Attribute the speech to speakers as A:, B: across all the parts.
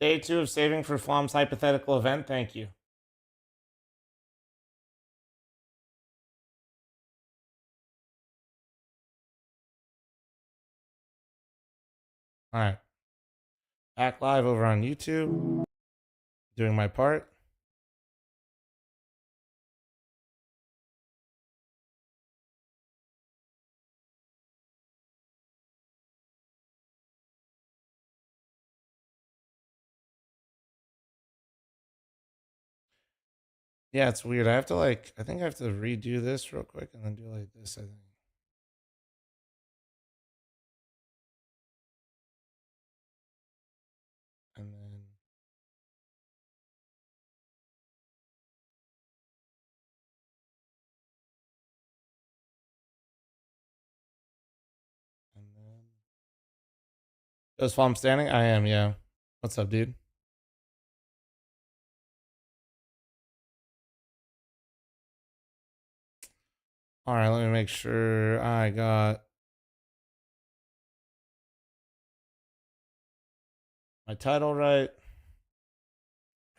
A: Day 2 of saving for fl0m's hypothetical event. Thank you. All right. Back live over on YouTube. Doing my part. Yeah, it's weird. I have to I think I have to redo this real quick and then do like this, I think. And then. And then. Does fl0m standing? I am, yeah. What's up, dude? All right, let me make sure I got my title right.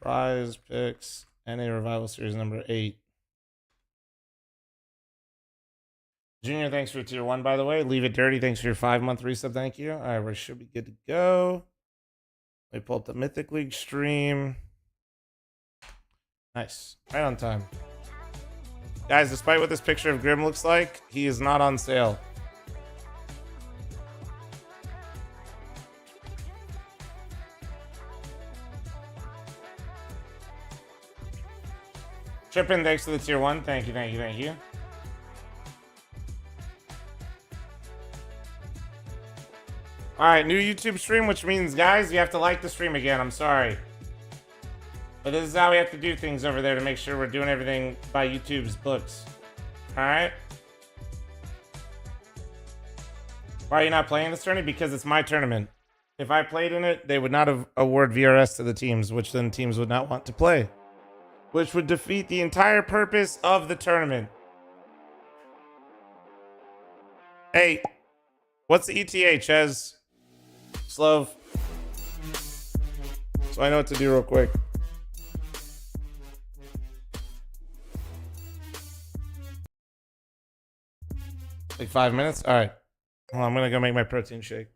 A: Prize picks. NA Revival Series number 8. Junior, thanks for tier 1, by the way. Leave It Dirty, thanks for your 5-month resub. Thank you. All right, we should be good to go. Let me pull up the Mythic League stream. Nice. Right on time. Guys, despite what this picture of Grim looks like, he is not on sale. Trippin, thanks for the tier 1. Thank you, thank you, thank you. All right, new YouTube stream, which means, guys, you have to like the stream again. I'm sorry. But this is how we have to do things over there to make sure we're doing everything by YouTube's books. All right? Why are you not playing this tournament? Because it's my tournament. If I played in it, they would not have award VRS to the teams, which then teams would not want to play. Which would defeat the entire purpose of the tournament. Hey, what's the ETA, Ches? Slove. So I know what to do real quick. Like 5 minutes? All right. Well, I'm going to go make my protein shake.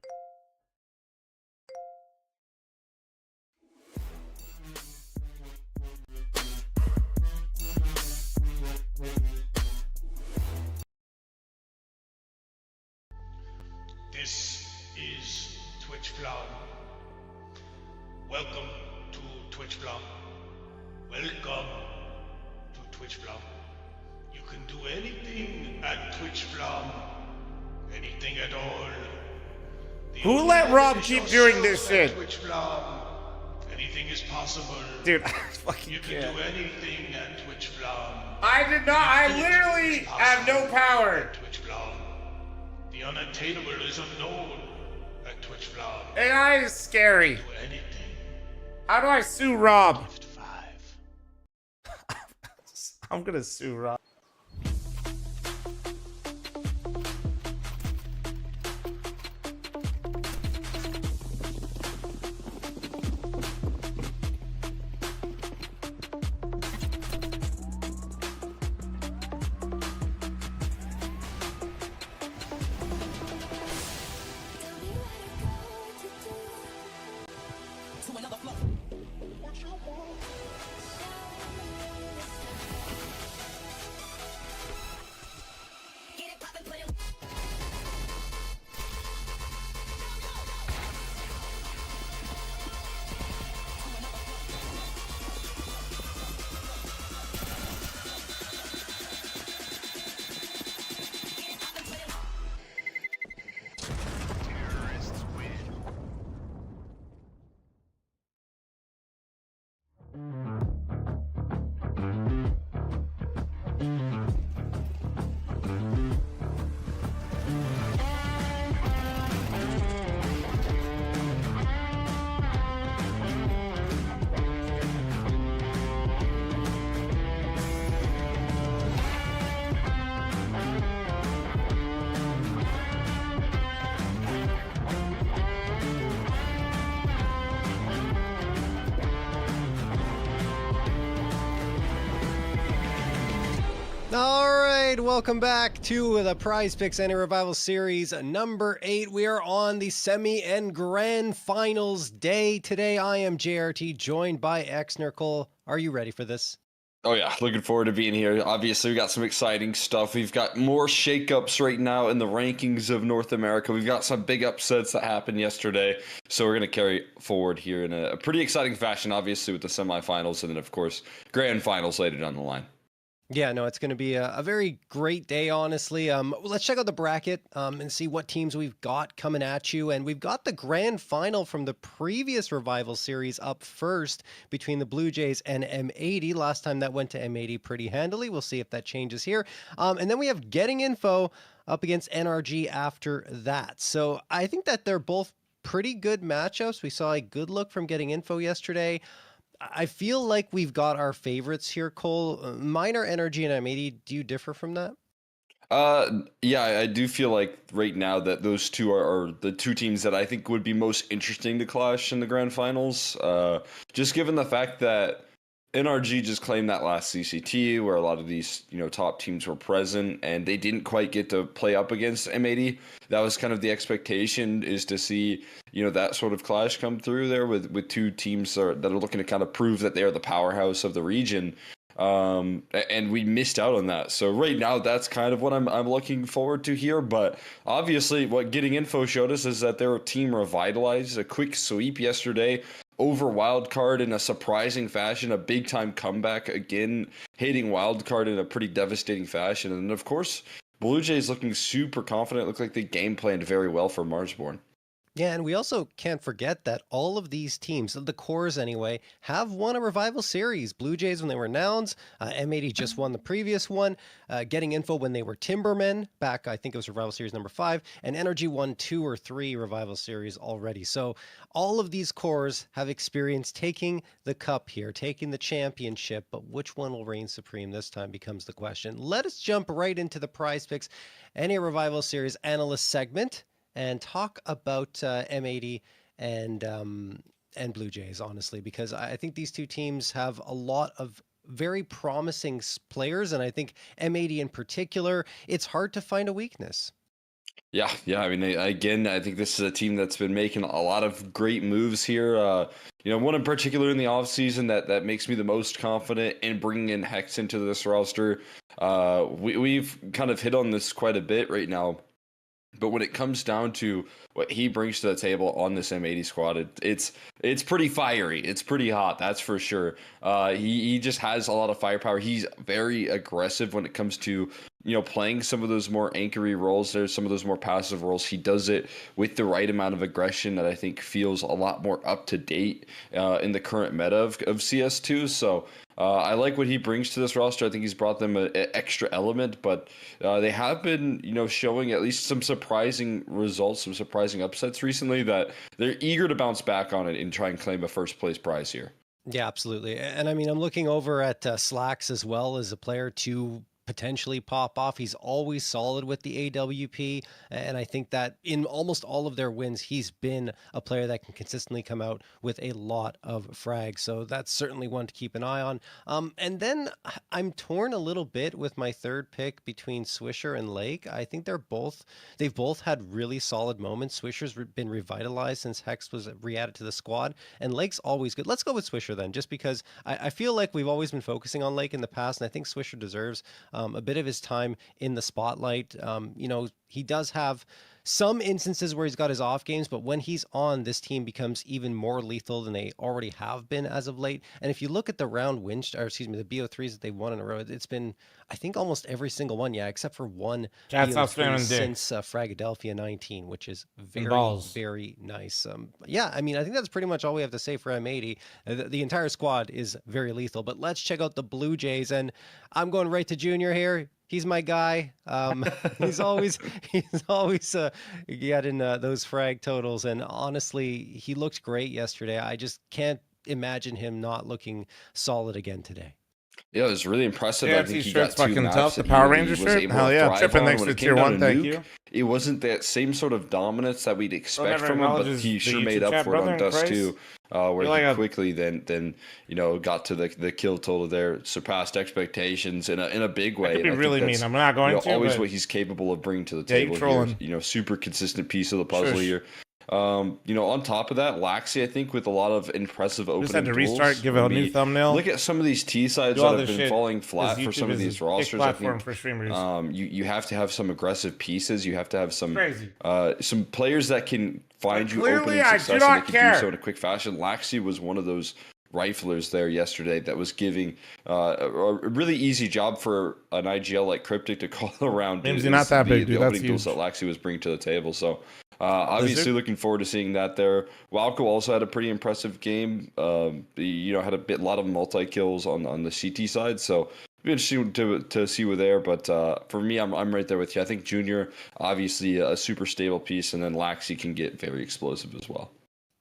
B: This is Twitch fl0m. Welcome to Twitch fl0m. Welcome to Twitch fl0m. You can do anything at Twitch fl0m. Anything at all.
A: Who let Rob keep doing this shit?
B: Twitch fl0m. Anything is possible.
A: Dude, I fucking
B: You can do anything at Twitch fl0m.
A: I did not. I literally have no power.
B: Twitch fl0m. The unattainable is unknown at Twitch fl0m.
A: AI is scary.
B: Do anything.
A: How do I sue Rob?
B: Gift 5.
A: I'm gonna sue Rob.
C: All right, welcome back to the Prize Picks NA Revival Series number 8. We are on the semi and grand finals day. Today I am JRT, joined by Exner. Cole. Are you ready for this?
D: Oh yeah, looking forward to being here. Obviously, we got some exciting stuff. We've got more shakeups right now in the rankings of North America. We've got some big upsets that happened yesterday. So we're going to carry forward here in a pretty exciting fashion, obviously, with the semifinals and then, of course, grand finals later down the line.
C: Yeah, no, it's going to be a very great day, honestly. Let's check out the bracket and see what teams we've got coming at you. And we've got the grand final from the previous Revival Series up first between the Blue Jays and M80. Last time that went to M80 pretty handily. We'll see if that changes here. And then we have Getting Info up against NRG after that. So I think that they're both pretty good matchups. We saw a good look from Getting Info yesterday. I feel like we've got our favorites here, Cole. Minor Energy and M80. Do you differ from that?
D: Yeah, I do feel like right now that those two are the two teams that I think would be most interesting to clash in the grand finals. Just given the fact that NRG just claimed that last CCT where a lot of these, top teams were present and they didn't quite get to play up against M80. That was kind of the expectation, is to see, that sort of clash come through there with two teams that are looking to kind of prove that they are the powerhouse of the region. And we missed out on that. So right now, that's kind of what I'm looking forward to here. But obviously, what Getting Info showed us is that their team revitalized. A quick sweep yesterday over wildcard in a surprising fashion, a big time comeback again, hitting wildcard in a pretty devastating fashion. And of course, Blue Jays looking super confident. Looked like they game planned very well for Marsborn.
C: Yeah, and we also can't forget that all of these teams, the cores anyway, have won a Revival Series. Blue Jays when they were Nouns, M80 just won the previous one, Getting Info when they were Timbermen, back I think it was Revival Series number 5, and Energy won 2 or 3 Revival Series already. So all of these cores have experienced taking the cup here, taking the championship, but which one will reign supreme this time becomes the question. Let us jump right into the Prize Picks NA Revival Series analyst segment and talk about M80 and Blue Jays, honestly, because I think these two teams have a lot of very promising players, and I think M80 in particular, it's hard to find a weakness.
D: Yeah. I mean, again, I think this is a team that's been making a lot of great moves here. One in particular in the offseason that makes me the most confident in bringing in Hex into this roster. We've kind of hit on this quite a bit right now. But when it comes down to what he brings to the table on this M80 squad, it's pretty fiery. It's pretty hot, that's for sure. He just has a lot of firepower. He's very aggressive when it comes to playing some of those more anchory roles. There's some of those more passive roles. He does it with the right amount of aggression that I think feels a lot more up to date in the current meta of CS2. So I like what he brings to this roster. I think he's brought them an extra element, but they have been, showing at least some surprising results, some surprising upsets recently that they're eager to bounce back on it and try and claim a first place prize here.
C: Yeah, absolutely. And I mean, I'm looking over at Slacks as well as a player to potentially pop off. He's always solid with the AWP, and I think that in almost all of their wins, he's been a player that can consistently come out with a lot of frags. So that's certainly one to keep an eye on. And then I'm torn a little bit with my third pick between Swisher and Lake. I think they've both had really solid moments. Swisher's been revitalized since Hex was re-added to the squad, and Lake's always good. Let's go with Swisher then, just because I feel like we've always been focusing on Lake in the past, and I think Swisher deserves a bit of his time in the spotlight. He does have some instances where he's got his off games, but when he's on, this team becomes even more lethal than they already have been as of late. And if you look at the round win, the BO3s that they've won in a row, it's been, I think, almost every single one, except for one BO3 since Fragadelphia 19, which is very nice. I mean, I think that's pretty much all we have to say for M80. The entire squad is very lethal, but let's check out the Blue Jays, and I'm going right to Junior here. He's my guy. He's always getting those frag totals, and honestly, he looked great yesterday. I just can't imagine him not looking solid again today.
D: Yeah, it was really impressive.
A: Yeah,
D: I think he
A: shirt's
D: got two
A: fucking
D: maps
A: tough. The
D: that
A: Power
D: he
A: Ranger
D: was
A: shirt?
D: able
A: Hell
D: to
A: yeah.
D: thrive
A: Tripping
D: on.
A: next
D: When
A: to
D: it came
A: tier
D: down
A: 1,
D: to
A: thank
D: Nuke,
A: you.
D: it wasn't that same sort of dominance that we'd expect
A: never
D: from him, but
A: acknowledges
D: he
A: the
D: sure
A: YouTube
D: made up
A: chat,
D: for it
A: brother,
D: on
A: in
D: Dust
A: Christ.
D: 2, where
A: You're
D: he
A: like a-
D: quickly then got to the kill total there, surpassed expectations in a big way.
A: could be
D: And I
A: really
D: think
A: mean.
D: that's,
A: I'm not going to,
D: always
A: but-
D: what he's capable of bringing to the
A: Yeah, you
D: table here.
A: trolling.
D: Super consistent piece of the puzzle
A: Shush.
D: here. On top of that, Laxi, I think, with a lot of impressive opening
A: Just had to
D: duels,
A: restart, give
D: when
A: a new
D: we
A: thumbnail.
D: Look at some of these T sides
A: Do all
D: that have
A: this
D: been
A: shit,
D: falling flat
A: 'cause
D: for some
A: YouTube
D: of
A: is
D: these
A: a big
D: rosters. I
A: platform
D: think
A: for streamers.
D: you have to have some aggressive pieces. You have to have some
A: Crazy.
D: some players that can find you
A: clearly,
D: opening
A: I
D: success
A: do
D: and
A: not
D: they can
A: care.
D: do so in a quick fashion. Laxi was one of those riflers there yesterday that was giving a really easy job for an IGL like Cryptic to call around.
A: Mimsy, not that big, dude.
D: The
A: That's
D: opening duels
A: huge.
D: that Laxi was bringing to the table. So obviously
A: Lizard?
D: looking forward to seeing that there. Wildco also had a pretty impressive game. Had a lot of multi kills on the CT side. So it'll be interesting to see where there. But for me, I'm right there with you. I think Junior, obviously a super stable piece, and then Laxi can get very explosive as well.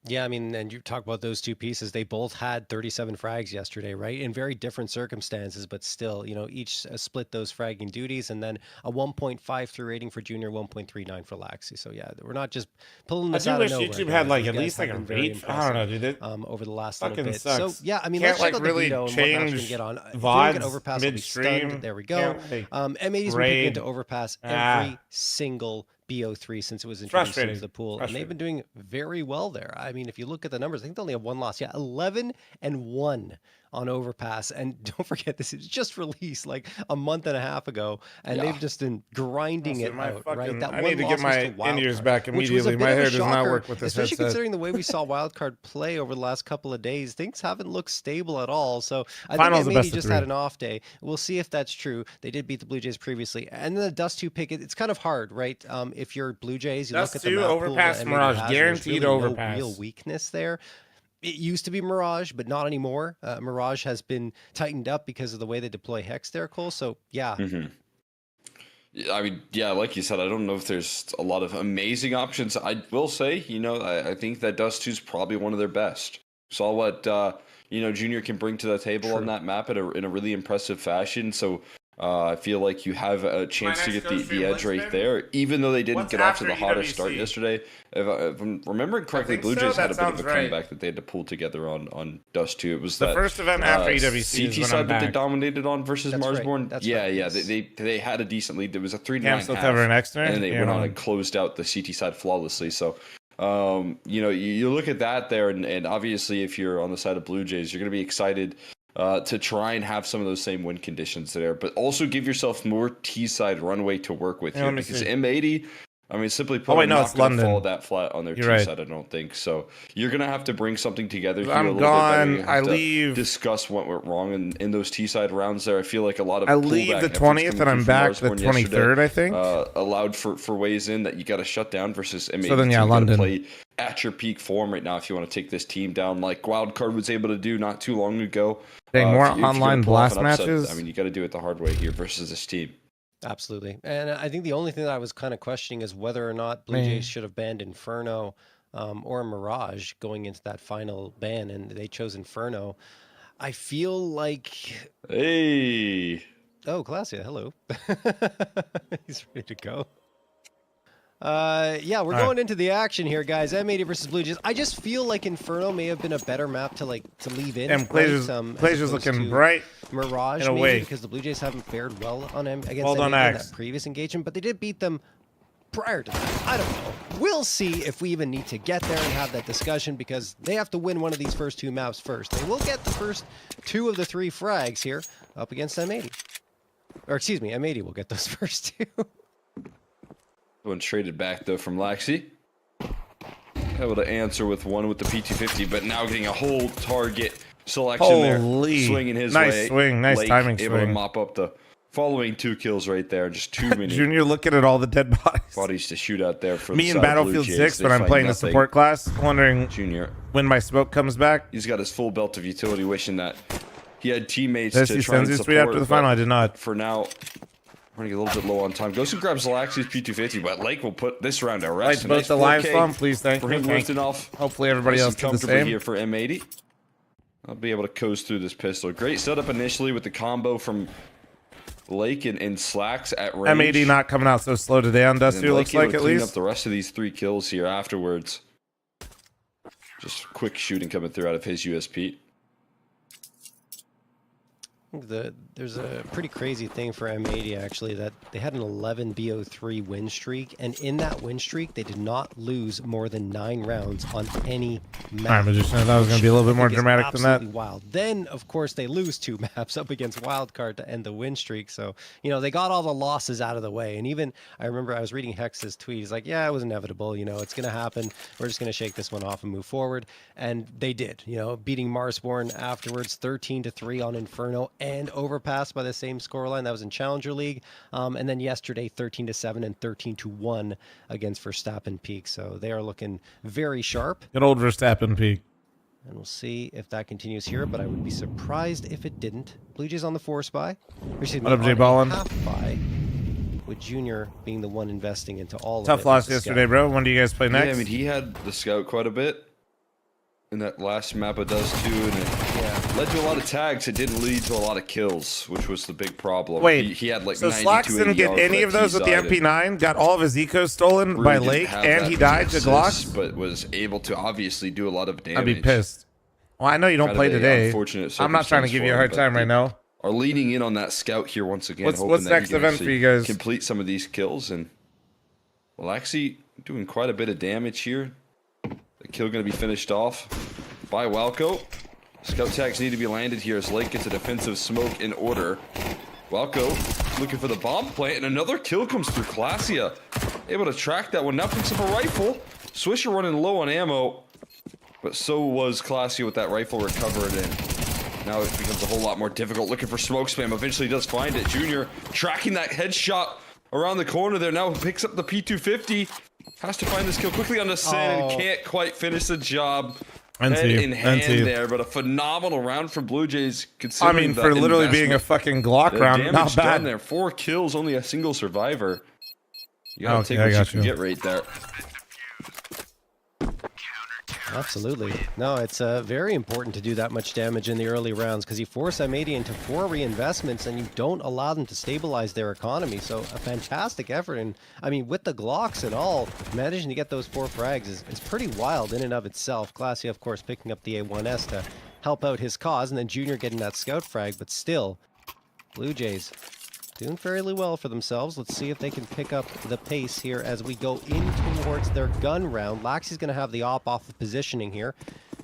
C: Yeah, I mean, and you talk about those two pieces. They both had 37 frags yesterday, right? In very different circumstances, but still, each split those fragging duties, and then a 1.53 rating for Junior, 1.39 for Laxi. So yeah, we're not just pulling
A: I
C: this
A: do
C: out
A: wish
C: of nowhere.
A: YouTube
C: guys.
A: had like
C: These
A: at
C: guys
A: least like
C: have
A: a
C: been very
A: rate. I don't know, dude. It
C: over the last
A: fucking
C: little bit.
A: sucks.
C: So yeah, I mean,
A: Can't
C: let's check out the
A: really
C: veto and what maps we
A: change
C: can get on. If you look
A: VODs
C: at Overpass, will be
A: midstream.
C: stunned. There we go.
A: Can't,
C: M80's been picking into Overpass every single BO3 since it was introduced
A: Frustrating.
C: into the pool, and they've been doing very well there. I mean, if you look at the numbers, I think they only have one loss. Yeah, 11-1 on Overpass, and don't forget this is just released like a month and a half ago, and they've just been grinding it out. Right,
A: I need to get my in-ears back immediately. My hair does not work with this
C: especially
A: headset.
C: considering the way we saw Wildcard play over the last couple of days. Things haven't looked stable at all. So I
A: Finals the
C: think
A: best
C: maybe
A: of
C: just
A: three.
C: had an off day. We'll see if that's true. They did beat the Blue Jays previously, and then the Dust 2 pick. It's kind of hard, right? If you're Blue Jays, you
A: Dust
C: look at the
A: 2,
C: map pool
A: Overpass,
C: that M80
A: Mirage,
C: has, and there's
A: guaranteed
C: really
A: Overpass.
C: No real weakness there. It used to be Mirage, but not anymore. Mirage has been tightened up because of the way they deploy Hex there, Cole. So yeah.
D: I mean, yeah, like you said, I don't know if there's a lot of amazing options. I will say, I think that Dust 2 is probably one of their best. Saw what Junior can bring to the table on that map in a really impressive fashion. So I feel like you have a chance to get the edge right there, even though they didn't get off to the hottest start yesterday. If I'm remembering correctly, Blue Jays had a bit of a comeback that they had to pull together on Dust 2. It was
A: the first event after EWC
D: CT side that they dominated on versus Marsborn. They had a decent lead. There was a 3-9 half, and they went on and closed out the CT side flawlessly. So you look at that there, and obviously if you're on the side of Blue Jays, you're going to be excited to try and have some of those same win conditions there, but also give yourself more T-side runway to work with here, because M80, I mean, simply put,
A: it's London.
D: Fall that flat on their T-side, I don't think. So you're going to have to bring something together here a little
A: gone.
D: bit better.
A: I leave.
D: Discuss what went wrong in those T-side rounds there. I feel like a lot of
A: I leave the 20th and I'm back the 23rd, I think.
D: Allowed for ways in that you got to shut down versus M80.
A: So then,
D: London. Play at your peak form right now if you want to take this team down like Wildcard was able to do not too long ago.
A: More online blast matches.
D: I mean, you got to do it the hard way here versus this team.
C: Absolutely. And I think the only thing that I was kind of questioning is whether or not Blue Jays should have banned Inferno or Mirage going into that final ban, and they chose Inferno. I feel like...
D: Hey!
C: Oh, Glacia, hello. He's ready to go. We're going into the action here, guys. M80 versus Blue Jays. I just feel like Inferno may have been a better map to leave in.
A: And Glazer's looking bright.
C: Mirage,
A: in a
C: maybe,
A: way.
C: because the Blue Jays haven't fared well on against
A: Hold on,
C: M80 in that previous engagement, but they did beat them prior to that. I don't know. We'll see if we even need to get there and have that discussion, because they have to win one of these first two maps first. They will get the first 2 of the 3 frags here up against M80. Or excuse me, M80 will get those first 2.
D: One traded back though from Laxi. Able to answer with one with the P250, but now getting a whole target selection there. Swinging his way.
A: Nice swing, nice
D: Lake
A: timing
D: able
A: swing.
D: to mop up the following 2 kills right there. Just too many
A: Junior looking at all the dead bodies
D: to shoot out there for
A: me
D: the
A: in Battlefield 6 when I'm playing the support class, wondering
D: Junior
A: when my smoke comes back.
D: He's got his full belt of utility, wishing that he had teammates
A: Does
D: to
A: he
D: try and
A: sends his tweet
D: support.
A: after the final? I did not.
D: For now, running a little bit low on time. Goes and grabs Laxi's P250, but Lake will put this round to rest.
A: Like both the live spawn, please, thank
D: for
A: you.
D: him lifting off.
A: Hopefully everybody else did the
D: comfortably
A: same.
D: here for M80. I'll be able to coast through this pistol. Great setup initially with the combo from Lake and Slacks at range.
A: M80 not coming out so slow today on Dusty, looks like at least.
D: Up the rest of these 3 kills here afterwards. Just quick shooting coming through out of his USP.
C: There's a pretty crazy thing for M80 actually, that they had an 11 BO3 win streak, and in that win streak they did not lose more than 9 rounds on any map.
A: All right, Magician, that was going to be a little bit more dramatic than that.
C: Absolutely wild. Then of course they lose 2 maps up against Wildcard to end the win streak, so you know they got all the losses out of the way. And even I remember I was reading Hex's tweet. He's like, yeah, it was inevitable, you know, it's going to happen, we're just going to shake this one off and move forward. And they did, you know, beating Marsborn afterwards 13-3 on Inferno, and overpassed by the same scoreline. That was in Challenger League. And then yesterday, 13-7 and 13-1 against Verstappen Peak. So they are looking very sharp.
A: Good old Verstappen Peak.
C: And we'll see if that continues here, but I would be surprised if it didn't. Blue Jays on the 4 spy.
A: What up, Jay Ballin?
C: Half buy, with Junior being the one investing into all
A: Tough
C: of it.
A: loss yesterday, bro. When do you guys play next?
D: Yeah, I mean, he had the scout quite a bit in that last map. It does too, and it led to a lot of tags. It didn't lead to a lot of kills, which was the big problem.
A: Wait,
D: he had like
A: so
D: 92,
A: Slacks
D: 80
A: didn't get
D: yards
A: any of those with the MP9, got all of his ecos stolen
D: Rui
A: by
D: didn't
A: Lake,
D: have
A: and
D: that
A: he died to
D: assist,
A: Glocks?
D: but was able to obviously do a lot of damage.
A: I'd be pissed. Well, I know you don't play today. I'm not trying to give you a hard time right now.
D: Are leaning in on that scout here once again.
A: What's next event for you guys?
D: Complete some of these kills, and well, actually doing quite a bit of damage here. The kill going to be finished off by Walco. Scout tags need to be landed here as Lake gets a defensive smoke in order. Walco looking for the bomb plant, and another kill comes through. Classia able to track that one. Now picks up a rifle. Swisher running low on ammo, but so was Classia with that rifle recovered in. Now it becomes a whole lot more difficult looking for smoke spam. Eventually does find it. Junior tracking that headshot around the corner there. Now picks up the P250. Has to find this kill quickly on the sand and can't quite finish the job. Head in hand there, but a phenomenal round for Blue Jays.
A: I mean, for literally being a fucking Glock round, not bad.
D: There, 4 kills, only a single survivor. You gotta take what you can get right there.
C: Absolutely. No, it's very important to do that much damage in the early rounds, because you force M80 into 4 reinvestments and you don't allow them to stabilize their economy. So a fantastic effort. And I mean, with the Glocks and all, managing to get those 4 frags is pretty wild in and of itself. Classy, of course, picking up the A1S to help out his cause, and then Junior getting that scout frag. But still, Blue Jays doing fairly well for themselves. Let's see if they can pick up the pace here as we go in towards their gun round. Laxy's going to have the op off of positioning here.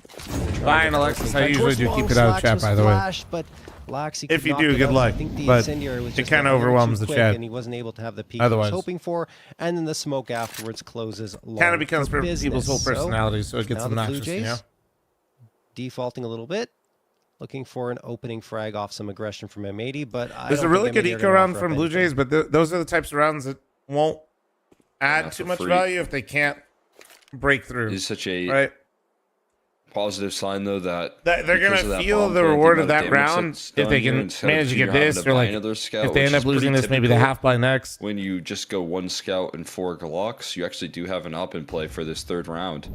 A: Fine, Alexis. I usually do keep it out of chat, by the way.
C: But Laxy
A: if you do, good luck. But it kind of overwhelms the chat.
C: And he wasn't able to have the peak he was hoping for. And then the smoke afterwards closes.
A: Kind of becomes people's whole personality, so it gets obnoxious, you know?
C: Defaulting a little bit. Looking for an opening frag off some aggression from M80, but
A: there's a really good eco round from Blue Jays, but those are the types of rounds that won't add too much value if they can't break through.
D: It's such a positive sign, though, that
A: they're going to feel the reward of that round if they can manage to get this, or like if they end up losing this, maybe the half by next.
D: When you just go 1 scout and 4 Glocks, you actually do have an up in play for this 3rd round.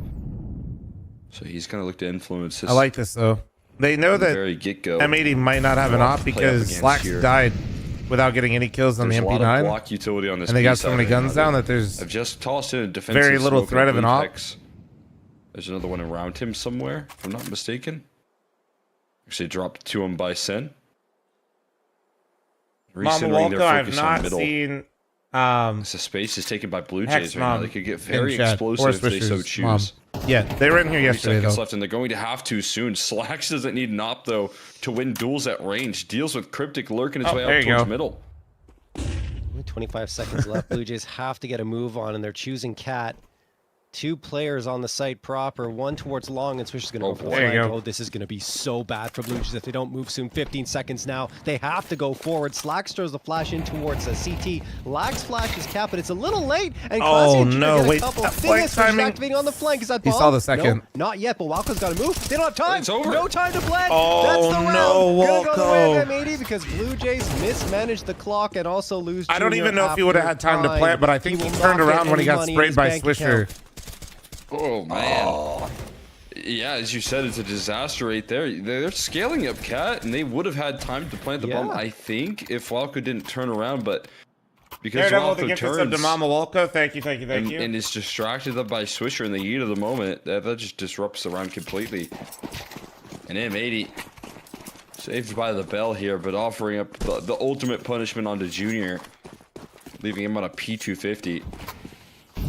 D: So he's going to look to influence this.
A: I like this, though. They know that M80 might not have an op because Slacks died without getting any kills on the MP9.
D: There's a lot of block utility on this,
A: and they got so many guns down that there's
D: I've just tossed in a defensive
A: very little threat of an op.
D: There's another one around him somewhere, if I'm not mistaken. Actually dropped to him by Sen.
A: Mama Walco, I've not seen...
D: the space is taken by Blue Jays right now. They could get very explosive if they so choose.
A: Yeah, they were in here yesterday, though.
D: Left, and they're going to have to soon. Slacks doesn't need an op, though, to win duels at range. Deals with Cryptic lurking his way out towards middle.
C: Only 25 seconds left. Blue Jays have to get a move on, and they're choosing Cat. 2 players on the site proper, 1 towards long, and Swish is going to go for the flank. Oh, this is going to be so bad for Blue Jays if they don't move soon. 15 seconds now. They have to go forward. Slacks throws the flash in towards CT. Lax flashes Cap, but it's a little late. And
A: oh, no, wait. Flank timing.
C: Activating on the flank. Is that bomb?
A: He saw the second.
C: No, not yet, but Walco's got to move. They don't have time.
D: It's over.
C: No time to blend.
A: Oh,
C: that's the round.
A: No, Walco.
C: Gonna go the way of M80 because Blue Jays mismanaged the clock and also lose Junior.
A: I don't even know if he would have had time to plant, but I think he turned around when he got sprayed by Swisher.
D: Oh, man. Yeah, as you said, it's a disaster right there. They're scaling up Cat, and they would have had time to plant the bomb, I think, if Walco didn't turn around, but because Walco turns...
A: to Mama Walco. Thank you.
D: And is distracted up by Swisher in the heat of the moment, that just disrupts the round completely. And M80 saved by the bell here, but offering up the ultimate punishment onto Junior, leaving him on a P250.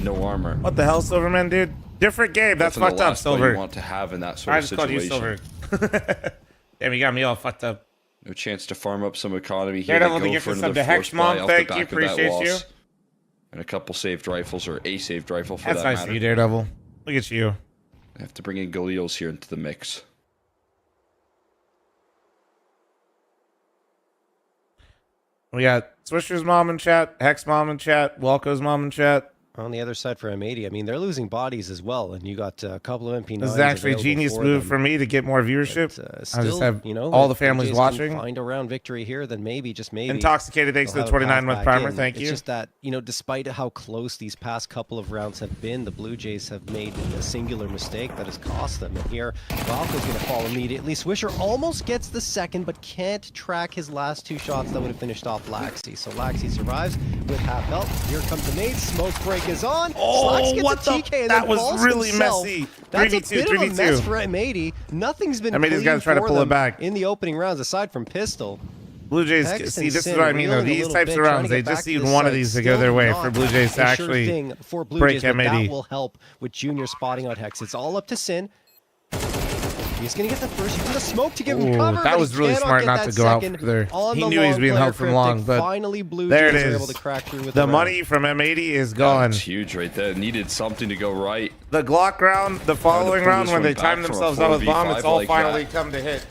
D: No armor.
A: What the hell, Silverman, dude? Different game. That's fucked up, Silver.
D: You want to have in that sort of situation.
A: I just called you Silver. Damn, you got me all fucked up.
D: No chance to farm up some economy here.
A: Daredevil to get for another force buy off the back of that loss.
D: And a couple saved rifles, or a saved rifle for that matter.
A: That's nice of you, Daredevil. Look at you.
D: I have to bring in Galil's here into the mix.
A: We got Swisher's mom in chat, Hex mom in chat, Walco's mom in chat.
C: On the other side for M80, I mean, they're losing bodies as well, and you got a couple of MP9s.
A: This is actually a genius move for me to get more viewership.
C: Still,
A: I just have all the families watching.
C: Find a round victory here, then maybe, just maybe.
A: Intoxicated, thanks to the 29-month primer. Thank you.
C: It's just that, despite how close these past couple of rounds have been, the Blue Jays have made a singular mistake that has cost them. And here, Valko's going to fall immediately. Swisher almost gets the second, but can't track his last two shots that would have finished off Laxi. So Laxi survives with half health. Here comes the nade. Smoke break is on.
A: What the? That was really messy.
C: That's a bit of a mess for M80. Nothing's been clean
A: got to try to pull it back
C: in the opening rounds, aside from pistol.
A: Blue Jays, see, this is what I mean, though. These types of rounds, they just need one of these to go their way for Blue Jays to actually break M80.
C: That will help with Junior spotting out Hex. It's all up to Sin. He's going to get the first. He's going to smoke to give him cover.
A: That was really smart not to go out further. He knew he was being held from long, but
C: finally Blue
A: there it
C: Jays
A: is.
C: were able to crack through with
A: the money from M80 is gone.
D: That's huge right there. Needed something to go right.
A: The Glock round, the following round, when they timed themselves out with bomb, it's all finally come to hit.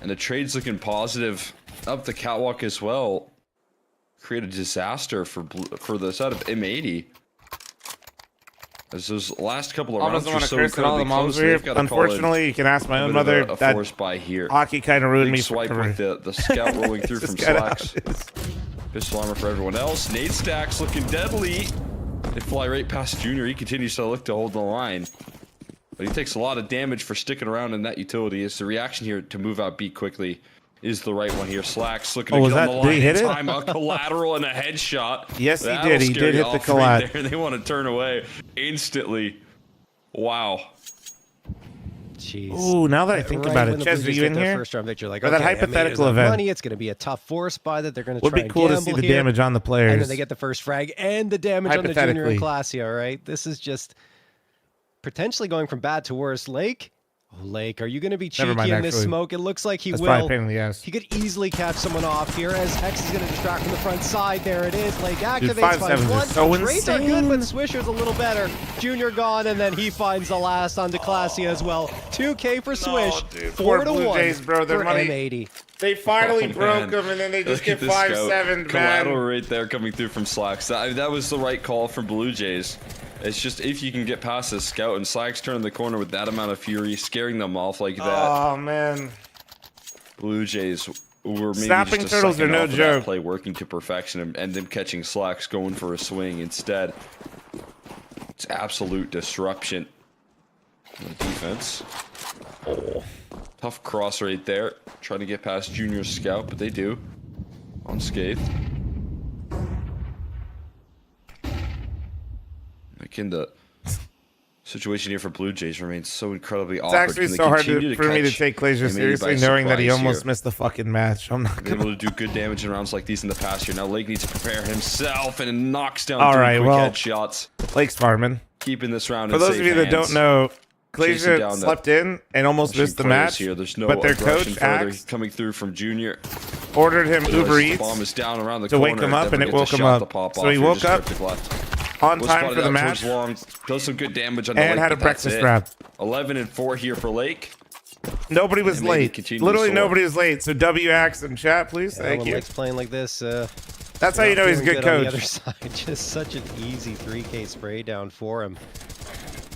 D: And the trade's looking positive up the catwalk as well. Create a disaster for the side of M80. As those last couple of rounds were so incredibly close,
A: unfortunately, you can ask my own mother.
D: A force buy here.
A: Hockey kind of ruined me.
D: Swipe with the scout rolling through from Slacks. Pistol armor for everyone else. Nade stacks looking deadly. They fly right past Junior. He continues to look to hold the line, but he takes a lot of damage for sticking around in that utility. It's the reaction here to move out B quickly is the right one here. Slacks looking to get on the line in time. A collateral and a headshot.
A: Yes, he did. He did hit the collat.
D: Right, they want to turn away instantly. Wow.
C: Jeez.
A: Ooh, now that I think about it, Ches, are you in here?
C: First round victory, like,
A: for that hypothetical event.
C: Money, it's going to be a tough force buy that they're going to try
A: would be cool to see the damage on the players.
C: And then they get the first frag and the damage on the Junior and Classy, all right? This is just potentially going from bad to worse. Lake? Oh, Lake, are you going to be cheeky in this smoke? It looks like he will.
A: Probably a pain in the ass.
C: He could easily catch someone off here as Hex is going to distract from the front side. There it is. Lake activates.
A: 5-7 is so
C: Trades are good, but Swisher's a little better. Junior gone, and then he finds the last onto Classy as well. 2K for Swish. 4-1
A: Blue Jays, bro. Their
C: for
A: money.
C: M80.
A: They finally broke them, and then they just get 5-7.
D: Collateral right there coming through from Slacks. That was the right call from Blue Jays. It's just if you can get past the scout, and Slacks turn the corner with that amount of fury, scaring them off like that.
A: Oh man,
D: Blue Jays were maybe
A: snapping
D: just a
A: turtles are no joke.
D: Play working to perfection, and them catching Slacks going for a swing instead. It's absolute disruption. The defense. Oh, tough cross right there. Trying to get past Junior scout, but they do. Unscathed. Again, the situation here for Blue Jays remains so incredibly awkward.
A: It's actually so hard for me to take Glacier seriously, knowing that he almost missed the fucking match. I'm not
D: able to do good damage in rounds like these in the past year. Now Lake needs to prepare himself and knocks down
A: quick
D: headshots.
A: Lake's farming.
D: Keeping this round
A: for those of you that don't know, Glacier slept in and almost missed the match.
D: Here. There's no
A: but their coach
D: coming through from Junior
A: ordered him Uber Eats
D: bomb is down around the
A: to wake him up, and it woke him up. So he woke up on time for the match.
D: Does some good damage on the
A: and
D: Lake,
A: had a breakfast wrap.
D: 11-4 here for Lake.
A: Nobody was late. Literally nobody was late. So W-Ax in chat, please. Thank you.
C: Lake's playing like this.
A: That's how you know he's a good coach.
C: On the other side, just such an easy 3K spray down for him.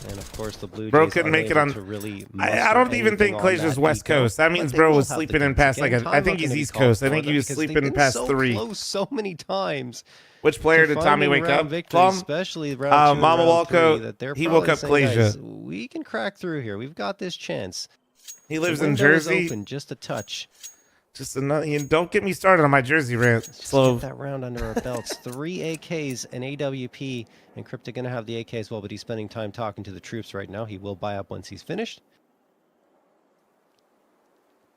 C: And of course, the Blue Jays
A: bro couldn't make it on.
C: Really
A: I don't even think Glazier's West Coast. That means bro was sleeping in past like I think he's East Coast. I think he was sleeping past 3.
C: Close so many times.
A: Which player did Tommy
C: finding
A: wake
C: round
A: up?
C: victories,
A: Plum?
C: especially round 2 and
A: Mama
C: round 3,
A: Walco,
C: that they're
A: he woke
C: probably
A: up
C: saying, guys,
A: Glasia.
C: we can crack through here. We've got this chance.
A: He lives
C: The
A: in
C: window is
A: Jersey.
C: open just a touch.
A: Just another. Don't get me started on my Jersey rant.
C: Let's just
A: Slow.
C: get that round under our belts. 3 AKs and AWP, and Cryptic going to have the AK as well, but he's spending time talking to the troops right now. He will buy up once he's finished.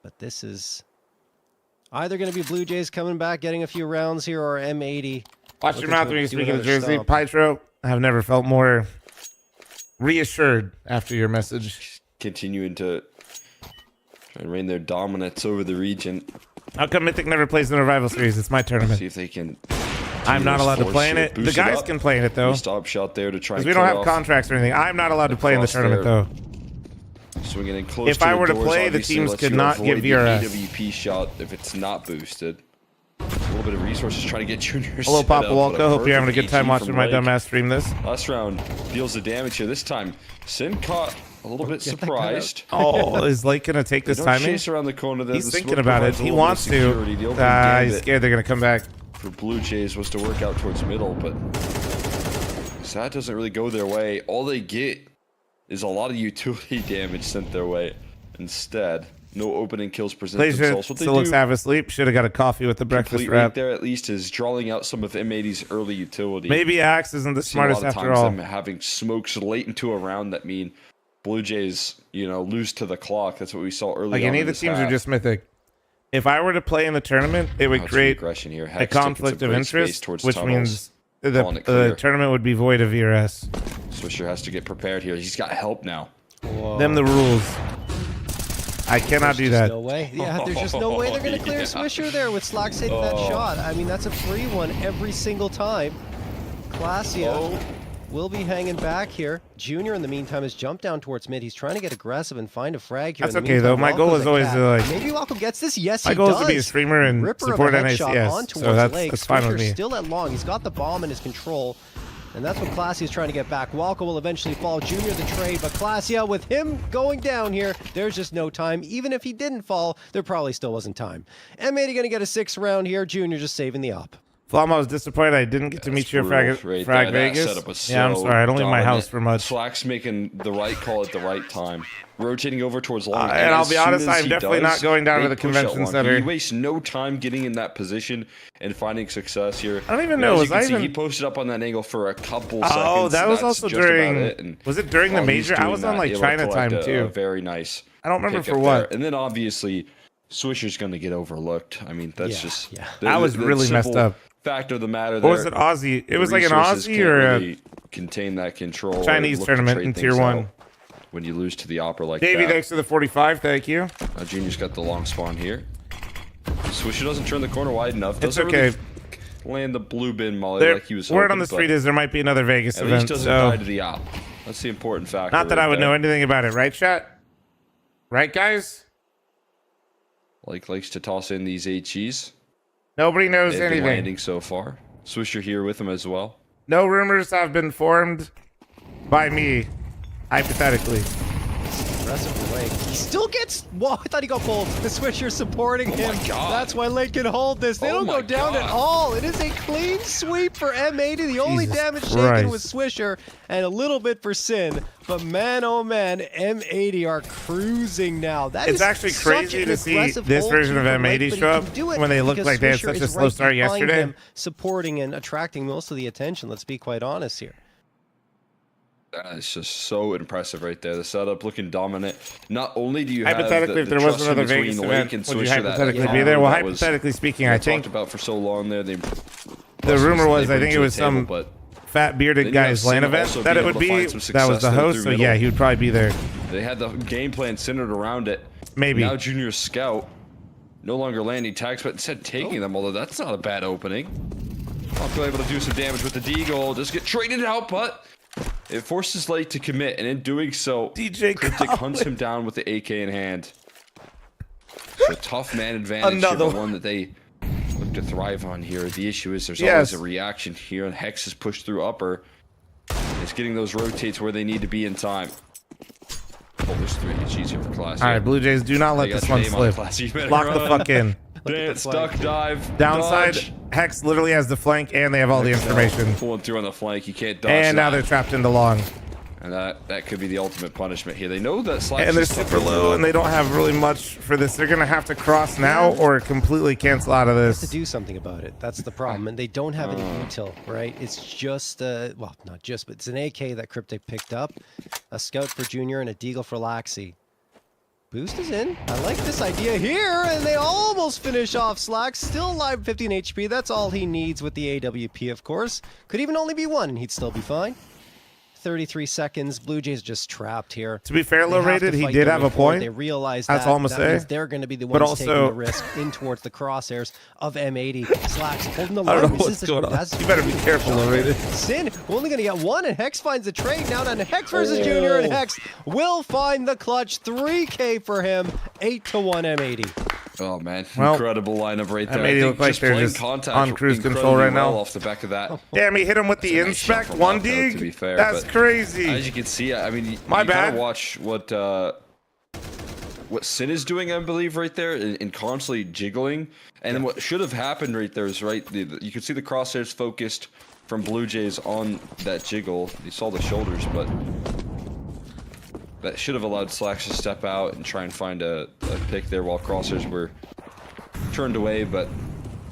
C: But this is either going to be Blue Jays coming back, getting a few rounds here, or M80.
A: Watch your
C: looking
A: mouth
C: to
A: when you
C: do
A: speak of the
C: another
A: Jersey.
C: stomp.
A: Pytro, I have never felt more reassured after your message.
D: Continuing to try and reign their dominance over the region.
A: How come Mythic never plays in the Revival Series? It's my tournament.
D: See if they can.
A: I'm not allowed to
D: force
A: play in
D: it,
A: it. The
D: boost
A: guys
D: up.
A: can play in it, though.
D: Stop shot there to try
A: Because
D: and
A: we don't
D: cut
A: have
D: off.
A: contracts or anything. I'm not allowed to play in the
D: cross
A: tournament,
D: there.
A: though.
D: Swinging in close
A: If
D: to
A: I
D: the
A: were to
D: doors,
A: play, the
D: obviously
A: teams
D: lets
A: could
D: you
A: not
D: avoid
A: give
D: the
A: VRS.
D: AWP shot if it's not boosted. A little bit of resources trying to get Junior.
A: Hello,
D: set
A: Papa
D: up,
A: Walco.
D: but a
A: Hope you're having a good
D: perfect
A: time
D: AG
A: watching
D: from
A: my
D: Lake.
A: dumbass stream this.
D: Last round deals the damage here. This time, Sin caught a little bit
C: Get that gun out.
D: surprised.
A: Oh, is Lake going to take this
D: Don't
A: timing?
D: chase around the corner there.
A: He's
D: The
A: thinking
D: smoke
A: about it.
D: provides a
A: He
D: little bit of
A: wants
D: security. The
A: to.
D: opening
A: He's
D: gambit
A: scared they're going to come back.
D: for Blue Jays was to work out towards middle, but so that doesn't really go their way. All they get is a lot of utility damage sent their way. Instead, no opening kills present
A: Glacier
D: themselves. What they
A: still looks
D: do
A: half asleep. Should have got a coffee with the breakfast
D: complete right
A: wrap.
D: there at least is drawing out some of M80's early utility.
A: Maybe Axe isn't the
D: Seen a lot
A: smartest
D: of
A: after
D: times
A: all.
D: them having smokes late into a round that mean Blue Jays, lose to the clock. That's what we saw early
A: Like
D: on
A: any
D: in
A: of the
D: this
A: teams
D: half.
A: are just mythic. If I were to play in the tournament, it would
D: Some
A: create
D: aggression here.
A: a
D: Hex taking some
A: conflict of
D: great space
A: interest,
D: towards
A: which
D: tunnels.
A: means
D: Calling it
A: the
D: clear.
A: tournament would be void of ERS.
D: Swisher has to get prepared here. He's got help now.
C: Whoa.
A: Them the rules. I cannot do
C: There's
A: that.
C: no way. Yeah, there's just no way they're going to clear
D: Yeah.
C: Swisher there with Slacks hitting that shot. I mean, that's a free one every single time. Glacia will be hanging back here. Junior, in the meantime, has jumped down towards mid. He's trying to get aggressive and find a frag here.
A: That's
C: In the
A: okay, though.
C: meantime,
A: My goal
C: Walco's
A: is
C: a
A: always
C: cat.
A: to, like-
C: Maybe Walco gets this. Yes,
A: My
C: he
A: goal
C: does.
A: is to be a streamer and
C: Ripper
A: support
C: of a headshot on
A: NACS.
C: towards
A: So
C: Lake.
A: that's fine with
C: Swisher's
A: me.
C: still at long. He's got the bomb in his control. And that's what Clasia is trying to get back. Walco will eventually fall. Junior the trade, but Clasia with him going down here, there's just no time. Even if he didn't fall, there probably still wasn't time. M80 going to get a 6th round here. Junior just saving the op.
A: Flam, I was disappointed I didn't get to meet you at Frag,
D: Right
A: Frag
D: there. That
A: Vegas.
D: setup was
A: Yeah, I'm
D: so
A: sorry. I don't leave my
D: dominant.
A: house for much.
D: Slack's making the right call at the right time. Rotating over towards long.
A: And I'll
D: as
A: be
D: soon
A: honest,
D: as
A: I'm
D: he
A: definitely
D: does,
A: not going down to
D: they
A: the
D: push out
A: convention
D: long.
A: center.
D: He wastes no time getting in that position and finding success here.
A: I don't even
D: And
A: know,
D: as
A: was
D: you can
A: I
D: see,
A: even-
D: he posted up on that angle for a couple seconds.
A: Oh, that was
D: That's
A: also
D: just about
A: during.
D: it. And
A: Was it during the
D: while he's
A: major? I
D: doing
A: was on
D: that,
A: like
D: able to
A: China
D: collect
A: time
D: a
A: too.
D: very nice.
A: I don't remember
D: pick
A: for
D: up
A: what.
D: there. And then obviously, Swisher's going to get overlooked. I mean, that's
C: Yeah,
D: just.
C: yeah.
A: I was
D: the
A: really messed
D: simple
A: up.
D: Fact of the matter.
A: Or was
D: there.
A: it Aussie? It
D: The
A: was like an
D: resources
A: Aussie
D: can't
A: or a
D: really contain that control. or
A: Chinese
D: look to
A: tournament
D: trade
A: in
D: things
A: Tier 1.
D: out when you lose to the opera like
A: Davey,
D: that.
A: thanks to the 45. Thank you.
D: Junior's got the long spawn here. Swisher doesn't turn the corner wide enough.
A: It's
D: Doesn't
A: okay.
D: really land the blue bin molly
A: There,
D: like he was
A: word
D: hoping,
A: on the
D: but
A: street is there might be another Vegas
D: at least
A: event.
D: doesn't
A: So
D: die to the op. That's the important factor.
A: not that I
D: right
A: would know
D: there.
A: anything about it, right, chat? Right, guys?
D: Likes to toss in these HEs.
A: Nobody knows
D: They've been
A: anything.
D: landing so far. Swisher here with him as well.
A: No rumors have been formed by me, hypothetically.
C: Aggressive for Lake. He still gets. Whoa, I thought he got pulled. The Swisher supporting him.
D: God.
C: That's why Lake can hold this. They
D: Oh
C: don't go
D: my
C: down at
D: God.
C: all. It is a clean sweep for M80. The only
A: Jesus
C: damage
A: Christ.
C: taken was Swisher and a little bit for Sin. But man, oh man, M80 are cruising now. That
A: It's
C: is
A: actually
C: such
A: crazy
C: an
A: to see
C: aggressive
A: this
C: hold
A: version of
C: from Lake,
A: M80
C: but he
A: show
C: can
A: up
C: do it
A: when they look
C: because
A: like they had
C: Swisher
A: such a
C: is
A: slow
C: right
A: start
C: behind
A: yesterday.
C: him, supporting and attracting most of the attention. Let's be quite honest here.
D: It's just so impressive right there. The setup looking dominant. Not only do you have
A: Hypothetically, if there was another Vegas event, would you hypothetically be there? Well, hypothetically speaking, I think
D: talked about for so long there.
A: the rumor was, I think it was some
D: but
A: fat bearded
D: Then you have
A: guy's
D: Sin
A: LAN event
D: also
A: that
D: being
A: it would
D: able to
A: be.
D: find some
A: That was
D: success
A: the
D: there
A: host,
D: through
A: so
D: middle.
A: yeah, he would probably be there.
D: they had the game plan centered around it.
A: Maybe.
D: Now Junior Scout no longer landing tags, but instead taking them. Although that's not a bad opening. Falco able to do some damage with the deagle. Just get traded out, but it forces Lake to commit, and in doing so,
A: DJ
D: Cryptic hunts him down with the AK in hand. So tough man advantage here,
A: Another
D: the one that they look to thrive on here. The issue is there's
A: Yes.
D: always a reaction here, and Hex is pushed through upper. It's getting those rotates where they need to be in time. Oh, there's 3 HGs here for Class.
A: All right, Blue Jays, do not let
D: They got
A: this one
D: name on
A: slip.
D: Class. You better
A: Lock the
D: run.
A: fuck in.
C: Look at the
D: Dance,
C: flank,
D: duck,
C: dude.
D: dive,
A: Downside,
D: dodge.
A: Hex literally has the flank and they have all the information.
D: Pulling through on the flank, you can't dodge
A: And now
D: that.
A: they're trapped into long.
D: And that could be the ultimate punishment here. They know that Slacks
A: And they're
D: is tough
A: super
D: to
A: low
D: do.
A: and they don't have really much for this. They're going to have to cross now or completely cancel out of
C: To
A: this.
C: do something about it. That's the problem. And they don't have any util, right? It's just, well, not just, but it's an AK that Cryptic picked up, a Scout for Junior, and a Deagle for Laxi. Boost is in. I like this idea here, and they almost finish off Slacks. Still alive, 15 HP. That's all he needs with the AWP, of course. Could even only be one, and he'd still be fine. 33 seconds. Blue Jays just trapped here.
A: To be fair,
C: They
A: low
C: have to
A: rated, he
C: fight
A: did
C: their
A: have
C: way
A: a
C: forward.
A: point.
C: They realize
A: That's
C: that.
A: all I'm gonna
C: That means
A: say.
C: they're going to be the
A: But
C: ones taking
A: also-
C: the risk in towards the crosshairs of M80. Slacks holding the
A: I
C: line.
A: don't know what's going on. You better be careful, low rated.
C: Sin only going to get one, and Hex finds the trade. Now down to Hex versus Junior, and Hex will find the clutch. 3K for him. 8-1 M80.
D: Oh man,
A: Well,
D: incredible lineup right there.
A: made it look like they're
D: playing
A: just
D: contact
A: on cruise control
D: incredibly
A: right now.
D: well off the back of that.
A: Damn, he hit him with the
D: That's a nice shot
A: inspect.
D: from
A: One
D: Lock, though,
A: dig?
D: to be fair,
A: That's
D: but
A: crazy.
D: As you can see, I mean,
A: My
D: you
A: bad.
D: gotta watch what Sin is doing, I believe, right there, and constantly jiggling. And then what should have happened right there is you can see the crosshairs focused from Blue Jays on that jiggle. You saw the shoulders, but that should have allowed Slacks to step out and try and find a pick there while crosshairs were turned away, but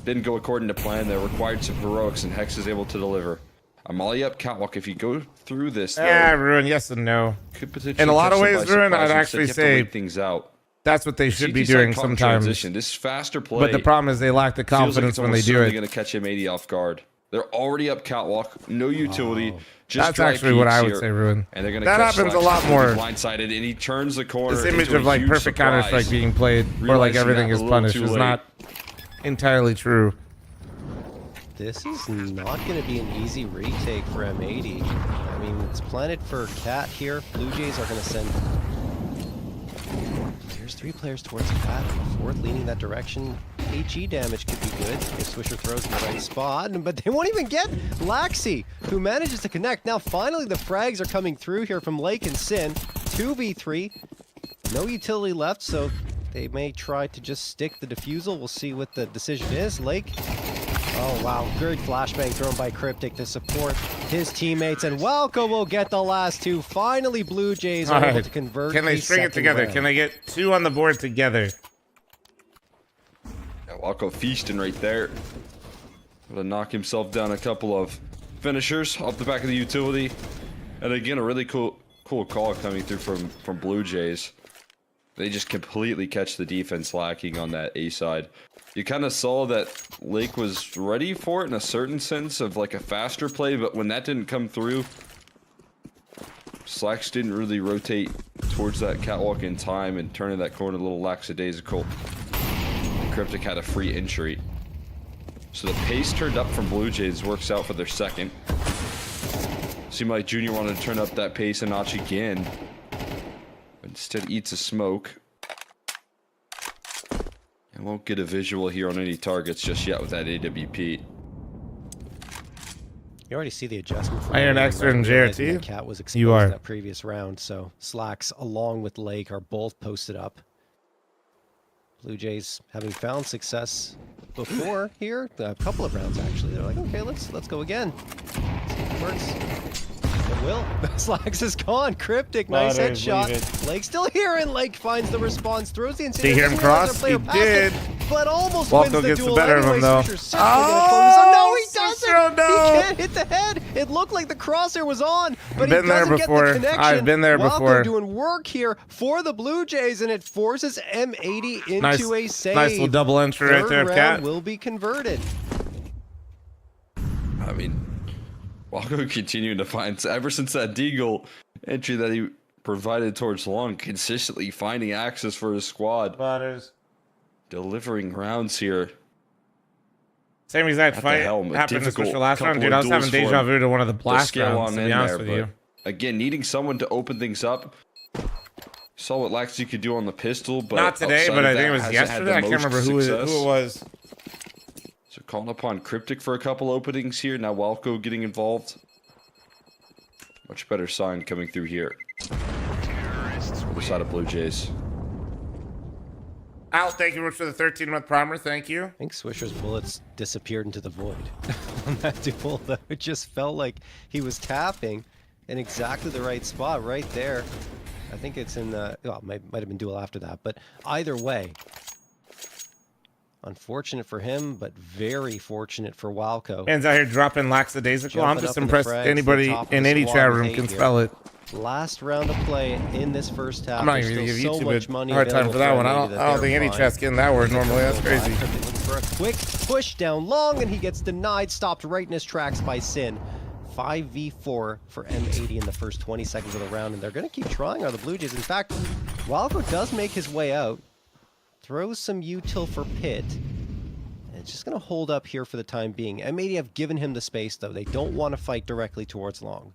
D: didn't go according to plan. They required some heroics, and Hex is able to deliver. A molly up catwalk. If you go through this, though,
A: Ruin, yes and no.
D: could potentially
A: In a lot
D: catch
A: of
D: them
A: ways,
D: by
A: Ruin,
D: surprise.
A: I'd
D: Instead,
A: actually
D: you have to
A: say
D: wait things out.
A: That's what they should be
D: CT
A: doing
D: side
A: sometimes.
D: transition. This faster play.
A: But the problem is they lack the
D: feels like
A: confidence
D: it's
A: when they
D: almost
A: do
D: certainly
A: it.
D: going to catch M80 off guard. They're already up catwalk, no utility. Just
A: That's
D: dry
A: actually what
D: peeks
A: I would
D: here.
A: say, Ruin.
D: And they're going to
A: That
D: catch
A: happens a
D: Slacks
A: lot more.
D: blindsided, and he turns the corner.
A: This image
D: into
A: of
D: a
A: like
D: huge
A: perfect
D: surprise.
A: Counter-Strike being played, or like
D: Realizing
A: everything
D: that
A: is
D: a little
A: punished,
D: too
A: is
D: late.
A: not entirely true.
C: This is not going to be an easy retake for M80. I mean, it's planted for Cat here. Blue Jays are going to send three players towards Cat. Fourth leaning that direction. HE damage could be good if Swisher throws in the right spot, but they won't even get Laxi, who manages to connect. Now, finally, the frags are coming through here from Lake and Sin. 2v3. No utility left, so they may try to just stick the defusal. We'll see what the decision is. Lake. Oh, wow. Good flashbang thrown by Cryptic to support his teammates. And Walco will get the last two. Finally, Blue Jays are able to convert.
A: Can they
C: the
A: string it
C: second
A: together?
C: round.
A: Can they get two on the board together?
D: Yeah, Walco feasting right there. Able to knock himself down a couple of finishers off the back of the utility. And again, a really cool call coming through from Blue Jays. They just completely catch the defense lacking on that A side. You kind of saw that Lake was ready for it in a certain sense of like a faster play, but when that didn't come through, Slacks didn't really rotate towards that catwalk in time and turning that corner a little lackadaisical. And Cryptic had a free entry. So the pace turned up from Blue Jays works out for their second. Seemed like Junior wanted to turn up that pace a notch again. But instead eats a smoke. I won't get a visual here on any targets just yet with that AWP.
C: You already see the adjustment. From
A: Iron
C: Lake,
A: Extra
C: right?
A: and
C: Realizing
A: JRT?
C: that Cat was exposed
A: You are.
C: in that previous round, so Slacks along with Lake are both posted up. Blue Jays having found success before here, a couple of rounds actually. They're like, okay, let's go again. See if it works. It will. Slacks is gone. Cryptic, nice
A: Butters, leave
C: headshot. Lake still here, and Lake finds the response, throws the
A: Did you hear him cross? He did.
C: but almost
A: Walco
C: wins the
A: gets the
C: duel
A: better of him,
C: anyway.
A: though.
C: Swisher's certainly gonna focus on- no, he doesn't.
A: Swisher, no.
C: He can't hit the head. It looked like the crosshair was on, but
A: Been
C: he
A: there
C: doesn't
A: before.
C: get the connection.
A: I've been there
C: Walco
A: before.
C: doing work here for the Blue Jays, and it forces M80 into
A: Nice,
C: a save.
A: nice little double entry right
C: Third
A: there,
C: round
A: Cat.
C: will be converted.
D: I mean, Walco continuing to find, ever since that Deagle entry that he provided towards long, consistently finding access for his squad,
A: Butters.
D: delivering rounds here.
A: Same exact
D: At the
A: fight
D: helm, a
A: happened to
D: difficult
A: Swisher last round.
D: couple
A: Dude,
D: of
A: I was having
D: duels for
A: deja
D: him
A: vu to one of the
D: to
A: blast
D: scale
A: rounds,
D: on
A: to
D: in
A: be honest
D: there,
A: with
D: but
A: you.
D: again, needing someone to open things up. Saw what Laxi could do on the pistol, but
A: Not today,
D: outside
A: but
D: of
A: I think
D: that,
A: it was
D: hasn't had
A: yesterday.
D: the
A: I can't
D: most
A: remember who
D: success.
A: it was.
D: So calling upon Cryptic for a couple openings here. Now Walco getting involved. Much better sign coming through here. Other side of Blue Jays.
A: Al, thank you much for the 13-month primer. Thank you.
C: I think Swisher's bullets disappeared into the void on that duel, though. It just felt like he was tapping in exactly the right spot right there. I think it's in the... Well, might have been duel after that, but either way. Unfortunate for him, but very fortunate for Walco.
A: Man's out here dropping lackadaisical. I'm
C: Jumping
A: just
C: up in the
A: impressed
C: frags,
A: anybody
C: the top of
A: in
C: the
A: any
C: squad
A: chat
C: with
A: room
C: hate
A: can
C: here.
A: spell it.
C: Last round of play in this first half.
A: I'm not
C: There's
A: even going to
C: still
A: give
C: so
A: YouTube
C: much money
A: a hard time
C: available
A: for that one. I
C: M80
A: don't think any
C: they're
A: chat's getting that word normally. That's
C: fine.
A: crazy.
C: Looking for a quick push down long, and he gets denied, stopped right in his tracks by Sin. 5v4 for M80 in the first 20 seconds of the round, and they're going to keep trying on the Blue Jays. In fact, Walco does make his way out, throws some util for Pit, and it's just going to hold up here for the time being. M80 have given him the space, though. They don't want to fight directly towards long.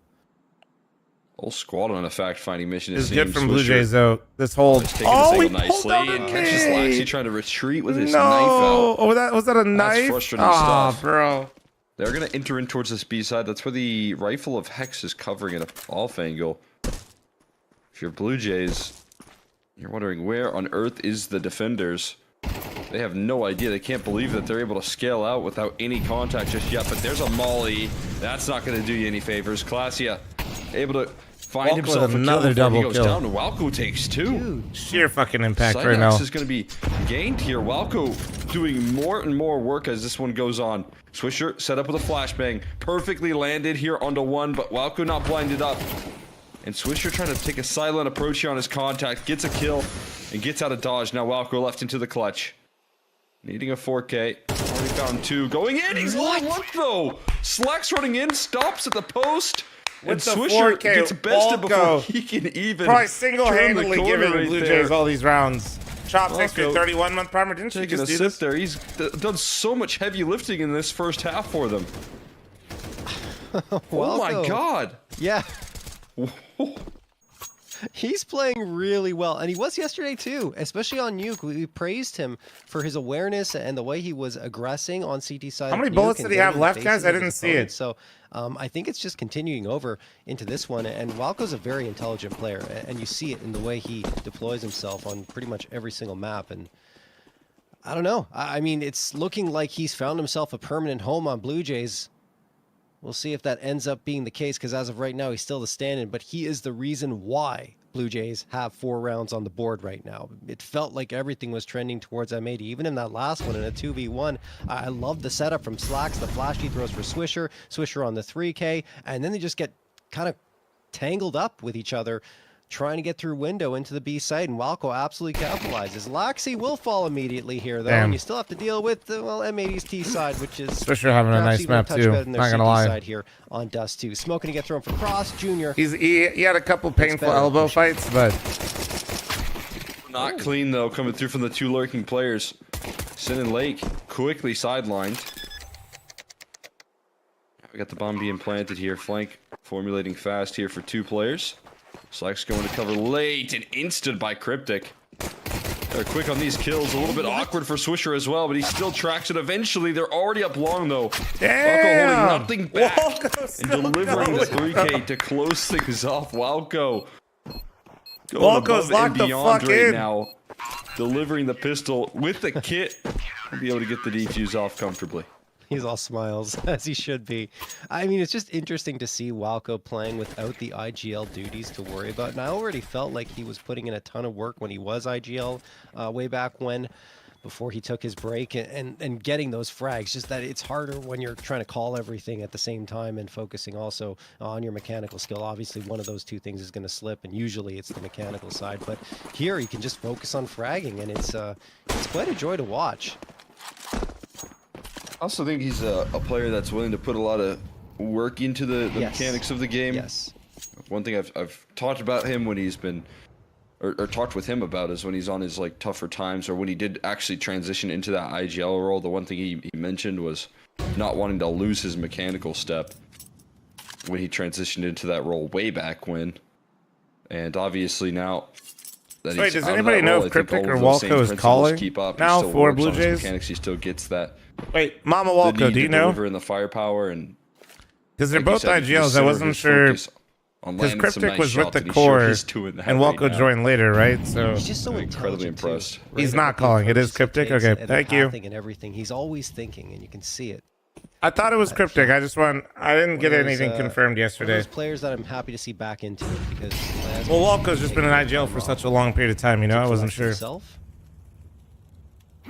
D: Whole squad on a fact-finding mission.
A: It's good from Blue Jays, though. This hold.
D: Taking
A: Oh,
D: the
A: he
D: single
A: pulled
D: nicely
A: out a
D: and catches
A: nade.
D: Laxi trying to retreat with his
A: No.
D: knife out.
A: Oh, was that a knife?
D: frustrating
A: Aw,
D: stuff.
A: bro.
D: They're going to enter in towards this B side. That's where the rifle of Hex is covering an off angle. If you're Blue Jays, you're wondering where on earth is the defenders. They have no idea. They can't believe that they're able to scale out without any contact just yet. But there's a molly. That's not going to do you any favors. Classia able to find
A: Walco
D: himself
A: with
D: a
A: another
D: kill before
A: double
D: he goes
A: kill.
D: down. Walco takes two.
C: Dude,
A: Sheer fucking impact right
D: Cynax
A: now.
D: is going to be gained here. Walco doing more and more work as this one goes on. Swisher set up with a flashbang. Perfectly landed here onto one, but Walco not blinded up. And Swisher trying to take a silent approach here on his contact. Gets a kill and gets out of dodge. Now Walco left into the clutch. Needing a 4K. Already found two. Going in. He's on one though. Slacks running in. Stops at the post. And
A: With the
D: Swisher
A: 4K,
D: gets bested before
A: Walco
D: he can even
A: probably
D: turn
A: single-handedly
D: the corner
A: giving
D: right
A: Blue
D: there.
A: Jays all these rounds. Chop, thanks for
D: Walco
A: 31-month primer. Didn't you
D: Taking
A: just
D: a
A: do
D: sip
A: this?
D: there. He's done so much heavy lifting in this first half for them. Oh my
C: Walco.
D: god.
C: Yeah. He's playing really well, and he was yesterday too, especially on Nuke. We praised him for his awareness and the way he was aggressing on CT side.
A: How
C: of
A: many
C: Nuke
A: bullets
C: and
A: did he
C: getting
A: have
C: in the
A: left,
C: faces
A: guys? I
C: of his
A: didn't see
C: opponents.
A: it.
C: So I think it's just continuing over into this one, and Walco's a very intelligent player, and you see it in the way he deploys himself on pretty much every single map. And I don't know. I mean, it's looking like he's found himself a permanent home on Blue Jays. We'll see if that ends up being the case, because as of right now, he's still the stand-in, but he is the reason why Blue Jays have 4 rounds on the board right now. It felt like everything was trending towards M80, even in that last one in a 2v1. I love the setup from Slacks, the flash he throws for Swisher, Swisher on the 3K, and then they just get kind of tangled up with each other, trying to get through window into the B site, and Walco absolutely capitalizes. Laxi will fall immediately here, though,
A: Damn.
C: and you still have to deal with, well, M80's T side, which is
A: Swisher having a
C: perhaps
A: nice
C: even
A: map,
C: touch
A: too.
C: better than their
A: Not gonna
C: CT
A: lie.
C: side here on Dust, too. Smoking to get thrown for Cross, Junior.
A: He had a couple painful
C: better.
A: elbow fights, but
D: Not clean though, coming through from the 2 lurking players. Sin and Lake quickly sidelined. We got the bomb being planted here. Flank formulating fast here for 2 players. Slacks going to cover late and instant by Cryptic. They're quick on these kills. A little bit awkward for Swisher as well, but he still tracks it. Eventually, they're already up long though.
A: damn.
D: Walco holding nothing back
A: Walco's
D: and
A: still
D: delivering the
A: going.
D: 3K to close things off. Walco going
A: Walco's
D: above
A: locked
D: and
A: the
D: beyond
A: fuck
D: right
A: in.
D: now, delivering the pistol with the kit. He'll be able to get the defuse off comfortably.
C: He's all smiles, as he should be. I mean, it's just interesting to see Walco playing without the IGL duties to worry about. And I already felt like he was putting in a ton of work when he was IGL way back when, before he took his break, and getting those frags. Just that it's harder when you're trying to call everything at the same time and focusing also on your mechanical skill. Obviously, one of those 2 things is going to slip, and usually it's the mechanical side. But here, you can just focus on fragging, and it's quite a joy to watch.
D: I also think he's a player that's willing to put a lot of work into the
C: Yes.
D: mechanics of the game.
C: Yes.
D: One thing I've talked about him when he's been, or talked with him about, is when he's on his like tougher times, or when he did actually transition into that IGL role. The one thing he mentioned was not wanting to lose his mechanical step when he transitioned into that role way back when. And obviously now that
A: Wait,
D: he's
A: does
D: out of
A: anybody
D: that
A: know
D: role,
A: if
D: I think
A: Cryptic
D: all
A: or
D: of those same
A: Walco is
D: principles
A: calling
D: keep up.
A: now
D: He still
A: for
D: works
A: Blue
D: on his
A: Jays?
D: mechanics. He still gets that.
A: Wait, Mama
D: The
A: Walco,
D: need
A: do you
D: to
A: know?
D: deliver in the firepower, and
A: Because they're
D: like you
A: both
D: said, he can
A: IGLs. I
D: center
A: wasn't
D: his
A: sure
D: focus on
A: Because
D: landing some
A: Cryptic
D: nice
A: was with
D: shots,
A: the
D: and he sure
A: core,
D: is doing that
A: and
D: right
A: Walco
D: now.
A: joined later, right? So
C: He's just so
D: I'm incredibly
C: intelligent, too.
D: impressed.
C: Right
A: He's
C: about
A: not
C: the
A: calling. It is
C: approaches he
A: Cryptic?
C: takes
A: Okay,
C: and
A: thank
C: the
A: you.
C: pathing and everything. He's always thinking, and you can see it.
A: I thought it was Cryptic. I didn't get
C: One of
A: anything
C: those,
A: confirmed
C: One of
A: yesterday.
C: those players that I'm happy to see back into it because
A: Well, Walco's just been in IGL for such a long period of time, you know? I wasn't sure.
C: Himself,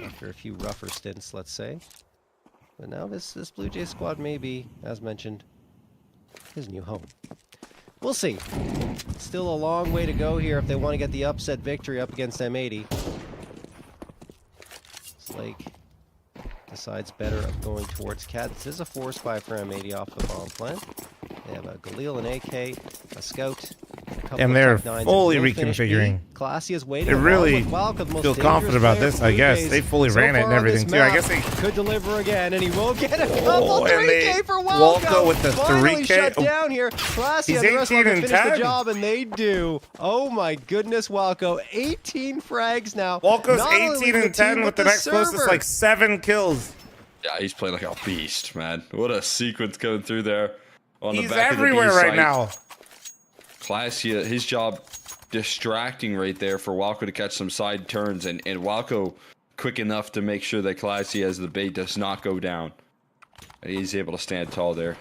C: after a few rougher stints, let's say. But now this Blue Jay squad may be, as mentioned, his new home. We'll see. Still a long way to go here if they want to get the upset victory up against M80. Slake decides better of going towards Cat. This is a force buy for M80 off the bomb plant. They have a Galil, an AK, a Scout, a couple
A: And
C: of
A: they're
C: Tech 9s,
A: fully
C: and no finish B.
A: reconfiguring.
C: Classy is waiting.
A: They
C: along
A: really
C: with Walco, the most
A: feel
C: dangerous
A: confident about
C: player
A: this,
C: for
A: I
C: Blue
A: guess.
C: Jays.
A: They fully
C: So
A: ran it and
C: far on this
A: everything, too. I
C: map,
A: guess they...
C: could deliver again, and he will get a couple.
A: Oh, and
C: 3K for Walco.
A: Walco with the
C: Finally
A: 3K.
C: shut down here. Classy
A: He's
C: and the rest want
A: 18
C: to
A: and
C: finish the
A: 10.
C: job, and they do. Oh my goodness, Walco. 18 frags now.
A: Walco's
C: Not only
A: 18
C: leading
A: and
C: team,
A: 10 with
C: but
A: the next closest,
C: server.
A: like 7 kills.
D: Yeah, he's playing like a beast, man. What a sequence going through there. On
A: He's
D: the back
A: everywhere
D: of the B
A: right
D: site.
A: now.
D: Classy, his job distracting right there for Walco to catch some side turns, and Walco quick enough to make sure that Classy, as the bait, does not go down. And he's able to stand tall there.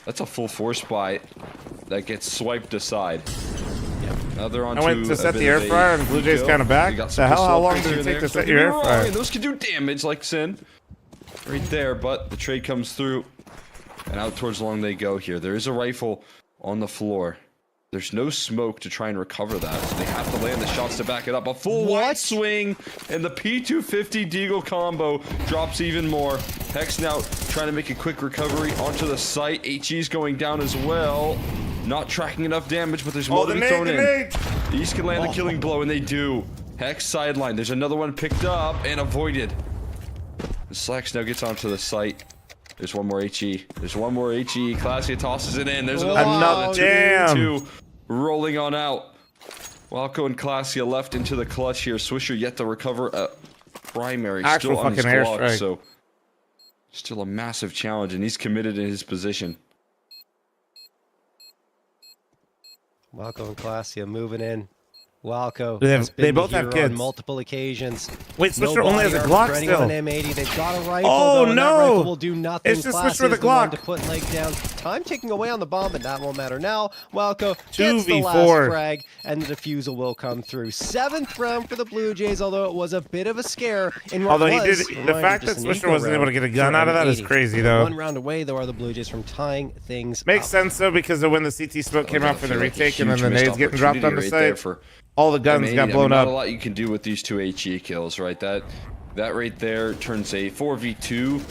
D: That's a full force buy that gets swiped aside. Now they're on
A: I went to set the air fryer and Blue Jay's kind of back. The hell? How long did it take to set your air fryer?
D: And those can do damage like Sin. Right there, but the trade comes through. And out towards long they go here. There is a rifle on the floor. There's no smoke to try and recover that, so they have to land the shots to back it up. A full wide swing, and the P250 Deagle combo drops even more. Hex now trying to make a quick recovery onto the site. HE's going down as well. Not tracking enough damage, but there's more to be thrown in. These can land the killing blow, and they do. Hex sideline. There's another one picked up and avoided. The Slacks now gets onto the site. There's one more HE. There's one more HE. Classy tosses it in. There's another
A: damn.
D: two rolling on out. Walco and Classy left into the clutch here. Swisher yet to recover a primary.
A: Actual
D: still on his
A: fucking
D: clock,
A: airstrike.
D: so still a massive challenge, and he's committed in his position.
C: Walco and Classy moving in. Walco.
A: They have-
C: has been
A: they
C: the
A: both have
C: hero on
A: kids.
C: multiple occasions.
A: Wait, Swisher
C: No
A: only has a
C: body
A: Glock
C: armor for anyone
A: still.
C: on M80. They've got a rifle,
A: Oh,
C: though, and that
A: no.
C: rifle will do nothing.
A: It's just
C: Classy
A: Swisher with
C: is
A: a
C: the one
A: Glock.
C: to put leg down. Time ticking away on the bomb, but that won't matter now. Walco gets the
A: 2v4.
C: last frag, and the defusal will come through. 7th round for the Blue Jays, although it was a bit of a scare. In what
A: Although he
C: was,
A: did, the
C: reminder,
A: fact that
C: just an
A: Swisher
C: eco
A: wasn't able to
C: round
A: get a gun
C: for
A: out of that is
C: M80.
A: crazy, though.
C: 1 round away, though, are the Blue Jays from tying things
A: Makes
C: up.
A: sense, though, because of when the CT smoke came out for the
D: I feel like a
A: retake and then
D: huge
A: the
D: missed
A: nades getting dropped on the
D: opportunity right there
A: site.
D: for
A: All the guns
D: M80.
A: got blown
D: Not a
A: up.
D: lot you can do with these two HE kills, right? That right there turns a 4v2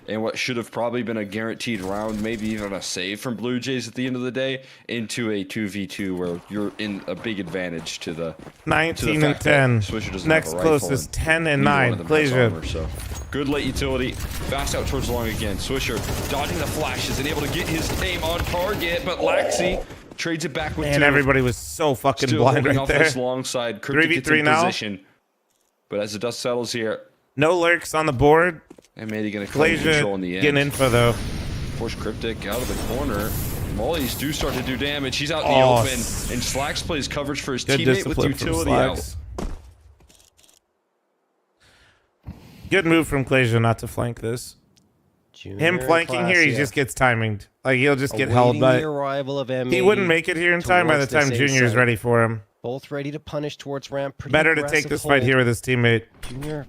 D: and what should have probably been a guaranteed round, maybe even a save from Blue Jays at the end of the day, into a 2v2 where you're in a big advantage to the
A: 19 and 10. Next closest 10 and 9. Glazier.
D: So good late utility. Fast out towards long again. Swisher dodging the flashes and able to get his aim on target, but Laxi trades it back with
A: And
D: two.
A: everybody was so fucking
D: Still
A: blind
D: holding
A: right
D: off
A: there.
D: this long side. Cryptic gets
A: 3v3
D: in
A: now.
D: position. But as the dust settles here,
A: No lurks on the board.
D: M80 going to claim
A: Glazier
D: control in the end.
A: getting info, though.
D: Force Cryptic out of the corner. Mollies do start to do damage. He's out in the
A: Oh,
D: open. And Slacks plays coverage for his
A: Good
D: teammate with
A: discipline from
D: utility out.
A: Slacks. Good move from Glazier not to flank this.
C: Junior
A: Him
C: and
A: flanking here, he
C: Classy
A: just gets timinged. Like, he'll just get held
C: awaiting
A: by...
C: the arrival of M80.
A: He wouldn't make it here in time by the
C: towards
A: time
C: this A
A: Junior is
C: site.
A: ready for him.
C: Both ready to punish towards ramp. Pretty
A: Better to take
C: aggressive
A: this
C: hold.
A: fight here with his teamate.
C: Junior.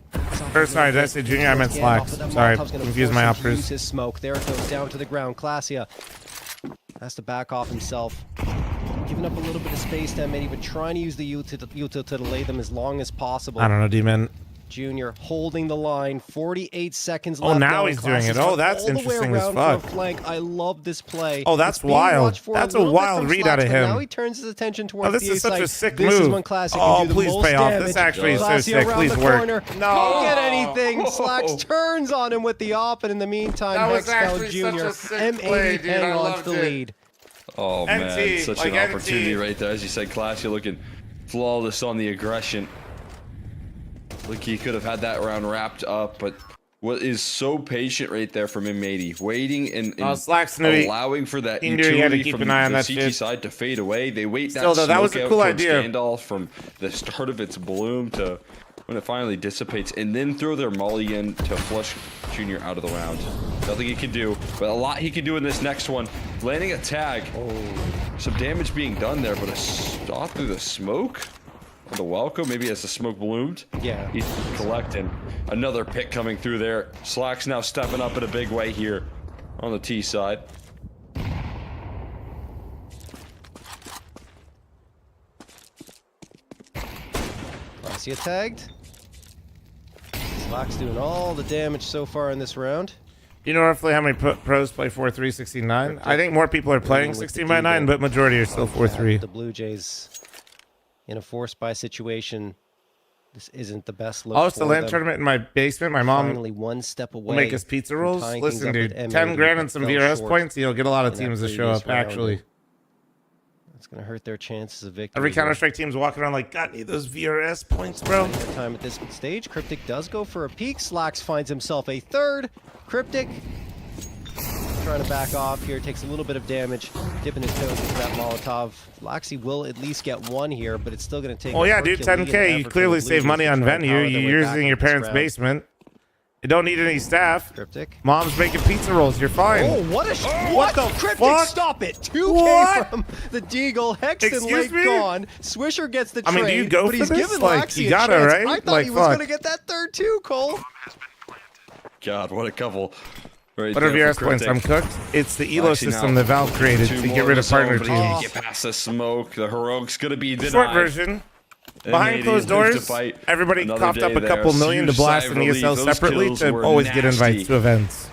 A: Or, sorry, did I say Junior? I meant Slacks. Sorry, confused my uppers.
C: Use his smoke. There it goes down to the ground. Classia has to back off himself. Giving up a little bit of space to M80, but trying to use the util to delay them as long as possible.
A: I don't know, D-Man.
C: Junior holding the line. 48 seconds left.
A: Oh, now he's doing it. Oh, that's interesting as fuck.
C: Flank. I love this play.
A: Oh, that's
C: It's being
A: wild.
C: watched for
A: That's a
C: little bit
A: wild
C: from
A: read out of
C: Slacks, but
A: him.
C: Now he turns his attention towards
A: Oh, this
C: the
A: is such a
C: A-site.
A: sick
C: This is
A: move.
C: when Classic
A: Oh,
C: can do the
A: please
C: most
A: pay off.
C: damage.
A: This actually is so
C: Classy
A: sick.
C: around
A: Please
C: the
A: work.
C: corner.
A: No.
C: Can't get anything. Slacks turns on him with the op, and in the meantime,
A: That was
C: Hex found
A: actually such
C: Junior.
A: a sick
C: M80
A: play, dude.
C: hang
A: I
C: on
A: loved
C: to the
A: it.
C: lead.
D: Oh, man.
A: NT,
D: Such
A: like
D: an
A: NT.
D: opportunity right there. As you said, Classy looking flawless on the aggression. Look, he could have had that round wrapped up, but what is so patient right there from M80, waiting and
A: Slacks knew
D: allowing for that
A: he knew he had to
D: utility
A: keep
D: from
A: an eye on
D: the
A: that
D: CT
A: shit.
D: side to fade away. They wait
A: Still, though,
D: that
A: that was a
D: smoke
A: cool
D: out towards
A: idea.
D: standoff from the start of its bloom to when it finally dissipates, and then throw their molly in to flush Junior out of the round. Nothing he can do, but a lot he can do in this next one. Landing a tag. Some damage being done there, but a shot through the smoke? Or the welcome, maybe as the smoke bloomed?
C: Yeah.
D: He's collecting. Another pick coming through there. Slack's now stepping up in a big way here on the T side.
C: Glacia tagged. Slack's doing all the damage so far in this round.
A: You know roughly how many pros play 4-3-69? I think more people are playing 16x9, but majority are still 4-3.
C: The Blue Jays in a force buy situation. This isn't the best look.
A: Oh, it's the
C: for
A: land
C: them.
A: tournament in my basement. My mom
C: Finally one step away.
A: will make us pizza rolls.
C: tying things
A: Listen,
C: up
A: dude,
C: with
A: 10
C: M80,
A: grand
C: but
A: and some
C: fell
A: VRS
C: short
A: points, you'll get a lot of
C: in that
A: teams to show
C: previous
A: up,
C: round.
A: actually.
C: It's going to hurt their chances of victory.
A: Every
C: here.
A: Counter-Strike team's walking around like, God, need those VRS points, bro.
C: Time at this stage. Cryptic does go for a peek. Slacks finds himself a third. Cryptic trying to back off here. Takes a little bit of damage. Dipping his toes into that Molotov. Laxi will at least get one here, but it's still going to take.
A: Oh,
C: a
A: yeah, dude,
C: Herculean
A: 10K. You
C: effort for
A: clearly
C: the Blue
A: save
C: Jays
A: money
C: to
A: on
C: try and
A: venue.
C: power their
A: You're
C: way back
A: using your
C: into this
A: parents'
C: round.
A: basement. You don't need any staff.
C: Cryptic.
A: Mom's making pizza rolls. You're fine.
C: Oh, what a
A: what the
C: Cryptic,
A: fuck?
C: stop it! 2K
A: What?
C: from the Deagle. Hexen
A: Excuse
C: late
A: me?
C: gone. Swisher gets the
A: I
C: trade,
A: mean, do you go
C: but
A: for
C: he's
A: this?
C: given
A: Like,
C: Laxi
A: you
C: a
A: gotta,
C: chance.
A: right?
C: I thought
A: Like,
C: he was
A: fuck.
C: going to get that third too, Cole.
D: God, what a couple. Right
A: What are
D: there
A: VRS
D: for
A: points? I'm
D: Cryptic.
A: cooked. It's the ELO
D: Actually,
A: system
D: now,
A: that Valve created
D: Two
A: to
D: more
A: get rid of
D: zone,
A: partner
D: but he can't
A: teams.
D: get past the smoke. The heroic's gonna be denied.
A: Short version. Behind closed doors, everybody coughed up a couple million to blast an ESL separately to always get invites to events.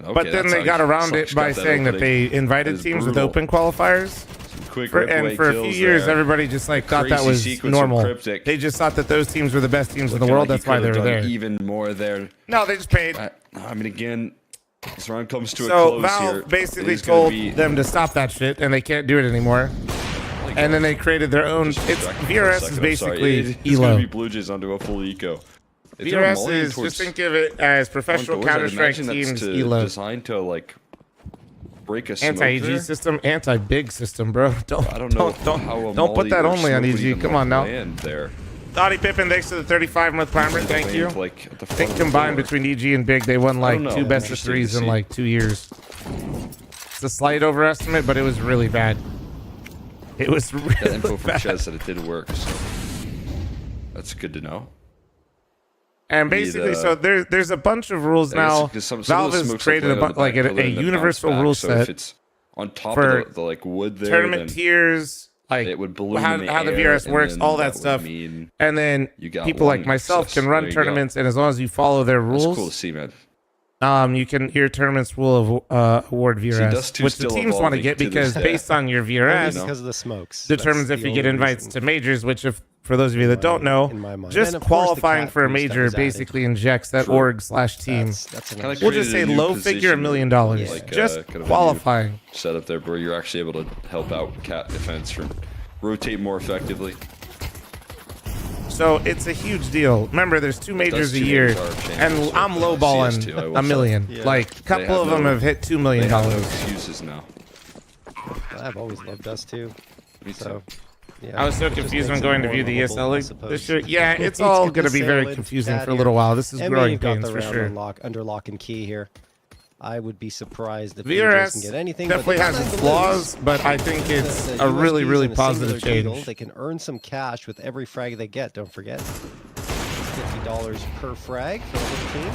D: Okay,
A: But then
D: that's
A: they
D: how
A: got
D: you
A: around it by
D: got that
A: saying that
D: opening.
A: they invited
D: That is
A: teams with
D: brutal.
A: open qualifiers.
D: Quick
A: And
D: rip-away
A: for a few
D: kills
A: years,
D: there.
A: everybody just like thought that
D: Crazy
A: was
D: sequence from
A: normal.
D: Cryptic.
A: They just thought that those teams were the best teams in the
D: Looking
A: world.
D: like he
A: That's why they
D: could
A: were
D: have
A: there.
D: done even more there.
A: No, they just paid.
D: I mean, again, this round comes to a
A: So
D: close
A: Valve
D: here.
A: basically
D: It is gonna
A: told
D: be
A: them to stop that shit, and they can't do it anymore. And then they created their own.
D: Just
A: It's
D: distracted for a
A: VRS is
D: second, I'm
A: basically
D: sorry. It's gonna
A: ELO.
D: be Blue Jays onto a full eco. If they're
A: VRS
D: mulling
A: is
D: towards
A: just think of it as professional
D: front doors, I'd
A: Counter-Strike
D: imagine that's
A: teams
D: to-
A: ELO.
D: designed to like break a smoke
A: Anti-EG
D: there.
A: system, anti-big system, bro.
D: I don't know
A: don't
D: how a
A: don't put that
D: molly or
A: only on
D: smoke would
A: EG.
D: even,
A: Come
D: like,
A: on now.
D: land there.
A: Dottie Pippin, thanks to the 35 month primer. Thank you.
D: Like, at the
A: I
D: front
A: think
D: of the
A: combined
D: door.
A: between EG and Big, they won like
D: don't know.
A: two best of
D: Interesting to
A: threes in
D: see.
A: like 2 years. It's a slight overestimate, but it was really bad. It was
D: Got
A: really
D: info from
A: bad.
D: Ches that it did work, so that's good to know.
A: And basically, so there's a bunch of rules now.
D: Some
A: Valve
D: of the
A: has
D: smokes
A: created
D: like
A: like a universal rule
D: So
A: set
D: if it's on top
A: for
D: of the like wood there,
A: tournament
D: then
A: tiers, like
D: it would balloon
A: how
D: in the
A: the
D: air,
A: VRS
D: and
A: works,
D: then
A: all that
D: would
A: stuff.
D: mean
A: And then
D: you got
A: people like
D: one
A: myself
D: success.
A: can run
D: There you go.
A: tournaments, and as long as you follow their
D: That's
A: rules,
D: cool to see, man.
A: you can your tournaments will award VRS,
D: Dust 2's
A: which the
D: still
A: teams want to
D: evolving
A: get
D: to this
A: because
D: day.
A: based on your
C: Only
A: VRS
D: know?
C: because of the smokes.
A: determines
C: That's
A: if you
C: the
A: get
C: only
A: invites
C: reason.
A: to majors. Which, if for those of you that don't know,
C: in my mind.
A: just
C: And of course, the
A: qualifying
C: cat
A: for a
C: boost that
A: major
C: was added.
A: basically injects that
D: True.
A: org/team.
C: That's
D: Kinda
C: another
A: We'll just say
D: created a new
A: low figure $1
D: position,
A: million.
C: like,
A: Just
D: kind of a new
A: qualifying.
D: setup there where you're actually able to help out cat defense from rotate more effectively.
A: So it's a huge deal. Remember, there's 2 majors a
D: two
A: year,
D: majors are champions,
A: and
D: so,
A: I'm lowballing
D: CS2, I will
A: $1 million.
C: say. Yeah.
A: Like a couple
D: have
A: of them
D: no-
A: have hit $2
D: They
A: million.
D: have no excuses now.
C: I've always loved us too.
D: Me
C: So,
D: too.
C: yeah,
A: I was so
C: it just
A: confused
C: makes
A: when
C: it
A: going to
C: more
A: view the
C: lovable,
A: ESL
C: I
A: League
C: suppose.
A: this year. Yeah, it's
C: He's
A: all
C: got
A: going to
C: the
A: be very
C: salad
A: confusing
C: cat
A: for a
C: here.
A: little while. This is
C: M80
A: growing
C: got
A: pains
C: the
A: for
C: round
A: sure.
C: under lock and key here. I would be surprised if
A: VRS
C: can get anything.
A: definitely
C: but
A: has
C: they
A: its
C: got
A: flaws, but I think it's
C: the
A: a really,
C: USBs
A: really
C: and a
A: positive
C: singular deagle.
A: change.
C: They can earn some cash with every frag they get. Don't forget, $50 per frag for the team.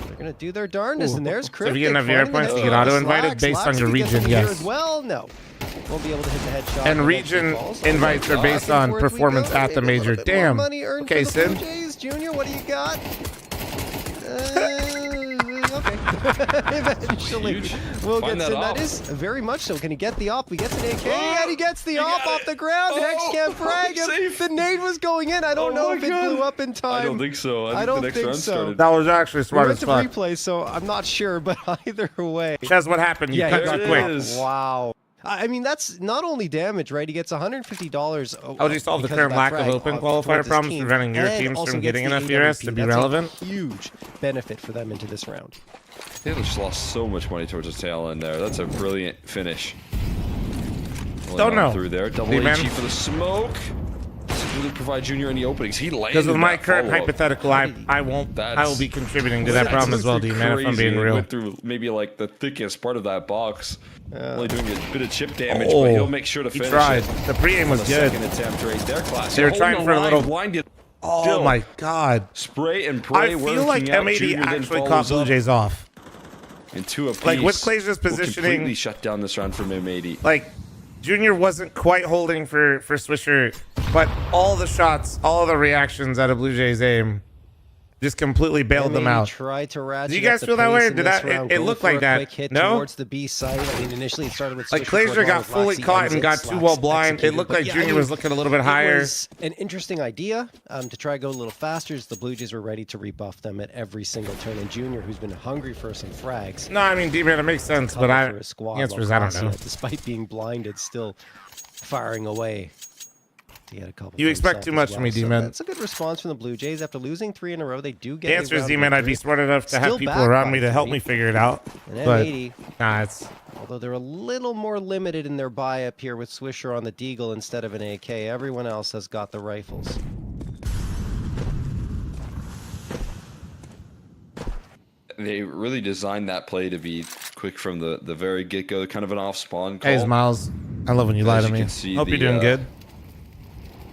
C: They're gonna do their darndest, and there's
A: So if
C: Cryptic.
A: you get enough VR
C: finding the
A: points, you
C: headshot.
A: get auto-invited
C: Slacks,
A: based on
C: Slacks,
A: your
C: if he gets
A: region,
C: them here
A: yes.
C: as well, no. Won't be able to hit the headshot.
A: And
C: when
A: region
C: it falls.
A: invites are
C: Back
A: based
C: and
A: on
C: forth we
A: performance
C: go.
A: at the
C: Maybe a little
A: major.
C: bit more
A: Damn.
C: money earned
A: Okay,
C: for the Blue
A: Sid.
C: Jays. Junior, what do you got? Okay. Eventually,
D: Huge.
C: we'll
D: Find
C: get
D: that
C: Sid. That
D: op.
C: is very much so. Can he get the op? He gets an AK, and he gets the
D: You
C: op
D: got
C: off
D: it.
C: the ground. Hex
D: Oh,
C: can't frag him.
D: safe.
C: The nade was going in. I don't
D: Oh
C: know
D: my
C: if it
D: God.
C: blew up in time.
D: I don't think so. I think
C: don't
D: the next
C: think
D: round
C: so.
D: started.
A: That was actually
C: We
A: smart
C: went
A: as
C: to
A: fuck.
C: replay, so I'm not sure, but either way.
A: Chaz, what happened? You
C: Yeah,
A: cut
C: he got
A: too
D: it
A: quick.
D: is.
C: Wow. I mean, that's not only damage, right? He gets $150.
A: How do you solve the current lack of open qualifier problems preventing your teams from getting enough VRS to be relevant?
C: Huge benefit for them into this round.
D: They just lost so much money towards the tail end there. That's a brilliant finish.
A: Don't know.
D: Through there. Double HE for the smoke. Doesn't really provide Junior any openings. He landed.
A: Because with my
D: that
A: current
D: follow-up.
A: hypothetical, I will be contributing to that problem as well, D-Man, if I'm being real.
D: Went through maybe like the thickest part of that box. Only doing a bit of chip damage, but he'll make sure to finish
A: tried.
D: it.
A: The pre-aim was good.
D: Second attempt right there, class.
A: They were trying for a little...
D: Blinded.
A: Oh my god.
D: Spray and pray.
A: I feel like M80 actually caught Blue Jays off.
D: Into a piece.
A: Like with Clay's positioning,
D: completely shut down this round from M80.
A: Like Junior wasn't quite holding for Swisher, but all the shots, all the reactions out of Blue Jays aim just completely bailed them out.
C: Tried to ratchet.
A: Do you guys feel that way? Did that? It looked like that.
C: Quick hit
A: no.
C: Towards the B site. I mean, initially it started with
A: Like Glazer got fully caught and got too well blind. It looked like Junior was looking a little bit higher.
C: It was an interesting idea to try to go a little faster. As the Blue Jays were ready to rebuff them at every single turn. And Junior, who's been hungry for some frags.
A: No, I mean, D-Man, it makes sense, but the answer is I don't know.
C: Despite being blinded, still firing away. He had a couple.
A: You expect too much from me, D-Man.
C: That's a good response from the Blue Jays. After losing 3 in a row, they do get
A: the answer is, D-Man, I'd be smart enough to have people around me to help me figure it out. But nah,
C: although they're a little more limited in their buy up here with Swisher on the Deagle instead of an AK. Everyone else has got the rifles.
D: They really designed that play to be quick from the very get-go, kind of an off-spawn call.
A: Hey, Miles. I love when you lie to me. Hope you're doing good.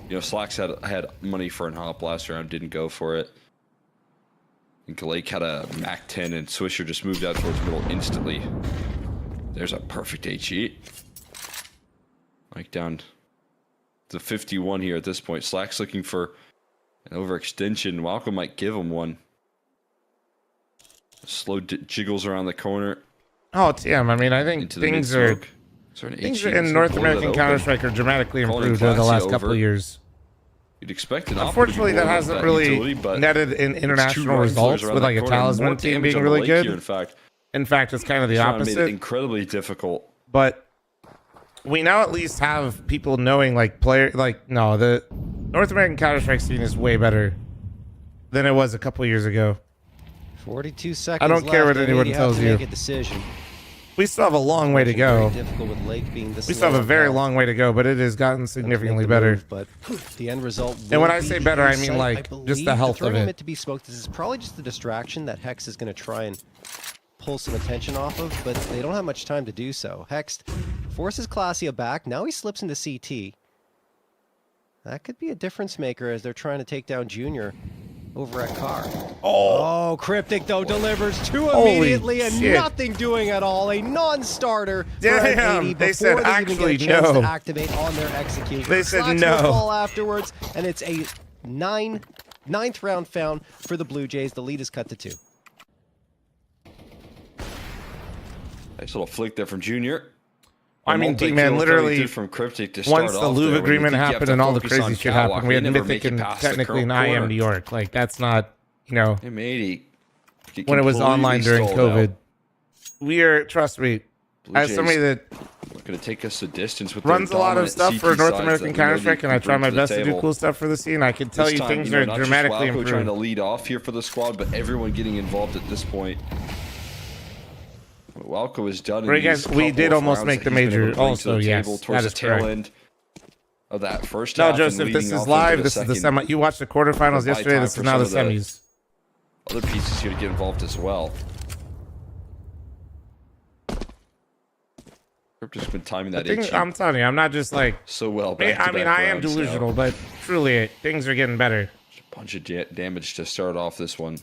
D: You know, Slacks had money for an hop last round, didn't go for it. And Lake had a Mac 10, and Swisher just moved out towards middle instantly. There's a perfect HE. Like down to 51 here at this point. Slacks looking for an overextension. Walco might give him one. Slow jiggles around the corner.
A: Oh, TM. I mean, I think things are in North American Counter-Strike are dramatically improved over the last couple of years.
D: You'd expect an
A: Unfortunately, that hasn't really netted in international results with like a talisman team being really good. In fact, it's kind of the opposite.
D: Made it incredibly difficult.
A: But we now at least have people knowing like the North American Counter-Strike scene is way better than it was a couple of years ago.
C: 42 seconds.
A: I don't care what anyone tells you.
C: Make a decision.
A: We still have a long way to go.
C: Difficult with Lake being this
A: we still have a very long way to go, but it has gotten significantly better.
C: But the end result.
A: And when I say better, I mean like just the health of it.
C: To be smoked. This is probably just the distraction that Hex is going to try and pull some attention off of, but they don't have much time to do so. Hex forces Classia back. Now he slips into CT. That could be a difference maker as they're trying to take down Junior over at Car. Oh, Cryptic though delivers 2 immediately and nothing doing at all. A non-starter.
A: Damn, they said actually no.
C: To activate on their execution.
A: They said no.
C: Ball afterwards, and it's a ninth round found for the Blue Jays. The lead is cut to 2.
D: Nice little flick there from Junior.
A: I mean, D-Man, literally,
D: from Cryptic to start
A: once the Louvre agreement happened and all the crazy shit happened, we had Mythic and technically an IM New York. Like, that's not, you know,
D: M80
A: when it was online during COVID. We are, trust me, as somebody that
D: going to take us a distance with
A: runs a lot of stuff for North American Counter-Strike, and I try my best to do cool stuff for the scene, I can tell you things are dramatically improved.
D: Trying to lead off here for the squad, but everyone getting involved at this point. Walco is done.
A: We did almost make the major. Also, yes, that is correct.
D: Of that first
A: no, Joseph, this is live. This is the semi. You watched the quarterfinals yesterday. This is now the semis.
D: Other pieces here to get involved as well. Cryptic's been timing that.
A: I'm telling you, I'm not just like
D: so well.
A: I mean, I am delusional, but truly, things are getting better.
D: A bunch of damage to start off this one.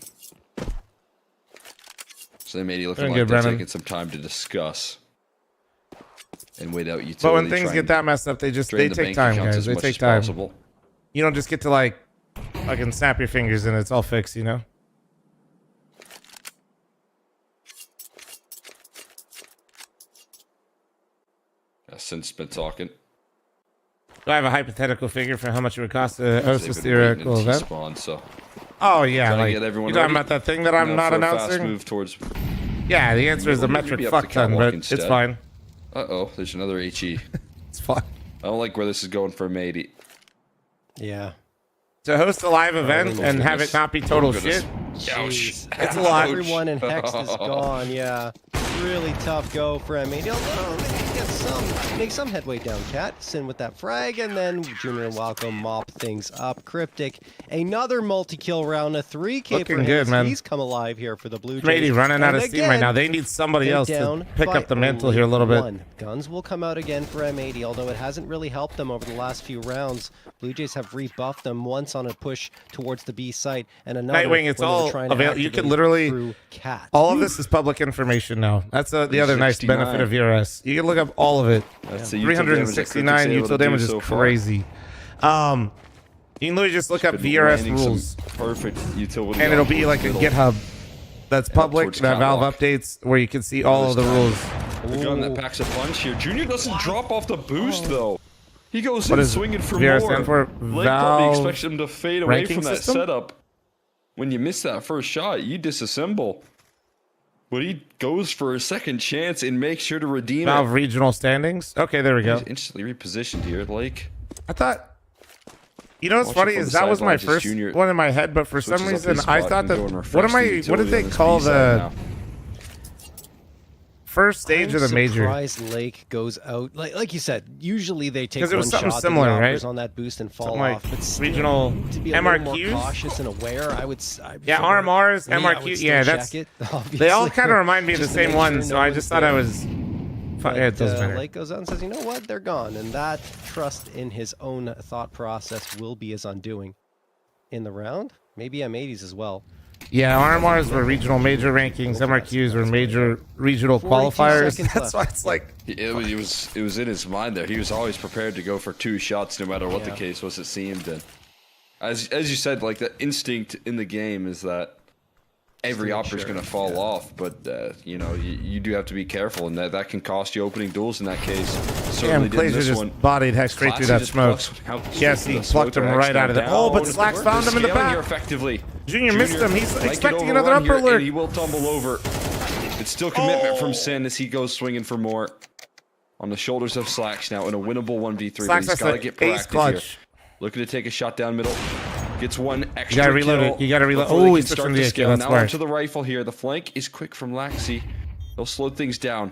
D: So they made it look like they're taking some time to discuss and wait out utility.
A: But when things get that messed up, they take time, guys. They take time. You don't just get to like fucking snap your fingers and it's all fixed, you know?
D: Since been talking.
A: Do I have a hypothetical figure for how much it would cost to host this theoretical event?
D: Spawn, so.
A: Oh yeah, like you're talking about that thing that I'm not announcing.
D: Move towards.
A: Yeah, the answer is a metric fuck ton, but it's fine.
D: Uh-oh, there's another HE.
A: It's fun.
D: I don't like where this is going for M80.
C: Yeah.
A: To host a live event and have it not be total shit.
D: Ouch.
A: It's a lot.
C: Everyone in Hex is gone. Yeah. Really tough go for M80. Although they make some headway down. Cat Sin with that frag, and then Junior and Walco mop things up. Cryptic, another multi-kill round, a 3K
A: Looking
C: for
A: good,
C: his.
A: man.
C: He's come alive here for the Blue Jays.
A: Brady running out of
C: And
A: steam right
C: again,
A: now. They need somebody else to
C: down
A: pick
C: by
A: up the mantle
C: only
A: here a little bit.
C: one. Guns will come out again for M80, although it hasn't really helped them over the last few rounds. Blue Jays have rebuffed them once on a push towards the B site, and another
A: Nightwing, it's
C: when they were
A: all
C: trying to
A: available. You
C: activate
A: can literally
C: through Cat.
A: all of this is public information now. That's the other nice
D: 369.
A: benefit of VRS. You can look up all of it.
D: That's the util damage that
A: 369
D: Cryptic's able to
A: util
D: do
A: damage is
D: so far.
A: crazy. You can literally just look up
D: Been
A: VRS
D: landing some
A: rules,
D: Perfect utility.
A: and it'll
D: off
A: be
D: the
A: like a
D: middle.
A: GitHub that's public
D: towards
A: that Valve
D: Catwalk.
A: updates where you can see all of the rules.
D: The gun that packs a punch here. Junior doesn't drop off the boost though. He goes
A: What
D: in
A: does
D: swinging for
A: VRS
D: more.
A: stand for?
D: Blake
A: Valve
D: probably expects him to fade away
A: ranking
D: from that
A: system?
D: setup. When you miss that first shot, you disassemble. But he goes for a second chance and makes sure to redeem
A: Valve
D: it.
A: regional standings. Okay, there we go.
D: He's instantly repositioned here, like.
A: I thought. You know what's
D: Watching
A: funny
D: from
A: is
D: the
A: that was my
D: sidelines,
A: first
D: Junior
A: one in my head, but for some
D: switches up
A: reason
D: his
A: I
D: spot
A: thought
D: and
A: that
D: go and
A: what
D: refresh the
A: what did
D: utility
A: they
D: on this
A: call
D: B side
A: the
D: now.
A: first stage
C: I'm
A: of the major?
C: surprised Lake goes out. Like you said, usually they take
A: 'Cause it was
C: one
A: something
C: shot
A: similar,
C: to the
A: right?
C: offers on that boost and fall
A: Something like
C: off. But still,
A: regional
C: to be a little more
A: MRQs?
C: cautious and aware, I would.
A: Yeah, RMRs,
C: I would
A: MRQ.
C: still
A: Yeah,
C: check
A: that's.
C: it,
A: They all
C: obviously.
A: kind of remind me of the
C: Just to
A: same
C: make
A: one,
C: sure
A: so
C: no
A: I
C: one's
A: just thought I
C: there.
A: was.
C: But,
A: Yeah, it doesn't matter.
C: Lake goes out and says, "You know what? They're gone," and that trust in his own thought process will be his undoing in the round. Maybe M80s as well.
A: Yeah, RMRs were regional major rankings. MRQs were major regional
C: 42
A: qualifiers.
C: seconds
A: That's
C: left.
A: why it's like.
D: It was in his mind there. He was always prepared to go for 2 shots no matter what the
C: Yeah.
D: case was, it seemed. And as you said, like the instinct in the game is that every
C: make
D: offer is
C: sure,
D: going to fall off, but you know, you do have to be careful, and that can cost you opening duels in that case. Certainly
A: Damn,
D: did in
A: Glazer
D: this
A: just
D: one.
A: bodied Hex straight through
D: Classy
A: that
D: just
A: smoke.
D: plucks out
A: Yes,
D: straight
A: he
D: to the
A: plucked
D: smoke.
A: him
D: Hex
A: right out of the.
D: down.
A: Oh, but Slacks found him in the
D: Scaling here
A: back.
D: effectively.
A: Junior missed him. He's
D: might get
A: expecting another
D: overrun here,
A: upper alert.
D: and he will tumble over. It's still commitment
A: Oh.
D: from Sin as he goes swinging for more. On the shoulders of Slacks now in a winnable 1v3,
A: Slacks
D: but he's
A: has
D: got to
A: an
D: get
A: ace
D: proactive
A: clutch.
D: here. Looking to take a shot down middle. Gets one extra
A: gotta reload
D: kill
A: it. You gotta reload-
D: before
A: Oh,
D: they
A: he
D: can
A: switched
D: start
A: from
D: to
A: the AK,
D: scale.
A: that's
D: Now
A: smart.
D: onto the rifle here. The flank is quick from Laxi. They'll slow things down.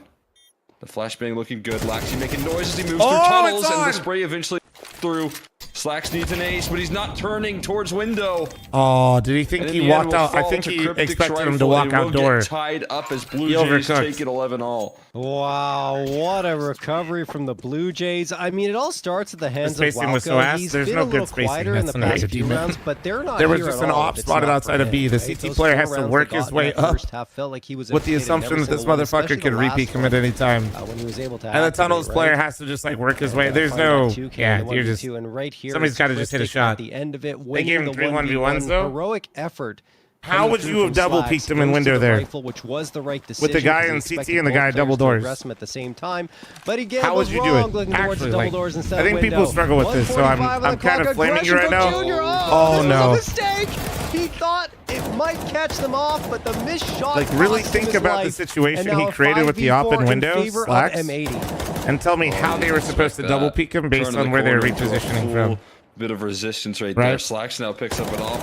D: The flashbang looking good. Laxi making noise as he moves
A: Oh,
D: through
A: it's
D: tunnels, and
A: on!
D: the spray eventually through. Slacks needs an ace, but he's not turning towards window.
A: Oh, did he think
D: And in
A: he
D: the end
A: walked
D: will
A: out? I
D: fall
A: think
D: to
A: he
D: Cryptic's
A: expected him to
D: rifle
A: walk
D: and will
A: outdoor.
D: get tied up as Blue
A: He
D: Jays
A: overcooked.
D: take it 11-all.
C: Wow, what a recovery from the Blue Jays. I mean, it all starts at the hands of
A: spacing was so
C: Walco.
A: ass.
C: He's
A: There's
C: been
A: no
C: a little
A: good spacing.
C: quieter in the
A: That's an
C: past
A: AD,
C: few
A: man.
C: rounds, but they're not
A: There was
C: here
A: just
C: at
A: an
C: all
A: off
C: if it's
A: spotted
C: not
A: outside
C: for
A: of B.
C: him,
A: The
C: right?
A: CT
C: Those
A: player
C: four
A: has to
C: rounds
A: work
C: they
A: his
C: got in
A: way
C: that
A: up
C: first half felt like he was
A: with the
C: imitating every
A: assumption that this
C: single one,
A: motherfucker
C: especially
A: could
C: the
A: repeat
C: last
A: commit
C: one,
A: anytime.
C: when he was able to
A: And the
C: activate,
A: tunnels
C: right?
A: player has to just like work his way.
C: And
A: There's
C: find that
A: no.
C: 2K
A: Yeah,
C: and the
A: you're just.
C: 1v2, and right here
A: somebody's
C: is
A: gotta just hit a
C: Cryptic
A: shot.
C: at the end of it,
A: They
C: winning
A: gave him
C: the
A: 3
C: 1v1.
A: 1v1s though.
C: Heroic effort.
A: How
C: coming
A: would
C: through
A: you have
C: from
A: double
C: Slacks,
A: peeked him in
C: goes to
A: window
C: the
A: there?
C: rifle, which was the right decision.
A: With the guy
C: because he
A: in CT
C: expected
A: and the
C: both
A: guy
C: players
A: double
C: to
A: doors.
C: address him at the same time, but he
A: How would
C: gambles
A: you do
C: wrong,
A: it?
C: looking towards the
A: Actually,
C: double
A: like,
C: doors instead
A: I think
C: of
A: people
C: window.
A: struggle with this, so I'm
C: 1:45 on
A: I'm
C: the
A: kind
C: clock.
A: of flaming you right
C: Aggression
A: now.
C: from Junior.
A: Oh
C: this
A: no!
C: was a mistake. He thought it might catch them off, but the missed shot.
A: Like, really
C: cost him
A: think
C: his
A: about the
C: life.
A: situation
C: And now
A: he
C: a
A: created with the
C: 5v4
A: op and
C: in
A: window,
C: favor of
A: Slacks?
C: M80.
A: And tell me how they were supposed to double peek him based on where they're repositioning from.
D: Bit of resistance right
A: Right.
D: there. Slacks now picks up an op.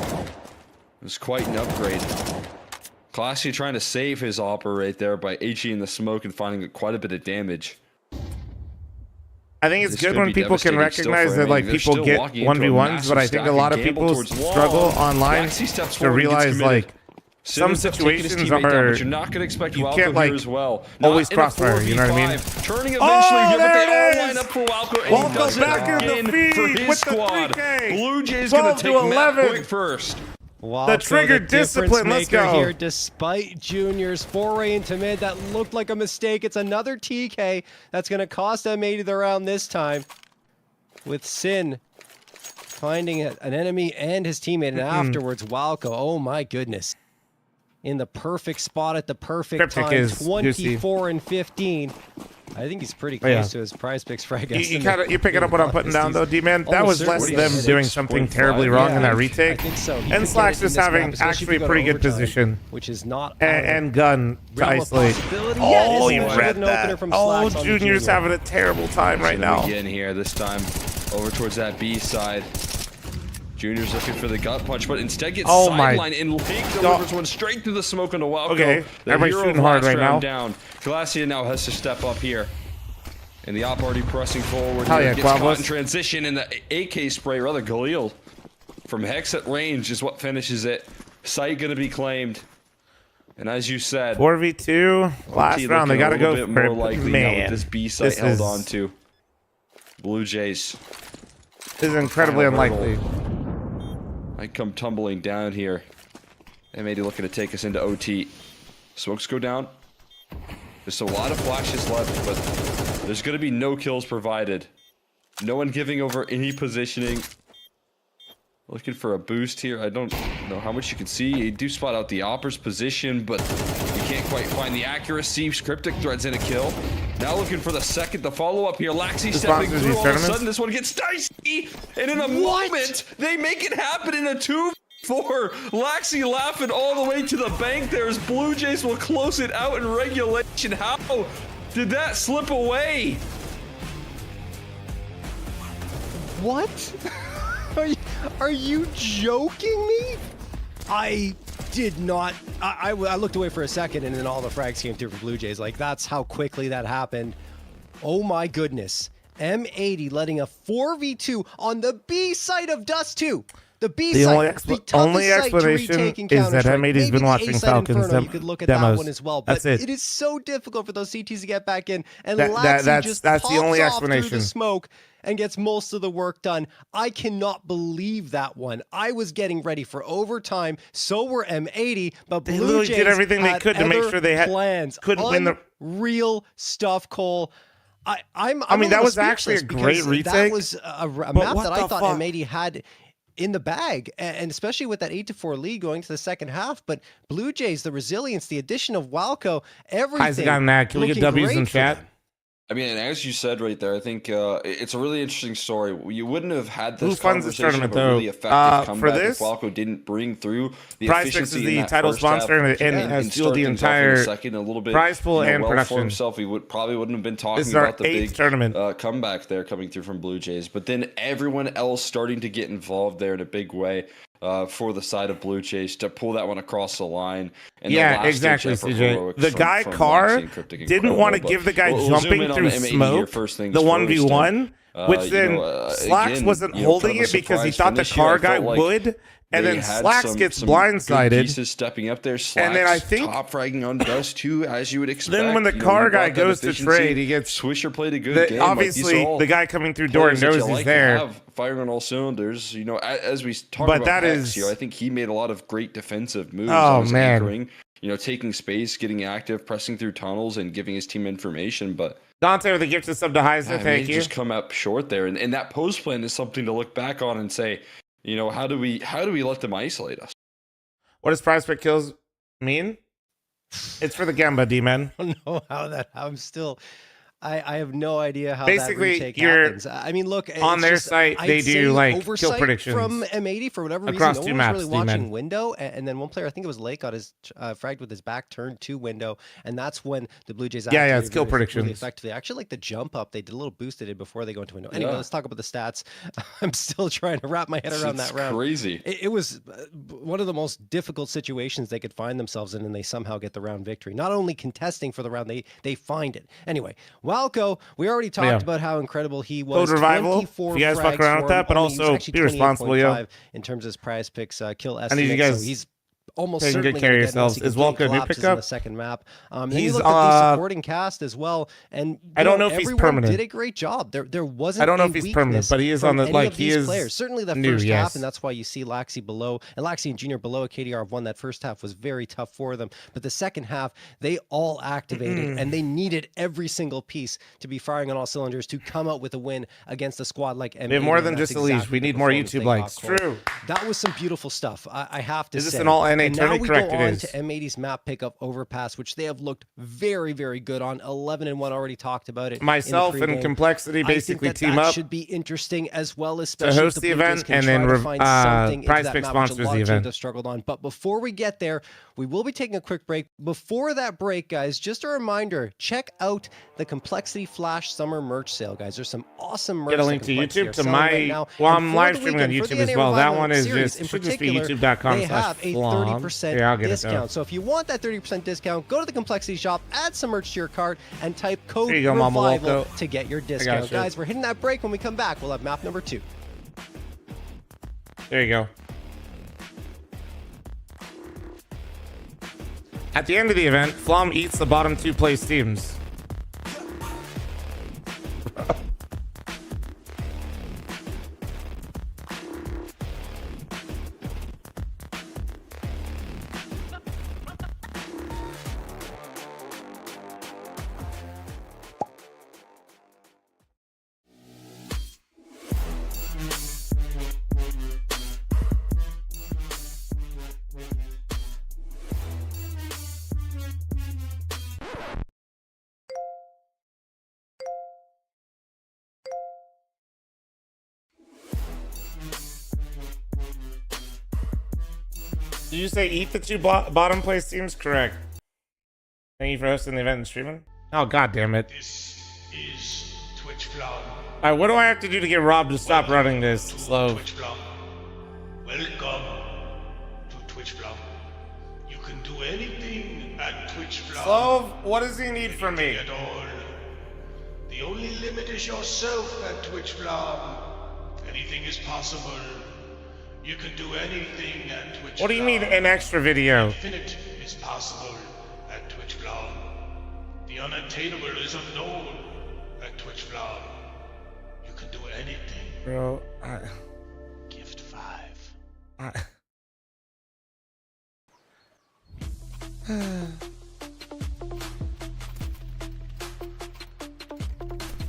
D: It was quite an upgrade. Classy trying to save his opera right there by HE in the smoke and finding quite a bit of damage.
A: I think it's
D: This
A: good
D: could
A: when
D: be
A: people can
D: devastating still
A: recognize
D: for
A: that
D: him.
A: like
D: They're
A: people
D: still
A: get
D: walking into a
A: 1v1s,
D: massive
A: but I think a
D: stack
A: lot
D: and
A: of
D: gamble
A: people
D: towards wall.
A: struggle online
D: Laxi steps
A: to
D: forward and gets
A: realize
D: committed.
A: like some
D: Simmons have taken his
A: situations
D: teammate down,
A: are
D: but you're not going to expect
A: you
D: Walco
A: can't, like,
D: here as well.
A: always
D: Not in a
A: crossfire, you know what I mean?
D: 4v5. Turning
A: Oh,
D: eventually here, but
A: there
D: they
A: it
D: all
A: is!
D: line up for Walco, and
A: Walco
D: he does it
A: back in the
D: again
A: feed
D: for his
A: with the
D: squad.
A: 3K.
D: Blue Jays going
A: 12
D: to
A: to
D: take match
A: 11.
D: point first.
C: Wow,
A: The trigger discipline, let's go.
C: Here, despite Junior's foray into mid, that looked like a mistake. It's another TK that's going to cost M80 the round this time. With Sin finding an enemy and his teammate, and afterwards, Walco. Oh my goodness. in the perfect spot at the perfect
A: Cryptic
C: time.
A: is
C: 24 and 15. I think he's pretty close to his prize picks frag.
A: You picking up what I'm putting down though, D-Man? That was less them doing something terribly wrong in that retake.
C: I think so.
A: And Slacks is having actually a pretty good position.
C: Which is not
A: and gun to isolate. Oh, you read that. Oh, Junior's having a terrible time right now.
D: Again here, this time over towards that B side. Junior's looking for the gut punch, but instead gets sidelined and Lake delivers one straight through the smoke on the Walco.
A: Okay, everybody's shooting hard right now.
D: Down. Glacia now has to step up here. And the op already pressing forward.
A: Hell yeah,
D: gets caught in transition, and the AK spray, rather Galil, from Hex at range is what finishes it. Sight gonna be claimed. And as you said,
A: 4v2, last round, they gotta go for it.
D: Likely
A: Man,
D: this B site held on to. Blue Jays.
A: This is incredibly unlikely.
D: I come tumbling down here. M80 looking to take us into OT. Smokes go down. There's a lot of flashes left, but there's going to be no kills provided. No one giving over any positioning. Looking for a boost here. I don't know how much you can see. You do spot out the opper's position, but you can't quite find the accuracy. Cryptic threads in a kill. Now looking for the second, the follow-up here. Laxi stepping through. All of a sudden, this one gets dicey. And in a moment, they make it happen in a 2v4. Laxi laughing all the way to the bank there as Blue Jays will close it out in regulation. How did that slip away?
C: What? Are you joking me? I did not. I looked away for a second, and then all the frags came through for Blue Jays. Like, that's how quickly that happened. Oh my goodness. M80 letting a 4v2 on the B side of Dust 2. The B side, the
A: only explanation is that M80's been watching Falcons
C: you could look at
A: demos.
C: that one as well, but
A: that's it.
C: It is so difficult for those CTs to get back in, and
A: that's the only explanation.
C: Through the smoke and gets most of the work done. I cannot believe that one. I was getting ready for overtime. So were M80, but
A: they
C: Blue Jays
A: did everything they could to make sure they had
C: plans.
A: Couldn't win the
C: real stuff, Cole. I
A: mean, that was actually a great retake.
C: That was a map that I thought M80 had in the bag, and especially with that 8-4 lead going to the second half. But Blue Jays, the resilience, the addition of Walco, everything.
A: Guys got that. Can we get W's in chat?
D: I mean, and as you said right there, I think it's a really interesting story. You wouldn't have had
A: Who
D: this
A: funds this
D: conversation
A: tournament,
D: of a really
A: though?
D: effective comeback
A: For this,
D: if Walco didn't bring through the
A: Prize
D: efficiency
A: Picks is
D: in
A: the
D: that
A: title
D: first
A: sponsor
D: half,
A: and has fueled the
D: start things off in
A: entire
D: a second, a little bit,
A: prize pool and
D: well
A: production.
D: For himself, he probably wouldn't have been talking
A: This is our
D: about the
A: 8th
D: big
A: tournament
D: comeback there coming through from Blue Jays. But then everyone else starting to get involved there in a big way. For the side of Blue Jays to pull that one across the line. And
A: yeah, exactly, CJ. The guy Carr didn't want to give the guy jumping through smoke the 1v1, which then Slacks wasn't holding it because he thought the Carr guy would. And then Slacks gets blindsided.
D: Pieces stepping up there. Slacks,
A: and then I think
D: top fragging on Dust too, as you would expect.
A: Then when the Carr guy goes to trade, he gets
D: Swisher played a good game.
A: Obviously, the guy coming through door knows he's there.
D: Firing on all cylinders, as we talk about
A: that
D: Hex,
A: is,
D: I think he made a lot of great defensive moves.
A: Oh man,
D: anchoring, taking space, getting active, pressing through tunnels, and giving his team information. But
A: Dante with the gift of sub to Heisner, thank you.
D: Just come up short there, and that post plan is something to look back on and say, how do we let them isolate us?
A: What does prize pick kills mean? It's for the Gamba, D-man.
C: I don't know how that. I have no idea how
A: basically
C: that retake happens. I mean, look,
A: on their site they do like kill predictions
C: from M80 for whatever reason.
A: Across
C: no
A: two
C: one
A: maps,
C: was really watching
A: D-man.
C: window, and then one player, I think it was Lake, got his fragged with his back turned to window, and that's when the Blue Jays
A: it's kill predictions
C: really effectively. Actually, like the jump up, they did a little boost it before they go into window. Anyway, let's talk about the stats. I'm still trying to wrap my head around that round.
D: Crazy.
C: It was one of the most difficult situations they could find themselves in, and they somehow get the round victory. Not only contesting for the round, they find it. Anyway, Walco, we already talked about how incredible he was.
A: Code Revival, if you guys fuck around with that, but also be responsible, yo.
C: In terms of his prize picks, kill estimate.
A: I need you guys
C: so he's almost
A: taking
C: certainly
A: good care of yourselves. Is Walco a new
C: in
A: pickup?
C: the second map.
A: He's
C: you look at the supporting cast as well, and
A: I don't know if he's permanent.
C: Did a great job. There wasn't.
A: I don't know if he's permanent, but he is on the he is
C: players. Certainly the
A: new,
C: first
A: yes.
C: half, and that's why you see Laxi below and Laxi and Junior below a KDR of 1. That first half was very tough for them, but the second half they all activated and they needed every single piece to be firing on all cylinders to come out with a win against a squad like M80.
A: We have more than just a leash. We need more YouTube likes. True.
C: That was some beautiful stuff. I have to say.
A: Is this an all NA
C: And now
A: totally
C: we
A: correct.
C: go
A: It
C: on
A: is.
C: to M80's map pickup overpass, which they have looked very, very good on. 11-1 already talked about it.
A: Myself
C: in the
A: and
C: pregame.
A: Complexity basically
C: I think that
A: team up
C: should be interesting as well,
A: to
C: especially
A: host
C: if
A: the
C: Blue Jays
A: event,
C: can
A: and
C: try
A: then
C: to find something into
A: Prize
C: that
A: Pick
C: map, which a
A: sponsors
C: lot
A: the
C: of teams
A: event.
C: have struggled on. But before we get there, we will be taking a quick break. Before that break, guys, just a reminder, check out the Complexity Flash Summer merch sale, guys. There's some awesome merch.
A: Get a link to
C: Complexity
A: YouTube
C: are
A: to
C: selling
A: my.
C: right now.
A: Well,
C: And
A: I'm
C: for
A: live
C: the
A: streaming on
C: weekend, for
A: YouTube
C: the
A: as
C: NA
A: well. That
C: Revival
A: one is
C: series
A: just
C: in
A: should just be
C: particular, they have a
A: youtube.com/fl0m.
C: 30%
A: Here, I'll get
C: discount.
A: it though.
C: So if you want that 30% discount, go to the Complexity shop, add some merch to your cart, and type code
A: There you go, Mama
C: REVIVAL
A: Loco.
C: to get your
A: got
C: discount.
A: you.
C: Guys, we're hitting that break. When we come back, we'll have map number 2.
A: There you go. At the end of the event, fl0m eats the bottom 2 place teams. Did you say eat the 2 bottom place teams? Correct. Thank you for hosting the event and streaming. Oh, god damn it.
B: This is Twitch fl0m.
A: Alright, what do I have to do to get Rob to stop running this slow?
B: Twitch fl0m. Welcome to Twitch fl0m. You can do anything at Twitch fl0m.
A: Slow, what does he need from me?
B: At all. The only limit is yourself at Twitch fl0m. Anything is possible. You can do anything at Twitch.
A: What do you mean an extra video?
B: Infinite is possible at Twitch fl0m. The unattainable is unknown at Twitch fl0m. You can do anything.
A: Bro,
B: Gift 5.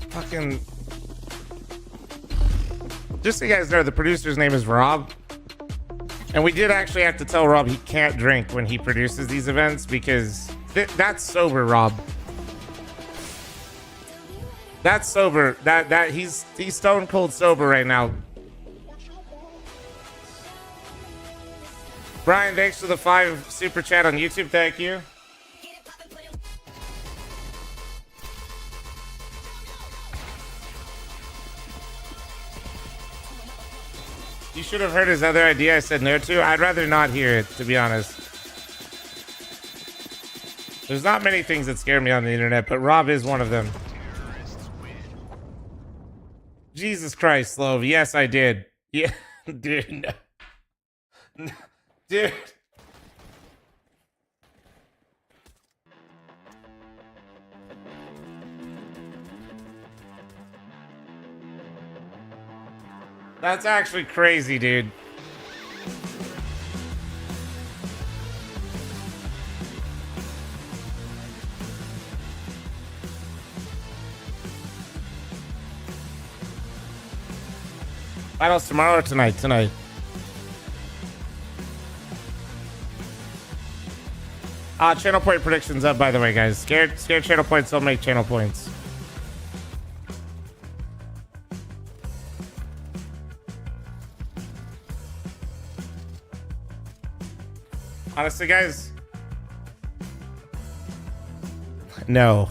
A: Fucking. Just so you guys know, the producer's name is Rob. And we did actually have to tell Rob he can't drink when he produces these events because that's sober, Rob. That's sober. That he's stone cold sober right now. Brian, thanks for the 5 super chat on YouTube. Thank you. You should have heard his other idea I said no to. I'd rather not hear it, to be honest. There's not many things that scare me on the internet, but Rob is one of them. Jesus Christ, Slove. Yes, I did. Yeah, dude. No. Dude. That's actually crazy, dude. Finals tomorrow or tonight? Tonight. Channel point predictions up, by the way, guys. Scared channel points don't make channel points. Honestly, guys. No.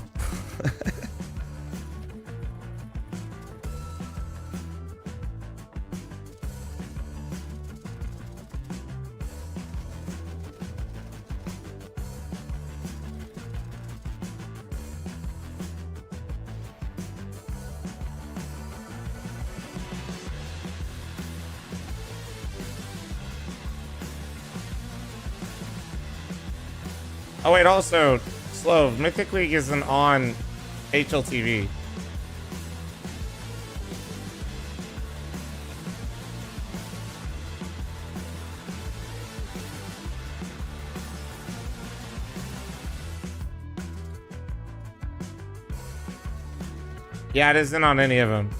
A: Oh wait, also, Slow, Mythic League isn't on HLTV. Yeah, it isn't on any of them.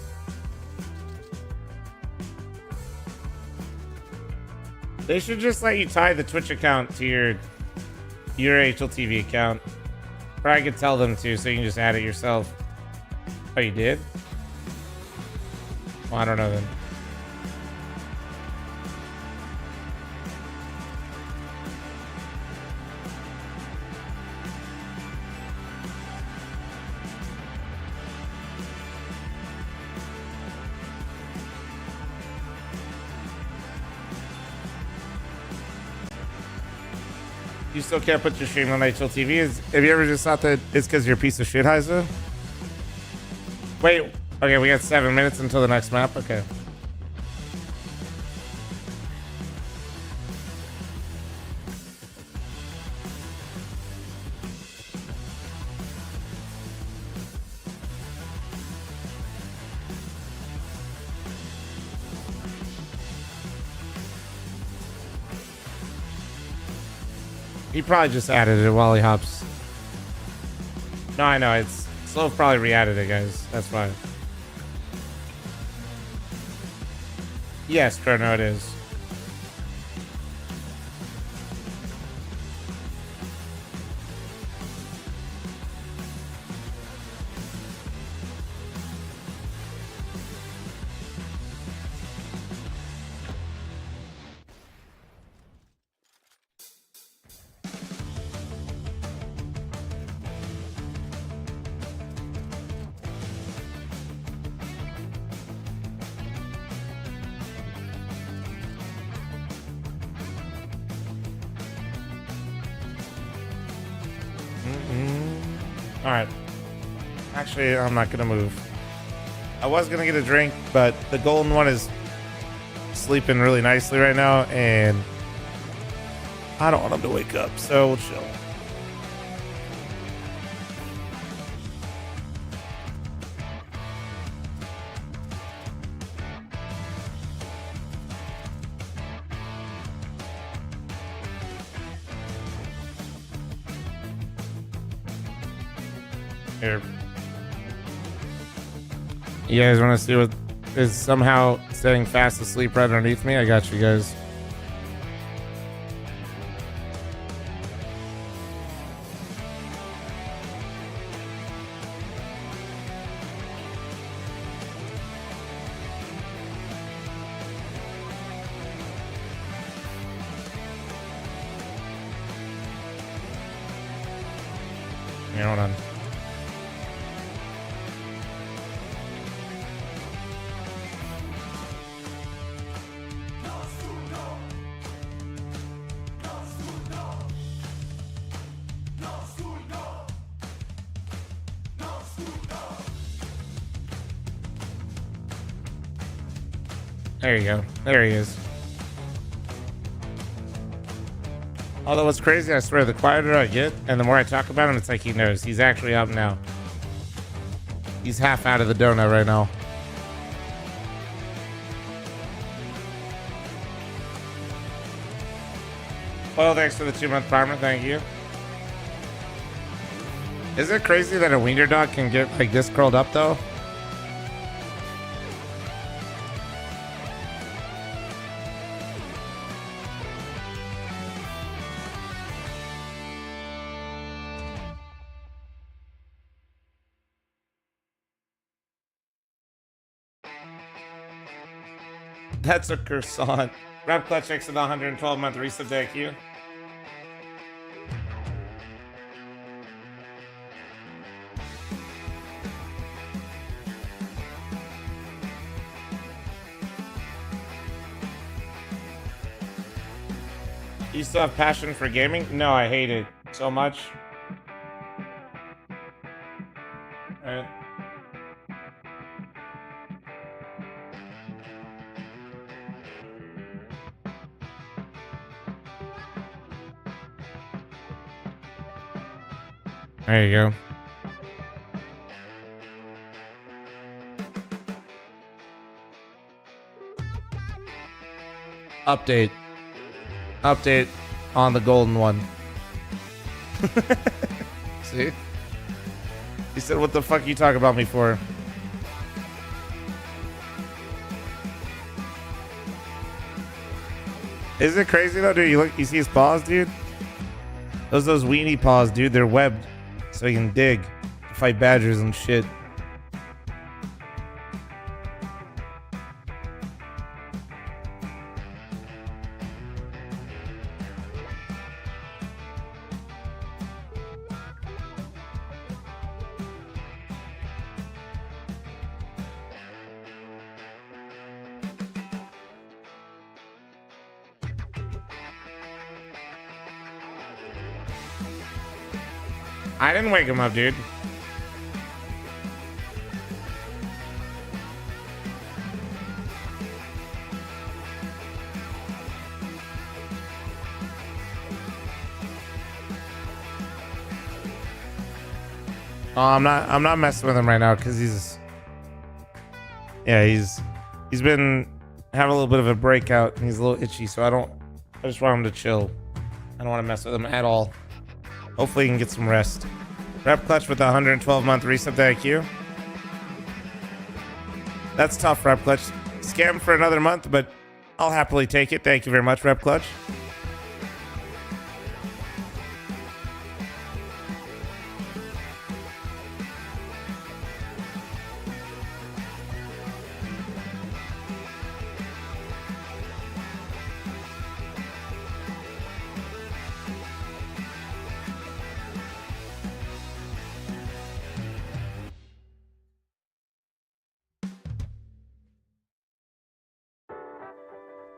A: They should just let you tie the Twitch account to your HLTV account. Or I could tell them to, so you can just add it yourself. Oh, you did? Well, I don't know then. You still can't put your stream on HLTV? Have you ever just thought that it's because you're a piece of shit, Heiza? Wait, okay, we got 7 minutes until the next map? Okay. He probably just added it while he hops. No, I know. It's Slow probably re-added it, guys. That's fine. Yes, Chrono, it is. Alright. Actually, I'm not gonna move. I was gonna get a drink, but the golden one is sleeping really nicely right now, and I don't want him to wake up, so we'll chill. Here. You guys want to see what is somehow staying fast asleep right underneath me? I got you guys. Here, hold on. There you go. There he is. Although what's crazy, I swear, the quieter I get and the more I talk about him, it's like he knows. He's actually up now. He's half out of the donut right now. Well, thanks for the 2-month farmer. Thank you. Is it crazy that a wiener dog can get like this curled up though? That's a croissant. Rap Clutch X to the 112-month reset. Thank you. You still have passion for gaming? No, I hate it so much. Alright. There you go. Update. Update on the golden one. See? He said, what the fuck you talk about me for? Isn't it crazy though, dude? You see his paws, dude? Those weenie paws, dude. They're webbed, so he can dig, fight badgers and shit. I didn't wake him up, dude. Oh, I'm not messing with him right now because he's been having a little bit of a breakout and he's a little itchy, so I just want him to chill. I don't want to mess with him at all. Hopefully he can get some rest. Rep Clutch with a 112-month reset to IQ. That's tough, Rep Clutch. Scam for another month, but I'll happily take it. Thank you very much, Rep Clutch.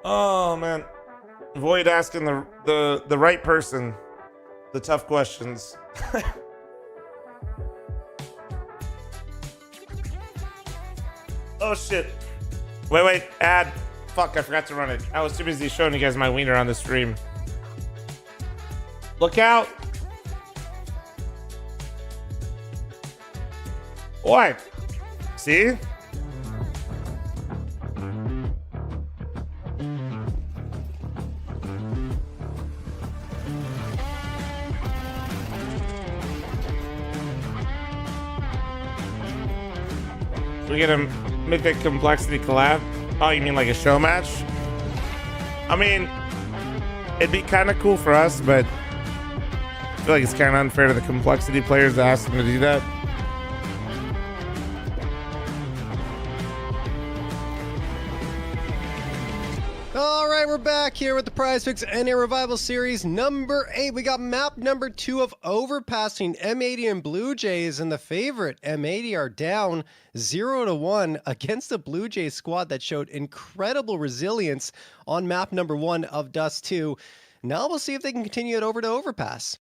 A: Oh man, avoid asking the right person the tough questions. Oh shit! Wait, ad. Fuck, I forgot to run it. I was too busy showing you guys my wiener on the stream. Look out! What? See? We get a Mythic Complexity collab. Oh, you mean like a show match? I mean, it'd be kind of cool for us, but I feel like it's kind of unfair to the Complexity players to ask them to do that.
C: All right, we're back here with the Prize Picks NA Revival Series number 8. We got map number 2 of Overpassing. M80 and Blue Jays, and the favorite M80 are down 0-1 against the Blue Jays squad that showed incredible resilience on map number 1 of Dust 2. Now we'll see if they can continue it over to Overpass.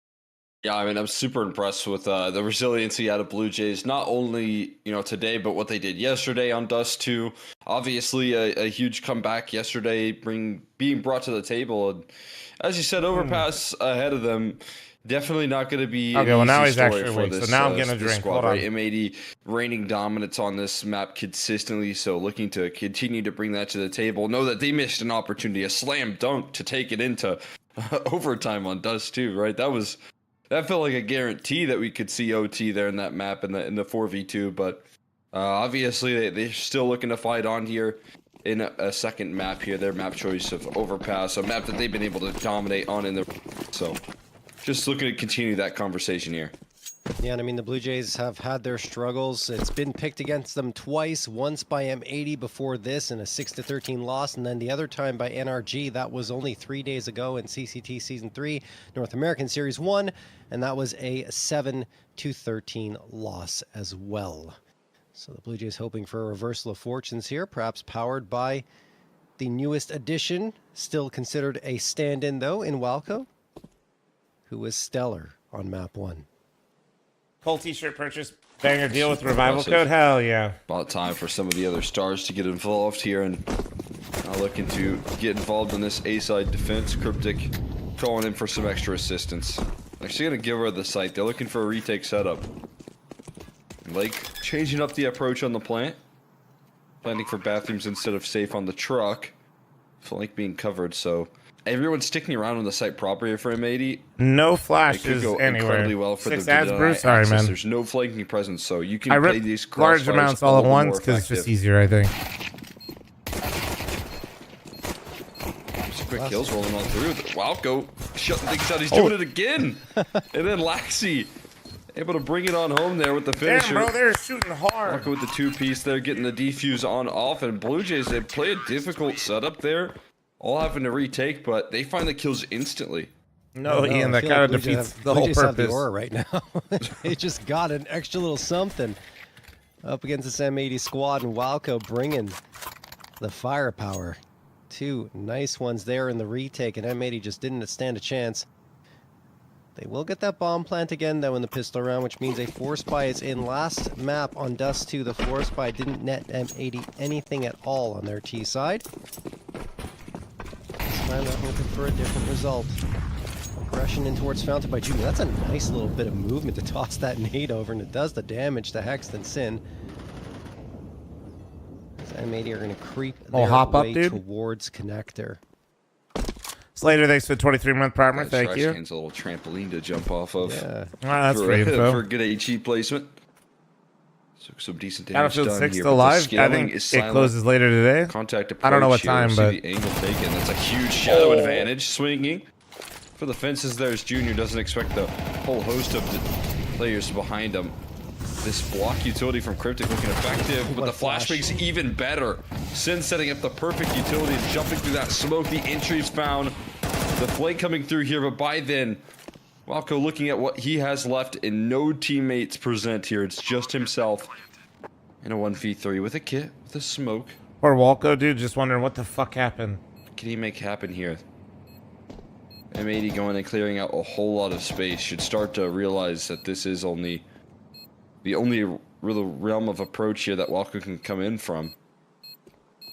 D: Yeah, I mean, I'm super impressed with the resiliency out of Blue Jays, not only, today, but what they did yesterday on Dust 2. Obviously, a huge comeback yesterday, being brought to the table. And as you said, Overpass ahead of them. Definitely not going to be
A: okay,
D: an
A: well, now
D: easy
A: he's
D: story
A: actually
D: for
A: weak,
D: this,
A: so now I'm going to drink.
D: squad,
A: Hold on.
D: right? M80 reigning dominance on this map consistently, so looking to continue to bring that to the table. Know that they missed an opportunity, a slam dunk to take it into overtime on Dust 2, right? That felt like a guarantee that we could see OT there in that map in the 4v2, but obviously they're still looking to fight on here in a second map here, their map choice of Overpass, a map that they've been able to dominate on in the... So just looking to continue that conversation here.
C: Yeah, and I mean, the Blue Jays have had their struggles. It's been picked against them twice, once by M80 before this in a 6-13 loss, and then the other time by NRG. That was only 3 days ago in CCT Season 3, North American Series 1, and that was a 7-13 loss as well. So the Blue Jays hoping for a reversal of fortunes here, perhaps powered by the newest addition, still considered a stand-in though, in Walco, who was stellar on map 1.
A: Full t-shirt purchase, banger deal with
D: Super
A: revival
D: impressive.
A: code. Hell yeah!
D: About time for some of the other stars to get involved here and looking to get involved in this A-side defense. Cryptic calling in for some extra assistance. Actually gonna give her the site. They're looking for a retake setup. Like changing up the approach on the plant. Planning for bathrooms instead of safe on the truck. Flank being covered, so everyone's sticking around on the site proper here for M80.
A: No
D: It could
A: flashes
D: go
A: anywhere.
D: incredibly well for
A: 6
D: them to
A: ads,
D: deny
A: Bruce. Sorry,
D: access.
A: man.
D: There's no flanking presence, so you can
A: I
D: play
A: rip
D: these
A: large
D: crossfires
A: amounts
D: a
A: all at
D: little
A: once
D: more
A: because it's just
D: effective.
A: easier, I think.
D: quick kills rolling on through. Walco shutting things out. He's doing it again. And then Laxi able to bring it on home there with the finisher.
A: Damn, bro, they're shooting hard.
D: Walco with the 2-piece there, getting the defuse on off. And Blue Jays, they play a difficult setup there. All having to retake, but they find the kills instantly.
A: No, Ian, that kind of defeats the whole purpose.
C: The aura right now. They just got an extra little something up against this M80 squad, and Walco bringing the firepower. 2 nice ones there in the retake, and M80 just didn't stand a chance. They will get that bomb plant again, though, in the pistol round, which means a 4-spy is in. Last map on Dust 2, the 4-spy didn't net M80 anything at all on their T side. This time they're hoping for a different result. Aggression in towards Fountain by Junior. That's a nice little bit of movement to toss that nade over, and it does the damage to Hex and Sin. M80 are going to creep their
A: hop up,
C: way
A: dude.
C: towards Connector.
A: Slater, thanks for the 23-month primer.
D: That
A: Thank you.
D: Trash a little trampoline to jump off of.
C: Yeah.
A: That's
D: for,
A: free info.
D: for good HE placement. So some decent damage
A: Battlefield
D: done
A: 6
D: here.
A: still
D: but the
A: live. I
D: scaling
A: think
D: is
A: it
D: silent.
A: closes later today.
D: Contact approach
A: I don't know what
D: here.
A: time,
D: See
A: but
D: the angle taken. That's a huge shadow advantage. Swinging for the fences. There's Junior. Doesn't expect the whole host of players behind him. This block utility from Cryptic looking effective, but the flashbang's even better. Sin setting up the perfect utility and jumping through that smoke. The entry's found. The flank coming through here, but by then, Walco looking at what he has left and no teammates present here. It's just himself in a 1v3 with a kit, with a smoke.
A: Poor Walco, dude, just wondering what the fuck happened.
D: What can he make happen here? M80 going and clearing out a whole lot of space. Should start to realize that this is only the only real realm of approach here that Walco can come in from.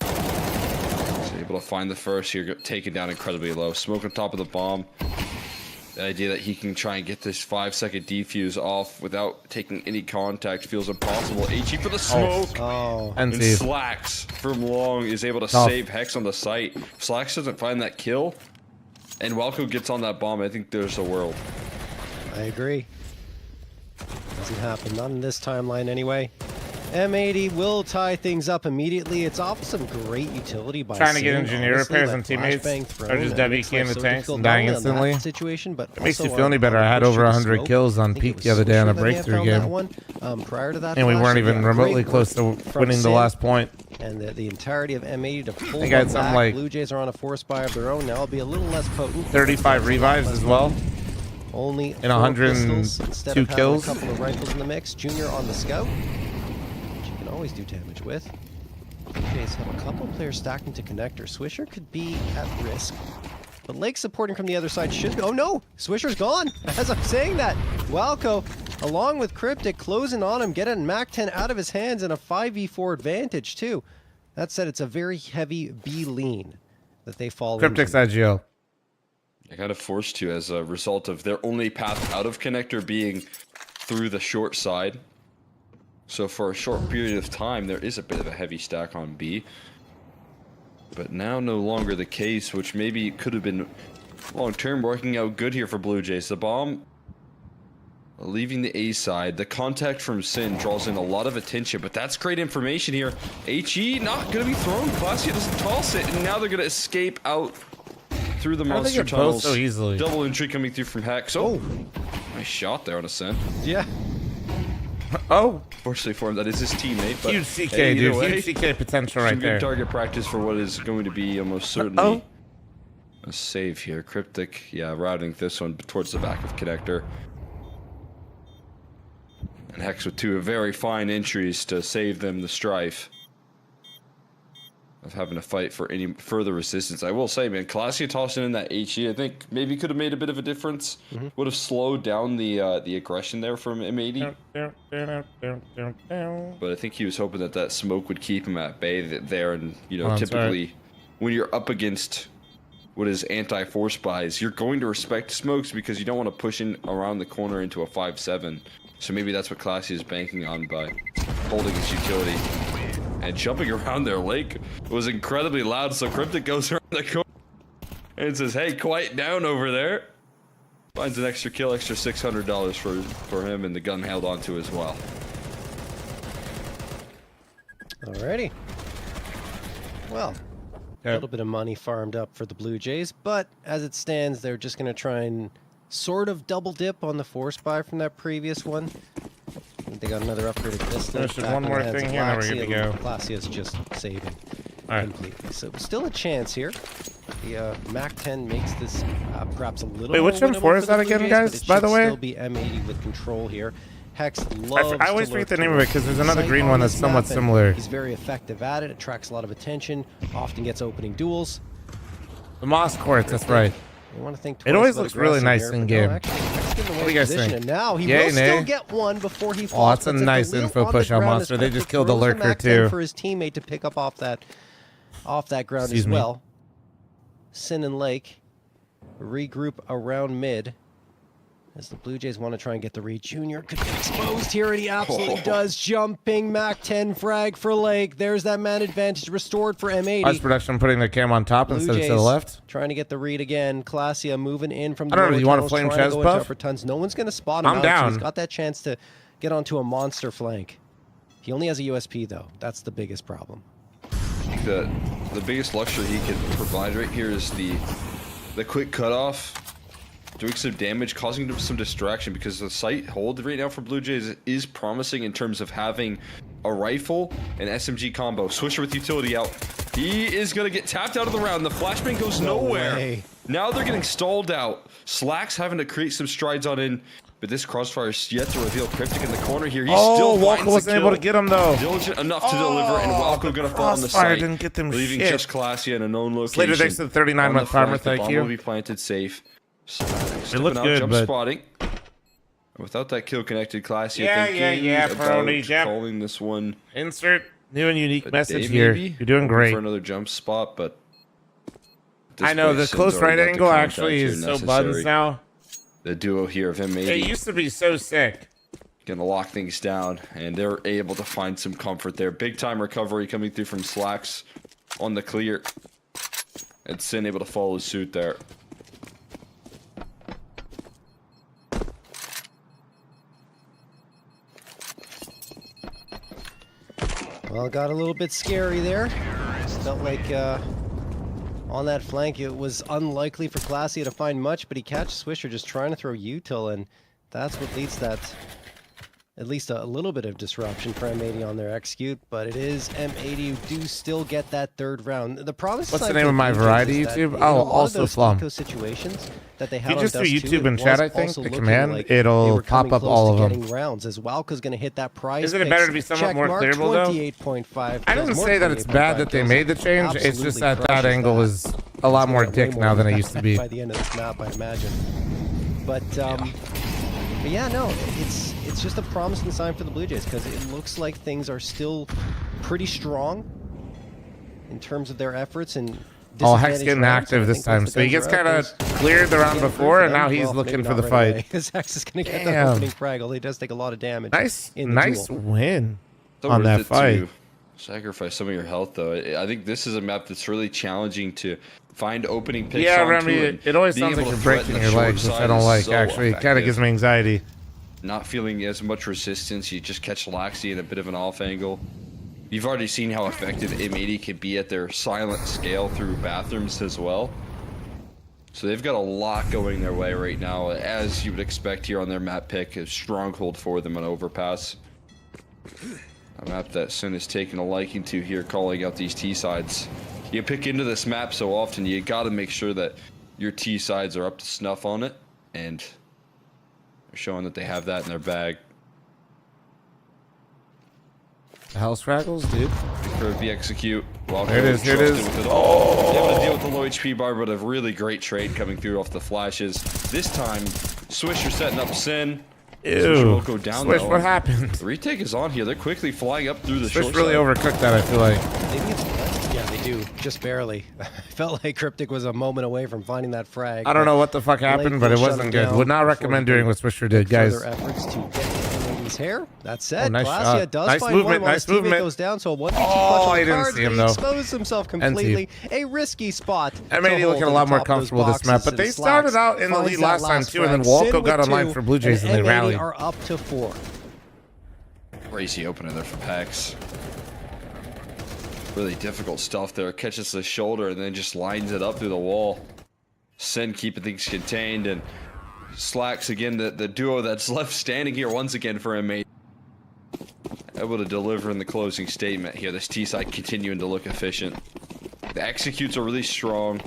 D: So able to find the first here, taken down incredibly low. Smoke on top of the bomb. The idea that he can try and get this 5-second defuse off without taking any contact feels impossible. HE for the smoke.
C: Oh.
A: And
D: And
A: see.
D: Slacks from long is able to
A: Tough.
D: save Hex on the site. If Slacks doesn't find that kill, and Walco gets on that bomb, I think there's a world.
C: I agree. Doesn't happen. Not in this timeline anyway. M80 will tie things up immediately. It's off some great utility by
A: Trying to get
C: Sin.
A: engineer
C: Honestly,
A: repairs
C: that
A: on teammates,
C: flashbang
A: or
C: thrown,
A: just
C: that makes
A: WK in
C: life
A: the
C: so
A: tanks
C: difficult,
A: and
C: not
A: dying
C: only on that
A: instantly.
C: situation, but
A: It makes you
C: also
A: feel any
C: on
A: better. I had
C: push
A: over
C: to the
A: 100
C: smoke.
A: kills
C: I
A: on
C: think it
A: Peak
C: was
A: the other day on a
C: Swisher that may have
A: breakthrough
C: found that
A: game.
C: one, prior to that
A: And we
C: flash,
A: weren't
C: but
A: even
C: yeah,
A: remotely
C: great
A: close to
C: work from
A: winning the
C: Sin.
A: last point.
C: And the entirety of M80 to pull
A: I got
C: them
A: something
C: back.
A: like
C: Blue Jays are on a 4-spy of their own now. It'll be a little less potent.
A: 35 revives as well.
C: Only
A: And
C: 4 pistols
A: 102
C: instead of having
A: kills.
C: a couple of rifles in the mix. Junior on the scout, which you can always do damage with. Blue Jays have a couple players stacked into connector. Swisher could be at risk, but Lake supporting from the other side should be. Oh no! Swisher's gone! As I'm saying that, Walco, along with Cryptic, closing on him, getting MAC-10 out of his hands, and a 5v4 advantage too. That said, it's a very heavy B lean that they fall
A: Cryptic's
C: into.
A: IGL.
D: They're kind of forced to as a result of their only path out of connector being through the short side. So for a short period of time, there is a bit of a heavy stack on B. But now no longer the case, which maybe could have been long-term working out good here for Blue Jays. The bomb leaving the A side. The contact from Sin draws in a lot of attention, but that's great information here. HE not going to be thrown. Glacia doesn't toss it, and now they're going to escape out through the
A: How do they
D: monster
A: get both
D: tunnels.
A: so easily?
D: Double entry coming through from Hex. Oh, nice shot there on a Sin.
C: Yeah.
A: Oh,
D: Fortunately for him, that is his teammate. But
A: huge CK,
D: hey, either
A: dude.
D: way,
A: Huge CK potential right
D: some
A: there.
D: good target practice for what is going to be almost certainly a save here. Cryptic, yeah, routing this one towards the back of connector. And Hex with 2 very fine entries to save them the strife of having to fight for any further resistance. I will say, man, Glacia tossing in that HE, I think maybe could have made a bit of a difference. Would have slowed down the aggression there from M80. But I think he was hoping that that smoke would keep him at bay there. And, you know,
A: Oh, that's
D: typically when you're up against what is anti-force buys, you're going to respect smokes because you don't want to push in around the corner into a 5-7. So maybe that's what Glacia is banking on by holding his utility. And jumping around their lake was incredibly loud, so Cryptic goes around the corner and says, hey, quiet down over there. Finds an extra kill, extra $600 for him, and the gun held onto as well.
C: Alrighty. Well, A little bit of money farmed up for the Blue Jays, but as it stands, they're just going to try and sort of double dip on the force buy from that previous one. I think they got another upgraded pistol.
A: There's just one more thing here, and we're good to go.
C: Glacia's just saving
A: All right.
C: completely. So still a chance here. The MAC-10 makes this perhaps a little
A: Wait,
C: more
A: which
C: winnable
A: M4 is
C: for the
A: that
C: Blue
A: again,
C: Jays,
A: guys,
C: but it
A: by
C: should
A: the way?
C: still be M80 with control here. Hex loves
A: I always
C: to
A: forget
C: lurk
A: the name of it because there's another
C: sight
A: green
C: on
A: one that's
C: this
A: somewhat
C: map, and
A: similar.
C: He's very effective at it. Attracts a lot of attention. Often gets opening duels.
A: The Moss Courts, that's right.
C: You want to think
A: It always
C: twice about
A: looks really
C: aggressing
A: nice
C: here,
A: in
C: but
A: game.
C: no, actually, Hex getting away
A: What do you guys
C: position,
A: think?
C: And now he
A: Yay,
C: will still
A: nay?
C: get one before he
A: Oh,
C: falls.
A: that's a
C: But the
A: nice
C: wheel
A: info
C: on the
A: push on
C: ground
A: Monster.
C: is
A: They
C: quick.
A: just
C: It
A: killed the
C: throws
A: lurker,
C: MAC-10
A: too.
C: for his teammate to pick up off that ground
A: Excuse
C: as
A: me.
C: well. Sin and Lake regroup around mid. As the Blue Jays want to try and get the read. Junior could be exposed here, and he absolutely does. Jumping MAC-10 frag for Lake. There's that man advantage restored for M80.
A: Watch production putting the cam on top
C: Blue
A: instead of to the
C: Jays
A: left.
C: trying to get the read again. Clasia moving in from the
A: I don't know,
C: lower
A: you want a
C: tunnels,
A: flame
C: trying to
A: chest
C: go into
A: buff?
C: upper tons. No one's going to spot him
A: I'm
C: out, so
A: down.
C: he's got that chance to get onto a monster flank. He only has a USP, though. That's the biggest problem.
D: I think the biggest luxury he could provide right here is the quick cutoff, doing some damage, causing them some distraction, because the sight hold right now for Blue Jays is promising in terms of having a rifle and SMG combo. Swisher with utility out. He is going to get tapped out of the round. The flashbang goes nowhere.
C: way.
D: Now they're getting stalled out. Slack's having to create some strides on in, but this crossfire is yet to reveal Cryptic in the corner here. He still
A: Walker
D: finds the
A: wasn't able to
D: kill.
A: get him, though.
D: Diligent enough to deliver, and Walco gonna fall on the
A: crossfire
D: site.
A: didn't get them
D: leaving
A: shit.
D: just Classy in a known location.
A: Slater, thanks to the 39
D: On
A: month
D: flank,
A: farmer,
D: the
A: thank
D: bomb
A: you.
D: will be planted safe.
A: It looked good,
D: jump
A: but
D: spotting. Without that kill connected, Classy.
A: Yeah,
D: thinking
A: yeah,
D: about
A: Brody, yep.
D: calling this one.
A: insert new and unique
D: a
A: message
D: day,
A: here.
D: maybe?
A: You're doing
D: Looking
A: great.
D: for another jump spot, but at this
A: I know
D: point,
A: the
D: Sim's
A: close right
D: already got the
A: angle
D: contact
A: actually
D: here
A: is so
D: necessary.
A: buttons now.
D: The duo here of
A: It
D: M80
A: used to be so sick.
D: gonna lock things down, and they're able to find some comfort there. Big time recovery coming through from Slacks on the clear. And Sin able to follow suit there.
C: Well, got a little bit scary there. Felt like on that flank it was unlikely for Classy to find much, but he catches Swisher just trying to throw util, and that's what leads that at least a little bit of disruption for M80 on their execute, but it is M80 who do still get that third round. The promise
A: What's the
C: sign
A: name
C: for
A: of my
C: Blue Jays
A: variety
C: is that
A: YouTube?
C: in a
A: Oh,
C: lot of
A: also
C: those
A: fl0m.
C: eco situations that they
A: If
C: had
A: you
C: on
A: just do
C: Dust 2,
A: YouTube
C: it
A: and
C: was
A: chat, I think,
C: also
A: the
C: looking
A: command,
C: like they
A: it'll
C: were
A: pop
C: coming
A: up
C: close
A: all
C: to
A: of them.
C: getting rounds as Walco's going to hit that prize.
A: Isn't it
C: picks.
A: better to be somewhat
C: Check
A: more
C: mark,
A: clearable, though?
C: 28.5.
A: I didn't
C: More
A: say that it's
C: 28.5
A: bad that they
C: kills.
A: made the change. It's
C: Absolutely
A: just that that
C: crushes
A: angle
C: that.
A: is a lot more
C: Way
A: dick now than it used to be.
C: by the end of this map, I imagine. But yeah, no, it's just a promising sign for the Blue Jays because it looks like things are still pretty strong in terms of their efforts and.
A: Oh, Hex
C: disadvantaged
A: getting
C: rounds,
A: active
C: and I
A: this
C: think
A: time.
C: once
A: So he
C: the
A: gets
C: guns are
A: kind
C: out,
A: of
C: there's
A: cleared the round
C: getting through
A: before,
C: for
A: and
C: them.
A: now he's
C: Well,
A: looking
C: maybe
A: for the
C: not right away,
A: fight.
C: because Hex is going to get
A: Damn.
C: the opening frag. Although he does take a lot of damage.
A: Nice,
C: in the
A: nice
C: duel.
A: win
D: So
A: on
D: worth
A: that
D: it
A: fight.
D: to sacrifice some of your health, though. I think this is a map that's really challenging to find opening picks
A: Yeah,
D: onto,
A: Remy,
D: and
A: it always
D: being
A: sounds like
D: able
A: you're
D: to
A: breaking
D: threaten
A: your
D: the short
A: legs, which I
D: side
A: don't
D: is
A: like,
D: so
A: actually. It kind of
D: effective.
A: gives me anxiety.
D: Not feeling as much resistance, you just catch Laxi in a bit of an off angle. You've already seen how effective M80 can be at their silent scale through bathrooms as well. So they've got a lot going their way right now, as you would expect here on their map pick. A stronghold for them on Overpass. A map that Sin has taken a liking to here, calling out these T-sides. You pick into this map so often, you gotta make sure that your T-sides are up to snuff on it, and they're showing that they have that in their bag.
A: The House Fraggles, dude.
D: Curve the execute. Well,
A: There it is, here it is.
D: Oh! Able to deal with the low HP bar, but a really great trade coming through off the flashes. This time, Swisher setting up Sin. Swisher
A: Ew.
D: will go down,
A: Swish,
D: though.
A: what happened?
D: The retake is on here. They're quickly flying up through the
A: Swish
D: short
A: really
D: side.
A: overcooked that, I feel like.
C: Maybe it's yeah, they do just barely. I felt like Cryptic was a moment away from finding that frag.
A: I don't know what the fuck
C: Blake
A: happened, but
C: will
A: it
C: shut
A: wasn't
C: him
A: good.
C: down
A: Would not
C: before
A: recommend
C: he
A: doing
C: can
A: what Swisher did, guys.
C: Further efforts to get his hair. That said,
A: nice
C: Glacia
A: shot.
C: does
A: Nice
C: find
A: movement,
C: one while
A: nice
C: his teammate
A: movement.
C: goes down. So a 1v2
A: Oh,
C: clutch on
A: I didn't
C: card,
A: see him,
C: but
A: though.
C: he exposed himself completely. A risky spot.
A: I'm maybe looking a lot more comfortable this map, but they started out in the lead last time too, and then Walco got online for Blue Jays and they rallied.
C: Are up to 4.
D: Crazy opener there from Hex. Really difficult stuff there. Catches the shoulder and then just lines it up through the wall. Sen keeping things contained, and Slacks again, the duo that's left standing here once again for M80. Able to deliver in the closing statement here. This T-side continuing to look efficient. The executes are really strong.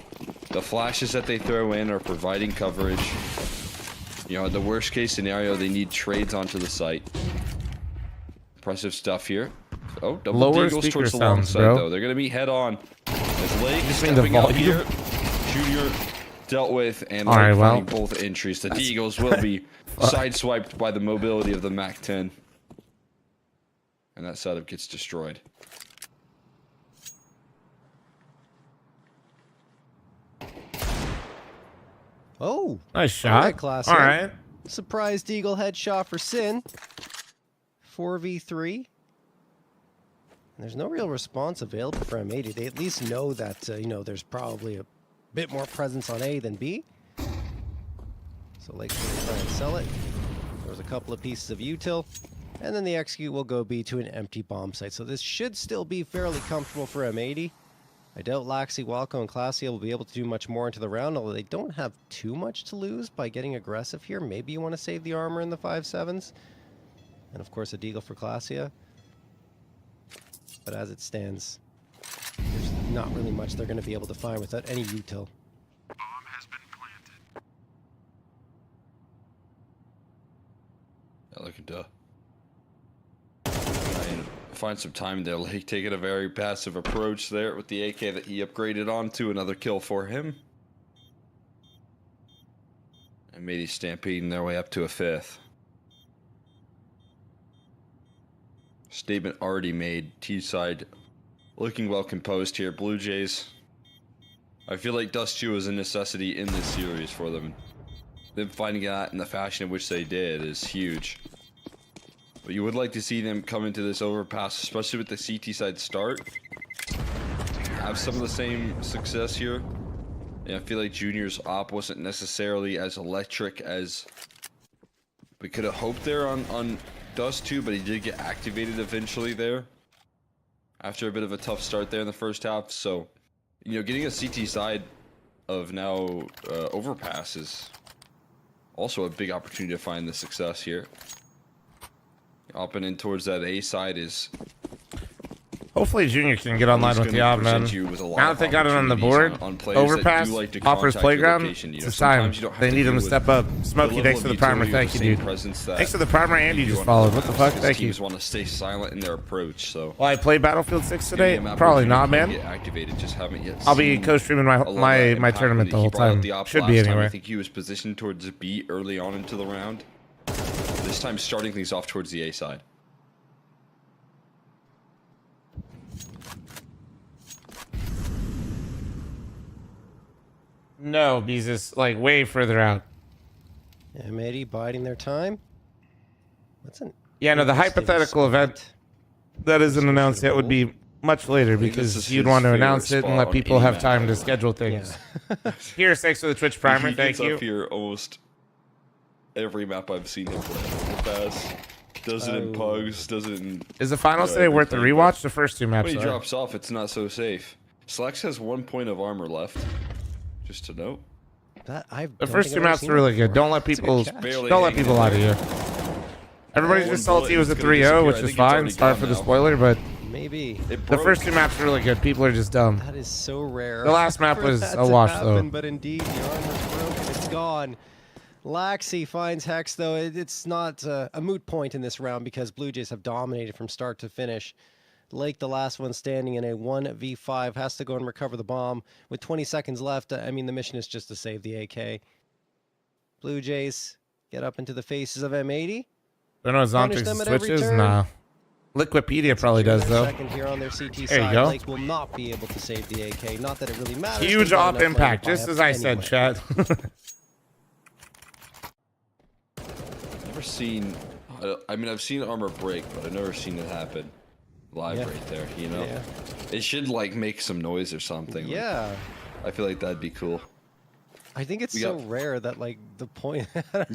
D: The flashes that they throw in are providing coverage. You know, in the worst case scenario, they need trades onto the site. Impressive stuff here. Oh, double
A: Lower
D: deagles
A: speaker
D: towards the long
A: sounds,
D: side,
A: bro.
D: though. They're going to be head on. As Lake
A: Just need the
D: stepping up
A: volume.
D: here. Junior dealt with, and
A: All right,
D: Lake
A: well.
D: finding both entries. The deagles will be sideswiped by the mobility of the MAC-10. And that setup gets destroyed.
C: Oh,
A: Nice shot.
C: all right, class.
A: All right.
C: Surprise Deagle headshot for Sin. 4v3. There's no real response available for M80. They at least know that, you know, there's probably a bit more presence on A than B. So Lake's going to try and sell it. There's a couple of pieces of util. And then the execute will go B to an empty bomb site. So this should still be fairly comfortable for M80. I doubt Laxi, Walco, and Classia will be able to do much more into the round, although they don't have too much to lose by getting aggressive here. Maybe you want to save the armor in the 5.7s. And of course a deagle for Classia. But as it stands, there's not really much they're going to be able to find without any util.
D: Yeah, looking to try and find some time there. Lake taking a very passive approach there with the AK that he upgraded onto. Another kill for him. And maybe stampeding their way up to a 5th. Statement already made. T-side looking well composed here. Blue Jays. I feel like Dust 2 is a necessity in this series for them. Them finding that in the fashion in which they did is huge. But you would like to see them come into this overpass, especially with the CT side start. Have some of the same success here. And I feel like Junior's op wasn't necessarily as electric as we could have hoped there on Dust 2, but he did get activated eventually there. After a bit of a tough start there in the first half. So, you know, getting a CT side of now overpass is also a big opportunity to find the success here. Up and in towards that A side is...
A: Hopefully Junior can get online with the op, man. Now that they got it on the board, overpass, Hopper's Playground, it's a time. They need him to step up. Smokey, thanks for the primer. Thank you, dude. Thanks for the primer, and you just followed. What the fuck? Thank you.
D: Teams want to stay silent in their approach, so...
A: Will I play Battlefield 6 today? Probably not, man.
D: Just haven't yet
A: I'll be co-streaming my tournament the whole time. Should be anyway.
D: I think he was positioned towards B early on into the round. This time starting things off towards the A side.
A: No, Beezus, like way further out.
C: M80 biding their time. What's an...
A: Yeah, no, the hypothetical event that isn't announced yet would be much later because you'd want to announce it and let people have time to schedule things.
C: Yeah.
A: Here's thanks for the Twitch primer.
D: He
A: Thank
D: gets
A: you.
D: up here almost every map I've seen him play. The pass. Does it in pugs, does it in...
A: Is the finals today worth the rewatch? The first two maps
D: When he
A: are.
D: drops off, it's not so safe. Slacks has 1 point of armor left. Just to note.
A: The first two maps are really good. Don't let people lie to you. Everybody's just salty it was a 3-0, which is fine. Sorry for the spoiler, but
C: maybe
A: the first two maps are really good. People are just dumb.
C: that is so rare.
A: The last map was a wash, though.
C: But indeed, the armor's broken. It's gone. Laxi finds Hex, though. It's not a moot point in this round because Blue Jays have dominated from start to finish. Lake, the last one standing in a 1v5, has to go and recover the bomb. With 20 seconds left, I mean, the mission is just to save the AK. Blue Jays get up into the faces of M80.
A: Don't know Zontrix switches? Nah. Liquipedia probably does, though.
C: Second here on their CT
A: There you
C: side.
A: go.
C: Lake will not be able to save the AK. Not that it really matters.
A: Huge
C: They've got
A: op
C: enough
A: impact,
C: lane
A: just
C: buy-up
A: as I said,
C: anyway.
A: chat.
D: Never seen... I mean, I've seen armor break, but I've never seen it happen live right there, you know?
C: Yeah.
D: It should, like, make some noise or something.
C: Yeah.
D: Like, I feel like that'd be cool.
C: I think it's so rare that, like, the point...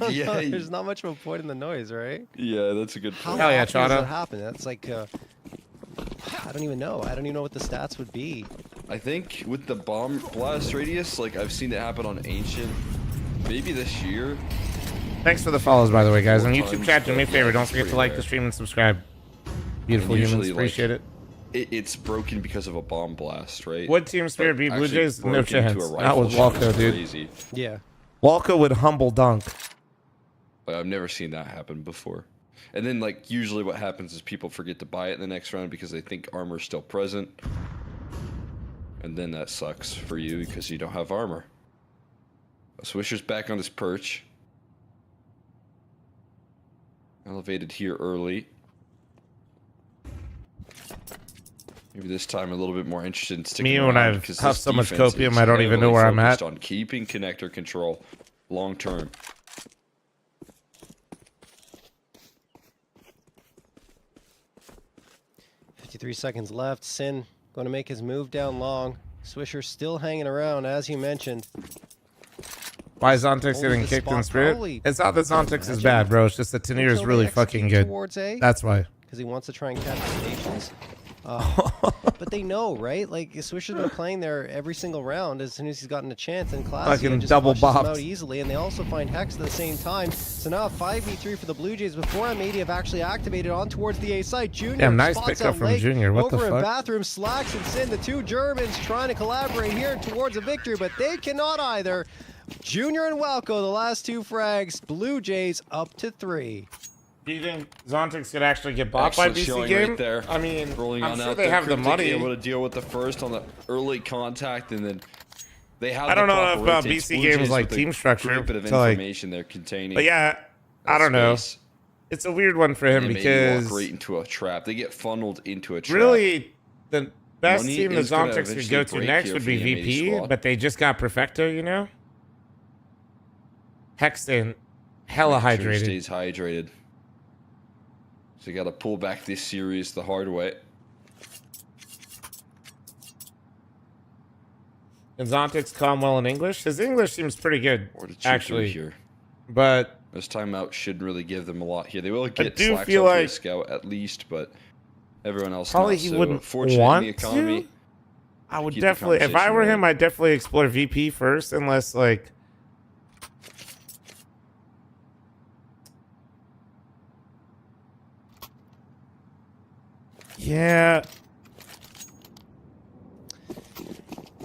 D: Yeah,
C: there's not much of a point in the noise, right?
D: Yeah, that's a good
C: How
D: point.
A: Hell yeah,
C: often does
A: Chata.
C: that happen? That's like... I don't even know. I don't even know what the stats would be.
D: I think with the bomb blast radius, like I've seen it happen on Ancient, maybe this year.
A: Thanks for the follows, by the way, guys. On
D: Four
A: YouTube
D: times,
A: chat, do me a
D: but
A: favor.
D: yeah,
A: Don't
D: it's
A: forget to
D: pretty
A: like
D: rare.
A: the stream and subscribe. Beautiful
D: And
A: humans.
D: usually,
A: Appreciate it.
D: It's broken because of a bomb blast, right?
A: Would Team Spirit be Blue
D: Actually
A: Jays? No
D: broken into
A: chance.
D: a
A: Not
D: rifle
A: with
D: shot
A: Walco,
D: is
A: dude.
D: Crazy.
C: Yeah.
A: Walco would humble dunk.
D: But I've never seen that happen before. And then, like, usually what happens is people forget to buy it in the next round because they think armor's still present. And then that sucks for you because you don't have armor. Swisher's back on his perch. Elevated here early. Maybe this time a little bit more interested in sticking
A: Me,
D: around.
A: when I've
D: because
A: huffed
D: this
A: so much
D: defense
A: copium,
D: is
A: I don't even know
D: heavily
A: where I'm at.
D: focused on keeping connector control long term.
C: Seconds left. Sin going to make his move down long. Swisher still hanging around, as you mentioned.
A: Why is Zontix
C: Only
A: getting
C: the
A: kicked in
C: spot
A: Spirit?
C: probably-
A: It's not that Zontix is
C: Imagine.
A: bad, bro. It's just that Tenier is
C: Until
A: really
C: they
A: fucking
C: execute
A: good.
C: towards A,
A: That's why.
C: because he wants to try and catch the stations. But they know, right? Like, Swisher's been playing there every single round as soon as he's gotten a chance in class.
A: Fucking double
C: flushes them
A: bopped.
C: out easily, and they also find Hex at the same time. So now a 5v3 for the Blue Jays before M80 have actually activated on towards the A side. Junior
A: Damn, nice
C: spots
A: pickup
C: out
A: from
C: Lake
A: Junior. What the
C: over in
A: fuck?
C: bathroom. Slacks and Sin, the two Germans trying to collaborate here towards a victory, but they cannot either. Junior and Welko, the last two frags. Blue Jays up to 3.
A: Do you think Zontix could actually get bought by
D: Excellent
A: BC
D: showing
A: game?
D: right there.
A: I mean,
D: Rolling
A: I'm
D: on
A: sure
D: out
A: they
D: there.
A: have the
D: Cryptic
A: money.
D: able to deal with the first on the early contact, and then they have.
A: I don't
D: the
A: know
D: proper
A: if
D: rotates.
A: BC
D: Blue
A: games
D: Jays
A: like
D: with a
A: team structure
D: great bit of
A: to, like-
D: information they're containing.
A: But yeah, I
D: that
A: don't know.
D: space.
A: It's a weird one for him
D: They maybe walk
A: because
D: right into a trap. They get funneled into a trap.
A: really the best
D: Money
A: team that
D: is gonna
A: Zontix could
D: eventually
A: go to
D: break
A: next
D: here
A: would
D: for
A: be
D: the M80
A: VP,
D: squad.
A: but they just got Perfecto, you know? Hexton, hella
D: Make sure he
A: hydrated.
D: stays hydrated. So you got to pull back this series the hard way.
A: And Zontix calm well in English. His English seems pretty good,
D: Or to cheat
A: actually.
D: here.
A: But
D: This timeout shouldn't really give them a lot here. They will get
A: do
D: Slacks
A: feel
D: up to a
A: like-
D: scout at least, but everyone else
A: probably
D: not.
A: he
D: So
A: wouldn't
D: fortunate in
A: want
D: the economy.
A: to. I would
D: Keep the
A: definitely, if I
D: conversation
A: were him,
D: rolling.
A: I'd definitely explore VP first, unless like. Yeah,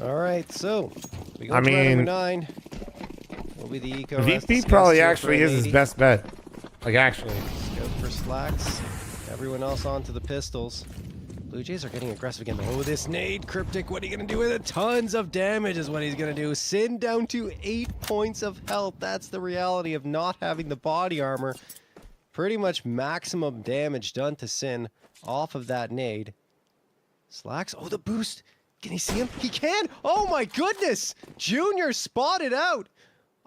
C: All right, so we go
A: I
C: to round number
A: mean,
C: 9. Will be the eco. as
A: VP
C: discussed
A: probably
C: here for
A: actually is his
C: M80.
A: best bet. Like actually,
C: Scout for Slacks. Everyone else onto the pistols. Blue Jays are getting aggressive again. Oh, this nade. Cryptic, what are you going to do with it? Tons of damage is what he's going to do. Sin down to 8 points of health. That's the reality of not having the body armor. Pretty much maximum damage done to Sin off of that nade. Slacks. Oh, the boost. Can he see him? He can. Oh, my goodness. Junior spotted out.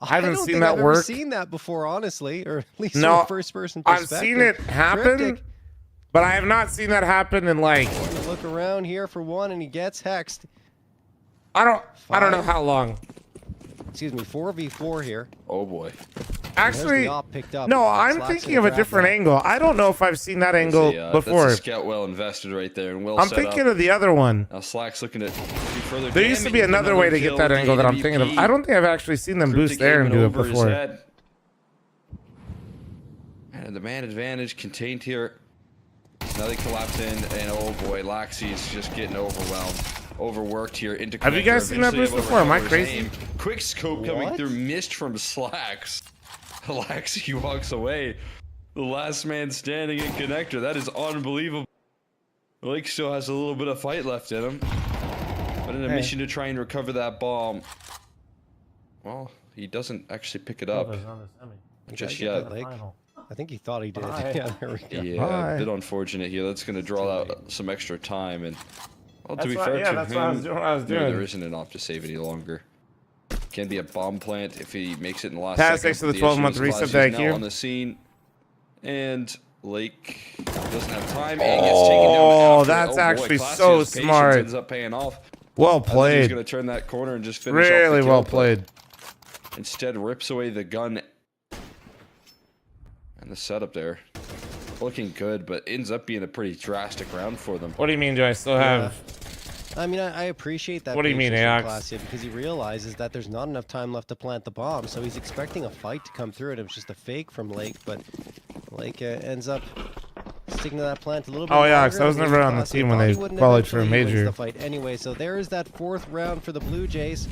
A: I haven't
C: don't
A: seen
C: think
A: that
C: I've ever
A: work.
C: seen that before, honestly, or at least
A: No,
C: from a first-person
A: I've
C: perspective.
A: seen it happen,
C: Cryptic.
A: but I have not seen that happen in like
C: Look around here for one, and he gets hexed.
A: I don't know
C: Five.
A: how long.
C: Excuse me, 4v4 here.
D: Oh boy.
C: There's
A: Actually,
C: the op picked up.
A: no, I'm
C: Slacks
A: thinking
C: gonna
A: of a
C: grab
A: different
C: that.
A: angle. I don't know if I've seen that angle before.
D: That's a scout well invested right there, and well
A: I'm
D: set
A: thinking
D: up.
A: of the other one.
D: Now Slack's looking to do further
A: There used to be
D: damage.
A: another way to get
D: kill
A: that
D: with
A: angle
D: the
A: that I'm thinking of.
D: AWP.
A: I don't think I've actually seen them boost
D: Cryptic
A: there and
D: aiming
A: do it
D: over his
A: before.
D: head. And the man advantage contained here. Now they collapse in, and oh boy, Laxey's just getting overwhelmed. Overworked here into
A: Have you
D: connector,
A: guys seen that
D: eventually
A: boost
D: able to
A: before? Am I
D: recover his
A: crazy?
D: aim. Quick scope coming
C: What?
D: through, missed from Slacks. Laxey walks away. The last man standing in connector. That is unbelievable. Lake still has a little bit of fight left in him. But in a
A: Hey.
D: mission to try and recover that bomb, well, he doesn't actually pick it up just
C: Did I get
D: yet.
C: that leg? I think he thought he did.
A: Bye.
C: Yeah, there we go.
D: Yeah,
A: Bye.
D: a bit unfortunate here. That's going to draw out some extra time. And well, to
A: That's
D: be
A: what-
D: fair
A: yeah,
D: to
A: that's
D: him,
A: what I was doing. What I was
D: maybe there
A: doing.
D: isn't an op to save any longer. Can be a bomb plant if he makes it in the last
A: Pass
D: second.
A: thanks to the
D: issue
A: 12-month
D: is
A: reset,
D: Class
A: thank
D: is now
A: you.
D: on the scene, and Lake doesn't have time and gets taken down.
A: Oh,
D: after it.
A: that's
D: boy,
A: actually
D: Class's
A: so
D: patience
A: smart.
D: Ends up paying off.
A: Well
D: I think he's
A: played.
D: going to turn that corner and just finish off the
A: Really
D: kill,
A: well
D: but
A: played.
D: Instead, rips away the gun and the setup there. looking good, but ends up being a pretty drastic round for them.
A: What do you mean? Do I still have?
C: I mean, I appreciate that.
A: What do you mean,
C: patience from
A: Aox?
C: Clasia, because he realizes that there's not enough time left to plant the bomb, so he's expecting a fight to come through, and it was just a fake from Lake, but Lake ends up sticking to that plant a little bit.
A: Oh yeah,
C: longer,
A: because I was
C: and
A: never on the
C: Clasia
A: team when
C: thought
A: they
C: he wouldn't
A: qualified for a
C: eventually. He wins
A: major.
C: the fight anyway, so there is that 4th round for the Blue Jays.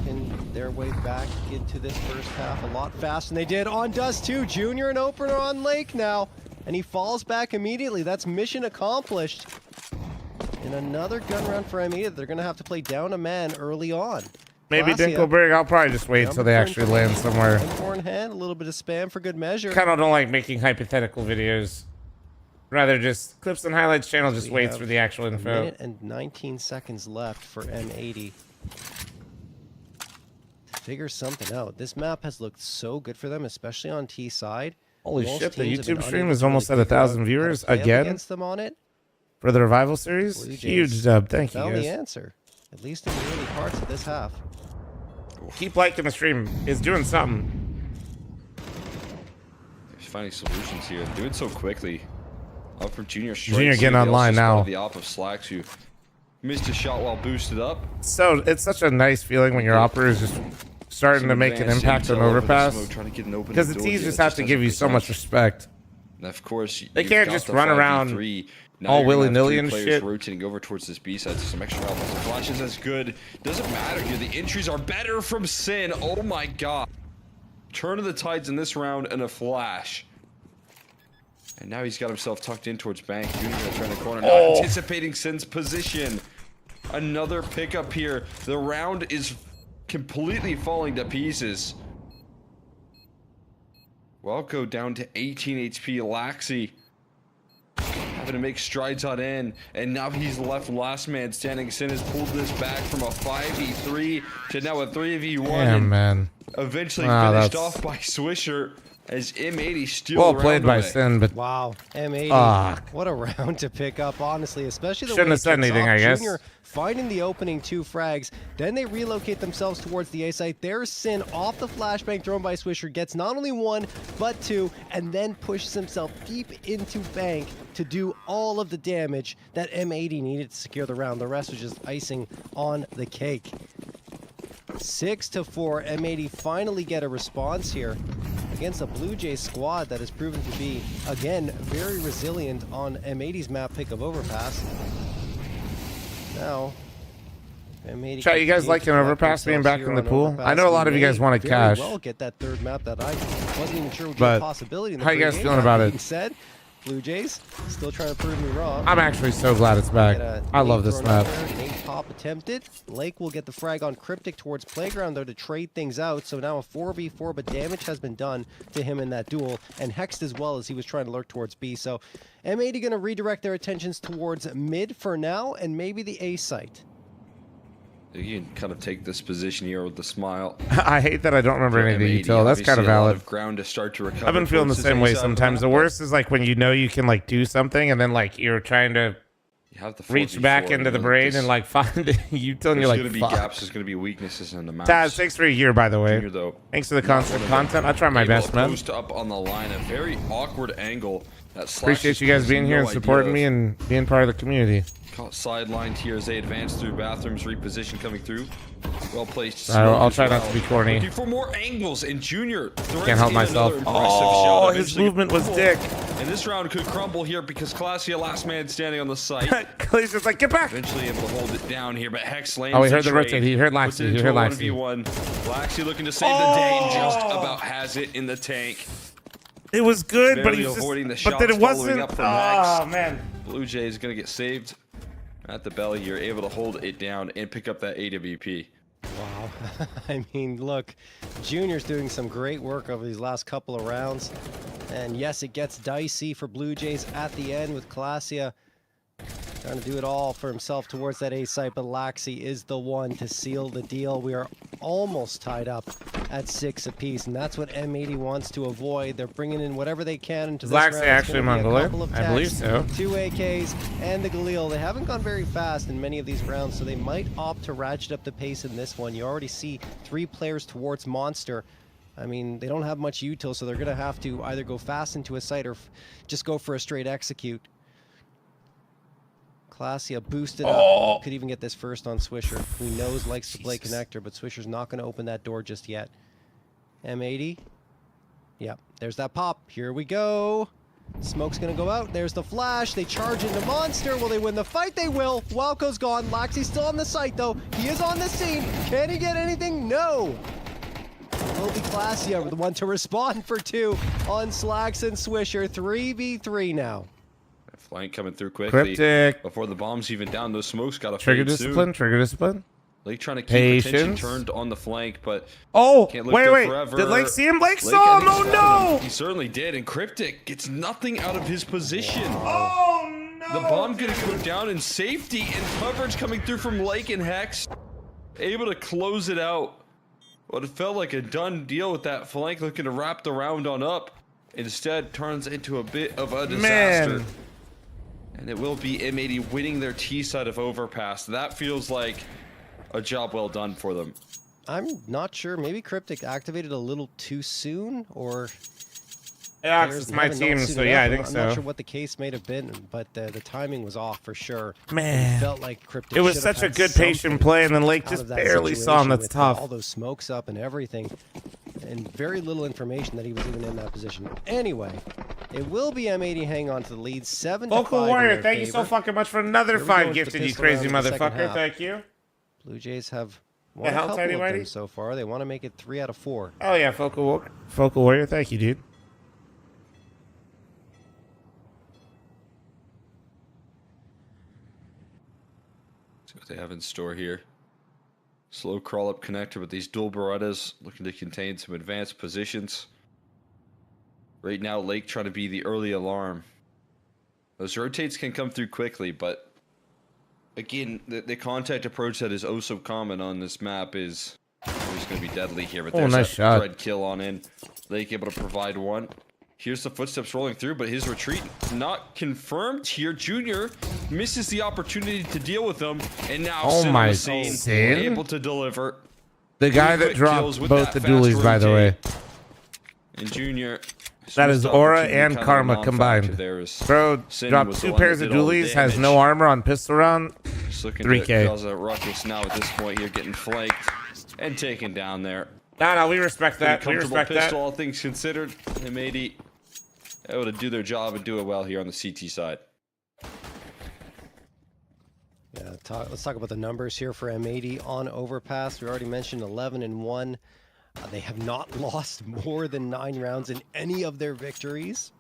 C: Making their way back into this first half a lot faster than they did on Dust 2. Junior and opener on Lake now, and he falls back immediately. That's mission accomplished. In another gun round for M80, they're going to have to play down a man early on.
A: Maybe
C: Clasia,
A: Dinkelberg. I'll probably just wait until they actually land somewhere.
C: M4 in hand, a little bit of spam for good measure.
A: Kind of don't like making hypothetical videos. Rather just clips and highlights channel just
C: We
A: waits
C: have
A: for the actual
C: a
A: info.
C: minute and 19 seconds left for M80 to figure something out. This map has looked so good for them, especially on T side.
A: Holy
C: Most
A: shit, the
C: teams have been
A: YouTube stream
C: unable
A: is
C: to
A: almost
C: really
A: at
C: figure out
A: 1,000
C: how to
A: viewers
C: play up
A: again
C: against them on it.
A: for the revival series.
C: Blue Jays
A: Huge dub. Thank you
C: Found the
A: guys.
C: answer, at least in the early parts of this half.
A: Keep liking the stream. It's doing something.
D: He's finding solutions here, doing so quickly. Up for Junior.
A: Junior getting online now.
D: The op of Slacks, who missed a shot while boosted up.
A: So it's such a nice feeling when your opera is just starting to make an
D: Advanced
A: impact on
D: intel over the
A: overpass.
D: smoke, trying to get an open
A: Because the
D: door
A: teams
D: here.
A: just
D: It
A: have to give you so much
D: doesn't
A: respect.
D: And of course,
A: They
D: you've
A: can't
D: got
A: just
D: the
A: run around
D: 5v3. Now
A: all
D: you're gonna have
A: willy-nilly
D: 3
A: and
D: players
A: shit.
D: rotating over towards this B side, so some extra help. The flashes as good. Doesn't matter here. The entries are better from Sin. Oh my god. Turn of the tides in this round and a flash. And now he's got himself tucked in towards Bank. Junior gonna turn the corner. Not anticipating Sin's position. Another pickup here. The round is completely falling to pieces. Well, go down to 18 HP. Laxi having to make strides on in, and now he's left last man standing. Sin has pulled this back from a 5v3 to now a 3v1.
A: Damn, man.
D: Eventually
A: Wow,
D: finished
A: that's-
D: off by Swisher as M80 steals
A: Well
D: the
A: played
D: round
A: by
D: away.
A: Sin, but
C: Wow, M80.
A: Fuck.
C: What a round to pick up, honestly, especially the
A: Shouldn't
C: way
A: have said
C: it kicks
A: anything,
C: off.
A: I guess.
C: Junior finding the opening 2 frags. Then they relocate themselves towards the A site. There's Sin off the flashbang thrown by Swisher. Gets not only 1, but 2, and then pushes himself deep into Bank to do all of the damage that M80 needed to secure the round. The rest was just icing on the cake. 6-4, M80 finally get a response here against a Blue Jays squad that has proven to be, again, very resilient on M80's map pick of Overpass. Now, M80
A: Chat, you guys
C: continues
A: liking
C: to collect
A: Overpass being
C: themselves
A: back in
C: here
A: the
C: on
A: pool?
C: Overpass.
A: I know a lot of you
C: May
A: guys wanted
C: very
A: cash.
C: well get that 3rd map that I wasn't even sure would be
A: But
C: a possibility in the
A: how you guys
C: pregame.
A: feeling about
C: That
A: it?
C: being said, Blue Jays still trying to prove me wrong.
A: I'm actually so glad it's back.
C: Get a
A: I love
C: nade
A: this
C: thrown out
A: map.
C: there, nade pop attempted. Lake will get the frag on Cryptic towards Playground though to trade things out. So now a 4v4, but damage has been done to him in that duel, and hexed as well as he was trying to lurk towards B. So M80 going to redirect their attentions towards mid for now, and maybe the A site.
D: You can kind of take this position here with a smile.
A: I hate that I don't remember any of the
D: M80,
A: util. That's kind of
D: obviously a lot
A: valid.
D: of ground to start to recover
A: I've been feeling the
D: towards
A: same
D: his
A: way
D: A side of the
A: sometimes. The
D: map.
A: worst is like when you know you can like do something and then like you're trying to
D: You have the
A: reach
D: 4v4,
A: back
D: you
A: into the
D: know,
A: brain
D: this-
A: and like find a util and
D: There's
A: you're
D: going to
A: like,
D: be
A: fuck.
D: gaps. There's going to be weaknesses in the map.
A: Taz, thanks for a year, by the way.
D: Junior, though,
A: Thanks for the
D: not
A: constant
D: one of them.
A: content. I try my
D: Able
A: best,
D: to
A: man.
D: Post up on the line, a very awkward angle. That Slash
A: Appreciate
D: just
A: you guys
D: has
A: being here
D: no
A: and
D: idea
A: supporting
D: of.
A: me and being part of the community.
D: Caught sidelined here as they advance through bathrooms. Reposition coming through. Well placed.
A: I'll
D: smoke
A: try
D: as
A: not
D: well.
A: to be corny.
D: Looking for more angles, and Junior threads
A: Can't help
D: in
A: myself.
D: another impressive
A: Oh,
D: shot.
A: his
D: Eventually
A: movement was
D: crumble.
A: dick.
D: And this round could crumble here because Clasia, last man standing on the site.
A: He's just like, get back.
D: Eventually able to hold it down here, but Hex lands
A: Oh, he heard
D: the
A: the rotate.
D: trade.
A: He heard
D: Puts
A: Laxi.
D: it
A: He
D: into
A: heard
D: a
A: Laxi.
D: 1v1. Laxi looking to save the day and just about has it in the tank.
A: It was good, but
D: Barely
A: he was just,
D: avoiding the
A: but then
D: shots
A: it wasn't.
D: following up from
A: Oh,
D: Hex.
A: man.
D: Blue Jays going to get saved at the belly here, able to hold it down and pick up that AWP.
C: Wow. I mean, look, Junior's doing some great work over these last couple of rounds. And yes, it gets dicey for Blue Jays at the end with Clasia trying to do it all for himself towards that A site, but Laxi is the one to seal the deal. We are almost tied up at 6 apiece, and that's what M80 wants to avoid. They're bringing in whatever they can into
A: Is
C: this
A: Laxi
C: round. It's
A: actually
C: gonna be a
A: Mongolian?
C: couple of
A: I believe
C: techs,
A: so.
C: 2 AKs, and the Galil. They haven't gone very fast in many of these rounds, so they might opt to ratchet up the pace in this one. You already see 3 players towards Monster. I mean, they don't have much util, so they're going to have to either go fast into a site or just go for a straight execute. Klassia boosted up. Could even get this first on Swisher, who knows likes to play connector, but Swisher's not going to open that door just yet. M80. Yep, there's that pop. Here we go. Smoke's going to go out. There's the flash. They charge into Monster. Will they win the fight? They will. Wowco's gone. Laxy's still on the site, though. He is on the scene. Can he get anything? No. Will be Klassia, the one to respond for 2 on Slacks and Swisher. 3v3 now.
D: Flank coming through quickly.
A: Cryptic.
D: Before the bomb's even down, those smokes got to
A: Trigger
D: fade
A: discipline.
D: soon.
A: Trigger discipline.
D: Lake trying to keep
A: Patience.
D: attention turned on the flank, but can't look
A: wait.
D: there forever.
A: Did Lake see him? Lake
D: Lake,
A: saw
D: I
A: him.
D: think,
A: Oh
D: spotted
A: no!
D: him. He certainly did, and Cryptic gets nothing out of his position.
A: Oh no!
D: The bomb gonna go down in safety, and coverage coming through from Lake and Hex, able to close it out. But it felt like a done deal with that flank, looking to wrap the round on up. Instead, turns into a bit of a disaster.
A: Man.
D: And it will be M80 winning their T side of Overpass. That feels like a job well done for them.
C: I'm not sure. Maybe Cryptic activated a little too soon, or...
A: Yeah, it's my team, so yeah, I think so.
C: I'm not sure what the case may have been, but the timing was off for sure.
A: Man.
C: It felt like Cryptic
A: It was
C: should have
A: such a
C: had
A: good patient
C: something
A: play, and then Lake
C: out
A: just
C: of that
A: barely saw him.
C: situation
A: That's
C: with
A: tough.
C: all those smokes up and everything, and very little information that he was even in that position. Anyway, it will be M80 hang on to the lead, 7-5.
A: Vocal Warrior, thank you so fucking much for another
C: Here we go
A: 5
C: into the
A: gifted, you
C: pistol
A: crazy
C: round in the second
A: motherfucker.
C: half.
A: Thank you.
C: Blue Jays have
A: The
C: won a
A: hell,
C: couple
A: Tidy
C: of them
A: Whitey?
C: so far. They want to make it 3 out of 4.
A: Oh yeah, Vocal Warrior, thank you, dude.
D: See what they have in store here. Slow crawl up connector with these dual Berettas, looking to contain some advanced positions. Right now, Lake trying to be the early alarm. Those rotates can come through quickly, but again, the contact approach that is oh so common on this map is always going to be deadly here. But there's
A: nice
D: that
A: shot.
D: thread kill on in. Lake able to provide one. Here's the footsteps rolling through, but his retreat not confirmed here. Junior misses the opportunity to deal with them, and now
A: Oh
D: Sin on
A: my
D: the scene,
A: Sin.
D: able to deliver.
A: The guy that
D: Quick kills
A: dropped
D: with
A: both
D: that
A: the dualies,
D: fast
A: by the way.
D: rotate. And Junior.
A: That is
D: missed
A: Aura
D: opportunity,
A: and
D: kind of a
A: Karma
D: non-factor
A: combined.
D: there as
A: Bro,
D: Sin
A: dropped
D: was the
A: 2
D: one
A: pairs
D: that
A: of
D: did all the
A: dualies, has
D: damage.
A: no armor on pistol round.
D: Just looking
A: 3K.
D: to cause a ruckus now at this point here, getting flanked and taken down there.
A: No, we respect that. We
D: Pretty comfortable
A: respect
D: pistol,
A: that.
D: all things considered. M80 able to do their job and do it well here on the CT side.
C: Yeah, let's talk about the numbers here for M80 on Overpass. We already mentioned 11-1. They have not lost more than 9 rounds in any of their victories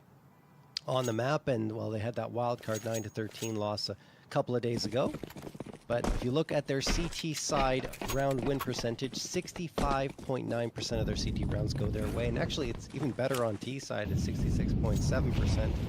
C: on the map, and well, they had that wild card 9-13 loss a couple of days ago. But if you look at their CT side round win percentage, 65.9% of their CT rounds go their way. And actually, it's even better on T side at 66.7%.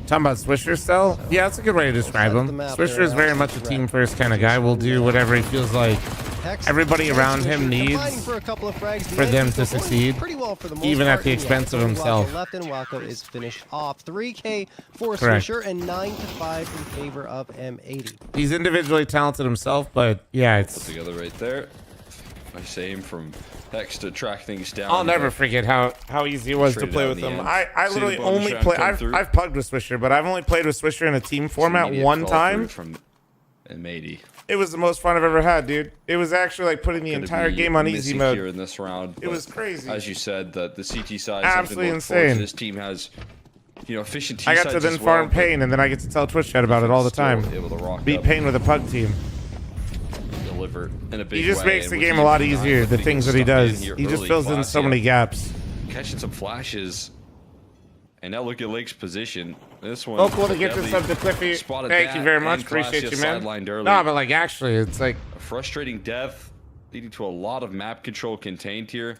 A: Talking about Swisher still? Yeah, that's a good way to describe
C: sides of
A: him.
C: the map,
A: Swisher
C: they're
A: is very
C: an
A: much a
C: absolute
A: team
C: threat.
A: first kind of guy. Will do whatever he feels like
C: Hex,
A: everybody around
C: Swisher
A: him
C: combining
A: needs
C: for a couple of frags. The
A: for them
C: Yankees
A: to
C: are going
A: succeed,
C: pretty well for the most
A: even at
C: part,
A: the
C: and yeah,
A: expense of
C: Wacko
A: himself.
C: left, and Wacko is finished off. 3K for
A: Correct.
C: Swisher and 9-5 in favor of M80.
A: He's individually talented himself, but yeah, it's.
D: Together right there. Nice aim from Hex to track things down.
A: I'll never forget how easy it was to
D: Traded
A: play
D: out
A: with
D: in the
A: him.
D: end.
A: I
D: See
A: literally
D: the bonus
A: only
D: round
A: play.
D: come through.
A: I've pugged with Swisher, but I've only played with Swisher in a team format
D: Immediate
A: one
D: call
A: time.
D: through from M80.
A: It was the most fun I've ever had, dude. It was actually like putting the
D: Gonna
A: entire
D: be
A: game on easy
D: missing
A: mode.
D: here in this round.
A: It was crazy.
D: As you said, the CT side
A: Absolutely
D: something to look forward to.
A: insane.
D: This team has, efficient T
A: I got
D: sides
A: to then
D: as
A: farm
D: well, but
A: Pain, and then I get to tell Twitch chat about it all the
D: still
A: time.
D: Able to rock
A: Beat
D: up,
A: Pain with a pug team.
D: deliver in a big
A: He just
D: way,
A: makes
D: and
A: the
D: with
A: game a lot
D: M9
A: easier. The
D: looking to
A: things
D: get
A: that he
D: stuck in
A: does,
D: here
A: he just
D: early.
A: fills in so many gaps.
D: Catching some flashes. And now look at Lake's position. This one.
A: Oh, cool to get this up to Cliffy.
D: Spotted
A: Thank
D: that,
A: you very much.
D: and
A: Appreciate
D: Klassia
A: you, man.
D: sidelined early.
A: No, but like actually, it's like
D: A frustrating death, leading to a lot of map control contained here.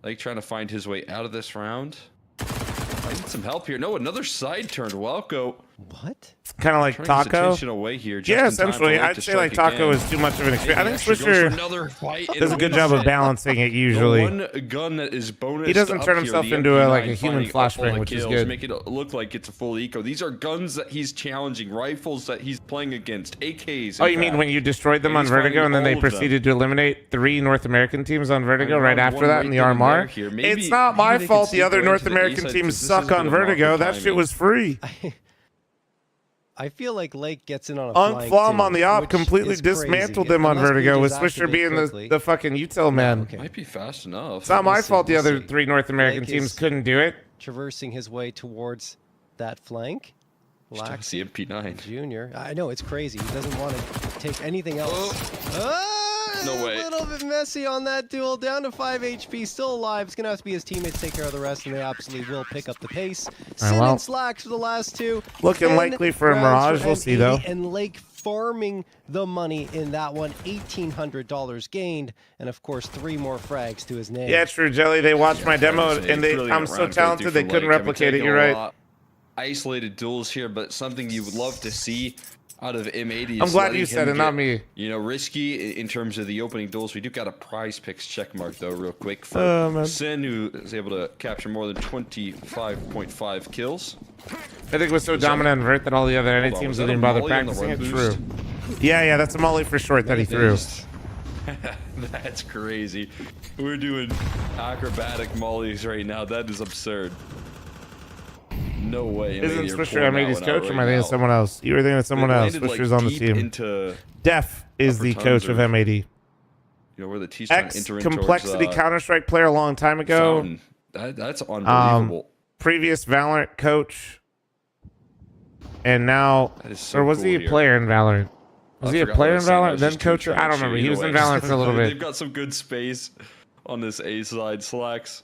D: Lake trying to find his way out of this round. I need some help here. No, another side turn. Welko
C: What?
A: Kind of like
D: Turning his
A: Taco.
D: attention away here, just
A: Yeah,
D: in time for
A: essentially,
D: Lake
A: I'd
D: to
A: say like
D: strike
A: Taco
D: again.
A: is too much of an experience. I think
D: Actually goes for
A: Swisher
D: another fight and
A: does a good job of
D: wins it.
A: balancing it
D: The
A: usually.
D: one gun that is bonus.
A: He doesn't turn himself into like a human flashbang, which is good.
D: Make it look like it's a full eco. These are guns that he's challenging, rifles that he's playing against, AKs.
A: Oh, you mean when you destroyed them on Vertigo and then they proceeded to eliminate 3 North American teams on Vertigo right after that in the RMR? It's not my fault the other North American teams suck on Vertigo. That shit was free.
C: I feel like Lake gets in on a
A: fl0m on the op
C: which
A: completely
C: is crazy.
A: dismantled them on
C: Unless
A: Vertigo
C: Blue
A: with
C: Jays
A: Swisher
C: activate
A: being
C: quickly.
A: the fucking util man.
C: Okay.
D: Might be fast enough.
A: It's not my
C: We'll see,
A: fault the
C: we'll
A: other
C: see.
A: 3 North American
C: Lake
A: teams
C: is-
A: couldn't do it.
C: Traversing his way towards that flank.
D: Still
C: Lax
D: see MP9.
C: Junior. I know it's crazy. He doesn't want to take anything else.
D: No way.
C: A little bit messy on that duel. Down to 5 HP. Still alive. It's going to have to be his teammates take care of the rest, and they absolutely will pick up the pace. Sin
A: well.
C: and Slacks for the last 2.
A: Looking
C: 10
A: likely for a
C: rounds
A: Mirage. We'll see, though.
C: M80 And Lake farming the money in that one. $1,800 gained. And, of course, 3 more frags to his name.
A: Yeah, true, Jelly. They watched my demo
D: It's
A: and
D: brilliant
A: I'm so
D: round
A: talented they
D: 52 for
A: couldn't
D: Lake. I've been
A: replicate it.
D: taking
A: You're
D: a
A: right.
D: lot isolated duels here, but something you would love to see out of M80 is
A: I'm glad
D: letting
A: you said
D: him
A: it, not
D: get,
A: me.
D: You know, risky in terms of the opening duels. We do got a prize picks check mark though, real quick for
A: Man.
D: Sin, who is able to capture more than 25.5 kills.
A: I think it was so dominant and vert that all the other NA
D: Hold on,
A: teams
D: was that
A: didn't
D: a
A: bother
D: molly on the
A: practicing it.
D: run
A: True.
D: boost?
A: Yeah, that's a molly for short that he threw.
D: That's crazy. We're doing acrobatic mollies right now. That is absurd. No way.
A: Isn't
D: you're
A: Swisher
D: pulling that
A: M80's
D: one
A: coach,
D: out
A: or am
D: right
A: I thinking
D: now.
A: of someone else? You were thinking of someone
D: They
A: else.
D: landed, like,
A: Swisher's on the
D: deep
A: team.
D: Into,
A: Def is
D: upper
A: the
D: tons
A: coach of
D: or-
A: M80.
D: you know, where the T's trying to
A: Ex
D: enter in
A: complexity
D: towards,
A: Counter-Strike player a long time ago.
D: Fountain. That's unbelievable.
A: Previous Valorant coach. And now,
D: That is so
A: or was
D: cool
A: he a
D: here.
A: player in Valorant? Was
D: I
A: he a
D: forgot what
A: player
D: I
A: in
D: was saying. I
A: Valorant,
D: was
A: then
D: just
A: coach?
D: trying
A: I
D: to
A: don't
D: show
A: remember.
D: you
A: He was
D: either
A: in
D: way.
A: Valorant for a little
D: They've
A: bit.
D: got some good space on this A side. Slacks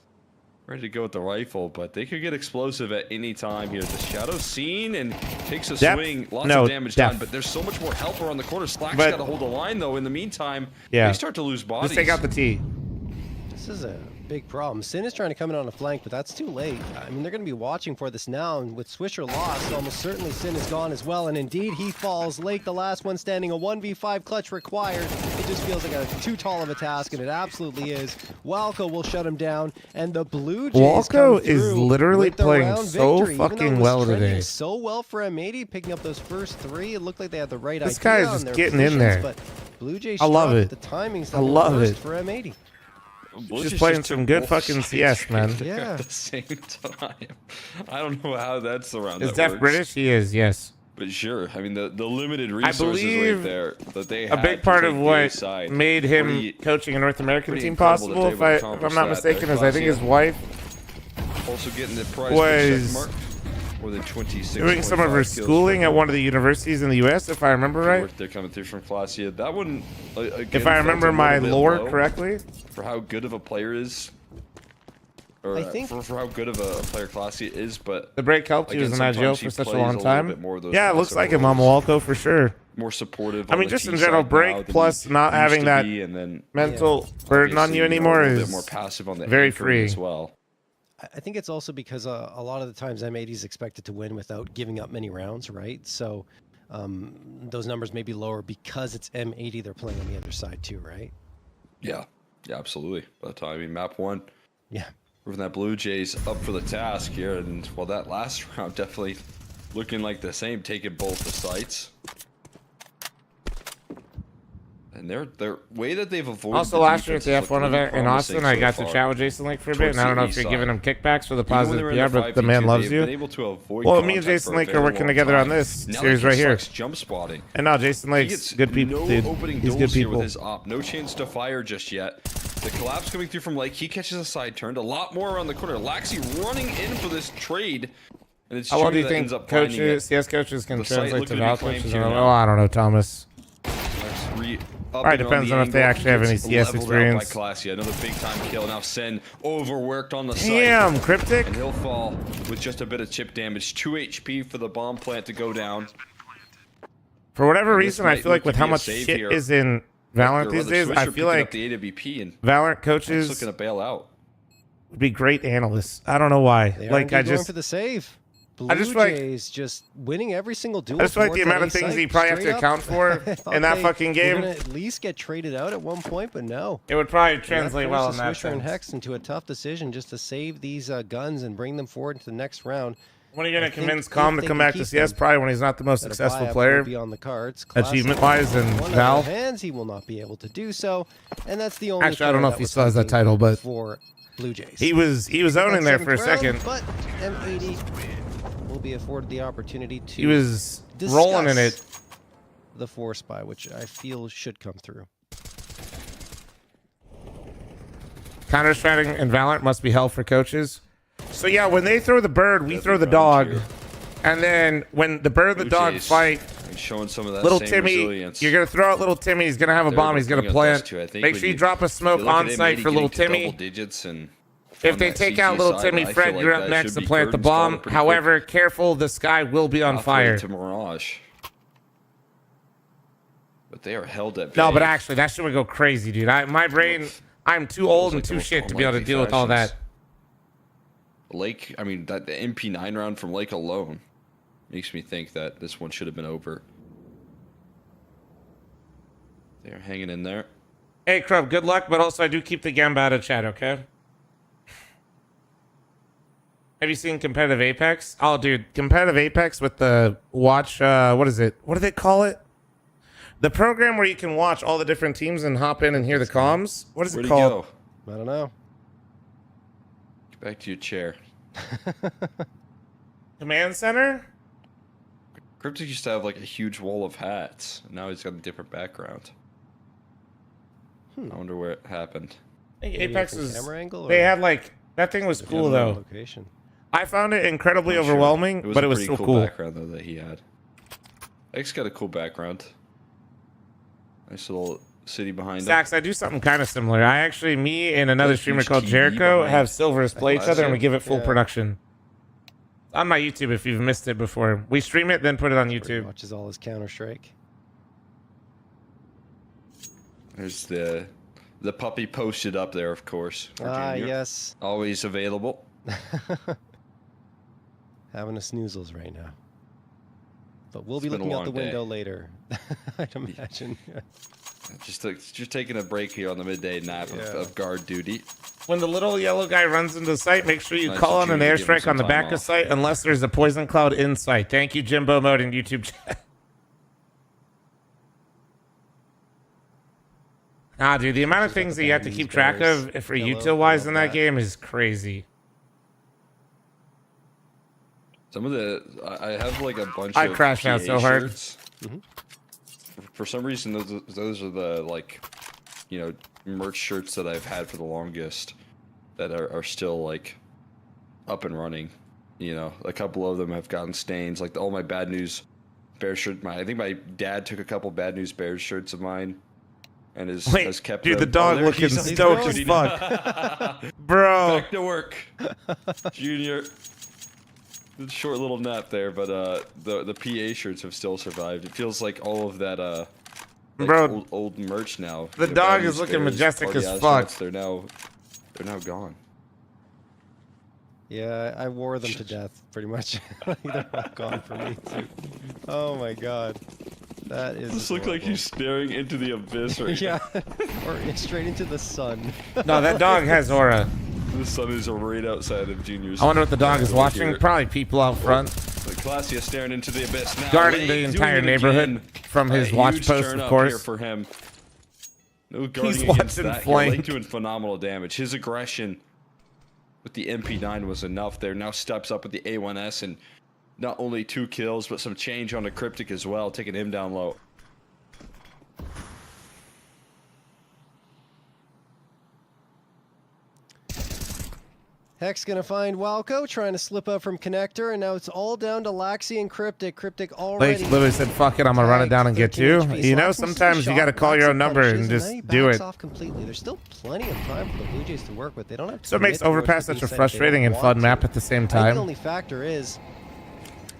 D: ready to go with the rifle, but they could get explosive at any time here. The Shadow seen and takes a
A: Depth?
D: swing. Lots
A: No,
D: of damage
A: depth.
D: done, but there's so much more help around the corner. Slacks
A: But-
D: got to hold the line, though. In the meantime,
A: Yeah.
D: they start to lose bodies.
A: Just take out the T.
C: This is a big problem. Sin is trying to come in on a flank, but that's too late. I mean, they're going to be watching for this now, and with Swisher lost, almost certainly Sin is gone as well, and indeed he falls. Lake, the last one standing, a 1v5 clutch required. It just feels like too tall of a task, and it absolutely is. Walco will shut him down, and the Blue Jays
A: Walco
C: come
A: is
C: through
A: literally
C: with the
A: playing
C: round
A: so
C: victory. Even though it
A: fucking
C: was
A: well
C: trending
A: today.
C: so well for M80, picking up those first 3. It looked like they had the right
A: This
C: idea
A: guy is
C: on
A: just
C: their
A: getting in
C: positions,
A: there.
C: But Blue Jays
A: I love
C: struck
A: it.
C: the timings
A: I love
C: worst
A: it.
C: for M80.
D: Blue
A: Just
D: Jays
A: playing
D: took
A: some good
D: both
A: fucking
D: sides
A: CS,
D: right
A: man.
D: there
C: Yeah.
D: At the same time. I don't know how that's the round
A: Is
D: that
A: Def
D: works.
A: British? He is, yes.
D: But sure, I mean the limited resources
A: believe
D: right there that they
A: A
D: had
A: big
D: to
A: part
D: take
A: of
D: the
A: what
D: side.
A: made him
D: Pretty-
A: coaching a North American
D: pretty
A: team
D: incredible that
A: possible,
D: they
A: if
D: were able to
A: I'm
D: accomplish
A: not
D: that
A: mistaken,
D: there.
A: is I think his wife
D: Also getting the prize
A: was
D: check mark. More than 26.
A: doing some of her schooling at one of the universities in the U.S., if I remember right.
D: They're coming through from Clasia. That one, again,
A: If I
D: felt
A: remember
D: a
A: my
D: little bit
A: lore
D: low
A: correctly.
D: for how good of a player is. Or
C: I think-
D: for how good of a player Clasia is, but
A: The break helped. He
D: again,
A: was in that jail
D: sometimes
A: for
D: he
A: such a
D: plays
A: long
D: little
A: time.
D: bit more of those
A: Yeah, it looks
D: passive
A: like him,
D: roles.
A: Mama Walco, for sure.
D: More supportive.
A: I mean,
D: on the
A: just
D: T
A: in general,
D: side
A: break
D: now than
A: plus
D: he
A: not
D: used
A: having
D: to
A: that
D: be, and then
A: mental burden on you
D: obviously,
A: anymore
D: a little
A: is
D: bit more passive on the
A: very
D: anchoring
A: free.
D: as well.
C: I think it's also because a lot of the times M80 is expected to win without giving up many rounds, right? So those numbers may be lower because it's M80 they're playing on the other side too, right?
D: Yeah, absolutely. But I mean, map 1.
C: Yeah.
D: Moving that Blue Jays up for the task here, and well, that last round definitely looking like the same, taking both the sites. And their way that they've avoided.
A: Also,
D: the
A: last year at
D: defense
A: the
D: has
A: F1
D: looked really
A: event in
D: promising
A: Austin, I
D: so
A: got to
D: far.
A: chat with Jason Lake for a bit, and I don't know if you're giving him kickbacks for the
D: Even when
A: positive
D: they were in
A: PR,
D: the
A: but the man
D: 5v2,
A: loves
D: they've
A: you.
D: been able to avoid
A: Well, me and
D: contact
A: Jason
D: for a
A: Lake are
D: very
A: working
D: long
A: together on
D: time.
A: this
D: Now
A: series
D: he
A: right here.
D: sucks jump spotting.
A: And now Jason
D: He
A: Lake's
D: gets
A: good people,
D: no
A: dude.
D: opening
A: He's good
D: duels here
A: people.
D: with his op. No chance to fire just yet. The collapse coming through from Lake. He catches a side turn. A lot more around the corner. Laxi running in for this trade. And it's
A: How well do
D: Chewy
A: you
D: that
A: think
D: ends up finding
A: coaches,
D: it.
A: CS coaches can
D: The site
A: translate
D: looking
A: to
D: to be
A: Val
D: claimed
A: coaches?
D: here
A: Oh,
D: now.
A: I don't know, Thomas.
D: All
A: right, depends on if they actually have any CS experience.
D: By Classy. Another big time kill. Now Sen overworked on the site.
A: Damn, Cryptic.
D: And he'll fall with just a bit of chip damage. 2 HP for the bomb plant to go down.
A: For whatever
D: And
A: reason,
D: this
A: I
D: might
A: feel like
D: look
A: with
D: to
A: how
D: be a
A: much
D: save
A: shit
D: here.
A: is in Valorant these days, I feel like
D: the AWP and
A: Valorant
D: he's
A: coaches
D: looking to bail out.
A: would be great analysts. I don't know why.
C: They are
A: Like,
C: indeed
A: I
C: going
A: just,
C: for the save. Blue
A: just feel like-
C: Jays just winning every single duel.
A: I just feel like the
C: towards
A: amount of
C: that
A: things
C: A-site
A: he probably have to
C: straight up.
A: account for
C: I thought
A: in that
C: they
A: fucking
C: were
A: game.
C: gonna at least get traded out at one point, but no.
A: It would probably
C: And that
A: translate well in
C: forces
A: that
C: Swisher and
A: sense.
C: Hex into a tough decision just to save these guns and bring them forward into the next round.
A: When are you
C: I
A: going to
C: think
A: convince
C: if
A: Calm to
C: they
A: come
C: can
A: back to
C: keep
A: CS?
C: them,
A: Probably when he's not the most
C: that a
A: successful
C: buyout
A: player.
C: will be on the cards. Classic.
A: Achievement-wise in
C: One
A: Valve.
C: out of hands, he will not be able to do so, and that's the only.
A: Actually, I don't
C: player
A: know
C: that
A: if he
C: was
A: still has that
C: hunting
A: title, but
C: for Blue Jays.
A: he was owning there for a second.
C: But M80 will be afforded the opportunity to.
A: He was rolling in it.
C: discuss the force buy, which I feel should come through.
A: Counter-Strike and Valorant must be hell for coaches. So yeah, when they throw the bird, we
D: Deadly
A: throw the
D: Run
A: dog.
D: here.
A: And then when the bird and the
D: Blue
A: dog
D: Jays
A: fight,
D: showing some of that
A: little
D: same
A: Timmy,
D: resilience.
A: you're going to throw out little Timmy. He's going to have a
D: They're
A: bomb. He's going to
D: bringing up those
A: plant.
D: two. I think
A: Make
D: when
A: sure you
D: you-
A: drop a
D: you
A: smoke
D: look at
A: on
D: M80
A: site for little
D: getting to
A: Timmy.
D: double digits and
A: If
D: on
A: they
D: that
A: take out
D: CT
A: little
D: side,
A: Timmy,
D: I feel
A: Fred,
D: like
A: you're up
D: that
A: next
D: should
A: to
D: be
A: plant the
D: curtains falling
A: bomb.
D: pretty
A: However, careful, the sky will be on
D: quick.
A: fire.
D: Halfway to Mirage. But they are held at bay.
A: No, but actually, that shit would go crazy, dude. My brain, I'm too old and
D: like the
A: too
D: most
A: shit to be able to
D: unlikely
A: deal with all that.
D: fashions. Lake, I mean, that the MP9 round from Lake alone makes me think that this one should have been over. They're hanging in there.
A: Hey, Krub, good luck, but also I do keep the Gamba out of chat, okay? Have you seen Competitive Apex? Oh, dude, Competitive Apex with the watch, what is it? What do they call it? The program where you can watch all the different teams and hop in and hear the comms? What is
D: Where'd
A: it
D: he
A: called?
D: go?
C: I don't know.
D: Get back to your chair.
A: Command Center?
D: Cryptic used to have like a huge wall of hats. Now he's got a different background. I wonder where it happened.
A: I think
C: Maybe
A: Apex
C: different
A: is...
C: camera angle,
A: They
C: or
A: had like... That thing was cool, though.
C: location.
A: I found it incredibly
D: Not sure.
A: overwhelming, but it
D: a
A: was
D: pretty
A: still cool.
D: background though that he had. X got a cool background. Nice little city behind him.
A: Sax, I do something kind of similar. I actually, me and another
D: Huge
A: streamer called
D: TV
A: Jericho
D: behind.
A: have Silvers play each other and we give it full
C: Yeah.
A: production. On my YouTube if you've missed it before. We stream it, then put it on
C: Where he
A: YouTube.
C: watches all his Counter-Strike.
D: There's the puppy posted up there, of course. for
C: Ah,
D: Junior.
C: yes.
D: Always available.
C: Having a snoozles right now. But we'll
D: It's
C: be
D: been a
C: looking out the
D: long day.
C: window later. I'd imagine.
D: Just taking a break here on the midday nap
C: Yeah.
D: of guard duty.
A: When the little yellow guy runs into sight, make sure you
D: Nice
A: call
D: of
A: on an
D: Junior to give him
A: airstrike
D: some
A: on the
D: time
A: back of
D: off.
A: sight unless there's a poison cloud in sight. Thank you, Jimbo Mode in YouTube chat. Ah, dude, the amount of
C: She's got
A: things
C: the
A: that you have to
C: bad
A: keep
C: news
A: track
C: bears.
A: of for
C: Yellow,
A: util-wise
C: love
A: in that
C: that.
A: game is crazy.
D: Some of the I have like a bunch
A: I
D: of
A: crashed out
D: PA
A: so hard.
D: shirts. For some reason, those are the like, you know, merch shirts that I've had for the longest that are still like up and running. You know, a couple of them have gotten stains. Like all my Bad News Bears shirt. I think my dad took a couple Bad News Bears shirts of mine and has kept
A: dude,
D: them.
A: the dog
D: there
A: looking
D: he's-
A: stoked as
D: he's
A: fuck. Bro.
D: Back to work, Junior. Short little nap there, but the PA shirts have still survived. It feels like all of that like
A: Bro,
D: old merch now.
A: the
D: You know,
A: dog
D: Bad
A: is
D: News
A: looking
D: Bears,
A: majestic
D: Party
A: as
D: Astronauts,
A: fuck.
D: They're now gone.
C: Yeah, I wore them to death, pretty much. They're all gone for me, too. Oh my god. That is
D: This looks like
C: adorable.
D: he's staring into the abyss right
C: Yeah, or straight into the sun.
A: No, that dog has aura.
D: now. The sun is right outside of Junior's.
A: I wonder what the dog is
D: over
A: watching.
D: here.
A: Probably people out front.
D: But Glacia staring into the abyss now.
A: Guarding
D: Lake
A: the
D: doing
A: entire
D: it
A: neighborhood
D: again.
A: from his
D: A
A: watch
D: huge
A: post,
D: turn
A: of
D: up
A: course.
D: here for him. No guarding
A: He's
D: against
A: watching
D: that. Here, Lake
A: flank.
D: doing phenomenal damage. His aggression with the MP9 was enough there. Now steps up with the A1S and not only 2 kills, but some change on the Cryptic as well, taking him down low.
C: Hex gonna find Walco, trying to slip up from connector, and now it's all down to Laxi and Cryptic. Cryptic already.
A: Lake literally said, fuck it, I'm gonna run it down and get
C: 13
A: you.
C: HP.
A: You know,
C: Slax misses the
A: sometimes you
C: shot,
A: gotta call your own
C: Laxi
A: number and
C: punishes,
A: just
C: then he
A: do
C: backs
A: it.
C: off completely. There's still plenty of time for the Blue Jays to work with. They don't have to
A: So it makes
C: commit towards
A: Overpass
C: the
A: such a
C: B side if they
A: frustrating
C: don't
A: and fun
C: want
A: map
C: to.
A: at the same
C: I think the
A: time.
C: only factor is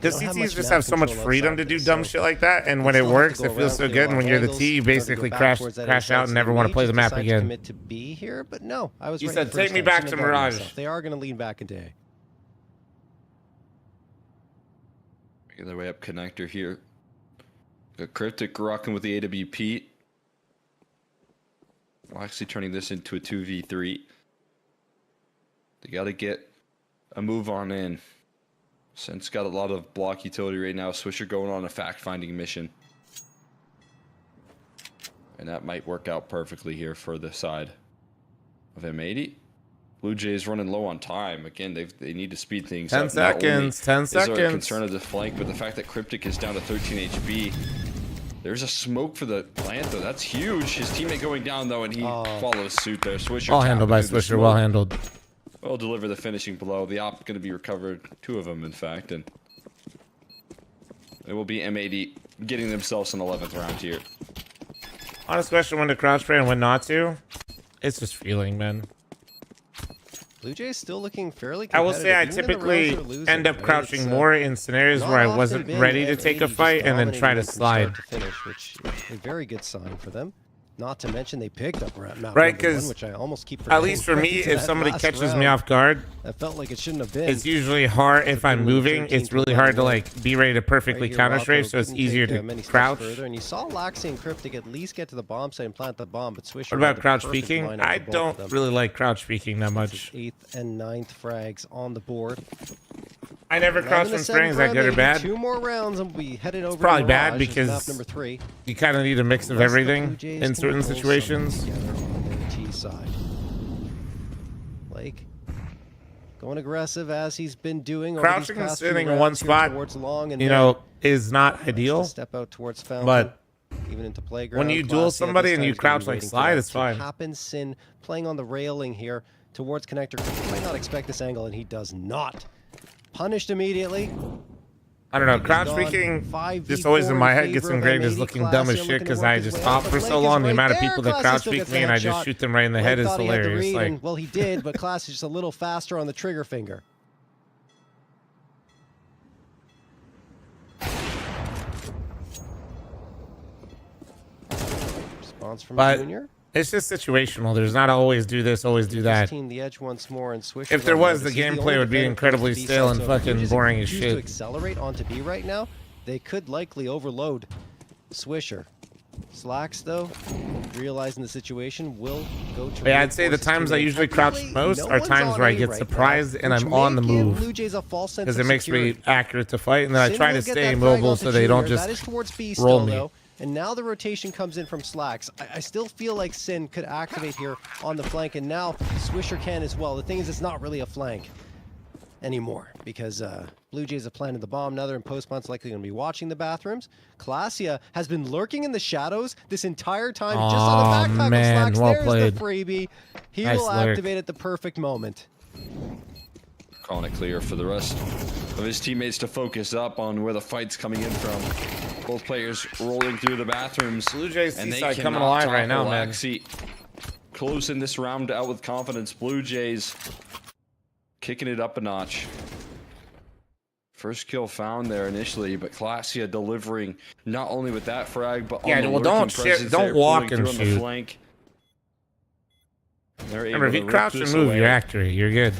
A: Because
C: they don't have
A: CTs
C: much
A: just
C: map
A: have so much
C: control
A: freedom
C: outside
A: to do
C: this,
A: dumb
C: so
A: shit like that, and when
C: they
A: it
C: still have
A: works,
C: to go
A: it feels so
C: around,
A: good.
C: clear
A: And when
C: off
A: you're the
C: angles
A: T, you
C: in order to go
A: basically
C: back
A: crash
C: towards that
A: out
C: intersection.
A: and never want to
C: They
A: play the
C: just
A: map
C: decide to
A: again.
C: commit to B here, but no, I was
A: He
C: right
A: said,
C: the
A: "Take
C: first
A: me
C: time.
A: back
C: Shouldn't
A: to
C: have doubted
A: Mirage."
C: myself. They are going to lean back into A.
D: Making their way up connector here. Got Cryptic rocking with the AWP. Well, actually turning this into a 2v3. They got to get a move on in. Since got a lot of block utility right now. Swisher going on a fact-finding mission. And that might work out perfectly here for the side of M80. Blue Jays running low on time. Again, they need to speed things
A: 10
D: up.
A: seconds, 10
D: Is there a
A: seconds.
D: concern of the flank, but the fact that Cryptic is down to 13 HP. There's a smoke for the plant, though. That's huge. His teammate going down, though, and he follows suit there. Swisher.
A: Well handled by
D: tapping through the
A: Swisher,
D: smoke.
A: well handled.
D: Will deliver the finishing blow. The op going to be recovered. 2 of them, in fact, and it will be M80 getting themselves an 11th round here.
A: Honest question, when to crouch spray and when not to? It's just feeling, man.
C: Blue Jays still looking fairly
A: I will
C: competitive.
A: say I
C: even in the
A: typically
C: rounds they're losing,
A: end up
C: right?
A: crouching
C: It's,
A: more in scenarios
C: not
A: where I
C: often
A: wasn't
C: been
A: ready to
C: M80
A: take a
C: just
A: fight and then try to
C: dominating from
A: slide.
C: start to finish, which is a very good sign for them. Not to mention they picked up map
A: Right,
C: number 1,
A: 'cause
C: which I almost keep
A: At
C: forgetting
A: least for
C: right
A: me,
C: into
A: if
C: that
A: somebody
C: last
A: catches me
C: round.
A: off guard,
C: That felt like it shouldn't have been.
A: it's usually hard if I'm moving. It's really hard to like be ready to perfectly
C: Right here,
A: counter
C: Rocco
A: strafe, so it's
C: couldn't
A: easier
C: take,
A: to
C: many steps
A: crouch.
C: further, and you saw Laxi and Cryptic at least get to the bomb site and plant the bomb, but Swisher
A: What about
C: had the
A: crouch
C: perfect
A: peeking?
C: lineup
A: I
C: for both of
A: don't
C: them.
A: really like crouch peeking that much.
C: 8th and 9th frags on the board.
A: I never crouch
C: 11
A: when
C: to
A: spraying.
C: 7
A: Is
C: for
A: that good or
C: M80.
A: bad?
C: 2 more rounds and we headed over.
A: probably
C: to
A: bad
C: Mirage as
A: because
C: map number 3.
A: You kind of need a mix of
C: Unless the
A: everything
C: Blue Jays
A: in
C: can
A: certain
C: pull something
A: situations.
C: together on their T side. Blake going aggressive as he's been doing. over these
A: Crouching and
C: past few
A: sitting in one
C: rounds here
A: spot,
C: towards long and
A: you
C: mid.
A: know, is not
C: Likes to
A: ideal.
C: Step out towards fountain,
A: But
C: even into playground.
A: when you duel
C: Classy at
A: somebody
C: this
A: and
C: time
A: you
C: is gonna be
A: crouch like
C: waiting for
A: slide,
C: that
A: it's
C: to
A: fine.
C: happen. Sin playing on the railing here towards connector. Might not expect this angle, and he does not. Punished immediately.
A: I don't know.
C: He's
A: Crouch
C: gone
A: speaking
C: 5v4
A: just always in my
C: in
A: head
C: favor
A: gets
C: of
A: ingrained as
C: M80.
A: looking
C: Classy
A: dumb as
C: looking
A: shit
C: to
A: because
C: work
A: I
C: his
A: just
C: way
A: talk
C: up,
A: for
C: but
A: so
C: Blake is
A: long. The
C: right
A: amount of
C: there.
A: people that
C: Classy
A: crouch
C: still
A: speak
C: gets
A: me
C: the
A: and I just
C: headshot.
A: shoot them right in the
C: Blake
A: head is
C: thought he had the
A: hilarious.
C: read,
A: Like,
C: and, well, he did, but Classy just a little faster on the trigger finger. Response from
A: But
C: Junior.
A: it's just situational. There's not always do this, always do
C: Gives
A: that.
C: Team the edge once more, and Swisher
A: If there
C: on
A: was,
C: notice.
A: the
C: He's
A: gameplay
C: only
A: would be
C: defender
A: incredibly
C: towards B
A: stale
C: side,
A: and
C: so if Blue
A: fucking
C: Jays
A: boring as
C: choose
A: shit.
C: to accelerate onto B right now, they could likely overload Swisher. Slacks, though, realizing the situation, will go to.
A: Yeah, I'd say the
C: reinforce his
A: times I
C: teammate.
A: usually crouch
C: Technically,
A: most
C: no
A: are
C: one's
A: times
C: on
A: where I
C: A
A: get
C: right
A: surprised
C: now,
A: and
C: which
A: I'm
C: may
A: on the
C: give
A: move.
C: Blue Jays a false sense
A: Because
C: of
A: it makes
C: security.
A: me accurate to fight, and then I
C: Sin
A: try
C: will
A: to
C: get
A: stay
C: that frag
A: mobile
C: onto
A: so they don't
C: Junior.
A: just
C: That is towards B
A: roll
C: still,
A: me.
C: though. And now the rotation comes in from Slacks. I still feel like Sin could activate here on the flank, and now Swisher can as well. The thing is, it's not really a flank anymore because Blue Jays have planted the bomb. Now they're in post-bounce, likely going to be watching the bathrooms. Classia has been lurking in the shadows this entire time, just on the backpack
A: man,
C: of Slacks.
A: well
C: There's
A: played.
C: the freebie. He
A: Nice
C: will
A: lurk.
C: activate at the perfect moment.
D: Calling it clear for the rest of his teammates to focus up on where the fight's coming in from. Both players rolling through the bathrooms.
A: Blue Jays
D: and they
A: Seaside coming
D: cannot
A: alive right now,
D: topple
A: man.
D: Laxi. Closing this round out with confidence. Blue Jays kicking it up a notch. First kill found there initially, but Classia delivering not only with that frag, but
A: Yeah,
D: on the
A: well,
D: lurking
A: don't shit-
D: presence
A: don't
D: there,
A: walk
D: pulling
A: and
D: through on the
A: shoot.
D: flank. They're
A: Remember, if
D: able
A: you
D: to rip
A: crouch and
D: this
A: move,
D: away.
A: you're accurate. You're good.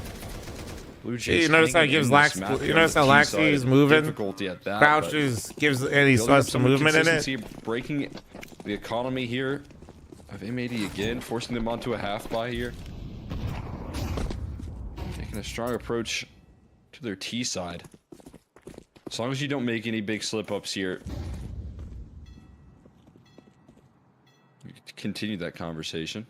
D: Blue
A: You
D: Jays
A: notice how he
D: hanging
A: gives
D: in
A: Lax.
D: this map
A: You
D: here
A: notice
D: on
A: how
D: the T
A: Laxi
D: side.
A: is moving.
D: Difficulty at that, but
A: Crouches gives and he
D: building up
A: has some movement in it.
D: consistency, breaking the economy here of M80 again, forcing them onto a half buy here. Taking a strong approach to their T side. As long as you don't make any big slip ups here, you can continue that conversation.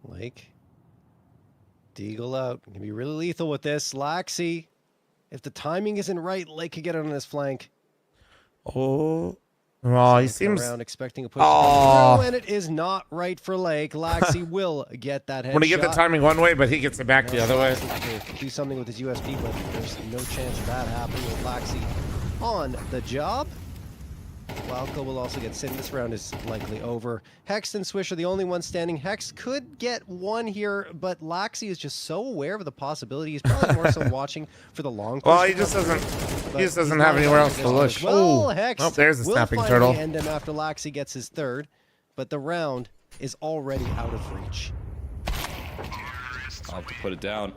C: Lake. Deagle out. Can be really lethal with this. Laxi. If the timing isn't right, Lake could get it on his flank.
A: Oh, well, he
C: Cycling
A: seems.
C: around expecting a push.
A: Oh.
C: And it is not right for Lake. Laxi will get that headshot.
A: When he get the timing one way, but he gets it back the other way.
C: To do something with his USB, but there's no chance of that happening with Laxi on the job. Walco will also get sent. This round is likely over. Hex and Swish are the only ones standing. Hex could get one here, but Laxi is just so aware of the possibility. He's probably more so watching for the long push.
A: Well, he just doesn't. He just doesn't have anywhere else to look.
C: Well,
A: Oh,
C: Hex
A: there's a
C: will
A: snapping
C: finally
A: turtle.
C: end him after Laxi gets his third. but the round is already out of reach.
D: I'll have to put it down.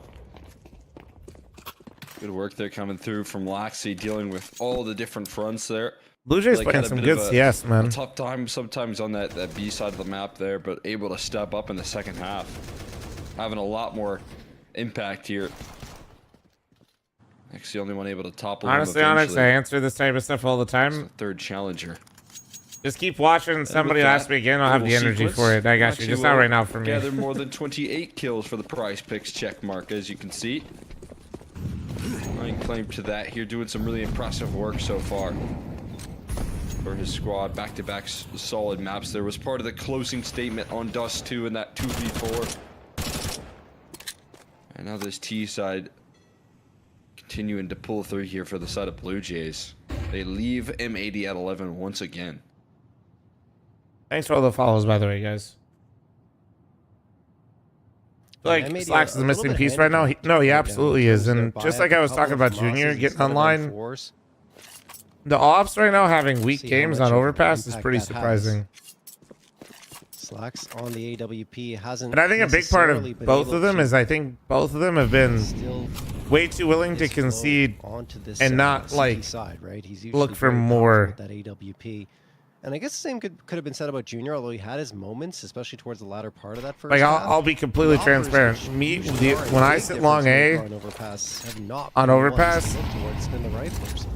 D: Good work there coming through from Laxey, dealing with all the different fronts there.
A: Blue Jays
D: Like,
A: playing
D: had a
A: some
D: bit
A: good
D: of
A: CS,
D: a
A: man.
D: tough time sometimes on that B side of the map there, but able to step up in the second half. Having a lot more impact here. Actually, the only one able to topple him
A: Honestly, Onyx, I
D: eventually.
A: answer this type of stuff all the time.
D: The third challenger.
A: Just keep watching. Somebody asked me again. I'll have the energy for it. I got you. Just not right now for me.
D: Gather more than 28 kills for the prize picks check mark, as you can see. Laying claim to that here, doing some really impressive work so far for his squad. Back-to-back solid maps. There was part of the closing statement on Dust 2 in that 2v4. And now this T side continuing to pull through here for the side of Blue Jays. They leave M80 at 11 once again.
A: Thanks for all the follows, by the way, guys. Like,
C: M80
A: Slacks is a
C: a little
A: missing
C: bit
A: piece right now.
C: handicapped
A: He
C: right now
A: absolutely
C: in
A: is.
C: terms of
A: And
C: their
A: just
C: buyout.
A: like I was
C: A couple
A: talking
C: of
A: about
C: losses
A: Junior getting
C: instead of
A: online,
C: fours.
A: the ops right now having weak
C: See how
A: games
C: much
A: on
C: of
A: Overpass is
C: impact
A: pretty
C: that has.
A: surprising.
C: Slacks on the AWP hasn't.
A: And I think a big part
C: necessarily
A: of
C: been
A: both
C: able
A: of them
C: to
A: is I think both of them have been
C: still
A: way too willing to
C: his flow
A: concede
C: onto this,
A: and not,
C: CT
A: like,
C: side, right? He's
A: look
C: usually
A: for
C: very
A: more.
C: confident with that AWP. And I guess the same could have been said about Junior, although he had his moments, especially towards the latter part of that first
A: Like,
C: half.
A: I'll be completely
C: The offers,
A: transparent.
C: which
A: Me,
C: usually are a
A: when I
C: big
A: sit long
C: difference
A: A,
C: maker on Overpass, have not
A: on
C: been the ones
A: Overpass,
C: to look towards. It's been the riflers.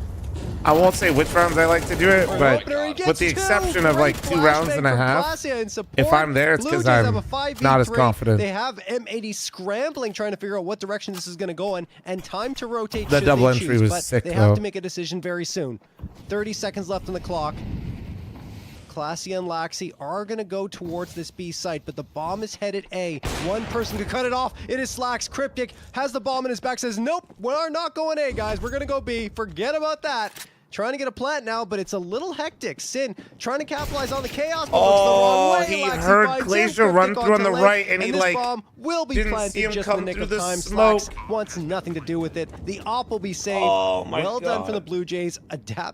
A: I won't say which rounds I like to do it, but
C: Opener, he
A: with
C: gets
A: the
C: two.
A: exception of like
C: Great
A: 2 rounds
C: flashbang
A: and a
C: from
A: half,
C: Glacia in support.
A: if I'm there, it's
C: Blue
A: 'cause
C: Jays
A: I'm
C: have a 5v3.
A: not as confident.
C: They have M80 scrambling, trying to figure out what direction this is going to go in, and time to rotate.
A: The
C: should
A: double
C: they
A: entry
C: choose,
A: was
C: but
A: sick,
C: they have
A: though.
C: to make a decision very soon. 30 seconds left on the clock. Glacia and Laxey are going to go towards this B site, but the bomb is headed A. One person could cut it off. It is Slacks. Cryptic has the bomb in his back, says, nope, we're not going A, guys. We're going to go B. Forget about that. Trying to get a plant now, but it's a little hectic. Sin trying to capitalize on the chaos, but looks the wrong way.
A: he
C: Laxey
A: heard
C: finds him.
A: Glacier
C: Cryptic
A: run through on
C: onto
A: the
C: lane,
A: right, and he,
C: this
A: like,
C: bomb will be
A: didn't
C: planted
A: see him
C: just in the
A: come
C: nick
A: through
C: of
A: the
C: time.
A: smoke.
C: Slacks wants nothing to do with it. The op will be saved.
A: Oh, my
C: well done for the
A: God.
C: Blue Jays.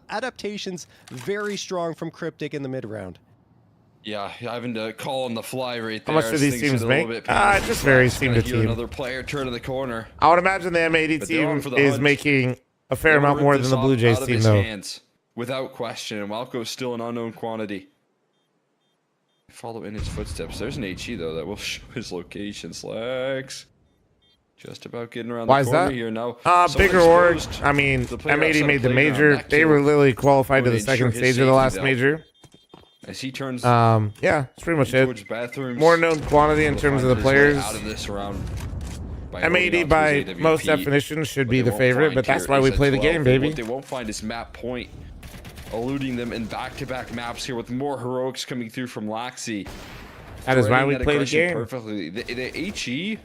C: Adaptations very strong from Cryptic in the mid round.
D: Yeah, having to call on the fly right
A: How
D: there.
A: much do
D: as
A: these
D: things
A: teams
D: get a little
A: make?
D: bit painful.
A: It just varies team
D: Gonna
A: to
D: hear
A: team.
D: Another player turn the corner.
A: I would imagine the M80
D: But they're on
A: team
D: for the
A: is
D: hunt.
A: making a fair
D: They will
A: amount
D: rip
A: more
D: this
A: than the Blue
D: out
A: Jays
D: of
A: team,
D: his
A: though.
D: hands, without question. And Walco's still an unknown quantity. Follow in his footsteps. There's an HE though that will show his location. Slacks. Just about getting around
A: Why
D: the
A: is
D: corner
A: that?
D: here now.
A: Bigger org. I mean,
D: The player
A: M80
D: outside
A: made
D: of
A: the
D: playground,
A: major.
D: that
A: They
D: kill.
A: were literally qualified to
D: Going
A: the
D: to ensure
A: second
D: his
A: stage of the last
D: safety, though.
A: major.
D: As he turns
A: Yeah, that's pretty much it.
D: towards bathrooms.
A: More known quantity in
D: he'll
A: terms of
D: find
A: the
D: his way
A: players.
D: Out of this round. by holding
A: M80
D: on to
A: by
D: his AWP.
A: most definitions should
D: What
A: be
D: they
A: the
D: won't
A: favorite,
D: find
A: but that's
D: here
A: why we
D: is a
A: play the
D: 12.
A: game, baby.
D: What they won't find is map point, eluding them in back-to-back maps here with more heroics coming through from Laxey.
A: That is why
D: Threading
A: we
D: that
A: play the
D: aggression
A: game.
D: perfectly. The HE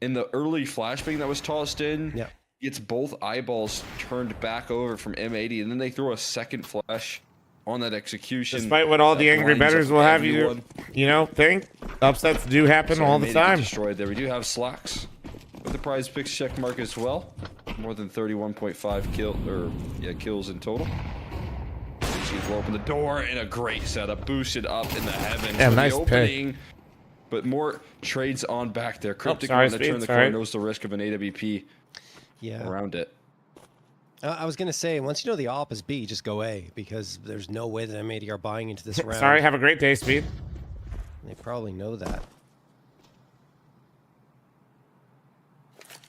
D: in the early flashbang that was tossed in
C: Yeah.
D: gets both eyeballs turned back over from M80, and then they throw a second flash on that execution.
A: Despite what all the
D: that
A: angry
D: blinds
A: bettors will have you,
D: everyone.
A: think upsets do happen
D: So
A: all the
D: M80 get
A: time.
D: destroyed there. We do have Slacks with the prize picks check mark as well. More than 31.5 kills in total. She's will open the door and a great setup, boosted up in the heavens.
A: Yeah,
D: for
A: nice
D: the
A: pick.
D: opening, but more trades on back there. Cryptic
A: sorry,
D: on to turn
A: Speed,
D: the
A: sorry.
D: corner, knows the risk of an AWP
C: Yeah.
D: around it.
C: I was going to say, once you know the op is B, just go A, because there's no way that M80 are buying into this round.
A: Sorry, have a great day, Speed.
C: They probably know that.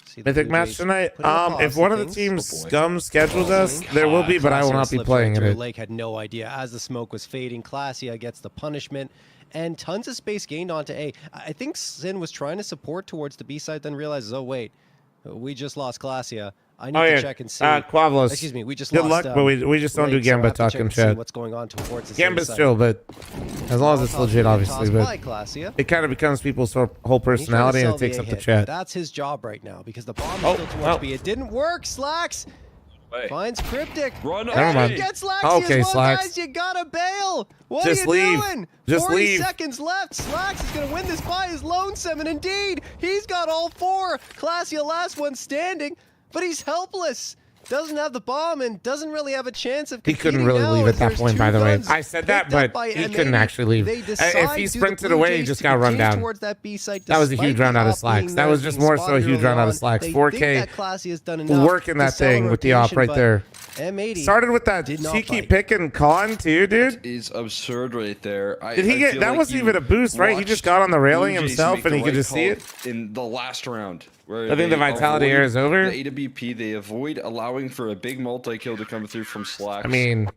C: See the
A: Mythic
C: Blue
A: match
C: Jays
A: tonight.
C: putting a
A: If
C: pause
A: one
C: to
A: of the
C: things.
A: teams
D: Oh, boy.
A: scum schedules us,
C: my
A: there will be, but I will
C: Glacia
A: not be
C: slips
A: playing
C: right
A: in
C: through.
A: it.
C: Lake had no idea. As the smoke was fading, Glacia gets the punishment, and tons of space gained onto A. I think Sin was trying to support towards the B side, then realizes, oh wait, we just lost Glacia. I need
A: Oh
C: to
A: yeah,
C: check and see.
A: Quavlos.
C: Excuse me, we just
A: Good
C: lost.
A: luck, but we just don't do
C: Lake, so I
A: Gamba
C: have to check
A: talk in
C: and see
A: chat.
C: what's going on towards the
A: Gamba's
C: side.
A: chill, but as long as it's legit, obviously. But
C: By Glacia.
A: it kind of becomes people's whole
C: He's trying to
A: personality, and
C: sell
A: it takes
C: the
A: up
C: A
A: the
C: hit.
A: chat.
C: That's his job right now, because the bomb is
A: Oh,
C: still towards
A: well.
C: B. It didn't work. Slacks
D: Hey,
C: finds Cryptic.
D: run
A: Never
C: And
A: mind.
C: he gets Laxey
A: Okay,
C: as well,
A: Slacks.
C: guys. You gotta bail. What
A: Just
C: are you
A: leave.
C: doing?
A: Just
C: 40
A: leave.
C: seconds left. Slacks is gonna win this by his lonesome, and indeed, he's got all four. Glacia last one standing, but he's helpless. doesn't have the bomb and doesn't really have a chance of
A: He
C: competing
A: couldn't really
C: now
A: leave
C: as
A: at that
C: there's
A: point,
C: two
A: by the way.
C: guns
A: I said that,
C: picked up
A: but
C: by
A: he
C: M80.
A: couldn't actually
C: They
A: leave.
C: decide
A: If he
C: to the
A: sprinted
C: Blue
A: away, he
C: Jays
A: just
C: to
A: got run
C: continue
A: down.
C: towards that B site
A: That was a
C: despite
A: huge
C: the
A: round out of
C: op
A: slacks.
C: being
A: That
C: there
A: was
C: and
A: just
C: being
A: more so a
C: spotted
A: huge
C: early
A: round out of
C: on.
A: slacks.
C: They
A: 4K
C: think that Classy has done enough
A: working
C: to
A: that
C: sell a
A: thing with the op
C: rotation,
A: right
C: but
A: there.
C: M80
A: Started with that
C: did not
A: cheeky
C: bite.
A: pick and con too, dude.
D: Is absurd right there.
A: Did he get that? Wasn't even a boost, right? He just got on the railing himself, and he could just see it
D: in the last round. Where
A: I think the vitality
D: avoid
A: air is over.
D: The AWP, they avoid allowing for a big multi-kill to come through from Slacks.
A: I mean,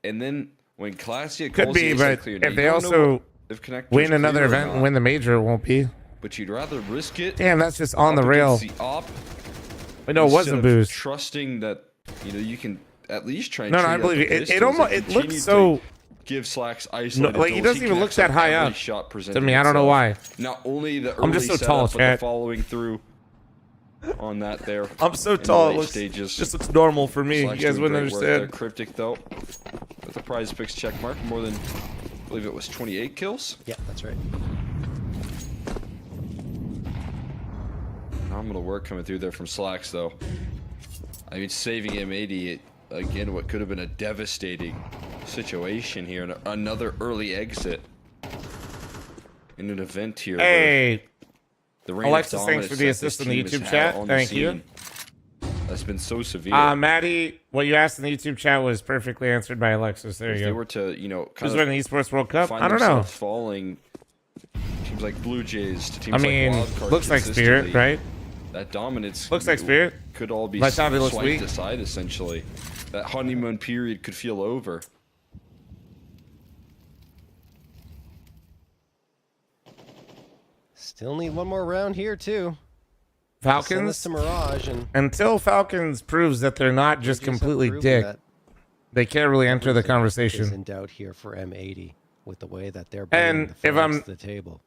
D: and then when Classy
A: could
D: calls
A: be,
D: the
A: but
D: ace clear, now
A: if
D: you
A: they
D: don't know
A: also
D: if connector's
A: win
D: clear
A: another
D: or
A: event
D: not,
A: and win the major, it won't be.
D: but you'd rather risk it.
A: Damn, that's just on the
D: up
A: rail.
D: against the op
A: Wait, no, it
D: instead
A: wasn't
D: of
A: boost.
D: Trusting that you can at least try. And
A: No, no,
D: treat
A: I
D: out
A: believe
D: the
A: it. It
D: pistols
A: almost
D: and
A: it
D: continue
A: looks
D: to
A: so.
D: give Slacks
A: No,
D: isolated.
A: like he
D: goals.
A: doesn't even look
D: connects
A: that
D: on
A: high
D: every
A: up
D: shot
A: to
D: presented
A: me. I don't know
D: itself.
A: why.
D: Not only the
A: I'm just
D: early
A: so tall,
D: setup, but the
A: chat.
D: following through on that there.
A: I'm so
D: in the
A: tall.
D: late
A: It looks
D: stages.
A: just looks normal for me.
D: Slacks
A: You guys
D: doing
A: wouldn't
D: great work there.
A: understand.
D: Cryptic though, with the prize picks check mark, more than I believe it was 28 kills.
C: Yeah, that's right.
D: Phenomenal work coming through there from Slacks though. I mean, saving M80 again, what could have been a devastating situation here, and another early exit in an event here. where
A: Hey,
D: the reign of
A: Alexis, thanks
D: dominance
A: for the
D: that
A: assist
D: this
A: in the
D: team has
A: YouTube
D: had
A: chat.
D: on the
A: Thank you.
D: scene That's been so severe.
A: Maddie, what you asked in the YouTube chat was perfectly answered by Alexis. There
D: if
A: you
D: they
A: go.
D: were to, kind
A: Who's
D: of
A: winning the Esports World Cup?
D: find
A: I don't know.
D: themselves falling, teams like Blue Jays to teams
A: I mean,
D: like Wildcard
A: looks like Spirit,
D: consistently,
A: right?
D: That dominance
A: Looks like Spirit.
D: could all be
A: Vitality looks
D: swiped
A: weak.
D: aside, essentially. That honeymoon period could feel over.
C: Still need one more round here too. Send this
A: Falcons,
C: to Mirage and
A: until Falcons proves that they're not just
C: Blue Jays have
A: completely
C: proven
A: dick,
C: that
A: they can't really enter the
C: everything is
A: conversation.
C: in doubt here for M80 with the way that they're bringing
A: And
C: the
A: if
C: flags
A: I'm-
C: to the table.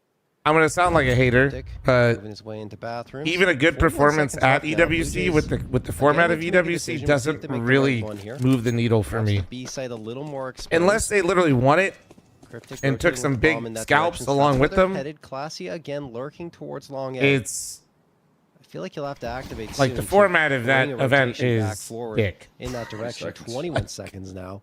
A: I'm gonna sound like a hater,
C: Dick
A: but
C: moving his way into bathrooms.
A: even a good
C: 41
A: performance
C: seconds
A: at
C: left now. Blue
A: EWC
C: Jays
A: with the format of
C: need to make a
A: EWC
C: decision. We'll see if
A: doesn't
C: they make the right
A: really
C: one here.
A: move the needle for
C: Perhaps
A: me.
C: the B side a little more exposed.
A: Unless they literally won it
C: Cryptic
A: and took
C: rotating
A: some
C: with
A: big
C: bomb in that
A: scalps
C: direction.
A: along
C: That's
A: with
C: where they're
A: them.
C: Headed. Classy again lurking towards long edge.
A: It's
C: I feel like you'll have to activate
A: like
C: soon
A: the
C: to
A: format of that
C: bring a
A: event
C: rotation back
A: is
C: forward
A: thick.
C: in that direction.
D: seconds.
C: 21 seconds now.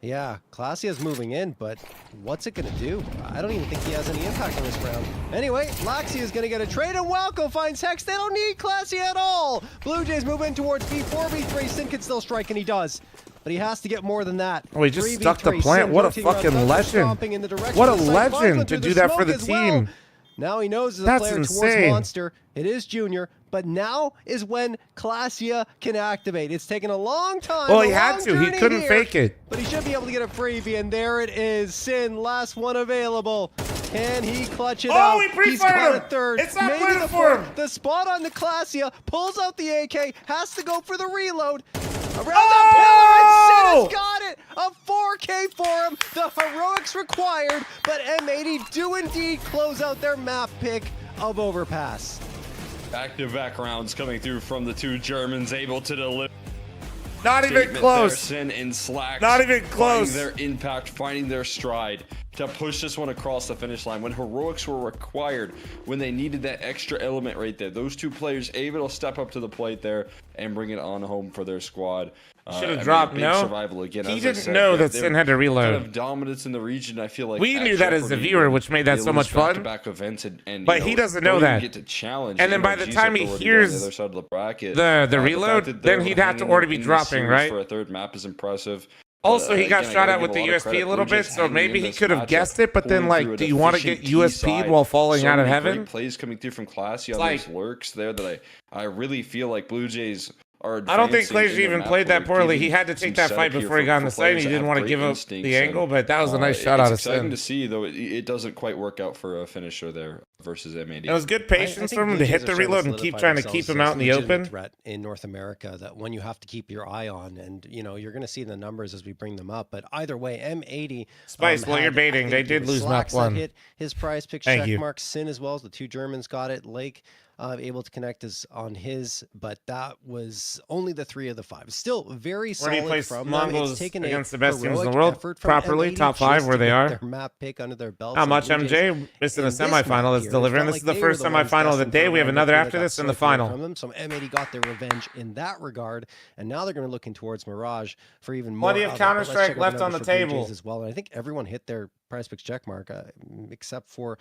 C: Yeah, Classy is moving in, but what's it going to do? I don't even think he has any impact on this round. Anyway, Laxi is going to get a trade, and Walco finds Hex. They don't need Classy at all. Blue Jays move in towards B4, B3. Sin can still strike, and he does. But he has to get more than that.
A: Oh, he just
C: 3v3.
A: stuck the plant.
C: Sin
A: What a
C: rotating around,
A: fucking
C: Thunder
A: legend.
C: stomping in the direction
A: What a
C: of the site.
A: legend
C: Franklin
A: to
C: through
A: do
C: the
A: that for
C: smoke
A: the
C: as well.
A: team.
C: Now he knows as a
A: That's
C: player towards
A: insane.
C: Monster. It is Junior, but now is when Classia can activate. It's taken a long time.
A: Well,
C: a
A: he had
C: long
A: to. He
C: journey
A: couldn't
C: here,
A: fake it.
C: but he should be able to get a freebie, and there it is. Sin, last one available. Can he clutch it
A: Oh,
C: out?
A: he
C: He's
A: pre-fired
C: got
A: him.
C: a third.
A: It's not
C: Maybe
A: planted
C: the
A: for
C: fourth.
A: him.
C: The spot on the Classia pulls out the AK, has to go for the reload. Around
A: Oh!
C: the pillar, and Sin has got it. A 4K for him. The heroics required, but M80 do indeed close out their map pick of Overpass.
D: Back-to-back rounds coming through from the two Germans, able to deliver.
A: Not even
D: Statement there,
A: close.
D: Sin in Slacks,
A: Not even close.
D: Finding their impact, finding their stride to push this one across the finish line when heroics were required, when they needed that extra element right there. Those two players able to step up to the plate there and bring it on home for their squad.
A: Should have
D: I
A: dropped,
D: big
A: no?
D: Survival again.
A: He
D: As I
A: didn't
D: said,
A: know that
D: they're
A: Sin had to reload.
D: Kind of dominance in the region. I feel like
A: We
D: at
A: knew that as the
D: Jeopardy
A: viewer,
D: when
A: which made that
D: they
A: so
D: lose
A: much fun.
D: back-to-back events and
A: But
D: you
A: he
D: know,
A: doesn't know
D: don't even
A: that.
D: get to challenge.
A: And then by the
D: MLG's
A: time he
D: authority
A: hears
D: down the other side of the bracket,
A: the reload,
D: fact that
A: then
D: they're
A: he'd have to
D: hanging
A: already be
D: in this
A: dropping,
D: series
A: right?
D: For a third map is impressive.
A: Also, he got
D: Again, I
A: shot
D: gotta
A: at with
D: give
A: the
D: a lot of
A: USP
D: credit.
A: a little
D: Blue
A: bit,
D: Jays
A: so
D: hanging
A: maybe
D: in
A: he
D: this
A: could have
D: matchup,
A: guessed it, but then,
D: pulling
A: like,
D: through
A: do
D: an
A: you want to get
D: efficient T
A: USP'd
D: side.
A: while falling
D: So
A: out of
D: many
A: heaven?
D: Great plays coming through from Classy on
A: like-
D: those lurks there that I really feel like Blue Jays are.
A: I don't think
D: advancing in
A: Clazy
D: their
A: even
D: map
A: played that
D: work,
A: poorly.
D: giving
A: He had to
D: some
A: take that
D: setup
A: fight
D: here
A: before he
D: for-
A: got on the
D: for
A: site, and
D: players
A: he
D: that
A: didn't
D: have
A: want to
D: great
A: give up
D: instincts
A: the
D: and,
A: angle, but that was a nice shot out of
D: It's exciting
A: Sin.
D: to see, though. It doesn't quite work out for a finisher there versus M80.
A: It was good
C: I
A: patience
C: think
A: from him
C: Blue
A: to
C: Jays
A: hit
C: are
A: the
C: starting
A: reload and keep
C: solidify
A: trying to
C: themselves
A: keep him
C: as
A: out in
C: a
A: the
C: legitimate
A: open.
C: threat in North America that one you have to keep your eye on, and you're going to see the numbers as we bring them up. But either way, M80.
A: Spice, while you're
C: had,
A: baiting,
C: I
A: they
C: think it
A: did
C: was
A: lose map
C: Slacks that
A: one.
C: hit his prize pick
A: Thank
C: check
A: you.
C: mark. Sin as well as the two Germans got it. Lake able to connect us on his, but that was only the 3 of the 5. Still very
A: Where do you
C: solid
A: place
C: from them.
A: Mongols
C: It's taken
A: against
C: a
A: the best teams in the
C: heroic
A: world
C: effort from
A: properly?
C: M80
A: Top 5
C: just
A: where
C: to
A: they
C: get
A: are.
C: their map pick under their belts.
A: Not
C: And
A: much,
C: Blue Jays
A: MJ. Missed in the
C: this map
A: semifinal. It's
C: here,
A: delivering.
C: felt
A: This is
C: like
A: the
C: they were
A: first
C: the ones
A: semifinal of the
C: destined
A: day.
C: for
A: We have
C: round of
A: another
C: three
A: after
C: that got
A: this in the
C: swiped away
A: final.
C: from them. So M80 got their revenge in that regard, and now they're going to looking towards Mirage for even more.
A: Plenty of
C: of it. But let's
A: Counter-Strike
C: check out
A: left
C: the
A: on the
C: numbers for Blue
A: table.
C: Jays as well, and I think everyone hit their prize picks check mark, except for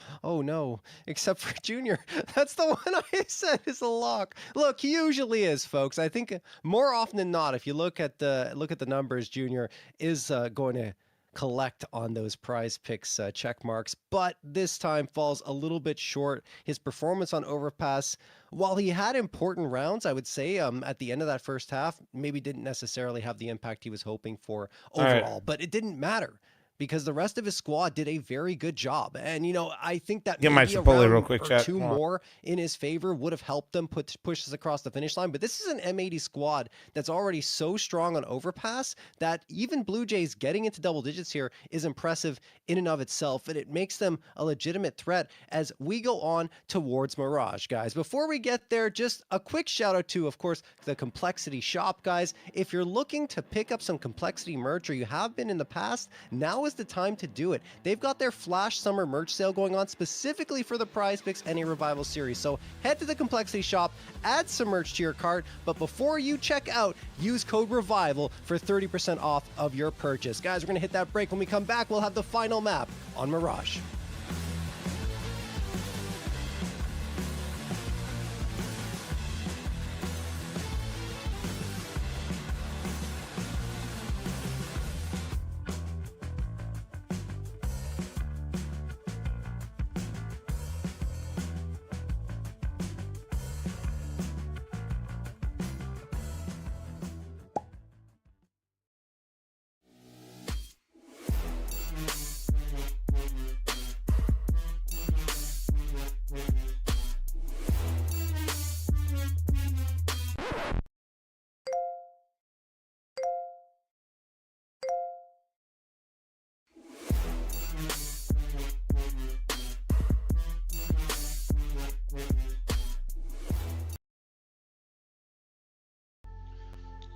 C: except for Junior. That's the one I said is a lock. Look, he usually is, folks. I think more often than not, if you look at the numbers, Junior is going to collect on those prize picks check marks, but this time falls a little bit short. His performance on Overpass, while he had important rounds, I would say at the end of that first half, maybe didn't necessarily have the impact he was hoping for overall, but it didn't matter, because the rest of his squad did a very good job. And, I think that
A: Get my
C: maybe a
A: Chipotle
C: round
A: real quick,
C: or
A: chat.
C: two
A: Come on.
C: more in his favor would have helped them push us across the finish line. But this is an M80 squad that's already so strong on Overpass that even Blue Jays getting into double digits here is impressive in and of itself. And it makes them a legitimate threat as we go on towards Mirage, guys. Before we get there, just a quick shout out to, of course, the Complexity shop, guys. If you're looking to pick up some Complexity merch, or you have been in the past, now is the time to do it. They've got their Flash Summer merch sale going on specifically for the Prize Picks NA Revival series. So head to the Complexity shop, add some merch to your cart, but before you check out, use code REVIVAL for 30% off of your purchase. Guys, we're going to hit that break. When we come back, we'll have the final map on Mirage.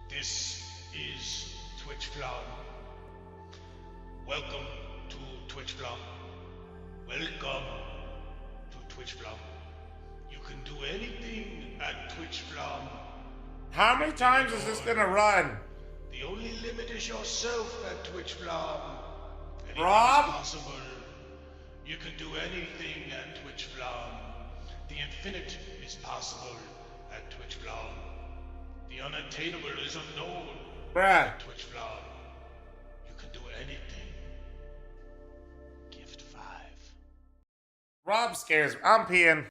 B: This is Twitch fl0m. Welcome to Twitch fl0m. Welcome to Twitch fl0m. You can do anything at Twitch fl0m.
A: How many times is this gonna run?
B: The only limit is yourself at Twitch fl0m. Anything
A: Rob?
B: is possible. You can do anything at Twitch fl0m. The infinite is possible at Twitch fl0m. The unattainable is unknown
A: Brad.
B: at Twitch fl0m. You can do anything. Gift 5.
A: Rob scares me. I'm peeing.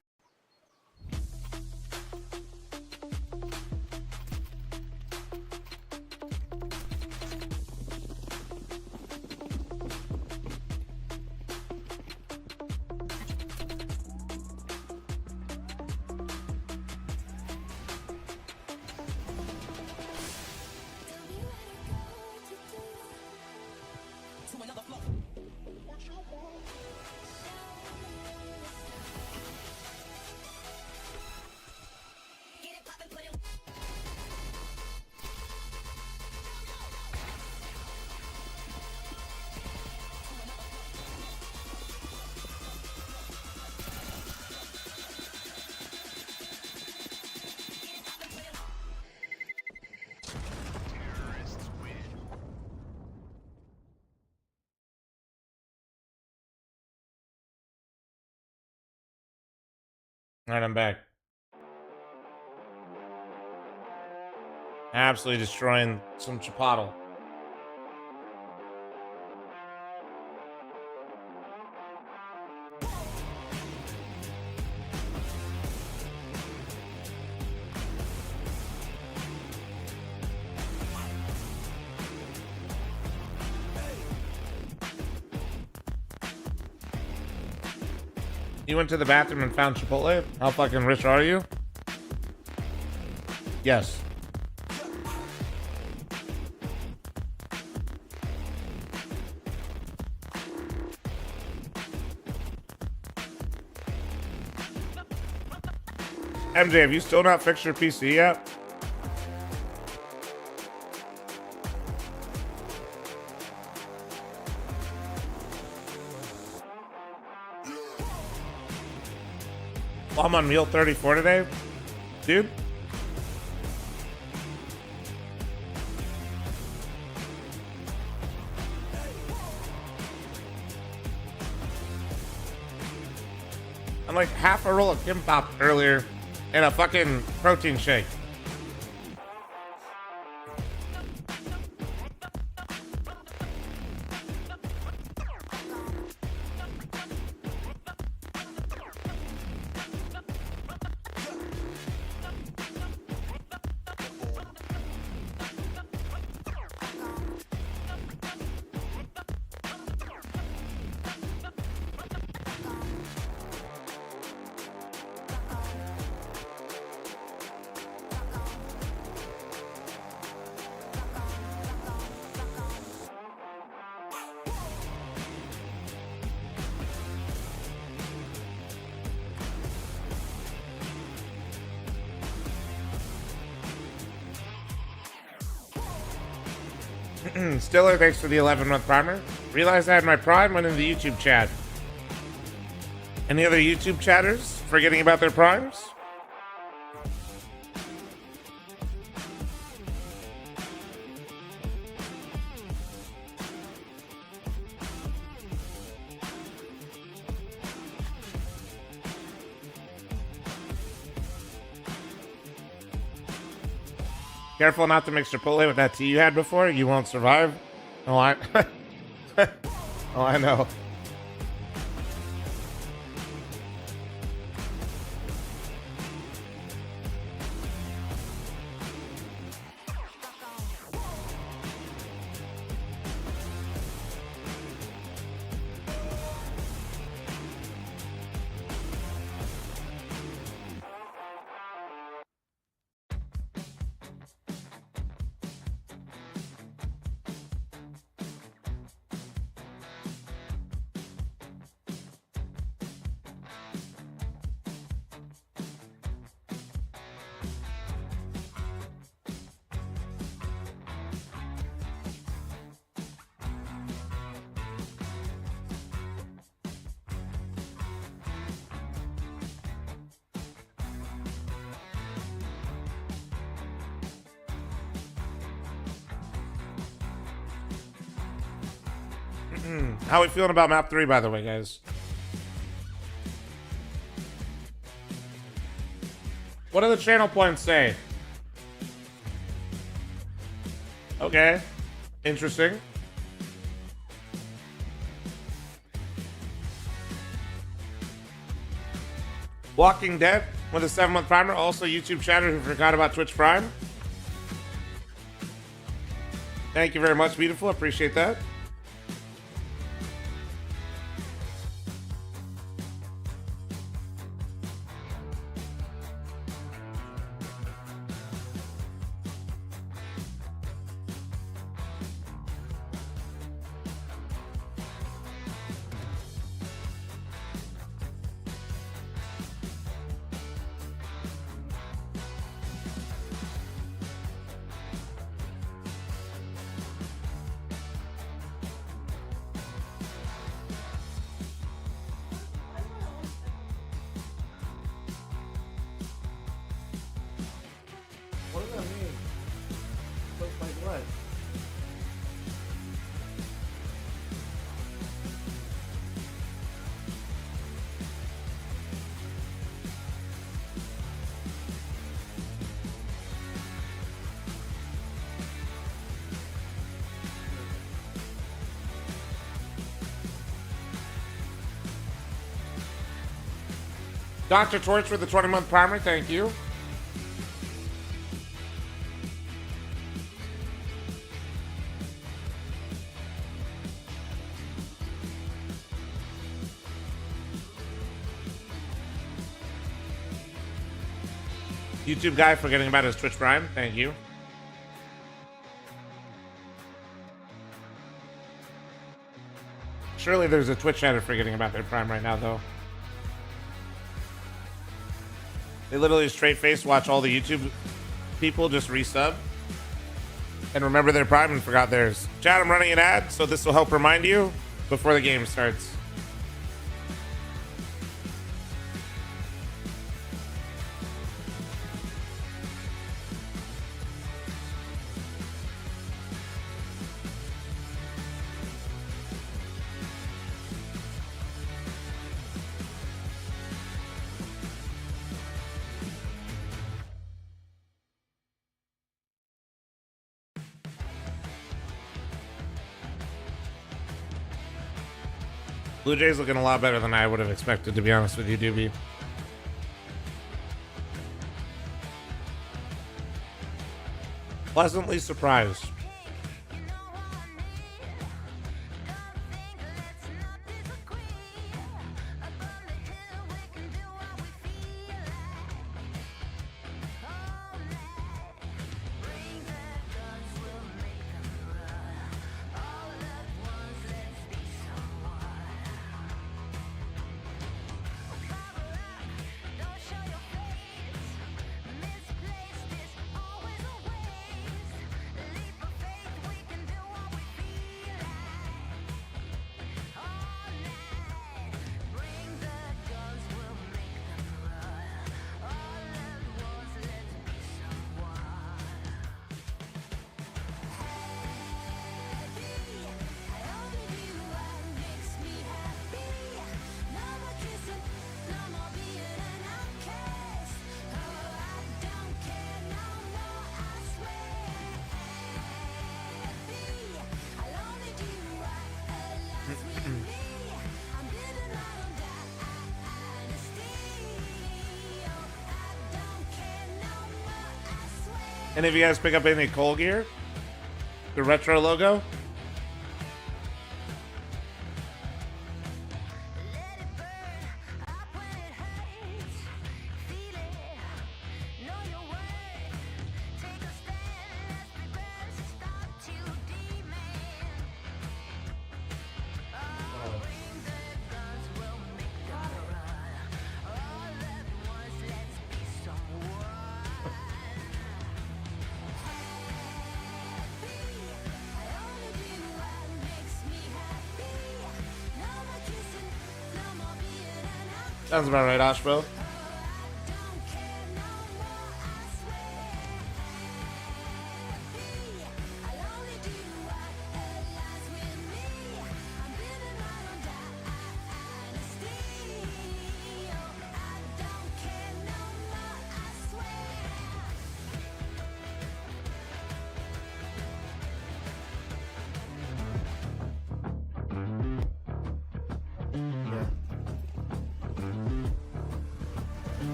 A: All right, I'm back. Absolutely destroying some Chipotle. You went to the bathroom and found Chipotle? How fucking rich are you? Yes. MJ, have you still not fixed your PC yet? Well, I'm on meal 34 today, dude. I'm like half a roll of kimbap earlier and a fucking protein shake. Stiller, thanks for the 11-month primer. Realized I had my Prime went in the YouTube chat. Any other YouTube chatters forgetting about their Primes? Careful not to mix Chipotle with that tea you had before. You won't survive. Oh, I... oh, I know. How are we feeling about map 3, by the way, guys? What do the channel points say? Okay. Interesting. Walking Dead with a 7-month primer. Also, YouTube chatter who forgot about Twitch Prime. Thank you very much, beautiful. Appreciate that. What does that mean? Looks like what? Dr. Torch with the 20-month primer, thank you. YouTube guy forgetting about his Twitch Prime, thank you. Surely there's a Twitch chatter forgetting about their Prime right now, though. They literally straight face watch all the YouTube people just resub and remember their prime and forgot theirs. Chat, I'm running an ad, so this will help remind you before the game starts. Blue Jays looking a lot better than I would have expected, to be honest with you, Doobie. Pleasantly surprised. Any of you guys pick up any Cole gear? The retro logo? Sounds about right, Oshbo.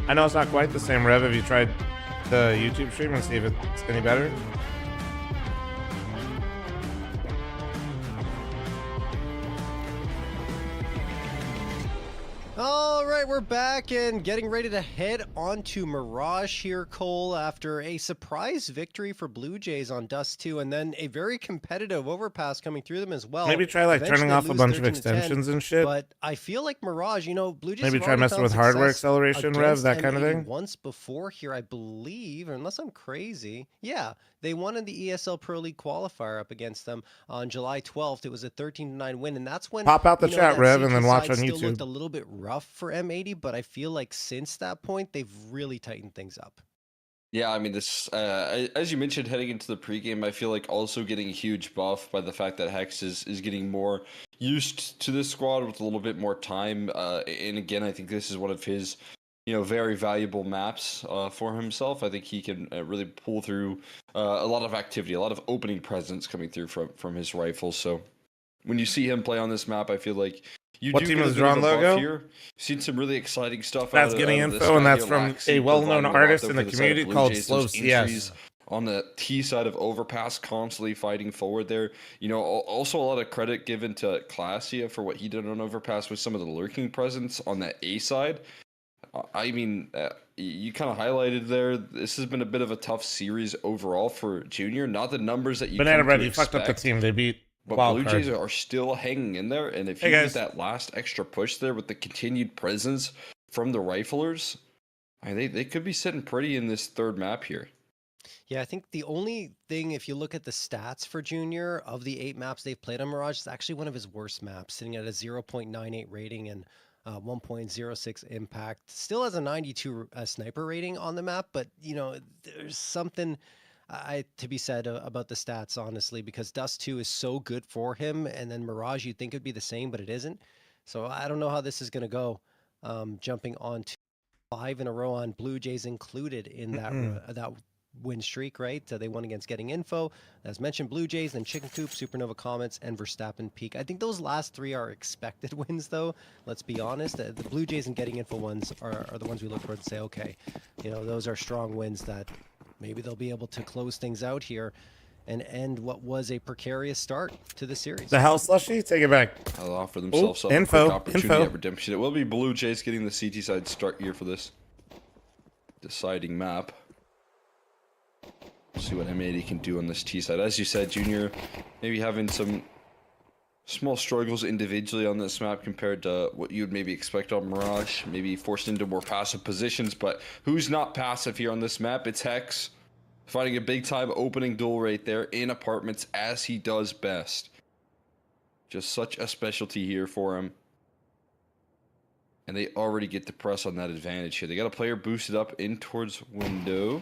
A: I know it's not quite the same, Rev. Have you tried the YouTube stream and see if it's any better?
C: All right, we're back and getting ready to head on to Mirage here, Cole, after a surprise victory for Blue Jays on Dust 2 and then a very competitive overpass coming through them as well.
A: Maybe try like
C: Eventually
A: turning off a
C: lose
A: bunch of
C: 13-10,
A: extensions and shit.
C: But I feel like Mirage, you know, Blue Jays
A: Maybe
C: have
A: try
C: already
A: messing
C: found
A: with hardware
C: success
A: acceleration, Rev,
C: against
A: that kind of
C: M80
A: thing.
C: Once before here, I believe, unless I'm crazy. Yeah, they won in the ESL Pro League qualifier up against them on July 12th. It was a 13-9 win, and that's when
A: Pop out the chat,
C: that
A: Rev, and then
C: CT
A: watch
C: side
A: on
C: still looked
A: YouTube.
C: a little bit rough for M80, but I feel like since that point, they've really tightened things up.
D: Yeah, I mean, this, as you mentioned, heading into the pregame, I feel like also getting a huge buff by the fact that Hex is getting more used to this squad with a little bit more time. And again, I think this is one of his, very valuable maps for himself. I think he can really pull through a lot of activity, a lot of opening presence coming through from his rifle. So when you see him play on this map, I feel like you
A: What
D: do
A: team
D: get a
A: is
D: bit of
A: drawn
D: a buff
A: logo?
D: here. Seen some really exciting stuff.
A: That's
D: out
A: getting
D: of this
A: info, and
D: guy
A: that's
D: here,
A: from
D: Laxi,
A: a well-known
D: providing
A: artist
D: Lovato
A: in
D: for
A: the
D: the side of
A: community
D: Blue
A: called
D: Jays.
A: Slow
D: Those
A: CS.
D: entries on the T side of Overpass, constantly fighting forward there. Also a lot of credit given to Classia for what he did on Overpass with some of the lurking presence on that A side. I mean, you kind of highlighted there. This has been a bit of a tough series overall for Junior. Not the numbers that you
A: Banana
D: come
A: Bread,
D: to
A: you fucked up the
D: expect,
A: team. They beat
D: but
A: Wild
D: Blue
A: Card.
D: Jays are still hanging in there. And if
A: Hey,
D: you
A: guys.
D: get that last extra push there with the continued presence from the Riflers, I mean, they could be sitting pretty in this third map here.
C: Yeah, I think the only thing, if you look at the stats for Junior, of the 8 maps they've played on Mirage, it's actually one of his worst maps, sitting at a 0.98 rating and 1.06 impact. Still has a 92 sniper rating on the map, but there's something to be said about the stats, honestly, because Dust 2 is so good for him, and then Mirage you'd think it'd be the same, but it isn't. So I don't know how this is going to go. Jumping on to 5 in a row on Blue Jays included in that win streak, right? They won against Getting Info, as mentioned, Blue Jays, then Chicken Coop, Supernova Comets, and Verstappen Peak. I think those last 3 are expected wins, though. Let's be honest. The Blue Jays and Getting Info ones are the ones we look for and say, okay, those are strong wins that maybe they'll be able to close things out here and end what was a precarious start to the series.
A: The hell slushy? Take it back.
D: They'll offer themselves up
A: info,
D: a quick opportunity
A: info.
D: at redemption. It will be Blue Jays getting the CT side start here for this deciding map. See what M80 can do on this T side. As you said, Junior maybe having some small struggles individually on this map compared to what you'd maybe expect on Mirage. Maybe forced into more passive positions, but who's not passive here on this map? It's Hex. Fighting a big time opening duel right there in apartments as he does best. Just such a specialty here for him. And they already get the press on that advantage here. They got a player boosted up in towards window.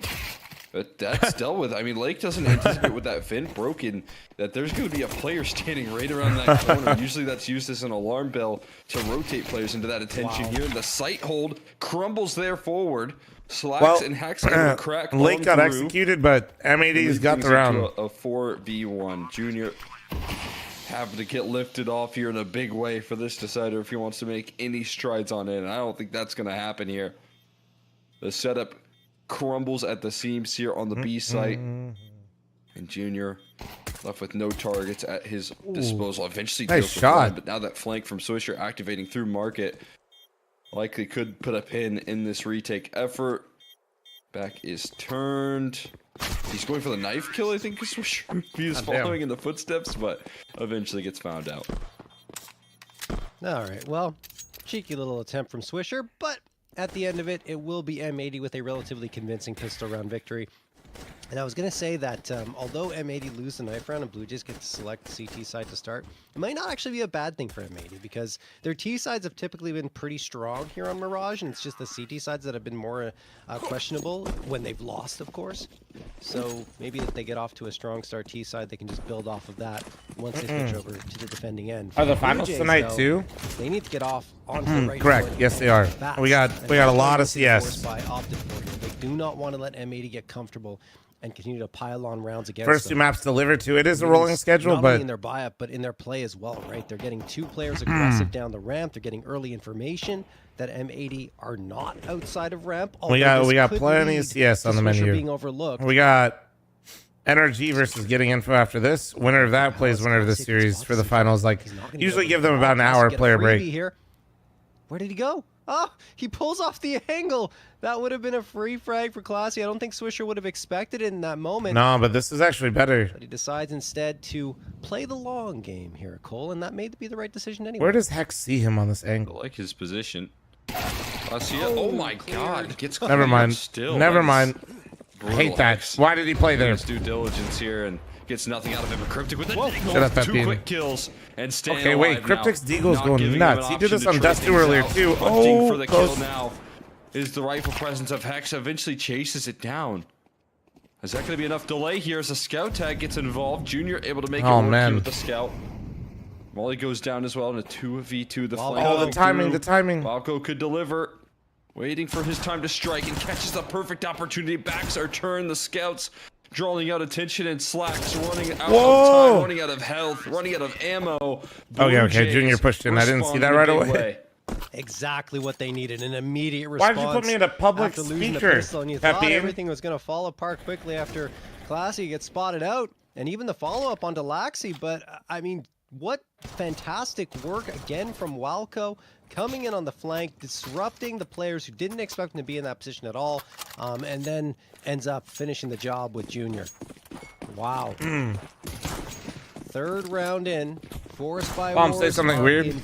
D: But that's dealt with. I mean, Lake doesn't anticipate with that vent broken that there's going to be a player standing right around that corner. Usually that's used as an alarm bell to rotate players into that attention here. The sight hold crumbles there forward. Slacks and Hacks able to crack
A: Lake got
D: through.
A: Executed, but M80's got the round.
D: A 4v1. Junior having to get lifted off here in a big way for this decider if he wants to make any strides on it. And I don't think that's going to happen here. The setup crumbles at the seams here on the B site. And Junior left with no targets at his disposal. Eventually
A: nice
D: deals with
A: shot.
D: one, but now that flank from Swisher activating through market likely could put a pin in this retake effort. Back is turned. He's going for the knife kill, I think, because Swisher he is following in the footsteps, but eventually gets found out.
C: All right, well, cheeky little attempt from Swisher, but at the end of it, it will be M80 with a relatively convincing pistol round victory. And I was going to say that although M80 lose the knife round and Blue Jays get to select CT side to start, it might not actually be a bad thing for M80 because their T sides have typically been pretty strong here on Mirage, and it's just the CT sides that have been more questionable when they've lost, of course. So maybe if they get off to a strong start T side, they can just build off of that once they switch over to the defending end.
A: Are the
C: Blue
A: finals
C: Jays,
A: tonight
C: though,
A: too?
C: They need to get off onto the right
A: Correct.
C: foot
A: Yes, they are.
C: fast.
A: We got
C: And
A: a lot of
C: that's what
A: CS.
C: By opted for here. They do not want to let M80 get comfortable and continue to pile on rounds against
A: First
C: them.
A: 2 maps delivered too. It is a rolling schedule,
C: not
A: but
C: only in their buy-up, but in their play as well, right? They're getting 2 players aggressive down the ramp. They're getting early information that M80 are not outside of ramp.
A: we got
C: could
A: plenty of
C: lead
A: CS on
C: to
A: the
C: Swisher
A: menu.
C: being overlooked.
A: We got NRG versus Getting Info after this. Winner of that plays winner of the series for the finals. Like,
C: He's not gonna
A: usually
C: go
A: give
C: with
A: them
C: the
A: about an
C: ball.
A: hour
C: Just get a
A: player
C: freebie
A: break.
C: Here. Where did he go? Oh, he pulls off the angle. That would have been a free frag for Classy. I don't think Swisher would have expected it in that moment.
A: No, but this is actually better.
C: But he decides instead to play the long game here, Cole, and that may be the right decision anyway.
A: Where does Hex see him on this
D: I
A: angle?
D: like his position. I see it. Oh my god. Gets
A: Never
D: cleared
A: mind.
D: Still.
A: Never
D: That is
A: mind. I
D: brutal.
A: hate that.
D: Hex
A: Why did he play there?
D: does due diligence here and gets nothing out of him. But Cryptic with
A: Shut up,
D: 2
A: Pepin.
D: quick kills and staying
A: Okay, wait.
D: alive now.
A: Cryptic's Deagle's
D: Not
A: going
D: giving him
A: nuts.
D: an
A: He did
D: option
A: this
D: to
A: on
D: trade
A: Dusty
D: things
A: earlier
D: out.
A: too.
D: Hunting for
A: Oh,
D: the
A: close.
D: kill now is the rifle presence of Hex. Eventually chases it down. Is that going to be enough delay here as a scout tag gets involved? Junior able to make it
A: Oh,
D: work
A: man.
D: here with the scout. Molly goes down as well in a 2v2. The flank
A: Oh, the
D: coming
A: timing,
D: through.
A: the timing.
D: Balco could deliver. Waiting for his time to strike and catches the perfect opportunity. Backs are turned. The scouts drawing out attention and Slacks running out
A: Whoa.
D: of time, running out of health, running out of ammo. Blue
A: Okay,
D: Jays
A: Junior pushed in. I didn't see that
D: respond
A: right
D: in a big
A: away.
D: way.
C: Exactly what they needed, an immediate
A: Why
C: response.
A: did you put me in a public
C: after losing the
A: speaker,
C: pistol, and you thought
A: Pepin?
C: everything was going to fall apart quickly after Classy gets spotted out, and even the follow-up onto Laxi. But I mean, what fantastic work again from Walco, coming in on the flank, disrupting the players who didn't expect him to be in that position at all, and then ends up finishing the job with Junior. Wow. Third round in. Forced by
A: Mom, say something weird.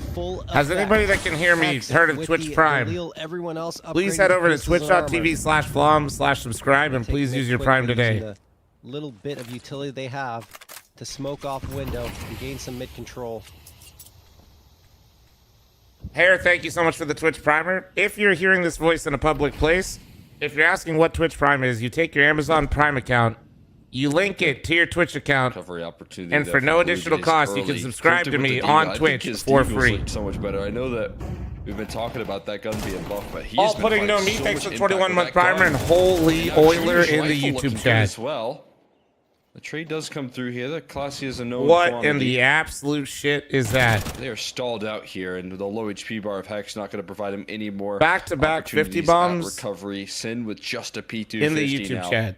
A: Has anybody that can hear me heard of Twitch Prime? Please head over to twitch.tv/fl0m/subscribe and please use your Prime today.
C: The little bit of utility they have to smoke off window and gain some mid control.
A: Hare, thank you so much for the Twitch Primer. If you're hearing this voice in a public place, if you're asking what Twitch Prime is, you take your Amazon Prime account, you link it to your Twitch account, and for no additional cost, you can subscribe to me on Twitch for free.
D: So much better. I know that we've been talking about that gun being buff, but he's
A: All putting no meat. Thanks for the 21-month primer and holy Oiler in the YouTube chat.
D: As well. The trade does come through here. The Classy is a known
A: What
D: quantity.
A: in the absolute shit is that?
D: They are stalled out here, and the low HP bar of Hex not going to provide him any more
A: back-to-back 50 bombs
D: recovery. Sin with just a P2
A: in the YouTube chat.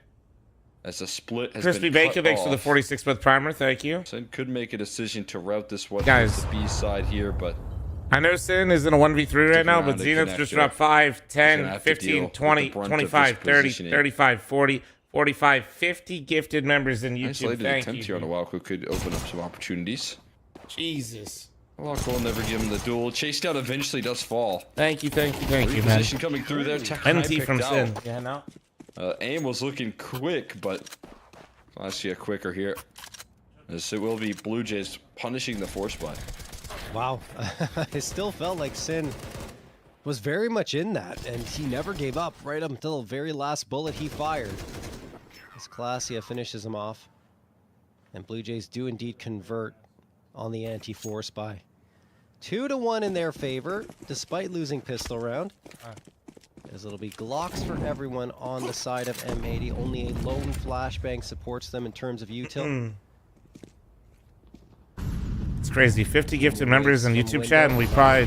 D: As a split has
A: Crispy
D: been
A: Bacon, thanks for the 46-month primer. Thank you.
D: Sin could make a decision to route this one
A: Guys,
D: to the B side here, but
A: I know Sin is in a 1v3 right now, but Zenith's just dropped 5, 10, 15, 20, 25, 30, 35, 40, 45, 50 gifted members in YouTube.
D: Isolated
A: Thank
D: attempt
A: you.
D: here on Awalco could open up some opportunities.
A: Jesus.
D: Awalco will never give him the duel. Chased out eventually does fall.
A: Thank you, man.
D: Position coming through there. Tech
A: NT from
D: out.
A: Sin. Yeah, no.
D: Aim was looking quick, but I see a quicker here. As it will be Blue Jays punishing the force buy.
C: Wow. It still felt like Sin was very much in that, and he never gave up right up until the very last bullet he fired. As Classia finishes him off. And Blue Jays do indeed convert on the anti-force buy. 2-1 in their favor, despite losing pistol round. As it'll be Glocks for everyone on the side of M80. Only a lone flashbang supports them in terms of util.
A: It's crazy. 50 gifted members in YouTube chat, and we probably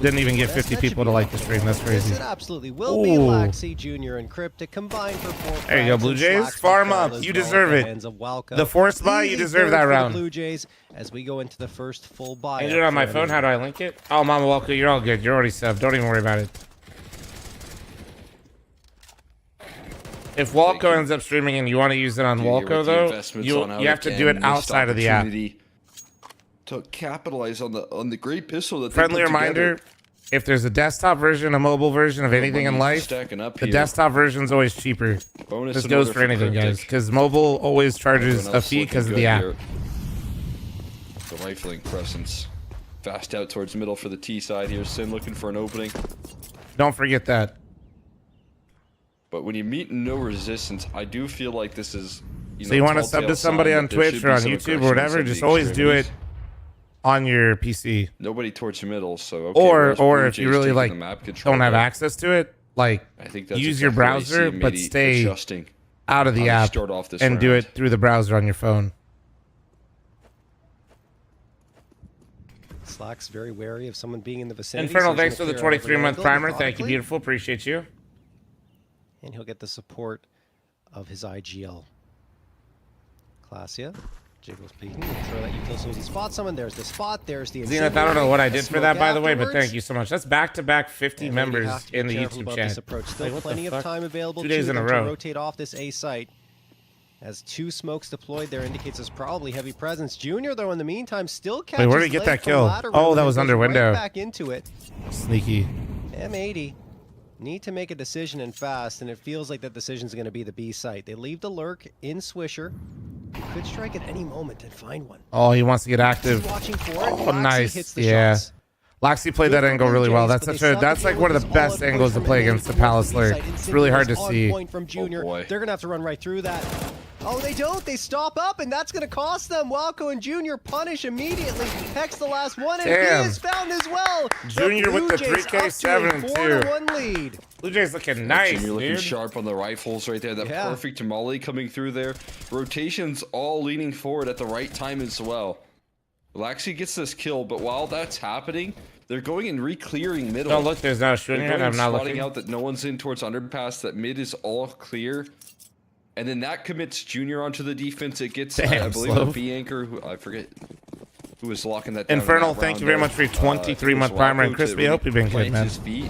A: didn't even get 50 people to like the stream. That's crazy.
C: It absolutely will be Laxi Jr. and Cryptic combined for 4.
A: There you go, Blue Jays. Farm up. You deserve it. The force buy, you deserve that round.
C: Blue Jays as we go into the first full buy.
A: I do it on my phone. How do I link it? Oh, Mama Walco, you're all good. You're already subbed. Don't even worry about it. If Walco ends up streaming and you want to use it on Walco, though, you have to do it outside of the app.
D: To capitalize on the great pistol that
A: Friendly reminder, if there's a desktop version, a mobile version of anything in life, the desktop version's always cheaper. This goes for anything, guys, because mobile always charges a fee because of the app.
D: The rifling presence. Fast out towards middle for the T side here. Sin looking for an opening.
A: Don't forget that.
D: But when you meet no resistance, I do feel like this is...
A: So you want to sub to somebody on Twitch or on YouTube or whatever, just always do it on your PC.
D: Nobody towards the middle, so
A: okay, or if you really like don't have access to it, like use your browser but stay out of the app and do it through the browser on your phone.
C: Slack's very wary of someone being in the vicinity.
A: Infernal, thanks for the 23-month primer. Thank you, beautiful. Appreciate you.
C: And he'll get the support of his IGL. Classia. Jiggles peeking. Throw that util as soon as he spots someone. There's the spot. There's the
A: Zenith, I don't know what I did for that, by the way, but thank you so much. That's back-to-back 50 members in the YouTube chat.
C: Still plenty of time available
A: 2 days in a
C: to
A: row.
C: rotate off this A site. As 2 smokes deployed there indicates there's probably heavy presence. Junior, though, in the meantime, still catches.
A: Wait, where did he get that kill? Oh, that was under window.
C: Back into it.
A: Sneaky.
C: M80 need to make a decision and fast, and it feels like that decision is going to be the B site. They leave the lurk in Swisher. Could strike at any moment and find one.
A: Oh, he wants to get active.
C: Watching for it.
A: Oh, nice. Yeah. Laxi played that angle really well. That's like one of the best angles to play against the Palace Lurk. It's really hard to see.
C: From Junior. They're going to have to run right through that. Oh, they don't. They stop up, and that's going to cost them. Walco and Junior punish immediately. Hex the last one, and he is found as well.
A: Junior with the 3K7 and
C: 4-1 lead.
A: Blue Jays looking nice,
D: Junior looking
A: dude.
D: sharp on the rifles right there. That perfect molly coming through there. Rotations all leaning forward at the right time as well. Laxi gets this kill, but while that's happening, they're going and re-clearing middle.
A: Oh, look, there's no shooting here. I'm not looking.
D: Out that no one's in towards underpass. That mid is all clear. And then that commits Junior onto the defense. It gets, I believe, a B anchor. Who I forget. who is locking that down.
A: Infernal, thank you very much for your 23-month primer. And Crispy, I hope you've been good,
D: plant
A: man.
D: his feet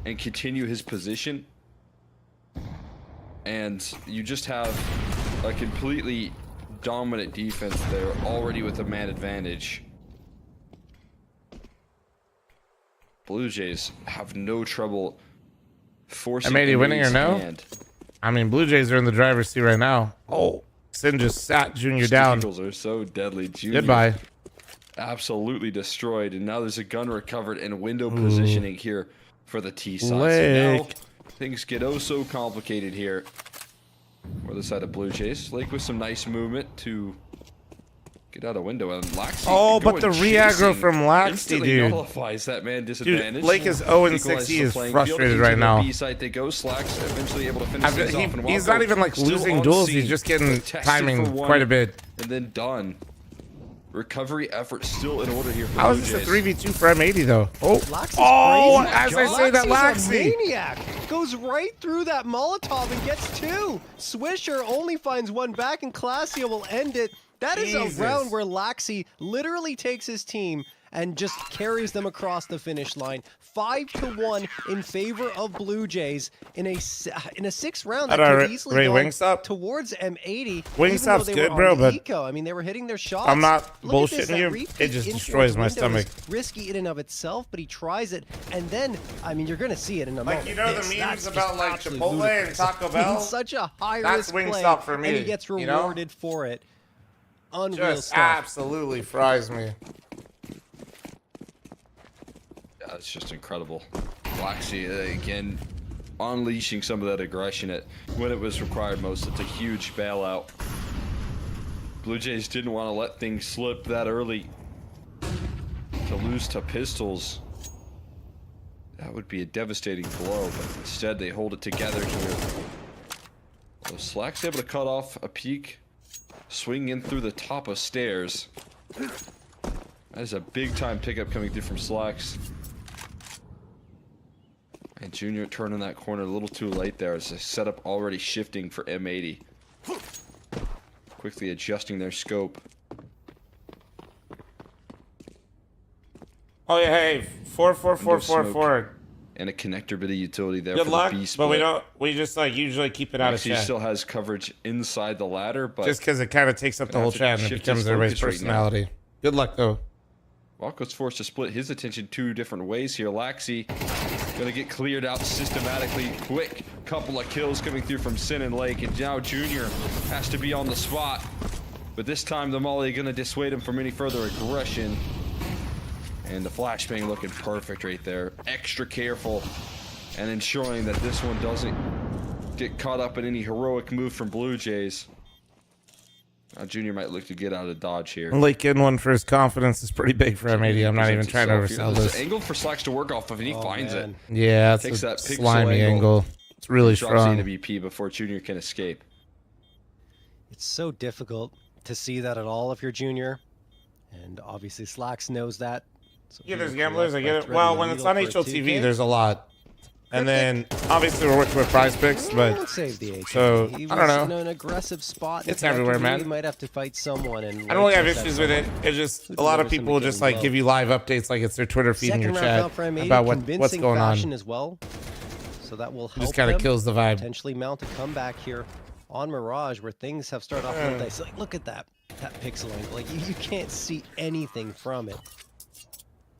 D: and continue his position. And you just have a completely dominant defense there, already with a man advantage. Blue Jays have no trouble forcing
A: M80 winning or
D: M80's
A: no?
D: hand.
A: I mean, Blue Jays are in the driver's seat right now. Oh, Sin just sat Junior down.
D: Eagles are so deadly. Junior
A: Goodbye.
D: absolutely destroyed, and now there's a gun recovered and window positioning here for the T side. So now
A: Lake.
D: things get oh so complicated here. For the side of Blue Jays, Lake with some nice movement to get out a window, and Laxey.
A: Oh, but
D: going
A: the re-aggro
D: chasing
A: from Laxey,
D: instantly
A: dude.
D: nullifies that man disadvantage.
A: Dude, Lake is 0-6. He is frustrated right now.
D: B-side they go. Slacks eventually able to finish things off, and
A: He's
D: Walker
A: not even like
D: still
A: losing
D: on
A: duels.
D: scene,
A: He's just getting
D: tested
A: timing
D: for one,
A: quite a bit.
D: and then done. Recovery effort still in order here for
A: How
D: Blue
A: is this a
D: Jays.
A: 3v2 for M80 though? Oh,
C: Laxey's
A: oh!
C: crazy.
A: As I say that,
C: Laxey's a
A: Laxey.
C: maniac. Goes right through that Molotov and gets two. Swisher only finds one back, and Classio will end it. That is
A: Jesus.
C: a round where Laxey literally takes his team and just carries them across the finish line. 5-1 in favor of Blue Jays in a 6th round that
A: Alright,
C: could easily
A: Ray,
C: go
A: Wingstop?
C: towards M80.
A: Wingstop's
C: even though they
A: good,
C: were
A: bro,
C: on
A: but
C: eco. I mean, they were hitting their shots.
A: I'm not
C: Look at this,
A: bullshitting
C: that
A: you.
C: repeat
A: It just
C: in
A: destroys my
C: towards window is
A: stomach.
C: risky in and of itself, but he tries it, and then I mean, you're gonna see it in a
A: Like,
C: moment.
A: you know the
C: This-
A: memes
C: that's
A: about,
C: just
A: like,
C: absolutely
A: Chipotle and
C: ludicrous.
A: Taco Bell?
C: In such a high
A: That's
C: risk play,
A: Wingstop for me,
C: and he gets
A: you know?
C: rewarded for it. Unreal
A: just
C: stuff.
A: absolutely fries me.
D: Yeah, it's just incredible. Laxey again unleashing some of that aggression when it was required most. It's a huge bailout. Blue Jays didn't want to let things slip that early. To lose to Pistols, that would be a devastating blow, but instead they hold it together here. So Slack's able to cut off a peak, swing in through the top of stairs. That is a big time pickup coming through from Slacks. And Junior turning that corner a little too late there as the setup already shifting for M80. Quickly adjusting their scope.
A: Oh yeah, hey, 4-4-4-4-4.
D: And a connector bit of utility there
A: Good
D: for
A: luck,
D: the B
A: but
D: split.
A: we don't. We just like usually keep it out of
D: Actually
A: chat.
D: still has coverage inside the ladder, but
A: Just because it kind of takes up the
D: Gonna
A: whole
D: have to
A: chat and it
D: shift
A: becomes
D: his
A: everybody's
D: focus right now.
A: personality. Good luck though.
D: Walko's forced to split his attention two different ways here. Laxey gonna get cleared out systematically. Quick couple of kills coming through from Sin and Lake, and now Junior has to be on the spot. But this time the Molly gonna dissuade him from any further aggression. And the flashbang looking perfect right there. Extra careful and ensuring that this one doesn't get caught up in any heroic move from Blue Jays. Now Junior might look to get out of dodge here.
A: Lake getting one for his confidence is pretty big for M80. I'm not even trying to oversell
D: There's
A: this.
D: an angle for Slacks to work off of, and he finds
C: man.
D: it.
A: Yeah, it's
D: Takes
A: a
D: that pixel
A: slimy
D: angle.
A: angle. It's really
D: Drops the
A: strong.
D: NWP before Junior can escape.
C: It's so difficult to see that at all if you're Junior, and obviously Slacks knows that. So
A: Yeah,
C: he
A: there's
C: will
A: gamblers. I
C: collect
A: get
C: by
A: it.
C: threading
A: Well,
C: the
A: when it's
C: needle
A: on
C: for a
A: HLTV,
C: 2K.
A: there's a lot. And then obviously we're working with Prize Picks, but
C: Won't save the HLTV.
A: so,
C: He
A: I don't
C: was
A: know.
C: in an aggressive spot. in
A: It's everywhere,
C: connector.
A: man.
C: He might have to fight someone. And
A: I don't really have
C: Lake knows
A: issues
C: that
A: with it.
C: someone.
A: It's just
C: Who
A: a lot of
C: delivers
A: people
C: him
A: just
C: again
A: like give you live updates like it's their Twitter feed in
C: Second
A: your
C: round
A: chat
C: out for M80,
A: about what's
C: convincing
A: going on.
C: fashion as well. So that will help
A: Just kind of
C: them
A: kills the vibe.
C: potentially mount a comeback here on Mirage, where things have started off a little dicey. Like, look at that pixel angle. Like you can't see anything from it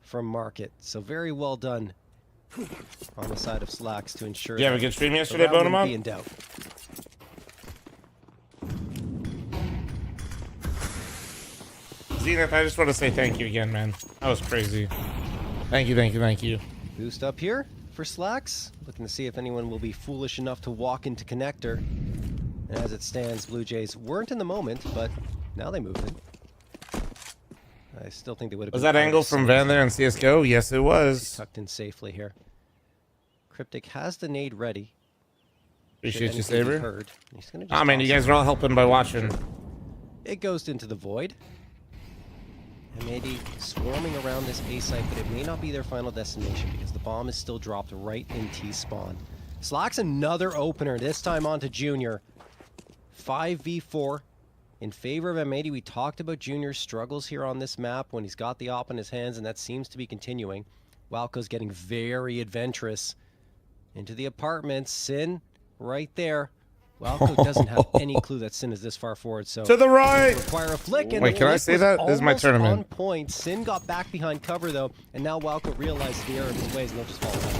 C: from Market. So very well done on the side of Slacks to ensure.
A: Did you have a
C: that
A: good stream
C: the
A: yesterday,
C: round wouldn't be
A: Bonamon?
C: in doubt.
A: Zenith, I just want to say thank you again, man. That was crazy. Thank you, thank you, thank you.
C: Boost up here for Slacks. Looking to see if anyone will be foolish enough to walk into connector. And as it stands, Blue Jays weren't in the moment, but now they move in. I still think they would have.
A: Was
C: been
A: that angle from Van there in CSGO? Yes, it was.
C: tucked in safely here. Cryptic has the nade ready.
A: Appreciate you,
C: Should anything be
A: Saber.
C: heard. He's gonna just
A: Ah, man,
C: toss
A: you guys are all helping by watching.
C: It goes into the void. And maybe swarming around this A site, but it may not be their final destination because the bomb is still dropped right in T-spawn. Slacks another opener, this time onto Junior. 5v4 in favor of M80. We talked about Junior's struggles here on this map when he's got the op in his hands, and that seems to be continuing. Walco's getting very adventurous into the apartments. Sin right there. Walco doesn't have any clue that Sin is this far forward, so
A: to the right.
C: require a flick. And
A: Wait, can I say that? This is my tournament.
C: On point. Sin got back behind cover though, and now Walco realizes the error of his ways, and they'll just fall back.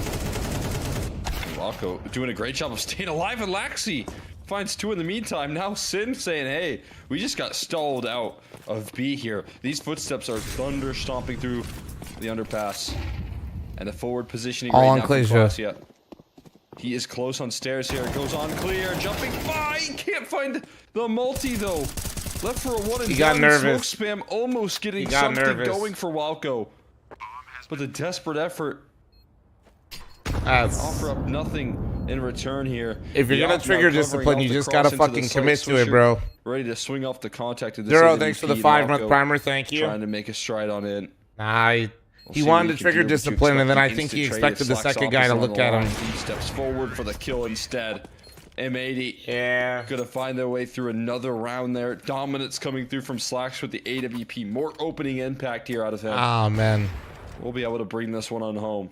D: Walco doing a great job of staying alive, and Laxi finds 2 in the meantime. Now Sin saying, hey, we just got stalled out of B here. These footsteps are thunder stomping through the underpass. And the forward positioning
A: all
D: right
A: on
D: now from
A: Clasia.
D: He is close on stairs here. It goes on clear. Jumping by. He can't find the multi though. Left for a 1 and
A: he got
D: done.
A: nervous.
D: Smoke spam almost getting
A: got
D: something
A: nervous.
D: going for Walco. But the desperate effort offer up nothing in return here.
A: If you're
D: The
A: gonna
D: op now
A: trigger
D: covering
A: discipline,
D: off
A: you
D: the
A: just
D: cross
A: gotta
D: into the
A: fucking
D: site.
A: commit to it,
D: Swisher
A: bro.
D: Ready to swing off the contact of this
A: Duro,
D: AWP.
A: thanks for the 5-month
D: Walco
A: primer. Thank you.
D: trying to make a stride on it.
A: Nah, he
D: See
A: wanted
D: what
A: to
D: he can
A: trigger
D: do, but you
A: discipline, and then I
D: expect
A: think
D: the
A: he
D: instant trade.
A: expected the
D: Slacks
A: second guy to
D: opposite
A: look
D: on
A: at
D: the
A: him.
D: line. He steps forward for the kill instead. M80
A: Yeah.
D: gonna find their way through another round there. Dominance coming through from Slacks with the AWP. More opening impact here out of him.
A: Oh man,
D: We'll be able to bring this one on home.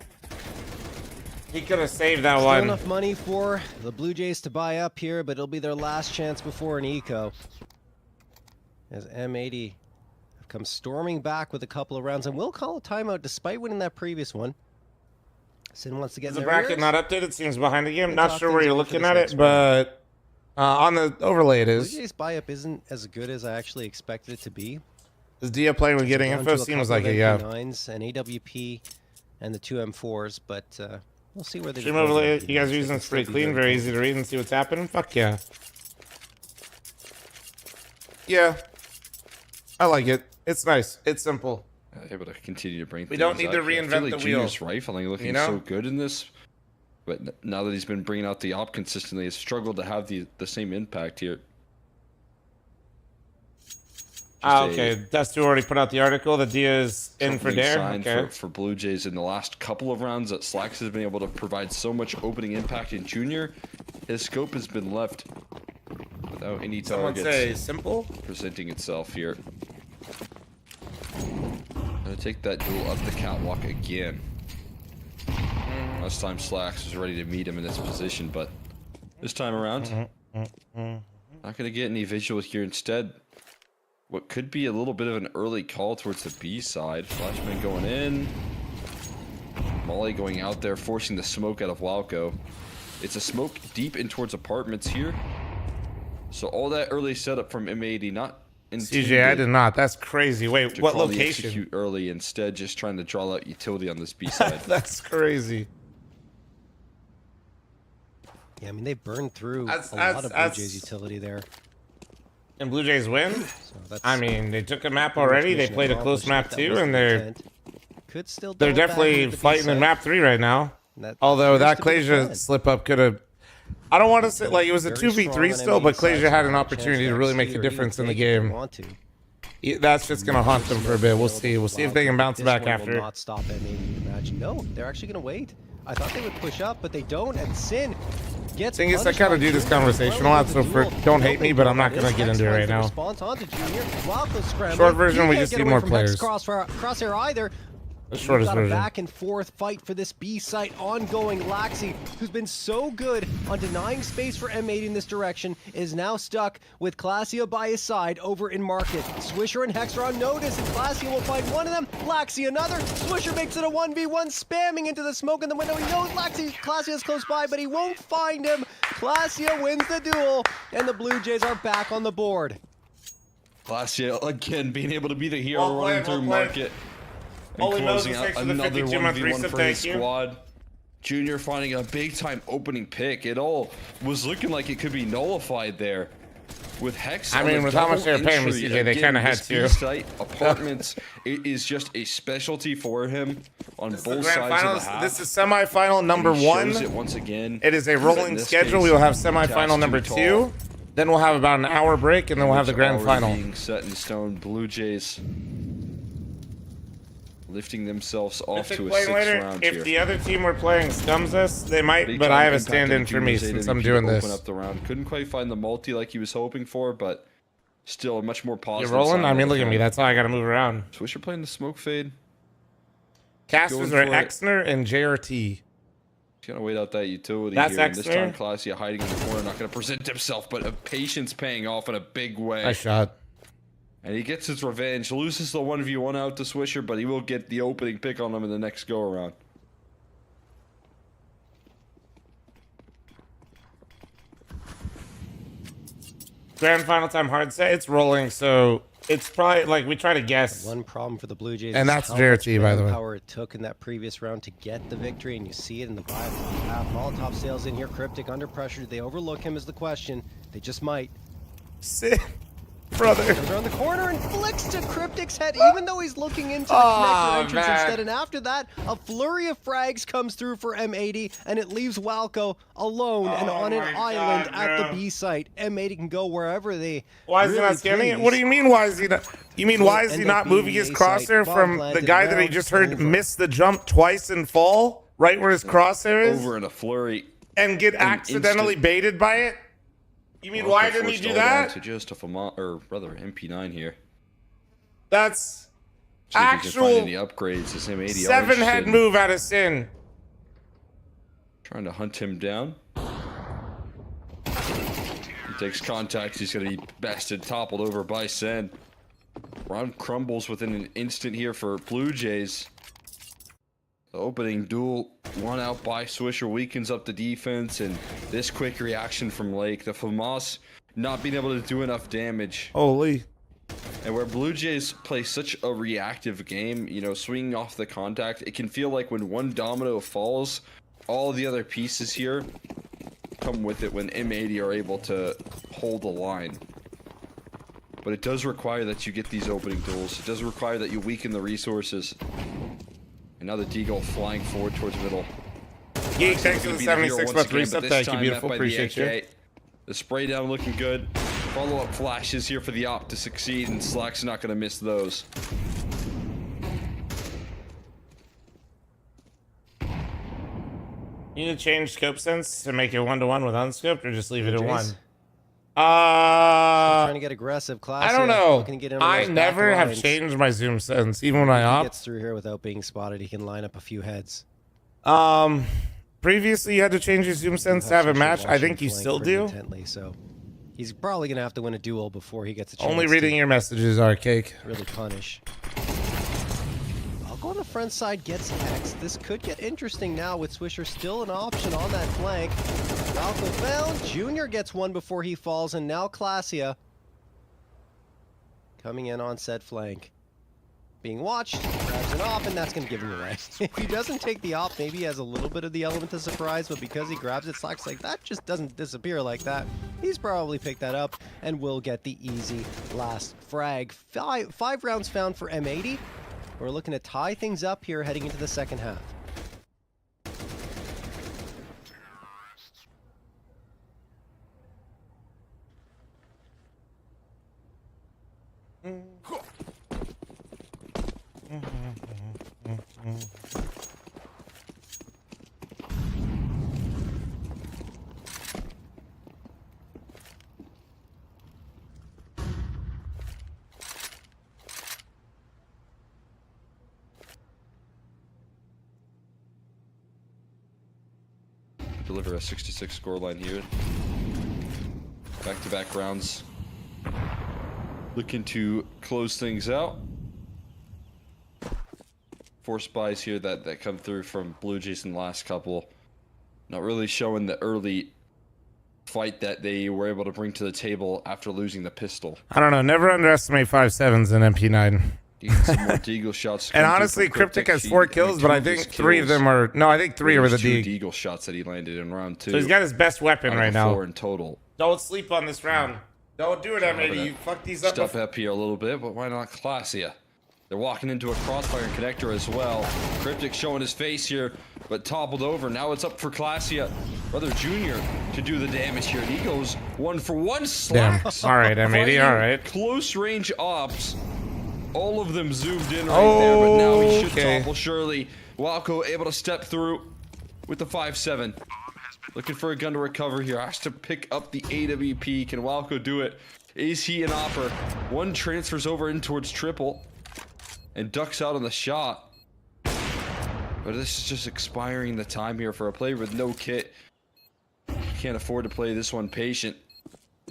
A: he could have saved that
C: Still
A: one.
C: enough money for the Blue Jays to buy up here, but it'll be their last chance before an eco. As M80 have come storming back with a couple of rounds, and will call a timeout despite winning that previous one. Sin wants to get
A: Is
C: in
A: the
C: their
A: bracket
C: ears.
A: not updated? Seems behind the game.
C: We'll
A: Not
C: talk
A: sure where
C: things
A: you're
C: over for
A: looking
C: this
A: at
C: next
A: it,
C: round.
A: but on the overlay it
C: Blue
A: is.
C: Jays buy up isn't as good as I actually expected it to be.
A: Is Dia playing with getting
C: Down
A: info?
C: to a
A: Seems
C: couple
A: like
C: of
A: it, yeah.
C: MP9s, an AWP, and the 2 M4s, but we'll see where they
A: Stream
C: go.
A: overlay you guys are using, it's pretty clean, very easy to read and see what's happening. Fuck yeah. Yeah. I like it. It's nice. It's simple.
D: Able to continue to bring.
A: We don't
D: things
A: need to
D: up here. I
A: reinvent
D: feel like
A: the
D: Junior's
A: wheel.
D: rifling looking
A: You know?
D: so good in this, but now that he's been bringing out the op consistently, has struggled to have the same impact here.
A: Okay. Dusty already put out the article. The Dia is in for
D: Opening
A: dare.
D: sign
A: Okay.
D: for Blue Jays in the last couple of rounds that Slacks has been able to provide so much opening impact in Junior. His scope has been left without any
A: Someone
D: targets
A: say simple.
D: presenting itself here. Gonna take that duel up the catwalk again. Last time Slacks was ready to meet him in this position, but this time around, not gonna get any visual here. Instead, what could be a little bit of an early call towards the B side. Flashman going in. Molly going out there, forcing the smoke out of Walco. It's a smoke deep in towards apartments here. So all that early setup from M80, not
A: CJ, I did not. That's crazy. Wait,
D: to
A: what
D: probably
A: location?
D: execute early, instead just trying to draw out utility on this B side.
A: That's crazy.
C: Yeah, I mean, they burned through
A: That's-
C: a lot of Blue
A: that's-
C: Jays utility there.
A: And Blue Jays win?
C: So that's
A: I mean, they took a map
C: pretty much
A: already. They
C: mission
A: played a close
C: accomplished.
A: map
C: That
A: too,
C: was
A: and
C: the
A: they're
C: intent. Could still
A: they're
C: double back
A: definitely
C: into the
A: fighting in
C: B-side.
A: map 3 right now.
C: That
A: Although
C: appears
A: that
C: to be the
A: Clasia
C: plan.
A: slip up could have. I don't want to say like it was a
C: Very
A: 2v3
C: strong on
A: still, but
C: M80 side,
A: Clasia
C: so
A: had an
C: no
A: opportunity
C: chance
A: to really make a
C: execute or even
A: difference in the
C: take if they
A: game.
C: want to.
A: That's just gonna haunt them for a bit. We'll see. We'll see if they can bounce
C: This
A: back
C: one will
A: after.
C: not stop M80, you'd imagine. No, they're actually going to wait. I thought they would push up, but they don't. And Sin gets
A: Thing is, I
C: punished
A: kind
C: by
A: of do this
C: Junior.
A: conversation a
C: Well,
A: lot,
C: the
A: so for
C: duel.
A: don't hate me, but I'm not
C: This
A: gonna get
C: Hex
A: into it
C: finds
A: right
C: the
A: now.
C: Response onto Junior. Walco scrambling.
A: Short version,
C: He
A: we
C: can't
A: just
C: get
A: need
C: away
A: more
C: from Hex
A: players.
C: Crosshair either.
A: The
C: We've
A: shortest
C: got a
A: version.
C: back and forth fight for this B site ongoing. Laxi, who's been so good on denying space for M80 in this direction, is now stuck with Clasia by his side over in Market. Swisher and Hex are on notice, and Clasia will find one of them. Laxi another. Swisher makes it a 1v1, spamming into the smoke in the window. He knows Clasia is close by, but he won't find him. Clasia wins the duel, and the Blue Jays are back on the board.
D: Clasia again being able to be the hero
A: Well
D: running
A: played,
D: through
A: well played.
D: Market. And
A: Holy
D: closing
A: Moses,
D: out
A: thanks for the
D: another
A: 52-month
D: 1v1
A: resub,
D: for his
A: thank you.
D: squad. Junior finding a big time opening pick. It all was looking like it could be nullified there. With Hex,
A: I
D: on
A: mean,
D: the
A: with how much
D: double
A: they were paying me,
D: entry,
A: CJ, they
D: again,
A: kinda had
D: this
A: to.
D: B-site, apartments, it is just a specialty for him on
A: This is
D: both
A: the grand
D: sides of the
A: finals.
D: half.
A: This is semifinal number
D: He
A: one.
D: shows it once again.
A: It is a
D: In
A: rolling
D: this
A: schedule.
D: case,
A: We will have
D: cast
A: semifinal number
D: too
A: 2.
D: tall.
A: Then we'll have about an hour break, and then we'll have the
D: It's
A: grand
D: already
A: final.
D: being set in stone. Blue Jays lifting themselves off
A: If
D: to a
A: playing
D: 6th
A: later,
D: round
A: if
D: here.
A: the other team we're playing scums us, they might,
D: Big
A: but
D: time
A: I have a
D: impact
A: stand-in
D: on
A: for me
D: Junior's
A: since
D: AWP
A: I'm
D: to
A: doing
D: open
A: this.
D: up the round. Couldn't quite find the multi like he was hoping for, but still a much more
A: You
D: positive.
A: rolling?
D: sign
A: I mean,
D: of
A: look
D: the
A: at me.
D: game.
A: That's how I got to move around.
D: Swisher playing the smoke fade.
A: Casters
D: Going
A: are
D: for it.
A: Exner and JRT.
D: He's gonna wait out that utility
A: That's
D: here. And this time,
A: Exner.
D: Clasia hiding in the corner, not gonna present himself, but a patience paying off in a big way.
A: Nice shot.
D: And he gets his revenge. Loses the 1v1 out to Swisher, but he will get the opening pick on him in the next go around.
A: Grand final time hard set. It's rolling, so it's probably like we try to guess.
C: One problem for the Blue Jays
A: And
C: is
A: that's
C: how
A: JRT,
C: much
A: by the way.
C: power it took in that previous round to get the victory, and you see it in the bottom half. Molotov sails in here, Cryptic under pressure. Did they overlook him is the question. They just might.
A: Sit, brother.
C: Comes around the corner and flicks to Cryptic's head, even though he's looking into the connector entrance
A: man.
C: instead. And after that, a flurry of frags comes through for M80, and it leaves Walco alone and on an
A: my
C: island
A: God,
C: at
A: bro.
C: the B site. M80 can go wherever they
A: Why is he
C: really
A: not scanning it?
C: please.
A: What do you mean? Why is he not? You mean why is he
C: end
A: not
C: up being
A: moving his
C: the A-side.
A: crosshair
C: Bomb
A: from the
C: planted,
A: guy that he
C: round
A: just heard
C: over.
A: miss the jump twice and fall right where his crosshair is
D: Over in a flurry.
A: and get accidentally
D: instant-
A: baited by it? You mean why didn't he
D: forced
A: do
D: all down
A: that?
D: To just a Fl0m, or rather MP9 here.
A: That's
D: See if he can find any
A: actual
D: upgrades. This M80
A: seven head move out of Sin.
D: Trying to hunt him down. He takes contact. He's going to be bested, toppled over by Sen. Round crumbles within an instant here for Blue Jays. The opening duel, one out by Swisher, weakens up the defense, and this quick reaction from Lake. The FAMAS not being able to do enough damage.
A: Holy.
D: And where Blue Jays play such a reactive game, you know, swinging off the contact, it can feel like when one domino falls, all the other pieces here come with it when M80 are able to hold the line. But it does require that you get these opening duels. It does require that you weaken the resources. And now the Deagle flying forward towards middle.
A: Geek, thanks for the
D: Gonna be the hero
A: 76
D: once
A: month
D: again,
A: reset.
D: but this
A: Thank you,
D: time
A: beautiful.
D: met by the
A: Appreciate you.
D: AK. The spray down looking good. Follow-up flashes here for the op to succeed, and Slack's not going to miss those.
A: You need to change scope sense to make it 1-to-1 with unscoped, or just leave it at
C: Jays?
A: 1?
C: Trying to get aggressive. Classy.
A: I don't know.
C: Looking to get into
A: I
C: those back
A: never have
C: lines.
A: changed my zoom sense, even when I
C: He
A: opt.
C: gets through here without being spotted. He can line up a few heads.
A: Previously you had to change your zoom sense to have a match. I think you still do.
C: Intently, so he's probably gonna have to win a duel before he gets a chance.
A: Only reading
C: to
A: your messages are cake.
C: really punish. I'll go on the front side, gets X. This could get interesting now with Swisher still an option on that flank. Falco found. Junior gets one before he falls, and now Classia coming in on said flank. Being watched, grabs an op, and that's going to give him away. If he doesn't take the op, maybe he has a little bit of the element of surprise, but because he grabs it, Slack's like, that just doesn't disappear like that. He's probably picked that up and will get the easy last frag. Five rounds found for M80. We're looking to tie things up here heading into the second half.
D: Deliver a 66 scoreline here. Back-to-back rounds. Looking to close things out. 4 spies here that come through from Blue Jays in the last couple. Not really showing the early fight that they were able to bring to the table after losing the pistol.
A: I don't know. Never underestimate 5.7s in MP9.
D: Getting some more Deagle shots.
A: And
D: come through
A: honestly,
D: from
A: Cryptic has
D: He-
A: 4
D: I mean,
A: kills,
D: 2
A: but I
D: of his
A: think 3 of
D: kills
A: them are... No, I think 3
D: were
A: were the
D: those 2
A: D.
D: Deagle shots that he landed in round 2.
A: So he's got his best weapon
D: out of
A: right
D: the
A: now.
D: 4 in total.
A: Don't sleep on this round. Don't do it, M80. You fuck these up.
D: Step up here a little bit, but why not Classia? They're walking into a crossfire connector as well. Cryptic showing his face here, but toppled over. Now it's up for Classia. Brother Junior to do the damage here. And he goes 1-for-1
A: Damn.
D: slacks.
A: All right, M80.
D: Fighting
A: All right.
D: Close range ops. All of them zoomed in right there, but now he should
A: Okay.
D: topple surely. Walco able to step through with the 5-7. Looking for a gun to recover here. Has to pick up the AWP. Can Walco do it? Is he an opper? One transfers over in towards triple and ducks out on the shot. But this is just expiring the time here for a player with no kit. Can't afford to play this one patient.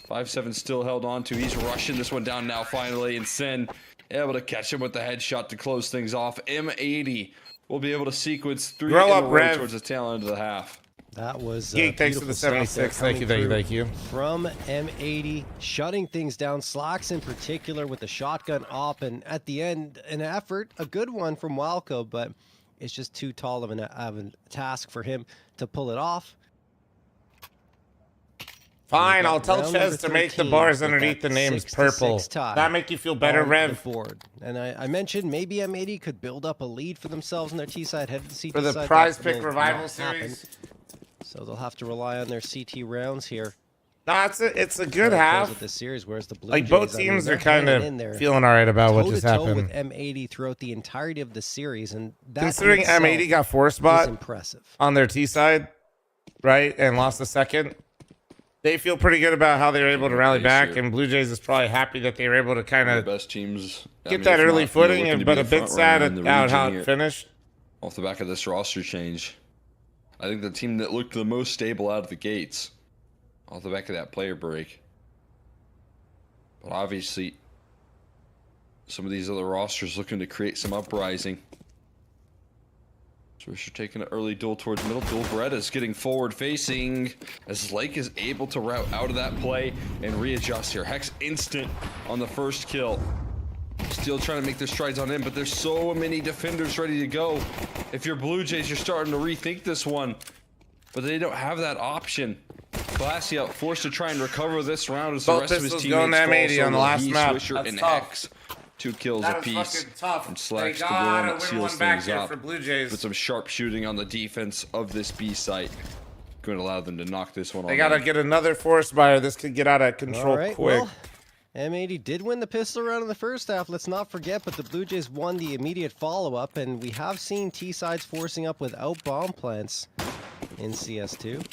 D: 5-7 still held on to. He's rushing this one down now finally. And Sen able to catch him with the headshot to close things off. M80 will be able to sequence 3
A: Roll
D: in
A: up,
D: a row
A: Rev.
D: towards the tail end of the half.
C: That was
A: Geek, thanks for the
C: beautiful stuff there
A: 76. Thank you, thank you,
C: coming
A: thank you.
C: through From M80, shutting things down. Slacks in particular with the shotgun op, and at the end, an effort, a good one from Walco, but it's just too tall of a task for him to pull it off.
A: Fine,
C: got
A: I'll tell
C: round number
A: Ches to make the
C: 13
A: bars
C: with
A: underneath
C: that
A: the names
C: 6-6
A: purple.
C: tie
A: That make you feel better,
C: on
A: Rev?
C: the board. And I mentioned maybe M80 could build up a lead for themselves in their T side, headed to CT
A: For the
C: side.
A: prize
C: That
A: pick
C: will
A: revival
C: not happen.
A: series?
C: So they'll have to rely on their CT rounds here.
A: No, it's a good
C: Close
A: half.
C: with this series, whereas the Blue
A: Like,
C: Jays,
A: both
C: I mean,
A: teams
C: they're
A: are kind
C: hanging in
A: of
C: there
A: feeling all right about what just
C: toe-to-toe with
A: happened.
C: M80 throughout the entirety of the series, and that
A: Considering
C: in itself
A: M80 got 4
C: is
A: spot
C: impressive.
A: on their T side, right, and lost a second, they feel pretty good about how they were able to rally back, and Blue Jays is probably happy that they were able to kind
D: The
A: of
D: best teams
A: get that early footing, but a bit sad
D: at
A: about how it finished.
D: Off the back of this roster change. I think the team that looked the most stable out of the gates, off the back of that player break. But obviously, some of these other rosters looking to create some uprising. Swisher taking an early duel towards middle. Duel Beretta's getting forward facing as Lake is able to route out of that play and readjust here. Hex instant on the first kill. Still trying to make their strides on in, but there's so many defenders ready to go. If you're Blue Jays, you're starting to rethink this one, but they don't have that option. Classy out, forced to try and recover this round as the
A: Both
D: rest of his
A: pistols
D: teammates
A: going to M80
D: fall.
A: on the
D: So
A: last
D: he,
A: map.
D: Swisher,
A: That's
D: and
A: tough.
D: Hex, 2 kills
A: That was
D: apiece.
A: fucking tough.
D: And
A: They
D: Slacks the one
A: gotta
D: that
A: win
D: seals
A: one back
D: things
A: here
D: up
A: for Blue Jays.
D: with some sharp shooting on the defense of this B site. Going to allow them to knock this one
A: They
D: on.
A: gotta get another forest buyer. This could get out of control
C: All right,
A: quick.
C: well, M80 did win the pistol round in the first half. Let's not forget, but the Blue Jays won the immediate follow-up, and we have seen T-sides forcing up without bomb plants in CS2.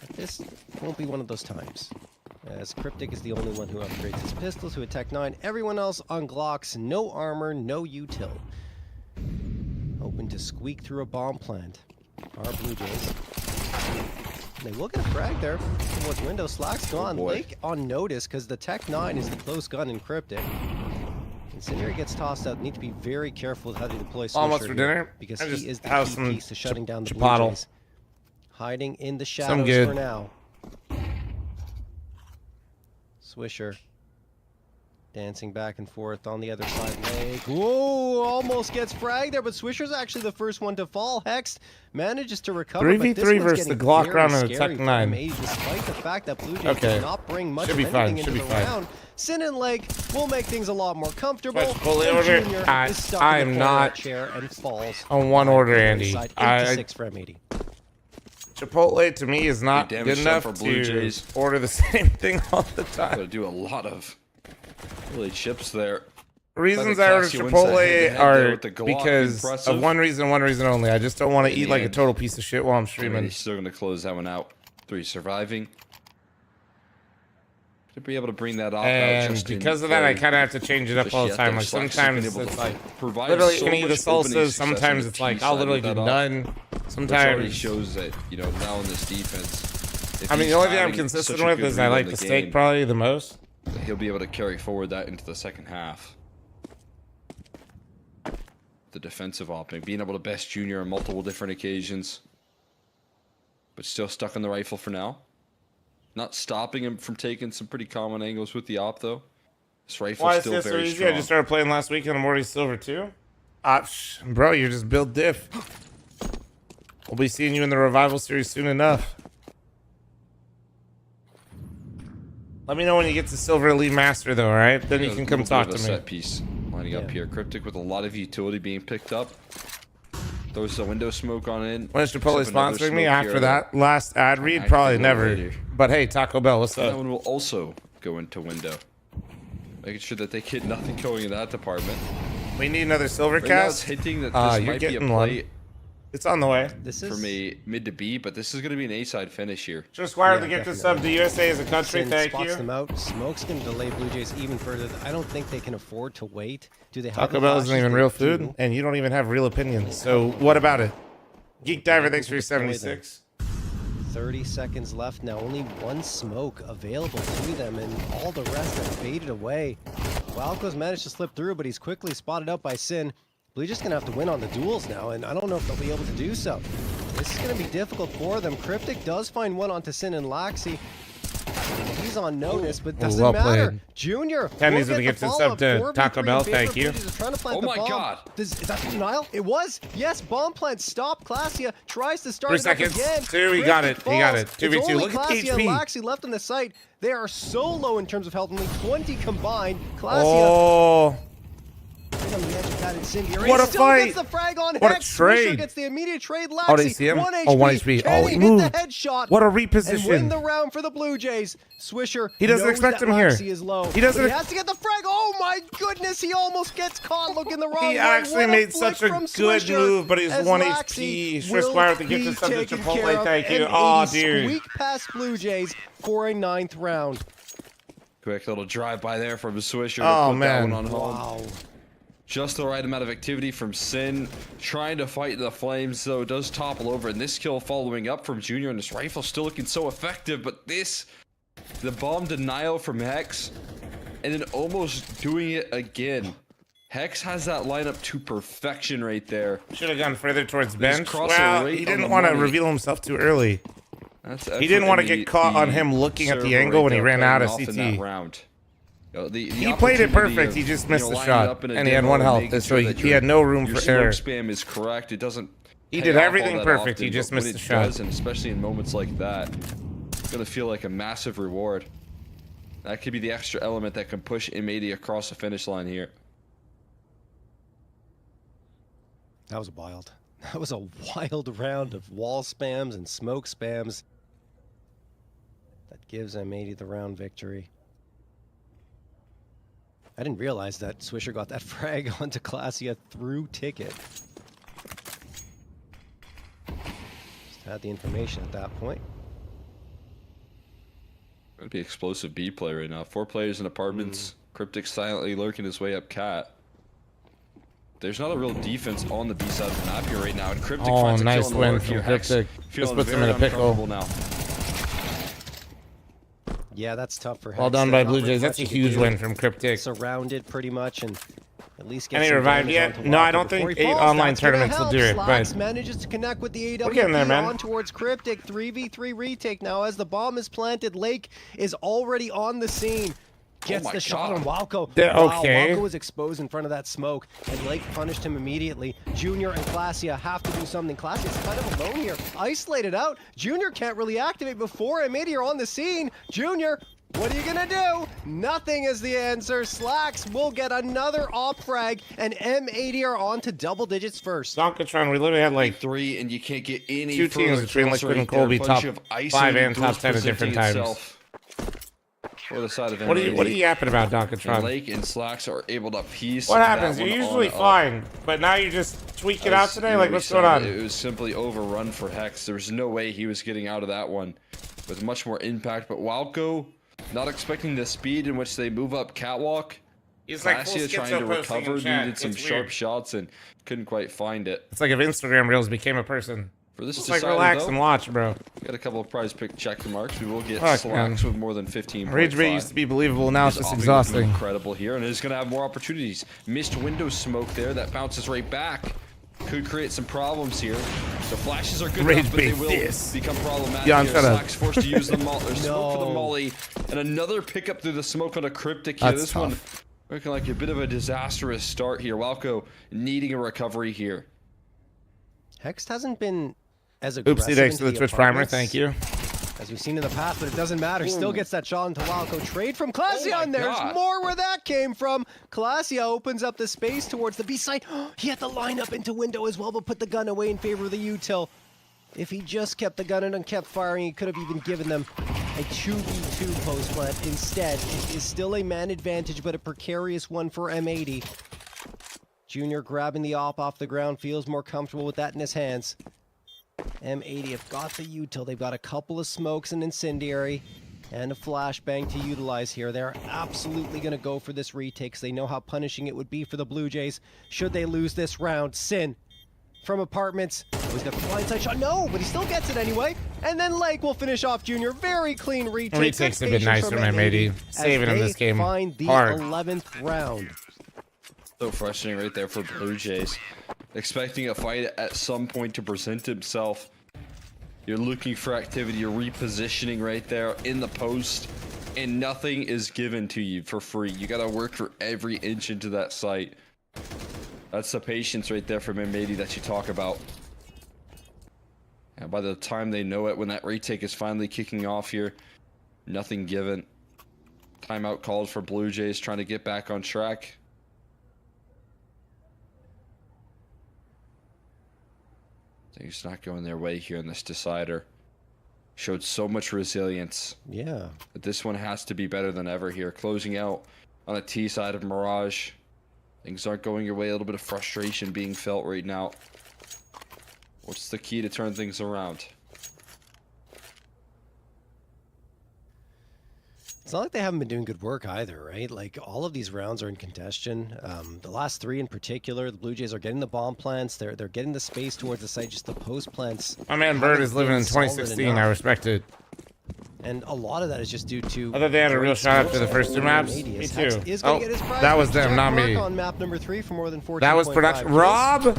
C: But this won't be one of those times, as Cryptic is the only one who upgrades his pistols, who attack 9. Everyone else on Glocks, no armor, no util. Hoping to squeak through a bomb plant. Our Blue Jays. They will get a frag there towards window. Slacks gone.
D: boy.
C: Lake on notice because the Tech 9 is the close gun in Cryptic. Incendiary gets tossed out. Need to be very careful with how to deploy Swisher
A: Almost for
C: here,
A: dinner?
C: because
A: I just
C: he is the
A: have
C: key
A: some
C: piece to shutting down the Blue
A: chipotle.
C: Jays. Hiding in the
A: Some
C: shadows
A: good.
C: for now. Swisher. Dancing back and forth on the other side leg. Whoa, almost gets fragged there, but Swisher's actually the first one to fall. Hex manages to recover.
A: 3v3
C: but this one's
A: versus the
C: getting
A: Glock
C: very
A: round and the
C: scary
A: Tech
C: for
A: 9.
C: M80, despite the fact that Blue Jays
A: Okay.
C: did not bring much
A: Should
C: of
A: be
C: anything
A: fine,
C: into
A: should
C: the
A: be fine.
C: round. Sin and Lake will make things a lot more comfortable.
A: Fresh fully
C: and
A: ordered.
C: Junior
A: I-
C: is stuck
A: I
C: in the
A: am
C: corner of
A: not
C: that chair and falls
A: on one
C: by
A: order,
C: the
A: Andy.
C: side. 8
A: I-
C: to 6 for M80.
A: Chipotle to me is not
D: Big
A: good
D: damage done
A: enough
D: for Blue
A: to
D: Jays.
A: order the same thing all the time.
D: Gotta do a lot of really chips there.
A: Reasons
D: Classic
A: I order
D: Classy wins that
A: Chipotle
D: head-to-head there
A: are
D: with the Glock.
A: because
D: Impressive.
A: of one reason only. I just don't want to
D: In
A: eat
D: the
A: like a
D: end.
A: total piece of shit while I'm
D: I mean,
A: streaming.
D: he's still gonna close that one out. 3 surviving. To be able to bring that off out
A: And
D: just in
A: because of that, I
D: play.
A: kind of have to change it up
D: Just
A: all the
D: yet
A: time.
D: there,
A: Like
D: Slacks have been
A: sometimes
D: able
A: it's
D: to
A: like
D: provide
A: literally
D: so
A: any of the
D: much opening
A: salsas.
D: success on
A: Sometimes
D: the
A: it's like
D: T
A: I'll
D: side
A: literally
D: with
A: do
D: that up.
A: none.
D: Which already
A: Sometimes
D: shows that, you know, now in this defense. if
A: I mean
D: he's
A: the only thing I'm
D: having
A: consistent
D: such a
A: with
D: good
A: is I
D: read on
A: like
D: the
A: the steak
D: game,
A: probably the most.
D: that he'll be able to carry forward that into the second half. The defensive opening, being able to best Junior on multiple different occasions, but still stuck on the rifle for now. Not stopping him from taking some pretty common angles with the op though. This rifle's
A: Why is
D: still
A: this so
D: very
A: easy?
D: strong.
A: I just started playing last week and I'm already silver too. Bro, you're just built diff. We'll be seeing you in the revival series soon enough. Let me know when you get to silver elite master though, all right? Then you
D: Yeah,
A: can
D: a
A: come
D: little
A: talk
D: bit of
A: to
D: a
A: me.
D: set piece lining up
C: Yeah.
D: here. Cryptic with a lot of utility being picked up. Throws the window smoke on in.
A: When is Chipotle
D: Picks up another
A: sponsoring me
D: smoke
A: after
D: here.
A: that last ad read?
D: Activate
A: Probably
D: a little
A: never.
D: later.
A: But hey, Taco Bell, what's
D: That
A: up?
D: one will also go into window. Making sure that they get nothing going in that department.
A: We need another silver
D: Right now it's
A: cast.
D: hinting that this
A: You're
D: might be a
A: getting
D: play
A: It's on the way.
C: This is
D: For me, mid to B, but this is going to be an A-side finish here.
A: Just wired to
C: Yeah,
A: get this sub to USA as a country.
C: Sin
A: Thank
C: spots
A: you.
C: them out. Smoke's going to delay Blue Jays even further. I don't think they can afford to wait. Do they have
A: Taco
C: the
A: Bell isn't
C: flashes?
A: even
C: They
A: real
C: do.
A: food, and you don't even have real opinions. So what about it? Geek Diver, thanks for your 76.
C: 30 seconds left now. Only one smoke available to them, and all the rest have faded away. Walco's managed to slip through, but he's quickly spotted out by Sin. Blue Jays gonna have to win on the duels now, and I don't know if they'll be able to do so. This is gonna be difficult for them. Cryptic does find one onto Sin and Laxi. He's on notice, but doesn't
A: well
C: matter.
A: played.
C: Junior.
A: Tenny's
C: will
A: with the
C: get
A: gifted
C: the
A: sub to
C: follow-up.
A: Taco
C: 4v3
A: Bell,
C: in favor
A: thank
C: of
A: you.
C: Blue Jays. Is trying to plant
D: Oh
C: the
D: my
C: bomb.
D: God.
C: Is that the denial? It was. Yes, bomb plant stopped. Clasia tries to start
A: 3
C: it up
A: seconds.
C: again.
A: 2, he got
C: Cryptic
A: it. He got
C: falls.
A: it. 2v2.
C: It's only
A: Look at
C: Clasia and
A: HP.
C: Laxi left on the site. They are so low in terms of health, only 20 combined. Clasia
A: Oh,
C: on the edge of that incendiary.
A: What a
C: Still
A: fight.
C: gets the frag on
A: What a
C: Hex. Swisher
A: trade.
C: gets the immediate trade. Laxi,
A: Oh, did you see him?
C: 1 HP.
A: Oh, 1 HP.
C: Can
A: Oh,
C: he
A: he
C: hit
A: moved.
C: the headshot?
A: what a
C: And win
A: reposition.
C: the round for the Blue Jays. Swisher
A: He doesn't
C: knows
A: expect
C: that
A: him here.
C: Laxi is low.
A: He doesn't
C: But
A: ex-
C: has to get the frag. Oh my goodness, he almost gets caught looking the wrong way.
A: He actually
C: What
A: made
C: flick
A: such a
C: from
A: good
C: Swisher
A: move, but he's
C: as
A: 1
C: Laxi
A: HP. Swiss
C: will
A: Squire with the gifted
C: be
A: sub to
C: taken
A: Chipotle,
C: care of,
A: thank you.
C: and
A: Aw,
C: 80
A: dude.
C: Squeak past Blue Jays for a 9th round.
D: Quick little drive-by there from Swisher to
A: Oh,
D: put
A: man.
D: that one on home.
C: Wow.
D: Just the right amount of activity from Sin, trying to fight the flames, though it does topple over. And this kill following up from Junior, and this rifle still looking so effective. But this, the bomb denial from Hex, and then almost doing it again. Hex has that lineup to perfection right there.
A: Should have gone further towards bench.
D: crossing
A: Well,
D: right
A: he
D: on
A: didn't
D: the
A: want to
D: money.
A: reveal himself too early.
D: That's
A: He didn't want to get caught on him looking at the angle when he ran out of
D: In
A: CT.
D: that round. You know, the
A: He played it
D: opportunity
A: perfect.
D: of,
A: He just
D: you
A: missed
D: know,
A: the
D: lining
A: shot,
D: up in a
A: and he had
D: demo
A: 1
D: and
A: health,
D: making
A: so
D: sure
A: he
D: that
A: had no room
D: your
A: for
D: smoke
A: error.
D: spam is correct. It doesn't.
A: He
D: pay
A: did
D: off all
A: everything
D: that
A: perfect, he
D: often,
A: just
D: but
A: missed
D: when
A: the
D: it
A: shot.
D: does, and especially in moments like that, it's gonna feel like a massive reward. That could be the extra element that can push M80 across the finish line here.
C: That was wild. That was a wild round of wall spams and smoke spams. That gives M80 the round victory. I didn't realize that Swisher got that frag onto Clasia through ticket. Just had the information at that point.
D: It'd be explosive B play right now. 4 players in apartments. Cryptic silently lurking his way up cat. There's not a real defense on the B side of the map here right now, and Cryptic
A: Oh,
D: finds a
A: nice
D: kill in the
A: win
D: lurk
A: from
D: here. Hex
A: Cryptic.
D: feeling
A: This puts him
D: very
A: in a pickle.
D: uncomfortable now.
C: Yeah, that's tough for Hex.
A: Well done
C: There's
A: by
C: not
A: Blue
C: very
A: Jays. That's a
C: much he
A: huge
C: can do.
A: win from Cryptic.
C: Surrounded pretty much, and at least get
A: Any
C: some
A: revived
C: damage
A: yet?
C: onto
A: No, I
C: Walker
A: don't
C: before
A: think
C: he
A: 8
C: falls.
A: online
C: That's gonna
A: tournaments will
C: help.
A: do it,
C: Slacks
A: but
C: manages to connect with the AWP
A: getting there, man.
C: on towards Cryptic. 3v3 retake now as the bomb is planted. Lake is already on the scene. Gets
D: my
C: the shot on
D: God.
C: Walco.
A: They're
C: Wow,
A: okay.
C: Walco was exposed in front of that smoke, and Lake punished him immediately. Junior and Clasia have to do something. Clasia's kind of alone here, isolated out. Junior can't really activate before M80 are on the scene. Junior, what are you gonna do? Nothing is the answer. Slacks will get another op frag, and M80 are on to double digits first.
A: Donkatron, we literally had like
D: 3, and you can't get any
A: 2 teams
D: further
A: between
D: kills
A: Liquid and
D: right there.
A: Colby,
D: Bunch
A: top
D: of
A: 5
D: isolated
A: and top
D: duels
A: 10 at different
D: presenting
A: times.
D: itself for the side of
A: What are
D: M80.
A: you yapping about,
D: And
A: Donkatron?
D: Lake and Slacks are able to piece
A: What
D: that
A: happens? You're
D: one
A: usually
D: on up.
A: fine, but now you just tweak it out
D: As,
A: today?
D: you know,
A: Like,
D: we
A: what's
D: said,
A: going on?
D: It was simply overrun for Hex. There was no way he was getting out of that one with much more impact. But Wildco, not expecting the speed in which they move up catwalk.
A: He's like full
D: Clasia trying to
A: schizo posting
D: recover,
A: in chat.
D: needed some
A: It's
D: sharp
A: weird.
D: shots and couldn't quite find it.
A: It's like if Instagram Reels became a person.
D: For this
A: Just like
D: decider,
A: relax
D: though,
A: and watch, bro.
D: we got a couple of prize pick check marks. We will get
A: Fuck,
D: Slacks
A: man.
D: with more than 15.
A: Rage Bait used to be believable, now it's
D: He's
A: just
D: obviously looking
A: exhausting.
D: incredible here, and is going to have more opportunities. Missed window smoke there that bounces right back. Could create some problems here. The flashes are good
A: Rage
D: enough, but they
A: bait
D: will
A: this.
D: become problematic.
A: Jan,
D: here.
A: shut up.
D: Slacks forced to use the smoke for the
C: No.
D: molly, and another pickup through the smoke on a Cryptic here.
A: That's
D: This
A: tough.
D: one looking like a bit of a disastrous start here. Walco needing a recovery here.
C: Hex hasn't been as aggressive
A: Oopsie thanks
C: into
A: to the Twitch Primer,
C: apartments
A: thank you.
C: as we've seen in the past, but it doesn't matter. Still gets that shot into Walco. Trade from Clasia,
D: my
C: and there's
D: God.
C: more where that came from. Clasia opens up the space towards the B site. He had to line up into window as well, but put the gun away in favor of the util. If he just kept the gun in and kept firing, he could have even given them a 2v2 post plant. Instead, it is still a man advantage, but a precarious one for M80. Junior grabbing the op off the ground, feels more comfortable with that in his hands. M80 have got the util. They've got a couple of smokes, an incendiary, and a flashbang to utilize here. They're absolutely going to go for this retake because they know how punishing it would be for the Blue Jays should they lose this round. Sin from apartments. Oh, he's got the blindside shot. No, but he still gets it anyway. And then Lake will finish off Junior. Very clean retake.
A: Retake's a bit nice from M80. Saving him this game
C: find the
A: hard.
C: 11th round.
D: So frustrating right there for Blue Jays. Expecting a fight at some point to present himself. You're looking for activity, you're repositioning right there in the post, and nothing is given to you for free. You gotta work for every inch into that site. That's the patience right there from M80 that you talk about. And by the time they know it, when that retake is finally kicking off here, nothing given. Timeout called for Blue Jays trying to get back on track. Things not going their way here in this decider. Showed so much resilience.
C: Yeah.
D: But this one has to be better than ever here. Closing out on a T side of Mirage. Things aren't going your way. A little bit of frustration being felt right now. What's the key to turn things around?
C: It's not like they haven't been doing good work either, right? Like, all of these rounds are in contention. The last three in particular, the Blue Jays are getting the bomb plants. They're getting the space towards the site, just the post plants.
A: My man Bird is living in 2016. I respect it.
C: And a lot of that is just due to...
A: I thought they had a real shot after the first two maps. Me too. Oh, that was them, not me.
C: On map number 3 for more than 14.
A: That was production. Rob,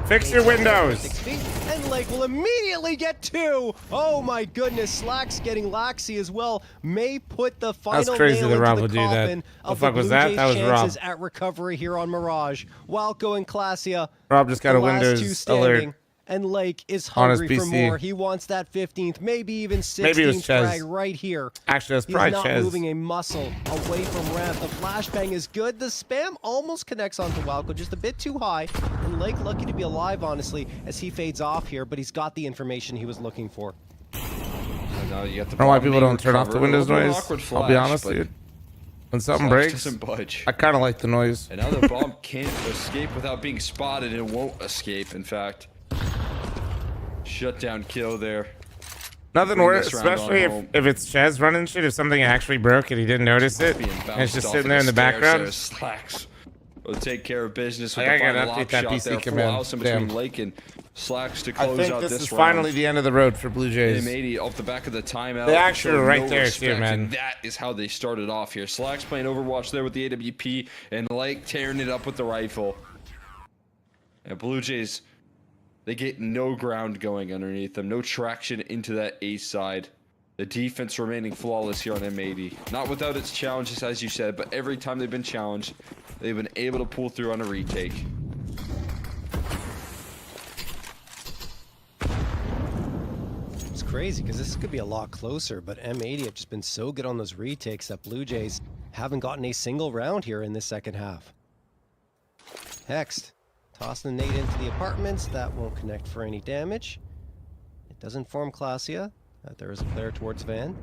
A: fix your windows.
C: And Lake will immediately get 2. Oh my goodness, Slack's getting laxy as well. May put the final
A: That's crazy
C: nail
A: that
C: into
A: Rob
C: the
A: would do that.
C: coffin
A: The
C: of
A: fuck
C: the
A: was
C: Blue
A: that?
C: Jays'
A: That was Rob.
C: chances at recovery here on Mirage. Wildco and Classia,
A: Rob just got
C: the
A: a
C: last two
A: Windows
C: standing.
A: alert.
C: And Lake is
A: On his
C: hungry for
A: PC.
C: more. He wants that 15th, maybe even 16th
A: Maybe it was Chez.
C: frag right here.
A: Actually, that's
C: He's
A: probably
C: not
A: Chez.
C: moving a muscle away from ramp. The flashbang is good. The spam almost connects onto Wildco, just a bit too high. And Lake lucky to be alive, honestly, as he fades off here, but he's got the information he was looking for.
D: Now you got the
A: I don't know why people don't turn off the Windows noise.
D: Awkward
A: I'll be
D: flash,
A: honest,
D: but
A: dude. When something
D: Slash
A: breaks,
D: doesn't budge.
A: I kind of like the noise.
D: And now the bomb can't escape without being spotted. It won't escape, in fact. Shutdown kill there.
A: Nothing
D: Bring
A: worse,
D: this round on
A: especially
D: home.
A: if it's Chez running shit, if something actually broke and he didn't notice it,
D: Being
A: and it's
D: bounced
A: just
D: off
A: sitting
D: of
A: there in the
D: stairs
A: background.
D: there. Slacks will take care of business with
A: I
D: the
A: gotta
D: final
A: update
D: op
A: that
D: shot
A: PC
D: there. Full
A: command.
D: house in
A: Damn.
D: between Lake and Slacks to
A: I
D: close
A: think
D: out
A: this
D: this
A: is
D: round.
A: finally the end of the road for Blue Jays.
D: M80 off the back of the timeout.
A: They actually
D: showed
A: were right
D: no
A: there
D: respect,
A: too, man.
D: and that is how they started off here. Slacks playing Overwatch there with the AWP, and Lake tearing it up with the rifle. And Blue Jays, they get no ground going underneath them, no traction into that A side. The defense remaining flawless here on M80. Not without its challenges, as you said, but every time they've been challenged, they've been able to pull through on a retake.
C: It's crazy because this could be a lot closer, but M80 have just been so good on those retakes that Blue Jays haven't gotten a single round here in the second half. Hext, tossing the nade into the apartments. That won't connect for any damage. It does inform Classia that there is a player towards Van.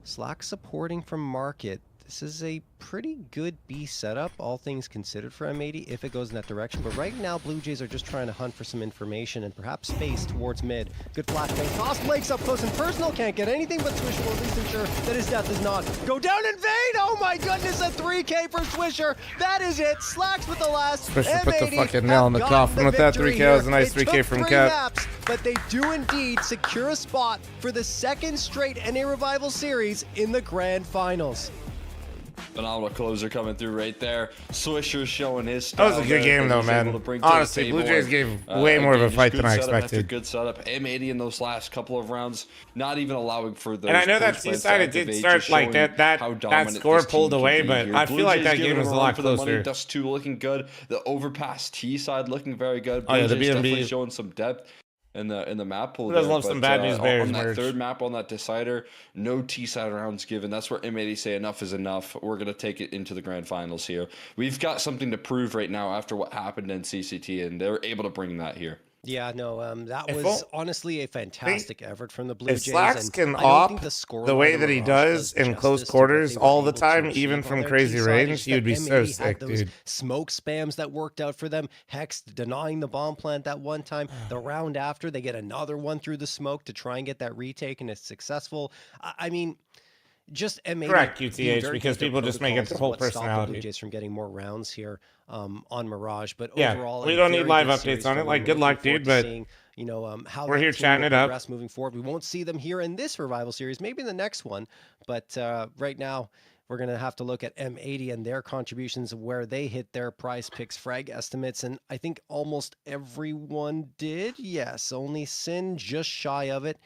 C: Slack supporting from Market. This is a pretty good B setup, all things considered for M80, if it goes in that direction. But right now, Blue Jays are just trying to hunt for some information and perhaps space towards mid. Good flashbang toss. Blake's up close and personal. Can't get anything but Swisher will at least ensure that his death does not go down in vain. Oh my goodness, a 3K for Swisher. That is it. Slacks with the last.
A: Swisher put the
C: M80
A: fucking nail in the
C: have
A: coffin
C: gotten
A: with that
C: victory
A: 3K.
C: here.
A: That was a nice
C: It
A: 3K
C: took
A: from
C: 3
A: Cap.
C: maps, but they do indeed secure a spot for the second straight NA Revival Series in the Grand Finals.
D: Phenomenal closer coming through right there. Swisher showing his
A: That was
D: style
A: a good
D: there,
A: game
D: that
A: though,
D: he's able to
A: man.
D: bring to the
A: Honestly, Blue
D: table.
A: Jays gave way more of a
D: Again,
A: fight
D: just
A: than I
D: good setup after
A: expected.
D: Good setup. M80 in those last couple of rounds, not even allowing for those.
A: And I know that
D: post plants
A: T-side,
D: to
A: it did
D: activate,
A: start
D: just
A: like
D: showing
A: that
D: how dominant
A: score
D: this team
A: pulled
D: can
A: away,
D: be
A: but
D: here.
A: I
D: Blue
A: feel like
D: Jays
A: that
D: giving
A: game was
D: them
A: a
D: run
A: lot
D: for the money.
A: closer.
D: Dust 2 looking good. The overpass T side looking very good.
A: Oh, yeah,
D: Blue
A: the
D: Jays definitely
A: B&B.
D: showing some depth in the map pool.
A: Who doesn't
D: there,
A: love some
D: but,
A: bad news bears
D: on that
A: merch?
D: third map on that decider, no T side rounds given. That's where M80 say enough is enough. We're gonna take it into the grand finals here. We've got something to prove right now after what happened in CCT, and they're able to bring that here.
C: Yeah, no, that
A: If
C: was
A: o-
C: honestly a fantastic effort from the Blue
A: If
C: Jays.
A: Slacks
C: And
A: can
C: I don't think
A: op
C: the score
A: the way
C: line
A: that he
C: Mirage
A: does in close
C: justice to what
A: quarters
C: they were
A: all the
C: able to
A: time, even
C: achieve on
A: from
C: their
A: crazy
C: T side.
A: range,
C: It's just
A: he would
C: that
A: be so
C: M80 had
A: sick,
C: those
A: dude.
C: smoke spams that worked out for them. Hex denying the bomb plant that one time. The round after, they get another one through the smoke to try and get that retake, and it's successful. I mean, just M80
A: Correct,
C: being
A: QTH,
C: very
A: because
C: good at their
A: people just make it
C: protocols
A: their
C: is
A: whole
C: what stopped the Blue
A: personality.
C: Jays from getting more rounds here on Mirage. But
A: Yeah,
C: overall,
A: we
C: a
A: don't need
C: very
A: live
C: good
A: updates
C: series
A: on
C: from
A: it. Like,
C: them.
A: good
C: Looking
A: luck,
C: forward
A: dude,
C: to
A: but
C: seeing, how
A: we're
C: that
A: here
C: team
A: chatting
C: will
A: it up.
C: progress moving forward. We won't see them here in this Revival series, maybe in the next one, but right now we're going to have to look at M80 and their contributions, where they hit their prize picks frag estimates, and I think almost everyone did. Yes, only Sin just shy of it,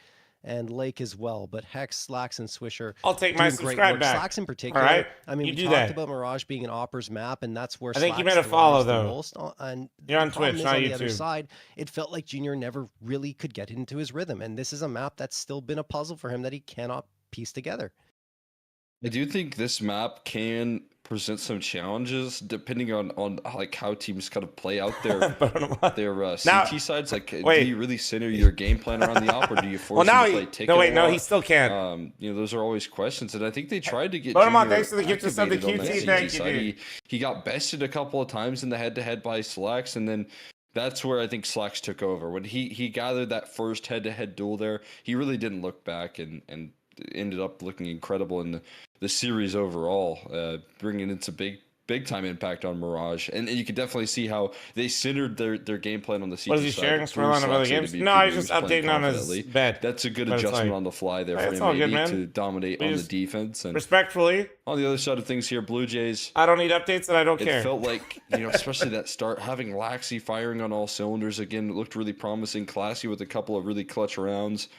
C: and Lake as well, but Hex, Slacks, and Swisher
A: I'll take my
C: doing great
A: subscribe
C: work.
A: back.
C: Slacks in
A: All
C: particular.
A: right,
C: I mean,
A: you
C: we
A: do
C: talked
A: that.
C: about Mirage being an Oppers map, and that's where
A: I think you
C: Slacks
A: made a follow,
C: thrives the
A: though.
C: most. And
A: You're
C: the
A: on
C: problem
A: Twitch,
C: is,
A: not
C: on the other
A: YouTube.
C: side, it felt like Junior never really could get into his rhythm, and this is a map that's still been a puzzle for him that he cannot piece together.
D: I do think this map can present some challenges depending on like how teams kind of play out their
A: Now-
D: CT sides. Like, do
A: wait.
D: you really center your game plan around the op, or do you force
A: Well, now
D: him to
A: he
D: play ticket?
A: no wait,
D: a
A: no,
D: lot?
A: he still can't.
D: Those are always questions, and I think they tried to get
A: Bonamon,
D: Junior
A: thanks for the gift of sub to
D: activated on that
A: QT.
D: CT
A: Thank you,
D: side.
A: dude.
D: He got bested a couple of times in the head-to-head by Slacks, and then that's where I think Slacks took over. When he gathered that first head-to-head duel there, he really didn't look back and ended up looking incredible in the series overall, bringing in some big time impact on Mirage, and you can definitely see how they centered their game plan on the CT
A: Was he
D: side
A: sharing
D: through
A: Squirrel on other
D: Slacks
A: games?
D: AWP,
A: No, he's
D: where
A: just
D: he was playing
A: updating on his
D: confidently.
A: bet.
D: That's a good
A: But it's
D: adjustment
A: like,
D: on the fly there
A: hey,
D: for
A: it's all good,
D: M80
A: man.
D: to dominate
A: We
D: on the
A: just-
D: defense. And
A: Respectfully,
D: on the other side of things here, Blue Jays,
A: I don't need updates and I don't
D: it
A: care.
D: felt like, especially that start, having Laxi firing on all cylinders again, it looked really promising. Classy with a couple of really clutch rounds.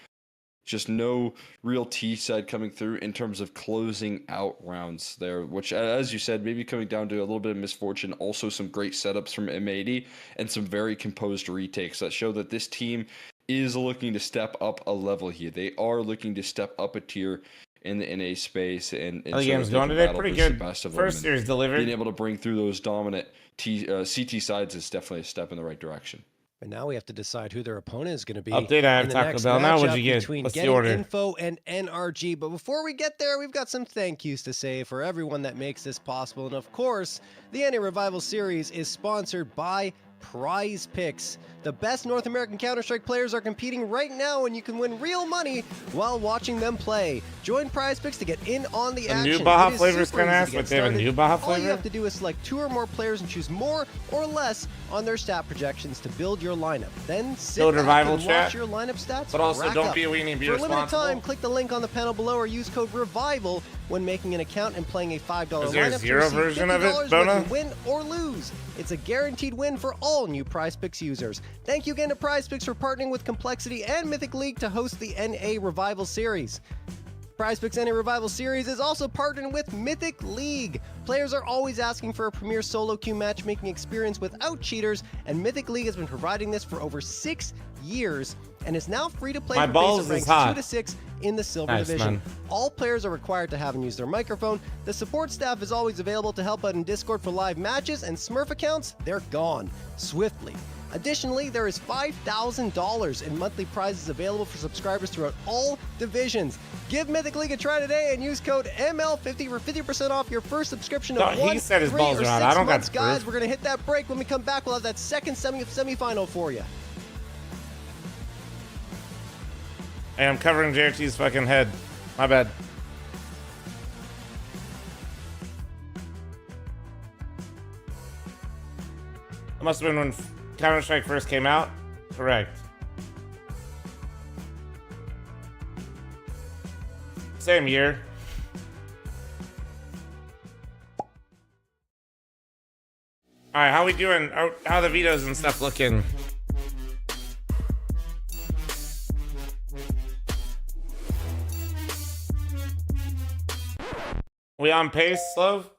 D: Just no real T side coming through in terms of closing out rounds there, which, as you said, maybe coming down to a little bit of misfortune. Also, some great setups from M80 and some very composed retakes that show that this team is looking to step up a level here. They are looking to step up a tier in the NA space. And
A: How the
D: so
A: game's
D: that they
A: going
D: can
A: today?
D: battle
A: Pretty
D: versus the
A: good.
D: best of them.
A: First
D: And
A: series delivered.
D: being able to bring through those dominant CT sides is definitely a step in the right direction.
C: And now we have to decide who their opponent is going to be.
A: Update, I have
C: in the
A: Taco
C: next
A: Bell. Now, what'd
C: matchup
A: you get?
C: between
A: What's the
C: Getting
A: order?
C: Info and NRG. But before we get there, we've got some thank yous to say for everyone that makes this possible. And of course, the NA Revival Series is sponsored by Prize Picks. The best North American Counter-Strike players are competing right now, and you can win real money while watching them play. Join Prize Picks to get in on the
A: The
C: action.
A: new Baja
C: It is
A: flavor is
C: super
A: kinda
C: easy
A: ass,
C: to
A: but
C: get
A: they have a
C: started.
A: new Baja
C: All
A: flavor?
C: you have to do is select 2 or more players and choose more or less on their stat projections to build your lineup. Then sit
A: Build
C: back
A: Revival
C: and
A: chat.
C: watch your lineup stats.
A: But also,
C: rack
A: don't
C: up.
A: be a weenie and be
C: For a limited
A: responsible.
C: time, click the link on the panel below or use code REVIVAL when making an account and playing a $5
A: Is there a
C: lineup
A: zero
C: to receive
A: version of it,
C: $50
A: Bona?
C: whether you win or lose. It's a guaranteed win for all new Prize Picks users. Thank you again to Prize Picks for partnering with Complexity and Mythic League to host the NA Revival Series. Prize Picks NA Revival Series is also partnering with Mythic League. Players are always asking for a premier solo queue matchmaking experience without cheaters, and Mythic League has been providing this for over 6 years and is now free to play
A: My
C: for
A: balls
C: basic
A: is
C: ranks
A: hot.
C: 2 to 6 in the Silver
A: Nice,
C: Division.
A: man.
C: All players are required to have and use their microphone. The support staff is always available to help out in Discord for live matches, and Smurf accounts, they're gone swiftly. Additionally, there is $5,000 in monthly prizes available for subscribers throughout all divisions. Give Mythic League a try today and use code ML50 for 50% off your first subscription of
A: No, he
C: 1,
A: said his
C: 3,
A: balls
C: or
A: are
C: 6
A: out. I don't got
C: months,
A: the
C: guys.
A: proof.
C: We're going to hit that break. When we come back, we'll have that second semifinal for you.
A: Hey, I'm covering JRT's fucking head. My bad. It must have been when Counter-Strike first came out. Correct. Same year. All right, how we doing? How the vetoes and stuff looking? We on pace, Slove?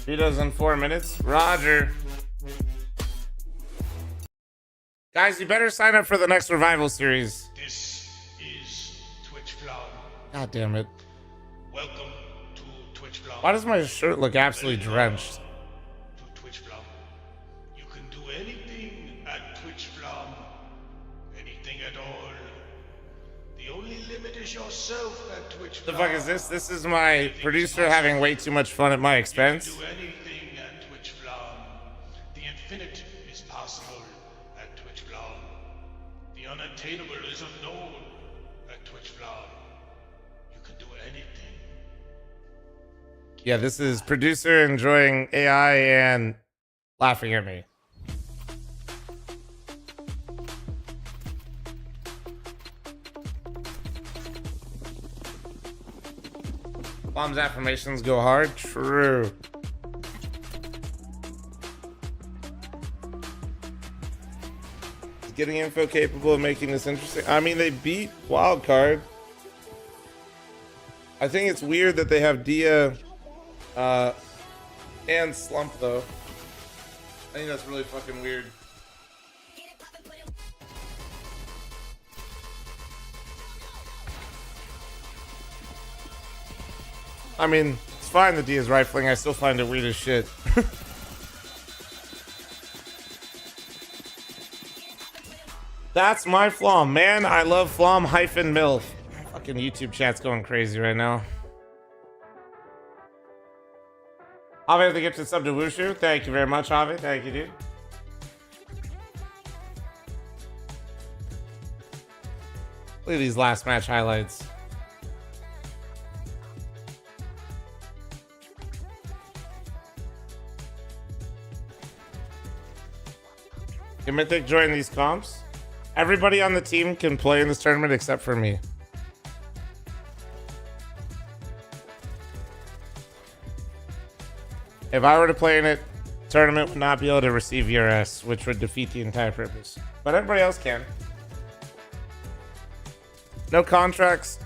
A: Vetoes in 4 minutes. Roger. Guys, you better sign up for the next Revival series.
B: This is Twitch fl0m.
A: God damn it.
B: Welcome to Twitch fl0m.
A: Why does my shirt look absolutely drenched?
B: To Twitch fl0m. You can do anything at Twitch fl0m. Anything at all. The only limit is yourself at Twitch fl0m.
A: The fuck is this? This is my producer having way too much fun at my expense.
B: You can do anything at Twitch fl0m. The infinite is possible at Twitch fl0m. The unattainable is unknown at Twitch fl0m. You can do anything.
A: Yeah, this is producer enjoying AI and laughing at me. Mom's affirmations go hard. True. Is getting info capable of making this interesting? I mean, they beat Wildcard. I think it's weird that they have Dia and Slump, though. I think that's really fucking weird. I mean, it's fine that Dia's rifling. I still find it weird as shit. That's my fl0m. Man, I love fl0m-MILF. Fucking YouTube chat's going crazy right now. Javi with the gifted sub to Wushu. Thank you very much, Javi. Thank you, dude. Look at these last match highlights. Can Mythic join these comps? Everybody on the team can play in this tournament except for me. If I were to play in it, tournament would not be able to receive VRS, which would defeat the entire purpose. But everybody else can. No contracts.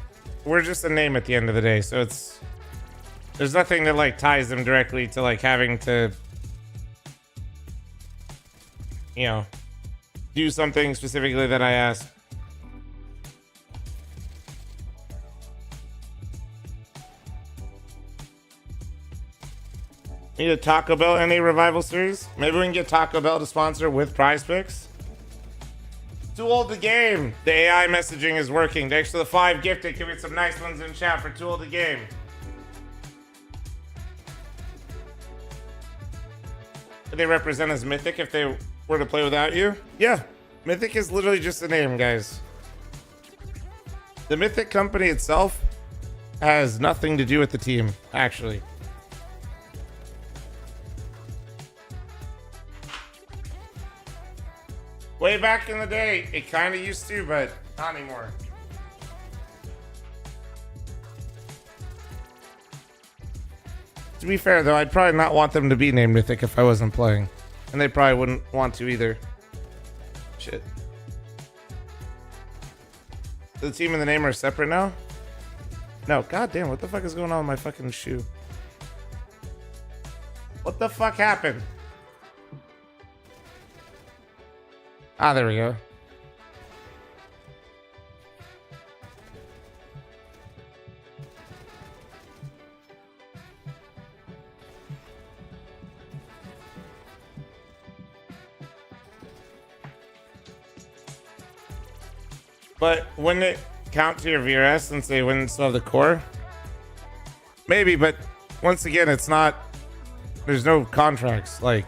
A: We're just a name at the end of the day, so it's there's nothing that like ties them directly to like having to, you know, do something specifically that I ask. Need a Taco Bell NA Revival Series? Maybe we can get Taco Bell to sponsor with Prize Picks. Too old to game. The AI messaging is working. Thanks to the 5 gifted. Give me some nice ones in chat for Too old to game. Could they represent as Mythic if they were to play without you? Yeah. Mythic is literally just a name, guys. The Mythic company itself has nothing to do with the team, actually. Way back in the day, it kind of used to, but not anymore. To be fair, though, I'd probably not want them to be named Mythic if I wasn't playing. And they probably wouldn't want to either. Shit. The team and the name are separate now? No, goddamn, what the fuck is going on with my fucking shoe? What the fuck happened? Ah, there we go. But wouldn't it count to your VRS since they wouldn't still have the core? Maybe, but once again, it's not. There's no contracts. Like,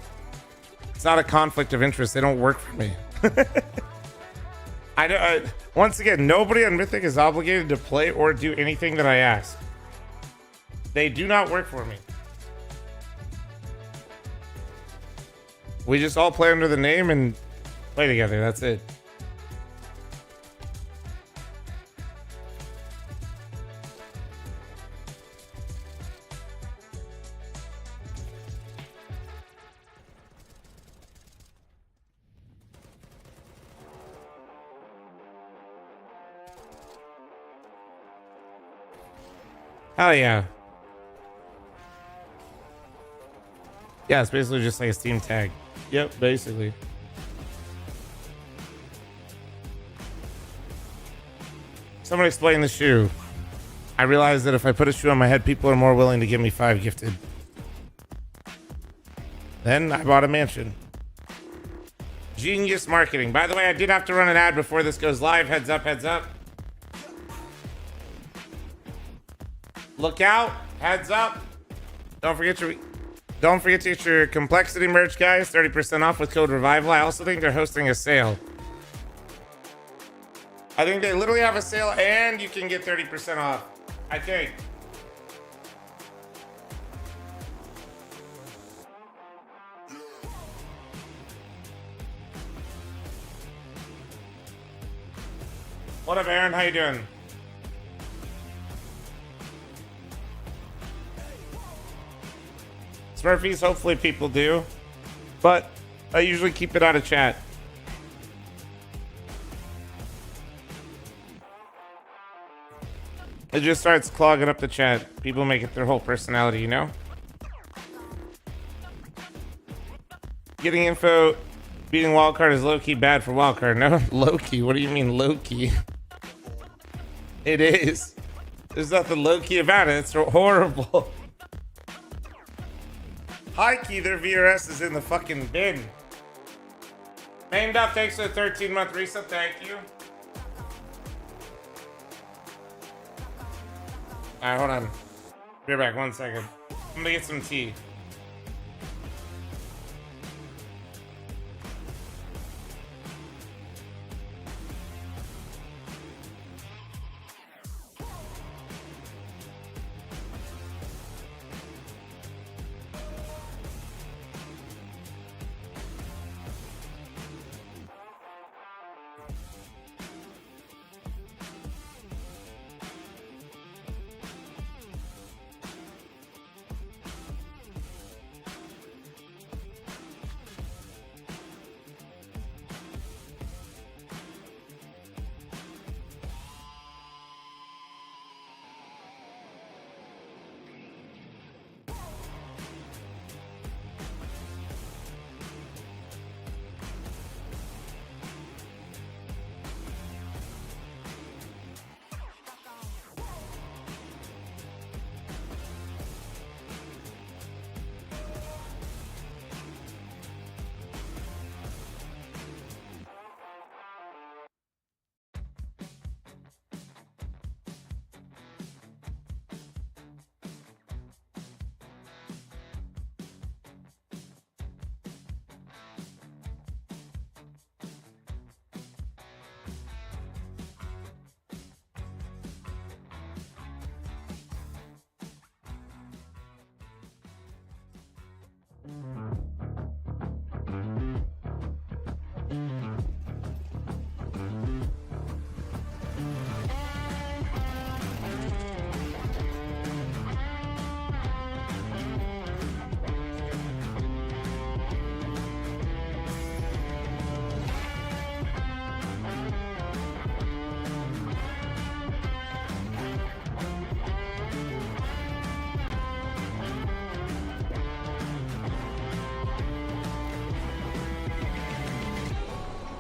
A: it's not a conflict of interest. They don't work for me. Once again, nobody on Mythic is obligated to play or do anything that I ask. They do not work for me. We just all play under the name and play together. That's it. Hell yeah. Yeah, it's basically just like a Steam tag. Yep, basically. Someone explain the shoe. I realized that if I put a shoe on my head, people are more willing to give me 5 gifted. Then I bought a mansion. Genius marketing. By the way, I did have to run an ad before this goes live. Heads up, heads up. Look out. Heads up. Don't forget to get your complexity merch, guys. 30% off with code Revival. I also think they're hosting a sale. I think they literally have a sale and you can get 30% off. I think. What up, Aaron? How you doing? Smurfies, hopefully people do. But I usually keep it out of chat. It just starts clogging up the chat. People make it their whole personality, you know? Getting info, beating wildcard is low-key bad for wildcard. No, low-key? What do you mean low-key? It is. There's nothing low-key about it. It's horrible. High-key, their VRS is in the fucking bin. Named up, thanks for the 13-month reset. Thank you. Alright, hold on. Be right back, 1 second. I'm gonna get some tea.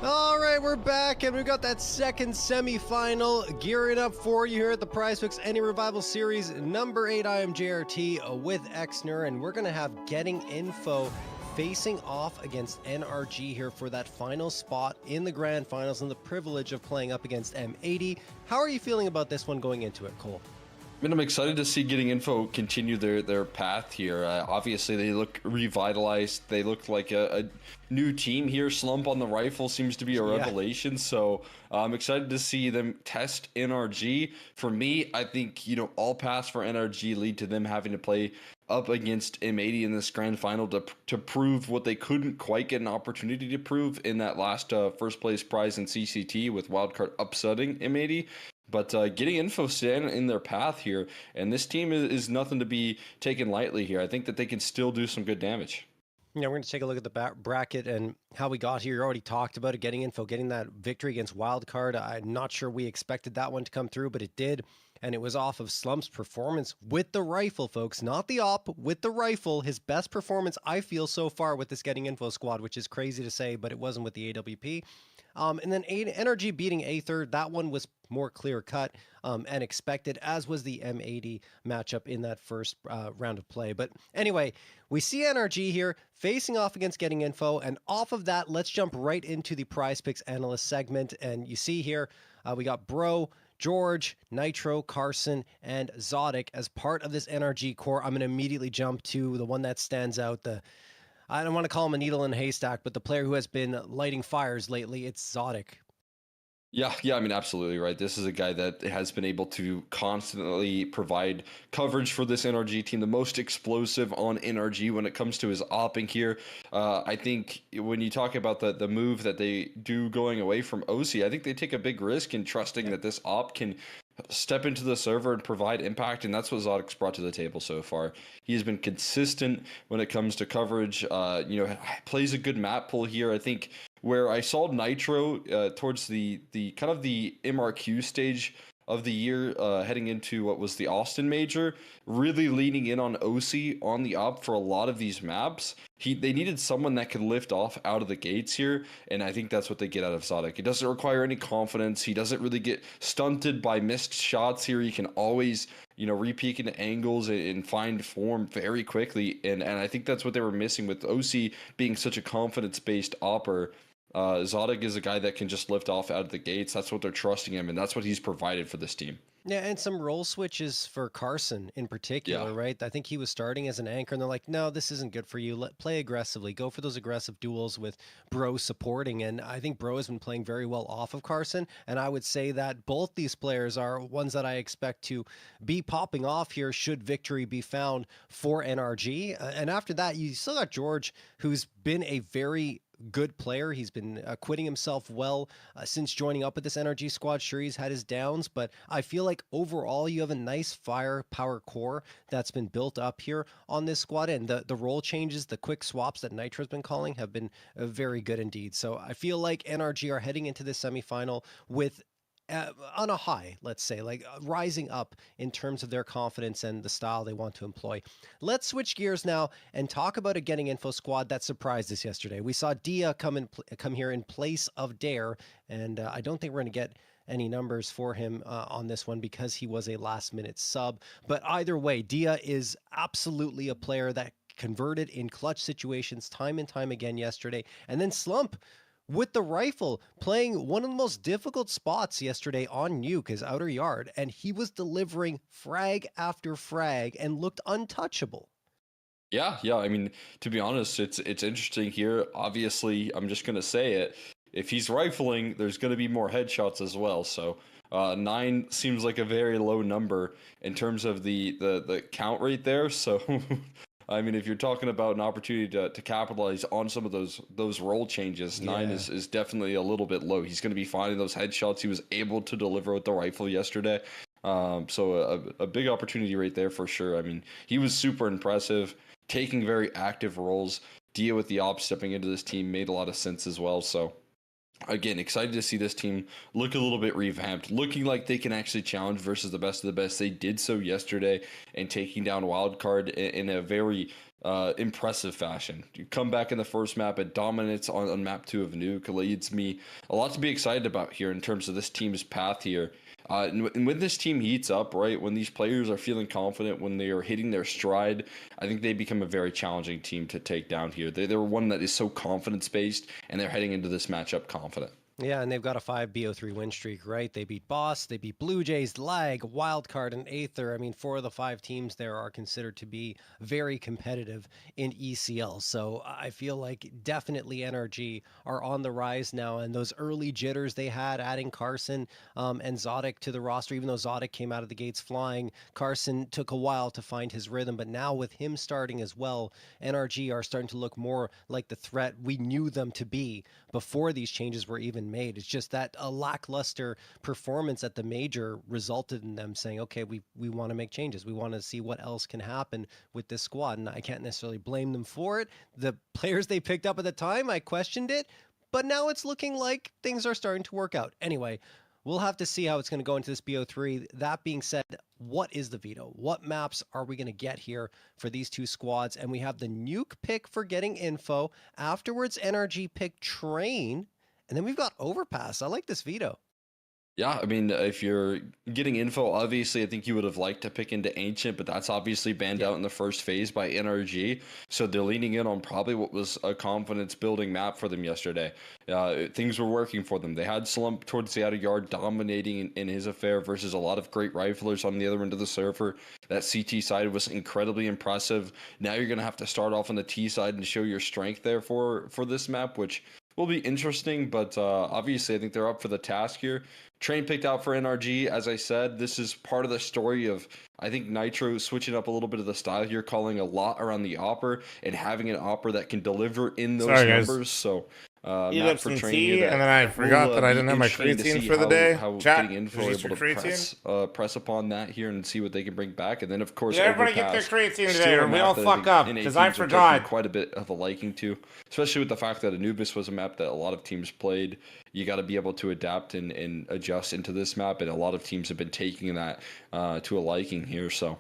C: All right, we're back, and we've got that second semifinal gearing up for you here at the PrizePicks Any Revival Series number 8. I am JRT with Exner, and we're going to have Getting Info facing off against NRG here for that final spot in the grand finals and the privilege of playing up against M80. How are you feeling about this one going into it, Cole?
D: I mean, I'm excited to see Getting Info continue their path here. Obviously, they look revitalized. They look like a new team here. Slump on the rifle seems to be a revelation. So I'm excited to see them test NRG. For me, I think, all paths for NRG lead to them having to play up against M80 in this grand final to prove what they couldn't quite get an opportunity to prove in that last first place prize in CCT with Wildcard upsetting M80. But Getting Info stand in their path here, and this team is nothing to be taken lightly here. I think that they can still do some good damage.
C: Yeah, we're going to take a look at the bracket and how we got here. You already talked about it, Getting Info, getting that victory against Wildcard. I'm not sure we expected that one to come through, but it did. And it was off of Slump's performance with the rifle, folks. Not the op, with the rifle. His best performance, I feel, so far with this Getting Info squad, which is crazy to say, but it wasn't with the AWP. And then Energy beating Aether, that one was more clear cut and expected, as was the M80 matchup in that first round of play. But anyway, we see NRG here facing off against Getting Info, and off of that, let's jump right into the Prize Picks analyst segment. And you see here, we got Bro, George, Nitro, Carson, and Zodic as part of this NRG core. I'm going to immediately jump to the one that stands out, I don't want to call him a needle in a haystack, but the player who has been lighting fires lately, it's Zodic.
D: Yeah, I mean, absolutely right. This is a guy that has been able to constantly provide coverage for this NRG team, the most explosive on NRG when it comes to his opping here. I think when you talk about the move that they do going away from OC, I think they take a big risk in trusting that this op can step into the server and provide impact, and that's what Zodic's brought to the table so far. He has been consistent when it comes to coverage. Plays a good map pull here. I think where I saw Nitro towards the kind of the MRQ stage of the year, heading into what was the Austin Major, really leaning in on OC on the up for a lot of these maps. They needed someone that could lift off out of the gates here, and I think that's what they get out of Zodic. It doesn't require any confidence. He doesn't really get stunted by missed shots here. He can always, re-peek into angles and find form very quickly, and I think that's what they were missing with OC being such a confidence-based opper. Zodic is a guy that can just lift off out of the gates. That's what they're trusting him, and that's what he's provided for this team.
C: Yeah, and some role switches for Carson in particular, right? I think he was starting as an anchor, and they're like, no, this isn't good for you. Play aggressively. Go for those aggressive duels with Bro supporting, and I think Bro has been playing very well off of Carson, and I would say that both these players are ones that I expect to be popping off here should victory be found for NRG. And after that, you still got George, who's been a very good player. He's been acquitting himself well since joining up with this NRG squad. Sure, he's had his downs, but I feel like overall you have a nice firepower core that's been built up here on this squad, and the role changes, the quick swaps that Nitro's been calling have been very good indeed. So I feel like NRG are heading into this semifinal with on a high, let's say, like rising up in terms of their confidence and the style they want to employ. Let's switch gears now and talk about a Getting Info squad that surprised us yesterday. We saw Dia come here in place of Dare, and I don't think we're going to get any numbers for him on this one because he was a last-minute sub. But either way, Dia is absolutely a player that converted in clutch situations time and time again yesterday. And then Slump, with the rifle, playing one of the most difficult spots yesterday on Nuke, his outer yard, and he was delivering frag after frag and looked untouchable.
D: Yeah. I mean, to be honest, it's interesting here. Obviously, I'm just gonna say it. If he's rifling, there's gonna be more headshots as well. So 9 seems like a very low number in terms of the count rate there. So I mean, if you're talking about an opportunity to capitalize on some of those role changes, 9 is definitely a little bit low. He's going to be finding those headshots he was able to deliver with the rifle yesterday. So a big opportunity right there for sure. I mean, he was super impressive, taking very active roles. Dia with the op stepping into this team made a lot of sense as well. So again, excited to see this team look a little bit revamped, looking like they can actually challenge versus the best of the best. They did so yesterday and taking down Wildcard in a very impressive fashion. You come back in the first map at dominance on map 2 of Nuke leads me a lot to be excited about here in terms of this team's path here. And when this team heats up, right, when these players are feeling confident, when they are hitting their stride, I think they become a very challenging team to take down here. They're one that is so confidence-based, and they're heading into this matchup confident.
C: Yeah, and they've got a 5 BO3 win streak, right? They beat Boss, they beat Blue Jays, Lag, Wildcard, and Aether. I mean, 4 of the 5 teams there are considered to be very competitive in ECL. So I feel like definitely NRG are on the rise now, and those early jitters they had adding Carson and Zodic to the roster, even though Zodic came out of the gates flying, Carson took a while to find his rhythm, but now with him starting as well, NRG are starting to look more like the threat we knew them to be before these changes were even made. It's just that a lackluster performance at the major resulted in them saying, okay, we want to make changes. We want to see what else can happen with this squad. And I can't necessarily blame them for it. The players they picked up at the time, I questioned it, but now it's looking like things are starting to work out. Anyway, we'll have to see how it's going to go into this BO3. That being said, what is the veto? What maps are we going to get here for these 2 squads? And we have the Nuke pick for Getting Info. Afterwards, NRG pick Train. And then we've got Overpass. I like this veto.
D: Yeah, I mean, if you're getting info, obviously, I think you would have liked to pick into Ancient, but that's obviously banned out in the first phase by NRG. So they're leaning in on probably what was a confidence-building map for them yesterday. Things were working for them. They had Slump towards the outer yard, dominating in his affair versus a lot of great riflers on the other end of the server. That CT side was incredibly impressive. Now you're going to have to start off on the T side and show your strength there for this map, which will be interesting, but obviously I think they're up for the task here. Train picked out for NRG. As I said, this is part of the story of, I think, Nitro switching up a little bit of the style here, calling a lot around the Opper and having an Opper that can deliver in those
A: Sorry, guys.
D: numbers. So,
A: Eat
D: Matt
A: up
D: for
A: some
D: Train
A: tea,
D: here
A: and then I forgot that I didn't have my creatine for the day.
D: How
A: Chat,
D: getting info
A: did you
D: able
A: eat your
D: to press upon that here and see what they can bring back. And then, of course,
A: Did everybody get their
D: Overpass,
A: creatine
D: still
A: today,
D: a
A: or we
D: map
A: all
D: that
A: fuck up? Because I
D: teams are taking
A: forgot.
D: quite a bit of a liking to, especially with the fact that Anubis was a map that a lot of teams played. You got to be able to adapt and adjust into this map, and a lot of teams have been taking that to a liking here. So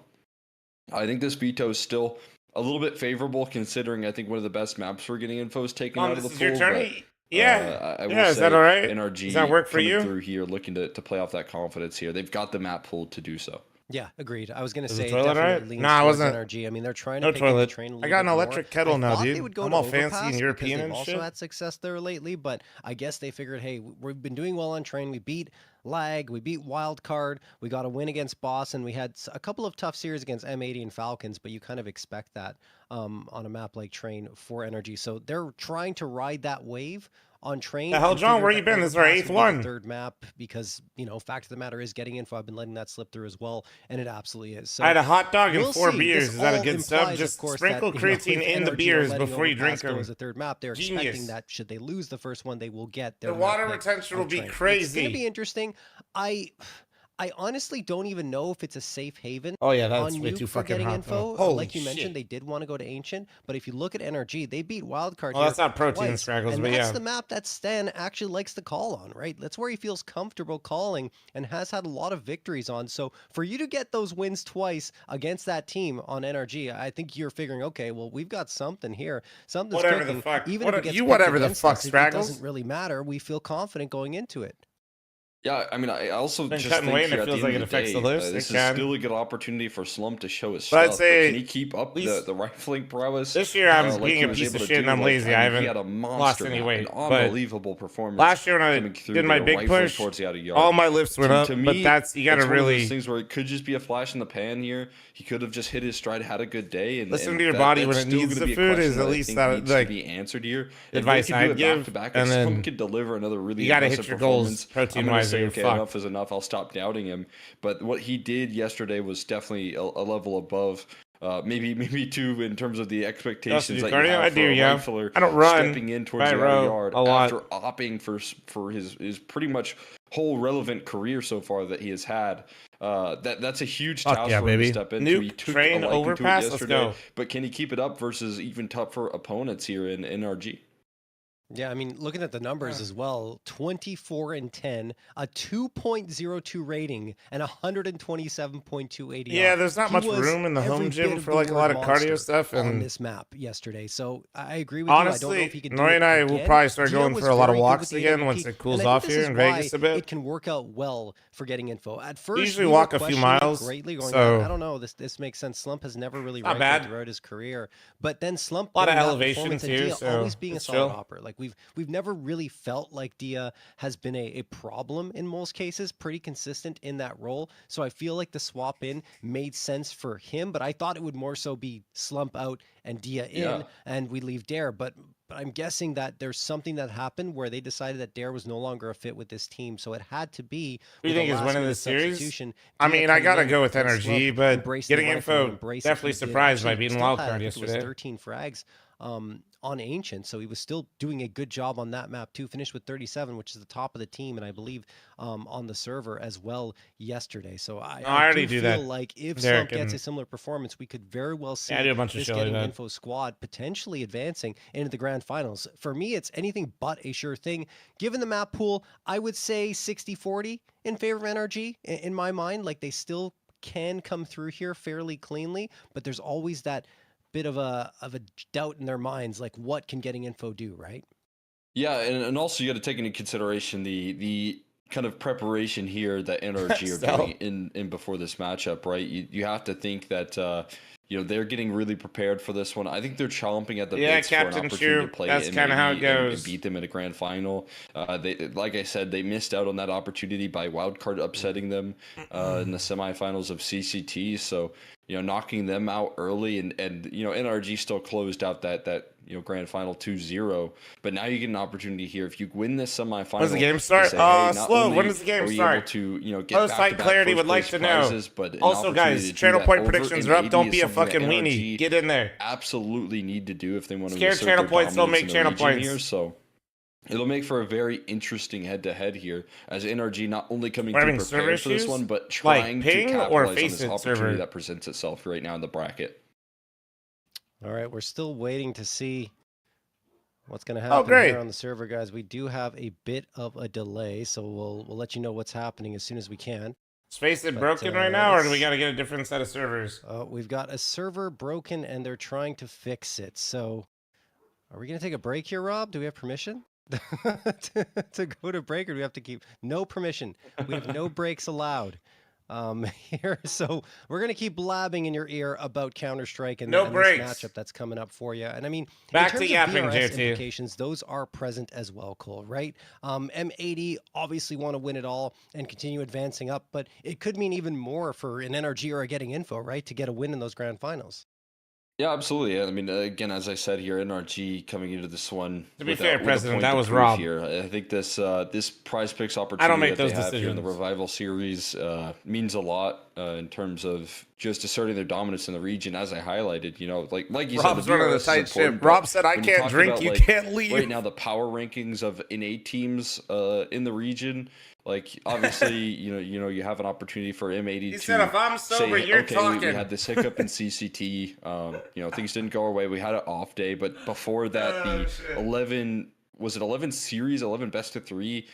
D: I think this veto is still a little bit favorable, considering I think one of the best maps we're getting info is taken out of the
A: This is your
D: pool.
A: turn? Yeah.
D: I will
A: Yeah, is
D: say
A: that all right?
D: NRG
A: Does that work for
D: coming
A: you?
D: through here, looking to play off that confidence here. They've got the map pooled to do so.
C: Yeah, agreed. I was going to
A: Is the
C: say
A: toilet
C: definitely
A: alright?
C: leans
A: Nah, I
C: towards
A: wasn't.
C: NRG. I mean, they're trying to
A: No
C: pick into
A: toilet.
C: Train a
A: I
C: little
A: got an
C: bit more.
A: electric kettle
C: I
A: now,
C: thought
A: dude.
C: they would go
A: I'm
C: to
A: all fancy
C: Overpass
A: and
C: because
A: European
C: they've
A: and
C: also
A: shit.
C: had success there lately, but I guess they figured, hey, we've been doing well on Train. We beat Lag, we beat Wildcard, we got a win against Boss, and we had a couple of tough series against M80 and Falcons, but you kind of expect that on a map like Train for NRG. So they're trying to ride that wave on Train.
A: The hell,
C: and
A: John,
C: figured
A: where you
C: that
A: been? This is our
C: Overpass
A: eighth
C: would be the
A: one.
C: third map because, fact of the matter is getting info. I've been letting that slip through as well, and it absolutely is. So
A: I had a hot dog and
C: we'll
A: 4
C: see.
A: beers.
C: This
A: Is that a
C: all
A: good sub?
C: implies,
A: Just
C: of course,
A: sprinkle
C: that,
A: creatine
C: if
A: in the
C: NRG are
A: beers
C: letting
A: before you drink
C: Overpass go
A: them.
C: as a third map, they're
A: Genius.
C: expecting that should they lose the first one, they will get their
A: The
C: map
A: water
C: pick
A: retention will
C: on
A: be
C: Train. It's
A: crazy.
C: going to be interesting. I honestly don't even know if it's a safe haven
A: Oh yeah, that's
C: on
A: way
C: you
A: too
C: for
A: fucking
C: getting
A: hot.
C: info.
A: Holy
C: Like you
A: shit.
C: mentioned, they did want to go to Ancient, but if you look at NRG, they beat Wildcard
A: Well,
C: here
A: that's not protein
C: twice,
A: scraggles,
C: and
A: but
C: that's
A: yeah.
C: the map that Stan actually likes to call on, right? That's where he feels comfortable calling and has had a lot of victories on. So for you to get those wins twice against that team on NRG, I think you're figuring, okay, well, we've got something here. Something's
A: Whatever
C: cooking.
A: the fuck.
C: Even if it gets
A: You
C: picked
A: whatever the
C: against
A: fuck,
C: us, it
A: Straggles.
C: doesn't really matter. We feel confident going into it.
D: Yeah, I mean, I also
A: Been
D: just
A: cutting
D: think
A: weight and
D: here
A: it
D: at the
A: feels
D: end
A: like
D: of
A: it
D: the
A: affects the
D: day,
A: lifts.
D: this
A: It
D: is
A: can.
D: still a good opportunity for Slump to show his
A: But I'd
D: stuff.
A: say
D: Can he keep up
A: least-
D: the rifling prowess?
A: This year I'm
D: like
A: being
D: he
A: a
D: was
A: piece
D: able
A: of
D: to
A: shit and
D: do?
A: I'm
D: Like,
A: lazy.
D: I
A: I
D: mean, he
A: haven't
D: had a
A: lost
D: monster
A: any
D: map,
A: weight.
D: an
A: But
D: unbelievable performance.
A: last year when I
D: coming through
A: did my
D: there,
A: big
D: rifling
A: push,
D: towards the outer yard.
A: all my lifts went up.
D: To
A: But
D: me,
A: that's you gotta
D: it's one of
A: really
D: those things where it could just be a flash in the pan here. He could have just hit his stride, had a good day, and
A: listen
D: and
A: to your
D: that-
A: body
D: that's
A: when it
D: still
A: needs
D: gonna
A: the
D: be a
A: food.
D: question
A: Is at
D: I
A: least
D: think
A: that
D: needs
A: like
D: to be answered here.
A: advice
D: If they
A: I'd
D: could do it
A: give,
D: back-to-back,
A: and
D: if Slump
A: then
D: could deliver another really
A: you gotta
D: impressive
A: hit your goals
D: performance, I'm gonna
A: protein-wise or
D: say,
A: you're
D: okay,
A: fucked.
D: enough is enough. I'll stop doubting him. But what he did yesterday was definitely a level above. Maybe two in terms of the expectations
A: do
D: that you
A: cardio?
D: have
A: I
D: for
A: do,
D: a
A: yeah.
D: rifler
A: I don't run,
D: stepping in
A: but
D: towards
A: I
D: the outer
A: row
D: yard
A: a lot.
D: after opting for his pretty much whole relevant career so far that he has had. That's a huge
A: Fuck
D: task
A: yeah,
D: for him to
A: baby.
D: step into. He
A: Nuke,
D: took
A: Train,
D: a liking to it
A: Overpass, let's
D: yesterday,
A: go.
D: but can he keep it up versus even tougher opponents here in NRG?
C: Yeah, I mean, looking at the numbers as well, 24 and 10, a 2.02 rating, and 127.2 ADR.
A: Yeah, there's not
C: He
A: much
C: was
A: room in the
C: every
A: home
C: bit
A: gym
C: of
A: for
C: the
A: like a
C: word
A: lot of
C: monster
A: cardio stuff.
C: on
A: And
C: this map yesterday. So I agree with you. I don't know
A: honestly,
C: if he could do
A: Nori
C: it
A: and I will
C: again.
A: probably start
C: Dia
A: going
C: was
A: for a lot of
C: very good
A: walks
C: with the
A: again
C: AWP,
A: once it cools
C: and I
A: off
C: think this
A: here
C: is
A: in
C: why
A: Vegas a bit.
C: it can work out well for getting info. At first,
A: usually
C: we were
A: walk a few
C: questioning it
A: miles,
C: greatly, going,
A: so
C: I don't know, this makes sense. Slump has never really
A: not
C: ranked
A: bad.
C: throughout his career, but then Slump
A: A lot of
C: getting that
A: elevation
C: performance and
A: too,
C: Dia
A: so
C: always being a
A: it's
C: solid
A: chill.
C: operator. Like we've never really felt like Dia has been a problem in most cases, pretty consistent in that role. So I feel like the swap in made sense for him, but I thought it would more so be Slump out and Dia in,
D: Yeah.
C: and we leave Dare. But I'm guessing that there's something that happened where they decided that Dare was no longer a fit with this team. So it had to be.
A: Who do you
C: with a
A: think is winning
C: last-minute
A: this series?
C: substitution,
A: I
C: Dia
A: mean, I
C: coming
A: gotta
C: in
A: go with
C: and
A: energy,
C: Slump
A: but
C: embracing
A: getting
C: the rifle and
A: info,
C: embracing
A: definitely
C: he did.
A: surprised by
C: Actually,
A: beating
C: still
A: Wildcard
C: had, I think it was
A: yesterday.
C: 13 frags on Ancient, so he was still doing a good job on that map too. Finished with 37, which is the top of the team, and I believe on the server as well yesterday. So I
A: already do
C: feel
A: that,
C: like if
A: Derek,
C: Slump gets
A: and
C: a similar performance, we could very well see
A: I do a bunch of
C: this
A: shit like
C: getting
A: that.
C: info squad potentially advancing into the grand finals. For me, it's anything but a sure thing. Given the map pool, I would say 60-40 in favor of NRG in my mind. Like they still can come through here fairly cleanly, but there's always that bit of a doubt in their minds, like what can getting info do, right?
D: Yeah, and also you got to take into consideration the kind of preparation here that NRG are doing in before this matchup, right? You have to think that they're getting really prepared for this one. I think they're chomping at the bits for an
A: Captain
D: opportunity
A: Chu,
D: to play
A: that's kind of how it goes.
D: and beat them in a grand final. They, like I said, they missed out on that opportunity by wildcard upsetting them in the semifinals of CCT. So knocking them out early, and NRG still closed out that grand final 2-0. But now you get an opportunity here if you win this semifinal.
A: When does the game start? Slow. When does the game start?
D: Able to get
A: Post-fight clarity would like to know.
D: But
A: also, guys, channel point predictions are up. Don't be a fucking weenie. Get in there.
D: Absolutely need to do if they want to
A: scare channel points. Don't make channel points
D: here. So it'll make for a very interesting head-to-head here, as NRG not only coming to prepare for this one, but trying to capitalize on this opportunity that presents itself right now in the bracket.
C: All right, we're still waiting to see what's going to happen here on the server, guys. We do have a bit of a delay, so we'll let you know what's happening as soon as we can.
A: Space it broken right now, or do we got to get a different set of servers?
C: We've got a server broken, and they're trying to fix it. So are we going to take a break here, Rob? Do we have permission to go to break, or do we have to keep no permission? We have no breaks allowed here. So we're going to keep blabbing in your ear about Counter-Strike and, this matchup that's coming up for you. And I mean,
A: back
C: in terms
A: to yapping,
C: of VRS
A: JT.
C: implications, those are present as well, Cole, right? M80 obviously want to win it all and continue advancing up, but it could mean even more for an NRG or a Getting Info, right, to get a win in those grand finals.
D: Yeah, absolutely. I mean, again, as I said here, NRG coming into this one.
A: To be fair, President, that was Rob.
D: Here, I think this prize picks opportunity
A: I don't make
D: that
A: those
D: they have
A: decisions.
D: here in the Revival series means a lot in terms of just asserting their dominance in the region. As I highlighted, like you
A: Rob's
D: said,
A: running the tight ship. Rob said, "I can't drink.
D: About,
A: you can't leave."
D: Right now, the power rankings of NA teams in the region. Like, obviously, you have an opportunity for M80
A: He
D: to
A: said, if I'm sober,
D: say,
A: you're
D: okay,
A: talking.
D: we had this hiccup in CCT. Things didn't go our way. We had an off day, but before that, the 11 series, 11 best of 3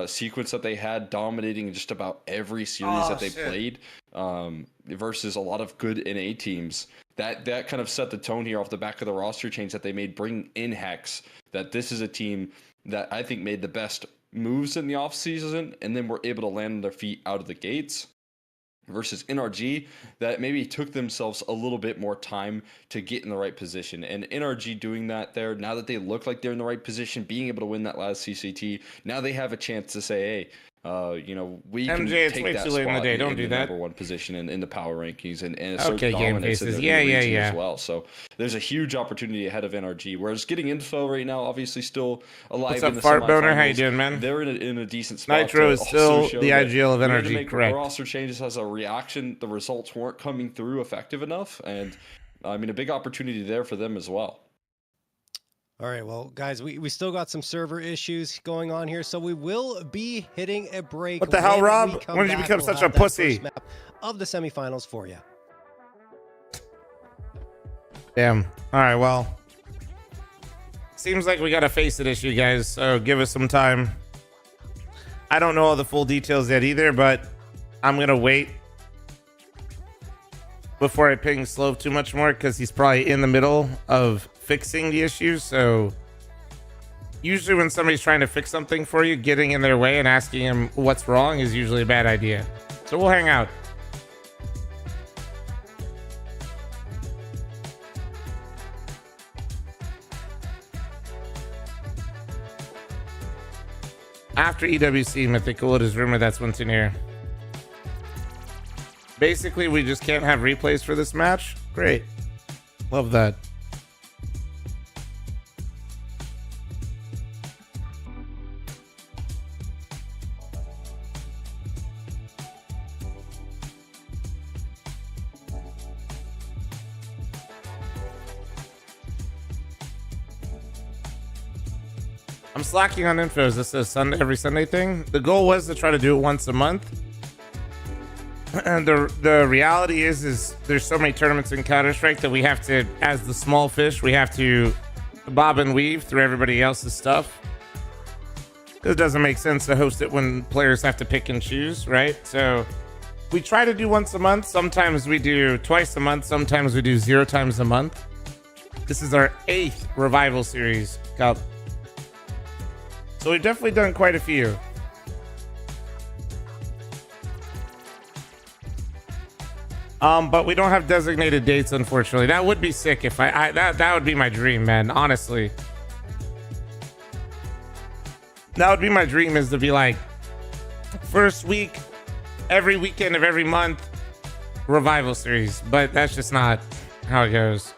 D: sequence that they had, dominating just about every series that they played, versus a lot of good NA teams. That kind of set the tone here off the back of the roster change that they made, bring in Hex, that this is a team that I think made the best moves in the offseason and then were able to land on their feet out of the gates, versus NRG that maybe took themselves a little bit more time to get in the right position. And NRG doing that there, now that they look like they're in the right position, being able to win that last CCT, now they have a chance to say, hey, we can
A: MJ,
D: take
A: way
D: that
A: too late in the
D: spot
A: day. Don't
D: in
A: do
D: the
A: that.
D: number 1 position in the power rankings and assert
A: Okay, game
D: dominance in
A: faces.
D: the region as well. So there's a huge opportunity ahead of NRG. Whereas Getting Info right now, obviously still alive.
A: What's up,
D: in the
A: Fart Boner?
D: semifinals.
A: How you doing, man?
D: They're in a decent spot.
A: Nitro is still the IGL of NRG,
D: make
A: correct?
D: Roster changes as a reaction. The results weren't coming through effective enough, and I mean a big opportunity there for them as well.
C: All right, well, guys, we still got some server issues going on here, so we will be hitting a break.
A: What the hell, Rob? When did you become such a pussy?
C: Map of the semifinals for you.
A: Damn. All right, well. Seems like we got a face-it issue, guys, so give us some time. I don't know all the full details yet either, but I'm going to wait before I ping Slove too much more, because he's probably in the middle of fixing the issue. So usually when somebody's trying to fix something for you, getting in their way and asking him what's wrong is usually a bad idea. So we'll hang out. After EWC, Mythical, it is rumored that's what's in here. Basically, we just can't have replays for this match. Great. Love that. I'm slacking on info. Is this a Sunday, every Sunday thing? The goal was to try to do it once a month. And the reality is there's so many tournaments in Counter-Strike that we have to, as the small fish, we have to bob and weave through everybody else's stuff. It doesn't make sense to host it when players have to pick and choose, right? So we try to do once a month. Sometimes we do twice a month. Sometimes we do 0 times a month. This is our 8th Revival Series Cup. So we've definitely done quite a few. But we don't have designated dates, unfortunately. That would be sick if that would be my dream, man. Honestly, that would be my dream, is to be like, first week, every weekend of every month, Revival Series. But that's just not how it goes.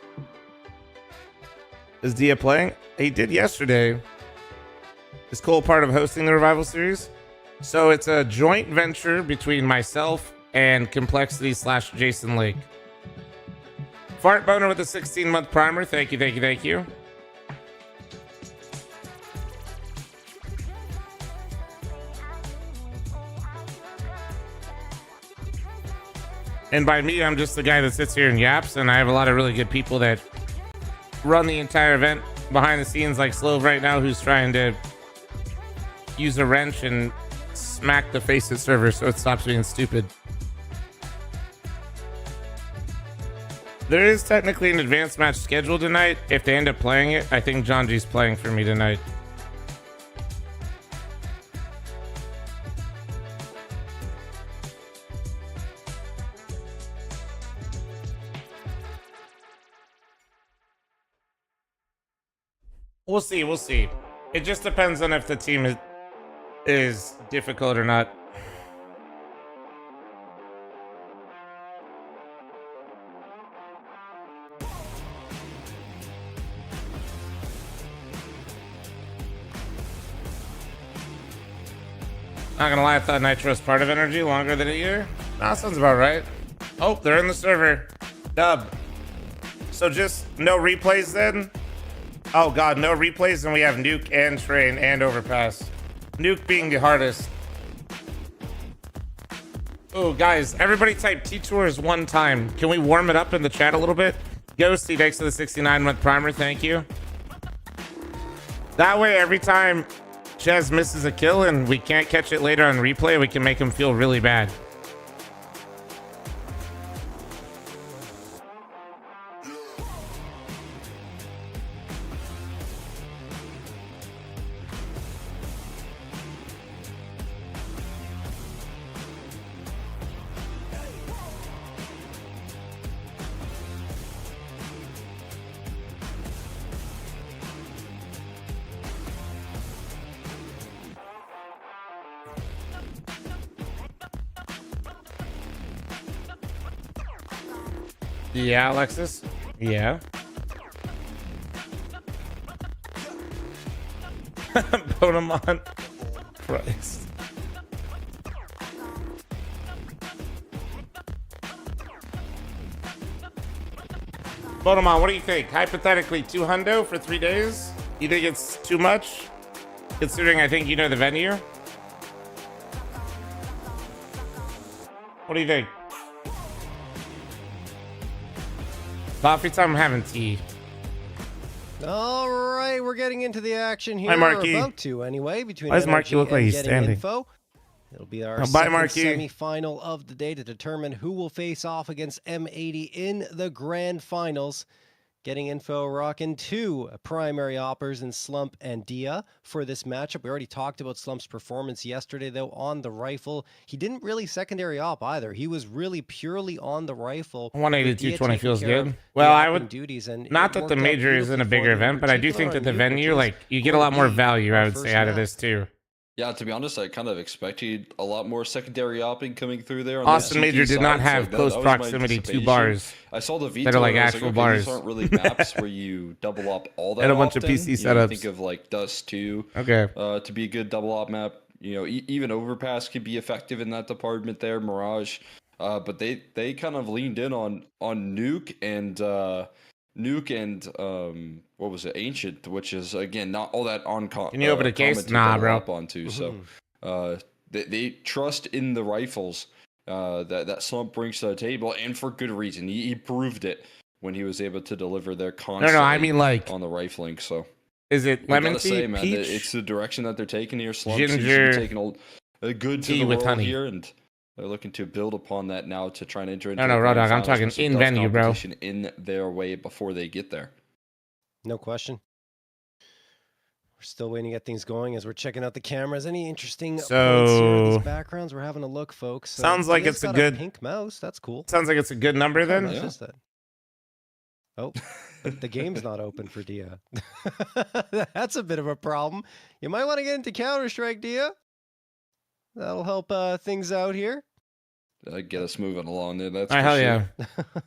A: Is Dia playing? He did yesterday. Is Cole part of hosting the Revival Series? So it's a joint venture between myself and Complexity / Jason Lake. Fart Boner with a 16-month primer. Thank you, thank you, thank you. And by me, I'm just the guy that sits here and yaps, and I have a lot of really good people that run the entire event behind the scenes, like Slove right now, who's trying to use a wrench and smack the Faceit server so it stops being stupid. There is technically an advanced match scheduled tonight. If they end up playing it, I think John G's playing for me tonight. We'll see, we'll see. It just depends on if the team is difficult or not. Not gonna lie, I thought Nitro was part of Energy longer than a year. That sounds about right. Oh, they're in the server. Dub. So just no replays then? Oh god, no replays, and we have Nuke and Train and Overpass. Nuke being the hardest. Oh, guys, everybody type T-Tours one time. Can we warm it up in the chat a little bit? Ghosty, thanks to the 69-month primer, thank you. That way, every time Ches misses a kill and we can't catch it later on replay, we can make him feel really bad. Yeah, Alexis. Yeah. Pokemon. Christ. Pokemon, what do you think? Hypothetically, 2 hundo for 3 days? You think it's too much? Considering I think you know the venue? What do you think? Coffee time, I'm having tea.
C: All right, we're getting into the action here.
A: Hi, Marky.
C: We're about to, anyway. Between
A: Why does Marky look like he's
C: Getting
A: standing?
C: Info. It'll be our
A: bye,
C: second
A: Marky.
C: semi-final of the day to determine who will face off against M80 in the grand finals. Getting Info rocking 2 primary oppers in Slump and Dia for this matchup. We already talked about Slump's performance yesterday, though, on the rifle. He didn't really secondary op either. He was really purely on the rifle.
A: 180,
C: with Dia
A: 220
C: taking
A: feels
C: care of
A: good.
C: the
A: Well, I
C: opping
A: would
C: duties, and
A: not
C: it
A: that the
C: worked out
A: major isn't a
C: beautifully
A: bigger
C: for them,
A: event, but I do think
C: particularly
A: that the
C: on Nuke, which
A: venue,
C: is
A: like, you get a lot more
C: the
A: value, I would
C: first
A: say, out of
C: map.
A: this too.
D: Yeah, to be honest, I kind of expected a lot more secondary opping coming through there. On
A: Austin
D: the
A: Major
D: CT
A: did not
D: sides.
A: have
D: Like,
A: close
D: that was my
A: proximity to
D: anticipation.
A: bars
D: I saw the veto
A: that are like
D: and I was
A: actual
D: okay,
A: bars.
D: These aren't really maps where you double op all that
A: And a bunch of
D: often.
A: PC
D: You know,
A: setups.
D: think of like Dust 2
A: Okay.
D: to be a good double op map. You know, even Overpass could be effective in that department there, Mirage. But they kind of leaned in on Nuke and what was it, Ancient, which is again not all that on.
A: Can you open a case?
D: common to
A: Nah,
D: double
A: bro.
D: op onto. So they trust in the rifles that Slump brings to the table, and for good reason. He proved it when he was able to deliver their constantly
A: I mean, like,
D: on the rifling. So
A: is it
D: I
A: lemon
D: gotta
A: tea,
D: say, man,
A: peach?
D: it's the direction that they're taking here. Slump seems to
A: Ginger
D: be taking a good to
A: tea
D: the
A: with
D: world
A: honey.
D: here, and they're looking to build upon that now to try and enter into
A: No,
D: the
A: Raw
D: grand
A: Dog, I'm
D: finals
A: talking
D: with some
A: in
D: tough
A: venue, bro.
D: competition in their way before they get there.
C: No question. still waiting to get things going as we're checking out the cameras. Any interesting points here
A: So-
C: in these backgrounds? We're having a look, folks.
A: Sounds like
C: Dia's
A: it's a
C: got
A: good-
C: pink mouse. That's cool.
A: Sounds like it's a good number
C: What kind of
A: then.
C: mouse is that? Oh, but the game's not open for Dia. That's a bit of a problem. You might want to get into Counter-Strike, Dia. That'll help things out here.
D: Get us moving along there. That's
A: Oh,
D: for
A: hell
D: sure.
A: yeah.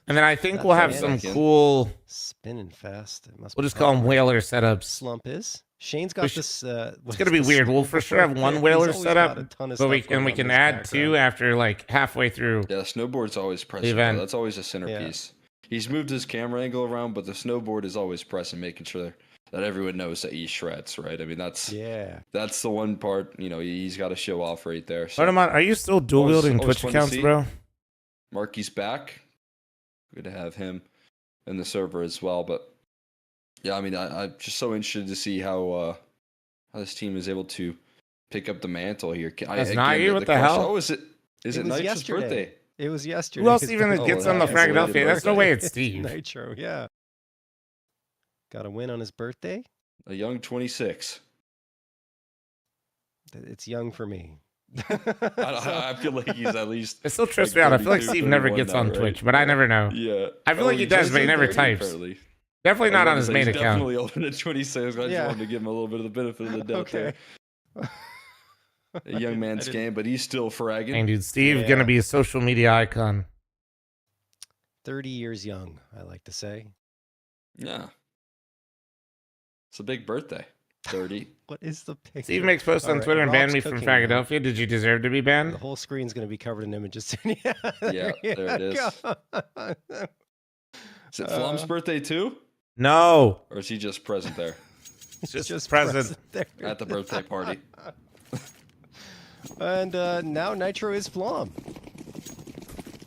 A: And then I think
C: That's
A: we'll have
C: it.
A: some
D: Second.
A: cool,
C: Spinning fast. It must
A: we'll
C: be
A: just call them
C: fun.
A: whaler setups.
C: Slump is. Shane's
A: We
C: got
A: should-
C: this.
A: It's going to be weird. We'll for sure have one whaler setup, but we can add two after like halfway through.
D: Yeah, snowboard's always present.
A: event.
D: Though. That's always a centerpiece. He's moved his camera angle around, but the snowboard is always present, making sure that everyone knows that he shreds, right? I mean, that's the one part, he's got to show off right there. So.
A: Artemon, are you still dual wielding
D: always
A: Twitch
D: fun to
A: accounts,
D: see.
A: bro?
D: Marky's back. Good to have him in the server as well. But yeah, I mean, I'm just so interested to see how this team is able to pick up the mantle here.
A: That's not you? What the hell?
D: Oh, is it Nitro's
C: yesterday.
D: birthday?
C: It was yesterday.
A: Who else even
D: Oh,
A: gets
D: wow.
A: on the
D: It's a late
A: Philadelphia? There's no
D: birthday.
A: way it's Steve.
C: Nitro, yeah. Got a win on his birthday?
D: A young 26.
C: It's young for me.
D: I feel like he's at least.
A: It still trips
D: like
A: me out. I feel like
D: 32,
A: Steve never
D: 31
A: gets
D: now,
A: on
D: right?
A: Twitch, but I never know.
D: Yeah.
A: I feel like he does, but he never types.
D: Apparently.
A: Definitely not
D: I
A: on
D: was
A: his
D: gonna
A: main
D: say, he's
A: account.
D: Definitely older than 26. I just
C: Yeah.
D: wanted to give him a little bit of the benefit of the doubt
C: Okay.
D: there. A young man's game, but he's still fragging.
A: Dang, dude, Steve
C: Yeah.
A: gonna be a social media icon.
C: 30 years young, I like to say.
D: Yeah. It's a big birthday. 30.
C: What is the picture?
A: Steve makes posts on
C: Alright,
A: Twitter and banned
C: Rob's
A: me from
C: cooking now.
A: Philadelphia. Did you deserve to be
C: The
A: banned?
C: whole screen's going to be covered in images.
D: Yeah, there it is. Is it Flum's birthday too?
A: No,
D: Or is he just present there
A: it's just present.
C: there.
D: at the birthday party?
C: And now Nitro is fl0m.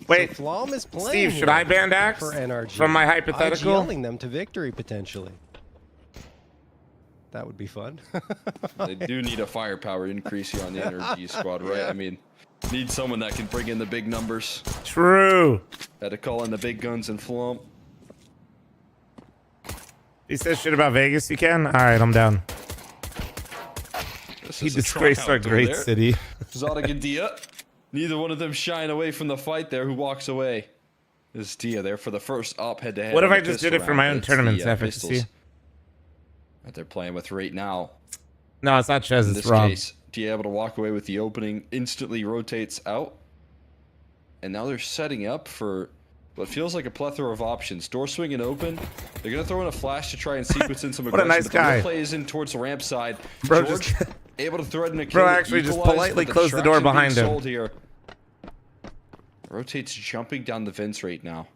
A: Wait,
C: So fl0m is playing.
A: Steve, should
C: here
A: I ban Dax
C: for NRG
A: from my hypothetical?
C: IGLing them to victory potentially. That would be fun.
D: They do need a firepower increase here on the energy squad, right? I mean, need someone that can bring in the big numbers.
A: True.
D: Had to call in the big guns and Flum.
A: He says shit about Vegas. You can. All right, I'm down.
D: This
A: He
D: is a
A: disgraced our
D: tryout over
A: great
D: there.
A: city.
D: Zotic and Dia. Neither one of them shying away from the fight there. Who walks away? This is Dia there for the first op head-to-head.
A: What if
D: on
A: I
D: the
A: just did
D: pistol
A: it for my
D: round.
A: own
D: It's
A: tournaments,
D: the,
A: efficacy?
D: pistols that they're playing with right now.
A: No, it's not Chez.
D: In
A: It's
D: this
A: Rob.
D: case, Dia able to walk away with the opening, instantly rotates out. And now they're setting up for what feels like a plethora of options. Door swinging open. They're going to throw in a flash to try and sequence in some
A: What a
D: aggression.
A: nice
D: but the real
A: guy.
D: play is in towards the ramp side.
A: Bro,
D: George
A: just-
D: able to thread in a
A: Bro
D: kill,
A: actually just
D: equalize,
A: politely
D: but
A: closed the door
D: distraction being
A: behind him.
D: sold here. Rotates jumping down the vents right now.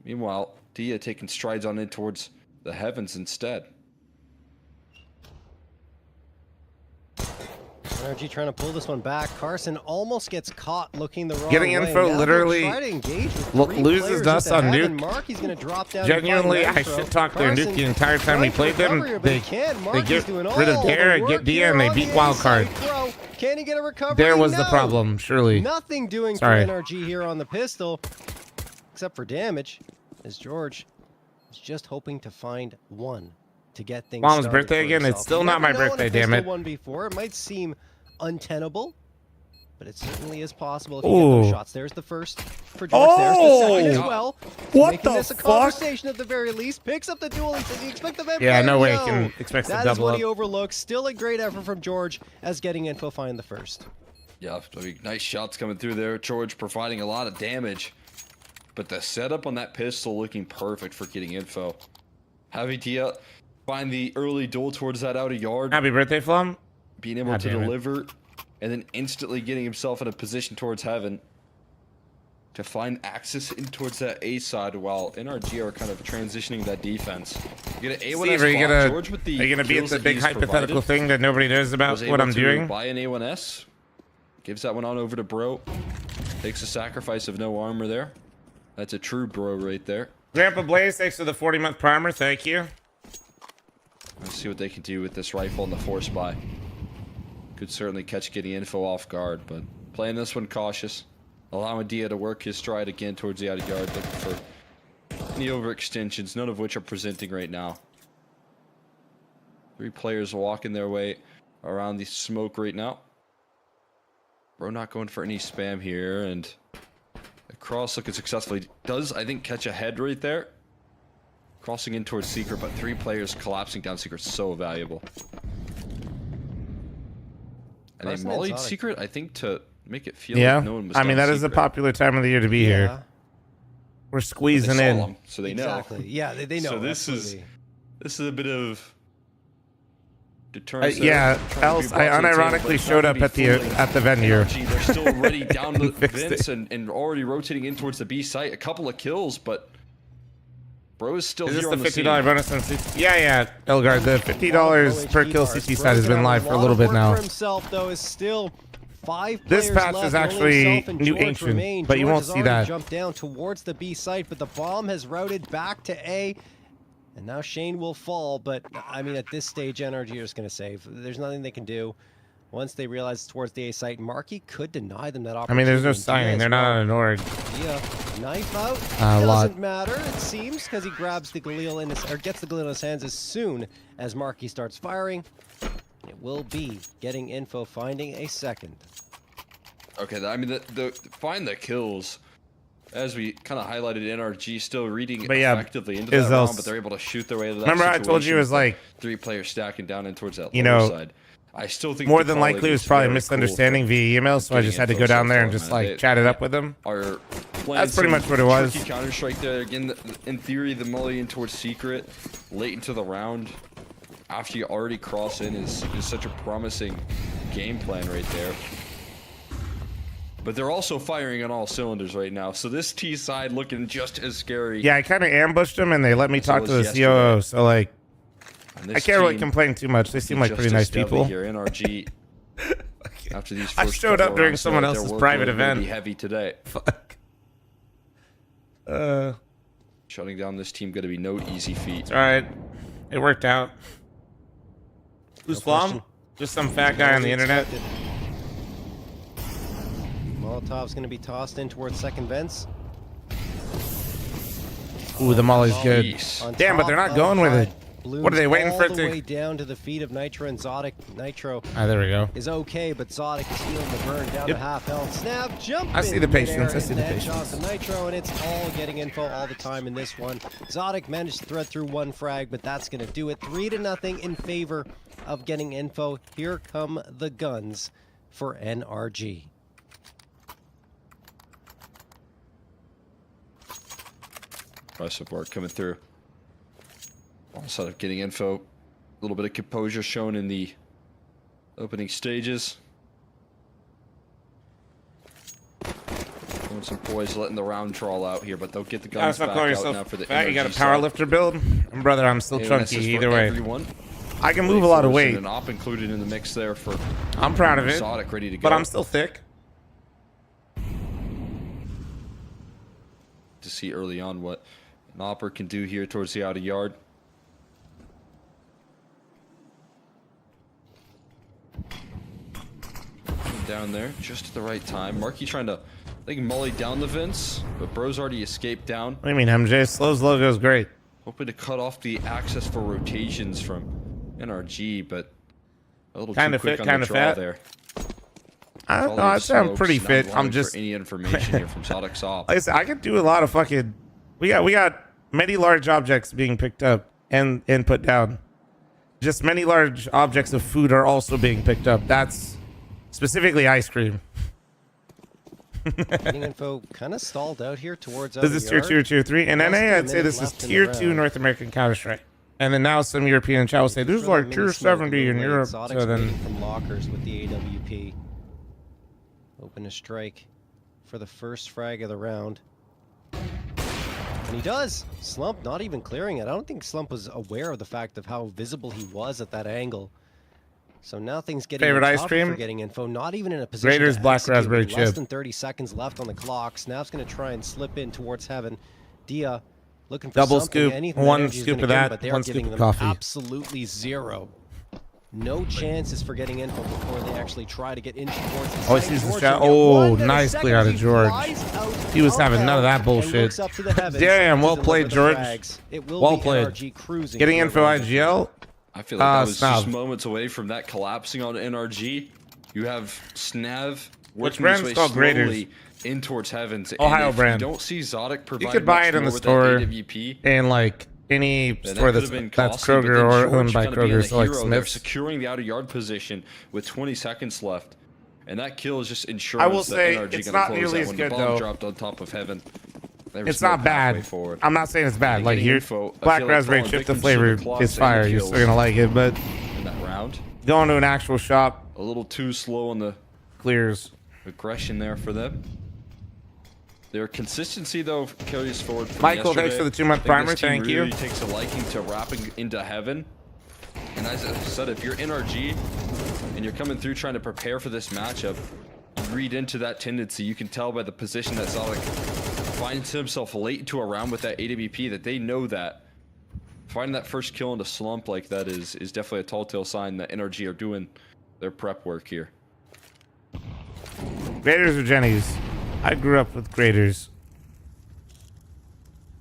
D: Meanwhile, Dia taking strides on in towards the heavens instead.
C: NRG trying to pull this one back. Carson almost gets caught looking the wrong
A: Getting
C: way.
A: info
C: Now they'll
A: literally
C: try to engage with three
A: loses
C: players
A: dust
C: at the
A: on
C: heaven.
A: Nuke.
C: Mark, he's going to drop down. to find
A: Genuinely, I
C: Nitro.
A: shit talked their
C: Carson
A: Nuke the entire time we
C: trying
A: played
C: to
A: them.
C: recover here, but
A: They
C: he can't. Mark
A: they
C: is
A: get
C: doing
A: rid of
C: all
A: Dare,
C: the
A: get
C: work
A: Dia,
C: here
A: and they
C: on
A: beat
C: the
A: Wildcard.
C: inside throw. Can he get a recovery?
A: There was the
C: No.
A: problem, surely.
C: Nothing doing
A: Sorry.
C: for NRG here on the pistol, except for damage, as George is just hoping to find one to get things
A: Mom's
C: started
A: birthday
C: for
A: again? It's
C: himself.
A: still
C: You
A: not
C: never
A: my
C: know in a
A: birthday, damn
C: pistol
A: it.
C: 1v4. It might seem untenable, but it certainly is possible if you get those
A: Ooh.
C: shots. There's the first for George. There's the second as
A: Oh!
C: well.
A: What
C: Making
A: the
C: this a
A: fuck?
C: conversation at the very least. Picks up the duel. Does he expect the vampire?
A: Yeah, no way.
C: No.
A: Can expect to
C: That is
A: double
C: what
A: up.
C: he overlooks. Still a great effort from George as getting info find the first.
D: Yeah, I mean, nice shots coming through there. George providing a lot of damage. But the setup on that pistol looking perfect for getting info. Having Dia find the early duel towards that outer yard.
A: Happy birthday, Flum.
D: Being able
A: God
D: to
A: damn it.
D: deliver. And then instantly getting himself in a position towards heaven. To find access in towards that A side while NRG are kind of transitioning that defense. You get an A1S
A: Steve, are you
D: spot.
A: gonna,
D: George with the
A: are you gonna be at
D: kills
A: the
D: that
A: big
D: he's
A: hypothetical
D: provided.
A: thing that nobody knows about
D: Was
A: what
D: able
A: I'm
D: to
A: doing?
D: buy an A1S. Gives that one on over to Bro. Takes a sacrifice of no armor there. That's a true Bro right there.
A: Grandpa Blaze, thanks for the 40-month primer. Thank you.
D: Let's see what they can do with this rifle and the force buy. Could certainly catch getting info off guard, but playing this one cautious. Allowing Dia to work his stride again towards the outer yard, looking for any overextensions, none of which are presenting right now. 3 players walking their way around the smoke right now. Bro not going for any spam here, and the cross looking successful. He does, I think, catch a head right there. Crossing in towards Secret, but 3 players collapsing down Secret, so valuable. And they mollied Secret, I think, to make it feel like no one was
A: I mean,
D: down
A: that is a
D: Secret.
A: popular time of the year to be here. We're squeezing in.
D: Them, so they know.
C: Exactly. Yeah, they know.
D: So this
C: absolutely.
D: is a bit of deterrence.
A: Yeah, else I unironically showed up at the venue.
D: They're still already down the
A: Fixed
D: vents and already rotating in towards the B site. A couple of kills, but bro is still
A: Is this
D: here
A: the
D: on the
A: $50
D: scene.
A: bonus on CT? Yeah, Elgard. The $50 per kill CT side has been live for a little bit now.
C: For himself, though, is still 5
A: This
C: players
A: patch
C: left,
A: is
C: only
A: actually
C: himself and
A: new
C: George
A: ancient,
C: remain.
A: but you
C: George
A: won't
C: has
A: see
C: already
A: that.
C: jumped down towards the B site, but the bomb has routed back to A. And now Shane will fall, but I mean, at this stage, NRG are just going to save. There's nothing they can do. Once they realize it's towards the A site, Markey could deny them that
A: I
C: opportunity.
A: mean, there's no
C: and
A: signing.
C: Diaz
A: They're not
C: will.
A: on an org.
C: Yeah, knife out.
A: A lot.
C: Doesn't matter, it seems, because he grabs the Galil in his, or gets the Galil in his hands as soon as Markey starts firing. It will be getting info, finding a second.
D: Okay, I mean, the find the kills, as we kind of highlighted, NRG still reading
A: But yeah,
D: effectively into that
A: Izzel's-
D: round, but they're able to shoot their way to that.
A: Remember I told you it was
D: situation
A: like,
D: with 3 players stacking down in towards that
A: you
D: lower
A: know,
D: side. I still think
A: more
D: the
A: than
D: call
A: likely it was
D: is
A: probably a
D: very
A: misunderstanding
D: cool
A: via email, so I
D: getting
A: just had to
D: info
A: go down
D: so
A: there
D: far,
A: and just
D: man.
A: like
D: They-
A: chat it up with them.
D: Are
A: That's pretty much what it was.
D: Tricky counter strike there again. In theory, the mulligan towards Secret late into the round after you already cross in is such a promising game plan right there. But they're also firing on all cylinders right now, so this T side looking just as scary.
A: Yeah, I kind of ambushed them and they let me
D: So
A: talk
D: it
A: to the
D: was
A: COO, so like,
D: And
A: I
D: this
A: can't really
D: team
A: complain too much. They seem like
D: just
A: pretty
D: as
A: nice
D: stubby
A: people.
D: Here, NRG. After these
A: I
D: first
A: showed
D: couple
A: up during
D: rounds,
A: someone
D: their
A: else's
D: workload
A: private
D: will be
A: event.
D: heavy today.
A: Fuck.
D: Shutting down this team going to be no easy feat.
A: It's alright. It worked out. Who's fl0m? Just some fat guy on the internet.
C: Molotov's going to be tossed in towards second vents.
A: Ooh, the molly's good.
D: Jeez.
C: On
A: Damn, but
C: top
A: they're not
C: of
A: going with
C: that,
A: it.
C: Bloom's
A: What are they waiting for it
C: all the
A: to-
C: way down to the feet of Nitro and Zodic. Nitro
A: Ah, there we go.
C: is okay, but Zodic is feeling the burn down
A: Yep.
C: to half health. Snap, jump.
A: I see
C: in
A: the patience,
C: midair,
A: I see the
C: and headshot
A: patience.
C: to Nitro, and it's all getting info all the time in this one. Zodic managed to thread through 1 frag, but that's going to do it. 3-0 in favor of getting info. Here come the guns for NRG.
D: Impressive work coming through. Also getting info. A little bit of composure shown in the opening stages. Showing some poise, letting the round troll out here, but they'll get the
A: Gotta
D: guns
A: stop
D: back
A: calling
D: out now
A: yourself
D: for the
A: fat. You got a
D: NRG
A: power
D: side.
A: lifter build? And brother, I'm still
D: And
A: chunky
D: this is
A: either
D: for
A: way.
D: everyone.
A: I can move a lot of weight.
D: An op included in the mix there for
A: I'm proud of it.
D: Zodic ready to go.
A: But I'm still thick.
D: To see early on what an opper can do here towards the outer yard. Down there, just at the right time. Marky trying to, I think, molly down the vents, but bro's already escaped down.
A: What do you mean, MJ? Slow's logo is great.
D: Hoping to cut off the access for rotations from NRG, but a little
A: Kinda
D: too quick
A: fit,
D: on the
A: kinda
D: draw
A: fat.
D: there.
A: I don't know.
D: Following
A: I
D: the
A: say I'm
D: smokes,
A: pretty
D: not
A: fit. I'm
D: allowing
A: just
D: for any information here from Zodic's op.
A: like I said, I could do a lot of fucking. We got many large objects being picked up and put down. Just many large objects of food are also being picked up. That's specifically ice cream.
C: Getting info kind of stalled out here towards
A: This is tier 2 or tier 3. In
C: Less
A: NA,
C: than a
A: I'd say
C: minute
A: this is
C: left in the
A: tier 2
C: round.
A: North American Counter-Strike. And then now some European chat will say, this is like tier 70 in Europe. So then,
C: from lockers with the AWP. Open a strike for the first frag of the round. And he does. Slump not even clearing it. I don't think Slump was aware of the fact of how visible he was at that angle. So now things getting
A: Favorite ice
C: tougher
A: cream?
C: for getting info. Not even in a position
A: Grater's
C: to
A: black
C: execute.
A: raspberry
C: Less
A: chip.
C: than 30 seconds left on the clock. Snap's going to try and slip in towards heaven. Dia looking for
A: Double
C: something,
A: scoop,
C: anything that
A: one
C: energy is
A: scoop
C: gonna
A: of
C: give them,
A: that,
C: but they are
A: one scoop
C: giving
A: of
C: them
A: coffee.
C: absolutely zero. No chances for getting info before they actually try to get into towards the
A: Oh, he
C: site.
A: sees the
C: George
A: shot.
C: will get
A: Oh,
C: one and a
A: nice
C: second.
A: clear out of
C: He
A: George.
C: flies out
A: He was
C: of
A: having none of that
C: and
A: bullshit.
C: looks up to the heavens
A: Damn, well
C: to
A: played,
C: deliver the
A: George.
C: frags. It will
A: Well
C: be
A: played.
C: NRG cruising
A: getting
C: for
A: info
C: a round.
A: IGL.
D: I feel like that was
A: Snav.
D: just moments away from that collapsing on NRG. You have Snav
A: Which
D: working his
A: brand's
D: way
A: called Graders?
D: slowly in towards Heavens.
A: Ohio
D: and if
A: brand.
D: you don't see Zodic provide
A: You could buy
D: much
A: it in
D: more
A: the
D: with
A: store
D: that AWP,
A: in like any
D: then
A: store
D: that could've been
A: that's
D: costly, but
A: Kroger
D: then
A: or
D: George
A: owned by
D: kinda being
A: Kroger,
D: the
A: so like
D: hero there,
A: Smith's.
D: securing the outer yard position with 20 seconds left. And that kill is just insurance
A: I will
D: that
A: say
D: NRG
A: it's
D: gonna
A: not
D: close
A: nearly
D: that
A: as
D: when
A: good
D: the bomb
A: though.
D: dropped on top of Heaven. There was
A: It's
D: no
A: not
D: pathway
A: bad.
D: forward.
A: I'm not saying it's bad.
D: And
A: Like
D: getting
A: your
D: info, I
A: black
D: feel like
A: raspberry
D: falling
A: chip to
D: victim to
A: flavor
D: the clocks
A: is
D: and
A: fire. You're
D: kills
A: still gonna like it, but
D: in that round.
A: going to an actual shop
D: A little too slow on the
A: clears.
D: aggression there for them. Their consistency, though, carries forward from
A: Michael,
D: yesterday.
A: thanks for the 2-month
D: I think
A: primer.
D: this team
A: Thank you.
D: really takes a liking to wrapping into Heaven. And as I said, if you're NRG and you're coming through trying to prepare for this matchup, you read into that tendency. You can tell by the position that Zodic finds himself late into a round with that AWP that they know that. Finding that first kill in a slump like that is definitely a tall tale sign that NRG are doing their prep work here.
A: Graders or Jenny's? I grew up with Graders.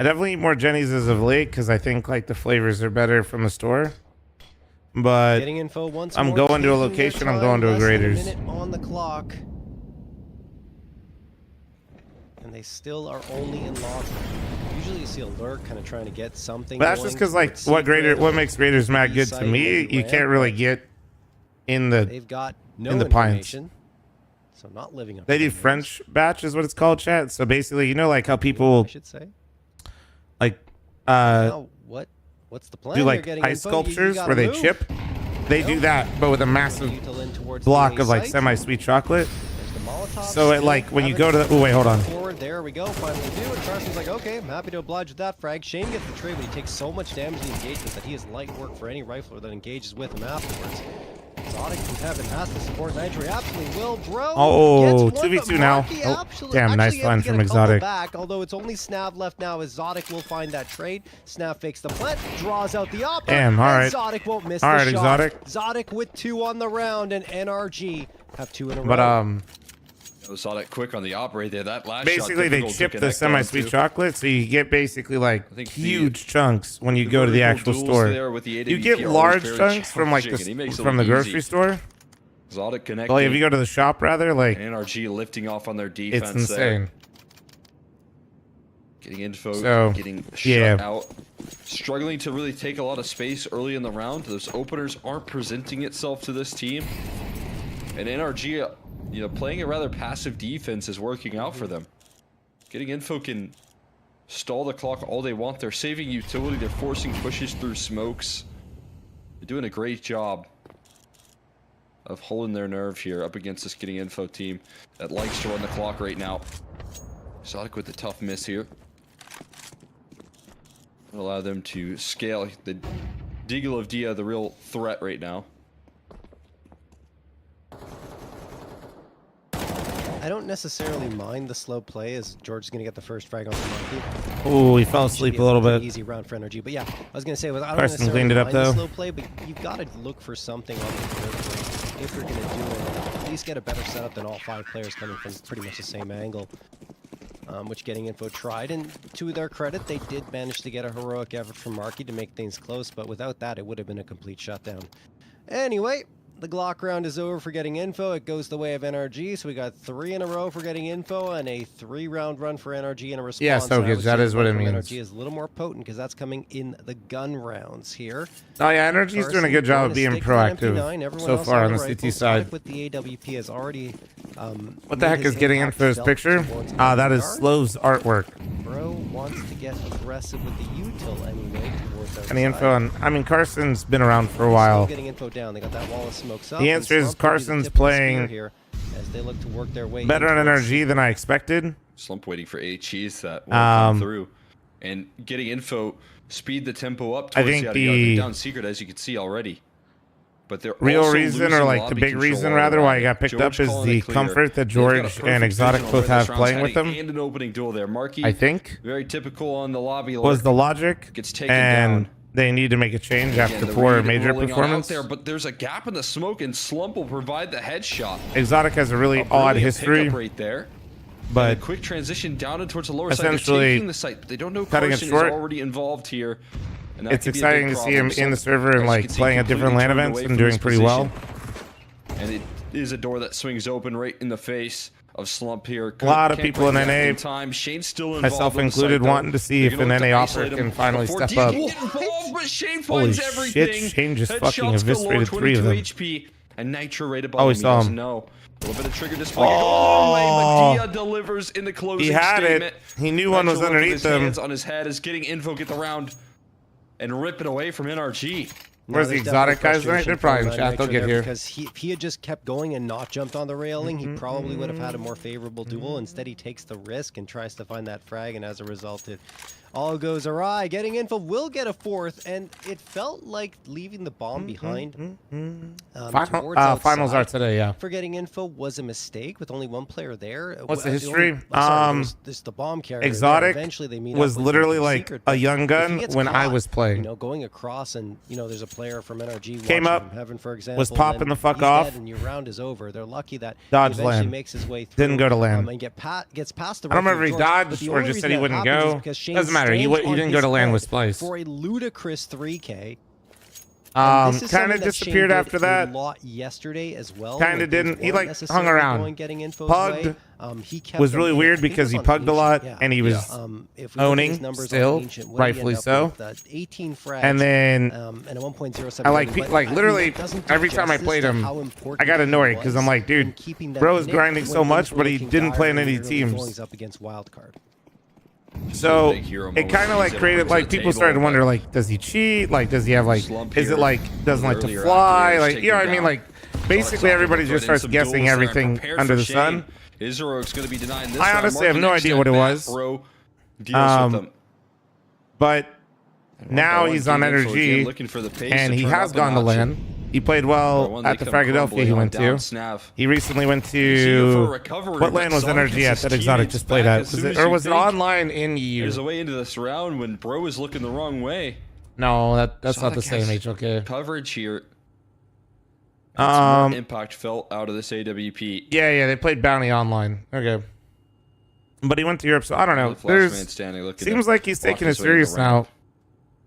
A: I definitely eat more Jenny's as of late because I think like the flavors are better from the store. But
C: Getting info once
A: I'm
C: more,
A: going to a
C: taking their
A: location, I'm
C: time,
A: going to a
C: less than
A: Graders.
C: minute on the clock. And they still are only in lock. Usually you see a lurk kind of trying to get something.
A: But that's just because like what makes Graders mad good to me, you can't really get in the
C: They've got no
A: in the pines.
C: information, so not living up.
A: They
C: to
A: do
C: their
A: French batch is what it's called, chat. So basically, you know, like how people
C: I should say.
A: like
C: Now, what's the plan?
A: do
C: You're
A: like
C: getting
A: ice
C: info, you
A: sculptures
C: gotta
A: where they
C: move.
A: chip. They do that, but with a massive
C: Util in towards
A: block
C: the
A: of like
C: site.
A: semi-sweet chocolate.
C: There's the Molotov
A: So it
C: still
A: like when you
C: haven't
A: go to the oh wait, hold on.
C: forward, there we go. Finally do it. Carson's like, okay, I'm happy to oblige with that frag. Shane gets the trade, but he takes so much damage in the engagement that he is light work for any rifler that engages with him afterwards. Exotic from Heaven has to support Nitro. He absolutely will, bro.
A: Oh,
C: Gets one,
A: 2v2
C: but
A: now.
C: Marky
A: Oh,
C: absolutely-
A: damn, nice
C: actually able
A: line
C: to get
A: from
C: a couple
A: Exotic.
C: back, although it's only Snav left now as Exotic will find that trade. Snav fakes the plant, draws out the opera.
A: Damn, all
C: and
A: right.
C: Exotic won't miss
A: All
C: the
A: right,
C: shot.
A: Exotic.
C: Exotic with 2 on the round, and NRG have 2 in a
A: But
C: row.
D: Saw that quick on the operator. That last
A: basically
D: shot
A: they
D: difficult to
A: chip the
D: connect on
A: semi-sweet
D: to.
A: chocolate, so you get basically like
D: think
A: huge chunks when you go to the
D: vertical
A: actual
D: duels
A: store.
D: there with the
A: You
D: AWP
A: get
D: are always
A: large
D: very
A: chunks from like
D: challenging, and he makes it
A: from the
D: look
A: grocery
D: easy.
A: store.
D: Exotic connecting.
A: Well, if you go to the shop rather, like
D: and NRG lifting off on their defense.
A: it's
D: there.
A: insane.
D: Getting info,
A: So,
D: getting shut
A: yeah.
D: out. Struggling to really take a lot of space early in the round. Those openers aren't presenting itself to this team. And NRG, playing a rather passive defense is working out for them. Getting info can stall the clock all they want. They're saving utility. They're forcing pushes through smokes. They're doing a great job of holding their nerve here up against this Getting Info team that likes to run the clock right now. Exotic with the tough miss here. Allow them to scale. The Deagle of Dia, the real threat right now.
C: I don't necessarily mind the slow play as George is going to get the first frag on the monkey.
A: Oh, he fell asleep a little bit.
C: Easy round for energy, but yeah, I was going to say, I don't
A: Carson
C: necessarily
A: cleaned it up,
C: mind the
A: though.
C: slow play, but you've got to look for something on the third if you're going to do it. At least get a better setup than all 5 players coming from pretty much the same angle. Which Getting Info tried, and to their credit, they did manage to get a heroic effort from Marky to make things close, but without that, it would have been a complete shutdown. Anyway, the Glock round is over for Getting Info. It goes the way of NRG, so we got 3 in a row for Getting Info and a 3-round run for NRG in a response.
A: Yeah, so
C: I would
A: good. That
C: say
A: is what
C: the
A: it
C: one from
A: means.
C: NRG is a little more potent because that's coming in the gun rounds here.
A: Oh yeah, Energy's doing a good job of being proactive so far on the CT side.
C: With the AWP has already.
A: What the heck is Getting Info's picture? That is Slov's artwork.
C: Bro wants to get aggressive with the util anyway.
A: Any info on? I mean, Carson's been around for a while.
C: Getting info down. They got that wall of smokes up.
A: The answer is Carson's playing
C: here as they look to work their way
A: better on
C: into it.
A: NRG than I expected.
D: Slump waiting for HEs that will come through. And Getting Info, speed the tempo up
A: I
D: towards
A: think
D: the outer yard.
A: the
D: They're down secret, as you can see already. But they're
A: real
D: also
A: reason, or
D: losing
A: like the
D: lobby
A: big
D: control
A: reason
D: all
A: rather, why I
D: around.
A: got picked up
D: George
A: is
D: calling
A: the
D: it clear.
A: comfort that
D: They've got a
A: George
D: perfect
A: and Exotic
D: vision on
A: both
D: where this
A: have
D: round's
A: playing with
D: heading,
A: them.
D: and an opening duel there. Marky,
A: I think
D: very typical on the lobby.
A: was the logic,
D: gets taken
A: and
D: down.
A: they need to make a change
D: Again,
A: after
D: the
A: poor
D: read
A: major
D: rolling on out
A: performance.
D: there, but there's a gap in the smoke, and Slump will provide the headshot.
A: Exotic has a really
D: A
A: odd
D: brilliant
A: history,
D: pickup right there.
A: but
D: And a quick transition down and towards the lower side. They're
A: essentially
D: taking the site. They don't know
A: cutting it
D: Carson is
A: short.
D: already involved here. And that
A: it's
D: could be a big
A: exciting to see him
D: problem.
A: in the server
D: As
A: and
D: you
A: like
D: can see,
A: playing at different
D: completely
A: LAN
D: turned
A: events
D: away
A: and
D: from
A: doing
D: his
A: pretty well.
D: position. And it is a door that swings open right in the face of Slump here.
A: A lot of
D: Can't
A: people in
D: break back
A: NA,
D: time. Shane's still involved
A: myself
D: in the
A: included,
D: site, though.
A: wanting to see
D: They're
A: if
D: gonna
A: an
D: look to
A: NA offer
D: isolate him
A: can finally
D: before
A: step
D: Dia
A: up.
D: can get involved, but Shane
A: Holy
D: finds
A: shit,
D: everything.
A: Shane just fucking
D: Headshots
A: eviscerated
D: galore,
A: 3 of
D: 22
A: them.
D: HP, and Nitro right above
A: Oh, we
D: him. He
A: saw
D: doesn't
A: him.
D: know. A little bit of trigger display. Go a long way, but Dia delivers in the closing
A: He had
D: statement.
A: it. He knew one was
D: Nitro with
A: underneath
D: his
A: him.
D: hands on his head is getting info, get the round, and rip it away from NRG.
A: Where's the
C: there's
A: exotic
C: definitely
A: guys tonight? They're
C: frustration
A: probably in
C: from,
A: chat. They'll
C: Nitro
A: get
C: there
A: here.
C: Because if he had just kept going and not jumped on the railing, he probably would have had a more favorable duel. Instead, he takes the risk and tries to find that frag, and as a result, it all goes awry. Getting info will get a fourth, and it felt like leaving the bomb behind.
A: Finals are today, yeah.
C: For getting info was a mistake with only one player there.
A: What's the
C: Well,
A: history?
C: this the bomb carrier.
A: Exotic
C: there. Eventually, they meet
A: was
C: up with
A: literally
C: the
A: like
C: secret,
A: a
C: but
A: young
C: if
A: gun
C: he gets
A: when I
C: caught,
A: was playing.
C: going across and there's a player from NRG
A: Came
C: watching
A: up,
C: from heaven, for example,
A: was popping
C: then
A: the fuck
C: he's
A: off.
C: dead and your round is over. They're lucky that
A: Dodged
C: he eventually
A: land.
C: makes his way through.
A: Didn't go to land.
C: And gets past the.
A: I don't remember if he
C: referee, George, but
A: dodged
C: the
A: or
C: only
A: just said
C: reason
A: he
C: that
A: wouldn't
C: happens is
A: go.
C: because Shane
A: Doesn't matter. He
C: stands
A: didn't
C: on
A: go to
C: his
A: land
C: head
A: with Splice.
C: for a ludicrous 3K.
A: Kind
C: This is something
A: of
C: that Shane
A: disappeared
C: did
A: after
C: a
A: that.
C: lot yesterday as well.
A: Kinda
C: when things
A: didn't. He,
C: weren't
A: like,
C: necessarily
A: hung around.
C: going, getting info's
A: Pugged
C: way. He kept
A: was
C: them
A: really
C: in.
A: weird
C: I think
A: because
C: it
A: he
C: was on
A: pugged a lot
C: Ancient,
A: and he was
C: if we look at his
A: owning
C: numbers on
A: still,
C: Ancient, what did he
A: rightfully
C: end up
A: so.
C: with? 18 frags,
A: And then
C: and a 1.07
A: I like
C: rating, but
A: like
C: I mean,
A: literally
C: that doesn't do
A: every time I
C: justice
A: played
C: to
A: him,
C: how
A: I
C: important
A: got
C: he
A: annoyed because I'm
C: was
A: like,
C: in
A: dude,
C: keeping them
A: bro is
C: in
A: grinding
C: when
A: so
C: things
A: much,
C: were
A: but he
C: looking
A: didn't play in
C: dire
A: any
C: in the early
A: teams.
C: goings up against Wildcard.
A: So
D: Big hero
A: it
D: moment
A: kind of
D: he's
A: like
D: ever
A: created
D: brought to
A: like
D: the
A: people started to
D: table,
A: wonder
D: but
A: like, does he cheat? Like, does he have like,
D: Slump
A: is it
D: here
A: like doesn't like to
D: earlier
A: fly?
D: after
A: Like,
D: taking
A: you know what I
D: down.
A: mean? Like, basically everybody just starts guessing everything under the sun.
D: Izoro's going to be denying this
A: I
D: round.
A: honestly have
D: Marky
A: no
D: next
A: idea
D: time
A: what it
D: back,
A: was.
D: Bro deals with them.
A: But
D: And one
A: now
D: by
A: he's
D: one,
A: on
D: King Info again
A: energy,
D: looking for the pace
A: and
D: to
A: he
D: turn
A: has
D: up a
A: gone to
D: notch.
A: land. He played
D: By
A: well
D: one, they
A: at the
D: come
A: Philadelphia
D: crumbling
A: he
D: on
A: went
D: down
A: to.
D: Snav.
A: He recently went
D: He's eager for a
A: to
D: recovery,
A: what
D: but
A: land was
D: Sonic
A: energy
D: gets
A: at
D: his
A: that Exotic
D: teammates
A: just played
D: back
A: at?
D: as soon
A: Was it,
D: as
A: or
D: you
A: was it
D: think
A: online in EU?
D: There's a way into this round when Bro is looking the wrong way.
A: No, that's not the
D: Sonic
A: same.
D: has
A: HOK.
D: Coverage here. And some more impact felt out of this AWP.
A: Yeah, they played Bounty online. Okay, but he went to Europe, so I don't know.
D: Last man
A: There's
D: standing, looking
A: seems
D: to
A: like he's
D: walk
A: taking it
D: his way to the
A: serious
D: round.
A: now,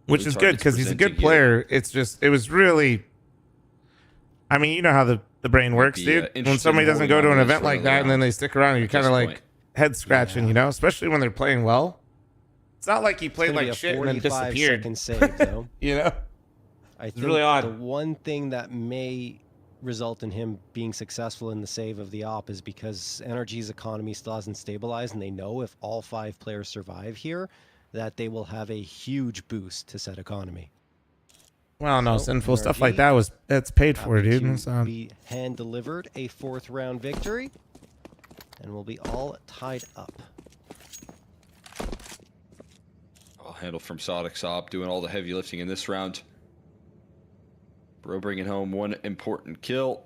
A: which
D: Blue
A: is good
D: targets
A: because he's a good
D: presenting here.
A: player. It's just it was really. I mean, you know how the brain works,
D: be,
A: dude. When
D: interested
A: somebody
D: in
A: doesn't go to
D: holding
A: an
D: on to this
A: event
D: for
A: like
D: another
A: that and then
D: round
A: they stick around, you're
D: at
A: kind of
D: this
A: like
D: point.
A: head scratching, you know, especially when they're playing well. It's not like he played
C: It's gonna
A: like
C: be
A: shit
C: a
A: and then
C: 45
A: disappeared.
C: second save, though.
A: You know,
C: I think
A: really odd.
C: the one thing that may result in him being successful in the save of the op is because NRG's economy still hasn't stabilized, and they know if all 5 players survive here, that they will have a huge boost to said economy.
A: well, no,
C: So,
A: sinful stuff like
C: NRG,
A: that's paid for,
C: happy
A: dude.
C: to
A: It's not-
C: be hand delivered a 4th round victory, and we'll be all tied up.
D: I'll handle from Sonic Sop, doing all the heavy lifting in this round. Bro bringing home one important kill.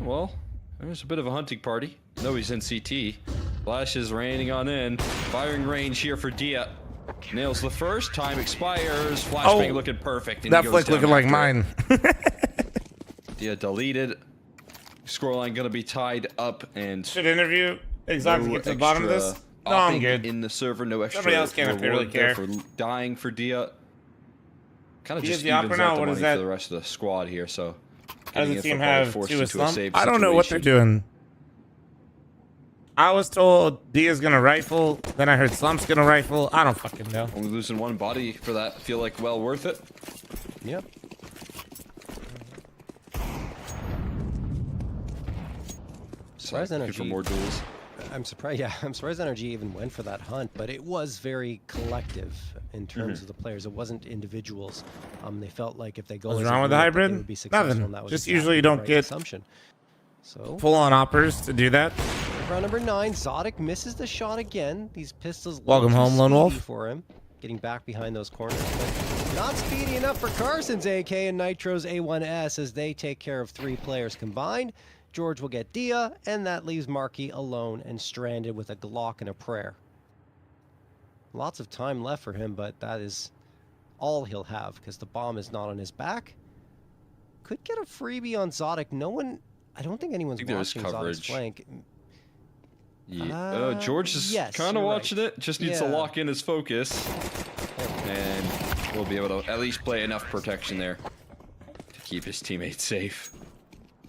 D: Well, there's a bit of a hunting party. No, he's in CT. Flash is raining on in. Firing range here for Dia. Nails the first. Time expires. Flashbang looking perfect. And
A: that
D: he goes
A: flick
D: down
A: looking like
D: after it.
A: mine.
D: Dia deleted. Scoreline gonna be tied up and
A: Should interview Exotic to get to the bottom of this. No, I'm
D: opping
A: good.
D: in the server. No extra
A: Somebody else can if they really
D: reward there
A: care.
D: for dying for Dia. Kind of
A: He
D: just
A: is the opera
D: evens
A: now?
D: out the
A: What is
D: money
A: that?
D: for the rest of the squad here. So
A: How does
D: getting
A: the
D: it
A: team
D: for Ball
A: have
D: forced
A: 2
D: into a
A: slump?
D: save
A: I don't know what they're
D: situation.
A: doing. I was told Dia's gonna rifle, then I heard Slump's gonna rifle. I don't fucking know.
D: Only losing one body for that. Feel like well worth it.
C: Yep. Surprised
D: Looking for
C: NRG.
D: more duels.
C: I'm surprised. Yeah, I'm surprised NRG even went for that hunt, but it was very collective in terms of the players. It wasn't individuals. They felt like if they go,
A: What's
C: as a
A: wrong with the
C: group, that
A: hybrid?
C: they would be successful,
A: Nothing.
C: and that was
A: Just
C: exactly
A: usually you
C: the
A: don't
C: right
A: get
C: assumption. So
A: full on oppers to do that.
C: round number 9, Zodic misses the shot again. These pistols.
A: Welcome
C: look too
A: home, Lone Wolf.
C: speedy for him, getting back behind those corners, but not speedy enough for Carson's AK and Nitro's A1S as they take care of 3 players combined. George will get Dia, and that leaves Marky alone and stranded with a Glock and a prayer. Lots of time left for him, but that is all he'll have because the bomb is not on his back. Could get a freebie on Zodic. No one, I don't think anyone's
D: I think there was
C: watching Zodic's
D: coverage.
C: flank.
D: Yeah. George is
C: yes,
D: kind of
C: you're
D: watching
C: right.
D: it. Just needs to
C: Yeah.
D: lock in his focus. And will be able to at least play enough protection there to keep his teammates safe.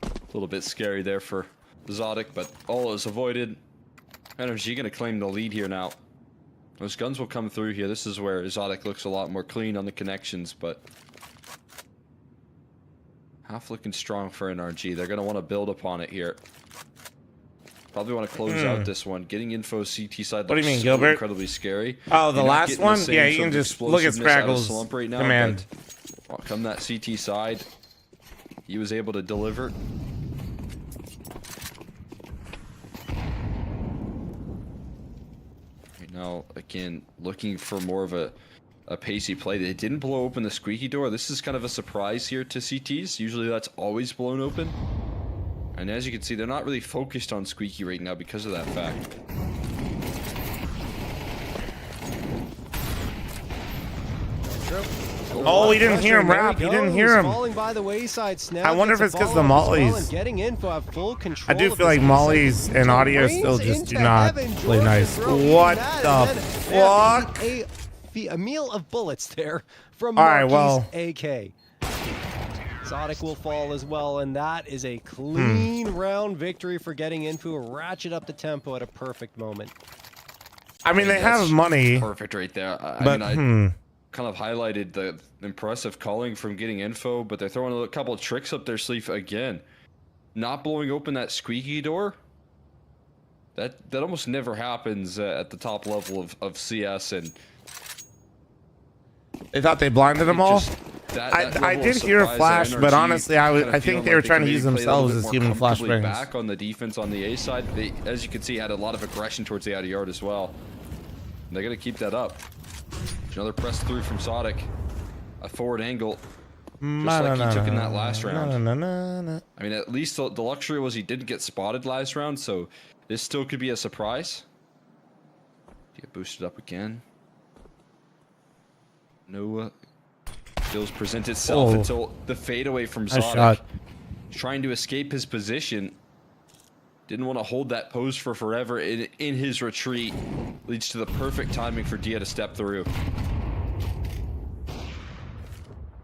D: A little bit scary there for Zodic, but all is avoided. Energy gonna claim the lead here now. Those guns will come through here. This is where Zodic looks a lot more clean on the connections, but half looking strong for NRG. They're gonna want to build upon it here. Probably want to close out this one. Getting info CT side.
A: What do you mean,
D: looks
A: Gilbert?
D: Incredibly scary.
A: Oh, the
D: You're not
A: last
D: getting
A: one?
D: same
A: Yeah, you
D: sort
A: can
D: of
A: just look at
D: explosiveness out of
A: Scraggle's
D: Slump right now,
A: command.
D: but come that CT side, he was able to deliver. Right now, again, looking for more of a pacey play. They didn't blow open the squeaky door. This is kind of a surprise here to CTs. Usually that's always blown open. And as you can see, they're not really focused on squeaky right now because of that fact.
A: Oh, he didn't hear him rap. He didn't hear him.
C: Falling by the wayside. Snap
A: I wonder if it's because the mollies.
C: Getting in for full control.
A: I do feel like mollies and audio still just do not play nice. What the fuck?
C: A meal of bullets there from
A: All right,
C: Marquis
A: well.
C: AK. Zodic will fall as well, and that is a clean round victory for getting Info. Ratchet up the tempo at a perfect moment.
A: I mean, they have money.
D: Perfect right there.
A: But,
D: I
A: hmm.
D: kind of highlighted the impressive calling from getting info, but they're throwing a couple of tricks up their sleeve again. Not blowing open that squeaky door. That almost never happens at the top level of CS, and
A: They thought they blinded them all? I did hear a flash, but honestly, I think they were trying to use themselves as human flashbangs.
D: Back on the defense on the A side, they, as you can see, had a lot of aggression towards the outer yard as well. And they're gonna keep that up. Another press through from Zodic. A forward angle, just like he took in that last round. I mean, at least the luxury was he didn't get spotted last round, so this still could be a surprise. Get boosted up again. No skills present itself until the fadeaway from Zodic. Trying to escape his position. Didn't want to hold that pose for forever in his retreat. Leads to the perfect timing for Dia to step through.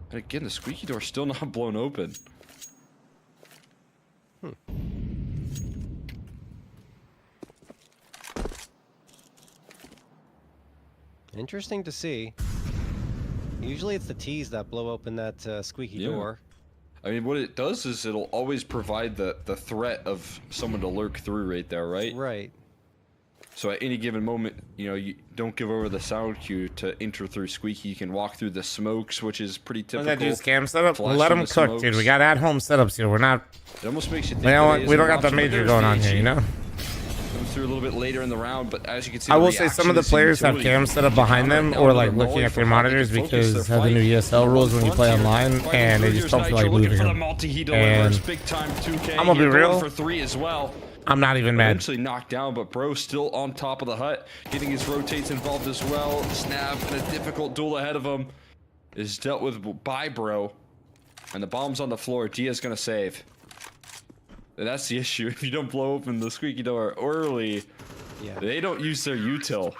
D: And again, the squeaky door still not blown open.
C: Interesting to see. Usually it's the T's that blow open that squeaky door.
D: I mean, what it does is it'll always provide the threat of someone to lurk through right there, right?
C: Right.
D: So at any given moment, you know, you don't give over the sound cue to enter through squeaky. You can walk through the smokes, which is pretty typical.
A: That dude's cam setup?
D: Flash
A: Let
D: through
A: them
D: the
A: cook,
D: smokes.
A: dude. We got at-home setups here. We're not...
D: It almost makes you think
A: we don't got the major going on here, you know?
D: Comes through a little bit later in the round, but as you can see,
A: I will say some of the players have cams set up behind them or like looking at their monitors because of the new ESL rules when you play online, and they just don't feel like moving them. And I'm gonna be real,
D: for 3 as well.
A: I'm not even mad.
D: Eventually knocked down, but Bro still on top of the hut, getting his rotates involved as well. Snap and a difficult duel ahead of him is dealt with by Bro, and the bomb's on the floor. Dia's gonna save. And that's the issue. If you don't blow open the squeaky door early, they don't use their util.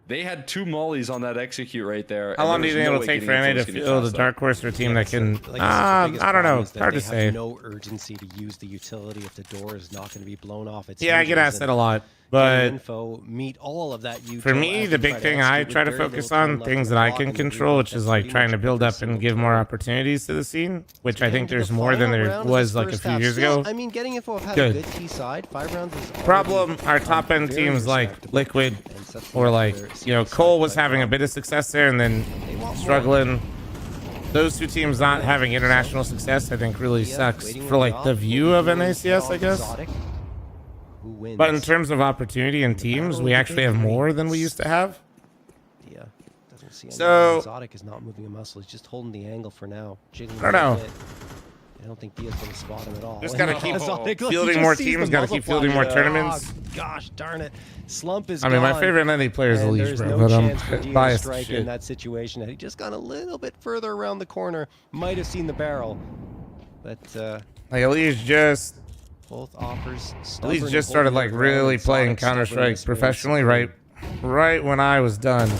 D: They had 2 mollies on that execute right there.
A: How long do you think it'll take for NA to field a Dark Horse or a team that can... I don't know. Hard to say.
C: No urgency to use the utility if the door is not going to be blown off.
A: Yeah, I get asked that a lot. But
C: info meet all of that
A: for me, the big thing I try to focus on, things that I can control, which is like trying to build up and give more opportunities to the scene, which I think there's more than there was like a few years ago.
C: I mean, getting info have had a good T side. 5 rounds is
A: problem. Our top end teams like Liquid or like, you know, Cole was having a bit of success there and then struggling. Those 2 teams not having international success, I think, really sucks for like the view of NACS, I guess. But in terms of opportunity and teams, we actually have more than we used to have.
C: Yeah, doesn't see
A: so
C: Exotic is not moving a muscle. He's just holding the angle for now. Jiggling
A: I don't know.
C: I don't think Dia's going to spot him at all.
A: Just gotta keep fielding more teams. Gotta keep fielding more tournaments.
C: Oh, gosh darn it! Slump is.
A: I mean, my favorite NA player is Elise, bro, but I'm biased to shit.
C: In that situation, had he just gone a little bit further around the corner, might have seen the barrel. But
A: like Elise just.
C: Both offers.
A: Elise just started like really playing Counter-Strike professionally right when I was done.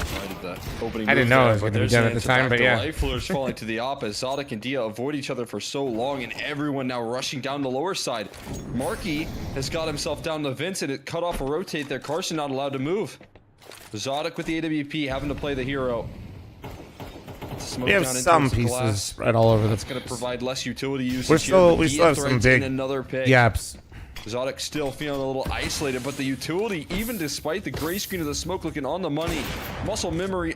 D: opening
A: I didn't
D: move
A: know
D: there,
A: it was
D: but
A: going to be
D: there's
A: done
D: an
A: at the
D: answer
A: time,
D: back
A: but
D: to
A: yeah.
D: Riflers falling to the opposite. Zodic and Dia avoid each other for so long, and everyone now rushing down the lower side. Marky has got himself down to Vince, and it cut off a rotate there. Carson not allowed to move. Zodic with the AWP having to play the hero. Smoke
A: We have
D: down
A: some
D: into the
A: pieces
D: glass.
A: spread all over
D: That's
A: the
D: going to
A: place.
D: provide less utility usage.
A: We still
D: here.
A: have some
D: threads
A: big
D: in another pick.
A: gaps.
D: Zodic still feeling a little isolated, but the utility, even despite the gray screen of the smoke looking on the money, muscle memory,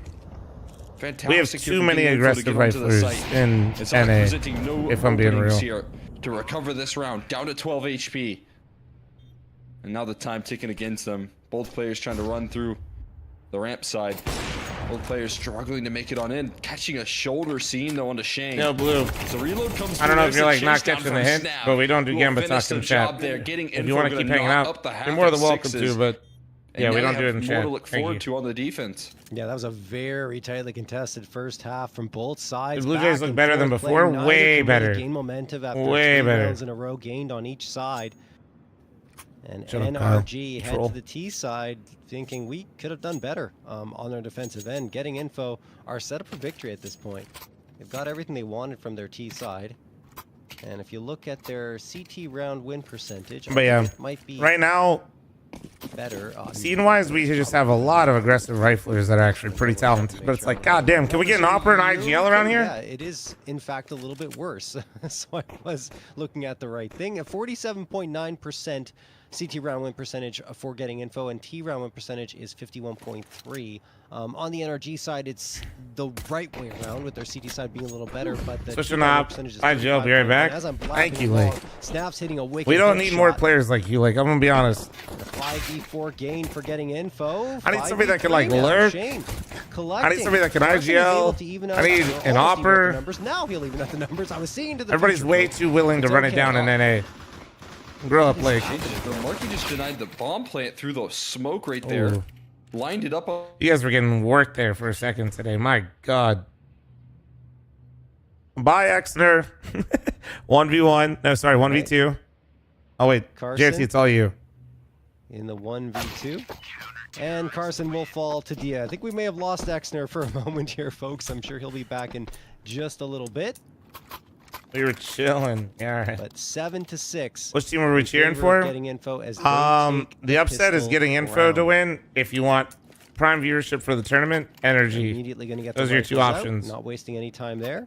D: fantastic.
A: We have
D: here
A: too
D: from
A: many
D: Game Info to
A: aggressive
D: get onto the
A: riflers
D: site.
A: in
D: And Zodic
A: NA,
D: presenting no
A: if I'm being
D: openings
A: real.
D: here to recover this round, down to 12 HP. And now the time ticking against them. Both players trying to run through the ramp side. Both players struggling to make it on in. Catching a shoulder seam though onto Shane.
A: No blue.
D: So reload comes
A: I don't know
D: through.
A: if you're like
D: There's a
A: not
D: chase down
A: catching the
D: from
A: hint,
D: Snap,
A: but we don't do
D: who will
A: Gambit
D: finish
A: Talk in
D: the
A: chat.
D: job there, getting
A: If you want to
D: Info
A: keep
D: gonna
A: hanging
D: knock
A: out,
D: up the half
A: you're more
D: at
A: than welcome
D: sixes.
A: to, but
D: And
A: yeah,
D: now
A: we
D: you
A: don't do it
D: have
A: in
D: more
A: chat.
D: to look
A: Thank
D: forward
A: you.
D: to on the defense.
C: Yeah, that was a very tightly contested first half from both sides.
A: The Blue Jays
C: back
A: look
C: and
A: better than
C: forth
A: before.
C: playing. Neither
A: Way
C: can really
A: better.
C: Gain momentum after
A: Way
C: 3
A: better.
C: rounds in a row gained on each side. And
A: Shut up, Kyle.
C: NRG head
A: Troll.
C: to the T side, thinking we could have done better on their defensive end. Getting Info are set up for victory at this point. They've got everything they wanted from their T side. And if you look at their CT round win percentage, I
A: But yeah,
C: think it might be
A: right now,
C: better.
A: scene-wise, we just have a lot of aggressive riflers that are actually pretty talented. But it's like, goddamn, can we get an Opera and IGL around here?
C: Yeah, it is in fact a little bit worse. So I was looking at the right thing. A 47.9% CT round win percentage for Getting Info, and T round win percentage is 51.3. On the NRG side, it's the right way around, with their CT side being a little better, but the
A: Switching
C: T round win
A: up.
C: percentage is
A: IGL, be right
C: 35.1.
A: back.
C: As I'm
A: Thank
C: blapping
A: you,
C: along,
A: Lake.
C: Snaps hitting a wicked
A: We don't
C: hit
A: need more
C: shot.
A: players like you. Like, I'm gonna be honest.
C: The 5v4 gain for Getting Info.
A: I need somebody that can,
C: 5v3
A: like,
C: now.
A: lurk.
C: Shane
A: I
C: collecting.
A: need somebody that can
C: Carson is
A: IGL.
C: able to even
A: I
C: out-
A: need
C: well,
A: an
C: almost even out
A: Opera.
C: the numbers. Now he'll even out the numbers. I was seeing to the
A: Everybody's
C: future,
A: way
C: bro.
A: too willing to
C: It's
A: run it
C: okay.
A: down in NA. Grow up, Lake.
D: Marky just denied the bomb plant through the smoke right there.
A: Ooh.
D: Lined it up.
A: You guys were getting worked there for a second today. My God. Bye, Exner. 1v1. No, sorry, 1v2. Oh, wait.
C: Carson?
A: JFC, it's all you.
C: In the 1v2. And Carson will fall to Dia. I think we may have lost Exner for a moment here, folks. I'm sure he'll be back in just a little bit.
A: We were chilling. Yeah, all right.
C: But 7-6.
A: Which team were we
C: in
A: cheering
C: favor of
A: for?
C: Getting Info as they take
A: The upset is
C: pistol
A: getting Info to
C: round.
A: win. If you want prime viewership for the tournament, Energy.
C: Immediately going to get
A: Those
C: the
A: are your two
C: rifles out,
A: options.
C: Not wasting any time there.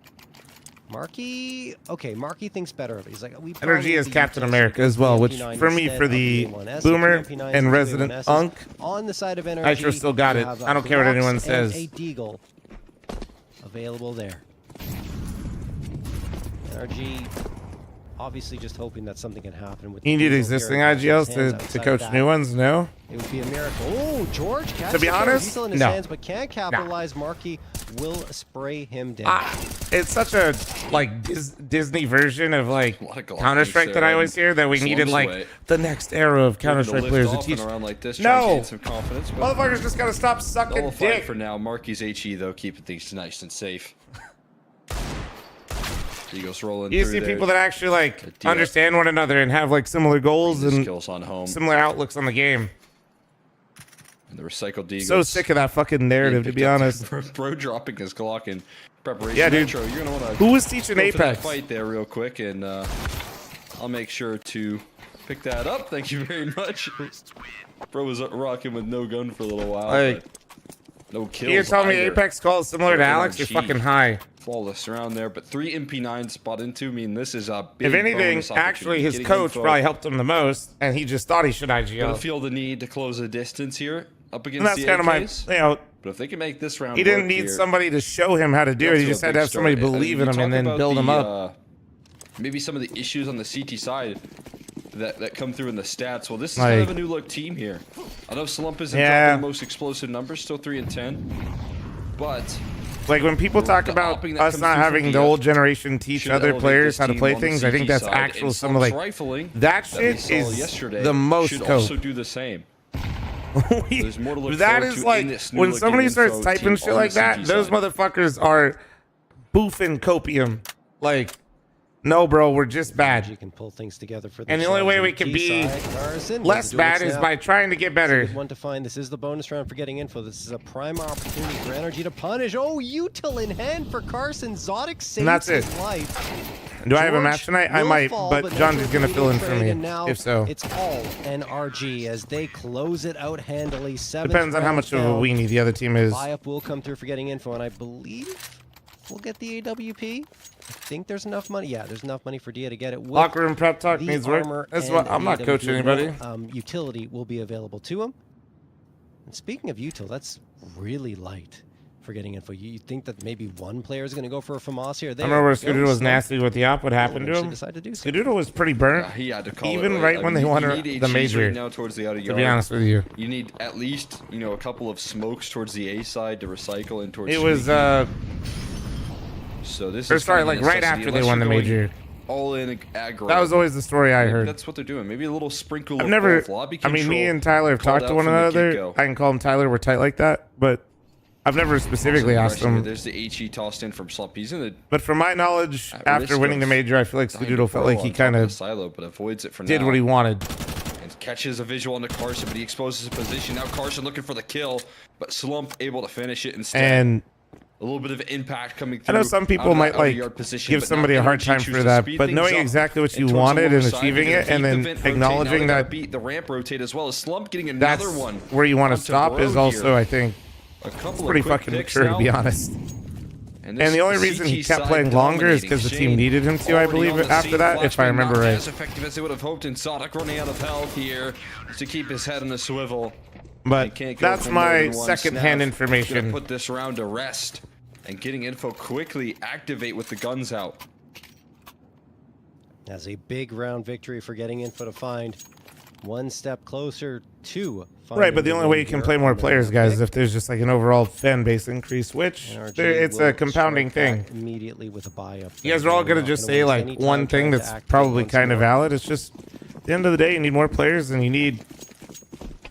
C: Marky, okay, Marky thinks better of it. He's like, we
A: Energy
C: probably
A: is
C: need
A: Captain
C: to
A: America as well, which
C: MP9
A: for me,
C: instead
A: for
C: of
A: the
C: A1S.
A: Boomer
C: MP9s
A: and
C: and
A: Resident
C: A1Ss.
A: Unk,
C: On the side of Energy,
A: Nitro still got
C: you
A: it.
C: have,
A: I don't care what
C: Glocks
A: anyone
C: and
A: says.
C: a Deagle available there. Energy, obviously just hoping that something can happen with
A: you
C: the
A: need
C: Deagle
A: existing
C: here in
A: IGLs
C: Captain's hands.
A: to
C: Outside of
A: coach
C: that,
A: new ones? No?
C: it would be a miracle. Oh, George catches
A: be honest,
C: Diesel in his
A: no.
C: hands, but can't capitalize. Marky will spray him down.
A: It's such a like Disney version of like
D: A lot of Glock
A: Counter Strike
D: there,
A: that I
D: and
A: always hear that we
D: slumps
A: needed like
D: away.
A: the next era of Counter
D: Looking to
A: Strike
D: lift
A: players to
D: off
A: teach.
D: and around like this, trying to
A: No,
D: gain some confidence. But
A: motherfuckers just gotta stop sucking
D: double fight
A: dick.
D: for now. Marky's HE though, keeping things nice and safe. Eagles rolling
A: You
D: through
A: see
D: there.
A: people that actually like
D: Dia.
A: understand one another and have like similar goals
D: His
A: and
D: kills on home.
A: similar outlooks on the game.
D: And the recycled Eagles.
A: So sick of that fucking narrative, to be honest.
D: Bro dropping his Glock in preparation.
A: Yeah, dude.
D: Intro. You're gonna want to
A: Who was teaching
D: go for that
A: Apex?
D: fight there real quick, and I'll make sure to pick that up. Thank you very much. Bro was rocking with no gun for a little while.
A: Like,
D: but no kills.
A: You're telling me
D: either.
A: Apex calls similar to
D: Or
A: Alex? You're
D: NRG.
A: fucking high.
D: Flawless around there, but 3 MP9s spot into. I mean, this is a big
A: If anything,
D: bonus
A: actually,
D: opportunity.
A: his
D: Getting
A: coach
D: info.
A: probably helped him the most, and he just thought he should
D: Gonna
A: IGL.
D: feel the need to close the distance here up against
A: And that's
D: the
A: kind of my,
D: AKs.
A: you know,
D: But if they can make this round,
A: he didn't
D: work
A: need
D: here,
A: somebody to show him how to do it. He
D: off
A: just
D: a
A: had to
D: big
A: have somebody
D: start.
A: believe
D: You
A: in him
D: talk
A: and then
D: about
A: build him
D: the,
A: up.
D: Maybe some of the issues on the CT side that come through in the stats. Well, this is kind of a new look team here. I know Slump isn't dropping the most explosive numbers, still 3 and 10, but
A: Like when people talk
D: the
A: about
D: opping that
A: us
D: comes
A: not
D: through
A: having
D: from
A: the
D: Dia
A: old generation teach
D: should
A: other
D: elevate
A: players
D: this
A: how to
D: team
A: play
D: on the
A: things, I think
D: CT
A: that's
D: side,
A: actual
D: and
A: some of like
D: Slump's rifling
A: that
D: we
A: shit
D: saw
A: is
D: yesterday
A: the most
D: should
A: cope.
D: also do the same. There's more to look
A: That
D: forward
A: is
D: to
A: like
D: in this new
A: when
D: looking
A: somebody starts
D: info
A: typing
D: team
A: shit
D: on
A: like
D: the
A: that,
D: CT
A: those
D: side.
A: motherfuckers are boofing copium. Like No, bro, we're just
C: You
A: bad.
C: can pull things together for
A: And the only way we can be less bad is by trying to get better.
C: One to find. This is the bonus round for getting info. This is a prime opportunity for energy to punish. Oh, util in hand for Carson. Zodic saves
A: that's it.
C: his life.
A: Do I have a
C: George
A: match tonight? I
C: will
A: might,
C: fall,
A: but John's is going to fill in for me,
C: and now
A: if so.
C: It's all NRG as they close it out handily.
A: Depends on how much of a weenie the other team is.
C: Buy-up will come through for getting info, and I believe we'll get the AWP. I think there's enough money. Yeah, there's enough money for Dia to get it.
A: Locker room prep talk needs work. That's what I'm not coaching anybody.
C: Utility will be available to him. And speaking of util, that's really light for getting info. You think that maybe one player is going to go for a FAMAS here?
A: I remember where Scoodoodle was nasty with the op. What happened to him? Scoodoodle was pretty burnt.
D: Yeah, he had to call
A: even
D: it,
A: right when they won the major.
D: Right now towards the outer
A: to
D: yard.
A: be honest with you,
D: You need at least, a couple of smokes towards the A side to recycle in towards.
A: it was
D: So this
A: or
D: is
A: sorry,
D: kind of
A: like right
D: necessity,
A: after they
D: unless
A: won the
D: you're going
A: major.
D: All in aggro.
A: That was always the story I heard.
D: That's what they're doing. Maybe a little sprinkle.
A: I've
D: of
A: never.
D: both. Lobby
A: I mean, me
D: control
A: and Tyler have
D: called
A: talked to
D: out
A: one
D: from the
A: another.
D: get-go.
A: I can call him Tyler. We're tight like that, but I've never specifically asked
D: Here,
A: him.
D: There's the HE tossed in from Slump. He's in the
A: But from my knowledge,
D: At
A: after
D: risk
A: winning the
D: of
A: major, I feel like
D: dying
A: Scoodoodle
D: to
A: felt like
D: go
A: he
D: on top
A: kind
D: the
A: of
D: silo, but avoids it for
A: did
D: now.
A: what he wanted.
D: And catches a visual onto Carson, but he exposes his position. Now Carson looking for the kill, but Slump able to finish it instead.
A: And
D: a little bit of impact coming
A: I
D: through.
A: know some people might like give somebody a hard time for that, but knowing exactly what you wanted and achieving it, and then acknowledging that
D: beat the ramp rotate as well as Slump getting
A: that's
D: another one.
A: where you want to
D: onto
A: stop
D: Bro
A: is also,
D: here.
A: I think,
D: A couple
A: pretty
D: of quick
A: fucking
D: picks
A: mature to be
D: now.
A: honest.
D: And
A: And the only reason he kept playing longer is because the team needed him to, I believe, after that, if I remember right.
D: As effective as they would have hoped, and Sonic running out of health here to keep his head on a swivel.
A: But
D: Can't go
A: that's
D: for more
A: my
D: than one
A: second-hand
D: snap.
A: information.
D: Gonna put this round to rest and getting info quickly. Activate with the guns out.
C: As a big round victory for getting info to find one step closer to
A: Right, but the only way you can play more players, guys, is if there's just like an overall fan base increase, which it's a compounding thing.
C: Immediately with a buy-up.
A: You guys are all going to just say like one thing that's probably kind of valid. It's just at the end of the day, you need more players and you need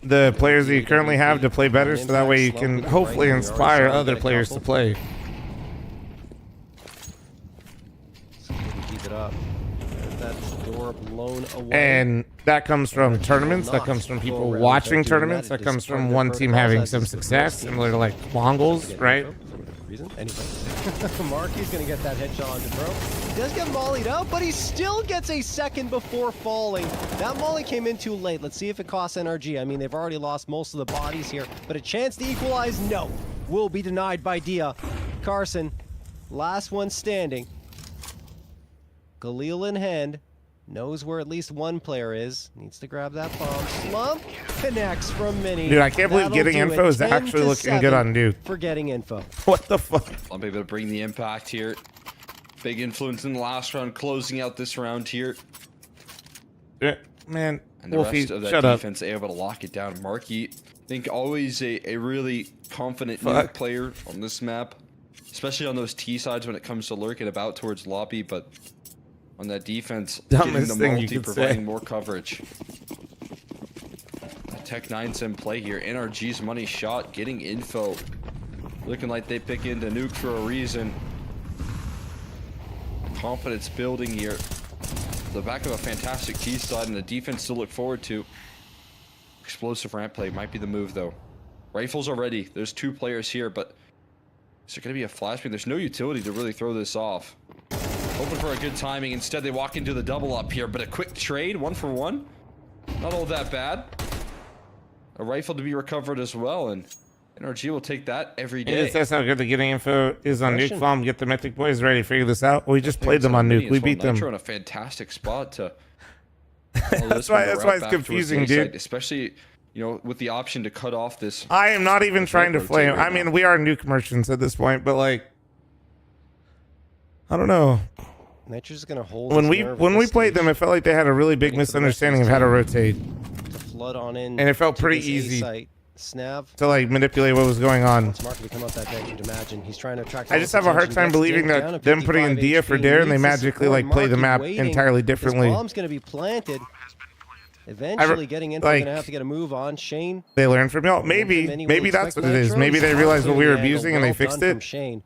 A: the players that you currently have to play better, so that way you can hopefully inspire other players to play.
C: Keep it up. That door blown away.
A: And that comes from tournaments, that comes from people watching tournaments, that comes from one team having some success, similar to like Mongols, right?
C: Anyway, Marky's gonna get that headshot onto Bro. He does get mollied out, but he still gets a second before falling. That molly came in too late. Let's see if it costs NRG. I mean, they've already lost most of the bodies here, but a chance to equalize, no. Will be denied by Dia. Carson, last one standing. Galil in hand. Knows where at least one player is. Needs to grab that bomb. Slump connects from Mini.
A: Dude, I can't believe
C: That'll
A: getting
C: do
A: info
C: it.
A: is actually
C: 10 to
A: looking good
C: 7
A: on Duke.
C: for getting info.
A: What the fuck?
D: I'm able to bring the impact here. Big influence in the last round, closing out this round here.
A: Man,
D: And the
A: Wolfie,
D: rest of that
A: shut up.
D: defense able to lock it down. Marky, I think always a really confident new player on this map, especially on those T sides when it comes to lurking about towards lobby, but on that defense, getting
A: Dumbest
D: the
A: thing you
D: multi,
A: could
D: providing
A: say.
D: more coverage. Tech 9's in play here. NRG's money shot, getting info. Looking like they pick into nuke for a reason. Confidence building here. The back of a fantastic T side and the defense to look forward to. Explosive ramp play might be the move though. Rifles are ready. There's two players here, but is there going to be a flashbang? There's no utility to really throw this off. Hoping for a good timing. Instead, they walk into the double up here, but a quick trade, 1 for 1. Not all that bad. A rifle to be recovered as well, and NRG will take that every day.
A: That's how good the getting info is on Nuke Farm. Get the Mythic Boys ready. Figure this out. We just played them on Nuke. We beat them.
D: Nitro in a fantastic spot to.
A: That's why it's confusing, dude.
D: Especially, with the option to cut off this.
A: I am not even trying to flame. I mean, we are Nuke merchants at this point, but like, I don't know.
C: Nitro's gonna hold.
A: When we played them, it felt like they had a really big misunderstanding of how to rotate,
C: to flood on in,
A: and it felt pretty
C: this
A: easy
C: A-site. Snav.
A: to like manipulate what was going on.
C: Smart to come out that deck, you'd imagine. He's trying to attract.
A: I just have a hard time believing that them putting in Dia for Dare and they magically like play the map entirely differently.
C: His bomb's gonna be planted. Eventually, getting in,
A: like,
C: gonna have to get a move on. Shane.
A: They learned from y'all. Maybe that's what it is. Maybe they realized what we were abusing and they fixed it.
C: Shane.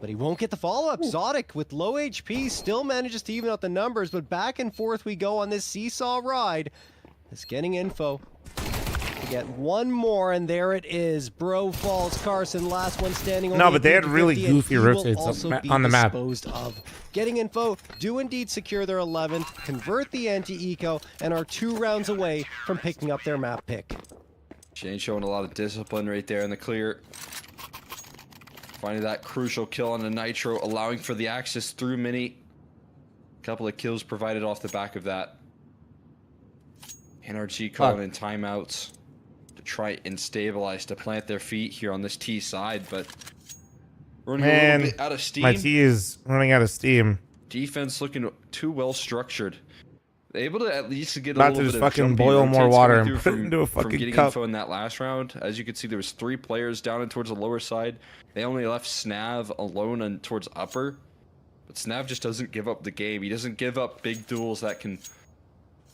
C: but he won't get the follow-up. Zodic with low HP still manages to even out the numbers, but back and forth we go on this seesaw ride. It's getting info. We get one more, and there it is. Bro falls. Carson, last one standing.
A: No, but they had
C: 50,
A: really
C: and
A: goofy
C: he will
A: rotates
C: also be
A: on the map.
C: disposed of. Getting info, do indeed secure their 11th, convert the anti-eco, and are 2 rounds away from picking up their map pick.
D: Shane showing a lot of discipline right there in the clear. Finding that crucial kill on the Nitro, allowing for the access through Mini. A couple of kills provided off the back of that. NRG calling in timeouts to try and stabilize, to plant their feet here on this T side, but running a little bit out of steam.
A: My T is running out of steam.
D: Defense looking too well structured. Able to at least get
A: About
D: a
A: to
D: little
A: just
D: bit of
A: fucking
D: jumpy
A: boil more
D: rotates
A: water
D: coming
A: and
D: through
A: put it into a
D: from
A: fucking
D: getting
A: cup.
D: info in that last round. As you can see, there was 3 players down and towards the lower side. They only left Snav alone and towards upper. But Snav just doesn't give up the game. He doesn't give up big duels that can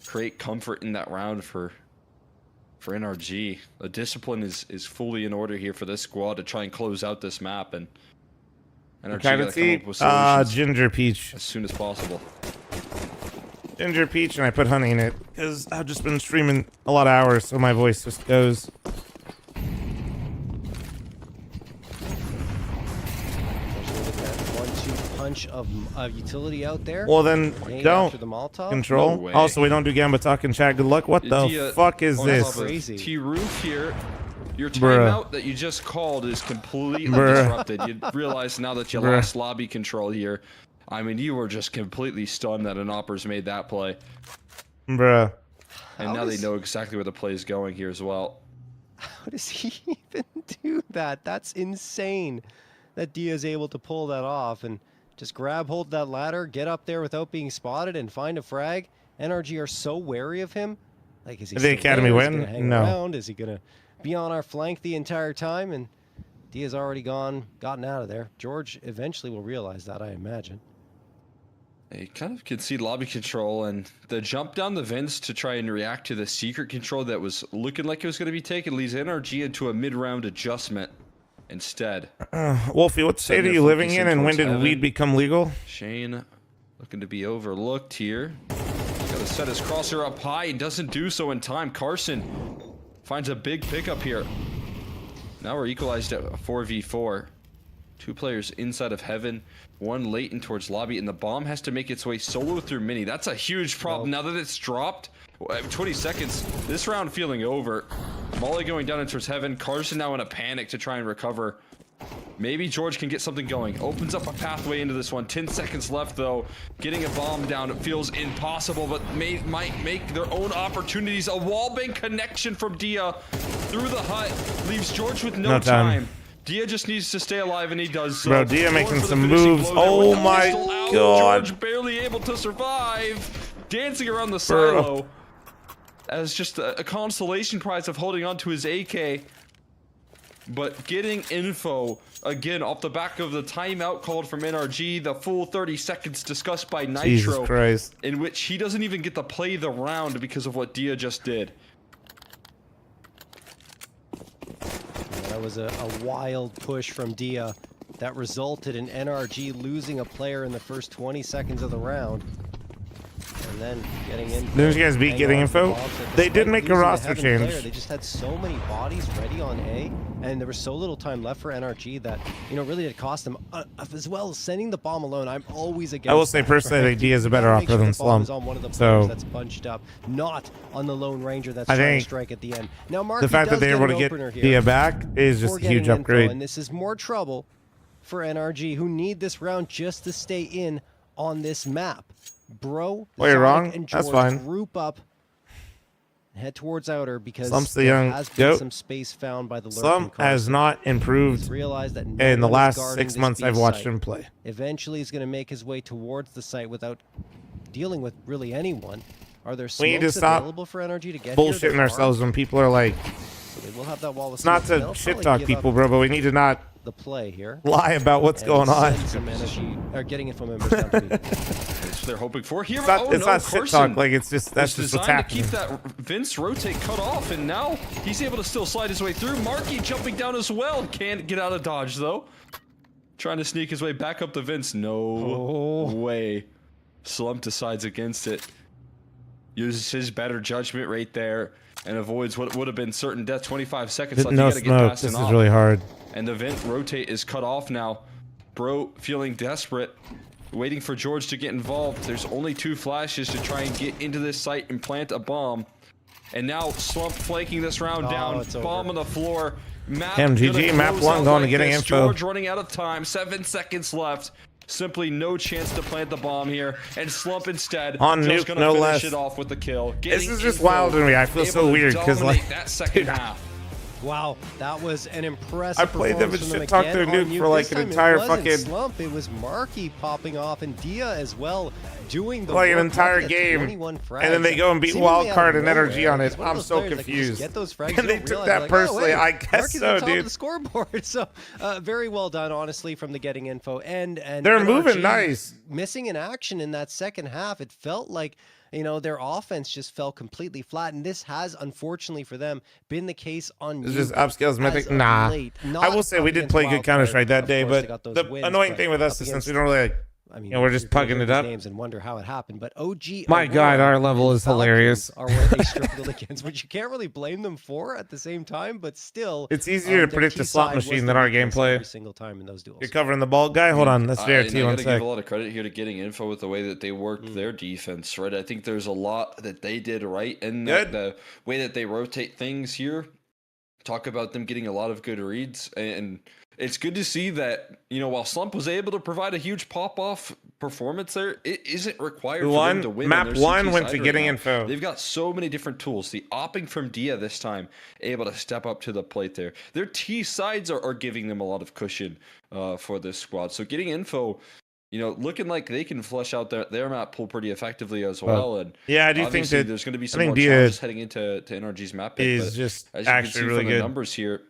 D: create comfort in that round for NRG. The discipline is fully in order here for this squad to try and close out this map, and NRG
A: Kind
D: gotta
A: of
D: come up with
A: see
D: solutions
A: ginger peach.
D: as soon as possible.
A: Ginger peach, and I put honey in it because I've just been streaming a lot of hours, so my voice just goes.
C: Punch of utility out there.
A: Well, then
C: Nade
A: don't
C: after the Molotov.
A: control.
D: No way.
A: Also, we don't do Gamba Talk and chat. Good luck. What the fuck is
D: on
A: this?
D: top of
C: Crazy.
D: T-Roof here. Your
A: Bruh.
D: timeout that you just called is completely
A: Bruh.
D: disrupted. You realize now that you
A: Bruh.
D: lost lobby control here. I mean, you were just completely stunned that an Opper's made that play.
A: Bruh.
D: And
C: How
D: now they
C: does-
D: know exactly where the play is going here as well.
C: How does he even do that? That's insane that Dia's able to pull that off and just grab hold of that ladder, get up there without being spotted, and find a frag. NRG are so wary of him. Like, is he
A: Did the
C: still
A: Academy
C: there? Is he
A: win?
C: gonna hang
A: No.
C: around? Is he going to be on our flank the entire time? And Dia's already gotten out of there. George eventually will realize that, I imagine.
D: They kind of concede lobby control, and the jump down the vents to try and react to the secret control that was looking like it was going to be taken leads NRG into a mid-round adjustment instead.
A: Wolfie, what state
D: Setting
A: are
D: their
A: you living
D: focus
A: in,
D: in
A: and when
D: towards
A: did
D: heaven.
A: weed become legal?
D: Shane looking to be overlooked here. Got to set his crosshair up high. He doesn't do so in time. Carson finds a big pickup here. Now we're equalized at 4v4. 2 players inside of heaven, 1 late and towards lobby, and the bomb has to make its way solo through Mini. That's a huge problem. Now that it's dropped, 20 seconds, this round feeling over. Molly going down and towards heaven. Carson now in a panic to try and recover. Maybe George can get something going. Opens up a pathway into this one. 10 seconds left, though. Getting a bomb down, it feels impossible, but might make their own opportunities. A wallbang connection from Dia through the hut leaves George with no
A: No time.
D: time. Dia just needs to stay alive, and he does so.
A: Bro, Dia
D: Going
A: making
D: for the
A: some
D: finishing
A: moves.
D: blow there
A: Oh
D: with the
A: my
D: pistol out.
A: God.
D: George barely able to survive. Dancing around the silo as just a consolation prize of holding on to his AK. But getting info, again, off the back of the timeout called from NRG, the full 30 seconds discussed by
A: Jesus
D: Nitro,
A: Christ.
D: in which he doesn't even get to play the round because of what Dia just did.
C: That was a wild push from Dia that resulted in NRG losing a player in the first 20 seconds of the round. And then getting in.
A: Didn't you guys beat getting info? They did make a roster change.
C: They just had so many bodies ready on A, and there was so little time left for NRG that, really did cost them. As well as sending the bomb alone, I'm always against
A: I will say
C: that,
A: personally,
C: right?
A: that Dia is a better
C: You gotta make
A: offer
C: sure
A: than
C: the bomb is
A: Slump.
C: on one of the
A: So
C: players that's bunched up, not on the Lone Ranger that's
A: I
C: trying to
A: think
C: strike at the end. Now, Mark,
A: the fact that they were able to get Dia back is just a huge upgrade.
C: And this is more trouble for NRG, who need this round just to stay in on this map. Bro,
A: Well, you're
C: Sonic
A: wrong.
C: and
A: That's
C: George
A: fine.
C: group up, head towards outer because
A: Slump's the
C: there
A: young
C: has been
A: goat.
C: some space found by the lurking
A: Slump has
C: Carson.
A: not improved
C: He's realized that no
A: in the
C: one is
A: last
C: guarding
A: 6
C: this
A: months
C: B
A: I've watched
C: site.
A: him play.
C: Eventually, he's going to make his way towards the site without dealing with really anyone. Are there
A: We need to
C: smokes
A: stop
C: available for NRG to get here?
A: Bullshitting
C: There are.
A: ourselves when people are like,
C: So they will have that wall of
A: it's not
C: smoke.
A: to
C: They'll
A: shit
C: probably
A: talk
C: give
A: people,
C: up
A: bro, but we need to not
C: the play here.
A: lie about what's
C: And
A: going on.
C: send some energy, or getting info members down to me.
D: That's what they're hoping for here.
A: It's not,
D: Oh,
A: it's
D: no,
A: not shit
D: Carson
A: talk. Like, it's just, that's
D: was
A: just what's
D: designed to
A: happening.
D: keep that Vince rotate cut off, and now he's able to still slide his way through. Marky jumping down as well. Can't get out of dodge, though. trying to sneak his way back up the vents. No way. fl0m decides against it. Uses his better judgment right there and avoids what would have been certain death. 25 seconds left.
A: No
D: You gotta get
A: smoke.
D: past
A: This
D: an
A: is
D: op.
A: really hard.
D: And the vent rotate is cut off now. Bro feeling desperate, waiting for George to get involved. There's only 2 flashes to try and get into this site and plant a bomb. And now fl0m flanking this round down. Bomb on the floor. Map
A: GG, map 1 going to getting info.
D: George running out of time. 7 seconds left. Simply no chance to plant the bomb here. And fl0m instead
A: on
D: just
A: nuke,
D: gonna
A: no
D: finish
A: less.
D: it off with the kill.
A: This is just wild to me. I feel so weird because like
D: that second half.
C: Wow, that was an impressive
A: I played them and
C: performance from
A: shit talked
C: again
A: their
C: on
A: nuke
C: Nuke.
A: for like
C: This
A: an
C: time
A: entire
C: it wasn't
A: fucking
C: Slump, it was Marky popping off and Dia as well doing the
A: like an
C: work.
A: entire
C: Marky at
A: game,
C: 21 frags.
A: and then they go and beat
C: Seemingly
A: Wildcard
C: out of
A: and Energy
C: nowhere.
A: on it.
C: He's one of
A: I'm
C: those
A: so
C: players that can just
A: confused.
C: get those frags,
A: And they
C: you don't
A: took
C: realize,
A: that
C: like,
A: personally.
C: oh,
A: I
C: wait,
A: guess
C: Marky's
A: so,
C: on top of
A: dude.
C: the scoreboard. So very well done, honestly, from the getting info and
A: They're moving
C: NRG
A: nice.
C: missing in action in that second half. It felt like, you know, their offense just fell completely flat, and this has, unfortunately for them, been the case on
A: It's just
C: Nuke
A: upscales mythic.
C: as of
A: Nah.
C: late.
A: I
C: Not
A: will say
C: up
A: we did
C: against
A: play good
C: Wildcard.
A: Counter-Strike that
C: Of
A: day,
C: course, they
A: but
C: got those
A: the
C: wins,
A: annoying
C: but
A: thing with us
C: up
A: is since
C: against-
A: we don't really like,
C: I mean,
A: you know, we're just
C: you can
A: pugging
C: hear
A: it
C: these
A: up.
C: names and wonder how it happened, but OG.
A: My God,
C: Aurora
A: our level
C: and
A: is
C: Falcons
A: hilarious.
C: Are what they struggled against, which you can't really blame them for at the same time. But still,
A: It's easier to
C: their
A: predict a
C: T
A: slot
C: side was
A: machine
C: the
A: than our
C: weakness
A: gameplay.
C: every single time in those duels.
A: You're covering the ball guy. Hold on, let's
D: I
A: JRT one
D: gotta
A: sec.
D: give a lot of credit here to getting info with the way that they worked their defense, right? I think there's a lot that they did right in the way that they rotate things here. Talk about them getting a lot of good reads, and it's good to see that, you know, while fl0m was able to provide a huge pop-off performance there, it isn't required for them to win.
A: Map
D: on their
A: 1
D: CT
A: went
D: side
A: to
D: right
A: getting
D: now.
A: info.
D: They've got so many different tools. The opping from Dia this time, able to step up to the plate there. Their T sides are giving them a lot of cushion for this squad. So getting info, you know, looking like they can flesh out their map pool pretty effectively as well. And
A: yeah, I do think
D: obviously
A: that
D: there's going to be
A: I
D: some
A: think
D: more
A: Dia
D: challenges heading into NRG's map pick.
A: is
D: But
A: just
D: as you can
A: actually
D: see
A: really
D: from the
A: good.
D: numbers here,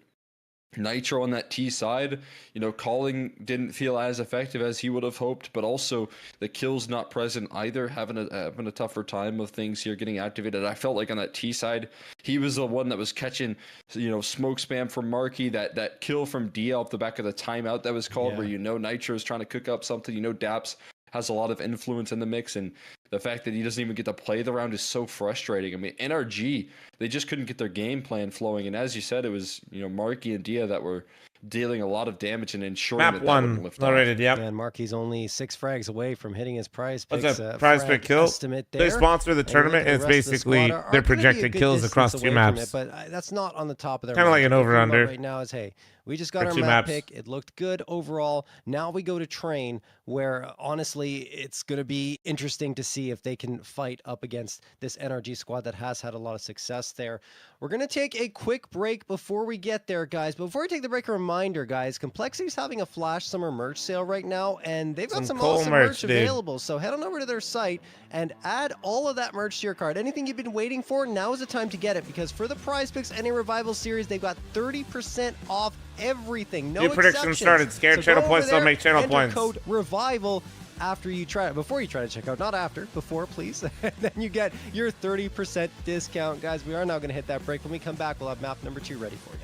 D: Nitro on that T side, you know, calling didn't feel as effective as he would have hoped, but also the kills not present either, having a tougher time of things here getting activated. I felt like on that T side, he was the one that was catching, you know, smoke spam from Marky, that kill from Dia off the back of the timeout that was called, where, you know, Nitro is trying to cook up something, you know, Daps has a lot of influence in the mix, and the fact that he doesn't even get to play the round is so frustrating. I mean, NRG, they just couldn't get their game plan flowing, and as you said, it was, you know, Marky and Dia that were dealing a lot of damage and ensuring
A: Map
D: that
A: 1
D: wouldn't lift off.
A: rated. Yep.
C: And Marky's only 6 frags away from hitting his prize
A: What's
C: picks.
A: that prize pick kill? They sponsor the tournament, and it's basically their projected kills across 2 maps.
C: But that's not on the top of their
A: Kind of like an
C: mind. What they're thinking
A: over-under.
C: about right now is, hey, we just got
A: For
C: our
A: 2
C: map
A: maps.
C: pick. It looked good overall. Now we go to train, where honestly, it's going to be interesting to see if they can fight up against this NRG squad that has had a lot of success there. We're going to take a quick break before we get there, guys. Before we take the break, a reminder, guys, Complexity's having a Flash Summer merch sale right now, and they've got some
A: cool
C: awesome
A: merch,
C: merch
A: dude.
C: available. So head on over to their site and add all of that merch to your card. Anything you've been waiting for, now is the time to get it, because for the Prize Picks NA Revival Series, they've got 30% off everything. No
A: New predictions
C: exceptions.
A: started. Scared
C: So
A: channel
C: go
A: points
C: over
A: don't
C: there,
A: make channel
C: enter
A: points.
C: code REVIVAL after you try it, before you try to check out, not after, before, please. And then you get your 30% discount. Guys, we are now going to hit that break. When we come back, we'll have map number 2 ready for you.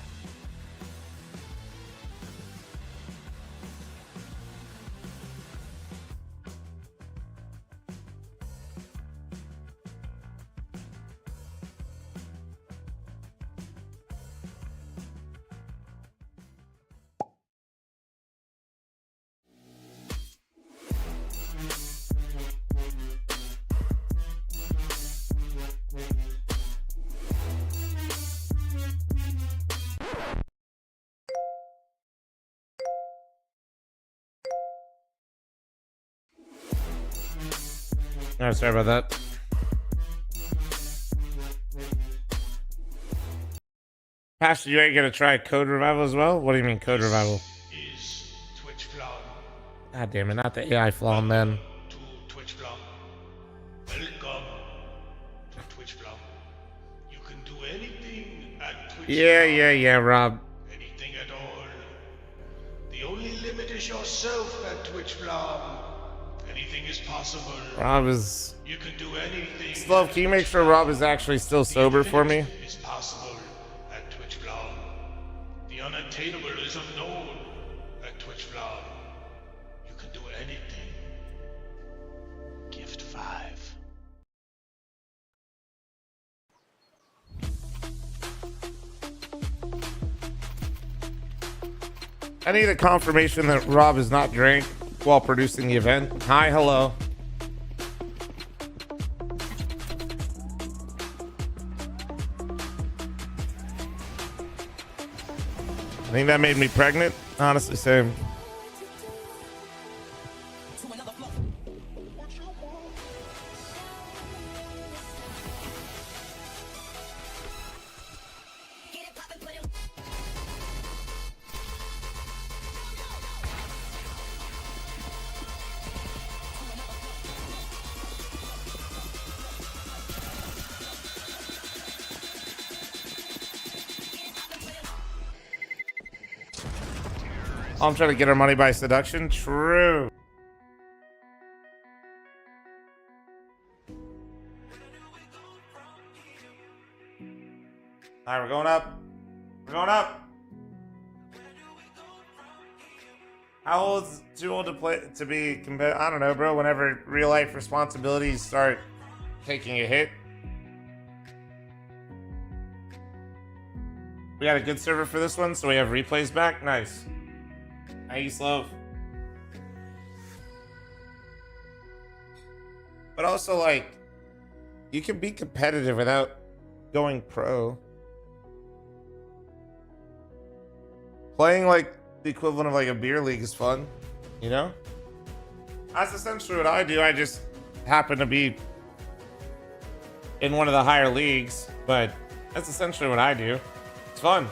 A: Oh, sorry about that. Pastor, you ain't gonna try Code Revival as well? What do you mean Code Revival?
B: Is Twitch fl0m.
A: God damn it, not the AI fl0m, man.
B: To Twitch fl0m. Welcome to Twitch fl0m. You can do anything at Twitch
A: Yeah, Rob.
B: Anything at all. The only limit is yourself at Twitch fl0m. Anything is possible.
A: Rob is...
B: You can do anything.
A: Slow, can you make sure Rob is actually still sober for me?
B: Is possible at Twitch fl0m. The unattainable is unknown at Twitch fl0m.
A: I need a confirmation that Rob is not drank while producing the event. Hi, hello. I think that made me pregnant. Honestly, same. I'm trying to get our money by seduction. True. All right, we're going up. We're going up. How old is too old to play to be competitive? I don't know, bro. Whenever real life responsibilities start taking a hit. We got a good server for this one, so we have replays back. Nice. Nice, love. But also, like, you can be competitive without going pro. Playing, like, the equivalent of, like, a beer league is fun, you know? That's essentially what I do. I just happen to be in one of the higher leagues, but that's essentially what I do. It's fun.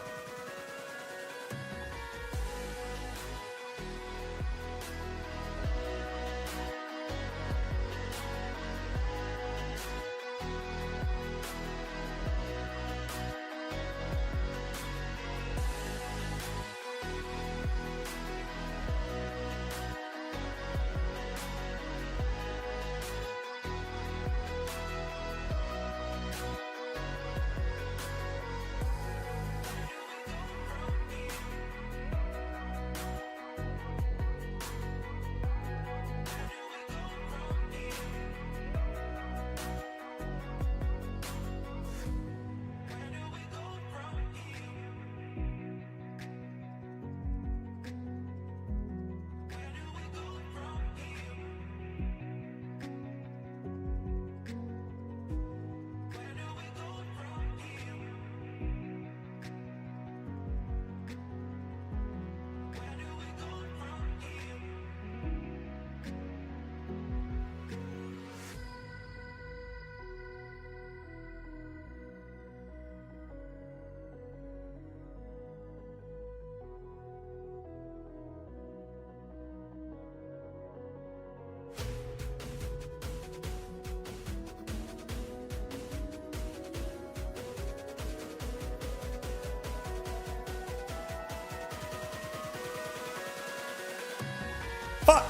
A: Fuck!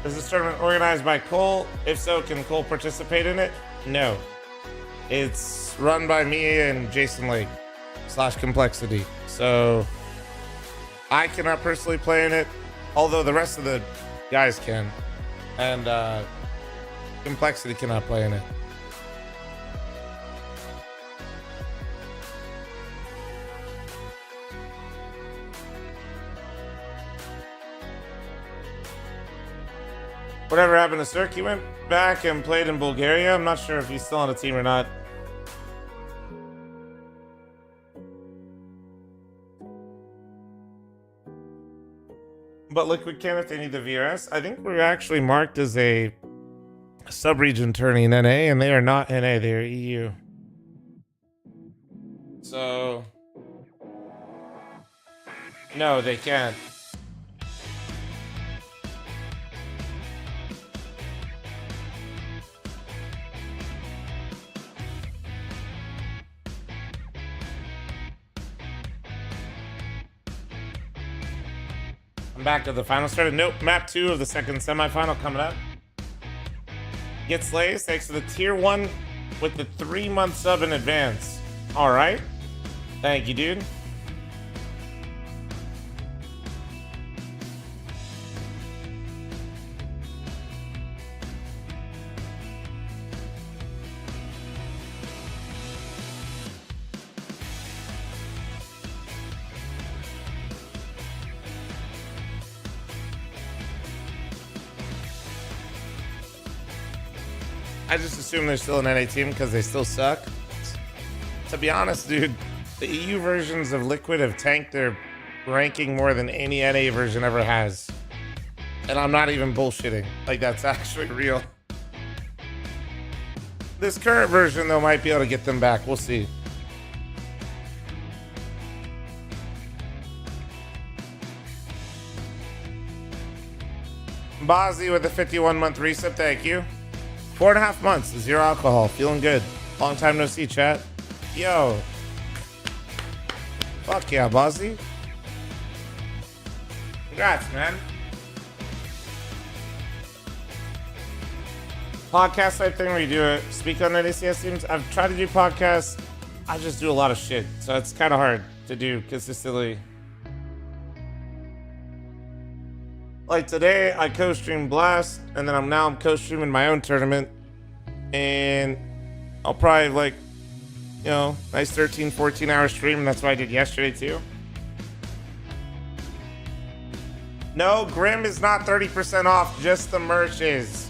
A: Is this tournament organized by Cole? If so, can Cole participate in it? No. It's run by me and Jason Lake / Complexity. So I cannot personally play in it, although the rest of the guys can. And Complexity cannot play in it. Whatever happened to Cirque? He went back and played in Bulgaria. I'm not sure if he's still on the team or not. But Liquid can if they need the VRS. I think we're actually marked as a sub-region tourney in NA, and they are not NA, they are EU. So no, they can't. I'm back to the final started. Nope, map 2 of the second semifinal coming up. Get Slays, thanks to the tier 1 with the 3-month sub in advance. All right. Thank you, dude. I just assume they're still an NA team because they still suck. To be honest, dude, the EU versions of Liquid have tanked their ranking more than any NA version ever has. And I'm not even bullshitting. Like, that's actually real. This current version, though, might be able to get them back. We'll see. Bozzy with the 51-month resub, thank you. 4.5 months, zero alcohol, feeling good. Long time no see, chat. Yo. Fuck yeah, Bozzy. Congrats, man. Podcast type thing where you do it, speak on NACS teams. I've tried to do podcasts. I just do a lot of shit, so it's kind of hard to do consistently. Like today, I co-streamed Blast, and then I'm co-streaming my own tournament, and I'll probably like, you know, nice 13, 14 hour stream. And that's what I did yesterday too. No, Grim is not 30% off, just the merch is.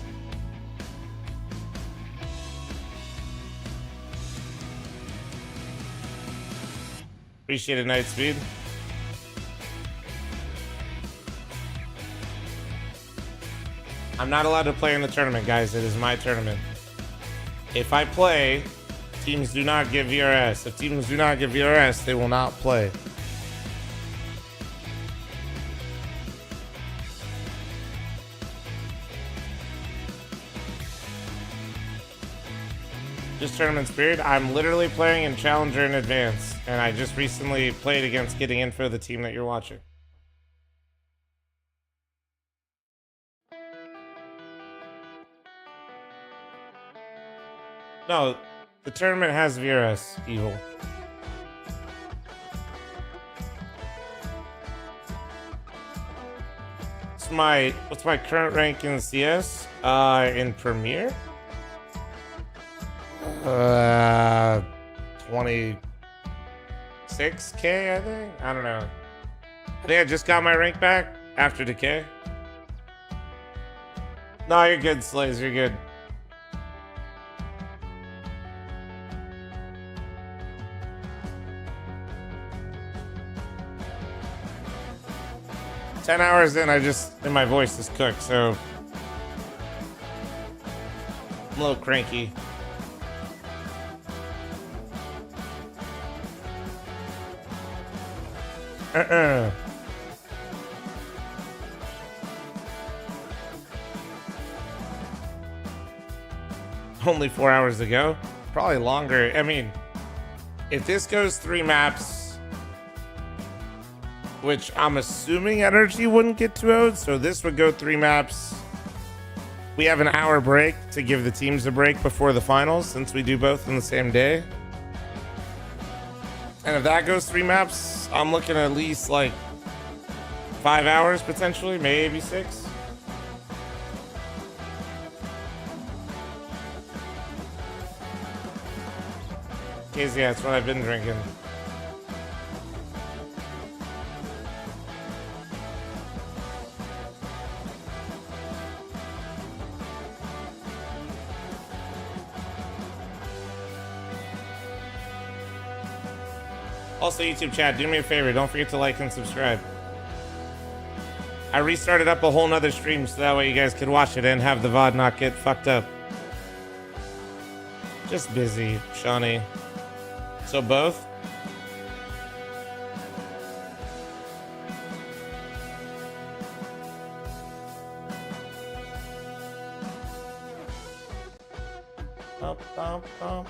A: Appreciate it, Nightspeed. I'm not allowed to play in the tournament, guys. It is my tournament. If I play, teams do not get VRS. If teams do not get VRS, they will not play. Just tournament spirit. I'm literally playing in Challenger in advance, and I just recently played against getting info of the team that you're watching. No, the tournament has VRS, Evil. What's my current rank in CS? In Premier? 26K, I think? I don't know. I think I just got my rank back after Decay. No, you're good, Slays, you're good. Ten hours in, my voice is cooked, so I'm a little cranky. Only 4 hours to go? Probably longer. I mean, if this goes 3 maps, which I'm assuming Energy wouldn't get 2-0'd, so this would go 3 maps. We have an hour break to give the teams a break before the finals, since we do both on the same day. And if that goes 3 maps, I'm looking at least like 5 hours potentially, maybe 6. Yeah, that's what I've been drinking. Also, YouTube chat, do me a favor, don't forget to like and subscribe. I restarted up a whole nother stream so that way you guys could watch it and have the VOD not get fucked up. Just busy, Shawnee. So both? Bump, bump, bump.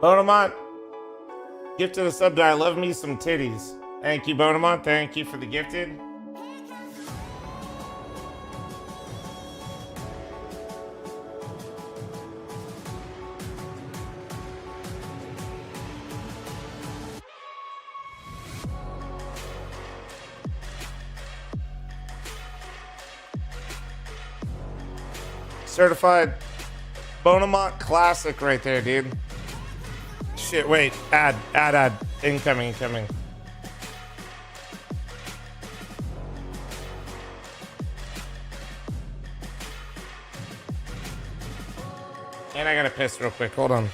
A: Bonamont, gifted a sub to I love me some titties. Thank you, Bonamont. Thank you for the gifted. Certified Bonamont classic right there, dude. Shit, wait. Add. Incoming. And I gotta piss real quick. Hold on.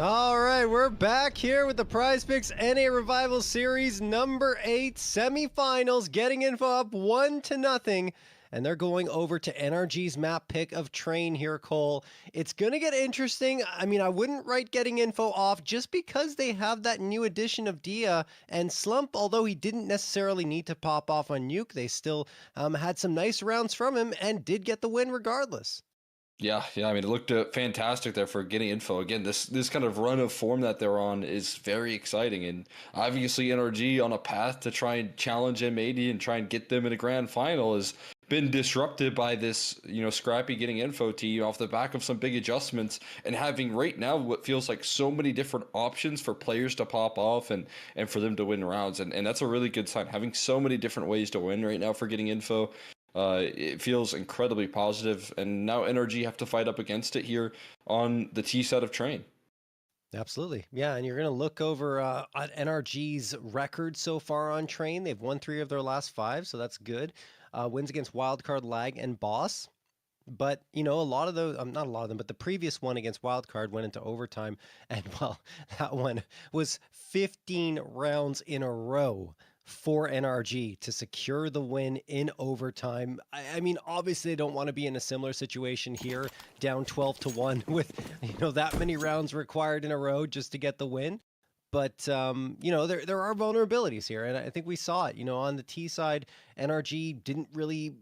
C: All right, we're back here with the Prize Picks NA Revival Series number 8 semifinals, getting info up 1-0, and they're going over to NRG's map pick of Train here, Cole. It's going to get interesting. I mean, I wouldn't write getting info off just because they have that new addition of Dia and Slump, although he didn't necessarily need to pop off on Nuke. They still had some nice rounds from him and did get the win regardless.
D: Yeah. I mean, it looked fantastic there for getting info. Again, this kind of run of form that they're on is very exciting, and obviously NRG on a path to try and challenge M80 and try and get them in a grand final has been disrupted by this, scrappy getting info team off the back of some big adjustments and having right now what feels like so many different options for players to pop off and for them to win rounds, and that's a really good sign. Having so many different ways to win right now for getting info. It feels incredibly positive, and now NRG have to fight up against it here on the T set of Train.
C: Absolutely. Yeah, and you're going to look over at NRG's record so far on Train. They've won 3 of their last 5, so that's good. Wins against Wildcard, Lag, and Boss. But, a lot of those, not a lot of them, but the previous one against Wildcard went into overtime. And, well, that one was 15 rounds in a row for NRG to secure the win in overtime. I mean, obviously they don't want to be in a similar situation here, down 12-1 with, that many rounds required in a row just to get the win. But, there are vulnerabilities here, and I think we saw it. On the T side, NRG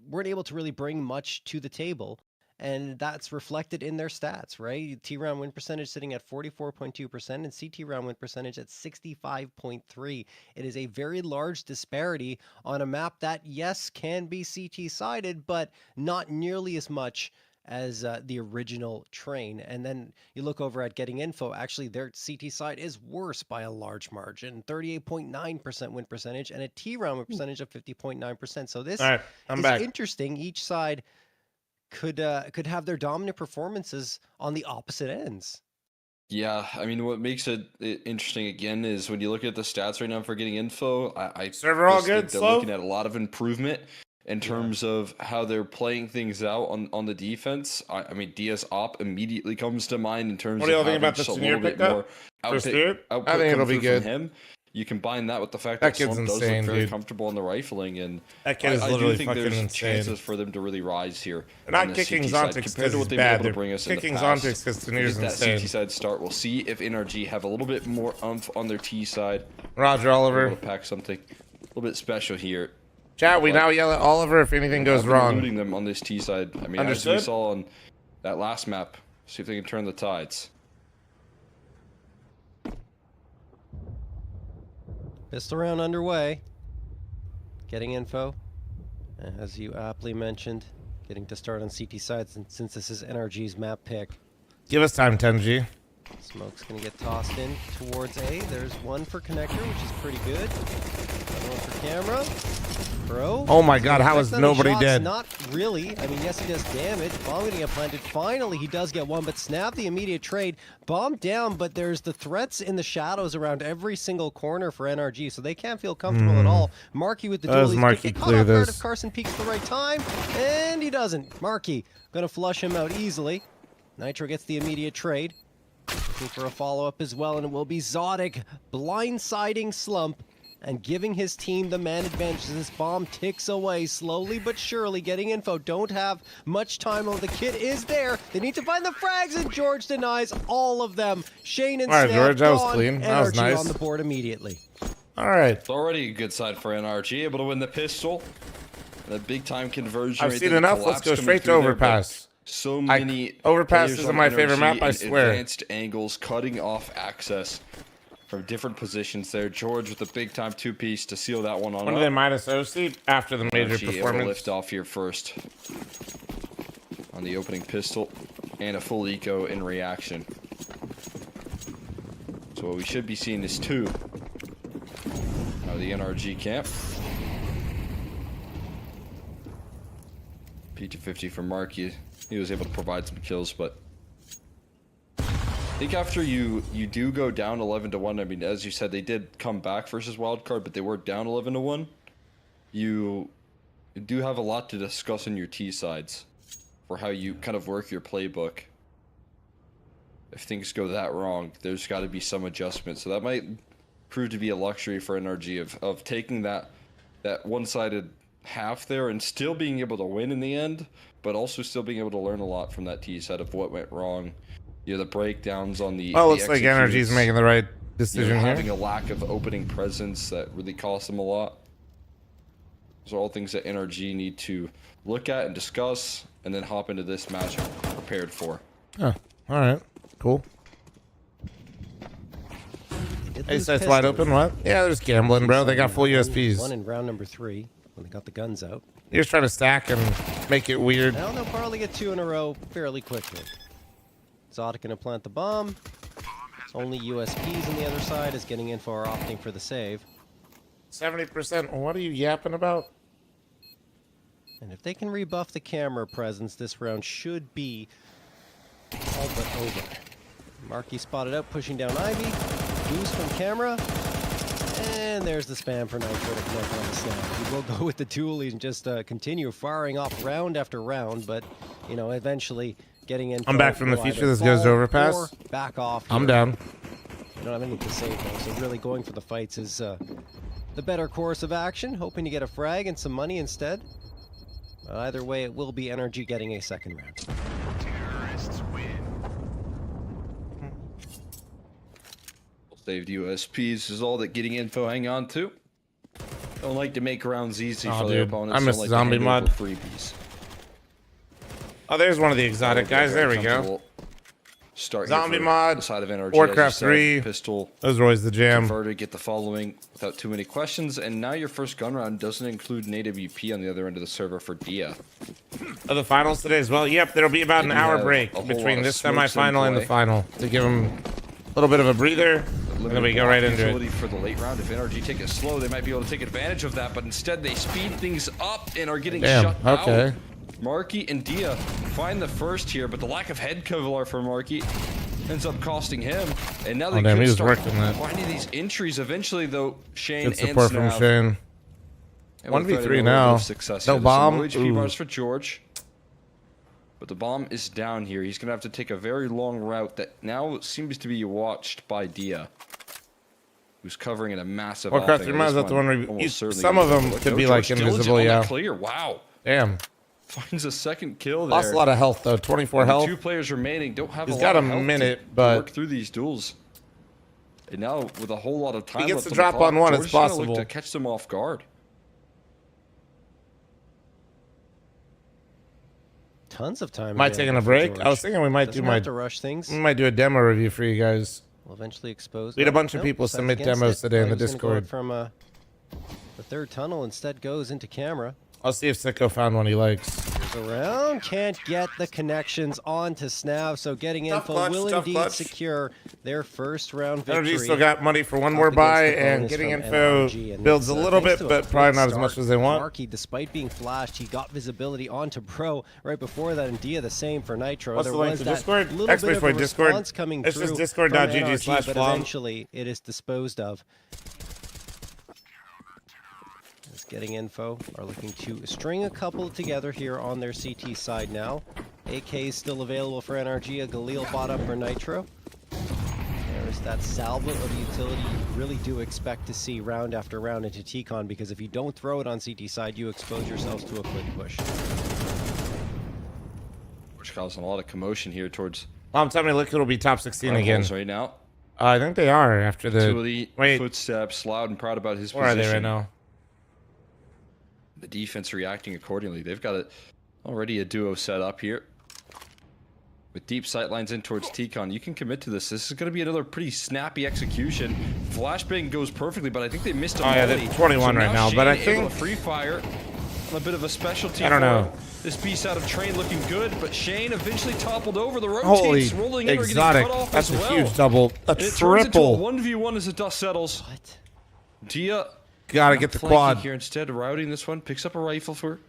C: weren't able to really bring much to the table, and that's reflected in their stats, right? T round win percentage sitting at 44.2% and CT round win percentage at 65.3. It is a very large disparity on a map that, yes, can be CT sided, but not nearly as much as the original Train. And then you look over at Getting Info, actually their CT side is worse by a large margin, 38.9% win percentage and a T round win percentage of 50.9%. So this is back. Interesting. Each side could have their dominant performances on the opposite ends.
D: Yeah, I mean, what makes it interesting again is when you look at the stats right now for Getting Info, I
A: server all good.
D: They're looking at a lot of improvement in terms of how they're playing things out on the defense. I mean, Diaz Op immediately comes to mind in terms
A: what do you
D: of
A: think about
D: just
A: the
D: a little bit more output
A: I think it'll be good.
D: from him. you combine that with the fact
A: That
D: that
A: kid's
D: fl0m does
A: insane,
D: look very
A: dude.
D: comfortable in the rifling, and
A: That kid is
D: I
A: literally
D: do think
A: fucking
D: there's
A: insane.
D: chances for them to really rise here.
A: They're
D: on
A: not
D: the
A: kicking
D: CT side
A: Zontics
D: compared
A: because
D: to what
A: he's
D: they've been
A: bad.
D: able to
A: They're
D: bring us in the
A: kicking
D: past.
A: Zontics because
D: I
A: Tanir's
D: think that
A: insane.
D: CT side start. We'll see if NRG have a little bit more oomph on their T side.
A: Roger,
D: Able
A: Oliver.
D: to pack something a little bit special here.
A: Chat, we
D: But
A: now yell at Oliver if anything goes
D: I've been
A: wrong.
D: eluding them on this T side. I mean,
A: Understood?
D: as we saw on that last map, see if they can turn the tides.
C: Pistol round underway. Getting info. As you aptly mentioned, getting to start on CT sides, and since this is NRG's map pick,
A: Give us time, 10G.
C: smoke's going to get tossed in towards A. There's one for connector, which is pretty good. Another one for camera. Bro.
A: Oh my god, how is
C: Effect on
A: nobody
C: the shots,
A: dead?
C: Not really. I mean, yes, he does damage. Bomb going to get planted. Finally, he does get one, but snap the immediate trade. Bomb down, but there's the threats in the shadows around every single corner for NRG, so they can't feel comfortable at all. Marky with the
A: Does
C: duel.
A: Marky clear this?
C: If Carson peeks at the right time, and he doesn't. Marky going to flush him out easily. Nitro gets the immediate trade. Looking for a follow-up as well, and it will be Zodic blindsiding Slump and giving his team the man advantage as this bomb ticks away slowly but surely, getting info. Don't have much time. Oh, the kid is there. They need to find the frags, and George denies all of them. Shane and
A: All right,
C: Snap
A: George, that was
C: gone.
A: clean. That was
C: NRG
A: nice.
C: on the board immediately.
A: All right.
D: It's already a good side for NRG, able to win the pistol. The big time conversion.
A: I've
D: rate,
A: seen
D: the
A: enough. Let's
D: collapse
A: go
D: coming
A: straight to
D: through there, but
A: overpass.
D: So many
A: Overpass
D: players
A: isn't
D: on
A: my favorite
D: NRG
A: map, I
D: in
A: swear.
D: Advanced angles, cutting off access from different positions there. George with a big time two-piece to seal that one on
A: When
D: up.
A: do they minus OC after the major
D: NRG able to
A: performance?
D: lift off here first on the opening pistol and a full eco in reaction. So what we should be seeing is two out of the NRG camp. P250 for Mark. He was able to provide some kills, but I think after you do go down 11-1, I mean, as you said, they did come back versus Wildcard, but they were down 11-1. You do have a lot to discuss in your T sides for how you kind of work your playbook. If things go that wrong, there's got to be some adjustment. So that might prove to be a luxury for NRG of taking that one-sided half there and still being able to win in the end, but also still being able to learn a lot from that T side of what went wrong. You know, the breakdowns on the
A: Well,
D: the
A: looks like
D: executes,
A: Energy's making the right
D: you know,
A: decision
D: having
A: here.
D: a lack of opening presence that really cost them a lot. Those are all things that NRG need to look at and discuss, and then hop into this matchup prepared for.
A: Oh, all right. Cool.
C: They did
A: Hey,
C: lose
A: sites wide
C: pistols.
A: open. What? Yeah, they're just gambling, bro. They got full
C: One
A: USPs.
C: in round number 3 when they got the guns out.
A: You're just trying to stack and make it weird.
C: Now they'll probably get 2 in a row fairly quickly. Zodic gonna plant the bomb. Only USPs on the other side is getting info or opting for the save.
A: 70%. What are you yapping about?
C: And if they can rebuff the camera presence, this round should be all but over. Marky spotted out, pushing down Ivy. Boost from camera. And there's the spam for Nitro to connect on the snap. He will go with the dually and just continue firing off round after round, but, you know, eventually getting in.
A: I'm back from the future. This goes to overpass.
C: Back off.
A: I'm
C: here.
A: down.
C: You don't have anything to save though, so really going for the fights is the better course of action. Hoping to get a frag and some money instead. Either way, it will be NRG getting a second round.
B: Terrorists win.
D: Saved USPs is all that getting info hang on to. Don't like to make rounds easy
A: Oh,
D: for their
A: dude.
D: opponents.
A: I
D: Don't
A: missed
D: like
A: zombie
D: to hand
A: mod.
D: over freebies.
A: Oh, there's one of the exotic
D: They'll
A: guys.
D: get
A: There
D: very
A: we go.
D: comfortable. Start here
A: Zombie
D: for
A: mod,
D: the side of NRG,
A: Warcraft
D: as you said,
A: 3.
D: pistol
A: Those are always the jam.
D: converted, get the following without too many questions, and now your first gun round doesn't include an AWP on the other end of the server for Dia.
A: Are the finals today as well? Yep, there'll be about
D: They
A: an
D: do
A: hour
D: have
A: break
D: a whole
A: between
D: lot of
A: this
D: smokes in
A: semifinal and the
D: play.
A: final to give them a little bit of a breather, and then we go right into
D: Ability
A: it.
D: for the late round. If NRG take it slow, they might be able to take advantage of that, but instead they speed things up and are getting
A: Damn,
D: shut
A: okay.
D: out. Marky and Dia find the first here, but the lack of head cover for Marky ends up costing him. And now they
A: damn,
D: could
A: he was
D: start
A: working that.
D: finding these entries. Eventually, though, Shane
A: Good
D: and
A: support from
D: Snav
A: Shane.
D: able to find
A: 1v3
D: a little
A: now.
D: bit of success
A: No
D: here. There's some
A: bomb.
D: low HP
A: Ooh.
D: bars for George. But the bomb is down here. He's going to have to take a very long route that now seems to be watched by Dia. who's covering in a massive
A: Warcraft
D: offing.
A: 3 miles
D: This
A: out the one where you,
D: almost certainly
A: some of
D: gonna
A: them
D: go.
A: could
D: No,
A: be like
D: George Dillinger
A: invisible,
D: on
A: yeah.
D: that clear. Wow.
A: Damn.
D: Finds a second kill there.
A: Lost a lot of health though. 24
D: And the
A: health.
D: 2 players remaining don't have
A: He's
D: a
A: got
D: lot
A: a
D: of health
A: minute,
D: to
A: but
D: work through these duels. And now with a whole lot of time
A: gets
D: left
A: to
D: on
A: drop
D: the clock,
A: on one,
D: George
A: it's
D: is gonna
A: possible.
D: look to catch them off guard.
C: Tons of time.
A: Am I taking a
C: available for
A: break?
C: George.
A: I was thinking we might
C: Doesn't
A: do
C: have to rush things.
A: we might do a demo review for you guys.
C: We'll eventually expose.
A: We had a
C: No,
A: bunch of
C: no,
A: people
C: decides
A: submit
C: against
A: demos
C: it.
A: today in
C: Thought
A: the
C: he was gonna go
A: Discord.
C: From the third tunnel, instead goes into camera.
A: I'll see if Sicko found one he likes.
C: Around, can't get the connections onto Snav, so getting
A: Tough
C: info
A: clutch,
C: will
A: tough
C: indeed
A: clutch.
C: secure their first round victory.
A: Energy still got money for one
C: up
A: more
C: against
A: buy,
C: the
A: and
C: bonus
A: getting
C: from
A: info
C: NRG, and
A: builds a
C: it's,
A: little
C: thanks
A: bit,
C: to a
A: but probably
C: quick
A: not as
C: start
A: much as they want.
C: Marky, despite being flashed, he got visibility onto Pro right before that, and Dia the same for Nitro.
A: What's
C: there
A: the link
C: was
A: to
C: that
A: Discord?
C: little bit of a
A: Expert Discord.
C: response coming
A: It's
C: through
A: just
C: from
A: discord.gg/fl0m.
C: NRG, but eventually it is disposed of. Getting info, are looking to string a couple together here on their CT side now. AK is still available for NRG, a Galil bought up for Nitro. There's that salvo of utility you really do expect to see round after round into T-Con, because if you don't throw it on CT side, you expose yourselves to a quick push.
D: Which causing a lot of commotion here towards
A: Mom, tell me Liquid will be top 16 again.
D: right now.
A: I think they are after the...
D: Utility,
A: Wait,
D: footsteps, loud and proud about his
A: where are
D: position.
A: they right now?
D: The defense reacting accordingly. They've got already a duo set up here. With deep sight lines in towards T-Con. You can commit to this. This is going to be another pretty snappy execution. Flashbang goes perfectly, but I think they missed a
A: Oh, yeah,
D: volley.
A: they're 21 right now, but I
D: Shane able
A: think...
D: to free fire. A bit of a specialty.
A: I don't know.
D: for him. This piece out of Train looking good, but Shane eventually toppled over. The rotates
A: Holy
D: rolling in,
A: exotic.
D: Are getting cut off
A: That's
D: as
A: a
D: well.
A: huge double. A
D: And it turns into
A: triple.
D: a 1v1 as the dust settles.
C: What?
D: Dia
A: Gotta
D: not
A: get the
D: flanking
A: quad.
D: here instead, routing this one. Picks up a rifle for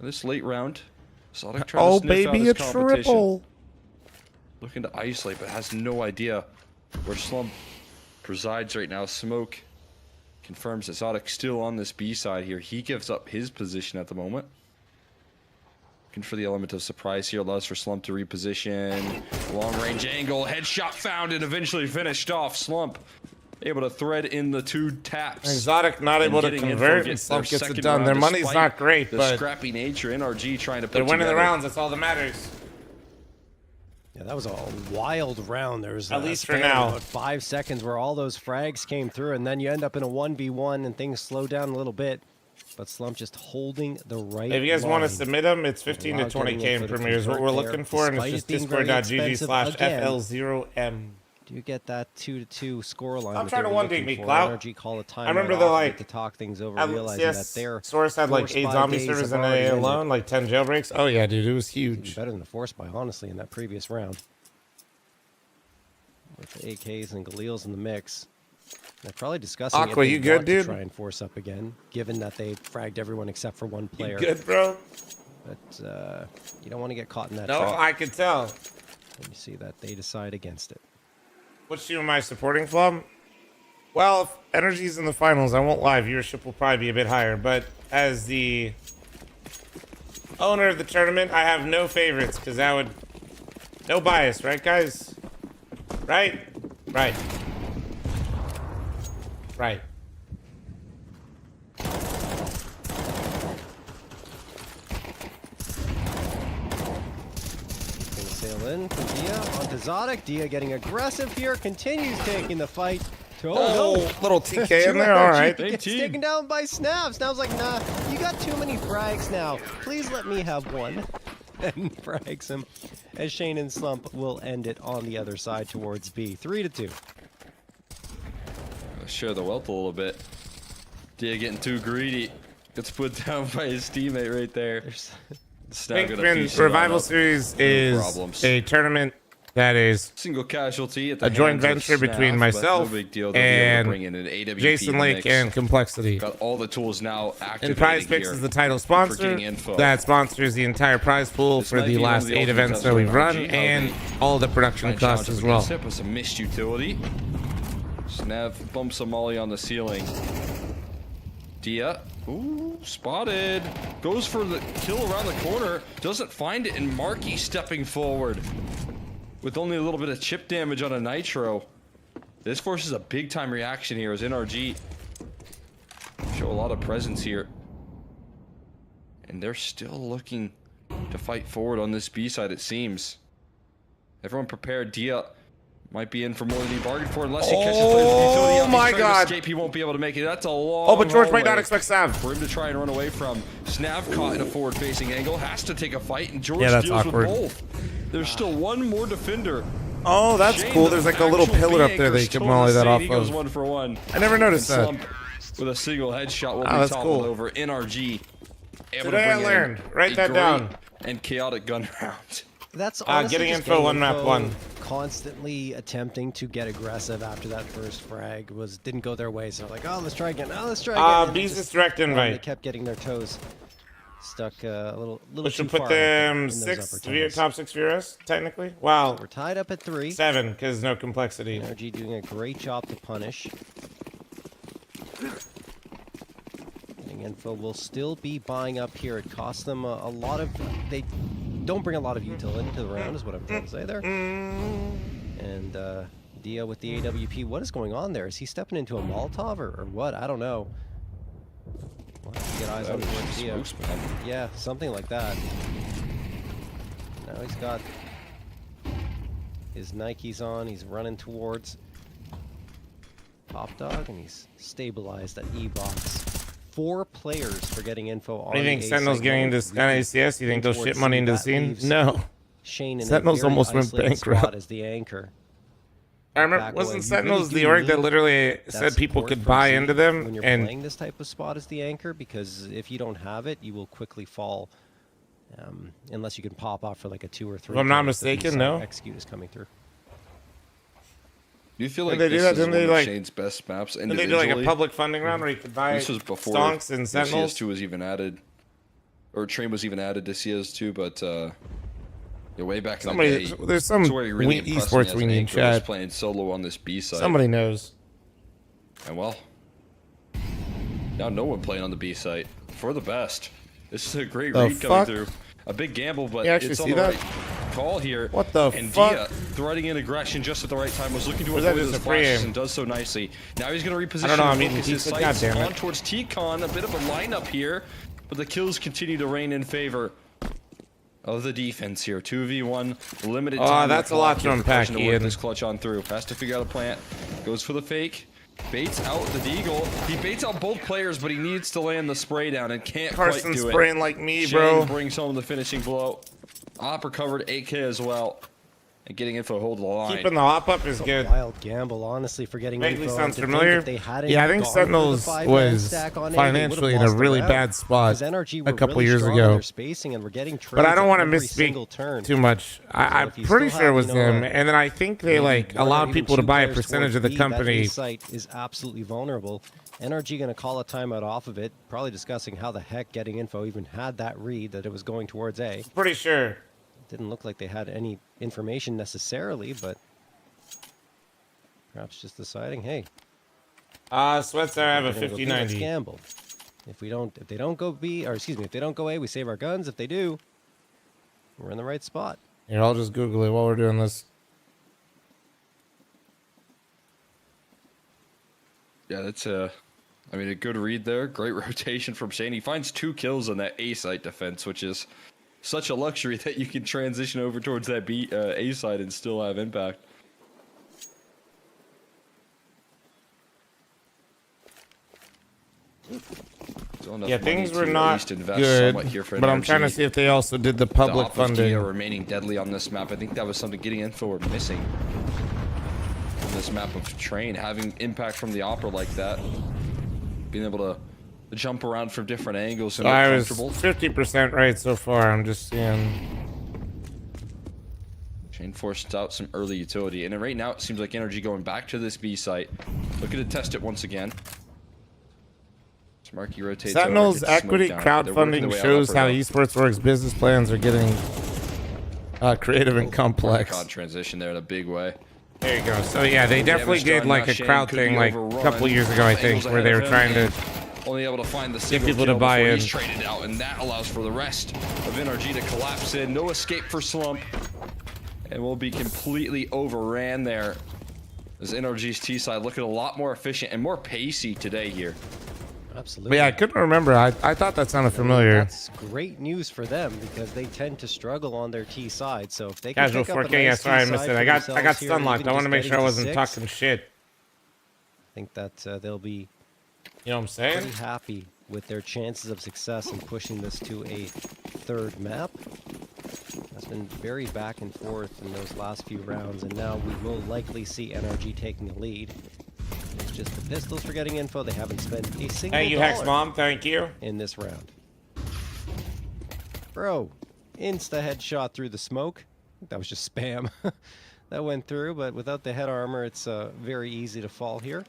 D: this late round. Exotic trying
A: Oh,
D: to sniff out
A: baby,
D: his
A: a
D: competition.
A: triple.
D: Looking to isolate, but has no idea where fl0m presides right now. Smoke confirms Exotic still on this B side here. He gives up his position at the moment. Looking for the element of surprise here. Allows for fl0m to reposition. Long range angle. Headshot found and eventually finished off. fl0m able to thread in the 2 taps.
A: Exotic not
D: And
A: able to
D: getting info
A: convert, and
D: gets their
A: fl0m gets it
D: second
A: done.
D: round
A: Their money's
D: despite
A: not great,
D: the
A: but
D: scrappy nature NRG trying to put
A: they're winning the
D: together.
A: rounds. That's all that matters.
C: Yeah, that was a wild round. There was
A: At
C: a
A: least for
C: span of
A: now.
C: about 5 seconds where all those frags came through, and then you end up in a 1v1 and things slow down a little bit. But fl0m just holding the right
A: If you guys want to
C: line.
A: submit them, it's 15 to
C: Wow,
A: 20k
C: getting
A: in
C: in for the
A: premieres. What we're
C: convert
A: looking
C: there,
A: for, and it's
C: despite
A: just
C: it being very expensive again.
A: discord.gg/fl0m.
C: Do you get that 2-2 score line?
A: I'm
C: that
A: trying
C: they
A: to
C: were
A: 1D
C: looking
A: me,
C: for?
A: Clout.
C: NRG call a timeout
A: I remember the,
C: off
A: like,
C: to talk things over,
A: At
C: realizing
A: least,
C: that their
A: Source had like
C: force
A: 8
C: buy
A: zombie
C: days
A: servers
C: have
A: in
C: already
A: AA
C: ended.
A: alone, like 10 jailbreaks. Oh yeah, dude, it was huge.
C: Better than the force buy, honestly, in that previous round. With the AKs and Galils in the mix. They're probably discussing
A: Aqua,
C: if they
A: you good,
C: want to
A: dude?
C: try and force up again, given that they fragged everyone except for one player.
A: Good, bro.
C: But you don't want to get caught in that
A: No,
C: trap.
A: I could tell.
C: And you see that they decide against it.
A: Which team am I supporting, fl0m? Well, if Energy's in the finals, I won't lie, viewership will probably be a bit higher. But as the owner of the tournament, I have no favorites, because that would... No bias, right, guys? Right? Right. Right.
C: Gonna sail in from Dia onto Zodic. Dia getting aggressive here, continues taking the fight.
A: Oh,
C: no.
A: little TK in there, all right.
C: Gets taken down by Snav. Snav's like, nah, you got too many frags now. Please let me have one. And frags him. As Shane and fl0m will end it on the other side towards B. 3-2.
D: Share the wealth a little bit. Dia getting too greedy. Gets put down by his teammate right there. Snap gonna
A: Pinkman
D: feast it on
A: Revival
D: up.
A: Series
D: No
A: is
D: problems.
A: a tournament that is
D: Single casualty at the
A: a joint
D: hands of
A: venture between
D: Snap,
A: myself
D: but no big deal. They'll be able to
A: and
D: bring in an AWP
A: Jason
D: in the
A: Lake
D: mix.
A: and Complexity.
D: Got all the tools now
A: And
D: activated
A: Prize Picks
D: here
A: is the title
D: for
A: sponsor
D: getting info.
A: that sponsors the entire prize pool
D: This
A: for
D: might
A: the
D: be one of
A: last
D: the
A: 8
D: ultimate
A: events
D: tests
A: that
D: for
A: we've run
D: NRG, how
A: and
D: they
A: all the production
D: try and
A: costs
D: challenge
A: as
D: up
A: well.
D: against it with some missed utility. Snav bumps a molly on the ceiling. Dia, ooh, spotted. Goes for the kill around the corner. Doesn't find it, and Marky stepping forward with only a little bit of chip damage on a Nitro. This forces a big time reaction here as NRG show a lot of presence here. And they're still looking to fight forward on this B side, it seems. Everyone prepared. Dia might be in for more than he bargained for unless he catches players with utility.
A: Oh my God.
D: Escape, he won't be able to make it. That's a long
A: Oh, but George might not
D: hallway
A: expect Sav.
D: for him to try and run away from. Snav caught in a forward-facing angle, has to take a fight, and George
A: Yeah, that's
D: deals
A: awkward.
D: with both. There's still one more defender.
A: Oh, that's
D: Shane,
A: cool.
D: the
A: There's like a little
D: actual
A: pillar up
D: B
A: there that you
D: anchor's
A: can
D: still
A: molly that
D: insane.
A: off
D: He goes
A: of.
D: 1 for 1.
A: I never noticed
D: And
A: that.
D: Slump with a single headshot will
A: Oh,
D: be
A: that's
D: toppled
A: cool.
D: over. NRG able
A: Today
D: to
A: I
D: bring in
A: learned. Write
D: a
A: that
D: great
A: down.
D: and chaotic gun round.
C: That's honestly
A: getting
C: just
A: info on map 1.
C: Constantly attempting to get aggressive after that first frag didn't go their way. So like, oh, let's try again. Oh, let's try again. And
A: B's
C: just-
A: is direct
C: They
A: invite.
C: kept getting their toes stuck a little
A: We
C: too
A: should
C: far
A: put them
C: in those upper tunnels.
A: top 6 VRS, technically. Wow.
C: We're tied up at 3.
A: 7, because no complexity.
C: NRG doing a great job to punish. Getting info will still be buying up here. It costs them a lot of... They don't bring a lot of utility to the round, is what I'm trying to say there. And Dia with the AWP. What is going on there? Is he stepping into a Molotov or what? I don't know. We'll have to get eyes on towards Dia.
D: Smokes, man.
C: Yeah, something like that. Now he's got his Nikes on. He's running towards Top Dog, and he's stabilized at E-Box. 4 players for getting info on
A: What do you think
C: the A
A: Sentinel's
C: site.
A: getting into Sky ACS? You think they'll
C: Towards
A: ship money into the
C: that
A: scene?
C: leaves
A: No.
C: Shane in
A: Sentinels
C: a very
A: almost went
C: isolated
A: bankrupt.
C: spot as the anchor.
A: I remember,
C: Back
A: wasn't
C: away. You
A: Sentinels
C: really
A: the
C: do
A: org that
C: need
A: literally
C: that
A: said people
C: support
A: could
C: from
A: buy
C: Z
A: into them?
C: when you're
A: And
C: playing this type of spot as the anchor, because if you don't have it, you will quickly fall. Unless you can pop off for like a 2 or 3.
A: If I'm not
C: turns,
A: mistaken,
C: the
A: no.
C: Execute is coming through.
D: Do you feel like
A: they do
D: this
A: that?
D: is
A: Didn't
D: one
A: they,
D: of
A: like-
D: Shane's best maps
A: did they
D: individually?
A: do like a public funding round where you could buy
D: This was before
A: stonks and Sentinels?
D: CS2 was even added, or Train was even added to CS2, but yeah, way back in the day,
A: There's some
D: it's where he really impressed me
A: esports
D: as
A: we
D: an
A: need in
D: anchor was
A: chat.
D: playing solo on this B side.
A: Somebody knows.
D: And well, now no one playing on the B site. For the best. This is a great
A: The
D: read coming
A: fuck?
D: through. A big gamble, but
A: You actually
D: it's on
A: see
D: the
A: that?
D: right call here.
A: What the
D: and
A: fuck?
D: Dia threading in aggression just at the right time, was looking to
A: Or is that
D: avoid
A: just
D: those
A: a pre-aim?
D: flashes and does so nicely. Now he's going to reposition
A: I don't know, I'm
D: and
A: eating
D: focus his
A: pizza,
D: sights
A: goddammit.
D: on towards T-Con. A bit of a lineup here, but the kills continue to reign in favor of the defense here. 2v1, limited
A: Oh,
D: time. on the
A: that's a lot
D: clock
A: to
D: here for
A: unpack,
D: Crushing to work
A: Ian.
D: this clutch on through. Has to figure out a plant. Goes for the fake. Baits out the deagle. He baits out both players, but he needs to land the spray down and can't
A: Carson's
D: quite do it.
A: spraying like me,
D: Shane
A: bro.
D: brings home the finishing blow. Op recovered 8K as well. And getting info hold the line.
A: Keeping the hop up is
C: It's a
A: good.
C: wild gamble, honestly, for getting
A: Vaguely
C: info.
A: sounds
C: To think
A: familiar.
C: if they hadn't
A: Yeah, I think
C: gone for the
A: Sentinels
C: 5-man
A: was
C: stack on A, they
A: financially
C: would've
A: in a
C: lost the
A: really
C: round.
A: bad spot
C: 'Cause NRG
A: a
C: were
A: couple
C: really
A: years
C: strong in
A: ago.
C: their spacing and were getting
A: But I don't
C: want
A: want to
C: to
A: misspeak too much. I'm
C: if you
A: pretty
C: still
A: sure it
C: have,
A: was
C: you know,
A: them. And then I think they like
C: one or
A: allowed
C: even
A: people to
C: two
A: buy a
C: players
A: percentage of
C: towards
A: the
C: B, that
A: company.
C: A site is absolutely vulnerable. NRG going to call a timeout off of it, probably discussing how the heck getting info even had that read that it was going towards A.
A: Pretty sure.
C: Didn't look like they had any information necessarily, but perhaps just deciding, hey,
A: Sweats there, I have a
C: we're gonna go B, let's
A: 50-90.
C: gamble. If they don't go B, or excuse me, if they don't go A, we save our guns. If they do, we're in the right spot.
A: Here, I'll just Google it while we're doing this.
D: Yeah, that's a good read there. Great rotation from Shane. He finds 2 kills on that A site defense, which is such a luxury that you can transition over towards that A side and still have impact. Still enough
A: Yeah,
D: money
A: things
D: to
A: were
D: at
A: not
D: least invest
A: good,
D: somewhat here for
A: but I'm trying to
D: NRG.
A: see if they also did the
D: The
A: public
D: op of Dia
A: funding.
D: remaining deadly on this map. I think that was something getting info were missing on this map of Train, having impact from the opera like that, being able to jump around from different angles and
A: So
D: look
A: I was
D: comfortable.
A: 50% right so far. I'm just seeing.
D: Shane forced out some early utility, and then right now it seems like NRG going back to this B site, looking to test it once again. Marky rotates
A: Sentinel's
D: over, gets
A: equity
D: smoked down. They're working
A: crowdfunding
D: their way out
A: shows
D: upper
A: how
D: now.
A: esports works. Business plans are getting creative and complex.
D: Con transition there in a big way.
A: There you go. So yeah, they definitely
D: Damage
A: did
D: done.
A: like
D: Now
A: a
D: Shane
A: crowd
D: could
A: thing
D: be
A: like a
D: overrun.
A: couple years ago, I think,
D: Angles
A: where they
D: ahead
A: were
D: of
A: trying
D: him,
A: to.
D: and only able to find the single
A: people to
D: kill
A: buy
D: before
A: in.
D: he's traded out, and that allows for the rest of NRG to collapse in. No escape for Slump, and will be completely overran there This NRG's T side looking a lot more efficient and more pacey today here.
C: Absolutely.
A: But yeah, I couldn't remember. I thought that sounded familiar.
C: That's great news for them because they tend to struggle on their T side. So if they can
A: Casual
C: pick up
A: 4K,
C: a nice
A: yeah, sorry, I
C: T
A: missed
C: side
A: it.
C: for
A: I got
C: themselves here,
A: stun locked.
C: even
A: I want
C: just
A: to make sure I
C: getting
A: wasn't
C: 6,
A: talking shit.
C: I think that they'll be
A: You know what I'm saying?
C: pretty happy with their chances of success in pushing this to a third map. It's been very back and forth in those last few rounds, and now we will likely see NRG taking the lead. It's just the Pistols for getting info. They haven't spent a single
A: Thank you,
C: dollar
A: Hex Mom. Thank you.
C: in this round. Bro, insta headshot through the smoke. I think that was just spam. That went through, but without the head armor, it's very easy to fall here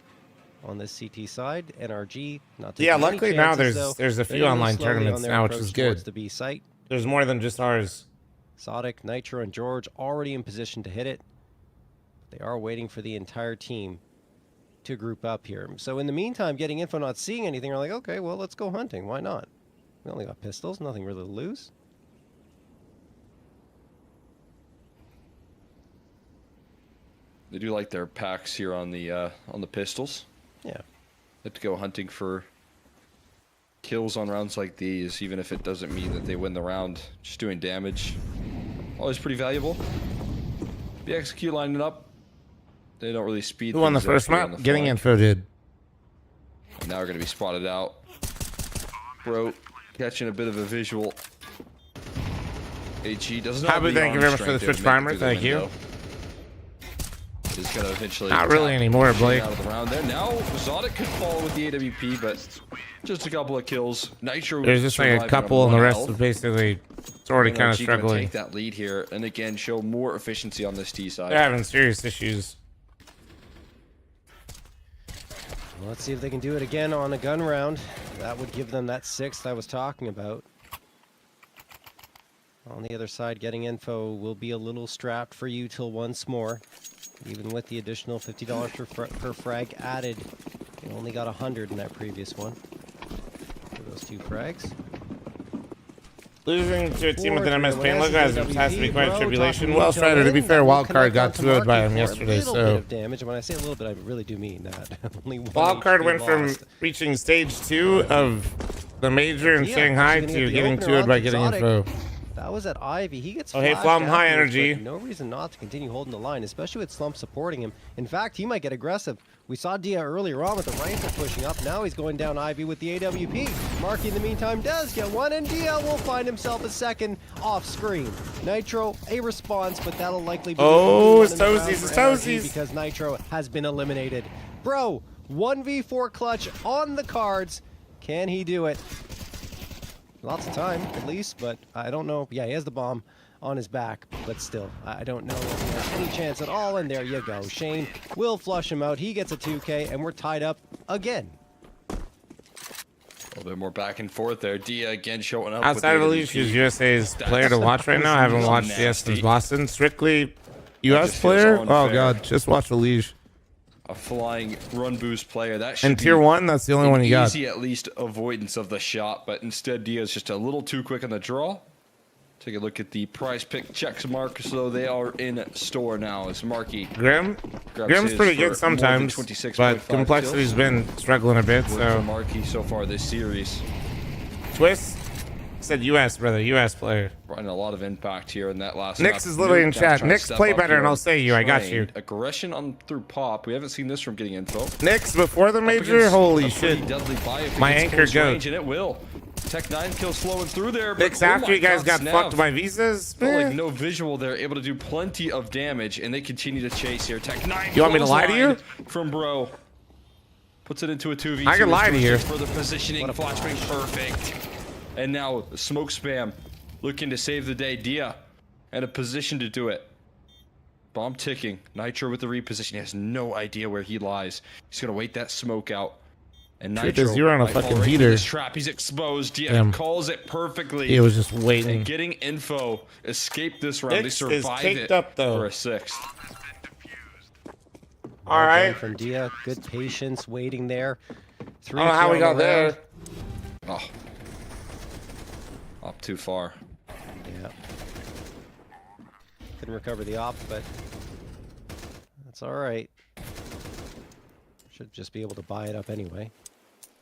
C: on this CT side. NRG, not taking
A: Yeah,
C: any
A: luckily now
C: chances,
A: there's
C: though.
A: a
C: They're
A: few
C: gonna move
A: online
C: slowly on
A: tournaments
C: their
A: now, which
C: approach
A: is
C: towards
A: good.
C: the B site.
A: There's more than just ours.
C: Sodic, Nitro, and George already in position to hit it. They are waiting for the entire team to group up here. So in the meantime, getting info, not seeing anything, are like, okay, well, let's go hunting. Why not? We only got pistols, nothing really to lose.
D: They do like their packs here on the pistols.
C: Yeah.
D: Have to go hunting for kills on rounds like these, even if it doesn't mean that they win the round. Just doing damage, always pretty valuable. The execute lining up. They don't really speed.
A: Who won the
D: things up
A: first
D: here
A: map?
D: on the
A: Getting
D: flank.
A: info did.
D: Now we're gonna be spotted out. Bro, catching a bit of a visual. HE doesn't have
A: Happy,
D: the
A: thank you
D: arm
A: very much for the
D: strength
A: Twitch
D: there to make
A: primer.
D: it through the
A: Thank you.
D: window. He's gonna eventually
A: Not really
D: tap
A: anymore,
D: Shane
A: Blake.
D: out of the round there. Now Zodic could fall with the AWP, but just a couple of kills. Nitro
A: There's just like a
D: surviving
A: couple,
D: on
A: and the
D: one
A: rest
D: health.
A: is basically already kind of
D: NRG gonna
A: struggling.
D: take that lead here, and again show more efficiency on this T side.
A: They're having serious issues.
C: Well, let's see if they can do it again on a gun round. That would give them that 6th I was talking about. On the other side, getting info will be a little strapped for you till once more. Even with the additional $50 per frag added, they only got 100 in that previous one. For those 2 frags.
A: Losing to a team with an
C: Fourth,
A: MS Pain logo has to be quite a
C: bro,
A: tribulation.
C: talking
A: Well,
C: to
A: Strider, to be
C: Lin,
A: fair,
C: that will
A: Wildcard got
C: connect onto
A: 2-0'd by him
C: Marky for
A: yesterday,
C: a little bit
A: so...
C: of damage, and when I say a little bit, I really do mean that. Only 1
A: Wildcard
C: HP
A: went from
C: lost.
A: reaching stage 2 of the major in
C: Yeah,
A: Shanghai
C: actually gonna
A: to
C: get the
A: getting
C: opener
A: 2-0'd by
C: onto
A: getting
C: Exotic.
A: info.
C: That was at Ivy. He gets
A: Oh, hey,
C: flashed
A: fl0m, hi,
C: afterwards,
A: energy.
C: but no reason not to continue holding the line, especially with Slump supporting him. In fact, he might get aggressive. We saw Dia earlier on with the Rifle pushing up. Now he's going down Ivy with the AWP. Marky, in the meantime, does get one, and Dia will find himself a second off screen. Nitro, a response, but that'll likely be...
A: Oh,
C: the
A: it's
C: one in the round
A: toesies,
C: for
A: it's
C: NRG
A: toesies.
C: because Nitro has been eliminated. Bro, 1v4 clutch on the cards. Can he do it? Lots of time, at least, but I don't know. Yeah, he has the bomb on his back, but still, I don't know if he has any chance at all, and there you go. Shane will flush him out. He gets a 2K, and we're tied up again.
D: A little bit more back and forth there. Dia again showing up.
A: Outside of
D: with
A: the
D: the
A: league, she's
D: AWP.
A: USA's player to watch right now. I haven't watched CS since
D: Nasty.
A: Boston. Strictly US
D: just feels
A: player?
D: unfair.
A: Oh, God. Just watch the leash.
D: A flying run boost player. That should
A: And
D: be
A: tier 1, that's the only one you got.
D: easy, at least, avoidance of the shot, but instead Dia's just a little too quick on the draw. Take a look at the prize pick checks marks, though they are in store now. As Marky
A: Grim?
D: grabs
A: Grim's
D: his
A: pretty
D: for
A: good
D: more than
A: sometimes,
D: 26.5
A: but Complexity's
D: kills.
A: been struggling a bit,
D: Wins for
A: so...
D: Marky so far this series.
A: Twist? Said US, brother. US player.
D: Brought a lot of impact here in that last.
A: Nix
D: map.
A: is literally in
D: Nuke now
A: chat.
D: trying to
A: Nix,
D: step
A: play
D: up
A: better
D: here
A: and I'll
D: on
A: say you. I got
D: Train.
A: you.
D: Aggression on through pop. We haven't seen this from getting info.
A: Nix, before the
D: Up
A: major?
D: against
A: Holy
D: a pretty
A: shit.
D: deadly buy if it
A: My
D: gets
A: anchor
D: close
A: goat.
D: range, and it will. Tech 9 kills flowing through there.
A: Nix,
D: but, oh
A: after
D: my
A: you guys
D: God,
A: got
D: Snav.
A: fucked by visas?
D: Felt
A: Eh.
D: like no visual there, able to do plenty of damage, and they continue to chase here. Tech 9.
A: You want me to lie to you?
D: From Bro. Puts it into a 2v2.
A: I can lie to you.
D: For the positioning, flashbang perfect. And now smoke spam, looking to save the day. Dia, in a position to do it. Bomb ticking. Nitro with the reposition. He has no idea where he lies. He's gonna wait that smoke out. And
A: Truth
D: Nitro
A: is, you're on a
D: might fall
A: fucking
D: right into
A: heater.
D: this trap. He's exposed. Dia
A: Damn.
D: calls it perfectly.
A: He was just waiting.
D: And getting info, escape this round.
A: Nix
D: They
A: is
D: survive
A: caked
D: it
A: up, though.
D: for a 6th.
A: All
C: Well done
A: right.
C: from Dia, good patience, waiting there.
A: I don't know how we got there.
D: Oh. Up too far.
C: Yeah. Couldn't recover the op, but that's all right. Should just be able to buy it up anyway.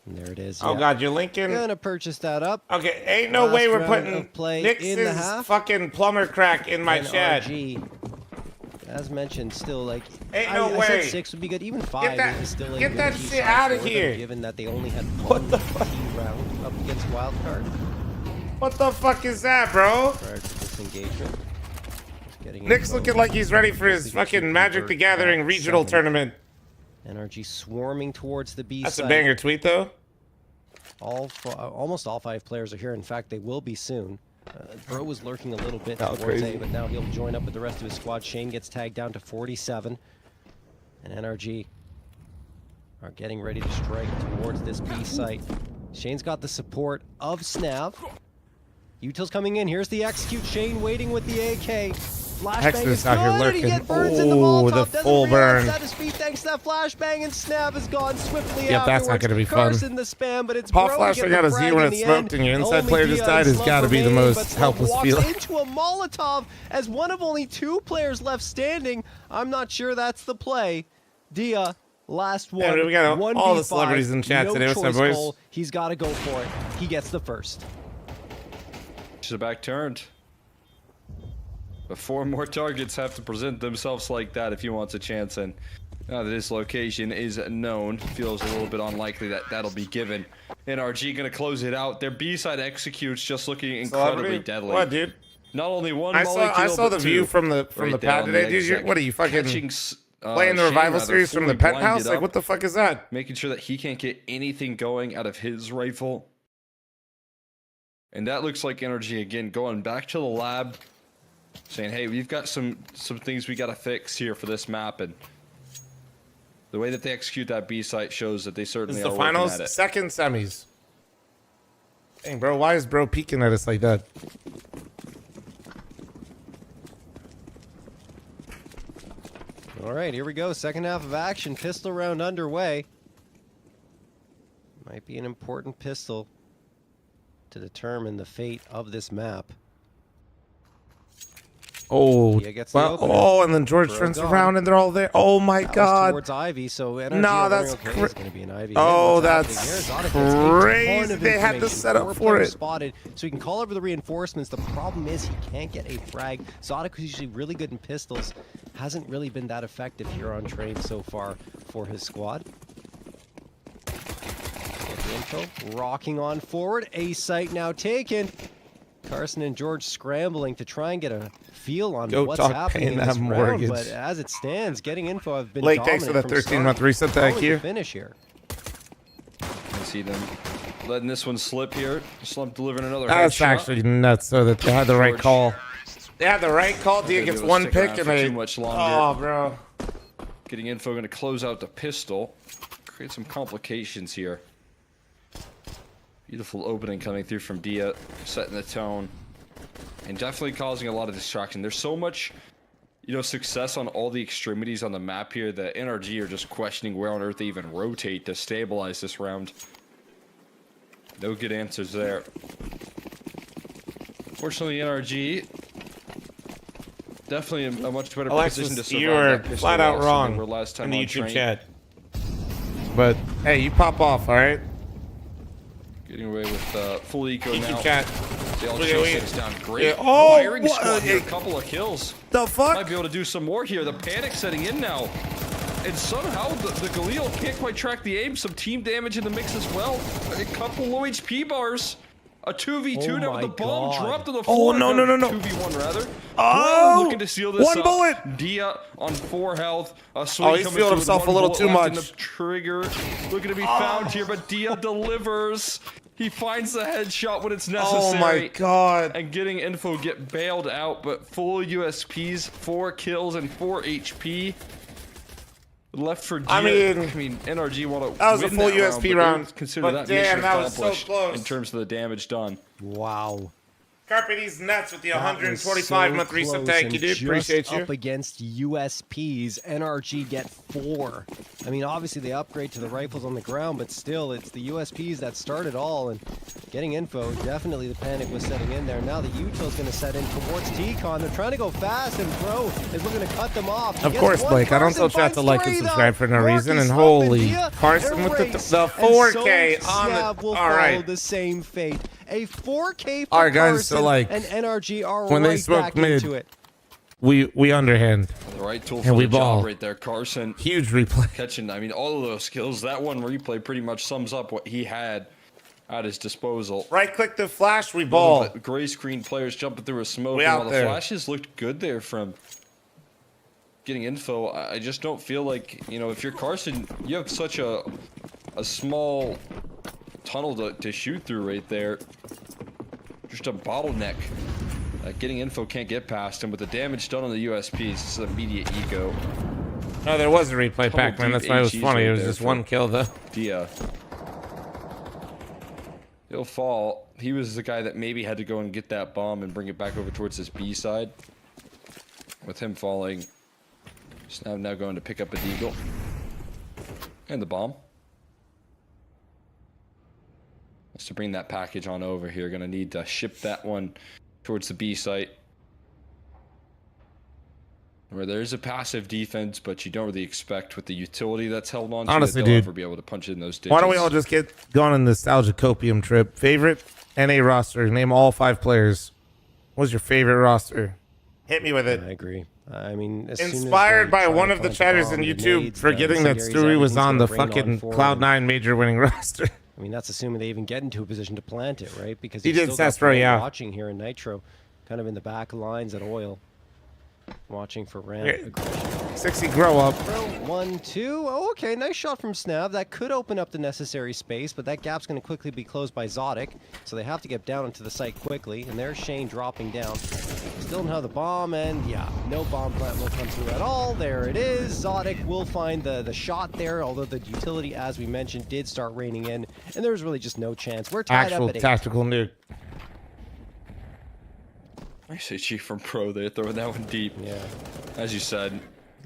C: And there it is.
A: Oh,
C: yeah.
A: God, you're linking.
C: Gonna purchase that up.
A: Okay, ain't no
C: Last
A: way we're
C: round
A: putting
C: of play in the
A: Nix's
C: half.
A: fucking plumber crack in my shed.
C: NRG, as mentioned, still like
A: Ain't no
C: I
A: way.
C: said 6 would be good. Even 5
A: that-
C: is still a
A: get
C: good
A: that
C: key
A: shit
C: side
A: outta
C: for them,
A: here.
C: Given that they only had
A: What
C: one
A: the fuck?
C: key round up against Wildcard
A: What the fuck is that, bro?
C: prior to this engagement. Getting
A: Nick's
C: info.
A: looking like he's ready for his
C: Hopefully they
A: fucking
C: keep
A: Magic the
C: convert
A: Gathering
C: that
A: regional
C: 7.
A: tournament.
C: NRG swarming towards the B
A: That's
C: side.
A: a banger tweet, though.
C: Almost all 5 players are here. In fact, they will be soon. Bro was lurking a little bit
A: That was
C: towards
A: crazy.
C: A, but now he'll join up with the rest of his squad. Shane gets tagged down to 47. And NRG are getting ready to strike towards this B site. Shane's got the support of Snav. Util's coming in. Here's the execute. Shane waiting with the AK. Flashbang
A: Hex's
C: is
A: out here
C: good, and he
A: lurking.
C: gets burns in the
A: Ooh,
C: Molotov.
A: the
C: Doesn't
A: full
C: realize
A: burn.
C: at his feet thanks to that flashbang, and Snav is gone swiftly
A: Yep, that's not
C: afterwards.
A: gonna be fun.
C: Carson the spam, but it's
A: Pop
C: Bro
A: flash
C: to get
A: right out
C: the
A: of Z
C: frag
A: when
C: in
A: it's
C: the
A: smoked
C: end.
A: and your inside
C: Only
A: player just
C: Dia
A: died
C: and
A: has gotta be the
C: remaining,
A: most
C: but Slump
A: helpless
C: walks
A: feeling.
C: into a Molotov as one of only 2 players left standing. I'm not sure that's the play. Dia, last one.
A: Yeah, we got all the
C: 1v5,
A: celebrities in chat
C: no
A: today. What's up,
C: choice
A: boys?
C: goal. He's got to go for it. He gets the first.
D: She's back turned. But 4 more targets have to present themselves like that if he wants a chance. And now that his location is known, feels a little bit unlikely that that'll be given. NRG gonna close it out. Their B side executes, just looking incredibly
A: Celebrity?
D: deadly.
A: What, dude?
D: Not only one
A: I
D: molly
A: saw
D: kill,
A: the
D: but
A: view
D: 2
A: from the
D: right there
A: pad
D: on the
A: today, dude.
D: exec.
A: What are you fucking
D: Catching,
A: playing the
D: Shane,
A: revival
D: rather,
A: series from the
D: fully
A: penthouse?
D: blinded
A: Like,
D: up,
A: what the fuck is that?
D: making sure that he can't get anything going out of his rifle. And that looks like energy again, going back to the lab, saying, hey, we've got some things we got to fix here for this map. And the way that they execute that B site shows that they
A: This
D: certainly
A: is
D: are
A: the
D: working
A: finals,
D: at it.
A: second semis. Dang, bro, why is bro peeking at us like that?
C: All right, here we go. Second half of action. Pistol round underway. Might be an important pistol to determine the fate of this map.
A: Oh,
C: Dia gets the
A: well,
C: opener.
A: oh, and then George
C: Bro
A: turns
C: gone.
A: around and they're all there. Oh my
C: That was
A: god.
C: towards Ivy, so NRG
A: No,
C: are
A: that's
C: wondering, okay, is it going to be an Ivy?
A: Oh,
C: What's
A: that's
C: happening here? Zotic gets a ton
A: crazy.
C: of
A: They had the
C: information.
A: setup
C: 4
A: for
C: players
A: it.
C: spotted, so he can call over the reinforcements. The problem is he can't get a frag. Zotic, who's usually really good in pistols, hasn't really been that effective here on train so far for his squad. Get the info. Rocking on forward. A site now taken. Carson and George scrambling to try and get a feel on
A: Go
C: what's
A: talk
C: happening
A: paying
C: in
A: that
C: this round,
A: mortgage.
C: but as it stands, getting info have been
A: Blake,
C: dominant
A: thanks for the
C: from
A: 13-month
C: start.
A: reset. Thank
C: Probably
A: you.
C: the finish here.
D: I see them letting this one slip here. Slump delivering another
A: That's
D: headshot.
A: actually nuts, so that they had the right
D: George.
A: call. They had the right call. Dia
D: They'll be
A: gets
D: able to
A: one
D: stick
A: pick
D: around
A: and
D: for
A: they.
D: too much
A: Oh,
D: longer.
A: bro.
D: Getting info, going to close out the pistol. Create some complications here. Beautiful opening coming through from Dia, setting the tone. And definitely causing a lot of distraction. There's so much, success on all the extremities on the map here that NRG are just questioning where on earth they even rotate to stabilize this round. No good answers there. Fortunately, NRG definitely in a much better position to
A: Alexis,
D: survive
A: you were
D: that pistol
A: flat out
D: loss than they
A: wrong
D: were last time
A: in the
D: on
A: YouTube
D: train.
A: chat. But hey, you pop off, all right?
D: Getting away with full eco
A: YouTube
D: now.
A: chat.
D: They all
A: Look
D: chase
A: at
D: things down. Great
A: Yeah, oh,
D: firing
A: what-
D: squad here. A couple of kills.
A: The
D: Might
A: fuck?
D: be able to do some more here. The panic setting in now. And somehow the Galil can't quite track the aim. Some team damage in the mix as well. A couple low HP bars. A 2v2
C: Oh
D: now with the
C: my
D: bomb
C: God.
D: dropped to the
A: Oh,
D: floor.
A: no, no, no, no.
D: 2v1 rather.
A: Oh,
D: Bro looking to seal this
A: one
D: up.
A: bullet.
D: Dia on 4 health. A swing
A: Oh, he's
D: coming
A: sealed
D: through
A: himself
D: with
A: a little
D: one
A: too
D: bullet left in
A: much.
D: the trigger. Looking to be found here, but Dia delivers. He finds the headshot when it's necessary.
A: Oh my god.
D: And getting info get bailed out, but full USPs, 4 kills and 4 HP. Left for Dia.
A: I mean,
D: NRG want to
A: that was a
D: win
A: full
D: that
A: USP
D: but
A: round,
D: consider
A: but
D: that
A: damn,
D: mission
A: that was so
D: accomplished
A: close.
D: in terms of the damage done.
C: Wow.
A: Carpety's nuts with the
C: That was
A: 125-month
C: so
A: resub.
C: close,
A: Thank
C: and
A: you, dude.
C: just
A: Appreciate you.
C: Up against USPs, NRG get 4. I mean, obviously they upgrade to the rifles on the ground, but still, it's the USPs that start it all. And getting info, definitely the panic was setting in there. Now the Util's going to set in towards T-Con. They're trying to go fast, and Pro is looking to cut them off.
A: Of course, Blake. I don't tell chat to like and subscribe for no reason. And holy, Carson with the 4K on the.
C: Will
A: All right.
C: the same fate. A 4K for
A: All right, guys.
C: Carson,
A: So like,
C: and NRG are
A: when
C: right
A: they smoke
C: back
A: mid,
C: into it.
A: we underhand.
D: The right tool
A: And
D: for
A: we
D: the
A: ball.
D: job right there. Carson
A: Huge replay.
D: catching, I mean, all of those skills. That one replay pretty much sums up what he had at his disposal.
A: Right click the flash, we ball.
D: But gray screen players jumping through a smoke.
A: We
D: And
A: out
D: while the
A: there.
D: flashes looked good there from getting info, I just don't feel like, you know, if you're Carson, you have such a small tunnel to shoot through right there. Just a bottleneck. Getting info can't get past him. With the damage done on the USPs, it's an immediate eco.
A: No, there was a replay, Pac-Man. That's why it was
D: HEs
A: funny.
D: right
A: It was
D: there
A: just
D: for
A: one kill, though.
D: Dia. He'll fall. He was the guy that maybe had to go and get that bomb and bring it back over towards this B side. With him falling, just now going to pick up a deagle. And the bomb. Just to bring that package on over here. Gonna need to ship that one towards the B site. Where there's a passive defense, but you don't really expect with the utility that's held on to
A: Honestly,
D: that they'll
A: dude,
D: ever be able to punch in those digits.
A: Why don't we all just get going on the nostalgia copium trip? Favorite NA roster? Name all 5 players. What was your favorite roster? Hit me with it.
C: I agree. I mean, as soon as
A: Inspired
C: they
A: by
C: try
A: one
C: to
A: of the
C: plant
A: chatters
C: bomb,
A: in
C: the
A: YouTube
C: nades,
A: forgetting that
C: incendiaries,
A: Stewie was
C: everything's
A: on the
C: gonna rain
A: fucking
C: forward.
A: Cloud9 major winning roster.
C: I mean, that's assuming they even get into a position to plant it, right? Because
A: He
C: you've
A: did
C: still got
A: Cestro,
C: Pro
A: yeah.
C: watching here in Nitro, kind of in the back lines at Oil, watching for ramp
A: Okay.
C: aggression.
A: 60 grow up.
C: Pro 1-2. Oh, okay, nice shot from Snav. That could open up the necessary space, but that gap's going to quickly be closed by Zodic, so they have to get down into the site quickly. And there's Shane dropping down. Still don't have the bomb, and yeah, no bomb plant will come through at all. There it is. Zodic will find the shot there, although the utility, as we mentioned, did start raining in, and there was really just no chance. We're tied
A: Actual
C: up at 8.
A: tactical nuke.
D: Nice HE from Pro there, throwing that one deep.
C: Yeah.
D: As you said,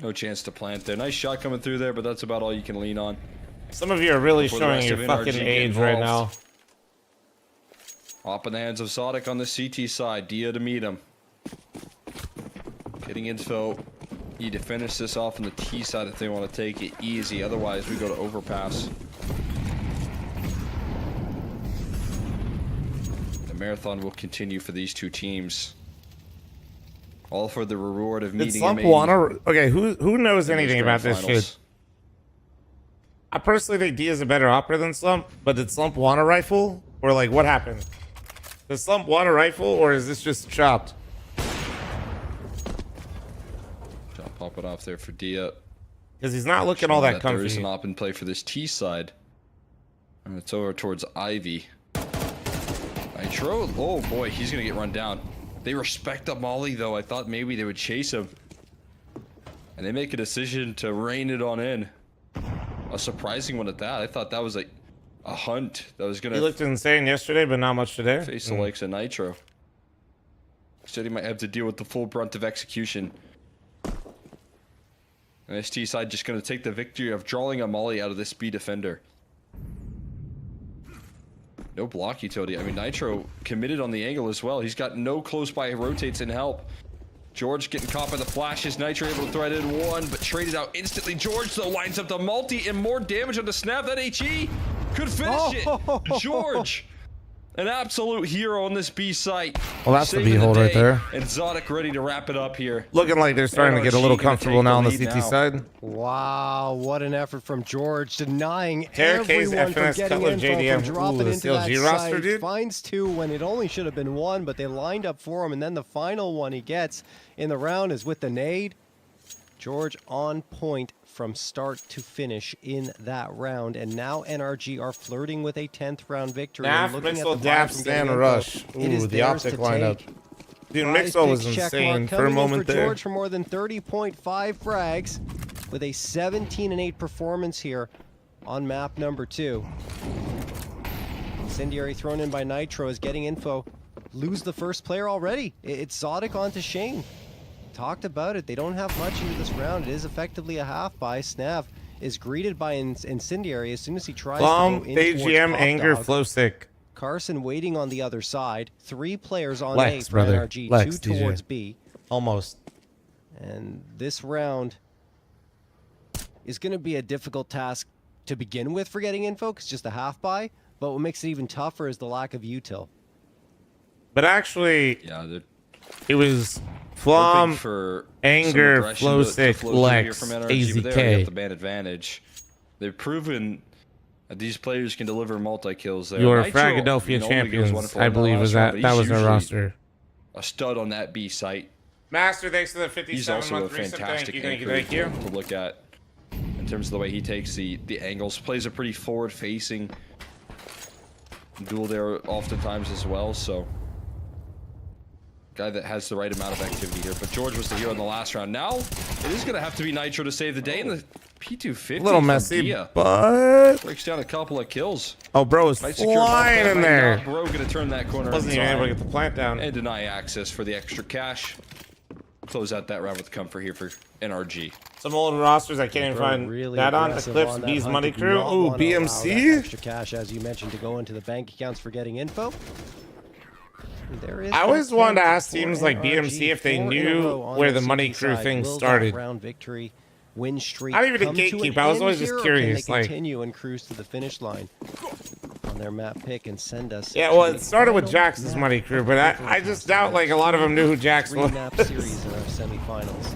D: no chance to plant there. Nice shot coming through there, but that's about all you can lean on.
A: Some of you are really
D: Before the
A: showing
D: rest
A: your
D: of
A: fucking
D: NRG get
A: age right now.
D: involved. Up in the hands of Zodic on the CT side. Dia to meet him. Getting info. Need to finish this off on the T side if they want to take it easy. Otherwise, we go to overpass. The marathon will continue for these two teams. All for the reward of
A: Did
D: meeting
A: Slump
D: M80
A: wanna? Okay, who knows
D: in those
A: anything about
D: grand
A: this
D: finals.
A: shit? I personally think Dia's a better operator than Slump, but did Slump want a rifle? Or like, what happened? Does Slump want a rifle, or is this just chopped?
D: I'll pop it off there for Dia.
A: Because he's not looking all that
D: There is
A: comfy.
D: an op in play for this T side. And it's over towards Ivy. Nitro, oh boy, he's gonna get run down. They respect the molly though. I thought maybe they would chase him. And they make a decision to rein it on in. A surprising one at that. I thought that was like a hunt that was
A: He
D: gonna
A: looked insane yesterday, but not much today.
D: face the likes of Nitro. Said he might have to deal with the full brunt of execution. And this T side just gonna take the victory of drawing a molly out of this speed defender. No block utility. I mean, Nitro committed on the angle as well. He's got no close by rotates and help. George getting caught by the flashes. Nitro able to thread in one, but traded out instantly. George, though, lines up the multi and more damage on the snap. That HE could finish it. George, an absolute hero on this B site.
A: Well, that's the
D: Saving
A: B-hold right
D: day.
A: there.
D: And Zodic ready to wrap it up here.
A: Looking like they're starting to get a little
D: NRG gonna
A: comfortable
D: take
A: now on the
D: the lead
A: CT
D: now.
A: side.
C: Wow, what an effort from George, denying
A: Terror K's
C: everyone from
A: FNS
C: getting
A: Cutler
C: info,
A: JDM.
C: from dropping
A: Ooh, the
C: into that
A: CLG roster,
C: site.
A: dude.
C: Finds 2 when it only should have been 1, but they lined up for him, and then the final one he gets in the round is with the nade. George on point from start to finish in that round, and now NRG are flirting with a 10th round victory.
A: Naf,
C: And looking at
A: Mixel,
C: the
A: Dap,
C: vibes from
A: Stan,
C: getting info,
A: Rush.
C: it
A: Ooh,
C: is
A: the
C: theirs
A: optic
C: to
A: lineup.
C: take.
A: Dude,
C: Prize
A: Mixel was
C: picks check
A: insane
C: mark
A: for a
C: coming in
A: moment
C: for
A: there.
C: George for more than 30.5 frags with a 17-8 performance here on map number 2. Incendiary thrown in by Nitro is getting info. lose the first player already. It's Zodic onto Shane. Talked about it. They don't have much into this round. It is effectively a half by. Snav is greeted by Incendiary as soon as he tries to go in towards
A: AGM, Anger,
C: Pop Dog.
A: Flowstick.
C: Carson waiting on the other side. 3 players on
A: Lex,
C: A for
A: brother.
C: NRG.
A: Lex,
C: 2
A: DJ.
C: towards B.
A: Almost.
C: And this round is going to be a difficult task to begin with for getting info, because it's just a half buy. But what makes it even tougher is the lack of util.
A: But actually,
D: Yeah, they're
A: it was
D: hoping
A: fl0m,
D: for
A: Anger,
D: some aggression
A: Flow
D: to
A: Stick,
D: flow through here
A: Lex,
D: from NRG, but they already
A: AZK.
D: got the man advantage. They've proven that these players can deliver multi-kills there.
A: Your
D: Nitro,
A: Philadelphia
D: only goes
A: champions,
D: 1-for-1
A: I
D: in the
A: believe,
D: last
A: was
D: round,
A: that
D: but he's
A: was their
D: usually
A: roster.
D: a stud on that B site.
A: Master, thanks for the
D: He's
A: 57
D: also a
A: month resub.
D: fantastic
A: Thank you,
D: anchor
A: thank you.
D: to look at in terms of the way he takes the angles. Plays a pretty forward-facing duel there oftentimes as well, so guy that has the right amount of activity here. But George was the hero in the last round. Now it is going to have to be Nitro to save the day in the P250.
A: A little
D: from
A: messy,
D: Dia.
A: but
D: Breaks down a couple of kills.
A: oh, bro is
D: Might secure a
A: flying
D: bump
A: in
D: back,
A: there.
D: might not. Bro going to turn that corner
A: Wasn't even able to
D: inside
A: get the plant down.
D: and deny access for the extra cash. Close out that round with comfort here for NRG.
A: Some old rosters I can't even
C: Bro,
A: find
C: really
A: that on.
C: aggressive
A: Eclipse,
C: on that
A: B's
C: hunt.
A: Money
C: Did
A: Crew.
C: not
A: Ooh,
C: wanna allow that
A: BMC.
C: extra cash, as you mentioned, to go into the bank accounts for getting info. There is
A: I always
C: that
A: wanted to
C: chance
A: ask
C: for
A: teams like
C: NRG,
A: BMC if they
C: 4 in a
A: knew
C: row on
A: where
C: the
A: the Money
C: CT
A: Crew
C: side.
A: thing
C: Will that
A: started.
C: round victory win streak
A: Not even to
C: come to an
A: gatekeep, I was
C: end
A: always just
C: here, or
A: curious,
C: Can they
A: like-
C: continue and cruise to the finish line on their map pick and send us?
A: Yeah,
C: to
A: well,
C: the
A: it started with
C: final
A: Jax's
C: map
A: Money Crew, but I just doubt like a lot of them knew who Jax was.
C: 3-map series in our semifinals.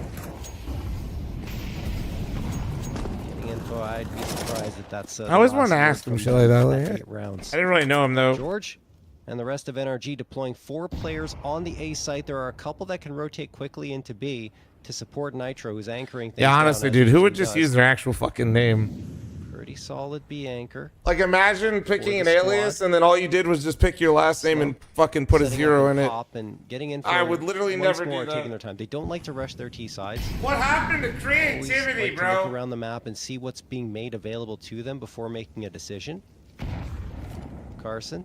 C: Getting info, I'd be surprised if that's.
A: I always
C: the
A: wanted to
C: last
A: ask
C: word
A: him
C: from
A: shit like that,
C: them
A: like,
C: at 8 rounds.
A: I didn't really know him though.
C: George and the rest of NRG deploying 4 players on the A site. There are a couple that can rotate quickly into B to support Nitro, who's anchoring things
A: Yeah,
C: down
A: honestly,
C: as
A: dude,
C: he
A: who would
C: usually
A: just
C: does.
A: use their actual fucking name?
C: Pretty solid B anchor.
A: Like, imagine picking
C: For
A: an
C: the squad.
A: alias and then all you did was just pick your last name and fucking put a
C: Setting up
A: 0
C: their
A: in it.
C: pop and getting info.
A: I would literally
C: once
A: never
C: more,
A: do that.
C: taking their time. They don't like to rush their T sides.
A: What happened to
C: Always
A: creativity,
C: like to look
A: bro?
C: around the map and see what's being made available to them before making a decision. Carson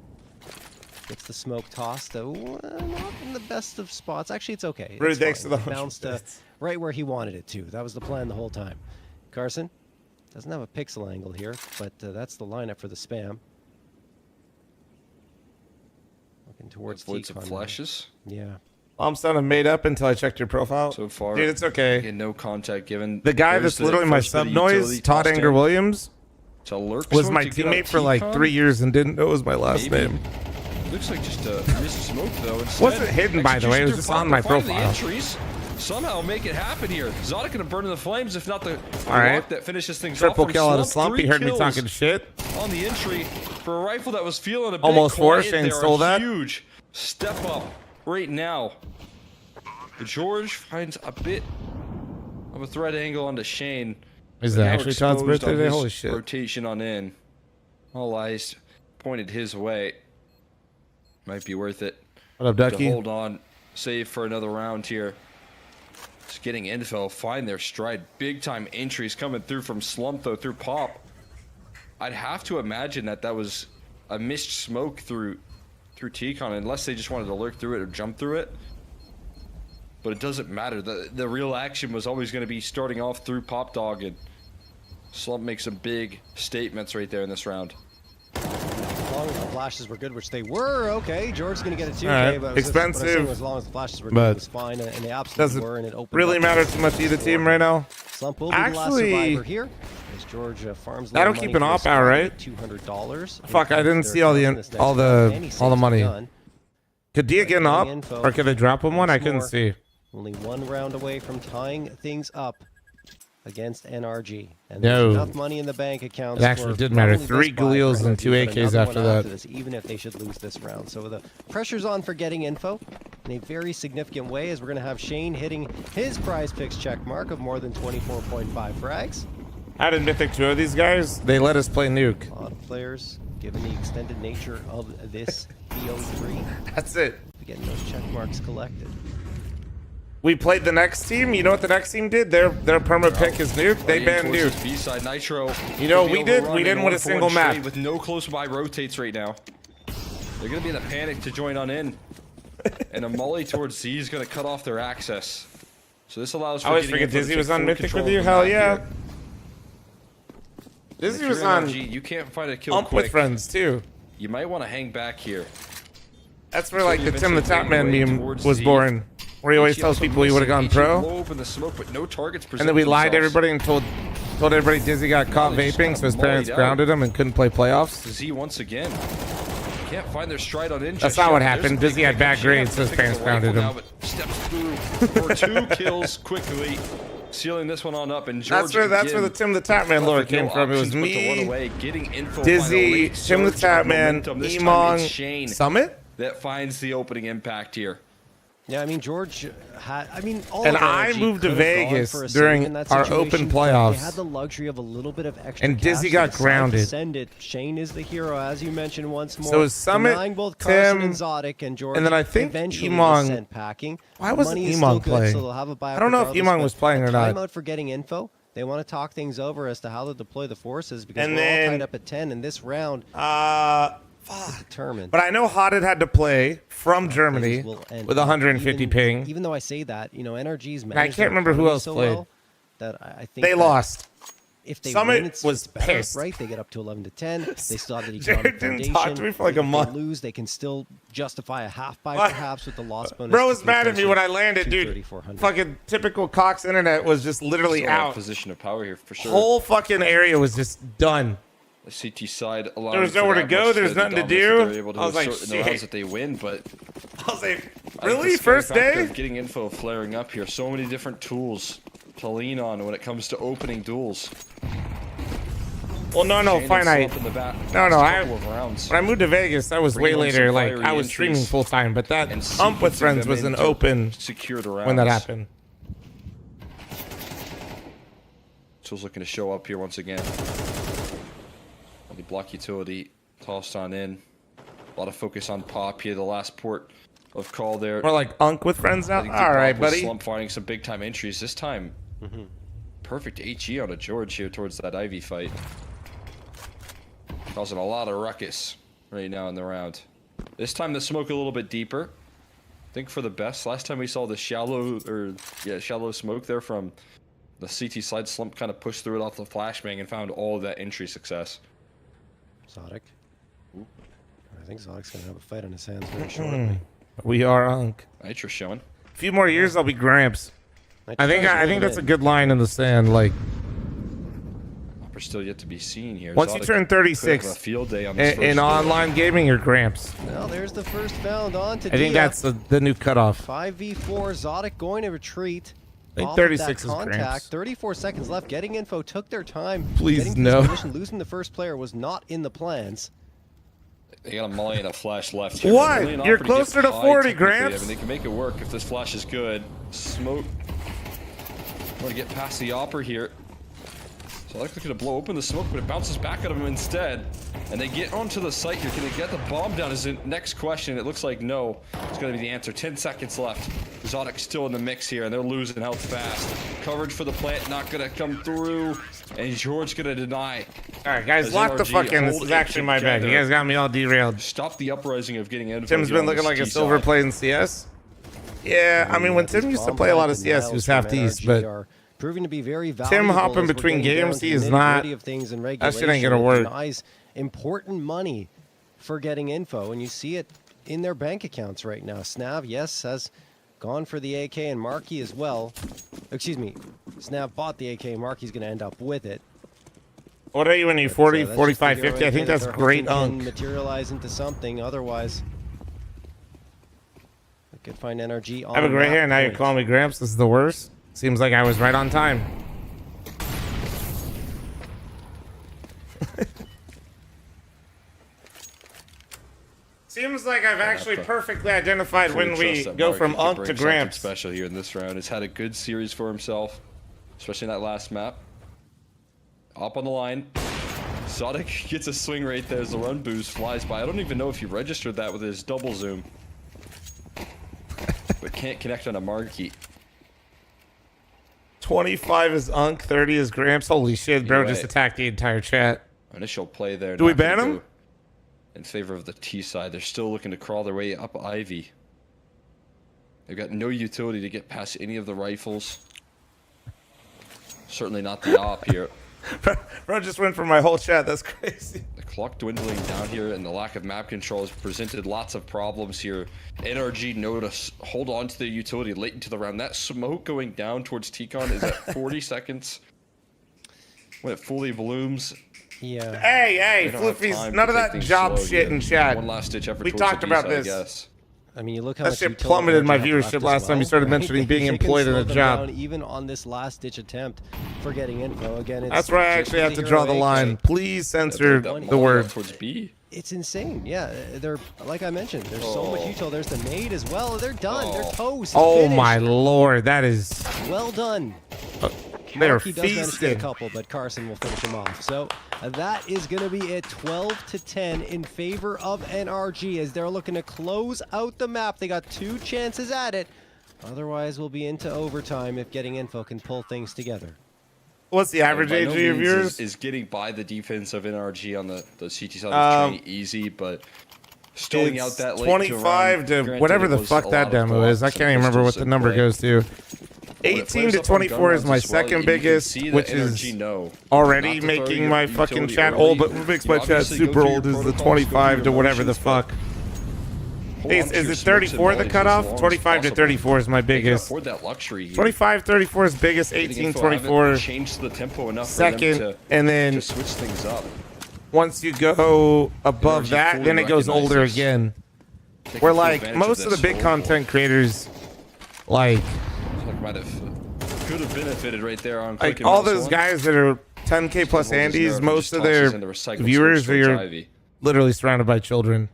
C: gets the smoke tossed, though not in the best of spots. Actually, it's okay.
A: Rude,
C: It's
A: thanks
C: fine.
A: to the
C: It bounced
A: 100 bits.
C: right where he wanted it to. That was the plan the whole time. Carson doesn't have a pixel angle here, but that's the lineup for the spam. Looking towards
D: Avoid some
C: T-Con now.
D: flashes.
C: Yeah.
A: I'm still made up until I checked your profile.
D: So far,
A: Dude, it's okay.
D: again, no contact given.
A: The guy
D: There's
A: that's literally my
D: first bit of
A: sub noise,
D: utility
A: Todd
D: tossed
A: Anger
D: in.
A: Williams,
D: It's a lurk
A: was
D: smoke
A: my
D: to get out
A: teammate for like
D: T-Con.
A: 3 years and didn't know it was my last
D: Maybe.
A: name.
D: Looks like just a missed smoke though. Instead,
A: Wasn't hidden, by the way, it was
D: execution
A: just
D: through
A: on my
D: Pop, finding
A: profile.
D: The entries, somehow make it happen here. Zodic gonna burn in the flames, if not the
A: All right.
D: rock that finishes things
A: Triple
D: off.
A: kill out of
D: Slump,
A: Slump. He
D: 3
A: heard me
D: kills
A: talking shit.
D: on the entry for a rifle that was feeling a bit
A: Almost
D: quiet
A: forced and
D: there.
A: stole
D: A
A: that.
D: huge step up right now. George finds a bit of a threat angle onto Shane.
A: Is
D: But
A: it
D: now
A: actually Todd's
D: exposed
A: birthday
D: on
A: today?
D: his
A: Holy shit.
D: Rotation on in. All eyes pointed his way. Might be worth it
A: What up,
D: to
A: Ducky?
D: hold on, save for another round here. Just getting info, find their stride. Big time entries coming through from Slump though, through Pop. I'd have to imagine that was a missed smoke through T-Con, unless they just wanted to lurk through it or jump through it. But it doesn't matter. The real action was always going to be starting off through Pop Dog, and Slump makes some big statements right there in this round.
C: As long as the flashes were good, which they were, okay. George's going to get a 2K,
A: All right.
C: but it was just- what I'm saying
A: Expensive,
C: was as long as the flashes were
A: but
C: good, it was fine, and they absolutely
A: Doesn't
C: were, and it opened
A: really
C: up
A: matter
C: the
A: too much to either
C: score.
A: team right now.
C: Slump will be the last
A: Actually,
C: survivor here. As George farms
A: that'll
C: money
A: keep an
C: for
A: op
C: his
A: out,
C: squad
A: right?
C: at $200.
A: Fuck, I didn't
C: Their
A: see all the
C: account in this
A: all
C: next round, and
A: the
C: he
A: all the
C: saves
A: money.
C: gun.
A: Could Dia get an op,
C: Getting info
A: or could they drop him one? I
C: once
A: couldn't
C: more.
A: see.
C: Only one round away from tying things up against NRG. And
A: No.
C: there's enough money in the bank accounts.
A: It actually
C: for
A: did matter.
C: probably
A: 3
C: this buy for
A: Galils and
C: NRG,
A: 2
C: but
A: AKs
C: another
A: after
C: one
A: that.
C: this, even if they should lose this round. So the pressure's on for getting info in a very significant way, as we're going to have Shane hitting his prize picks check mark of more than 24.5 frags.
A: How did Mythic 2 of these guys? They let us play Nuke.
C: A lot of players, given the extended nature of this BO3,
A: That's it.
C: getting those check marks collected.
A: We played the next team. You know what the next team did? Their perma pick is Nuke. They banned
D: Towards
A: Nuke.
D: his B-side, Nitro.
A: You know what
D: could be
A: we did?
D: overrun
A: We
D: in
A: didn't win a
D: 1-for-1
A: single map.
D: trade with no close by rotates right now. They're going to be in a panic to join on in. And a molly towards Z is going to cut off their access. So this allows for
A: I always
D: getting
A: forget
D: info to
A: Dizzy was
D: take
A: on
D: full
A: Mythic
D: control
A: with you.
D: of the
A: Hell
D: map
A: yeah.
D: here.
A: Dizzy
D: If
A: was
D: you're
A: on
D: NRG, you can't find a kill
A: Ump
D: quick.
A: with friends too.
D: You might want to hang back here.
A: That's where
D: So
A: like
D: you
A: the Tim the
D: eventually
A: Top Man
D: make your way
A: meme
D: towards
A: was
D: Z.
A: born, where he always
D: HE
A: tells
D: also
A: people he would have gone
D: missing. HE
A: pro,
D: low up in the smoke, but no targets
A: and then we lied to
D: themselves.
A: everybody and told everybody Dizzy got caught
D: they just
A: vaping,
D: kinda
A: so his
D: mollied
A: parents
D: out.
A: grounded him and couldn't play playoffs.
D: Z once again. Can't find their stride on in.
A: That's
D: just
A: not
D: yet.
A: what
D: There's
A: happened.
D: a big
A: Dizzy had
D: pickup.
A: bad
D: She
A: grades,
D: has
A: so
D: to
A: his
D: pick up
A: parents
D: the rifle
A: grounded him.
D: now, but steps through for 2 kills quickly, sealing this one on up. And George
A: That's where the Tim the Top Man lore came from. It was me, Dizzy, Tim the Top Man, Emong, Summit.
D: That finds the opening impact here.
C: Yeah, I mean, George had, all
A: And
C: of
A: I
C: NRG
A: moved to
C: could have gone
A: Vegas
C: for a
A: during
C: save in that
A: our
C: situation,
A: open
C: but
A: playoffs.
C: They had the luxury of a little bit of extra
A: And
C: cash,
A: Dizzy
C: so
A: got
C: decided to
A: grounded.
C: Send it. Shane is the hero, as you mentioned once more.
A: So it was Summit,
C: denying both Carson
A: Tim,
C: and Zodic, and George.
A: and then I think
C: eventually
A: Emong-
C: was sent packing.
A: Why wasn't
C: Money is
A: Emong
C: still good,
A: playing?
C: so they'll have a buyout
A: I don't know if
C: regardless,
A: Emong was
C: but
A: playing
C: a
A: or not.
C: Timeout for getting info. They want to talk things over as to how to deploy the forces because
A: And
C: we're all
A: then-
C: tied up at 10 in this round. Determined.
A: But I know Hodded had to play from Germany
C: Things will end
A: with
C: up.
A: 150
C: even,
A: ping.
C: Even though I say that, NRG's
A: I
C: managed
A: can't
C: their
A: remember who
C: economy
A: else
C: so
A: played.
C: well that I think
A: They
C: that
A: lost.
C: If they
A: Summit
C: win, it's
A: was
C: better,
A: pissed.
C: right? They get up to 11 to 10. They still have the
A: Jared
C: economic
A: didn't
C: foundation.
A: talk to me for like a
C: If
A: month.
C: They lose, they can still justify a half buy
A: What?
C: perhaps with the loss bonus.
A: Bro
C: to
A: was
C: take
A: mad at
C: those
A: me
C: from
A: when I landed, dude.
C: 230-400.
A: Fucking typical Cox internet was just literally
D: Still in a
A: out.
D: position of power here for sure.
A: Whole fucking area was just done.
D: The CT side allowing
A: There was
D: for
A: nowhere
D: that
A: to go,
D: much
A: there's
D: the
A: nothing to
D: dominance that
A: do.
D: they're able to
A: I was like,
D: assert in the rounds
A: shit.
D: that they win, but
A: I was like,
D: I think
A: really?
D: the scary
A: First
D: factor
A: day?
D: of getting info flaring up here. So many different tools to lean on when it comes to opening duels.
A: Well, no,
D: Shane
A: fine.
D: and Slump in the back
A: No,
D: last
A: I-
D: couple of rounds.
A: When I moved to Vegas, that was
D: Bringing
A: way
D: in some
A: later. Like,
D: fiery
A: I was streaming
D: entries
A: full time, but that
D: and
A: Ump with
D: sequencing
A: Friends
D: them
A: was
D: in
A: an
D: to
A: open
D: secure the rounds.
A: when that happened.
D: Tools looking to show up here once again. The block utility tossed on in. A lot of focus on Pop here. The last port of call there.
A: More like Unk with Friends now?
D: I think
A: All right,
D: Pop was
A: buddy.
D: Slump finding some big time entries this time. Perfect HE on a George here towards that Ivy fight. Causing a lot of ruckus right now in the round. This time the smoke a little bit deeper. I think for the best. Last time we saw the shallow smoke there from the CT slide. Slump kind of pushed through it off the flashbang and found all of that entry success.
C: Zodic. I think Zodic's going to have a fight on his hands very shortly.
A: We are Unk.
D: Nitro showing.
A: A few more years, I'll be Gramps. I think that's a good line in the sand. Like,
D: Hopper still yet to be seen here.
A: once you
D: Zodic
A: turn
D: could have
A: 36
D: a field day on this
A: in
D: first
A: online gaming, you're Gramps.
C: Well, there's the first found on to
A: I think that's the new cutoff.
C: 5v4. Zodic going to retreat.
A: I think
C: off of
A: 36
C: that
A: is
C: contact.
A: Gramps.
C: 34 seconds left. Getting info took their time.
A: Please,
C: Getting to
A: no.
C: this position, losing the first player was not in the plans.
D: They got a molly and a flash left here.
A: What?
D: Really an
A: You're
D: offer to get
A: closer to
D: high
A: 40,
D: technically.
A: Gramps.
D: I mean, they can make it work if this flash is good. Smoke. Want to get past the opper here. So they're looking to blow open the smoke, but it bounces back at them instead. And they get onto the site here. Can they get the bomb down is the next question. It looks like no. It's going to be the answer. 10 seconds left. Zodic's still in the mix here, and they're losing health fast. Coverage for the plant not going to come through. And George going to deny.
A: All right, guys,
D: As
A: lock the
D: NRG
A: fucking. This
D: hold
A: is
D: it
A: actually my bad. You
D: together.
A: guys got me all derailed.
D: Stop the uprising of getting info.
A: Tim's
D: here
A: been
D: on
A: looking
D: this
A: like a
D: T
A: silver
D: side.
A: play in CS. Yeah, I mean, when Tim used to play a lot of CS, he was half decent, but
C: proving to be very valuable.
A: Tim hopping
C: as we're
A: between
C: getting down
A: games,
C: to
A: he
C: the
A: is not-
C: nitty-gritty of things and
A: that shit ain't gonna
C: regulation. It
A: work.
C: denies important money for getting info, and you see it in their bank accounts right now. Snav, yes, has gone for the AK and Markey as well. Excuse me, Snav bought the AK and Markey's going to end up with it.
A: What are you when you 40,
C: That's just
A: 45,
C: the
A: 50? I
C: right
A: think
C: there.
A: that's
C: They're
A: great
C: hoping can
A: Unk.
C: materialize into something. Otherwise, we could find NRG on
A: I have a gray
C: that
A: hair, now you're
C: point.
A: calling me Gramps. This is the worst. Seems like I was right on time. Seems like I've actually perfectly identified
D: Fully
A: when we
D: trust that
A: go
D: Mark
A: from
D: can
A: Unk
D: bring
A: to
D: something
A: Gramps.
D: special here in this round. He's had a good series for himself, especially in that last map. Up on the line. Zodic gets a swing right there as the run boost flies by. I don't even know if he registered that with his double zoom. But can't connect on a marquee.
A: 25 is Unk, 30 is Gramps. Holy shit, bro,
D: You're
A: just
D: right.
A: attacked the entire chat.
D: Initial play there.
A: Do we
D: not gonna
A: ban him?
D: go in favor of the T side. They're still looking to crawl their way up Ivy. They've got no utility to get past any of the rifles. Certainly not the op here.
A: Bro just went for my whole chat. That's crazy.
D: The clock dwindling down here, and the lack of map control has presented lots of problems here. NRG notice hold on to the utility late into the round. That smoke going down towards T-Con is at 40 seconds when it fully blooms.
C: Yeah.
A: Hey,
D: They don't have
A: Floofies,
D: time
A: none
D: to
A: of
D: take
A: that
D: things
A: job
D: slow
A: shit
D: here.
A: in chat.
D: One last ditch effort.
A: We
D: towards the
A: talked
D: B
A: about
D: side, I
A: this.
D: guess.
C: I mean, you look how
A: That
C: much
A: shit
C: utility
A: plummeted
C: energy
A: my
C: they have left
A: viewership
C: as
A: last time you
C: well,
A: started
C: right?
A: mentioning being
C: They can
A: employed in
C: slow
A: a
C: them
A: job.
C: down even on this last ditch attempt for getting info. Again, it's
A: That's where I
C: just
A: actually
C: with
A: have to
C: the
A: draw the
C: hero
A: line.
C: AK.
A: Please
D: I
A: censor
D: think that
A: the
D: molly
A: word.
D: out towards B.
C: It's insane. Yeah, they're like I mentioned. There's so much util. There's the nade as well. They're done. They're toast.
A: Oh
C: Finished.
A: my lord, that is.
C: Well done.
A: They're
C: Markey does manage to get a
A: feasting.
C: couple, but Carson will finish him off. So that is going to be a 12-10 in favor of NRG as they're looking to close out the map. They got 2 chances at it. Otherwise, we'll be into overtime if getting info can pull things together.
A: What's the average
D: By
A: age
D: no
A: of your
D: means
A: viewers?
D: is getting by the defense of NRG on the CT side
A: Um,
D: of train easy, but stalling out
A: It's
D: that late
A: 25 to
D: granted,
A: whatever
D: it
A: the
D: was
A: fuck
D: a
A: that
D: lot of
A: demo is. I
D: blocks
A: can't
D: and
A: even remember what
D: pistols
A: the
D: in
A: number
D: play.
A: goes to.
D: When it
A: 18
D: flares
A: to
D: up on gun
A: 24 is
D: rounds
A: my
D: as well,
A: second
D: you can
A: biggest,
D: see that
A: which
D: NRG
A: is
D: know
A: already
D: not to throw
A: making
D: your
A: my fucking
D: utility
A: chat
D: early.
A: old, but what makes
D: You
A: my chat
D: obviously go
A: super
D: through your
A: old is the
D: protocols, go
A: 25
D: through
A: to
D: your
A: whatever the
D: motions, but
A: fuck.
D: hold
A: Is
D: on to your
A: it
D: smokes and
A: 34 the
D: mollies as
A: cutoff?
D: long as
A: 25 to
D: possible.
A: 34 is my
D: They can
A: biggest.
D: afford that luxury here.
A: 25, 34 is biggest.
D: Getting
A: 18,
D: info
A: 24
D: haven't changed the tempo enough for them
A: second,
D: to,
A: and then
D: to switch things up.
A: once you go above
D: NRG
A: that,
D: fully
A: then it goes older
D: recognizes
A: again.
D: taking
A: Where
D: full
A: like
D: advantage
A: most of the
D: this
A: big
D: overall.
A: content creators, like
D: Might have could have benefited right there on
A: like
D: quick
A: all
D: and mouse
A: those
D: one.
A: guys that are 10k plus
D: Holds his
A: Andes,
D: nerve and
A: most
D: just
A: of
D: tosses
A: their
D: into recycled
A: viewers
D: switch
A: are
D: towards Ivy.
A: literally surrounded by children.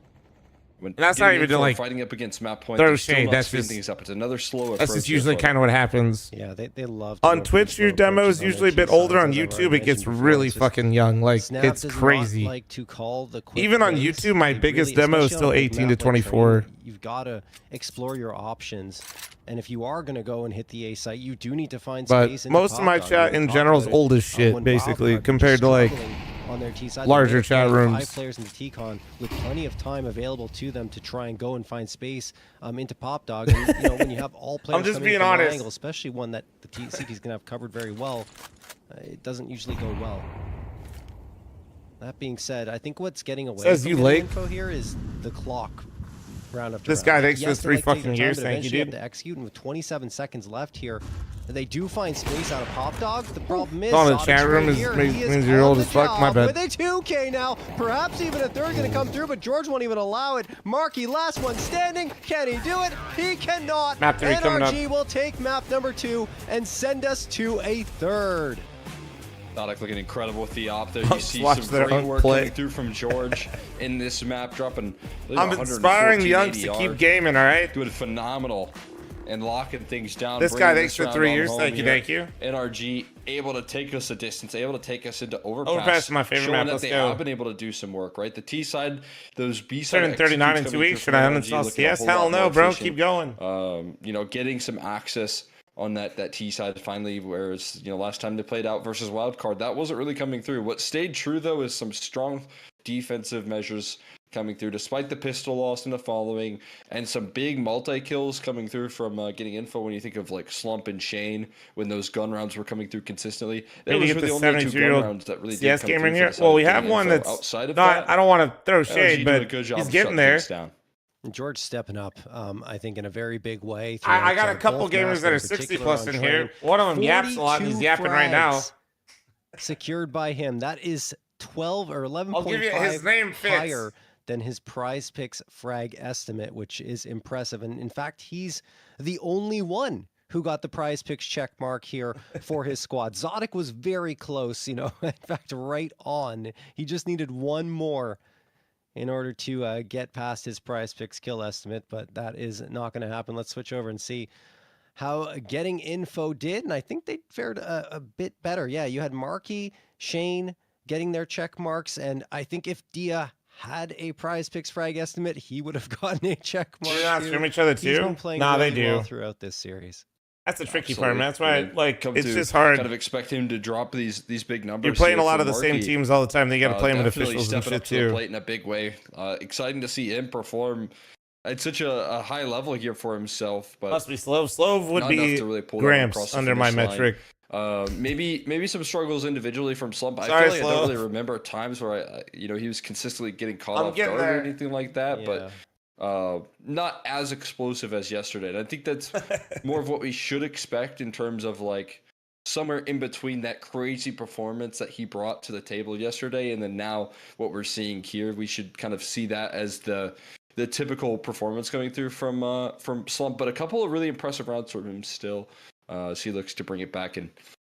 D: When
A: And that's not
D: getting
A: even to,
D: info,
A: like,
D: fighting up against map point.
A: throw
D: they're still
A: shade,
D: not
A: that's
D: speeding
A: just-
D: things up. It's another slow
A: That's
D: approach
A: just
D: here
A: usually
D: for
A: kind of what happens.
C: Yeah, they love to
A: On
C: go for
A: Twitch,
C: slow
A: your demo
C: approaches
A: is
C: on
A: usually a
C: their
A: bit
C: T
A: older.
C: sides,
A: On
C: as I've
A: YouTube,
C: already
A: it gets
C: mentioned before.
A: really
C: It's just
A: fucking young. Like,
C: Snap
A: it's
C: does
A: crazy.
C: Not like to call the quick
A: Even on
C: plays.
A: YouTube, my
C: They
A: biggest
C: really,
A: demo is
C: especially
A: still
C: on a big
A: 18 to
C: map like
A: 24.
C: Train, you've got to explore your options. And if you are going to go and hit the A site, you do need to find
A: But
C: space. into
A: most of my
C: Pop Dog.
A: chat
C: We
A: in
C: talked
A: general is
C: about it,
A: old as shit,
C: when
A: basically,
C: Wildcard was
A: compared to like
C: struggling on their T side.
A: larger
C: They were
A: chat
C: playing
A: rooms.
C: 5 players in the T-Con with plenty of time available to them to try and go and find space into Pop Dog. And you know, when you have all players
A: just
C: coming
A: being
C: from one
A: honest.
C: angle, especially one that the CT is going to have covered very well, it doesn't usually go well. That being said, I think what's getting away
A: Says
C: from
A: you
C: getting
A: late.
C: info here is the clock. Round after
A: This
C: round.
A: guy, thanks for
C: Yes,
A: the
C: they
A: 3
C: like to take
A: fucking
C: their
A: years.
C: time, but
A: Thank you,
C: eventually have
A: dude.
C: to execute, and with 27 seconds left here, they do find space out of Pop Dog. The problem is,
A: Calling the
C: Zodic's
A: chat room
C: right
A: is-
C: here.
A: means
C: He is
A: you're
C: on
A: old
C: the
A: as fuck. My
C: job
A: bad.
C: With a 2K now, perhaps even a third going to come through, but George won't even allow it. Markey, last one standing. Can he do it? He cannot.
A: Map 3 coming up.
C: NRG will take map number 2 and send us to a third.
D: Dodek looking incredible with the op there. You see
A: Watch
D: some
A: their
D: great
A: own
D: work
A: play.
D: coming through from George in this map, dropping.
A: I'm inspiring the youngs to keep gaming, all right?
D: Doing phenomenal and locking things down.
A: This
D: bringing
A: guy, thanks for
D: round
A: 3
D: on
A: years.
D: home
A: Thank you,
D: here.
A: thank you.
D: NRG able to take us a distance, able to take us into overpass.
A: Overpass is my favorite
D: showing
A: map.
D: that
A: Let's
D: they
A: go.
D: have been able to do some work, right? The T side, those B side.
A: Turning 39 in 2 weeks. Should I uninstall CS? Hell no, bro. Keep going.
D: You know, getting some access on that T side finally, whereas, you know, last time they played out versus Wildcard, that wasn't really coming through. What stayed true, though, is some strong defensive measures coming through, despite the pistol loss in the following, and some big multi-kills coming through from getting info when you think of, like, Slump and Shane, when those gun rounds were coming through consistently.
A: Maybe
D: Those
A: get
D: were
A: the
D: the only 2 gun
A: 72-year-old
D: rounds that really
A: CS
D: did come
A: gamer in
D: through
A: here.
D: for the
A: Well,
D: side
A: we
D: of
A: have
D: getting
A: one
D: info.
A: that's
D: outside of
A: not.
D: that,
A: I don't want to throw
D: NRG
A: shade,
D: doing a
A: but
D: good job
A: he's
D: of
A: getting
D: shutting
A: there.
D: things down.
C: George stepping up, I think, in a very big way.
A: I got a
C: throughout,
A: couple
C: both
A: gamers
C: maps,
A: that
C: in
A: are 60
C: particular
A: plus
C: on
A: in
C: Train.
A: here. One of them yaps a lot, and he's
C: 42
A: yapping right now.
C: frags secured by him. That is 12 or 11.5
A: I'll give you his name fits.
C: higher than his prize picks frag estimate, which is impressive. And in fact, he's the only one who got the prize picks check mark here for his squad. Zodic was very close, you know, in fact, right on. He just needed one more in order to get past his prize picks kill estimate, but that is not going to happen. Let's switch over and see how getting info did, and I think they fared a bit better. Yeah, you had Markey, Shane getting their check marks, and I think if Dia had a prize picks frag estimate, he would have gotten a check mark.
A: Do they not
C: too.
A: stream each other
C: He's
A: too?
C: been playing
A: Nah,
C: really
A: they do.
C: well throughout this series.
A: That's the tricky
D: Absolutely.
A: part, man. That's why,
D: I mean,
A: like,
D: come
A: it's
D: to
A: just hard.
D: Kind of expect him to drop these big numbers.
A: You're playing
D: here
A: a lot
D: for
A: of the same
D: Markey.
A: teams all the time. They got to play them with
D: Definitely
A: officials and
D: stepping
A: shit
D: up to the
A: too.
D: plate in a big way. Exciting to see him perform at such a high level here for himself, but
A: Must be Slove would
D: not enough
A: be
D: to really pull that one across
A: Gramps
D: the
A: under my
D: finish line.
A: metric.
D: Maybe some struggles individually from Slump. I
A: Sorry,
D: feel like I don't
A: Slump.
D: really remember times where he was consistently getting caught
A: I'm
D: off
A: getting
D: guard or
A: there.
D: anything like that.
C: Yeah.
D: But not as explosive as yesterday. And I think that's more of what we should expect in terms of like somewhere in between that crazy performance that he brought to the table yesterday, and then now what we're seeing here. We should kind of see that as the typical performance coming through from Slump, but a couple of really impressive rounds from him still. So he looks to bring it back, and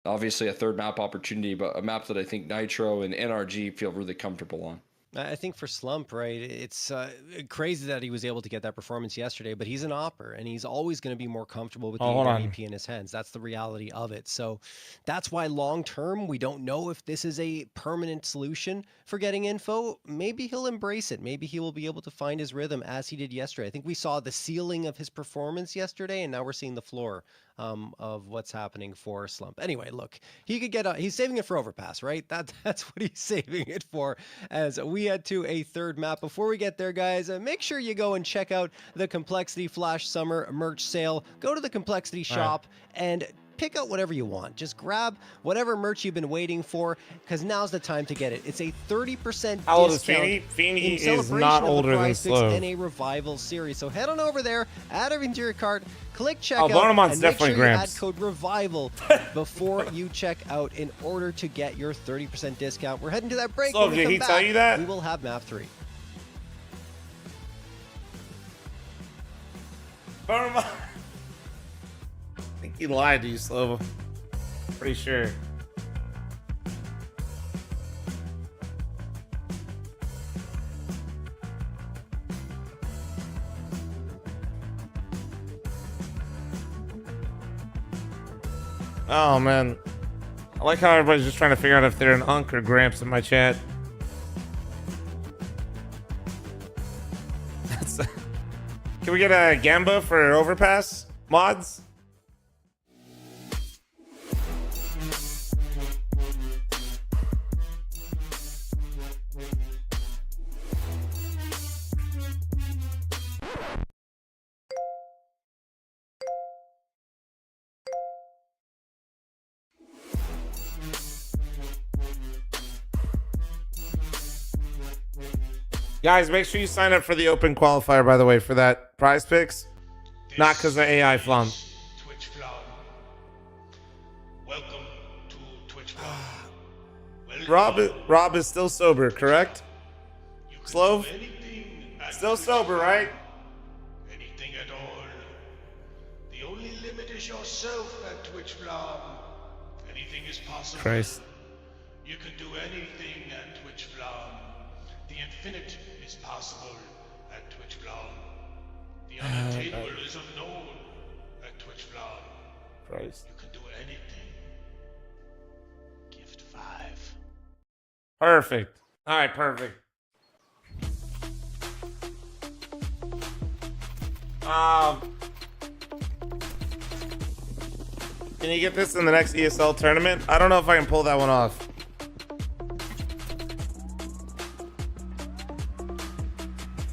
D: obviously a third map opportunity, but a map that I think Nitro and NRG feel really comfortable on.
C: I think for Slump, right, it's crazy that he was able to get that performance yesterday, but he's an opper, and he's always going to be more comfortable with the
A: Hold on.
C: AWP in his hands. That's the reality of it. So that's why long term, we don't know if this is a permanent solution for getting info. Maybe he'll embrace it. Maybe he will be able to find his rhythm as he did yesterday. I think we saw the ceiling of his performance yesterday, and now we're seeing the floor of what's happening for Slump. Anyway, look, he could get he's saving it for Overpass, right? That's what he's saving it for, as we head to a third map. Before we get there, guys, make sure you go and check out the Complexity Flash Summer merch sale. Go to the Complexity shop and pick out whatever you want. Just grab whatever merch you've been waiting for, because now's the time to get it. It's a 30%
A: How old is
C: discount
A: Feeney? Feeney
C: in
A: is
C: celebration
A: not
C: of the
A: older than
C: Prize Picks
A: Slow.
C: NA Revival series. So head on over there, add everything to your cart, click checkout,
A: Bonemont's
C: and make
A: definitely
C: sure you
A: Gramps.
C: add code REVIVAL before you check out in order to get your 30% discount. We're heading to that break.
A: Slow,
C: When we
A: did
C: come
A: he
C: back,
A: tell you that?
C: we will have map 3.
A: I think he lied to you, Slovo. Pretty sure. Oh man, I like how everybody's just trying to figure out if they're an Unk or Gramps in my chat. Can we get a Gamba for Overpass mods? Guys, make sure you sign up for the open qualifier, by the way, for that prize picks. Not because of AI flum.
B: Twitch fl0m. Welcome to Twitch fl0m.
A: Rob is still sober, correct?
B: You can
A: Slove?
B: do anything at
A: Still
B: Twitch
A: sober,
B: fl0m.
A: right?
B: Anything at all. The only limit is yourself at Twitch fl0m. Anything is possible.
A: Christ.
B: You can do anything at Twitch fl0m. The infinite is possible at Twitch fl0m. The unattainable is unknown at Twitch fl0m.
A: Christ.
B: You can do anything. Gift 5.
A: Perfect. All right, perfect. Can you get this in the next ESL tournament? I don't know if I can pull that one off.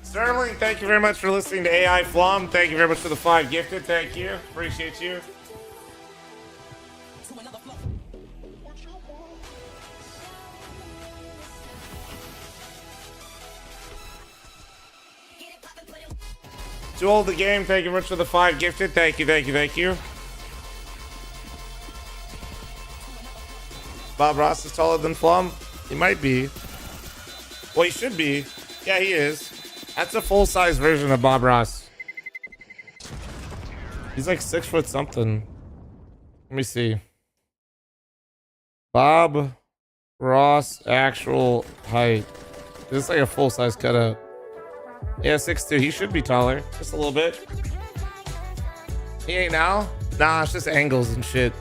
A: Sterling, thank you very much for listening to AI fl0m. Thank you very much for the 5 gifted. Thank you. Appreciate you. Too old the game. Thank you very much for the 5 gifted. Thank you, thank you, thank you. Bob Ross is taller than fl0m. He might be. Well, he should be. Yeah, he is. That's a full-size version of Bob Ross. He's like 6 foot something. Let me see. Bob Ross actual height. This is like a full-size cutout. Yeah, 6'2". He should be taller. Just a little bit. He ain't now? Nah, it's just angles and shit.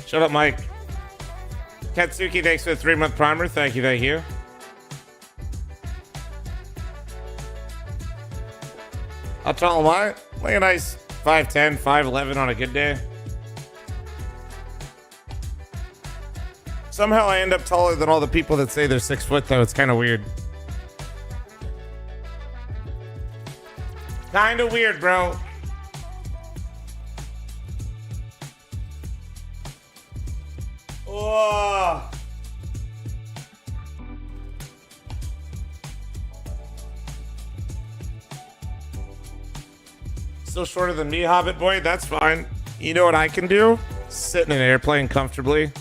A: Shut up, Mike. Katsuki, thanks for the 3-month primer. Thank you, thank you. How tall am I? Like a nice 5'10", 5'11" on a good day. Somehow I end up taller than all the people that say they're 6 foot, though. It's kind of weird. Kind of weird, bro. Oh. Still shorter than me, Hobbit boy. That's fine. You know what I can do? Sit in an airplane comfortably.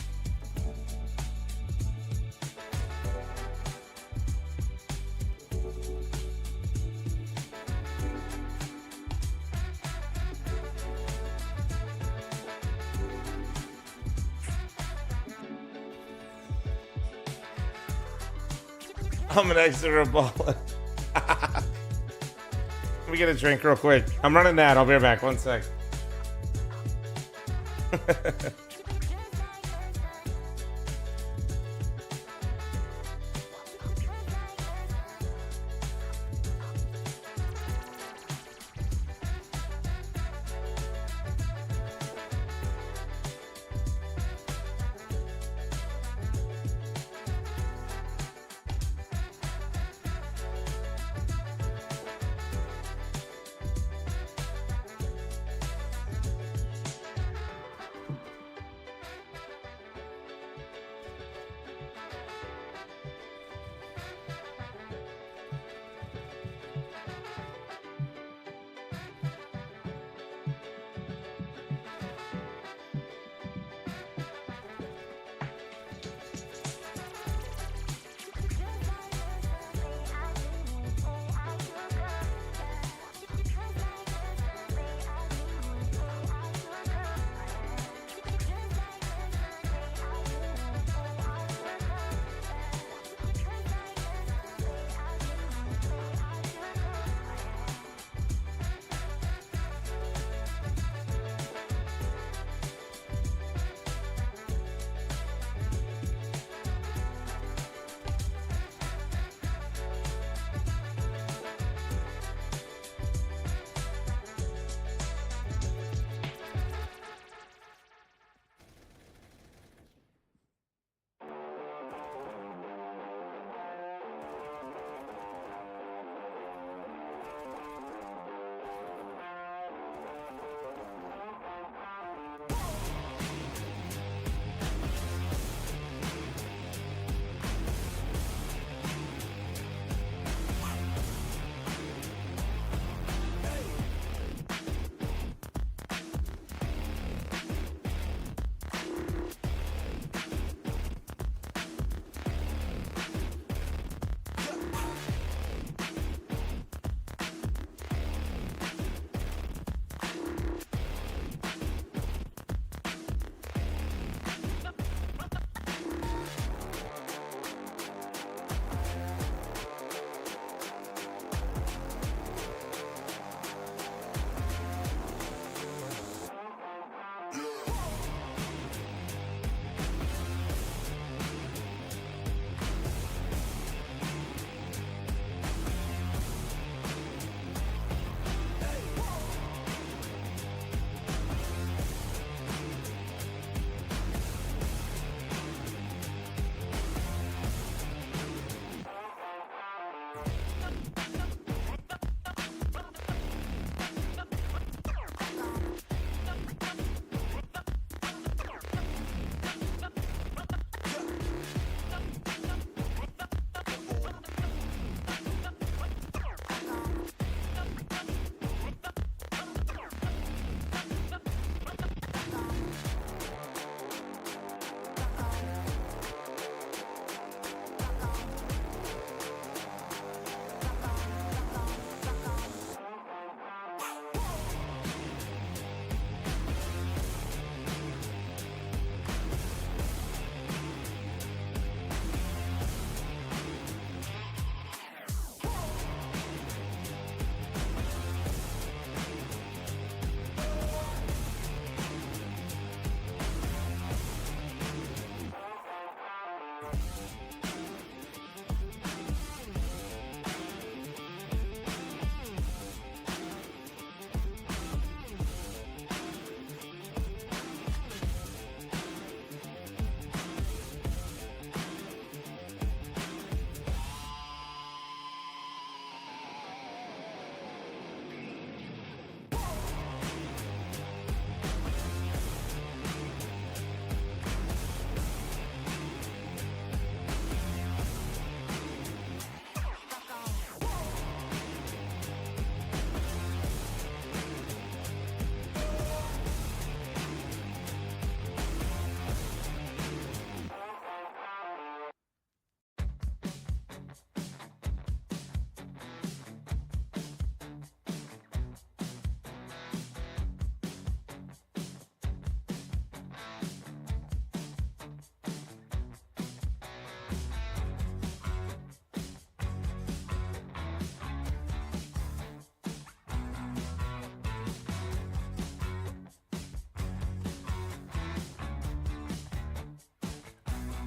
A: I'm an extra ball. Let me get a drink real quick. I'm running that. I'll be right back. 1 sec.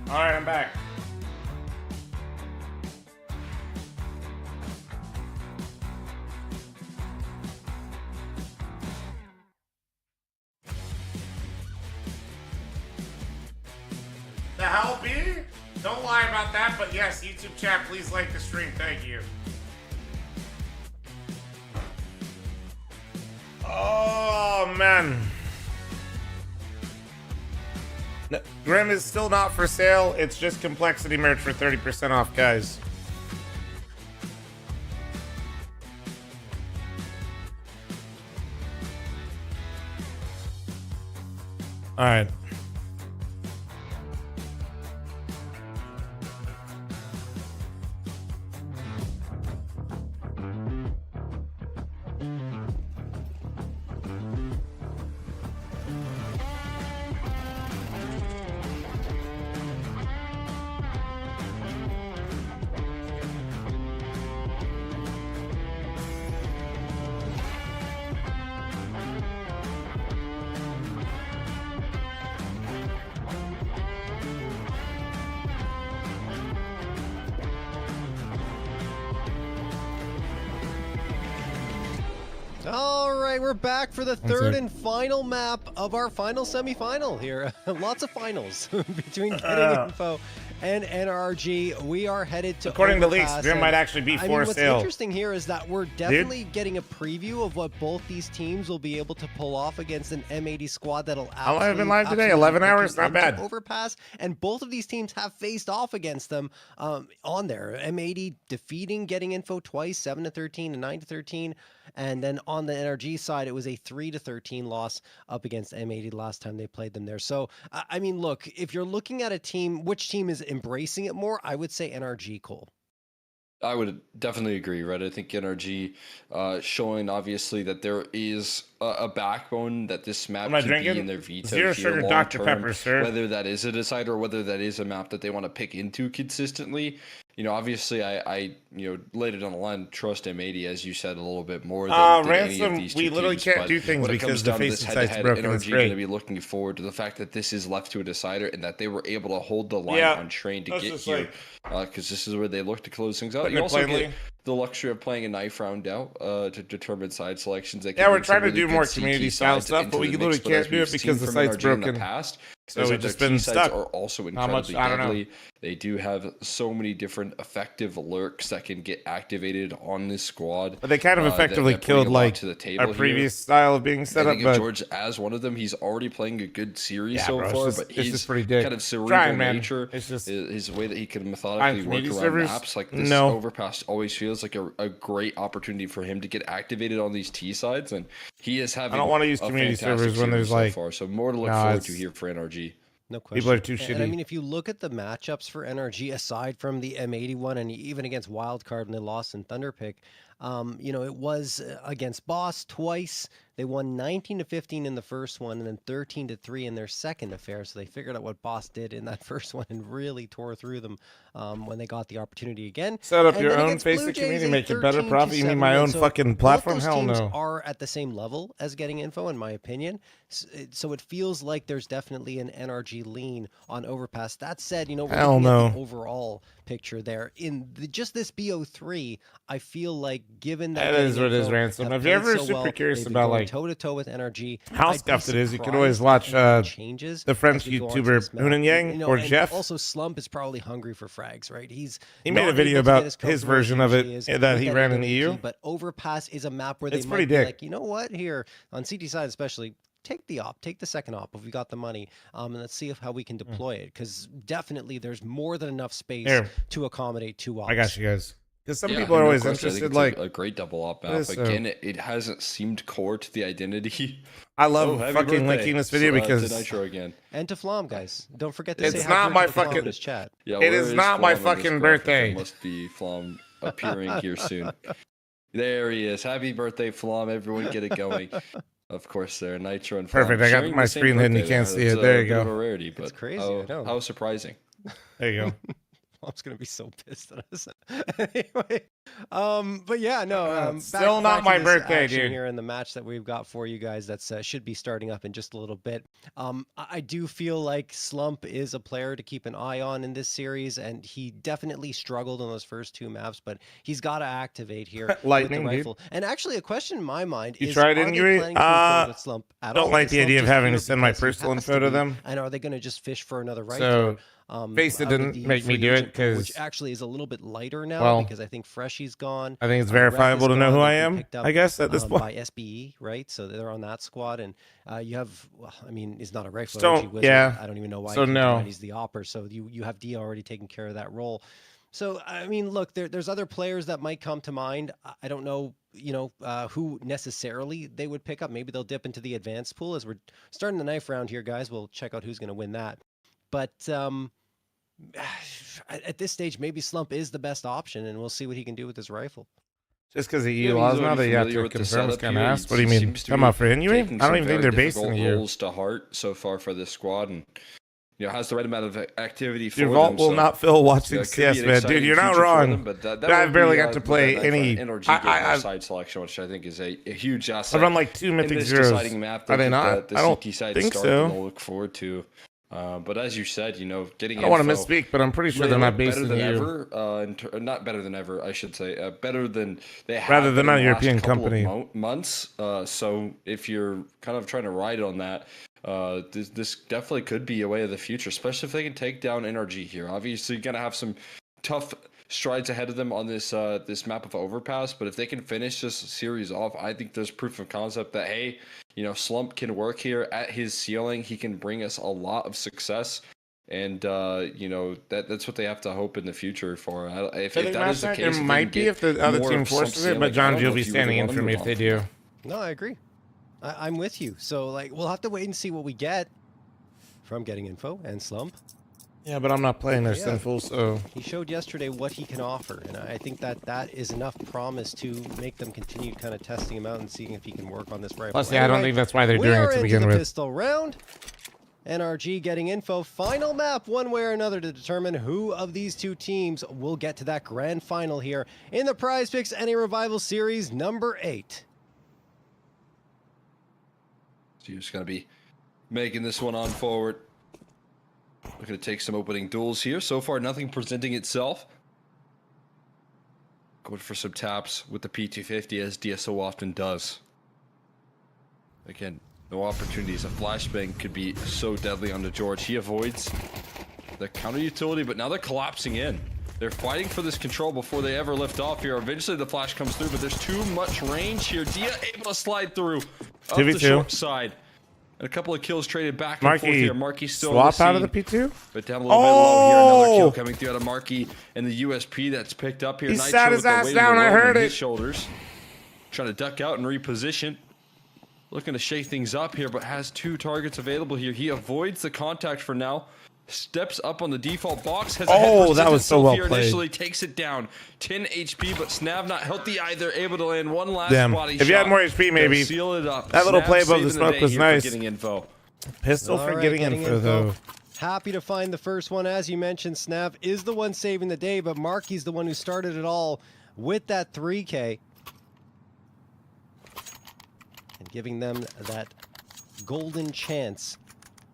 A: All right, I'm back. The hell, B? Don't lie about that, but yes, YouTube chat, please like the stream. Thank you. Oh, man. No, Grim is still not for sale. It's just Complexity merch for 30% off, guys. All right.
C: All right, we're back for the third and final map of our final semifinal here. Lots of finals between Getting Info and NRG. We are headed to
A: According to
C: Overpass,
A: leaks, Grim might actually be for
C: what's
A: sale.
C: interesting here is that we're definitely getting a preview of what both these teams will be able to pull off against an M80 squad that'll
A: How long have I been live today?
C: absolutely
A: 11 hours? Not
C: into
A: bad.
C: Overpass, and both of these teams have faced off against them on there. M80 defeating Getting Info twice, 7-13 and 9-13. And then on the NRG side, it was a 3-13 loss up against M80 last time they played them there. So, I mean, look, if you're looking at a team, which team is embracing it more, I would say NRG, Cole.
D: I would definitely agree, right? I think NRG showing obviously that there is a backbone that this map can be in their veto.
A: Zero sugar Dr. Pepper, sir.
D: Whether that is a decider or whether that is a map that they want to pick into consistently. You know, obviously, I laid it on the line. Trust M80, as you said, a little bit more than any of
A: Ransom,
D: these two
A: we literally
D: teams,
A: can't
D: but
A: do things
D: when it
A: because
D: comes
A: the
D: down to this
A: facing site's
D: head-to-head,
A: broken. It's
D: NRG going to
A: great.
D: be looking forward to the fact that this is left to a decider and that they were able to hold the line on train to get here, because this is where they look to close things out. You also get the luxury of playing a knife round out to determine side selections.
A: Yeah, we're trying to do more community style stuff, but we literally can't do it because the site's broken. So we've just been stuck.
D: Are also incredibly deadly. They do have so many different effective lurks that can get activated on this squad.
A: But they kind of effectively killed like our previous style of being set up. But
D: George, as one of them, he's already playing a good series so far. But his
A: pretty dick.
D: kind of cerebral nature,
A: it's just
D: his way that he can methodically work around maps like this Overpass always feels like a great opportunity for him to get activated on these T sides, and he is having.
A: I don't want to use community servers when there's like
D: so far. So more to look forward to here for NRG.
C: No question.
A: People are too shitty.
C: And I mean, if you look at the matchups for NRG, aside from the M80 one, and even against Wildcard when they lost in Thunderpick, it was against Boss twice. They won 19-15 in the first one, and then 13-3 in their second affair. So they figured out what Boss did in that first one and really tore through them when they got the opportunity again.
A: Set up your own basic community, make it better profit. You mean my own fucking platform? Hell no.
C: Teams are at the same level as Getting Info, in my opinion. So it feels like there's definitely an NRG lean on Overpass. That said, we're looking at the overall picture there. In just this BO3, I feel like given that
A: is what it is, Ransom. If you're ever super curious about like
C: toe-to-toe with NRG,
A: how scuffed it is, you can always watch the French YouTuber Hunan Yang or Jeff.
C: Also, Slump is probably hungry for frags, right?
A: He made a video about his version of it that he ran in the EU.
C: But Overpass is a map where they might be like, you know what, here on CT side especially, take the second op if we got the money, and let's see how we can deploy it, because definitely there's more than enough space to accommodate two ops.
A: I got you guys. Because some people are always interested, like
D: a great double op map. Again, it hasn't seemed core to the identity.
A: I love fucking linking this video because
D: to Nitro again.
C: And to fl0m, guys. Don't forget to say
A: it's not my fucking
C: chat.
D: Yeah,
A: it is not my fucking birthday.
D: It must be fl0m appearing here soon. There he is. Happy birthday, fl0m! Everyone, get it going. Of course, there, Nitro and fl0m.
A: Perfect. I got my screen hidden. You can't see it. There you go.
D: A rarity, but
C: it's crazy.
D: how surprising.
A: There you go.
C: Mom's gonna be so pissed at us. Anyway, but yeah, no,
A: still not
C: back
A: my
C: to this
A: birthday,
C: action
A: dude.
C: here in the match that we've got for you guys. That's should be starting up in just a little bit. I do feel like Slump is a player to keep an eye on in this series, and he definitely struggled in those first 2 maps, but he's got to activate here with the
A: Lightning, dude.
C: rifle. And actually, a question in my mind
A: You
C: is:
A: tried,
C: are
A: didn't
C: they
A: you, Ray?
C: planning to move forward with Slump at all?
A: Don't like
C: Is
A: the
C: Slump
A: idea of
C: just
A: having
C: here
A: to send my
C: because he
A: personal
C: has
A: info to
C: be,
A: them.
C: and are they going to just fish for another right?
A: So, Face it
C: out of
A: didn't
C: the
A: make me
C: free
A: do it
C: agent pool, which
A: because
C: actually is a little bit lighter now
A: well,
C: because I think Freshy's gone.
A: I think it's
C: Ref is
A: verifiable to know
C: gone.
A: who I
C: They've been
A: am,
C: picked up,
A: I guess, at this point.
C: by SBE, right? So they're on that squad, and you have, well, I mean, he's not a rifle
A: So,
C: energy wizard.
A: yeah.
C: I don't even know why
A: So,
C: he
A: no.
C: joined. He's the opper, so you have Dia already taking care of that role. So, I mean, look, there's other players that might come to mind. I don't know, who necessarily they would pick up. Maybe they'll dip into the advanced pool as we're starting the knife round here, guys. We'll check out who's going to win that. But at this stage, maybe Slump is the best option, and we'll see what he can do with his rifle.
A: Just because of
D: Yeah,
A: EU
D: he's
A: laws now
D: already
A: that you have
D: familiar
A: to
D: with the
A: confirm what's
D: setup
A: kind of
D: here.
A: asked. What do you
D: He
A: mean?
D: seems to
A: Come
D: be
A: on, for Inuit?
D: taking
A: I don't
D: some
A: even think
D: very
A: they're based in
D: difficult
A: the EU.
D: roles to heart so far for this squad, and has the right amount of activity for
A: Your vault
D: them.
A: will
D: so,
A: not fill watching
D: it could be an
A: CS, man. Dude,
D: exciting
A: you're not
D: future for
A: wrong.
D: them, but that
A: I've
D: will
A: barely
D: be,
A: got to
D: with
A: play
D: that
A: any.
D: NRG
A: I-
D: getting
A: I-
D: their side selection, which I think is a huge asset.
A: I've run like 2
D: in
A: Mythic
D: this
A: Zeros.
D: deciding map.
A: Are they
D: think
A: not?
D: The
A: I don't
D: CT side
A: think
D: start
A: so.
D: and they'll look forward to. But as you said, getting
A: I don't want to
D: info,
A: misspeak, but I'm pretty sure
D: they
A: they're not
D: look
A: based
D: better
A: in
D: than
A: the EU.
D: ever. Not better than ever, I should say. Better than they have.
A: Rather than
D: been
A: a
D: in the
A: European
D: last couple of
A: company.
D: months. So if you're kind of trying to ride on that, this definitely could be a way of the future, especially if they can take down NRG here. Obviously, you're gonna have some tough strides ahead of them on this this map of Overpass, but if they can finish this series off, I think there's proof of concept that hey, Slump can work here at his ceiling. He can bring us a lot of success. And that's what they have to hope in the future for. If that is the case,
A: there might be if the other team forces it, but John G will be standing in for me if they do.
C: No, I agree. I'm with you. So, we'll have to wait and see what we get from Getting Info and Slump.
A: Yeah, but I'm not playing their
C: Yeah.
A: Sinful, so
C: He showed yesterday what he can offer, and I think that is enough promise to make them continue kind of testing him out and seeing if he can work on this rifle.
A: plus, yeah, I don't think that's why they're
C: we
A: doing
C: are
A: it to
C: into
A: begin
C: the
A: with.
C: pistol round. NRG Getting Info. Final map, one way or another, to determine who of these two teams will get to that grand final here in the Prize Picks NA Revival Series number 8.
D: So you're just going to be making this one on forward. We're going to take some opening duels here. So far, nothing presenting itself. Going for some taps with the P250 as Dia so often does. Again, no opportunities. A flashbang could be so deadly onto George. He avoids the counter utility, but now they're collapsing in. They're fighting for this control before they ever lift off here. Eventually the flash comes through, but there's too much range here. Dia able to slide through up the
A: 2v2.
D: short side. And a couple of kills traded back and forth
A: Marky,
D: here. Marky still
A: swap
D: in the
A: out of the
D: scene,
A: P2?
D: but down a little bit low here. Another kill
A: Oh!
D: coming through out of Marky and the USP that's picked up here.
A: He
D: Nitro
A: sat
D: with
A: his
D: the
A: ass
D: weight of the
A: down, I
D: world
A: heard
D: on his
A: it.
D: shoulders. Trying to duck out and reposition. Looking to shake things up here, but has 2 targets available here. He avoids the contact for now. Steps up on the default box. Has a head
A: Oh,
D: present
A: that was so
D: himself
A: well
D: here
A: played.
D: Initially takes it down. 10 HP, but Snav not healthy either. Able to land one last
A: Damn.
D: body
A: If
D: shot.
A: you had more HP, maybe.
D: to seal it up.
A: That little
D: Snav
A: play above the
D: saving
A: smoke
D: day
A: was
D: here for
A: nice.
D: Getting info.
A: Pistol
C: All
A: for
C: right,
A: getting
C: Getting
A: info,
C: Info.
A: though.
C: Happy to find the first one. As you mentioned, Snav is the one saving the day, but Marky's the one who started it all with that 3K. And giving them that golden chance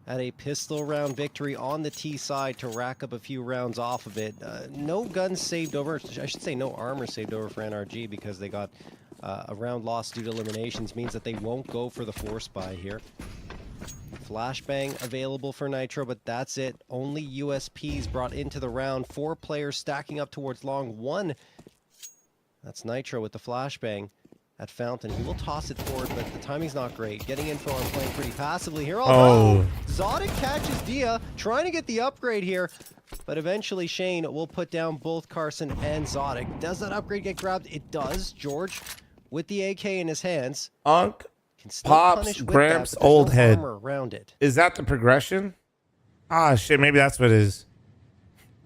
C: at a pistol round victory on the T side to rack up a few rounds off of it. No guns saved over. I should say no armor saved over for NRG because they got a round lost due to eliminations. Means that they won't go for the force buy here. Flashbang available for Nitro, but that's it. Only USPs brought into the round. 4 players stacking up towards long. 1. That's Nitro with the flashbang at Fountain. He will toss it forward, but the timing's not great. Getting info on playing pretty passively here.
A: Oh.
C: Zodic catches Dia, trying to get the upgrade here, but eventually Shane will put down both Carson and Zodic. Does that upgrade get grabbed? It does. George with the AK in his hands.
A: Unk
C: Can still
A: Pops
C: punish with
A: Gramps
C: that, but there's
A: old
C: no
A: head.
C: armor around it.
A: Is that the progression? Ah, shit, maybe that's what it is.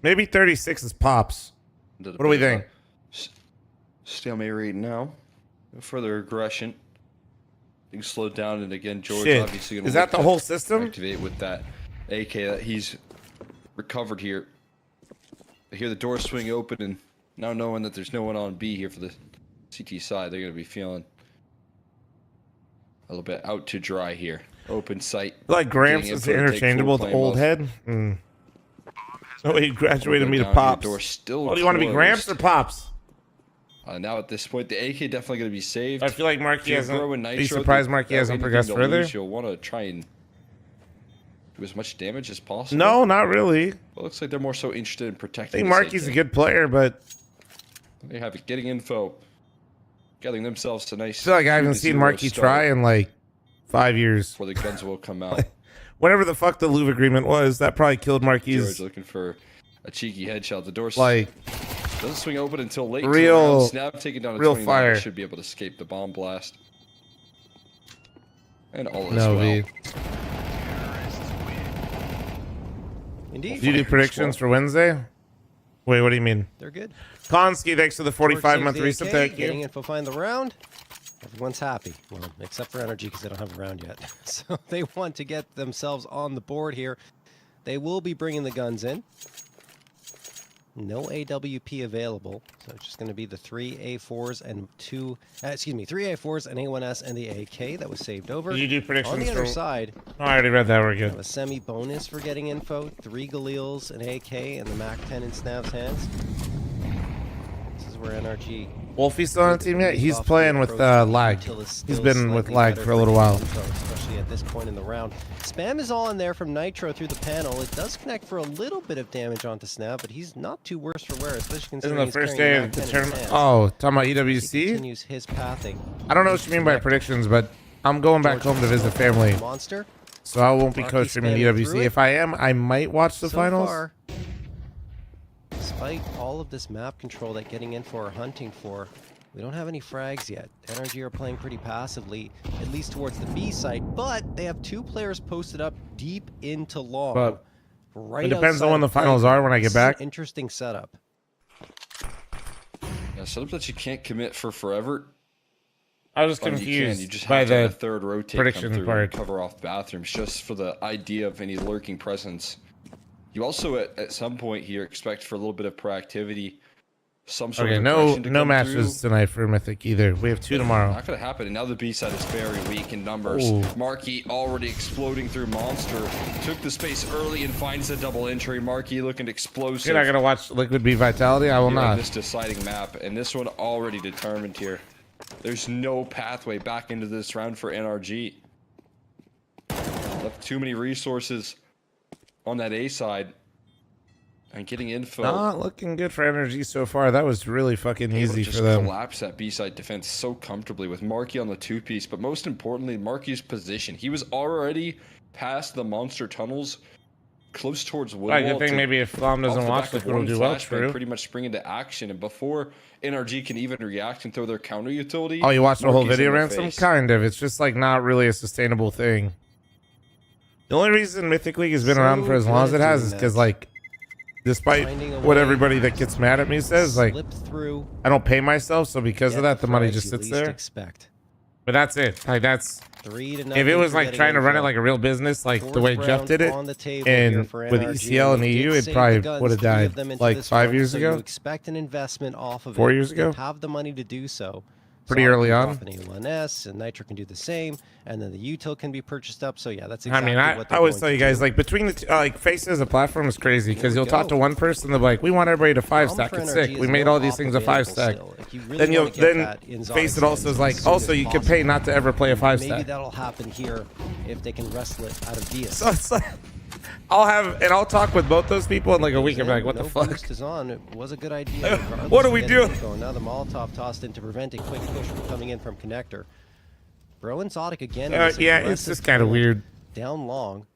A: Maybe 36 is Pops. What do we think?
D: Stalemate right now. No further aggression. Being slowed down, and again, George
A: Shit.
D: obviously going
A: Is that the
D: to
A: whole system?
D: activate with that AK that he's recovered here. They hear the door swing open, and now knowing that there's no one on B here for the CT side, they're going to be feeling a little bit out to dry here. Open sight.
A: Like Gramps
D: Getting
A: is
D: info to take
A: interchangeable
D: full
A: with
D: claim
A: old
D: of.
A: head. Oh, he graduated me to
D: Down here,
A: Pops.
D: door still
A: Oh, do you want to be
D: closed.
A: Gramps or Pops?
D: Now at this point, the AK definitely going to be saved.
A: I feel like Marky
D: If you're
A: hasn't.
D: growing
A: Be
D: Nitro,
A: surprised
D: the-
A: Marky
D: that
A: hasn't
D: anything
A: progressed
D: to
A: further.
D: lose, You'll want to try and do as much damage as possible.
A: No, not really.
D: Well, it looks like they're more so interested in
A: I
D: protecting.
A: think
D: this
A: Marky's
D: AK.
A: a good player, but
D: They have it. Getting info. Getting themselves a nice.
A: I feel like I haven't seen
D: 2-0
A: Marky
D: start
A: try in like 5 years.
D: before the guns will come out.
A: Whatever the fuck the Louvre agreement was, that probably killed Marky's.
D: George looking for a cheeky headshot. The door
A: Like,
D: doesn't swing open until late.
A: real-
D: Snap taking down a
A: real
D: 29.
A: fire.
D: Should be able to escape the bomb blast. And all is
A: no,
D: well.
A: V.
C: Indeed.
A: Do you do predictions for Wednesday? Wait, what do you mean?
C: They're good.
A: Konski, thanks for the 45-month
C: George saves the
A: resub.
C: AK,
A: Thank
C: Getting
A: you.
C: info, find the round. Everyone's happy. Well, except for Energy because they don't have a round yet. So they want to get themselves on the board here. They will be bringing the guns in. No AWP available. So it's just going to be the 3 A4s and 3 A4s, an A1S, and the AK that was saved over.
A: Did you do
C: On
A: predictions
C: the other
A: for...
C: side,
A: Oh, I already read that. We're
C: we have
A: good.
C: a semi-bonus for getting info, 3 Galils, an AK, and the MAC-10 in Snav's hands. This is where NRG...
A: Wolfie's still on the team yet? He's playing with lag. He's been with lag for a little while.
C: Especially at this point in the round. Spam is all in there from Nitro through the panel. It does connect for a little bit of damage onto Snav, but he's not too worse for wear, especially
A: Isn't
C: considering
A: the
C: he's
A: first
C: carrying
A: day
C: a
A: of the
C: MAC-10 in his
A: tournament?
C: hands.
A: Oh, talking about
C: He
A: EWC?
C: continues his pathing.
A: I don't know what you mean by predictions, but I'm going back home to visit family,
C: Monster.
A: so I won't be
C: Marky
A: co-streaming
C: spamming through
A: EWC.
C: it.
A: If I am, I might watch the
C: So
A: finals.
C: far, despite all of this map control that getting in for or hunting for, we don't have any frags yet. NRG are playing pretty passively, at least towards the B side, but they have 2 players posted up deep into long.
A: But
C: right
A: it depends on
C: outside
A: when the
C: of
A: finals
C: play.
A: are when I get
C: This is an
A: back.
C: interesting setup.
D: Yeah, setup that you can't commit for forever.
A: I was
D: But you can.
A: confused
D: You just
A: by
D: have to have a
A: the
D: third rotate
A: prediction
D: come through
A: part.
D: and cover off bathrooms just for the idea of any lurking presence. You also at some point here expect for a little bit of proactivity, some sort
A: Okay,
D: of
A: no
D: aggression to come
A: matches
D: through.
A: tonight for Mythic either. We have 2 tomorrow.
D: Not gonna happen. And now the B side is very weak in numbers.
A: Ooh.
D: Marky already exploding through Monster. Took the space early and finds a double entry. Marky looking explosive.
A: You're not gonna watch Liquid B Vitality? I will
D: Here on
A: not.
D: this deciding map, and this one already determined here. There's no pathway back into this round for NRG. Left too many resources on that A side. And getting info.
A: Not looking good for Energy so far. That was really fucking
D: able to
A: easy
D: just
A: for them.
D: collapse that B-side defense so comfortably with Marky on the 2-piece, but most importantly, Marky's position. He was already past the monster tunnels, close towards Woodwall.
A: I think maybe if fl0m doesn't watch, Liquid will do well. True.
D: Pretty much spring into action, and before NRG can even react and throw their counter utility.
A: Oh, you watched the whole
D: Marky's
A: video,
D: in the
A: Ransom?
D: face.
A: Kind of. It's just like not really a sustainable thing. The only reason Mythic League has been
C: So
A: around for as long as it
C: good at
A: has is
C: doing
A: because,
C: that.
A: like, despite
C: Finding a
A: what
C: way
A: everybody that gets mad at me says, like,
C: Slip through.
A: I don't pay myself, so because of
C: get
A: that, the money
C: frags
A: just
C: you
A: sits
C: least
A: there.
C: Expect.
A: But that's it. Like, that's
C: 3 to
A: if
C: 0
A: it was
C: for
A: like
C: getting
A: trying to run it
C: info.
A: like a real business, like the
C: Fourth
A: way Jeff
C: round
A: did it,
C: on the table here
A: and
C: for
A: with
C: NRG.
A: ECL and
C: They did
A: EU, it
C: save the
A: probably
C: guns,
A: would have
C: 3 of
A: died
C: them into
A: like
C: this
A: 5
C: round,
A: years
C: so
A: ago.
C: You expect an investment off of
A: 4
C: it.
A: years
C: They
A: ago?
C: have the money to do so.
A: Pretty
C: Sonic
A: early
C: can
A: on.
C: drop an A1S, and Nitro can do the same, and then the util can be purchased up. So yeah, that's
A: I
C: exactly
A: mean, I
C: what they're
A: always
C: going
A: tell
C: to
A: you guys,
C: do.
A: like, between the two, like, Face as a platform is crazy because
C: Here we
A: you'll talk
C: go.
A: to one person, they'll be like, we want everybody to 5-stack.
C: Problem
A: It's
C: for
A: sick.
C: NRG
A: We
C: is
A: made
C: no
A: all these
C: op
A: things a
C: available
A: 5-stack.
C: still. If you really
A: Then you'll
C: wanna get that in
A: then
C: Zonic
A: Face it also
C: hands
A: is like,
C: as soon
A: also
C: as
A: you can
C: possible.
A: pay not to ever play a
C: Maybe
A: 5-stack.
C: that'll happen here if they can wrestle it out of Diaz.
A: So it's like, I'll talk with both those people in like a week. I'm like, what the
C: No
A: fuck?
C: boost is on. It was a good idea. regardless
A: What do
C: of
A: we
C: getting
A: do?
C: info. Now the Molotov tossed in to prevent a quick push from coming in from Connector. Bro and Zodic again. in this
A: Yeah, it's
C: aggressive
A: just kind of
C: pull
A: weird.
C: Down long,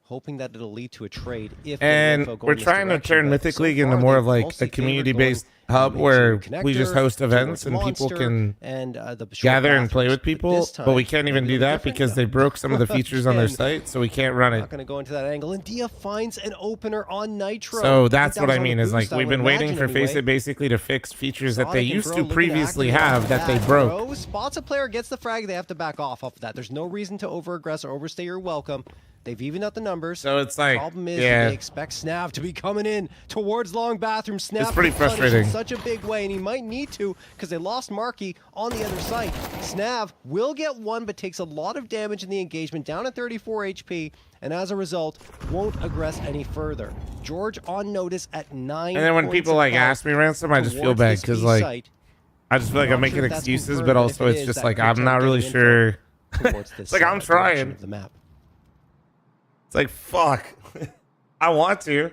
C: hoping that it'll lead to a trade. If
A: And
C: info go
A: we're
C: in this
A: trying to
C: direction,
A: turn
C: but
A: Mythic
C: so
A: League into
C: far
A: more
C: they've
A: of like
C: mostly
A: a
C: favored
A: community-based hub
C: into
A: where
C: connector,
A: we just host events
C: towards
A: and people
C: monster,
A: can
C: and the short
A: gather and play
C: bathrooms.
A: with people,
C: this
A: but we
C: time,
A: can't even
C: maybe
A: do
C: a little
A: that
C: different.
A: because they broke some of the features on their
C: Again,
A: site, so we can't run
C: I'm
A: it.
C: not going to go into that angle. And Dia finds an opener on Nitro.
A: So
C: I
A: that's
C: think
A: what
C: that was
A: I
C: on the
A: mean is like
C: boost, I
A: we've
C: would
A: been waiting
C: imagine
A: for
C: anyway.
A: FaceIt basically to fix features that they
C: Exotic and
A: used
C: Bro
A: to
C: looking to
A: previously
C: activate
A: have that they
C: that.
A: broke.
C: Bro spots a player, gets the frag. They have to back off of that. There's no reason to over-aggress or overstay your welcome. They've evened out the numbers.
A: So it's like,
C: Problem is
A: yeah,
C: that they expect Snav to be coming in towards long bathroom. Snav
A: It's pretty
C: can punish
A: frustrating.
C: in such a big way, and he might need to because they lost Marky on the other side. Snav will get one, but takes a lot of damage in the engagement, down at 34 HP, and as a result, won't aggress any further. George on notice at 9.
A: and then when people like ask me ransom, I just feel bad because like I just feel like I'm making excuses, but also it's just like I'm not really sure. It's like I'm trying.
C: Of the map.
A: It's like fuck, I want to.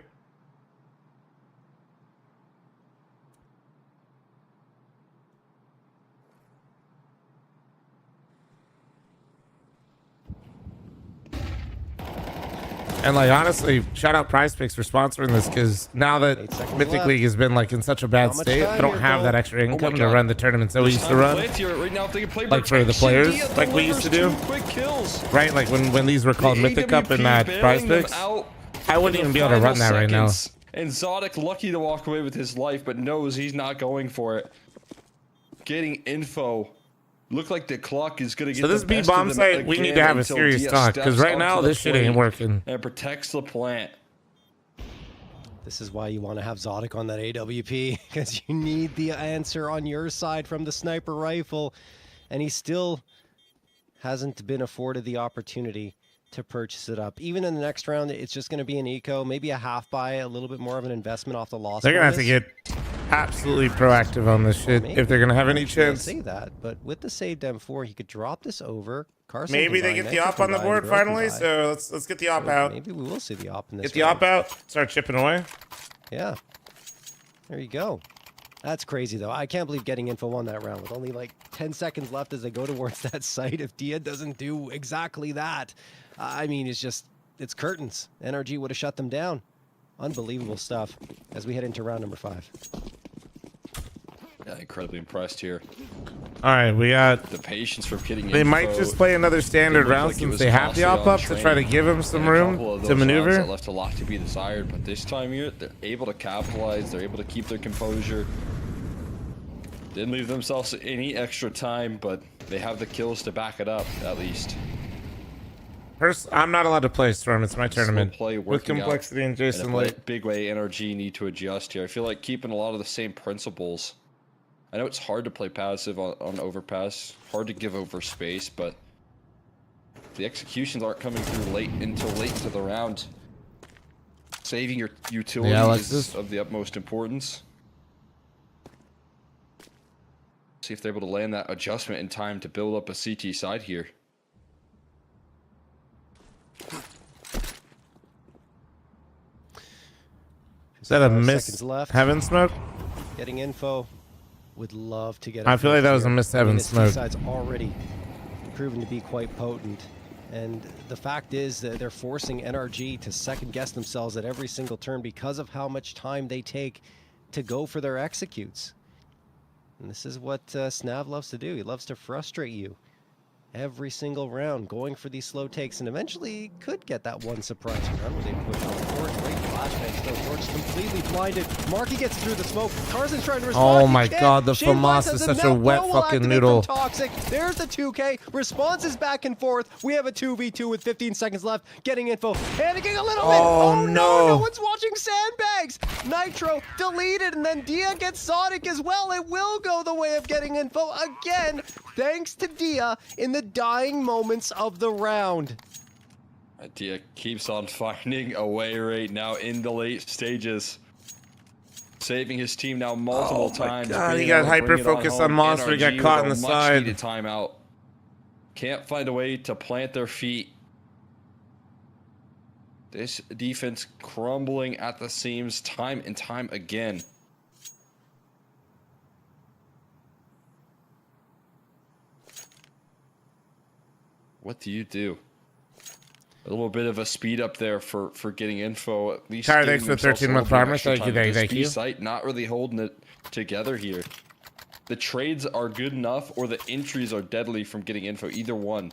A: And like honestly, shout out Prize Picks for sponsoring this because now that
C: 8 seconds
A: Mythic
C: left.
A: League has been like in such a bad
C: Not much
A: state,
C: time
A: they don't
C: here,
A: have
C: Bo.
A: that extra income to
D: God.
A: run the tournaments that we used to run.
D: Right now, if they can play
A: Like for the
D: protection,
A: players,
D: Dia
A: like we used to do.
D: delivers 2 quick kills.
A: Right, like when these were called
D: The
A: Mythic Cup and
D: AWP
A: Prize
D: bailing them
A: Picks,
D: out
A: I wouldn't
D: in
A: even
D: the
A: be able to run that
D: final
A: right now.
D: seconds. And Zodic lucky to walk away with his life, but knows he's not going for it. Getting info. Look like the clock is going to get
A: So this
D: the
A: B
D: best
A: bomb
D: of them
A: site, we need
D: again
A: to have a
D: until
A: serious
D: Dia
A: talk because
D: steps
A: right now
D: onto the
A: this shit ain't
D: plate
A: working.
D: and protects the plant.
C: This is why you want to have Zodic on that AWP, because you need the answer on your side from the sniper rifle. And he still hasn't been afforded the opportunity to purchase it up. Even in the next round, it's just going to be an eco, maybe a half buy, a little bit more of an investment off the loss.
A: They're gonna have to get absolutely proactive on this shit if they're gonna have any chance.
C: Say that, but with the saved M4, he could drop this over. Carson
A: Maybe
C: can
A: they
C: buy,
A: get the
C: Nitro
A: op
C: can
A: on the
C: buy,
A: board
C: Bro can
A: finally.
C: buy.
A: So let's get the op out.
C: Maybe we will see the op in this
A: Get the
C: round.
A: op out. Start chipping away.
C: Yeah. There you go. That's crazy, though. I can't believe getting info on that round with only like 10 seconds left as they go towards that site. If Dia doesn't do exactly that, I mean, it's curtains. NRG would have shut them down. Unbelievable stuff as we head into round number 5.
D: Yeah, incredibly impressed here.
A: All right, we got.
D: The patience from getting
A: They might
D: info.
A: just play another standard
D: It looked
A: round
D: like it
A: since
D: was
A: they have the
D: costly
A: op
D: on
A: up to try to
D: training,
A: give them some
D: and a
A: room
D: couple of
A: to
D: those rounds
A: maneuver.
D: that left a lot to be desired, but this time here, they're able to capitalize. They're able to keep their composure. Didn't leave themselves any extra time, but they have the kills to back it up, at least.
A: I'm not allowed to play Storm. It's my tournament.
D: Play
A: With
D: working out
A: Complexity and
D: in a
A: Jason Light.
D: big way, NRG need to adjust here. I feel like keeping a lot of the same principles. I know it's hard to play passive on overpass, hard to give over space, but the executions aren't coming through until late into the round. Saving your utility is of the utmost importance. See if they're able to land that adjustment in time to build up a CT side here.
A: Is that a
C: Seconds
A: miss
C: left.
A: heaven smoke?
C: Getting info. Would love to get.
A: I feel like that was a missed heaven smoke.
C: Side's already proven to be quite potent, and the fact is that they're forcing NRG to second guess themselves at every single turn because of how much time they take to go for their executes. And this is what Snav loves to do. He loves to frustrate you every single round, going for these slow takes, and eventually could get that one surprise round where they push on forward. Great flashbang still. George completely blinded. Marky gets through the smoke. Carson's trying to respond.
A: Oh
C: He
A: my
C: can't.
A: god, the
C: Shane Wise
A: FAMAS is
C: has him
A: such a
C: now.
A: wet
C: Bro will
A: fucking
C: activate
A: noodle.
C: from Toxic. There's the 2K. Response is back and forth. We have a 2v2 with 15 seconds left. Getting info. Panicking a little bit.
A: Oh,
C: No
A: no.
C: one's watching sandbags. Nitro deleted, and then Dia gets Sonic as well. It will go the way of getting info again, thanks to Dia in the dying moments of the round.
D: Dia keeps on finding a way right now in the late stages. Saving his team now multiple times.
A: God, he
D: being
A: got
D: able to bring it
A: hyper-focused on
D: home.
A: Monster, he got
D: NRG
A: caught
D: with
A: in the
D: a
A: side.
D: much-needed timeout. Can't find a way to plant their feet. This defense crumbling at the seams time and time again. What do you do? A little bit of a speed up there for getting info. At least
A: Tyler,
D: giving
A: thanks for the
D: themselves a
A: 13-month
D: little bit of
A: farmer.
D: extra
A: Thank you,
D: time. This
A: thank
D: B
A: you.
D: site not really holding it together here. The trades are good enough, or the entries are deadly from getting info. Either one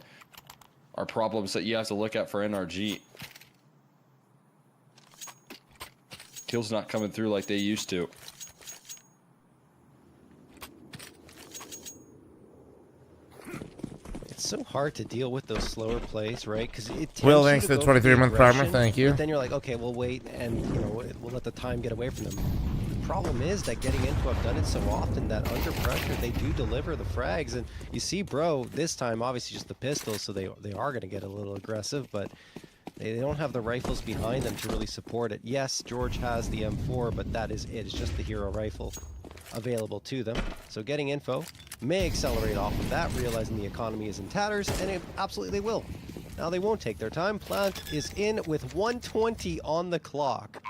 D: are problems that you have to look at for NRG. Kills not coming through like they used to.
C: It's so hard to deal with those slower plays, right? Because it tends
A: Will,
C: you
A: thanks
C: to
A: for the
C: go for
A: 23-month farmer.
C: aggression,
A: Thank you.
C: But then you're like, okay, we'll wait, and you know we'll let the time get away from them. The problem is that getting into, I've done it so often that under pressure they do deliver the frags, and you see, bro, this time obviously just the pistols, so they are going to get a little aggressive, but they don't have the rifles behind them to really support it. Yes, George has the M4, but that is it. It's just the hero rifle available to them. So getting info may accelerate off of that, realizing the economy is in tatters, and it, absolutely they will. Now they won't take their time. Plant is in with 1:20 on the clock.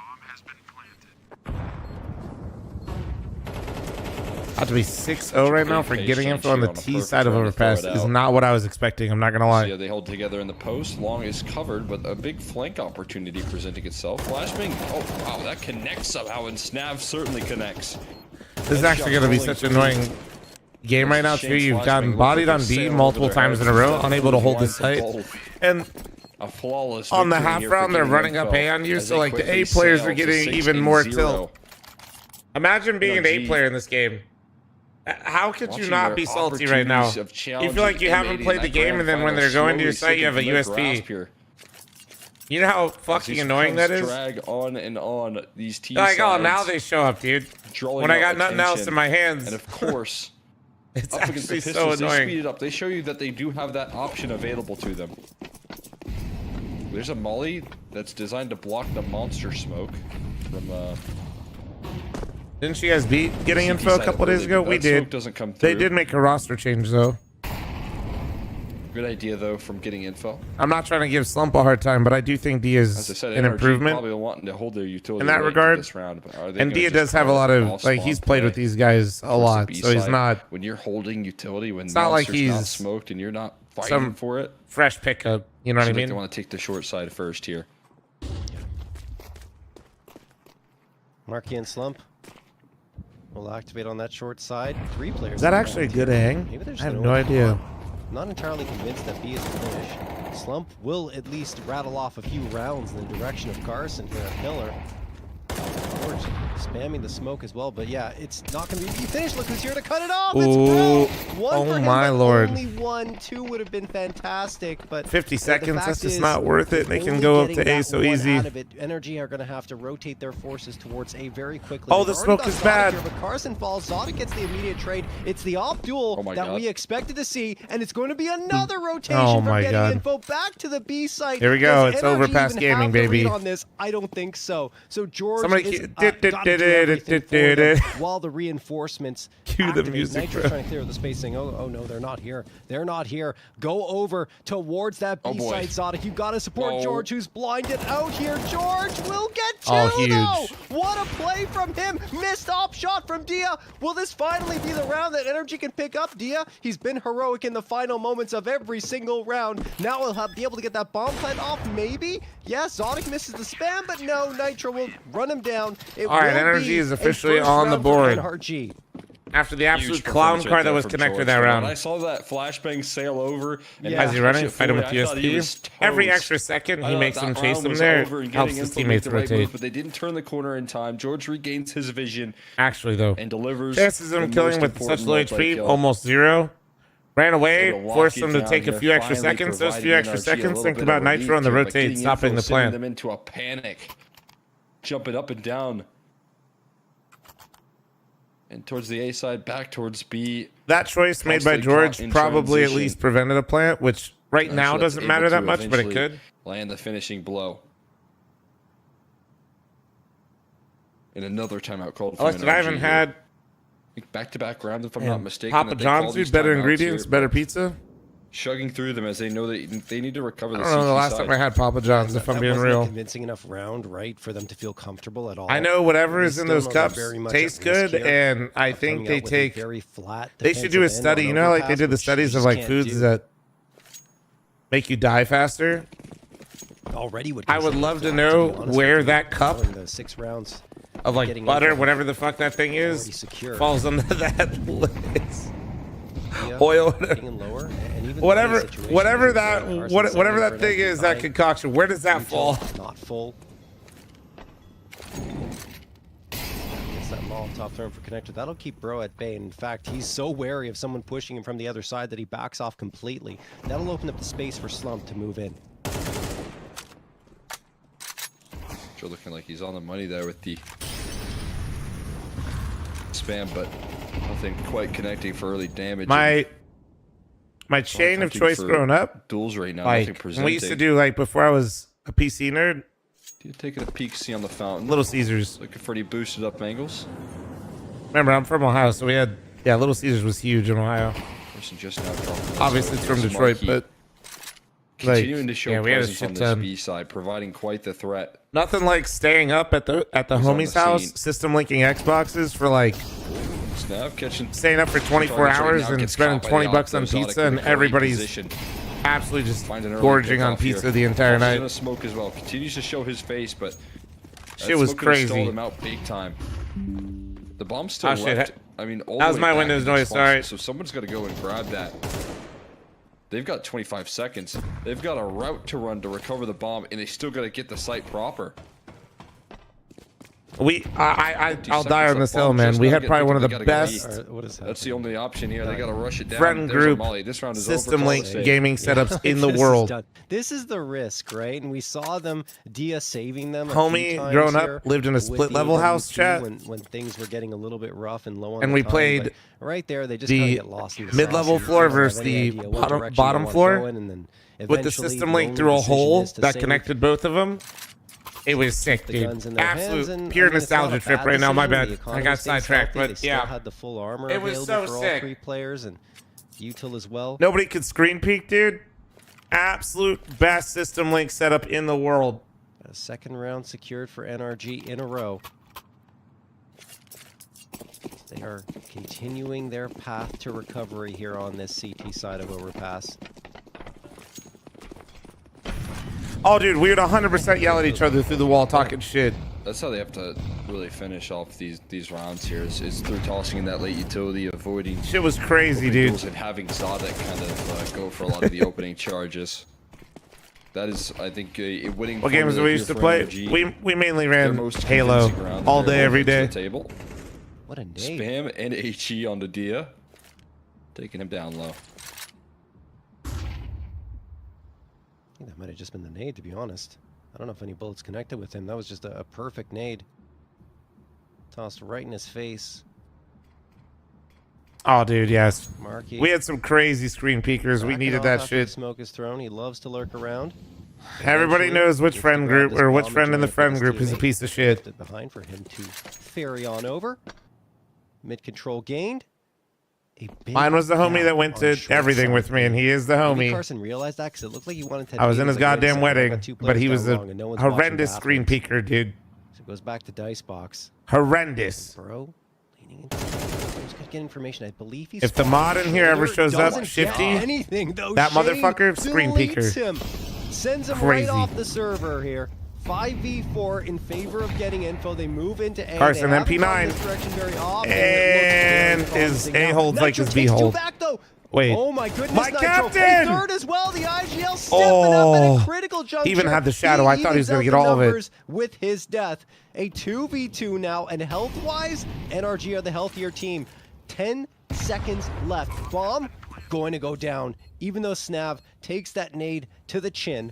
A: About to be 6-0 right now for
D: Great
A: getting
D: patience
A: info on the
D: here on a
A: T
D: perfect
A: side of
D: run to throw
A: overpass
D: it
A: is
D: out.
A: not what I was expecting. I'm not gonna lie.
D: Yeah, they hold together in the post. Long is covered, but a big flank opportunity presenting itself. Flashbang. Oh, wow, that connects somehow, and Snav certainly connects.
A: This is actually gonna be such an annoying game right now too. You've gotten bodied on B multiple times in a row, unable to hold the site, and
D: A flawless
A: on the
D: victory
A: half
D: here for
A: round they're
D: getting
A: running up
D: info
A: A on you,
D: as
A: so
D: they
A: like the
D: quickly
A: A players
D: sail
A: are
D: to
A: getting
D: 6
A: even
D: and
A: more
D: 0.
A: tilt. Imagine being an A
D: NRG
A: player in this game. How could you
D: watching
A: not
D: their
A: be salty right now?
D: opportunities of
A: You feel like you
D: challenging
A: haven't played the
D: M80
A: game, and then when they're going to your site, you have a
D: slowly slipping from their
A: USP.
D: grasp here.
A: You know how
D: As
A: fucking
D: these
A: annoying that
D: Cubs
A: is?
D: drag on and on these T
A: Like, oh, now
D: sides,
A: they show up, dude.
D: drawing
A: When I
D: out
A: got nothing else
D: attention.
A: in my hands.
D: And of course,
A: It's
D: up against the
A: actually
D: pistols,
A: so
D: they speed
A: annoying.
D: it up. They show you that they do have that option available to them. There's a molly that's designed to block the monster smoke from
A: Didn't you guys beat getting
D: CT
A: info a
D: side
A: couple
D: of
A: days ago?
D: That
A: We
D: smoke
A: did.
D: doesn't come through.
A: They did make a roster change, though.
D: Good idea though from getting info.
A: I'm not trying to give Slump a hard time, but I do think D
D: As I
A: is
D: said,
A: an
D: NRG
A: improvement.
D: probably wanting to hold their utility
A: In that
D: late
A: regard.
D: this round, but are they
A: And
D: gonna
A: Dia
D: just
A: does have a
D: call
A: lot
D: it
A: of,
D: all
A: like,
D: spawn
A: he's played with
D: play
A: these guys a
D: towards the
A: lot,
D: B
A: so he's
D: side?
A: not
D: When you're holding utility, when
A: It's not like
D: monster's not
A: he's
D: smoked and you're not fighting
A: some
D: for it,
A: fresh pickup. You know what I
D: seems like
A: mean?
D: they want to take the short side first here.
C: Marky and Slump will activate on that short side. 3 players.
A: Is that
C: in
A: actually a
C: back
A: good
C: here.
A: hang?
C: Maybe they're
A: I
C: just
A: have
C: gonna
A: no
C: open
A: idea.
C: up. Not entirely convinced that B is the finish. Slump will at least rattle off a few rounds in the direction of Carson here at Pillar. George spamming the smoke as well, but yeah, it's not going to be finished. Look who's here to cut it off. It's
A: Ooh.
C: Bro. One
A: Oh
C: for him,
A: my
C: but
A: lord.
C: Only 1. 2 would have been fantastic, but
A: 50
C: the
A: seconds,
C: fact
A: that's just
C: is,
A: not worth it. They can
C: only
A: go up
C: getting
A: to A
C: that
A: so
C: one
A: easy.
C: Out of it, Energy are going to have to rotate their forces towards A very quickly.
A: Oh,
C: They've
A: the
C: already
A: smoke
C: got
A: is
C: Zodic
A: bad.
C: Here, but Carson falls. Zodic gets the immediate trade. It's the op duel
D: Oh my
C: that
D: God.
C: we expected to see, and it's going to be another rotation
A: Oh
C: for
A: my
C: getting
A: God.
C: info back to the B site.
A: Here we go.
C: Does
A: It's
C: Energy
A: Overpass
C: even
A: Gaming,
C: have the
A: baby.
C: read on this? I don't think so. So George
A: Somebody
C: is
A: cue-
C: gotta do everything for them while the reinforcements
A: Cue the
C: activate.
A: music,
C: Nitro
A: bro.
C: trying to clear the spacing. Oh no, they're not here. They're not here. Go over towards that
D: Oh,
C: B
D: boy.
C: site, Zodic. You gotta support
D: Whoa.
C: George, who's blinded out here. George will get 2
A: Oh,
C: though.
A: huge.
C: What a play from him. Missed op shot from Dia. Will this finally be the round that Energy can pick up? Dia, he's been heroic in the final moments of every single round. Now he'll be able to get that bomb plant off, maybe? Yes, Zodic misses the spam, but no, Nitro will run him down. It
A: All right,
C: will
A: Energy
C: be
A: is
C: a
A: officially
C: first
A: on the
C: round for
A: board.
C: NRG.
A: After the absolute
D: Huge
A: clown
D: performance
A: car
D: right
A: that
D: there
A: was
D: from
A: connected
D: George.
A: that
D: When
A: round.
D: I saw that flashbang sail over and
C: Yeah.
A: As he
D: touch
A: running,
D: it
A: fight him with
D: forward, I thought he was
A: USP. Every
D: toast.
A: extra second,
D: I
A: he
D: thought
A: makes
D: that
A: him chase
D: round
A: him
D: was
A: there.
D: over and
A: Helps
D: getting
A: his
D: info
A: teammates
D: with the right
A: rotate.
D: move, but they didn't turn the corner in time. George regains his vision
A: Actually, though,
D: and delivers.
A: chances of him
D: the
A: killing
D: most
A: with such
D: important
A: low
D: multi-kill.
A: HP, almost 0. Ran away,
D: Able to lock
A: forced
D: you
A: them to
D: down
A: take a
D: here,
A: few extra
D: finally
A: seconds. Those few
D: providing
A: extra
D: NRG a
A: seconds,
D: little
A: think
D: bit
A: about
D: of relief
A: Nitro on the
D: here, but
A: rotate,
D: getting
A: stopping
D: info,
A: the
D: sending
A: plan.
D: them into a panic, jumping up and down. And towards the A side, back towards B.
A: That choice made by
D: Constantly
A: George
D: caught in
A: probably at
D: transition.
A: least prevented a plant, which right now
D: So that's
A: doesn't
D: able
A: matter that
D: to
A: much, but it
D: eventually
A: could.
D: land the finishing blow. And another timeout called for
A: Alex, I haven't
D: NRG
A: had
D: here. Back-to-back rounds, if I'm not mistaken.
A: Papa
D: that they call
A: John's
D: these
A: food, better
D: timeouts
A: ingredients,
D: here,
A: better
D: but
A: pizza.
D: Chugging through them as they know that they need to recover
A: I
D: the
A: don't know the
D: CT
A: last
D: side.
A: time I had Papa John's, if I'm
C: That
A: being
C: wasn't a
A: real.
C: convincing enough round, right, for them to feel comfortable at all.
A: I know whatever
C: We
A: is in
C: still
A: those
C: know they're
A: cups
C: very much
A: tastes
C: at risk
A: good,
C: here
A: and I
C: of
A: think
C: coming
A: they
C: out with a
A: take.
C: very flat
A: They should do a
C: defensive end
A: study.
C: on
A: You know, like they
C: overpass,
A: did the
C: which you
A: studies of
C: just
A: like
C: can't
A: foods
C: do.
A: that make you die faster.
C: already would.
A: I would
C: consider
A: love to
C: flat,
A: know
C: be honest
A: where
C: with you.
A: that cup
C: Following the 6 rounds
A: of like
C: getting
A: butter,
C: info.
A: whatever the fuck that thing
C: Already
A: is,
C: secure.
A: falls under that list.
C: Yeah,
A: Oil,
C: getting in lower, and even the
A: whatever,
C: money situation
A: whatever
C: isn't
A: that,
C: great. Carson
A: whatever
C: settling
A: that
C: for an
A: thing
C: empty
A: is, that
C: buy.
A: concoction. Where does that
C: Utah,
A: fall?
C: not full. Gets that Molotov thrown for connector. That'll keep Bro at bay. In fact, he's so wary of someone pushing him from the other side that he backs off completely. That'll open up the space for fl0m to move in.
D: Joe looking like he's on the money there with the spam, but nothing quite connecting for early damage.
A: My chain of
D: tempting
A: choice
D: for
A: growing up,
D: duels right now, nothing
A: like
D: presenting.
A: we used to do, like before I was a PC nerd,
D: Taking a peek, see on the fountain.
A: Little Caesars.
D: Looking for any boosted up angles.
A: Remember, I'm from Ohio, so we had, yeah, Little Caesars was huge in Ohio.
D: Person just now dropping.
A: Obviously, it's from Detroit, but
D: continuing to show
A: yeah, we had a
D: presence on
A: shit
D: this
A: ton.
D: B side, providing quite the threat.
A: Nothing like staying up at the
D: on
A: homie's
D: the
A: house,
D: scene.
A: system linking Xboxes for like
D: Snap catching.
A: staying up for 24
D: Targets right
A: hours
D: now,
A: and
D: gets
A: spending
D: caught by the
A: 20 bucks on
D: Exotic
A: pizza, and
D: with a great
A: everybody's
D: position.
A: absolutely just
D: Finds an early
A: gorging on
D: pickoff here.
A: pizza the entire
D: He's
A: night.
D: gonna smoke as well. Continues to show his face, but
A: Shit was
D: smoke could've
A: crazy.
D: Stalled him out big time. The bomb's still
A: Oh, shit.
D: left. I mean, all
A: That
D: the
A: was
D: way
A: my
D: back
A: Windows
D: in the
A: noise,
D: response,
A: sorry.
D: So someone's got to go and grab that. They've got 25 seconds. They've got a route to run to recover the bomb, and they still got to get the site proper.
A: I'll die on this hill, man. We had probably one of the best
C: What is that?
D: That's the only option here. They got to rush it down.
A: friend
D: There's a
A: group
D: Molly. This round is
A: system
D: over.
A: link
D: Call it a
A: gaming
D: save.
A: setups in the
C: This is
A: world.
C: done. This is the risk, right? And we saw them, Dia saving them. A
A: Homie,
C: few times
A: growing up,
C: here
A: lived in a
C: with
A: split
C: the
A: level
C: AWP
A: house, chat.
C: when things were getting a little bit rough and low on
A: And
C: the
A: we
C: time,
A: played
C: but right there, they just
A: the
C: kind of get lost in the
A: mid-level
C: sauce.
A: floor
C: You don't have
A: versus
C: any
A: the
C: idea what direction they
A: bottom
C: wanna
A: floor
C: go in, and then
A: with the
C: eventually
A: system
C: the
A: link
C: only
A: through a
C: decision
A: hole
C: is to
A: that
C: save
A: connected both of them. It was sick,
C: the
A: dude.
C: guns in their hands,
A: Absolute
C: and
A: pure
C: I mean, it's not a
A: nostalgia trip
C: bad
A: right now. My
C: decision.
A: bad.
C: The
A: I
C: economy
A: got
C: stays
A: sidetracked,
C: healthy. They
A: but
C: still
A: yeah.
C: had the full armor
A: It was
C: available
A: so
C: for all
A: sick.
C: 3 players, and util as well.
A: Nobody could screen peek, dude. Absolute best system link setup in the world.
C: A second round secured for NRG in a row. They are continuing their path to recovery here on this CT side of overpass.
A: Oh, dude, we would 100% yell at each other through the wall talking shit.
D: That's how they have to really finish off these rounds here. Is through tossing in that late utility, avoiding
A: Shit was crazy,
D: open
A: dude.
D: duels, and having Zadek kind of go for a lot of the opening charges. That is, I think, a winning.
A: What games do we used to play? We mainly ran Halo all day, every day.
D: Table.
C: What a nade.
D: Spam and HE on the Dia. Taking him down low.
C: I think that might have just been the nade, to be honest. I don't know if any bullets connected with him. That was just a perfect nade. Tossed right in his face.
A: Oh, dude, yes.
C: Marky.
A: We had some crazy screen peekers. We
C: Backing
A: needed
C: off
A: that
C: after the
A: shit.
C: smoke is thrown. He loves to lurk around.
A: Everybody
C: Eventually,
A: knows which
C: gets to
A: friend
C: grab
A: group
C: this
A: or which
C: bomb
A: friend in
C: and
A: the
C: join
A: friend
C: his
A: group is a
C: teammate.
A: piece of shit.
C: Left it behind for him to ferry on over. Mid control gained. A big
A: Mine was the homie
C: gap
A: that went
C: on
A: to
C: short
A: everything
C: side.
A: with me, and he is the
C: Maybe
A: homie.
C: Carson realized that because it looked like he wanted to.
A: I was in his
C: he like, wait a
A: goddamn
C: second, I've
A: wedding,
C: got 2
A: but
C: players
A: he was
C: down
A: a
C: long and no one's watching
A: horrendous screen
C: bathrooms.
A: peeker, dude.
C: So it goes back to dice box.
A: Horrendous.
C: Bro, leaning into. Just gotta get information. I believe he's.
A: If the mod in here ever shows up,
C: doesn't
A: Shifty,
C: get anything though.
A: that
C: Shane
A: motherfucker, screen
C: deletes
A: peeker.
C: him. Sends him
A: Crazy.
C: right off the server here. 5v4 in favor of getting info. They move into A.
A: Carson,
C: They haven't
A: MP9.
C: gone this direction very often,
A: And
C: it looks very
A: his
C: promising.
A: A holds
C: Now,
A: like his
C: Nitro
A: B
C: takes 2
A: hold.
C: back, though.
A: Wait.
C: Oh my goodness,
A: My
C: Nitro.
A: captain!
C: A third as well. The IGL stepping up at a critical juncture.
A: He even had the shadow. I thought he was
C: evens
A: gonna
C: out
A: get
C: the
A: all of it.
C: numbers with his death. A 2v2 now, and health-wise, NRG are the healthier team. 10 seconds left. Bomb going to go down. Even though Snav takes that nade to the chin,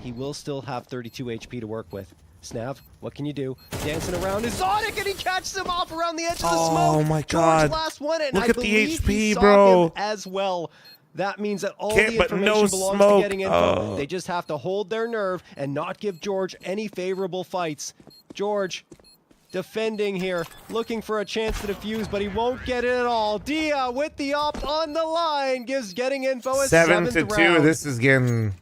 C: he will still have 32 HP to work with. Snav, what can you do? Dancing around is Zonic, and he catches him off around the edge of the smoke.
A: Oh my
C: George
A: God.
C: last one, and
A: Look
C: I
A: at the
C: believe he
A: HP,
C: saw
A: bro.
C: him as well. That means that all
A: Can't-
C: the
A: but
C: information
A: no
C: belongs
A: smoke.
C: to getting info.
A: Oh.
C: They just have to hold their nerve and not give George any favorable fights. George defending here, looking for a chance to defuse, but he won't get it at all. Dia with the op on the line gives getting info a
A: 7
C: 7th
A: to 2.
C: round.
A: This is getting.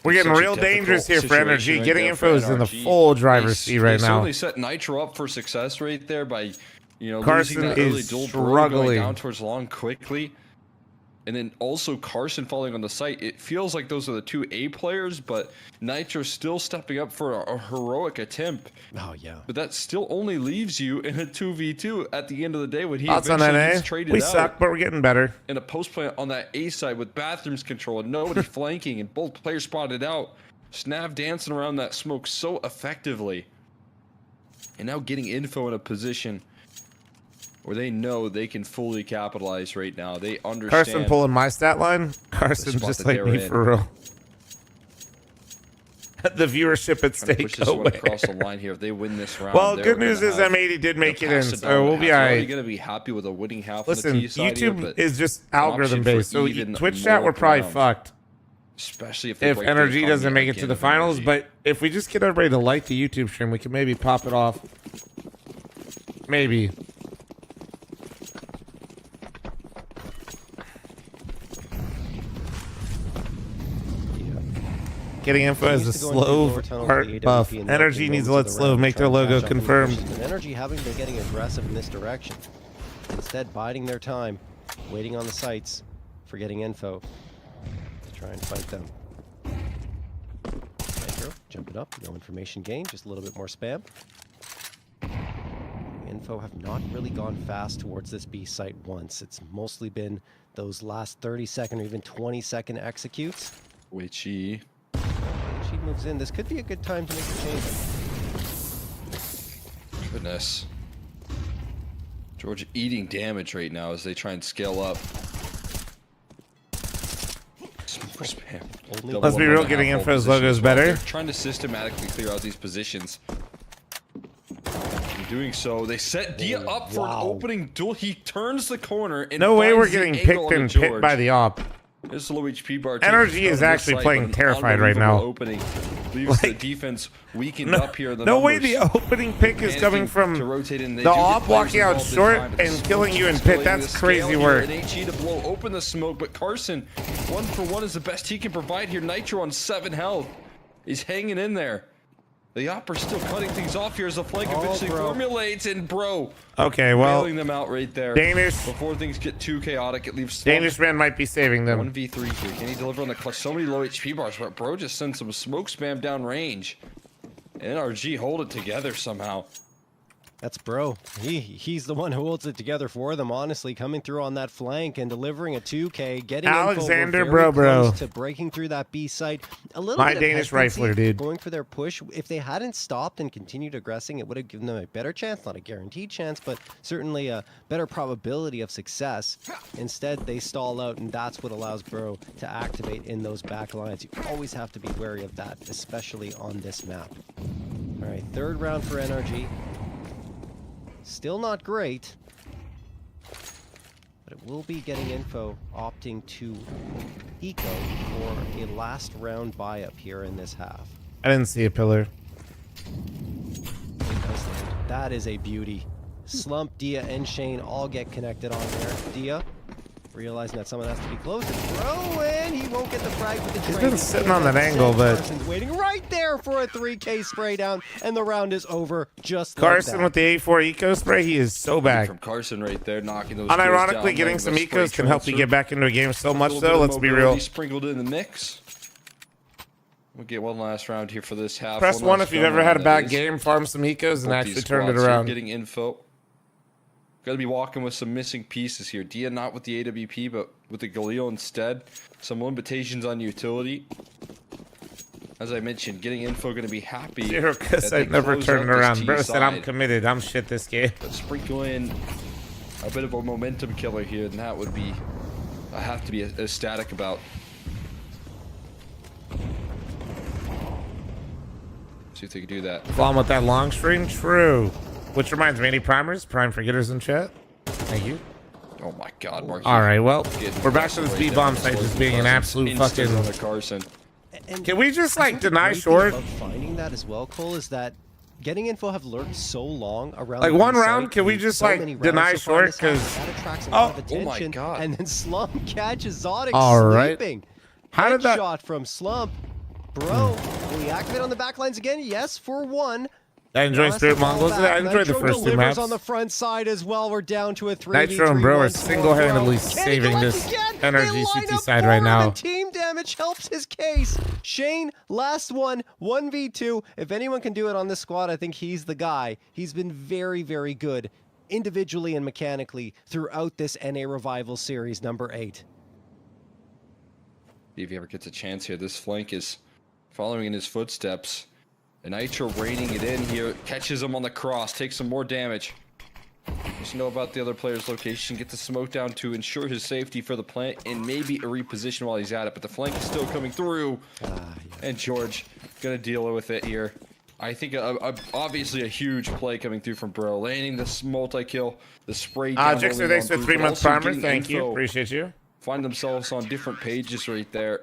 A: We're getting
D: Such a
A: real dangerous here
D: difficult
A: for
D: situation
A: energy.
D: right
A: Getting
D: there
A: info
D: for
A: is in the
D: NRG.
A: full driver's seat right
D: They
A: now.
D: certainly set Nitro up for success right there by,
A: Carson
D: losing that early
A: is
D: duel, Bro
A: struggling.
D: going down towards long quickly. and then also Carson falling on the site. It feels like those are the two A players, but Nitro still stepping up for a heroic attempt.
C: Oh, yeah.
D: But that still only leaves you in a 2v2 at the end of the day when he
A: Thoughts on
D: eventually
A: that,
D: gets
A: eh?
D: traded
A: We
D: out.
A: suck, but we're getting better.
D: In a post play on that A side with bathrooms control and nobody flanking and both players spotted out. Snav dancing around that smoke so effectively. And now getting info in a position where they know they can fully capitalize right now. They understand.
A: Carson pulling my stat line. Carson just like me for real. The viewership at stake.
D: Push this one across the line here. If they win this round,
A: well, good news is M80 did make it in, so we'll be alright.
D: You're gonna be happy with a winning half.
A: Listen,
D: on the T side
A: YouTube
D: here,
A: is just algorithm based, so
D: even
A: Twitch chat we're probably fucked.
D: Especially if
A: Energy doesn't make it to the finals, but if we just get everybody to like the YouTube stream, we can maybe pop it off. Maybe. Getting info is a slow part buff. Energy needs to let slow make their logo confirmed.
C: Energy haven't been getting aggressive in this direction. Instead, biding their time, waiting on the sites for getting info to try and fight them. Nitro, jump it up, no information gained, just a little bit more spam. Info have not really gone fast towards this B site once. It's mostly been those last 30-second or even 20-second executes.
D: Witchy.
C: She moves in. This could be a good time to make a change.
D: Goodness. Georgia eating damage right now as they try and scale up. More spam.
A: Let's be real, getting info's logo is better.
D: They're trying to systematically clear out these positions. In doing so, they set Dia up for an opening duel. He turns the corner and
A: no way we're
D: finds the
A: getting
D: angle
A: picked
D: on
A: and
D: George.
A: picked by the op.
D: This low HP bar.
A: Energy is actually playing terrified right now.
D: Opening leaves the defense weakened up here.
A: No way the opening pick is coming from the op walking out short and killing you in pit. That's crazy work.
D: An HE to blow open the smoke, but Carson, 1-for-1 is the best he can provide here. Nitro on 7 health. He's hanging in there. The Opper's still cutting things off here as the flank eventually formulates, and bro.
A: Okay, well,
D: bailing them out right there.
A: Danish.
D: Before things get too chaotic, it leaves
A: Danish man might be saving them.
D: 1v3 here. Can he deliver on the clutch? So many low HP bars, but bro just sends some smoke spam down range. NRG hold it together somehow.
C: That's Bro. He's the one who holds it together for them, honestly, coming through on that flank and delivering a 2K, getting
A: Alexander
C: info,
A: Bro
C: to breaking through that B site. A little
A: My
C: bit
A: Danish
C: of hesitancy
A: rifler, dude.
C: going for their push. If they hadn't stopped and continued aggressing, it would have given them a better chance, not a guaranteed chance, but certainly a better probability of success. Instead, they stall out, and that's what allows Bro to activate in those back lines. You always have to be wary of that, especially on this map. All right, third round for NRG. Still not great, but it will be getting info, opting to eco for a last round buy up here in this half.
A: I didn't see a pillar.
C: That is a beauty. Slump, Dia, and Shane all get connected on there. Dia, realizing that someone has to be close, and throw in. He won't get the frag with the
A: He's
C: trade.
A: been sitting on that angle, but
C: Carson's waiting right there for a 3K spray down, and the round is over just
A: Carson
C: like that.
A: with the A4 eco spray, he is so back.
D: From Carson right there, knocking those.
A: Unironically, getting some ecos can help you get back into a game so much, though. Let's be real.
D: Sprinkled in the mix. We'll get one last round here for this half.
A: Press one if you've ever had a bad game, farm some ecos, and actually turned it around.
D: Getting info. Got to be walking with some missing pieces here. Dia not with the AWP, but with the Galil instead. Some limitations on utility. As I mentioned, getting info going to be happy.
A: Zero, because I never turned it around. Bro said, I'm committed. I'm shit this game.
D: But sprinkle in a bit of a momentum killer here, and that would be, I have to be ecstatic about. See if they can do that.
A: Fl0m with that long stream? True. Which reminds me, any primers? Prime forgetters in chat? Thank you.
D: Oh my god, Mark.
A: All right, well, we're back to this B-bomb site just being an absolute fucking...
D: Carson.
C: And
A: Can we just, like,
C: the
A: deny
C: great thing
A: short?
C: about finding that as well, Cole, is that getting info have lurked so long around.
A: Like,
C: the
A: one
C: site,
A: round, can we
C: and
A: just,
C: so
A: like,
C: many rounds
A: deny
C: so far in
A: short?
C: this half,
A: 'Cause-
C: that attracts a lot of
D: Oh my
C: attention.
D: God.
C: And then Slump catches Zodic
A: All right.
C: sleeping.
A: How did that-
C: Shot from Slump. Bro, will he activate on the backlines again? Yes, for one.
A: I enjoy
C: Pass
A: Spirit
C: the ball
A: Mongols.
C: back.
A: I enjoyed the
C: Nitro
A: first two
C: delivers
A: maps.
C: on the front side as well. We're down to a 3v3.
A: Nitro and Bro are
C: once more.
A: single-handedly
C: Bro, can he
A: saving
C: collect
A: this
C: again?
A: energy
C: They line
A: CT
C: up
A: side right
C: for him,
A: now.
C: and team damage helps his case. Shane, last one, 1v2. If anyone can do it on this squad, I think he's the guy. He's been very, very good individually and mechanically throughout this NA Revival Series number 8.
D: If he ever gets a chance here, this flank is following in his footsteps. And Nitro reining it in here, catches him on the cross, takes some more damage. Just know about the other player's location, get the smoke down to ensure his safety for the plant, and maybe a reposition while he's at it. But the flank is still coming through. And George gonna deal with it here. I think obviously a huge play coming through from Bro, landing this multi-kill, the spray down.
A: Jixer, thanks for 3-month primer. Thank you. Appreciate you.
D: Find themselves on different pages right there.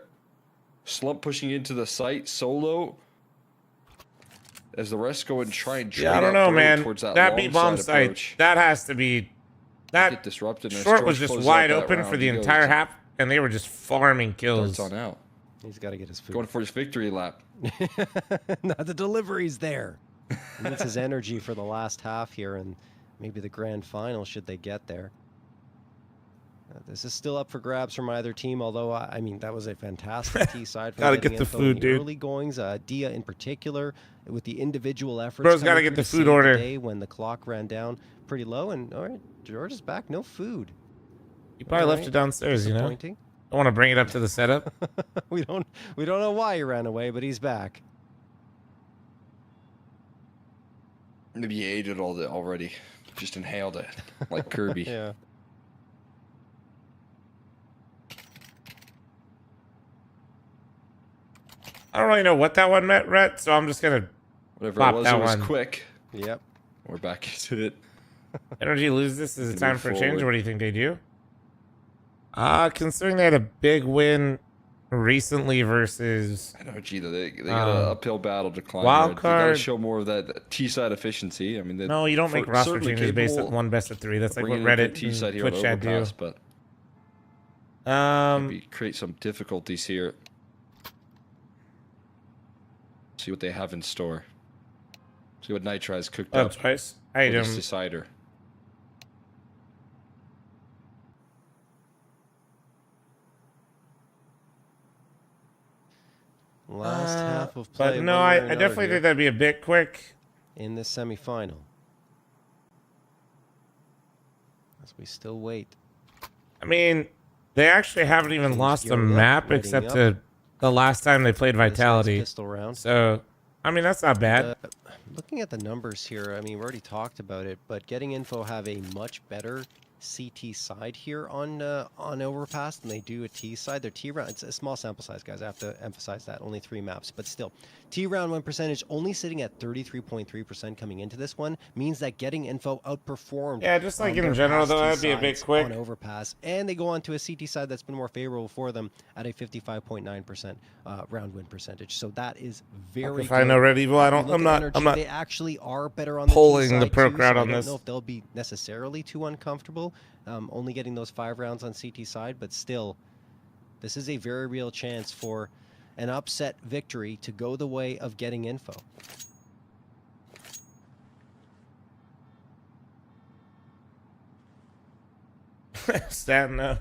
D: Slump pushing into the site solo. As the rest go and try and
A: Yeah, I don't know, man.
D: Towards
A: That B bomb site,
D: approach.
A: that has to be. That
D: Get disrupted. And
A: short
D: George
A: was just
D: closes
A: wide
D: out that
A: open
D: round.
A: for the
D: He goes
A: entire half, and they were just farming kills.
D: Darts on out.
C: He's got to get his food.
D: Going for his victory lap.
C: Not the delivery's there. He needs his energy for the last half here and maybe the grand final should they get there. This is still up for grabs from either team, although, I mean, that was a fantastic T side.
A: Gotta get the food, dude.
C: Early goings, Dia in particular, with the individual efforts.
A: Bro's gotta get the food order.
C: Today when the clock ran down pretty low, and all right, George is back, no food.
A: He probably left it downstairs, you know? I want to bring it up to the setup.
C: we don't know why he ran away, but he's back.
D: Maybe he ate it all already. Just inhaled it. Like Kirby.
C: Yeah.
A: I don't really know what that one meant, Rhett, so I'm just gonna
D: Whatever
A: pop
D: it was,
A: that
D: it was
A: one.
D: quick.
C: Yep.
D: We're back into it.
A: Energy lose this. Is it
D: Move
A: time for a change?
D: forward.
A: What do you think they do? Considering they had a big win recently versus
D: I know, gee, though, they got an uphill battle to climb.
A: wild
D: They gotta
A: card.
D: show more of that T-side efficiency. I mean,
A: No, you don't make roster
D: certainly
A: changes based
D: capable
A: on one best of 3. That's
D: of
A: like what
D: bringing in a
A: Reddit
D: good T-side
A: and
D: here on
A: Twitch chat do.
D: Overpass, but maybe create some difficulties here. See what they have in store. See what Nitro has cooked up.
A: Twice. How you
D: for
A: doing?
D: this decider.
C: Last half of play.
A: But no,
C: one way or
A: I
C: another
A: definitely
C: here
A: think that'd be a bit quick.
C: in this semifinal. As we still wait.
A: I mean, they actually haven't even
C: Teams
A: lost a
C: gearing up,
A: map
C: readying
A: except
C: up.
A: to the last time they played
C: This last
A: Vitality.
C: pistol round.
A: So, I mean, that's not bad.
C: Looking at the numbers here, I mean, we already talked about it, but Getting Info have a much better CT side here on Overpass than they do a T side. Their T round, it's a small sample size, guys. I have to emphasize that. Only 3 maps, but still. T round win percentage only sitting at 33.3% coming into this one means that Getting Info outperformed.
A: Yeah, just like in
C: their
A: general,
C: past
A: though,
C: T
A: that'd be a bit
C: sides
A: quick.
C: on Overpass, and they go on to a CT side that's been more favorable for them at a 55.9% round win percentage. So that is very
A: If I know Red Evil, I don't.
C: Look
A: I'm
C: at
A: not.
C: Energy,
A: I'm not.
C: They actually are better on the
A: pulling
C: T
A: the
C: side
A: pro
C: too,
A: crowd
C: so
A: on
C: I
A: this.
C: don't know if they'll be necessarily too uncomfortable, only getting those 5 rounds on CT side, but still, this is a very real chance for an upset victory to go the way of Getting Info.
A: Stanton, no.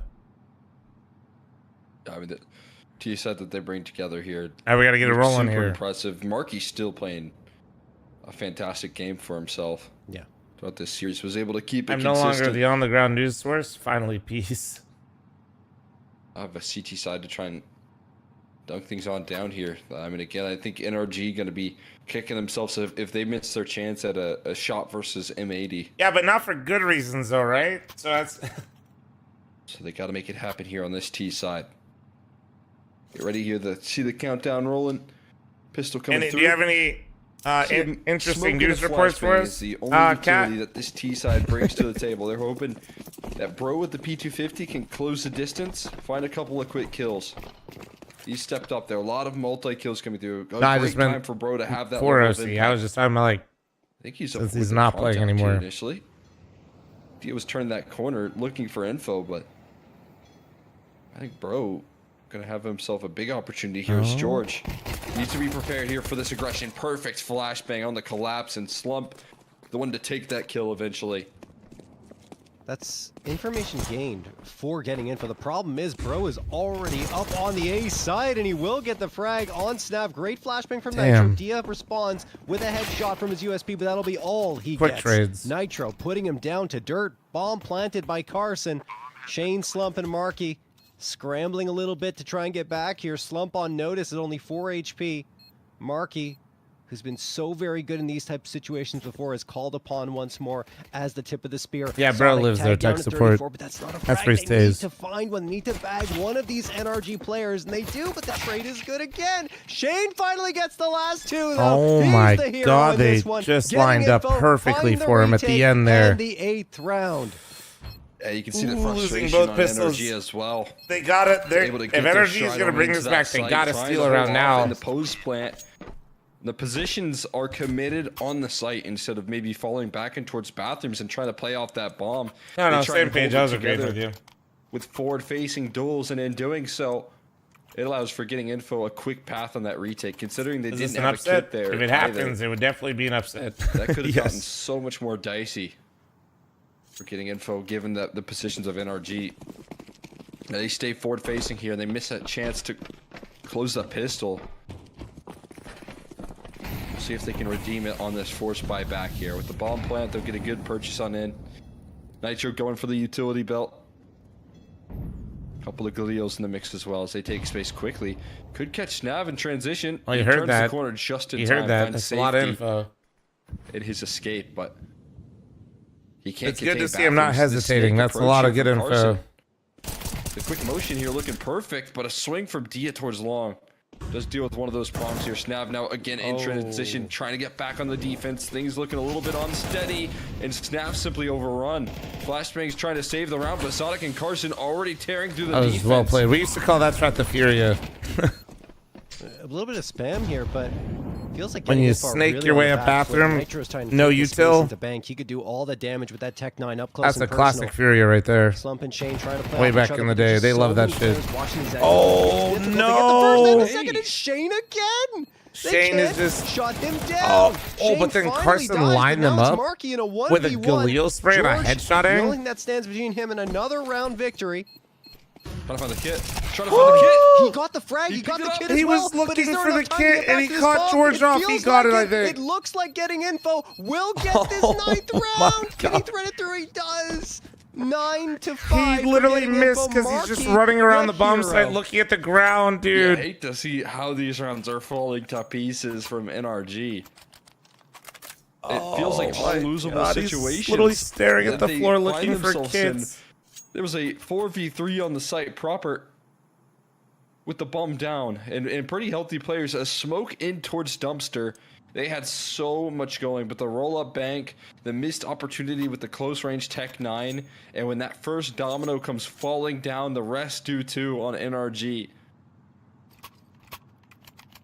D: I mean, the T set that they bring together here.
A: All right, we got to get it rolling
D: super
A: here.
D: impressive. Marky's still playing a fantastic game for himself.
C: Yeah.
D: Throughout this series, was able to keep it
A: I'm no
D: consistent.
A: longer the on-the-ground news source. Finally, peace.
D: I have a CT side to try and dunk things on down here. I mean, again, I think NRG going to be kicking themselves if they miss their chance at a shot versus M80.
A: Yeah, but not for good reasons, though, right? So that's.
D: So they got to make it happen here on this T side. Get ready here to see the countdown rolling. Pistol coming
A: And
D: through.
A: do you have any interesting news reports for us?
D: Is the only utility
A: Kat?
D: that this T side brings to the table. They're hoping that Bro with the P250 can close the distance, find a couple of quick kills. He stepped up there. A lot of multi-kills coming through. A
A: I
D: great
A: just meant
D: time for Bro to have that
A: For
D: level of
A: OC, I
D: impact.
A: was just talking about like.
D: I think he's
A: since
D: avoided
A: he's not playing
D: contact here
A: anymore.
D: Initially, he was turning that corner looking for info, but I think Bro Gonna have himself a big opportunity here as George needs to be prepared here for this aggression. Perfect flashbang on the collapse, and Slump, the one to take that kill eventually.
C: That's information gained for getting info. The problem is Bro is already up on the A side, and he will get the frag on snap. Great flashbang from Nitro. Dia responds with a headshot from his USP, but that'll be all he
A: Quick
C: gets.
A: trades.
C: Nitro putting him down to dirt. Bomb planted by Carson. Shane, Slump, and Marky scrambling a little bit to try and get back here. Slump on notice at only 4 HP. Marky, who's been so very good in these type of situations before, is called upon once more as the tip of the spear.
A: Yeah, Bro
C: Sonic
A: lives there,
C: tagged down
A: tech
C: to
A: support.
C: 34, but that's not a
A: That's
C: frag.
A: where he
C: They need
A: stays.
C: to find one. They need to bag one of these NRG players, and they do, but the trade is good again. Shane finally gets the last two, though.
A: Oh
C: He's
A: my
C: the hero
A: God,
C: in
A: they
C: this one.
A: just
C: Getting
A: lined up
C: info,
A: perfectly
C: find the
A: for him at the
C: retake,
A: end there.
C: And the 8th round.
D: Yeah, you can see the
A: Ooh, losing
D: frustration
A: both
D: on
A: pistols.
D: NRG as well.
A: They got it. They're,
D: Able to
A: if
D: get their
A: Energy is
D: stride
A: going to
D: over
A: bring
D: into
A: this
D: that
A: back, they
D: site,
A: got to
D: trying
A: steal
D: hold
A: around
D: off
A: now.
D: in the post plant. The positions are committed on the site instead of maybe falling back in towards bathrooms and trying to play off that bomb.
A: No,
D: They
A: no,
D: try
A: same
D: and
A: page.
D: hold
A: I
D: it
A: was agreeing
D: together
A: with you.
D: with forward-facing duels, and in doing so, it allows for getting info a quick path on that retake. Considering they
A: Is this
D: didn't
A: an
D: have a kit
A: upset?
D: there,
A: If it
D: either,
A: happens, it would definitely be an upset.
D: that could have gotten
A: Yes.
D: so much more dicey for getting info, given that the positions of NRG. They stay forward-facing here, and they miss that chance to close the pistol. We'll see if they can redeem it on this forced buyback here. With the bomb plant, they'll get a good purchase on in. Nitro going for the utility belt. Couple of Galillos in the mix as well as they take space quickly. Could catch Snav in transition.
A: Oh, you
D: He
A: heard
D: turns
A: that.
D: the corner just in
A: You
D: time.
A: heard that.
D: Finds
A: That's a lot of
D: safety
A: info.
D: in his escape, but he can't.
A: It's good to
D: contain
A: see him not
D: bathrooms. The
A: hesitating.
D: snake
A: That's a lot of
D: approach
A: good
D: here from Carson.
A: info.
D: The quick motion here looking perfect, but a swing from Dia towards long. Does deal with one of those problems here. Snav now again in transition, trying to get back on the defense. Things looking a little bit unsteady, and Snav simply overrun. Flashbang's trying to save the round, but Sonic and Carson already tearing through the
A: That was
D: defense.
A: well played. We used to call that strat the Furia.
C: A little bit of spam here, but feels like
A: When
C: getting
A: you
C: info
A: snake
C: really
A: your
C: on
A: way
C: the
A: up
C: back foot.
A: bathroom,
C: Nitro's trying to
A: no
C: take the space
A: util.
C: into bank. He could do all the damage with that Tech 9 up close
A: That's
C: and
A: a
C: personal.
A: classic Furia right there.
C: Slump and Shane trying to play
A: Way
C: off
A: back
C: each other,
A: in the
C: but there's
A: day.
C: just
A: They
C: so
A: love that
C: many
A: shit.
C: players watching these
A: Oh,
C: angles. It's difficult.
A: no.
C: They get the first and the second, and Shane again. They
A: Shane is
C: can't
A: just-
C: shut him down.
A: Oh,
C: Shane
A: but then
C: finally
A: Carson
C: dies,
A: lined
C: but
A: him
C: now it's
A: up
C: Marky in a
A: with a
C: 1v1.
A: Galil spray and a
C: George,
A: headshot
C: the
A: aim.
C: only thing that stands between him and another round victory.
D: Trying to find the kit. Trying to find the kit.
C: He got the frag, he got the
D: picked it
C: kit
D: up.
C: as
A: He
C: well.
A: was
C: but
A: looking
C: is there
A: for
C: enough
A: the
C: time to get
A: kit,
C: back
A: and he
C: to this
A: caught
C: ball?
A: George
C: It
A: off. He
C: feels
A: got
C: like
A: it, I think.
C: It looks like getting info will get this
A: Oh
C: ninth
A: my
C: round. Can he
A: God.
C: thread it through? He does. 9-5.
A: He
C: for
A: literally
C: getting
A: missed
C: info.
A: because he's just
C: Marky,
A: running around the bomb
C: hero.
A: site looking at the ground,
D: Yeah, I
A: dude.
D: hate to see how these rounds are falling to pieces from NRG. It feels like
A: my
D: unlosable
A: God, he's
D: situations.
A: literally staring at
D: that
A: the
D: they
A: floor
D: find
A: looking for
D: themselves in.
A: kids.
D: There was a 4v3 on the site proper with the bomb down and pretty healthy players. A smoke in towards dumpster. They had so much going, but the roll-up bank, the missed opportunity with the close-range Tech 9, and when that first domino comes falling down, the rest do too on NRG.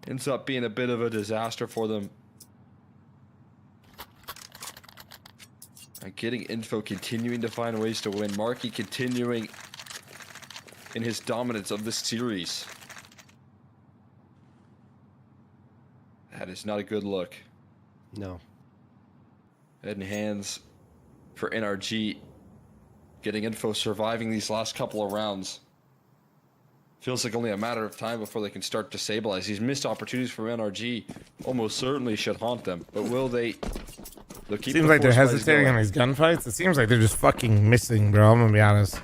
D: Ends up being a bit of a disaster for them. Getting info, continuing to find ways to win. Marky continuing in his dominance of this series. That is not a good look.
C: No.
D: Head and hands for NRG. Getting info, surviving these last couple of rounds. Feels like only a matter of time before they can start to stabilize. These missed opportunities from NRG almost certainly should haunt them. But will they? They'll keep
A: Seems
D: the
A: like they're
D: force plays
A: hesitating
D: going.
A: on these gunfights. It seems like they're just fucking missing, bro. I'm gonna be honest.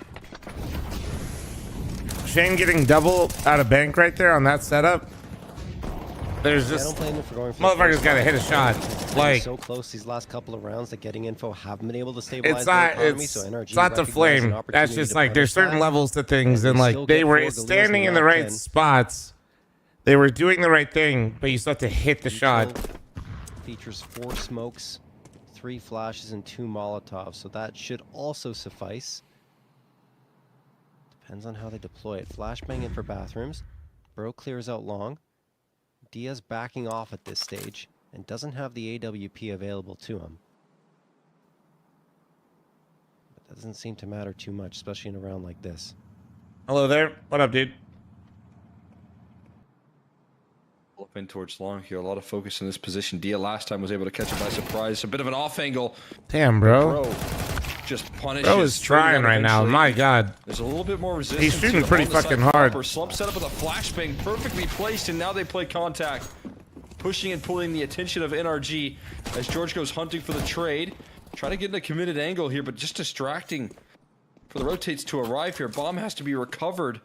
A: Shane getting double out of bank right there on that setup. There's
C: I
A: just
C: don't blame them for going for
A: motherfucker's got to hit a shot. Like
C: so close these last couple of rounds that getting info haven't been able to stabilize
A: it's
C: their
A: not
C: economy,
A: it's,
C: so NRG
A: it's not the
C: recognized an
A: flame. That's
C: opportunity
A: just
C: to
A: like there's
C: punish
A: certain
C: that.
A: levels to things,
C: And
A: and
C: they
A: like
C: still
A: they
C: get
A: were
C: 4 Galils
A: standing in the
C: that
A: right
C: can.
A: spots. They were doing the right thing, but you still have to hit the shot.
C: Features 4 smokes, 3 flashes, and 2 Molotovs, so that should also suffice. Depends on how they deploy it. Flashbang in for bathrooms. Bro clears out long. Diaz backing off at this stage and doesn't have the AWP available to him. But that doesn't seem to matter too much, especially in a round like this.
A: Hello there. What up, dude?
D: in towards long here. A lot of focus in this position. Dia last time was able to catch him by surprise. A bit of an off angle.
A: Damn, bro.
D: Just punishes.
A: Bro is trying right now. My God.
D: There's a little bit more resistance.
A: He's shooting pretty fucking hard.
D: Slump set up with a flashbang, perfectly placed, and now they play contact. Pushing and pulling the attention of NRG as George goes hunting for the trade. Try to get in a committed angle here, but just distracting for the rotates to arrive here. Bomb has to be recovered.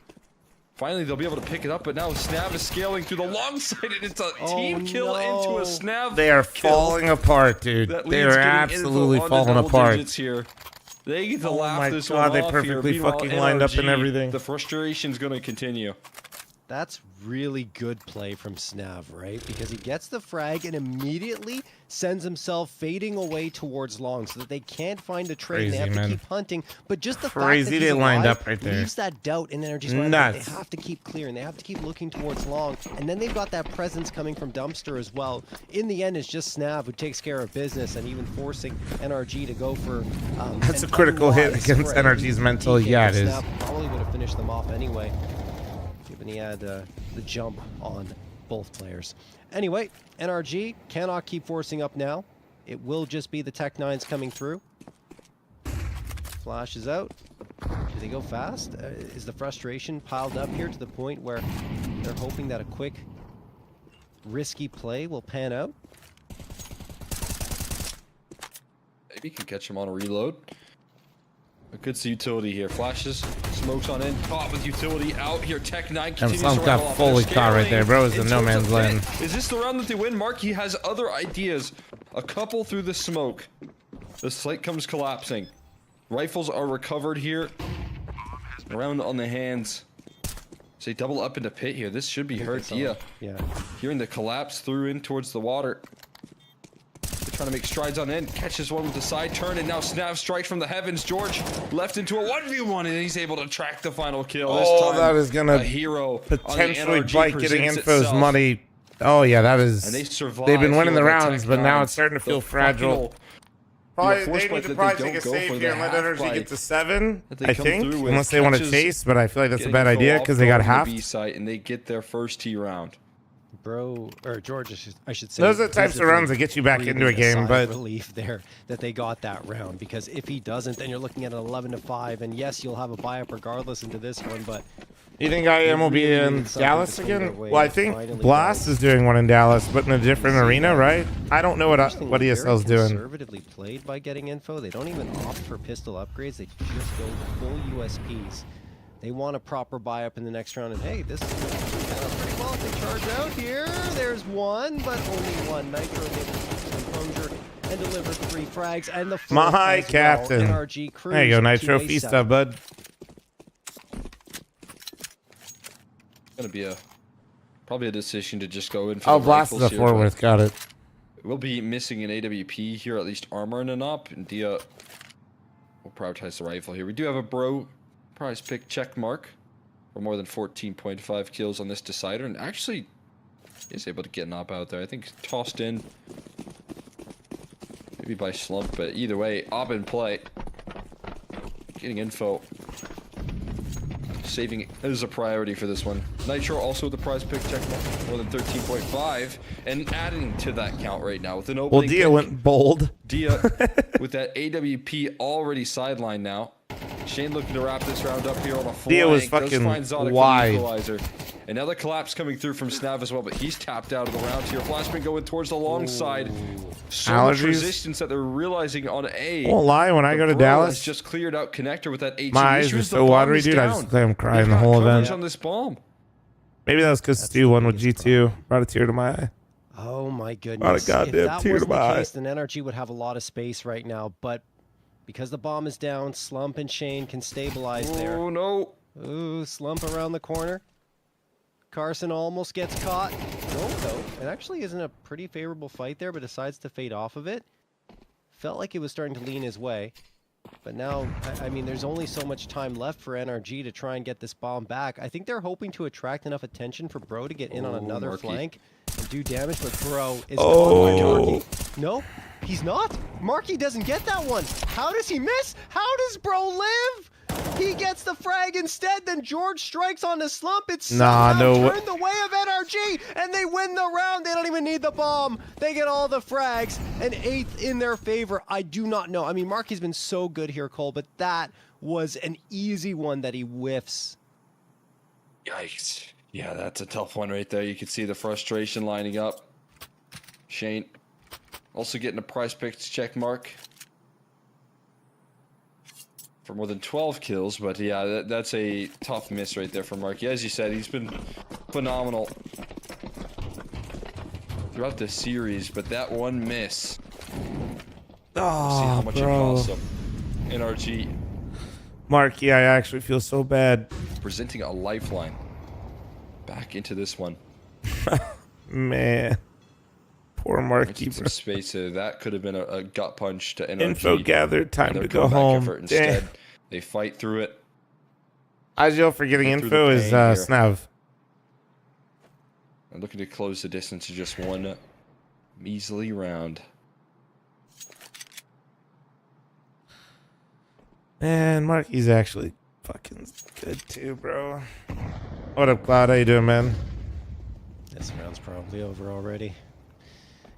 D: Finally, they'll be able to pick it up, but now Snav is scaling through the long side, and it's a team kill into a Snav.
A: They are
D: kill.
A: falling apart, dude. They are absolutely falling apart.
D: Here. They get to
A: Oh
D: laugh
A: my
D: this
A: God,
D: one
A: they
D: off
A: perfectly
D: here.
A: fucking
D: Meanwhile,
A: lined up and
D: NRG,
A: everything.
D: The frustration's going to continue.
C: That's really good play from Snav, right? Because he gets the frag and immediately sends himself fading away towards long so that they can't find a trade and they have to keep hunting. But just the fact that he's
A: lined
C: alive
A: up right there.
C: leaves that doubt in Energy's mind.
A: Nuts.
C: They have to keep clearing. They have to keep looking towards long. And then they've got that presence coming from Dumpster as well. In the end, it's just Snav who takes care of business and even forcing NRG to go for...
A: That's a critical hit against NRG's mental. Yeah, it is.
C: Snav probably would have finished them off anyway. Given he had the jump on both players. Anyway, NRG cannot keep forcing up now. It will just be the Tech 9s coming through. Flash is out. Do they go fast? Is the frustration piled up here to the point where they're hoping that a quick, risky play will pan out?
D: Maybe you can catch him on a reload. A good utility here. Flashes, smokes on in, caught with utility out here. Tech 9 continues
A: some
D: to
A: got
D: rifle off.
A: fully
D: They're
A: caught right there, bro. It's
D: scaling
A: a no
D: into
A: man's
D: the
A: land.
D: pit. Is this the round that they win? Marky has other ideas. A couple through the smoke. The slate comes collapsing. Rifles are recovered here. Around on the hands. So they double up into pit here. This should be hurt. Yeah. Hearing the collapse through in towards the water. They're trying to make strides on end. Catches one with the side turn, and now Snav strikes from the heavens. George left into a 1v1, and he's able to track the final kill. This time,
A: that is gonna
D: a hero
A: potentially
D: on the NRG
A: bite getting
D: presents
A: info's
D: itself.
A: money. Oh yeah, that is.
D: And they survive.
A: They've been winning the
D: here with
A: rounds,
D: Tech
A: but now
D: 9.
A: it's starting to feel
D: The
A: fragile.
D: fucking
A: Probably,
D: force
A: they
D: play
A: need to
D: that
A: probably
D: they
A: take a
D: don't go
A: save
D: for,
A: here
D: the
A: and let
D: half
A: energy
D: play
A: get to 7.
D: that they
A: I
D: come
A: think,
D: through with
A: unless they want to
D: catches,
A: chase, but I feel like that's a
D: getting
A: bad
D: info
A: idea
D: off
A: because they got
D: going to the
A: half.
D: B site, and they get their first T round.
C: Bro, or George, I should say.
A: Those are the types of runs that get you back into a game, but
C: relief there that they got that round, because if he doesn't, then you're looking at an 11-5, and yes, you'll have a buy-up regardless into this one, but...
A: You think IM will be
C: really
A: in
C: need something
A: Dallas
C: to swing their
A: again?
C: way.
A: Well, I think
C: Finally
A: Blast is doing one in Dallas, but in a different arena, right? I don't know what ESL's doing.
C: Conservatively played by getting info. They don't even opt for pistol upgrades. They just go full USPs. They want a proper buy-up in the next round, and hey, this is pretty well. They charge out here. There's one, but only one. Nitro able to keep composure and deliver 3 frags, and the fourth
A: My
C: as
A: captain.
C: Well. NRG cruise
A: There you go,
C: to
A: Nitro
C: A7.
A: Fiesta, bud.
D: Gonna be probably a decision to just go in for
A: Oh,
D: the
A: Blast is a
D: rifles here, but
A: Forworth, got it.
D: we'll be missing an AWP here, at least armor and an op, and Dia will prioritize the rifle here. We do have a bro prize pick check mark for more than 14.5 kills on this decider, and actually is able to get an op out there. I think tossed in maybe by slump, but either way, op in play. Getting info. Saving is a priority for this one. Nitro also with the prize pick check mark, more than 13.5, and adding to that count right now with an opening.
A: Well, Dia
D: pick.
A: went bold.
D: Dia with that AWP already sidelined now. Shane looking to wrap this round up here on a flank.
A: Dia was
D: Does
A: fucking
D: find Zodic for the
A: wide.
D: equalizer. Another collapse coming through from Snav as well, but he's tapped out of the round here. Flashbang going towards the long side. So much
A: Allergies?
D: resistance that they're realizing on A.
A: Won't lie, when I go to
D: Bro has
A: Dallas,
D: just cleared out connector with that HE.
A: my eyes
D: Issue
A: are
D: is the
A: so
D: bomb
A: watery,
D: is
A: dude. I
D: down.
A: just am crying
D: They've
A: the
D: got
A: whole
D: coverage
A: event.
D: on this bomb.
A: Maybe that was because Stu won with G2. Brought a tear to my eye.
C: Oh my goodness.
A: Brought a
C: If
A: goddamn
C: that
A: tear
C: was
A: to
C: the
A: my eye.
C: case, then NRG would have a lot of space right now, but because the bomb is down, Slump and Shane can stabilize there.
D: Oh no.
C: Ooh, Slump around the corner. Carson almost gets caught. No, though. It actually isn't a pretty favorable fight there, but decides to fade off of it. Felt like it was starting to lean his way. But now, I mean, there's only so much time left for NRG to try and get this bomb back. I think they're hoping to attract enough attention for Bro to get in on another
D: Marky.
C: flank and do damage, but Bro is
A: Oh.
C: gone by Marky. No, he's not. Marky doesn't get that one. How does he miss? How does Bro live? He gets the frag instead. Then George strikes on the slump. It's
A: Nah,
C: somehow
A: no.
C: turned the way of NRG, and they win the round. They don't even need the bomb. They get all the frags, an 8th in their favor. I do not know. I mean, Marky's been so good here, Cole, but that was an easy one that he whiffs.
D: Yikes. Yeah, that's a tough one right there. You can see the frustration lining up. Shane also getting a prize picks check mark for more than 12 kills, but yeah, that's a tough miss right there for Marky. As you said, he's been phenomenal throughout the series, but that one miss.
A: Oh,
D: See how much it
A: bro.
D: costs him. NRG
A: Marky, I actually feel so bad.
D: presenting a lifeline back into this one.
A: Man. Poor Marky,
D: Some
A: bro.
D: space there. That could have been a gut punch to NRG.
A: Info gathered, time
D: Their
A: to go
D: comeback
A: home.
D: effort instead,
A: Damn.
D: they fight through it.
A: Agio for getting
D: Get through
A: info
D: the
A: is
D: pain here.
A: Snav.
D: And looking to close the distance to just one measly round.
A: Man, Marky's actually fucking good too, bro. What up, Cloud? How you doing, man?
C: This round's probably over already.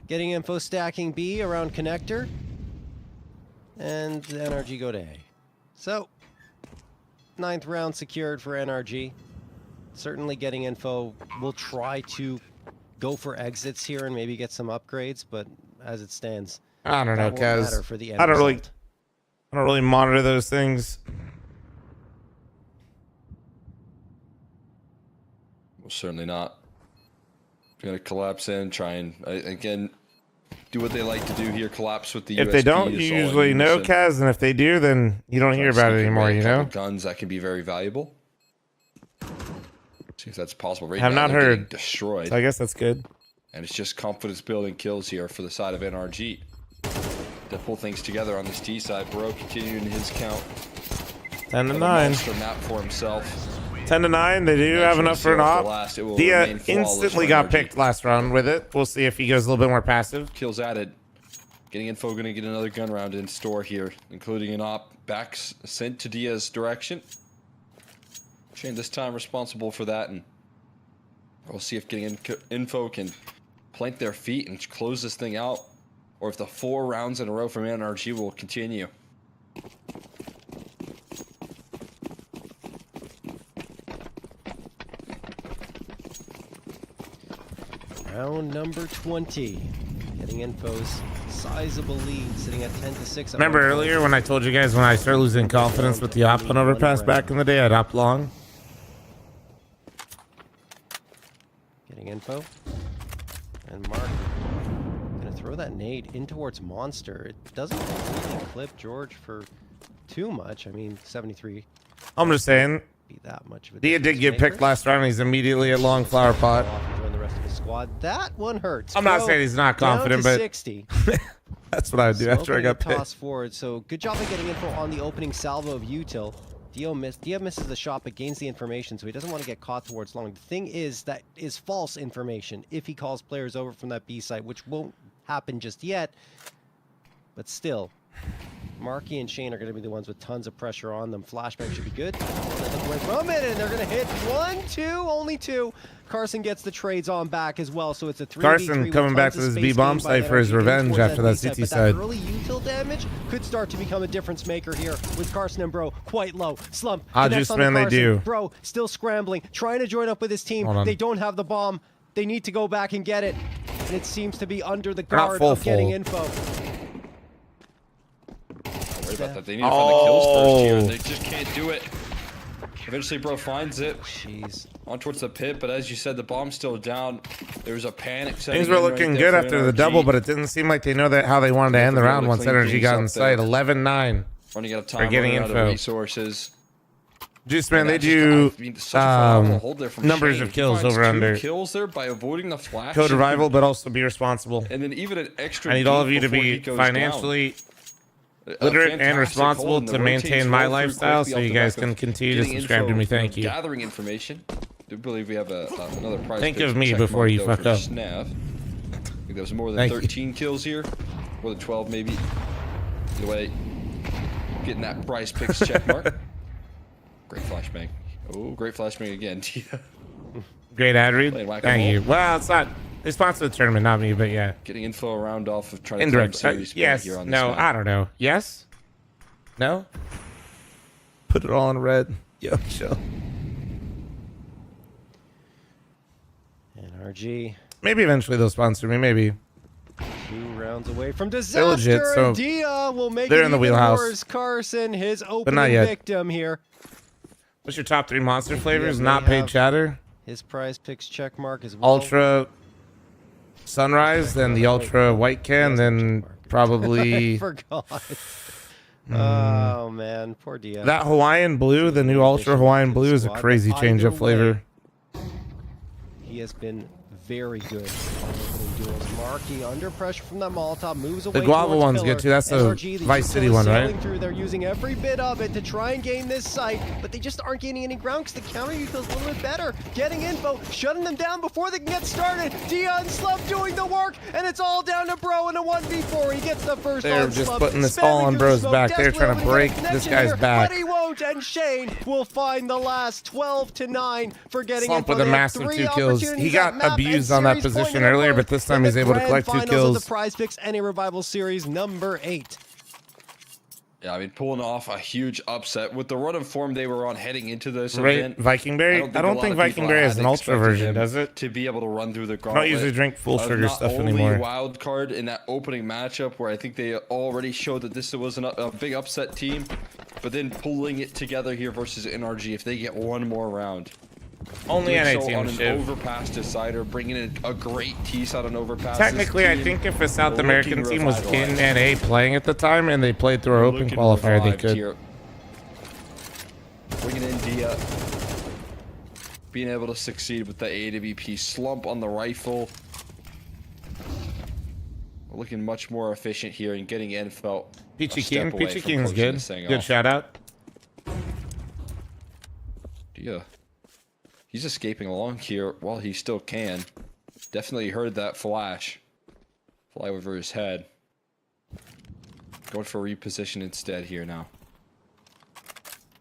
C: Getting info stacking B around connector. And the NRG go to A. So, 9th round secured for NRG. Certainly getting info. We'll try to go for exits here and maybe get some upgrades, but as it stands,
A: I don't know,
C: that won't matter
A: Kaz.
C: for the end
A: I don't
C: result.
A: really monitor those things.
D: Well, certainly not. Gonna collapse in, try and again do what they like to do here. Collapse with the
A: If they
D: USP
A: don't, you
D: is all in
A: usually know,
D: unison.
A: Kaz, and if they do, then you don't
D: Try
A: hear
D: to
A: about it
D: sneak
A: anymore,
D: away a
A: you
D: couple
A: know?
D: guns that can be very valuable. See if that's possible. Right
A: Have
D: now,
A: not
D: they're getting
A: heard.
D: destroyed,
A: So I guess that's good.
D: and it's just confidence building kills here for the side of NRG. To pull things together on this T side, Bro continuing his count.
A: 10 to
D: Another
A: 9.
D: monster map for himself.
A: 10 to 9. They do have enough for an op. Dia
D: Dia
A: instantly got picked last round with it. We'll see if he goes a little bit more passive.
D: Kills added. Getting info, gonna get another gun round in store here, including an op back sent to Dia's direction. Shane this time responsible for that, and we'll see if getting info can plant their feet and close this thing out, or if the 4 rounds in a row from NRG will continue.
C: Round number 20. Getting info's sizable lead, sitting at 10 to 6.
A: Remember earlier when I told you guys when I started losing confidence with the op on overpass back in the day, I'd op long?
C: Getting info. And Mark gonna throw that nade in towards Monster. It doesn't really clip George for too much. I mean, 73
A: I'm just saying,
C: be that much of a
A: Dia did
C: difference
A: get
C: maker.
A: picked last round. He's immediately at long flower pot.
C: Off and join the rest of his squad. That one hurts.
A: I'm not
C: Bro,
A: saying he's not
C: down
A: confident,
C: to
A: but
C: 60.
A: that's what I would do after I
C: Smoking
A: got
C: a
A: picked.
C: toss forward. So good job of getting info on the opening salvo of util. Dia misses the shot but gains the information, so he doesn't want to get caught towards long. The thing is that is false information if he calls players over from that B site, which won't happen just yet. But still, Marky and Shane are going to be the ones with tons of pressure on them. Flashbang should be good. Look away from it, and they're going to hit 1, 2, only 2. Carson gets the trades on back as well, so it's a 3v3
A: Carson
C: with
A: coming back
C: tons
A: to
C: of
A: this
C: space
A: B-bomb
C: gained by
A: site for his
C: NRG
A: revenge
C: towards
A: after that
C: B site,
A: CT
C: but
A: side.
C: That early util damage could start to become a difference maker here with Carson and Bro quite low. Slump. connects
A: just
C: on the
A: man, they
C: Carson.
A: do.
C: Bro still scrambling, trying to join up with his team.
A: Hold on.
C: They don't have the bomb. They need to go back and get it. And it seems to be under the
A: They're not
C: guard
A: full
C: of getting
A: full.
C: info.
D: Worry about that. They need to find the kills first here. They just can't do it. Eventually, Bro finds it.
C: Jeez.
D: On towards the pit, but as you said, the bomb's still down. There's a panic setting
A: Things were
D: in right
A: looking
D: there
A: good
D: for
A: after the
D: NRG.
A: double, but it didn't seem like they know that how they wanted to end the
D: They're
A: round
D: able to
A: once
D: clean
A: energy
D: things
A: got
D: up
A: in sight.
D: there.
A: 11-9.
D: Running out of
A: They're
D: time,
A: getting
D: running out
A: info.
D: of resources.
A: Juice Man,
D: And
A: they
D: that just
A: do
D: got- I mean, such a phenomenal hold there from
A: numbers
D: Shane.
A: of
D: He
A: kills
D: finds
A: over
D: 2
A: under.
D: kills there by avoiding the flash.
A: Code revival, but also be responsible.
D: And then even an extra.
A: I need all of
D: beat
A: you to
D: before he
A: be
D: goes
A: financially
D: down. A
A: literate and
D: fantastic
A: responsible
D: hold, and
A: to
D: the rotates
A: maintain my
D: roll through
A: lifestyle
D: quickly
A: so
D: off
A: you
D: the
A: guys
D: back
A: can
D: of
A: continue to
D: getting
A: subscribe to
D: info,
A: me. Thank you.
D: Gathering information. Do believe we have another prize.
A: Think
D: picks
A: of me
D: check
A: before
D: mark,
A: you
D: though,
A: fuck
D: for
A: up.
D: Snav. I think there was more than
A: Thank you.
D: 13 kills here. More than 12 maybe. Either way, getting that prize picks check mark. flashbang. Oh, great flashbang again.
A: Great ad read.
D: Playing whack-a-mole.
A: Thank you. Well, it's not. They sponsor the tournament, not me, but yeah.
D: Getting info around off of trying to
A: Indirect.
D: climb series play
A: Yes.
D: here on this
A: No.
D: map.
A: I don't know. Yes. No. Put it all in red. Yo, chill.
C: NRG.
A: Maybe eventually they'll sponsor me. Maybe.
C: 2 rounds away from
A: They're
C: disaster.
A: legit, so
C: and Dia will make
A: they're
C: it
A: in the
C: even
A: wheelhouse.
C: worse. Carson, his
A: not
C: opening
A: yet.
C: victim here.
A: What's your top 3 monster flavors?
C: may
A: Not paid
C: have-
A: chatter.
C: His prize picks check mark as well.
A: Ultra sunrise, then the ultra white can, then probably
C: Forgot. Oh man, poor Dia.
A: that Hawaiian blue. The new ultra Hawaiian blue is a crazy change of flavor.
C: He has been very good on opening duels. Marky under pressure from that Molotov moves away.
A: The guava
C: towards
A: one's
C: pillar.
A: good too. That's the
C: NRG,
A: Vice City
C: utility
A: one, right?
C: sailing through. They're using every bit of it to try and gain this site, but they just aren't gaining any ground because the counter util's a little bit better. Getting info, shutting them down before they can get started. Dia and Slump doing the work, and it's all down to Bro in a 1v4. He gets the first
A: They're
C: on
A: just
C: Slump,
A: putting this
C: spamming
A: all on
C: through
A: Bro's
C: the smoke,
A: back. They're trying to
C: desperately
A: break
C: hoping for
A: this
C: connection
A: guy's
C: here,
A: back.
C: But he won't, and Shane will find the last 12-9 for getting
A: Slump
C: info.
A: with a
C: They have
A: massive
C: 3
A: 2 kills. He
C: opportunities
A: got
C: at map
A: abused
C: and
A: on that
C: series point
A: position
C: number
A: earlier,
C: one
A: but this time
C: in
A: he's
C: the
A: able to
C: grand
A: collect 2
C: finals of
A: kills.
C: the Prize Picks NA Revival Series number 8.
D: Yeah, I mean, pulling off a huge upset with the run of form they were on heading into this
A: Right,
D: event.
A: Viking Berry? I don't think Viking Berry has an ultra version, does it?
D: To be able to run through the
A: I
D: gauntlet.
A: don't usually drink full
D: of
A: sugar
D: not
A: stuff
D: only
A: anymore.
D: wild card in that opening matchup where I think they already showed that this was a big upset team, but then pulling it together here versus NRG if they get one more round.
A: Only
D: Doing
A: NA
D: so
A: team
D: on an
A: shit.
D: overpass decider, bringing in a great tease out on overpass.
A: Technically, I think if a South American team was in NA playing at the time and they played through our open qualifier, they could.
D: Here. Bringing in Dia. Being able to succeed with the AWP slump on the rifle. Looking much more efficient here and getting info.
A: Peachy Keen's good. Good
D: Good
A: shout out.
D: Dia. He's escaping along here while he still can. Definitely heard that flash. Fly over his head. Going for a reposition instead here now.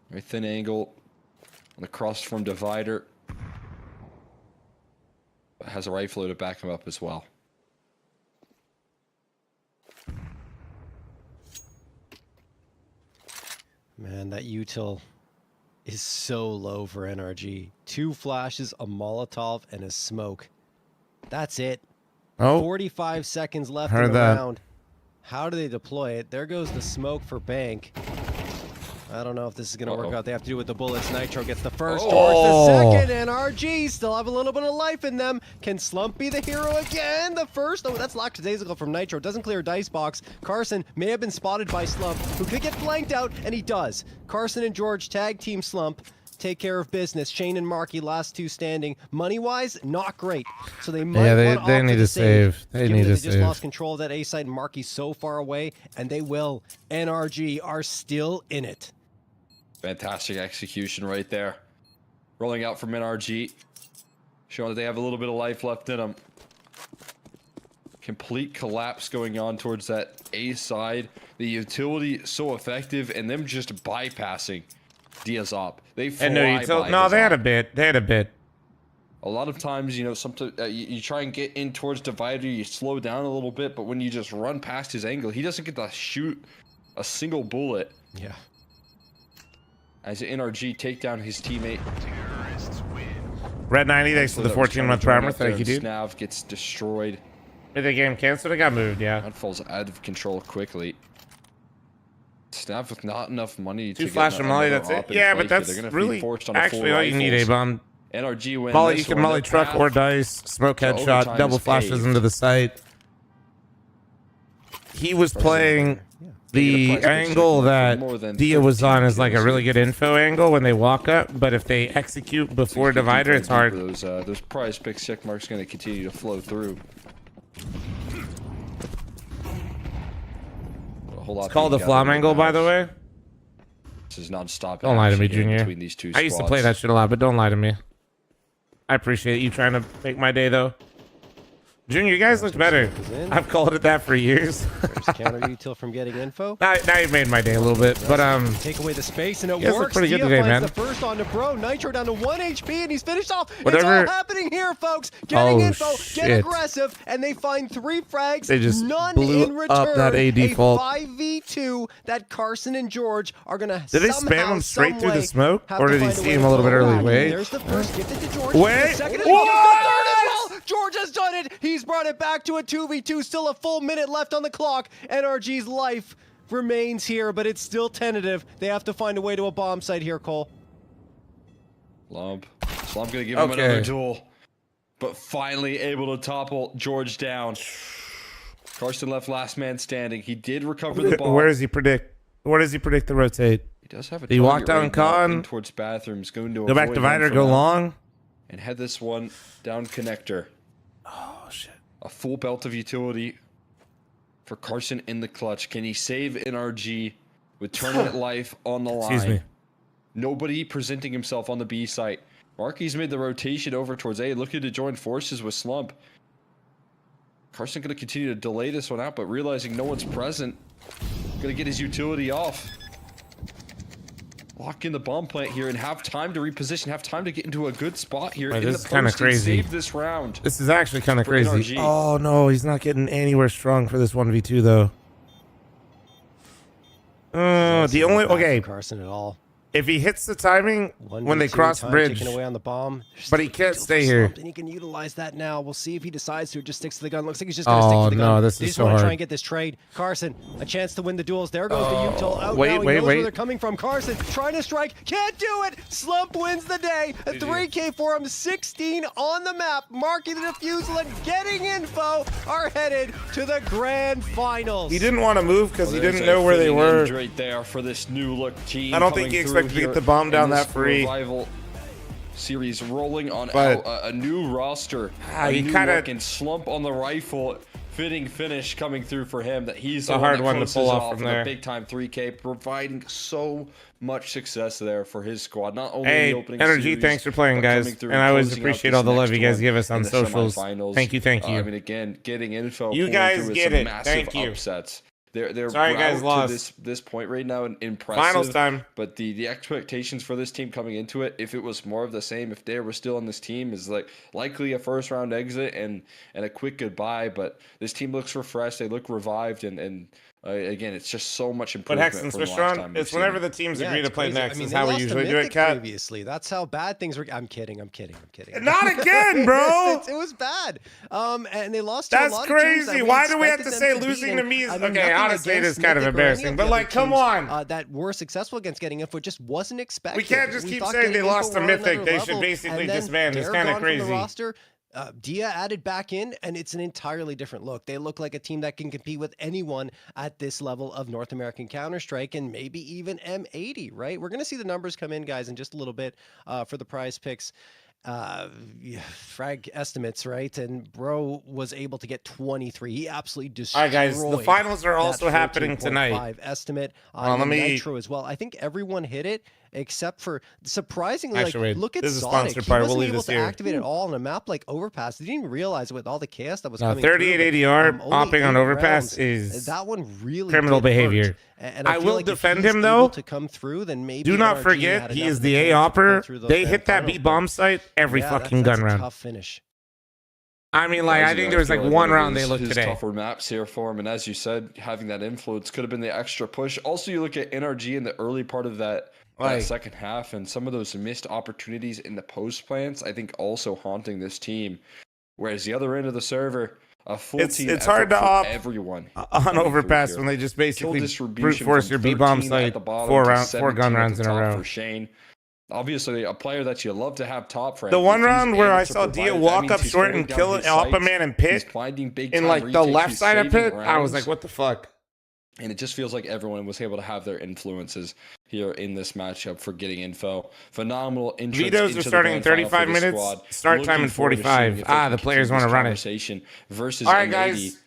D: Very thin angle on the cross from divider. But has a rifler to back him up as well.
C: Man, that util is so low for NRG. 2 flashes, a Molotov, and a smoke. That's it.
A: Oh,
C: 45 seconds left
A: Heard
C: in the
A: that.
C: round. How do they deploy it? There goes the smoke for Bank. I don't know if this is going to work out. They have to do with the bullets. Nitro gets the first,
A: Oh.
C: Torch the second, and RG still have a little bit of life in them. Can Slump be the hero again? The first, oh, that's lackadaisical from Nitro. Doesn't clear a dice box. Carson may have been spotted by Slump, who could get flanked out, and he does. Carson and George tag team Slump. Take care of business. Shane and Marky, last 2 standing. Money-wise, not great. So they might
A: Yeah,
C: want to
A: they
C: opt
A: need
C: for
A: to
C: the
A: save. They
C: given
A: need
C: that
A: to
C: they just
A: save.
C: lost control of that A site, and Marky's so far away, and they will. NRG are still in it.
D: Fantastic execution right there. Rolling out from NRG. Showing that they have a little bit of life left in them. Complete collapse going on towards that A side. The utility so effective, and them just bypassing Diaz op. They fly
A: and
D: by
A: no,
D: his
A: they had
D: op.
A: a bit. They had a bit.
D: A lot of times, you know, sometimes you try and get in towards divider, you slow down a little bit, but when you just run past his angle, he doesn't get to shoot a single bullet.
C: Yeah.
D: As NRG take down his teammate.
A: Red 90, thanks for the 14-month primer. Thank you, dude.
D: Snav gets destroyed.
A: Did the game canceled? It got moved, yeah.
D: That falls out of control quickly. Snav with not enough money
A: 2
D: to
A: flash
D: get
A: and Molly,
D: another
A: that's it.
D: op in
A: Yeah,
D: play
A: but
D: here.
A: that's
D: They're gonna be
A: really
D: forced onto
A: actually
D: full
A: all you need,
D: rifles.
A: A-bomb.
D: NRG win
A: Molly,
D: this
A: you can
D: one.
A: molly
D: Their
A: truck
D: path
A: or dice, smoke
D: to
A: headshot,
D: overtime
A: double
D: is
A: flashes
D: paved.
A: into the site. He was playing the
D: Taking a price
A: angle
D: for
A: that
D: more than
A: Dia was
D: 13
A: on is like a
D: kills.
A: really good info angle when they walk up, but if they execute before
D: Keep
A: divider,
D: going
A: it's hard.
D: deeper. Those prize picks check marks going to continue to flow through.
A: It's called the fl0m angle, by the way.
D: This is non-stop.
A: Don't lie to me,
D: action here
A: Junior.
D: Between these two
A: I used to play
D: squads.
A: that shit a lot, but don't lie to me. I appreciate you trying to make my day, though. Junior, you guys looked better. I've called it that for years.
C: First counter util from getting info.
A: now you've made my day a little bit, but
C: Take away the space and it
A: you guys look
C: works.
A: pretty good
C: Dia
A: today,
C: finds
A: man.
C: the first on to Bro. Nitro down to 1 HP and he's finished off.
A: Whatever.
C: It's all happening here, folks. Getting
A: Oh,
C: info,
A: shit.
C: get aggressive, and they find 3 frags.
A: They just
C: none
A: blew
C: in return.
A: up that AD
C: a
A: fault.
C: 5v2 that Carson and George are gonna.
A: Did they
C: somehow,
A: spam him straight through the
C: some way
A: smoke,
C: have
A: or
C: to
A: did he
C: find a
A: see
C: way
A: him
C: to
A: a little bit
C: pull
A: early?
C: back.
A: Wait.
C: There's the first gifted to George.
A: Wait.
C: The second
A: What?
C: the third as well. George has done it. He's brought it back to a 2v2. Still a full minute left on the clock. NRG's life remains here, but it's still tentative. They have to find a way to a bomb site here, Cole.
D: Slump gonna give him another duel, but finally able to topple George down. Carson left last man standing. He did recover the ball.
A: Where does he predict? Where does he predict the rotate?
D: He does have a
A: He walked
D: target
A: down
D: right now
A: con.
D: in towards bathrooms, going to
A: Go back
D: avoid
A: divider,
D: him for
A: go
D: now,
A: long.
D: and head this one down connector.
A: Oh shit!
D: A full belt of utility for Carson in the clutch. Can he save NRG with tournament life on the line?
A: Excuse me.
D: Nobody presenting himself on the B site. Marky's made the rotation over towards A, looking to join forces with Slump. Carson going to continue to delay this one out, but realizing no one's present, going to get his utility off. Lock in the bomb plant here and have time to reposition, have time to get into a good spot here
A: Wait,
D: in the
A: this is kinda
D: post and
A: crazy.
D: save this round.
A: This is actually kind of
D: For
A: crazy.
D: NRG.
A: Oh no, he's not getting anywhere strong for this 1v2 though. The only okay.
C: Carson at all.
A: If he hits the timing when they
C: 1v2
A: cross the
C: time
A: bridge,
C: taken away on the bomb.
A: but he can't
C: Still
A: stay here.
C: slumped, and he can utilize that now. We'll see if he decides to. It just sticks to the gun. Looks like he's just going to stick
A: Oh,
C: to the gun.
A: no, this
C: They
A: is
C: just
A: so
C: want to try
A: hard.
C: and get this trade. Carson, a chance to win the duels. There goes the util out
A: wait,
C: now. He
A: wait,
C: knows
A: wait.
C: where they're coming from. Carson trying to strike. Can't do it. Slump wins the day. A 3K for him. 16 on the map. Marking the defusal and getting info are headed to the grand finals.
A: He didn't want to move because he
D: There's
A: didn't
D: a
A: know where they
D: fitting
A: were.
D: end right there for this new look team.
A: I don't think he expected to get the bomb down that free.
D: Rival series rolling on
A: But-
D: a new roster.
A: Ah,
D: a
A: he
D: new
A: kinda-
D: look and Slump on the rifle. Fitting finish coming through for him. That he's
A: a
D: the
A: hard
D: one
A: one
D: that
A: to pull
D: closes
A: off from
D: with
A: there.
D: a big time 3K, providing so much success there for his squad. Not only
A: Hey,
D: in the opening
A: Energy,
D: series,
A: thanks for playing,
D: but
A: guys.
D: coming through
A: And I always
D: closing out
A: appreciate
D: this
A: all the love
D: next
A: you guys
D: one
A: give us on
D: in the
A: socials.
D: semifinals.
A: Thank you, thank you.
D: I mean, again, getting info.
A: You
D: pulling
A: guys
D: through with
A: get
D: some
A: it.
D: Massive
A: Thank you.
D: upsets. They're
A: Sorry, guys,
D: proud
A: lost.
D: to this point right now and impressive.
A: Finals time.
D: But the expectations for this team coming into it, if it was more of the same, if they were still on this team, is like likely a first round exit and a quick goodbye. But this team looks refreshed. They look revived and again, it's just so much
A: But
D: improvement.
A: Hex and
D: from the
A: Switch
D: last
A: on,
D: time
A: it's
D: we've
A: whenever
D: seen
A: the
D: it.
A: teams
C: Yeah,
A: agree
C: it's
A: to play
C: crazy.
A: next
C: I mean,
A: is
C: they
A: how we
C: lost to
A: usually do it,
C: Mythic
A: Cat.
C: Previously, that's how bad things were. I'm kidding.
A: Not again, bro.
C: it was bad. And they lost. To a
A: That's
C: lot of teams that
A: crazy.
C: we
A: Why do we have to
C: expected
A: say
C: them
A: losing
C: beat.
A: to me is
C: I mean,
A: okay?
C: nothing
A: Honestly, it
C: against
A: is kind of
C: Mythic or any
A: embarrassing.
C: of
A: But
C: the
A: like,
C: other
A: come
C: teams,
A: on.
C: that were successful against getting info just wasn't expected.
A: We can't just
C: We
A: keep
C: thought
A: saying they
C: getting
A: lost
C: info
A: to
C: were on
A: Mythic.
C: another
A: They should
C: level,
A: basically
C: and then
A: disband. It's
C: they're
A: kind of
C: gone from the
A: crazy.
C: roster. Dia added back in, and it's an entirely different look. They look like a team that can compete with anyone at this level of North American Counter-Strike and maybe even M80, right? We're going to see the numbers come in, guys, in just a little bit for the prize picks. Frag estimates, right? And Bro was able to get 23. He absolutely destroyed.
A: All right, guys, the finals are also happening tonight.
C: 14.5 estimate
A: Well,
C: on
A: let me-
C: Nitro as well. I think everyone hit it except for surprisingly.
A: Actually,
C: like,
A: wait,
C: look at
A: this is a
C: Sonic.
A: sponsored
C: He
A: part.
C: wasn't
A: We'll leave
C: able
A: this
C: to
A: here.
C: activate at all on a map like Overpass. He didn't even realize with all the chaos that was
A: Now,
C: coming.
A: 38
C: through,
A: ADR
C: only
A: hopping on
C: 8
A: Overpass
C: rounds.
A: is
C: That one really
A: criminal
C: did hurt.
A: behavior.
C: And
A: I
C: feel
A: will
C: like if
A: defend
C: he's
A: him,
C: able
A: though.
C: to come through, then maybe
A: Do not
C: NRG
A: forget,
C: had
A: he
C: enough
A: is
C: of
A: the
C: chance
A: A
C: to pull
A: opper.
C: through those
A: They
C: grand
A: hit that
C: finals,
A: B
C: but-
A: bomb site every
C: Yeah,
A: fucking
C: that's
A: gun
C: a
A: round.
C: tough finish.
A: I mean, like, I think there was like one round they looked
D: his
A: today.
D: tougher maps here for him, and as you said, having that influence could have been the extra push. Also, you look at NRG in the early part of that
A: Like-
D: second half, and some of those missed opportunities in the post plants, I think also haunting this team. Whereas the other end of the server, a full team
A: It's
D: effort
A: hard to
D: for
A: op
D: everyone
A: on
D: coming through
A: Overpass
D: here.
A: when they just
D: Kill
A: basically brute
D: distribution
A: force
D: from
A: your B bomb
D: 13 at
A: site
D: the bottom
A: four
D: to
A: gun
D: 17 at
A: rounds
D: the
A: in a
D: top
A: row.
D: for Shane. Obviously, a player that you love to have top frame.
A: The one
D: If he's
A: round where
D: able
A: I
D: to
A: saw
D: provide
A: Dia
D: it, that
A: walk
D: means
A: up
D: he's
A: short
D: holding
A: and
D: down
A: kill
D: his
A: Alpha
D: sights.
A: Man and
D: He's
A: pit
D: finding big
A: in
D: time
A: like the
D: retakes,
A: left
D: he's
A: side of
D: saving
A: pit, I was
D: rounds.
A: like, what the fuck?
D: And it just feels like everyone was able to have their influences here in this matchup for getting info. Phenomenal entrance
A: Vetoes
D: into
A: are
D: the
A: starting in
D: grand final
A: 35
D: for this
A: minutes.
D: squad.
A: Start time
D: Looking
A: in
D: forward to seeing
A: 45.
D: if they
A: Ah,
D: can
A: the players
D: continue
A: want to
D: this
A: run it.
D: conversation versus
A: All right,
D: M80
A: guys.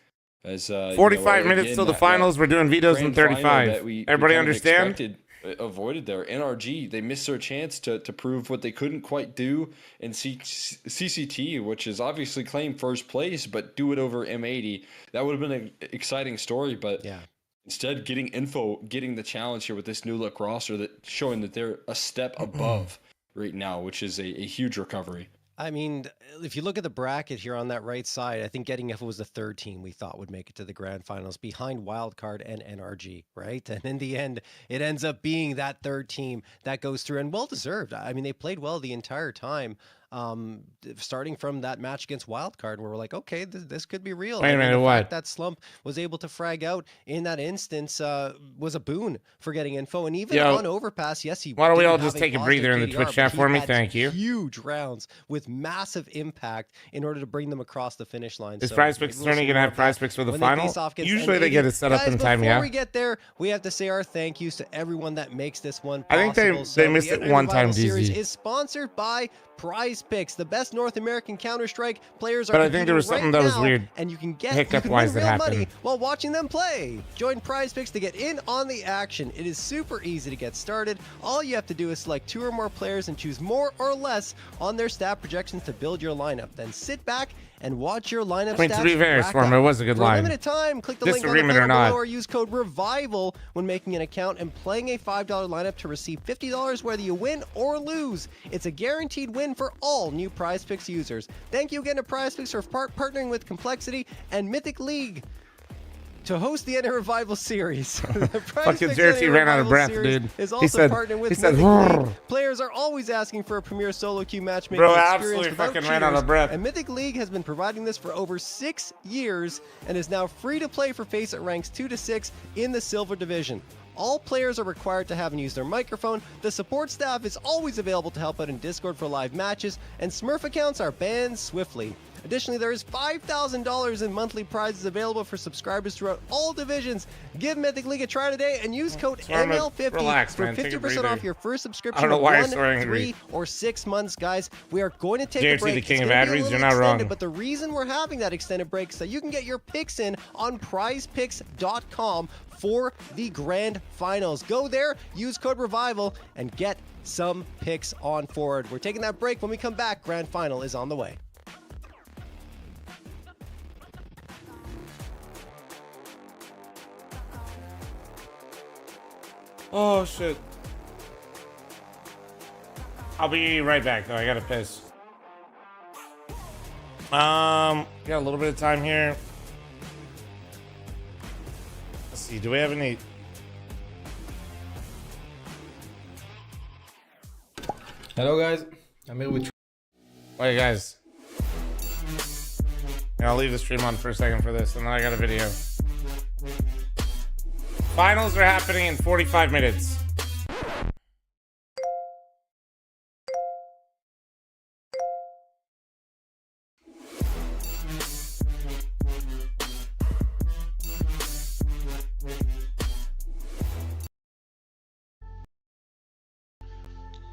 D: as,
A: 45 minutes
D: again,
A: till the
D: that
A: finals. We're doing vetoes in
D: grand final
A: 35.
D: that we
A: Everybody
D: kind of
A: understand?
D: expected avoided there. NRG, they missed their chance to prove what they couldn't quite do in CCT, which is obviously claim first place, but do it over M80. That would have been an exciting story, but
C: Yeah.
D: instead getting the challenge here with this new look roster that showing that they're a step above right now, which is a huge recovery.
C: I mean, if you look at the bracket here on that right side, I think Getting Info was the third team we thought would make it to the grand finals behind Wildcard and NRG, right? And in the end, it ends up being that third team that goes through, and well deserved. I mean, they played well the entire time. Starting from that match against Wildcard, where we're like, okay, this could be real.
A: Wait a minute,
C: the
A: what?
C: fact that Slump was able to frag out in that instance was a boon for Getting Info. And even
A: Yo,
C: on Overpass, yes, he
A: why don't we
C: didn't
A: all
C: have
A: just
C: a
A: take a
C: positive
A: breather in the
C: KDR,
A: Twitch
C: but
A: chat
C: he
A: for me?
C: had
A: Thank you.
C: Huge rounds with massive impact in order to bring them across the finish line.
A: Is
C: So
A: Prize Picks
C: we'll
A: tourney
C: see
A: going to
C: more
A: have
C: of
A: Prize
C: that
A: Picks for the
C: when
A: final?
C: face off against
A: Usually they
C: M80.
A: get it set up
C: Guys,
A: in time,
C: before
A: yeah.
C: we get there, we have to say our thank yous to everyone that makes this one
A: I think
C: possible.
A: they missed
C: the
A: it one time,
C: Revival Series
A: DZ.
C: is sponsored by Prize Picks, the best North American Counter-Strike players.
A: But
C: Are
A: I think there was
C: competing
A: something
C: right
A: that was
C: now,
A: weird
C: and you can win
A: hiccup-wise that
C: real
A: happened.
C: money while watching them play. Join Prize Picks to get in on the action. It is super easy to get started. All you have to do is select 2 or more players and choose more or less on their stat projections to build your lineup. Then sit back and watch your lineup
A: I mean, to
C: stats
A: be fair,
C: rack
A: Storm,
C: up.
A: it was a good
C: For
A: line.
C: a limited time, click the link on the
A: Disagreement or
C: panel
A: not.
C: below or use code REVIVAL when making an account and playing a $5 lineup to receive $50 whether you win or lose. It's a guaranteed win for all new Prize Picks users. Thank you again to Prize Picks for partnering with Complexity and Mythic League to host the NA Revival Series. The Prize
A: Fucking
C: Picks
A: Jersey
C: NA
A: ran out of
C: Revival
A: breath,
C: Series
A: dude.
C: Is
A: He
C: also
A: said-
C: partnering with
A: he said,
C: Mythic
A: "Rrr."
C: League. Players are always asking for a premier solo queue matchmaking
A: Bro,
C: experience
A: absolutely
C: without
A: fucking ran out
C: cheaters,
A: of breath.
C: and Mythic League has been providing this for over 6 years and is now free to play for FACE at ranks 2 to 6 in the Silver Division. All players are required to have and use their microphone. The support staff is always available to help out in Discord for live matches, and Smurf accounts are banned swiftly. Additionally, there is $5,000 in monthly prizes available for subscribers throughout all divisions. Give Mythic League a try today and use code
A: Storm,
C: ML50
A: relax,
C: for
A: man. Take a
C: 50%
A: breather.
C: off your first subscription
A: I don't know
C: of
A: why you're
C: 1,
A: so angry.
C: 3, or 6 months, guys. We are going to take
A: JFC,
C: a break.
A: the king
C: It's
A: of
C: gonna
A: ad
C: be a
A: reads,
C: little
A: you're not
C: extended,
A: wrong.
C: But the reason we're having that extended break is so you can get your picks in on prizepicks.com for the grand finals. Go there, use code REVIVAL, and get some picks on forward. We're taking that break. When we come back, grand final is on the way.
A: Oh, shit. I'll be right back, though. I gotta piss. Got a little bit of time here. Let's see. Do we have any?
E: Hello guys, I'm here with
A: Wait, guys. Yeah, I'll leave the stream on for a second for this, and then I got a video. Finals are happening in 45 minutes.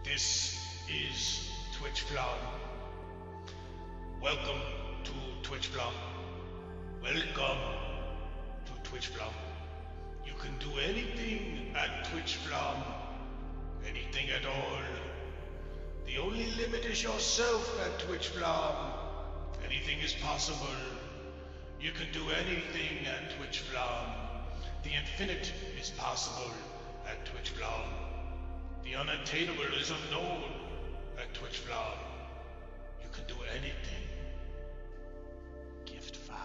B: This is Twitch fl0m. Welcome to Twitch fl0m. Welcome to Twitch fl0m. You can do anything at Twitch fl0m. Anything at all. The only limit is yourself at Twitch fl0m. Anything is possible. You can do anything at Twitch fl0m. The infinite is possible at Twitch fl0m. The unattainable is unknown at Twitch fl0m. You can do anything. Gift 5.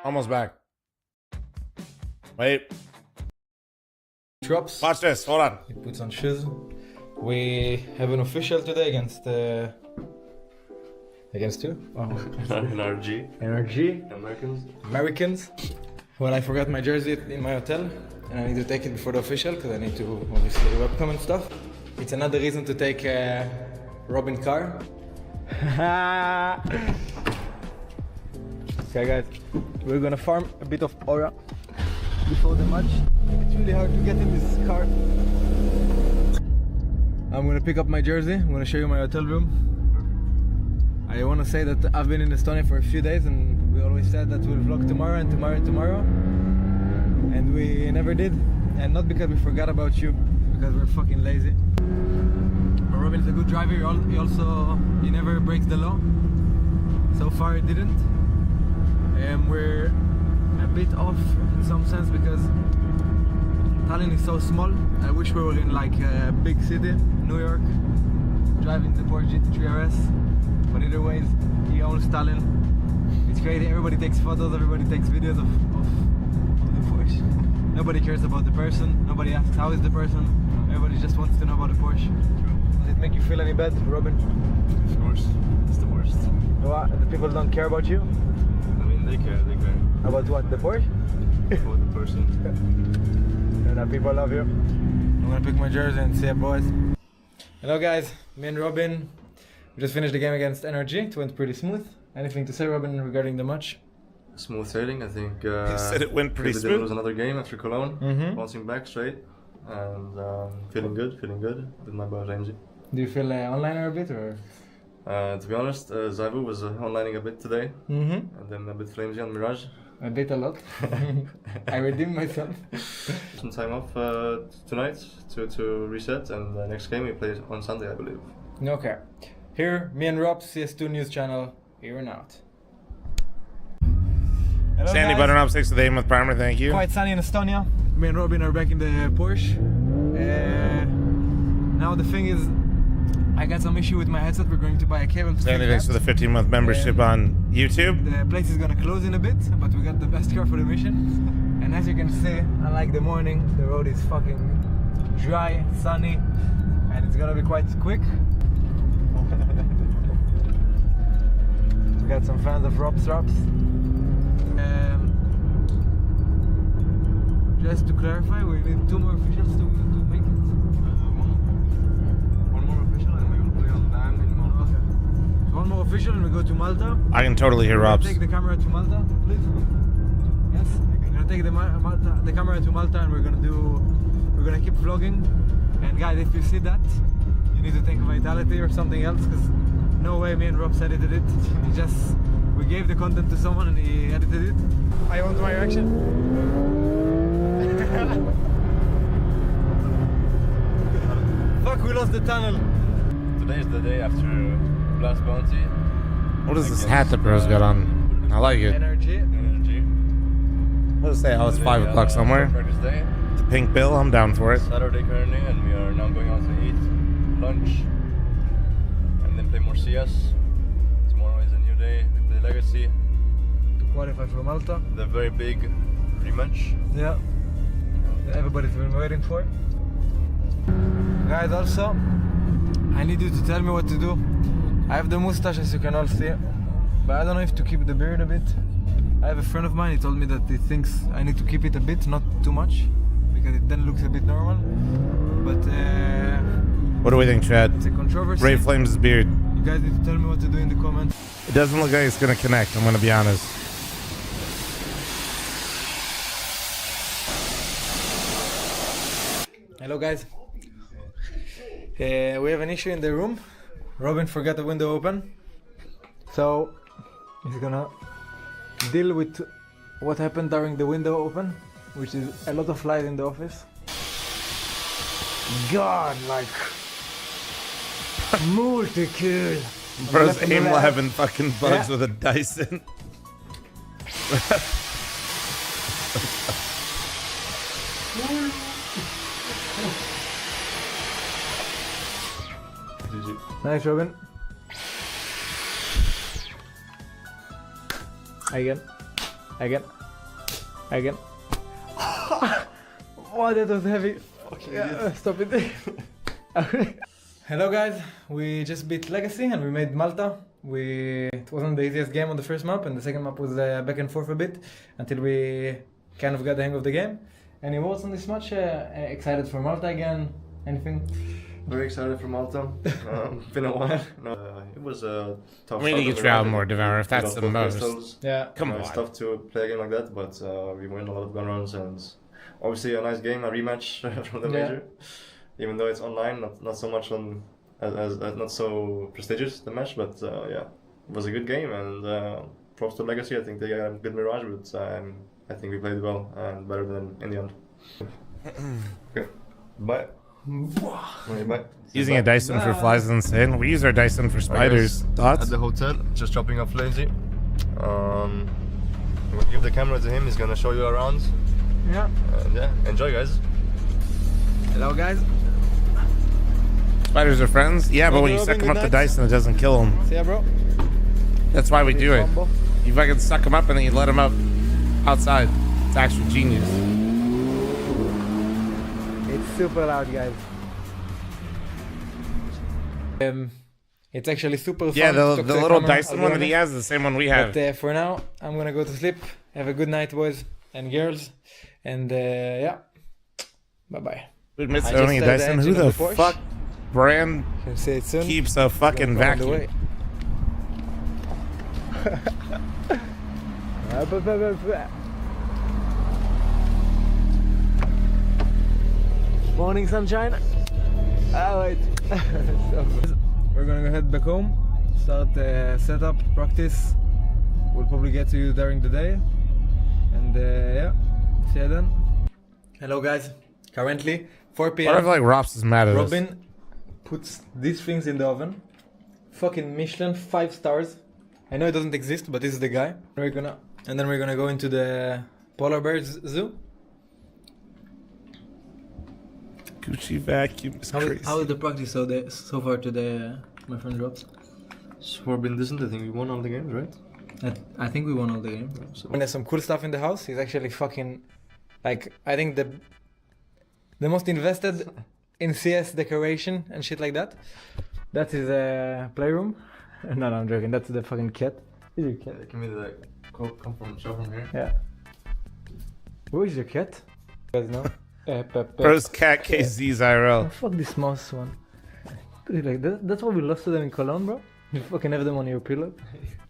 A: Almost back. Wait.
E: Drops.
A: Watch this. Hold on.
E: He puts on shoes. We have an official today against who? Oh.
F: NRG.
E: NRG. Americans. Well, I forgot my jersey in my hotel, and I need to take it before the official because I need to obviously webcam and stuff. It's another reason to take Robin car. Okay, guys, we're gonna farm a bit of aura before the match. It's really hard to get in this car. I'm gonna pick up my jersey. I'm gonna show you my hotel room. I want to say that I've been in Estonia for a few days, and we always said that we'll vlog tomorrow and tomorrow and tomorrow, and we never did. And not because we forgot about you, because we're fucking lazy. But Robin is a good driver. He never breaks the law. So far, he didn't. We're a bit off in some sense because Tallinn is so small. I wish we were in like a big city, New York, driving the Porsche GT3 RS. But either way, he owns Tallinn. It's crazy. Everybody takes photos. Everybody takes videos of the Porsche. Nobody cares about the person. Nobody asks how is the person. Everybody just wants to know about the Porsche. Does it make you feel any bad, Robin?
F: Of course, it's the worst.
E: What? The people don't care about you?
F: I mean, they care.
E: About what? The Porsche?
F: For the person.
E: And people love you. I'm gonna pick my jersey and see you, boys. Hello, guys. Me and Robin. We just finished the game against NRG. It went pretty smooth. Anything to say, Robin, regarding the match?
F: Smooth sailing, I think.
A: He said it went pretty
F: It
A: smooth.
F: was another game after Cologne. Bouncing back straight. And feeling good with my boy Ramsey.
E: Do you feel onliner a bit, or?
F: To be honest, Zavu was onlining a bit today. And then a bit flamesy on Mirage.
E: A bit, a lot. I redeemed myself.
F: Some time off tonight to reset, and the next game we play on Sunday, I believe.
E: Okay. Here, me and Rob, CS2 News Channel, here and out. Hello,
A: Sandy
E: guys.
A: Butternut 6 with aim with primer. Thank you.
E: Quite sunny in Estonia. Me and Robin are back in the Porsche. Now the thing is, I got some issue with my headset. We're going to buy a cable.
A: Sandy, thanks for the 15-month membership on YouTube.
E: The place is gonna close in a bit, but we got the best car for the mission. And as you can see, unlike the morning, the road is fucking dry, sunny, and it's gonna be quite quick. We got some fans of Rob's Raps. Just to clarify, we need 2 more officials to make it.
F: One more official, and we will play on land in Malta.
E: So 1 more official and we go to Malta.
A: I can totally hear
E: We're gonna
A: Rob's.
E: take the camera to Malta, please. Yes, we're gonna take the camera to Malta, and we're gonna keep vlogging. And guys, if you see that, you need to thank Vitality or something else, because no way me and Rob edited it. We gave the content to someone and he edited it. I want my reaction. Fuck, we lost the tunnel.
F: Today is the day after Blast Bounty.
A: What is this hat that bro's got on? I like it.
E: Energy.
A: What does it say? Oh, it's 5 o'clock somewhere.
F: Practice day.
A: The pink bill, I'm down for it.
F: Saturday currently, and we are now going out to eat lunch and then play more CS. Tomorrow is a new day. We play Legacy.
E: To qualify for Malta.
F: The very big rematch.
E: Yeah. Everybody's been waiting for it. Guys, also, I need you to tell me what to do. I have the mustache, as you can all see, but I don't know if to keep the beard a bit. I have a friend of mine, he told me that he thinks I need to keep it a bit, not too much, because it then looks a bit normal. But
A: What do we think, Chad?
E: it's a controversy.
A: Ray Flames' beard.
E: You guys need to tell me what to do in the comments.
A: It doesn't look like it's gonna connect, I'm gonna be honest.
E: Hello guys. We have an issue in the room. Robin forgot the window open. So he's gonna deal with what happened during the window open, which is a lot of light in the office. God, like multi-kill.
A: Bro's
E: Left and the
A: aim
E: left.
A: having fucking bugs
E: Yeah.
A: with a Dyson.
E: Nice, Robin. Again. Again. Oh, that was heavy. Yeah, stop it. Hello guys, we just beat Legacy and we made Malta. It wasn't the easiest game on the first map, and the second map was back and forth a bit until we kind of got the hang of the game. Any words on this match? Excited for Malta again? Anything?
F: Very excited for Malta. Been a while. It was a tough.
A: We need to get you out more, Devour, if that's the most.
F: Pistols.
E: Yeah.
A: Come
F: It's
A: on.
F: tough to play a game like that, but we win a lot of gun runs and obviously a nice game, a rematch from the major. Even though it's online, not so much on as not so prestigious the match, but yeah, it was a good game and props to Legacy. I think they got a good mirage, but I think we played well and better than in the end. Okay, bye. Bye.
A: Using a Dyson for flies is insane. We use our Dyson for spiders.
F: At
A: Thoughts?
F: the hotel, just dropping off Lazy. We'll give the camera to him. He's gonna show you around.
E: Yeah.
F: And yeah, enjoy, guys.
E: Hello guys.
A: Spiders are friends? Yeah, but when you suck them up the Dyson, it doesn't kill them.
E: See ya, bro.
A: That's why we do it. You fucking suck them up and then you let them up outside. It's actual genius.
E: It's super loud, guys. It's actually super fun.
A: Yeah,
E: to
A: the
E: talk to
A: little
E: camera,
A: Dyson
E: I'll
A: one
E: be
A: that he
E: honest.
A: has is the same one we have.
E: But for now, I'm gonna go to sleep. Have a good night, boys and girls. And yeah, bye bye.
A: Dude, Mitch
E: I
A: owning a
E: just,
A: Dyson?
E: engine
A: Who
E: of
A: the
E: the Porsche.
A: fuck brand
E: Can say it soon.
A: keeps a fucking
E: On the
A: vacuum?
E: way. Morning sunshine. Ah, wait. We're gonna go head back home, start setup, practice. We'll probably get to you during the day. And yeah, see you then. Hello guys, currently 4 p.m.
A: What if like Rops is mad at us?
E: Robin puts these things in the oven. Fucking Michelin 5 stars. I know it doesn't exist, but this is the guy. And then we're gonna go into the polar bears zoo.
A: Gucci vacuum is crazy.
E: How is the practice so far today, my friend Drops?
F: So far been decent. I think we won all the games, right?
E: I think we won all the game.
F: So
E: When there's some cool stuff in the house, he's actually fucking like, I think the most invested in CS decoration and shit like that. That's his playroom. No, I'm joking. That's the fucking cat. Is your cat?
F: can we like come from show from here?
E: Yeah. Where is your cat? You guys know?
A: Bro's cat KZ's
E: Oh,
A: IRL.
E: fuck this mouse one. Like that's why we lost to them in Cologne, bro. You fucking have them on your pillow.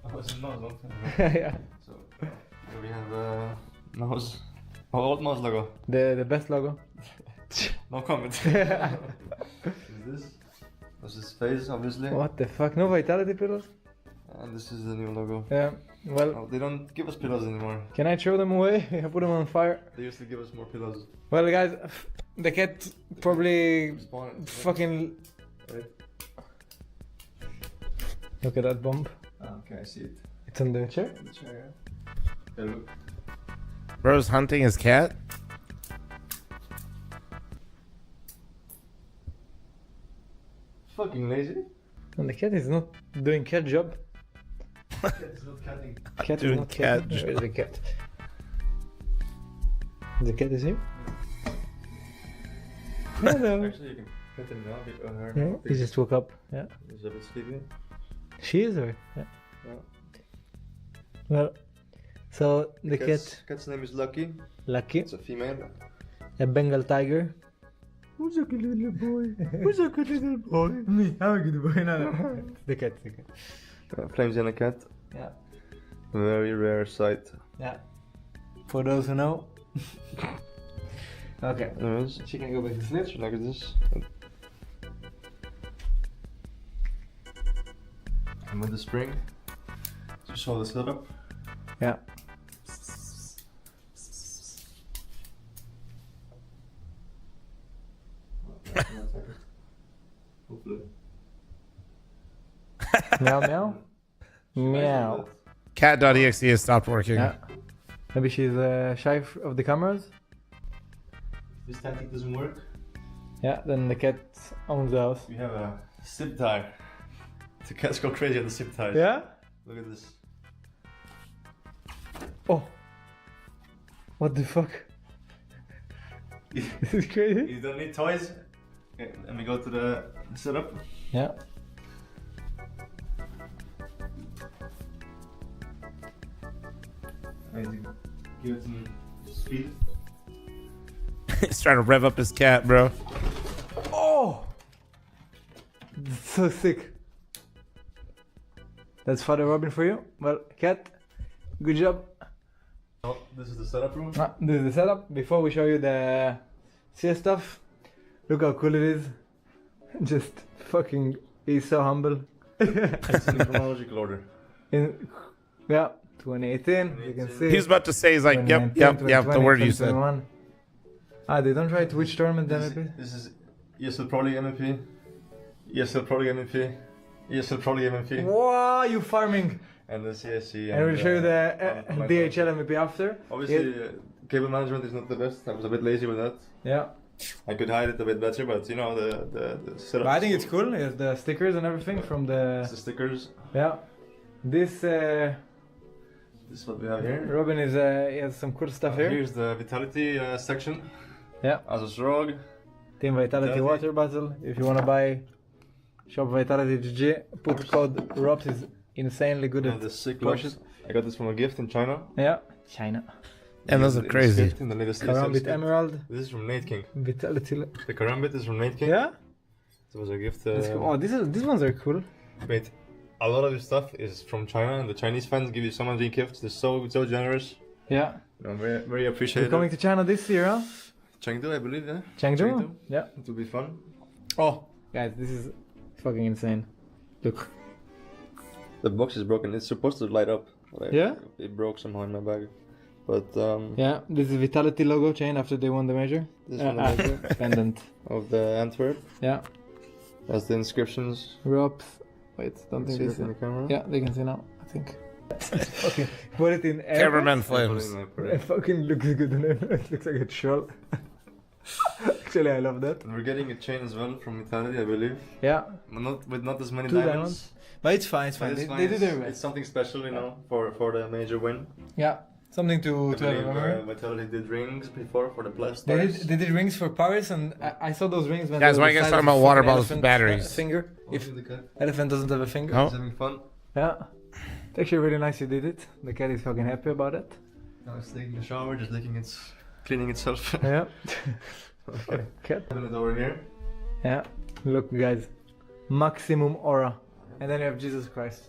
F: Oh, it's not a long time ago.
E: Yeah.
F: So here we have mouse. Our old mouse logo.
E: The best logo.
F: No comment.
E: What
F: Is this? That's his face, obviously.
E: the fuck? No vitality pillows?
F: And this is the new logo.
E: Yeah. Well,
F: Oh, they don't give us pillows anymore.
E: can I throw them away? I put them on fire.
F: They used to give us more pillows.
E: Well, guys, the cat probably
F: Spawn.
E: fucking.
F: Right.
E: Look at that bomb.
F: Okay, I see it.
E: It's on the chair.
F: The chair. Yeah, look.
A: Bro's hunting his cat?
F: Fucking lazy.
E: And the cat is not doing cat job.
F: It's not cutting.
E: Cat
A: Doing
E: is not
A: cat
E: cat. Where is the cat? The cat is here. Hello.
F: Actually, you can cut him now. Her
E: Yeah,
F: now.
E: he just woke up. Yeah.
F: He's a bit sleepy.
E: She is or yeah.
F: Yeah.
E: Well, so the
F: Cat's name is Lucky.
E: Lucky,
F: It's a female.
E: a Bengal tiger. Who's a good little boy? Who's a good little boy? Me, I'm a good boy. No. The cat.
F: Flames in a cat.
E: Yeah.
F: Very rare sight.
E: Yeah. For those who know. Okay.
F: Anyways,
E: She can go back to sleep.
F: look at this. And with the spring, to show the setup.
E: Yeah.
F: Hopefully.
E: Meow meow. Meow.
A: Cat.exe has stopped working.
E: Yeah. Maybe she's shy of the cameras.
F: This tactic doesn't work.
E: Yeah. Then the cat owns the house.
F: We have a zip tie. The cats go crazy on the zip ties.
E: Yeah.
F: Look at this.
E: Oh. What the fuck? This is crazy.
F: You don't need toys. Okay, let me go to the setup.
E: Yeah.
F: I need to give it some speed.
A: He's trying to rev up his cat, bro.
E: Oh! That's so sick. That's Father Robin for you. Well, cat, good job.
F: Oh, this is the setup room.
E: This is the setup. Before we show you the CS stuff, look how cool it is. Just fucking, he's so humble.
F: It's in chronological order.
E: Yeah, 2018, you can see.
A: He's about to say, he's like, yep, the word you said.
E: 2021. They don't write which tournament the MVP?
F: This is ESL Pro League MVP, ESL Pro League MVP, ESL Pro League MVP,
E: Wow, you farming!
F: and the CSC.
E: And we'll show you the
F: my
E: DHL MVP after.
F: Obviously, cable management is not the best. I was a bit lazy with that.
E: Yeah.
F: I could hide it a bit better, but you know the setup.
E: But I think it's cool. It has the stickers and everything from
F: It's
E: the.
F: the stickers.
E: Yeah. This
F: This is what we have here.
E: Robin is he has some cool stuff here.
F: Here's the Vitality section.
E: Yeah.
F: Asus ROG.
E: Team Vitality water bottle. If you wanna buy, shop Vitality GG. Put code ROPS is insanely good
F: And
E: at
F: the sick
E: pushes.
F: gloves. I got this from a gift in China.
E: Yeah. China.
A: And those are
F: In
A: crazy.
F: Swift, in the latest
E: Karambit
F: ESL
E: Emerald.
F: This is from Nate King.
E: Vitality.
F: The Karambit is from Nate King.
E: Yeah.
F: It was a gift.
E: That's cool. Oh, these ones are cool.
F: Wait, a lot of this stuff is from China, and the Chinese fans give you so many gifts. They're so generous.
E: Yeah.
F: I'm very
E: You're
F: appreciated.
E: coming to China this year, huh?
F: Chengdu, I believe, yeah.
E: Chengdu? Yeah.
F: It will be fun.
E: Oh, guys, this is fucking insane. Look.
F: The box is broken. It's supposed to light up. But
E: Yeah?
F: It broke somehow in my bag. But
E: Yeah, this is Vitality logo chain after they won the major.
F: this one the major
E: Pendant.
F: of the Antwerp.
E: Yeah.
F: That's the inscriptions.
E: Ropes. Wait, don't
F: See
E: think
F: it in the
E: this.
F: camera.
E: Yeah, they can see now, I think. Okay, put it in air.
A: Cameraman
F: I put it
A: flames.
F: in my
E: It
F: parade.
E: fucking looks good in air. It looks like a troll. Actually, I love that.
F: And we're getting a chain as well from Vitality, I believe.
E: Yeah.
F: But not as many
E: 2
F: diamonds.
E: diamonds. But it's fine, it's
F: But
E: fine.
F: it's
E: They,
F: fine.
E: they do their
F: It's
E: best.
F: something special, you know, for the major win.
E: Yeah. Something
F: I
E: to have
F: believe,
E: a memory.
F: Vitality did rings before for the blast
E: They
F: stars.
E: did rings for Paris, and I saw those rings when
A: Guys,
E: they
A: why
E: were
A: you guys
E: the size
A: talking
E: of
A: about
E: a
A: water
E: fucking
A: bottles with
E: elephant,
A: batteries?
E: Finger. If elephant doesn't have a finger.
A: Oh.
F: He's having fun.
E: Yeah. It's actually really nice you did it. The cat is fucking happy about it.
F: Now it's taking a shower, just cleaning itself.
E: Yeah.
F: Okay.
E: Cat.
F: Open it over here.
E: Yeah. Look, guys. Maximum aura. And then you have Jesus Christ.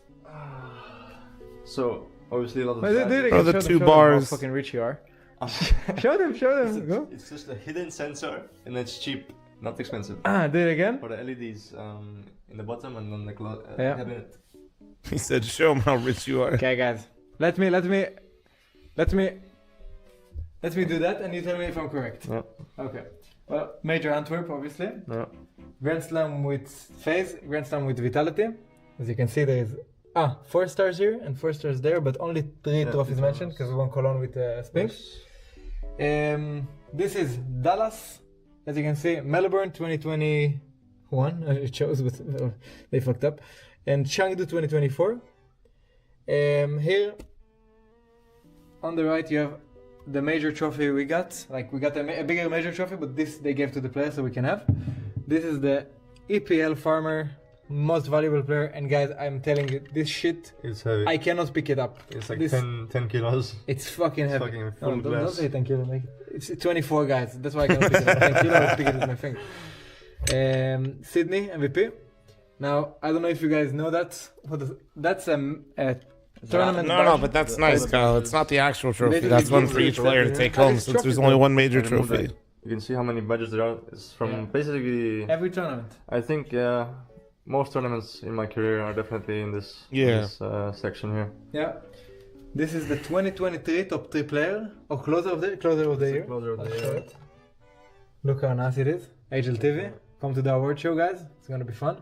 F: So obviously a lot of.
E: Wait, do it
A: Oh,
E: again.
A: the
E: Show them,
A: two
E: show them
A: bars.
E: how fucking rich you are.
F: It's,
E: Show them. Go.
F: it's just a hidden sensor, and it's cheap, not expensive.
E: Do it again.
F: For the LEDs in the bottom and on the
E: Yeah.
F: cabinet.
A: He said, show him how rich you are.
E: Okay, guys. Let me do that, and you tell me if I'm correct.
F: Yeah.
E: Okay. Well, Major Antwerp, obviously.
F: Yeah.
E: Grand Slam with FaZe, Grand Slam with Vitality. As you can see, there is 4 stars here and 4 stars there, but only 3
F: Yeah,
E: trophies
F: 3
E: mentioned because we won Cologne with Spinks. This is Dallas, as you can see, Melbourne 2021. It shows, but they fucked up. And Chengdu 2024. Here on the right, you have the major trophy we got. Like we got a bigger major trophy, but this they gave to the players so we can have. This is the EPL Farmer most valuable player, and guys, I'm telling you, this shit,
F: It's heavy.
E: I cannot pick it up.
F: It's like
E: this,
F: 10 kilos.
E: It's fucking heavy.
F: fucking
E: No,
F: full
E: don't
F: glass.
E: say 10 kilo. It's 24, guys. That's why I cannot pick it up. 10 kilo, I pick it with my finger. Sydney MVP. Now, I don't know if you guys know that. That's a tournament.
A: No, but that's nice, Kyle. It's not the actual trophy.
E: Basically,
A: That's one
E: gives
A: for
E: you
A: each
E: a
A: player to
E: trophy.
A: take
E: And
A: home
E: it's
A: since there's
E: trophy
A: only
E: though.
A: one major
F: And remove
A: trophy.
F: that. You can see how many badges there are. It's from
E: Yeah.
F: basically,
E: Every tournament.
F: I think, most tournaments in my career are definitely in this, section here.
E: Yeah. This is the 2023 top 3 player. Oh, closer of the year.
F: Closer of the
E: I'll
F: year.
E: show it. Look how nice it is. HLTV. Come to the award show, guys. It's gonna be fun.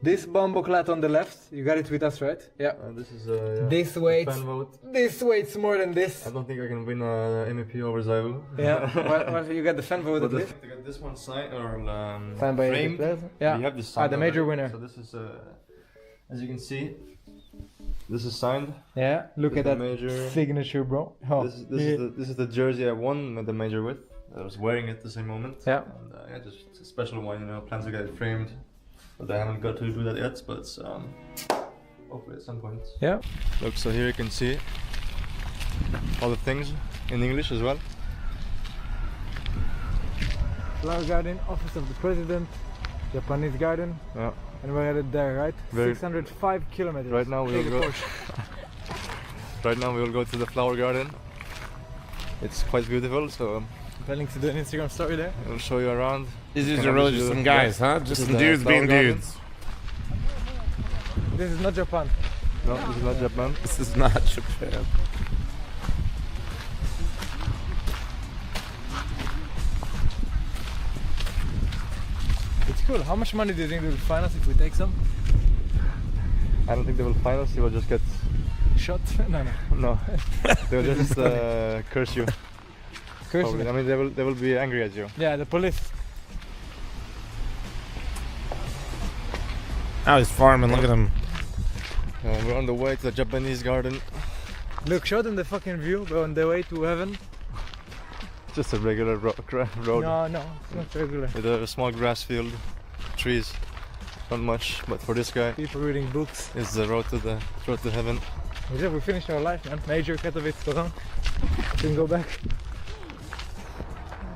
E: This bomboclat on the left, you got it with us, right? Yeah.
F: This is
E: This weights.
F: fan vote.
E: This weights more than this.
F: I don't think I can win MVP over Zyvel.
E: Yeah. well, you got the fan vote
F: But
E: at least.
F: to get this one signed or
E: Signed by the
F: framed,
E: players. Yeah.
F: we have this
E: The
F: signed
E: major
F: already.
E: winner.
F: So this is, as you can see, This is signed.
E: Yeah, look
F: This
E: at
F: is the
E: that
F: major.
E: signature, bro. Oh,
F: This is the jersey I won the major with. I was wearing it the same moment.
E: Yeah.
F: And yeah, just a special one. Plans to get it framed, but I haven't got to do that yet. But hopefully at some point.
E: Yeah.
F: Look, so here you can see all the things in English as well.
E: Flower Garden, Office of the President, Japanese Garden.
F: Yeah.
E: And we're headed there, right?
F: Very-
E: 605 kilometers.
F: Right now we
E: Take
F: will
E: a
F: go.
E: Porsche.
F: Right now we will go to the flower garden. It's quite beautiful, so
E: Planning to do an Instagram story there.
F: I will show you around.
A: These
F: You
A: dudes
F: can
A: are really
F: obviously
A: just
F: do-
A: some guys,
F: yeah.
A: huh?
F: This
A: Just
F: is
A: some
F: the
A: dudes
F: flower
A: being
F: garden.
A: dudes.
E: This is not Japan.
F: No, this is not Japan.
A: This is not Japan.
E: It's cool. How much money do you think they will fine us if we take some?
F: I don't think they will find us. They will just get
E: Shot? No.
F: no. They will just curse you.
E: Curse
F: Probably.
E: me.
F: I mean, they will be angry at you.
E: Yeah, the police.
A: Now he's farming. Look at him.
F: We're on the way to the Japanese garden.
E: Look, show them the fucking view. We're on the way to heaven.
F: Just a regular road
E: No, it's not regular.
F: with a small grass field, trees. Not much, but for this guy,
E: People reading books.
F: it's the road to heaven.
E: Yeah, we finished our life, man. Major Katowice, Toron. Can go back.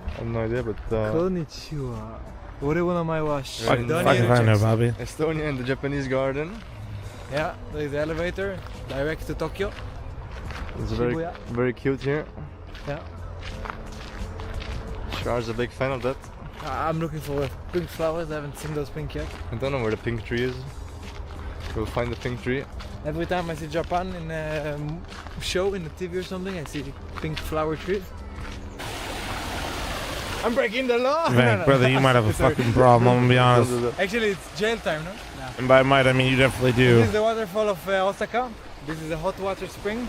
F: I have no idea, but
E: Konnichiwa. Ore my wash.
F: Fucking
A: Fuck if I know, Bobby.
F: Estonia and the Japanese garden.
E: Yeah, there's the elevator direct to Tokyo.
F: It's
E: Shibuya.
F: very cute here.
E: Yeah.
F: Char's a big fan of that.
E: I'm looking for pink flowers. I haven't seen those pink yet.
F: I don't know where the pink tree is. We'll find the pink tree.
E: Every time I see Japan in a show in the TV or something, I see pink flower trees. I'm breaking the law.
A: Man, brother, you might have a
E: Sorry.
A: fucking problem. I'm gonna be honest.
E: Actually, it's jail time, no?
A: And by might, I mean you definitely
E: This
A: do.
E: is the waterfall of Osaka. This is a hot water spring.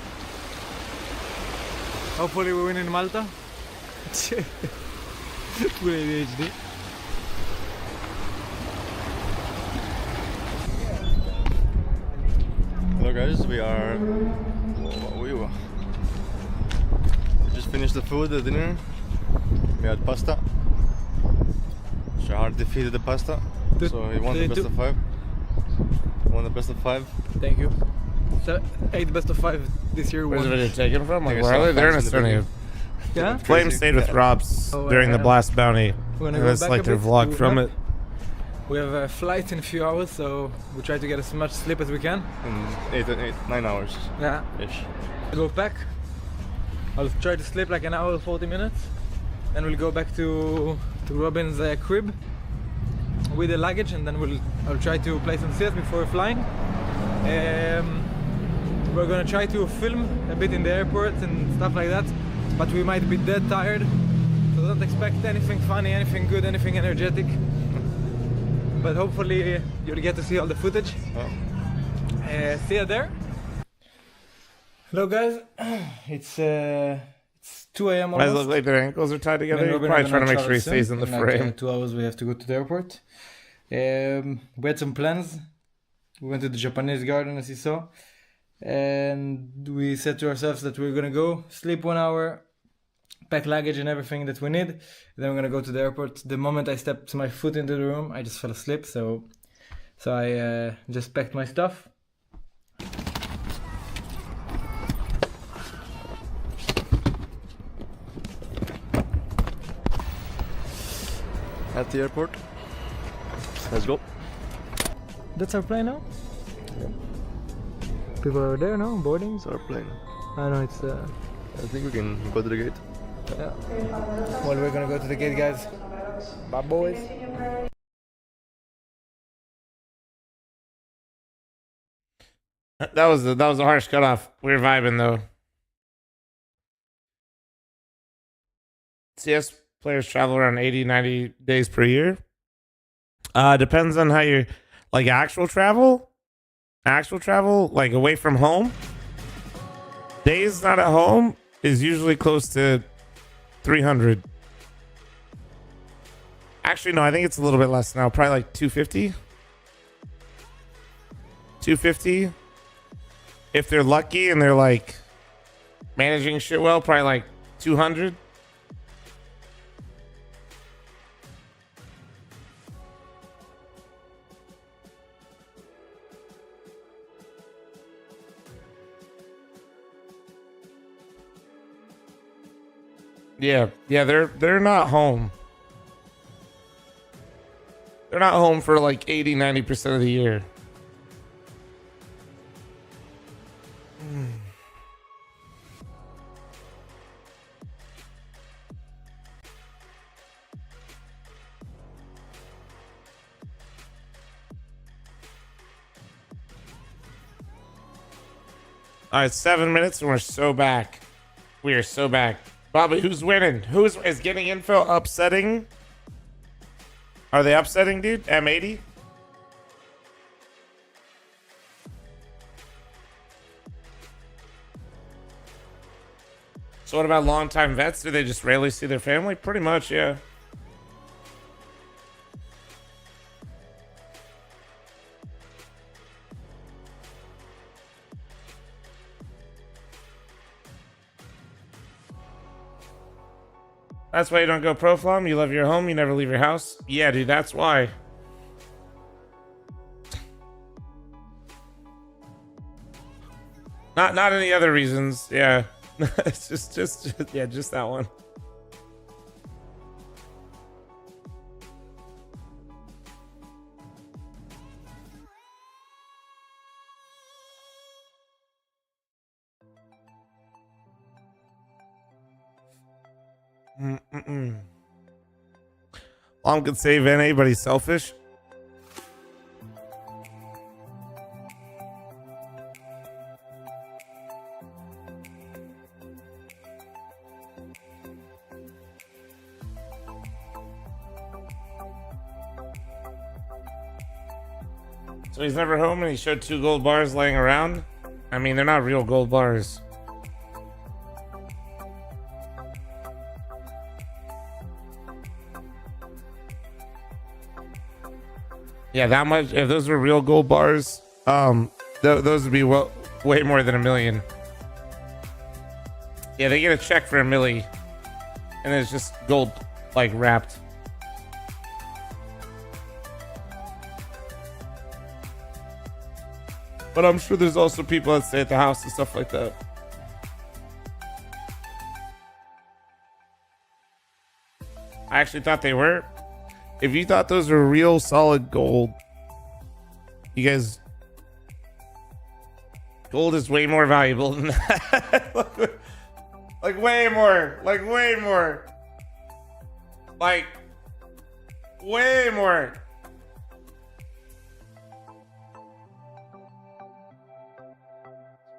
E: Hopefully we win in Malta. Full ADHD.
F: Hello guys, we just finished the food, the dinner. We had pasta. Shahar defeated the pasta, so he won the best of 5. Won the best of 5.
E: Thank you. So, 8 best of 5 this year.
A: Where's the
E: Won.
A: video taken from? Like,
F: think I
A: where are
F: saw
A: they? They're in
F: fans in the
A: Estonia.
E: Yeah?
A: Flame stayed with Robs
E: Oh,
A: during the blast bounty.
E: We're gonna
A: And
E: go
A: that's
E: back
A: like
E: a
A: their
E: bit.
A: vlog
E: We're
A: from
E: back.
A: it.
E: We have a flight in a few hours, so we try to get as much sleep as we can.
F: In 9 hours
E: Yeah.
F: ish.
E: We'll go back. I'll try to sleep like an hour, 40 minutes. Then we'll go back to Robin's crib with the luggage, and then I'll try to play some CS before we're flying. We're gonna try to film a bit in the airport and stuff like that, but we might be dead tired, so don't expect anything funny, anything good, anything energetic. But hopefully you'll get to see all the footage. See you there. Hello guys, it's 2 a.m.
A: Why does it
E: almost.
A: look like their ankles are tied together?
E: Me and
A: You're
E: Robin
A: probably
E: are
A: trying to
E: gonna
A: make sure he
E: travel
A: stays in the
E: soon.
A: frame.
E: 2 hours we have to go to the airport. We had some plans. We went to the Japanese garden, as you saw, and we said to ourselves that we're gonna go sleep 1 hour, pack luggage and everything that we need, and then we're gonna go to the airport. The moment I stepped my foot into the room, I just fell asleep, so I just packed my stuff.
F: At the airport. Let's go.
E: That's our plane now? People are there now, boarding?
F: It's our plane.
E: I know it's
F: I think we can go to the gate.
E: yeah. Well, we're gonna go to the gate, guys. Bye, boys.
A: That was a harsh cutoff. We were vibing though. CS players travel around 80, 90 days per year. Depends on how you like actual travel, like away from home. Days not at home is usually close to 300. Actually, no, I think it's a little bit less now. Probably like 250. 250. if they're lucky and they're like managing shit well, probably like 200. Yeah, they're not home. They're not home for like 80-90% of the year. All right, 7 minutes and we're so back. We are so back. Bobby, who's winning? Is getting info upsetting? Are they upsetting, dude? M80? So what about longtime vets? Do they just rarely see their family? Pretty much, yeah. That's why you don't go pro fl0m. You love your home. You never leave your house. Yeah, dude, that's why. Not any other reasons. Yeah, it's just yeah, just that one. Mom could save anybody's selfish. So he's never home and he showed 2 gold bars laying around. I mean, they're not real gold bars. Yeah, that much. If those were real gold bars, those would be way more than $1 million. Yeah, they get a check for $1 million, and it's just gold, like wrapped. But I'm sure there's also people that stay at the house and stuff like that. I actually thought they were. If you thought those were real solid gold, you guys, gold is way more valuable than that. like way more, like way more, like way more.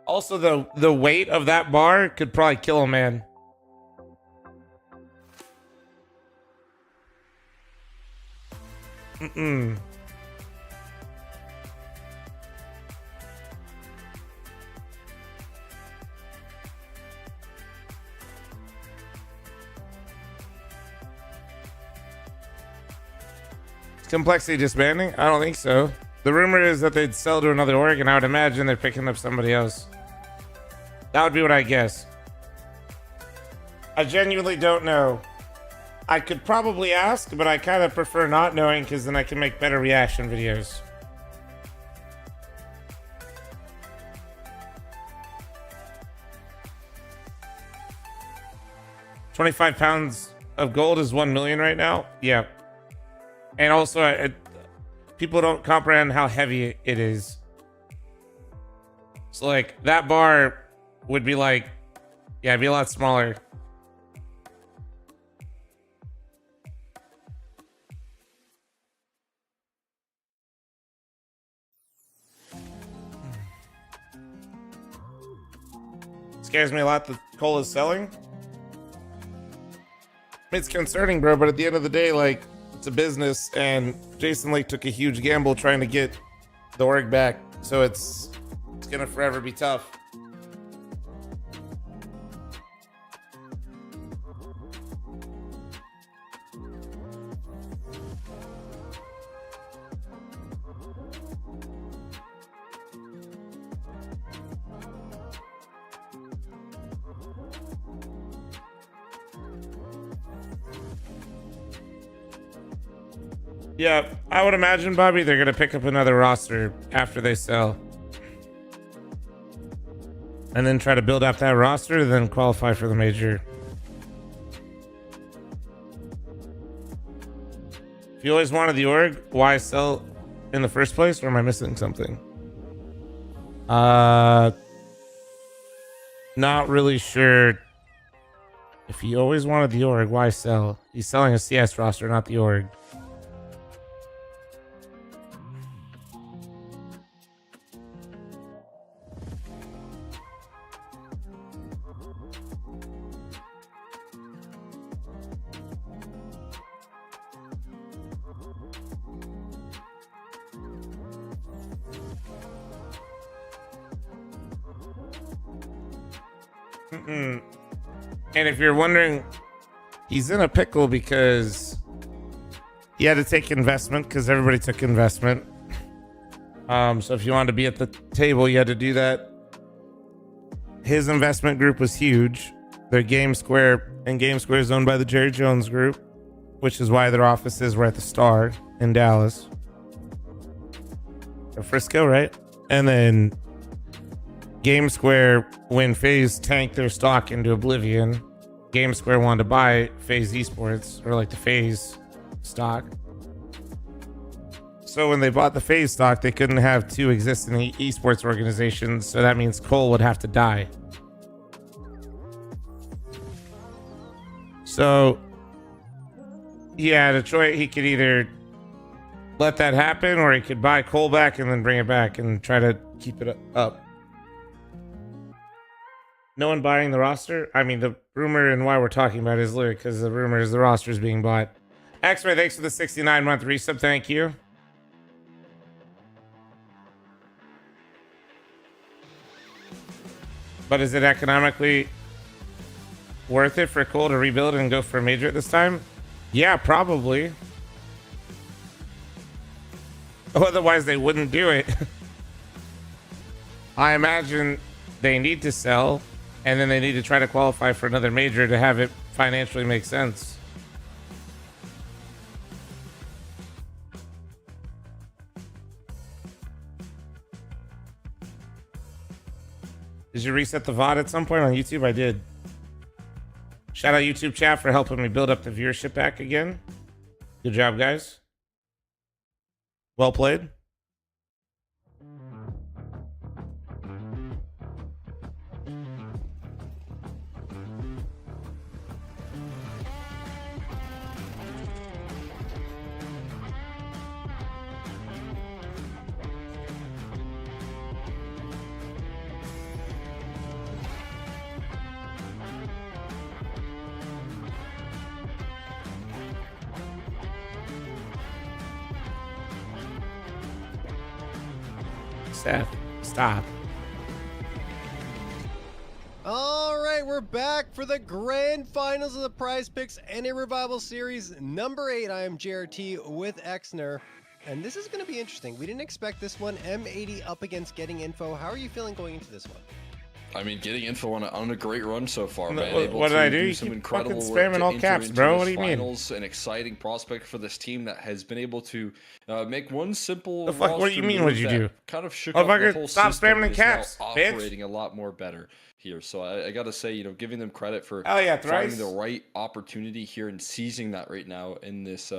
A: Also, the weight of that bar could probably kill a man. Is Complexity disbanding? I don't think so. The rumor is that they'd sell to another org, and I would imagine they're picking up somebody else. That would be what I guess. I genuinely don't know. I could probably ask, but I kind of prefer not knowing because then I can make better reaction videos. £25 of gold is 1 million right now. Yeah. And also, people don't comprehend how heavy it is. So, like, that bar would be like, yeah, it'd be a lot smaller. Scares me a lot that coal is selling. It's concerning, bro, but at the end of the day, like, it's a business, and Jason Lake took a huge gamble trying to get the org back, so it's gonna forever be tough. Yeah, I would imagine, Bobby, they're going to pick up another roster after they sell. And then try to build up that roster, then qualify for the major. If you always wanted the org, why sell in the first place? Or am I missing something? Not really sure. If he always wanted the org, why sell? He's selling a CS roster, not the org. And if you're wondering, he's in a pickle because he had to take investment because everybody took investment. So if you wanted to be at the table, you had to do that. His investment group was huge. Their Game Square, and Game Square is owned by the Jerry Jones Group, which is why their offices were at the Star in Dallas. Or Frisco, right? And then Game Square, when FaZe tanked their stock into oblivion, Game Square wanted to buy FaZe Esports, or like the FaZe stock. So when they bought the FaZe stock, they couldn't have two existing esports organizations, so that means Cole would have to die. So he had a choice. He could either let that happen, or he could buy Cole back and then bring it back and try to keep it up. No one buying the roster? I mean, the rumor and why we're talking about it is literally because the rumor is the roster is being bought. X-Ray, thanks for the 69-month resub. Thank you. But is it economically worth it for Cole to rebuild and go for a major at this time? Yeah, probably. Otherwise, they wouldn't do it. I imagine they need to sell, and then they need to try to qualify for another major to have it financially make sense. Did you reset the VOD at some point on YouTube? I did. Shout out YouTube chat for helping me build up the viewership back again. Good job, guys. Well played. Seth, stop.
C: All right, we're back for the grand finals of the Prize Picks NA Revival Series number 8. I am JRT with Exner, and this is going to be interesting. We didn't expect this one. M80 up against Getting Info. How are you feeling going into this one?
D: I mean, Getting Info on a great run so far, man.
A: What did I do? You
D: some
A: keep
D: incredible
A: fucking
D: work
A: spamming
D: to
A: all
D: enter
A: caps,
D: into
A: bro.
D: this
A: What do you mean?
D: finals, an exciting prospect for this team that has been able to make one simple.
A: The fuck? What do you
D: roster
A: mean?
D: move
A: What'd you
D: that
A: do?
D: Kind of shook
A: Motherfucker,
D: up the whole
A: stop
D: system.
A: spamming
D: Is now
A: caps, bitch.
D: operating a lot more better here. So I got to say, giving them credit for
A: Oh yeah,
D: finding
A: thrice.
D: the right opportunity here and seizing that right now in this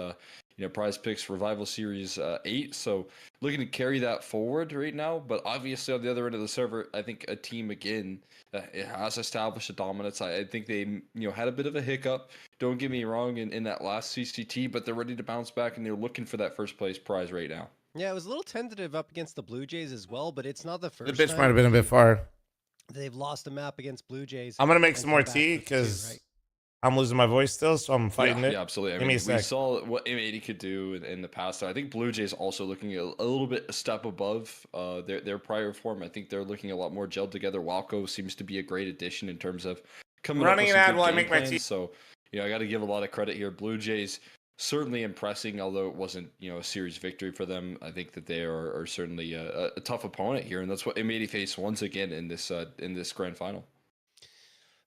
D: Prize Picks Revival Series 8. So looking to carry that forward right now. But obviously on the other end of the server, I think a team again it has established a dominance. I think they had a bit of a hiccup. Don't get me wrong in that last CCT, but they're ready to bounce back and they're looking for that first place prize right now.
C: Yeah, it was a little tentative up against the Blue Jays as well, but it's not the
A: The
C: first
A: bitch
C: time
A: might have been a bit far.
C: they've lost a map against Blue Jays.
A: I'm gonna make
C: and
A: some more
C: come back
A: tea
C: with two,
A: because
C: right?
A: I'm losing my voice still, so I'm fighting it.
D: Yeah, absolutely. I
A: Give me
D: mean,
A: a sec.
D: we saw what M80 could do in the past. I think Blue Jays also looking a little bit a step above their prior form. I think they're looking a lot more gelled together. Walco seems to be a great addition in terms of coming
A: Running
D: up with
A: an
D: some
A: ad
D: good
A: while I
D: game
A: make my
D: plans.
A: tea.
D: So, I got to give a lot of credit here. Blue Jays certainly impressing, although it wasn't a series victory for them. I think that they are certainly a tough opponent here, and that's what M80 faced once again in this grand final.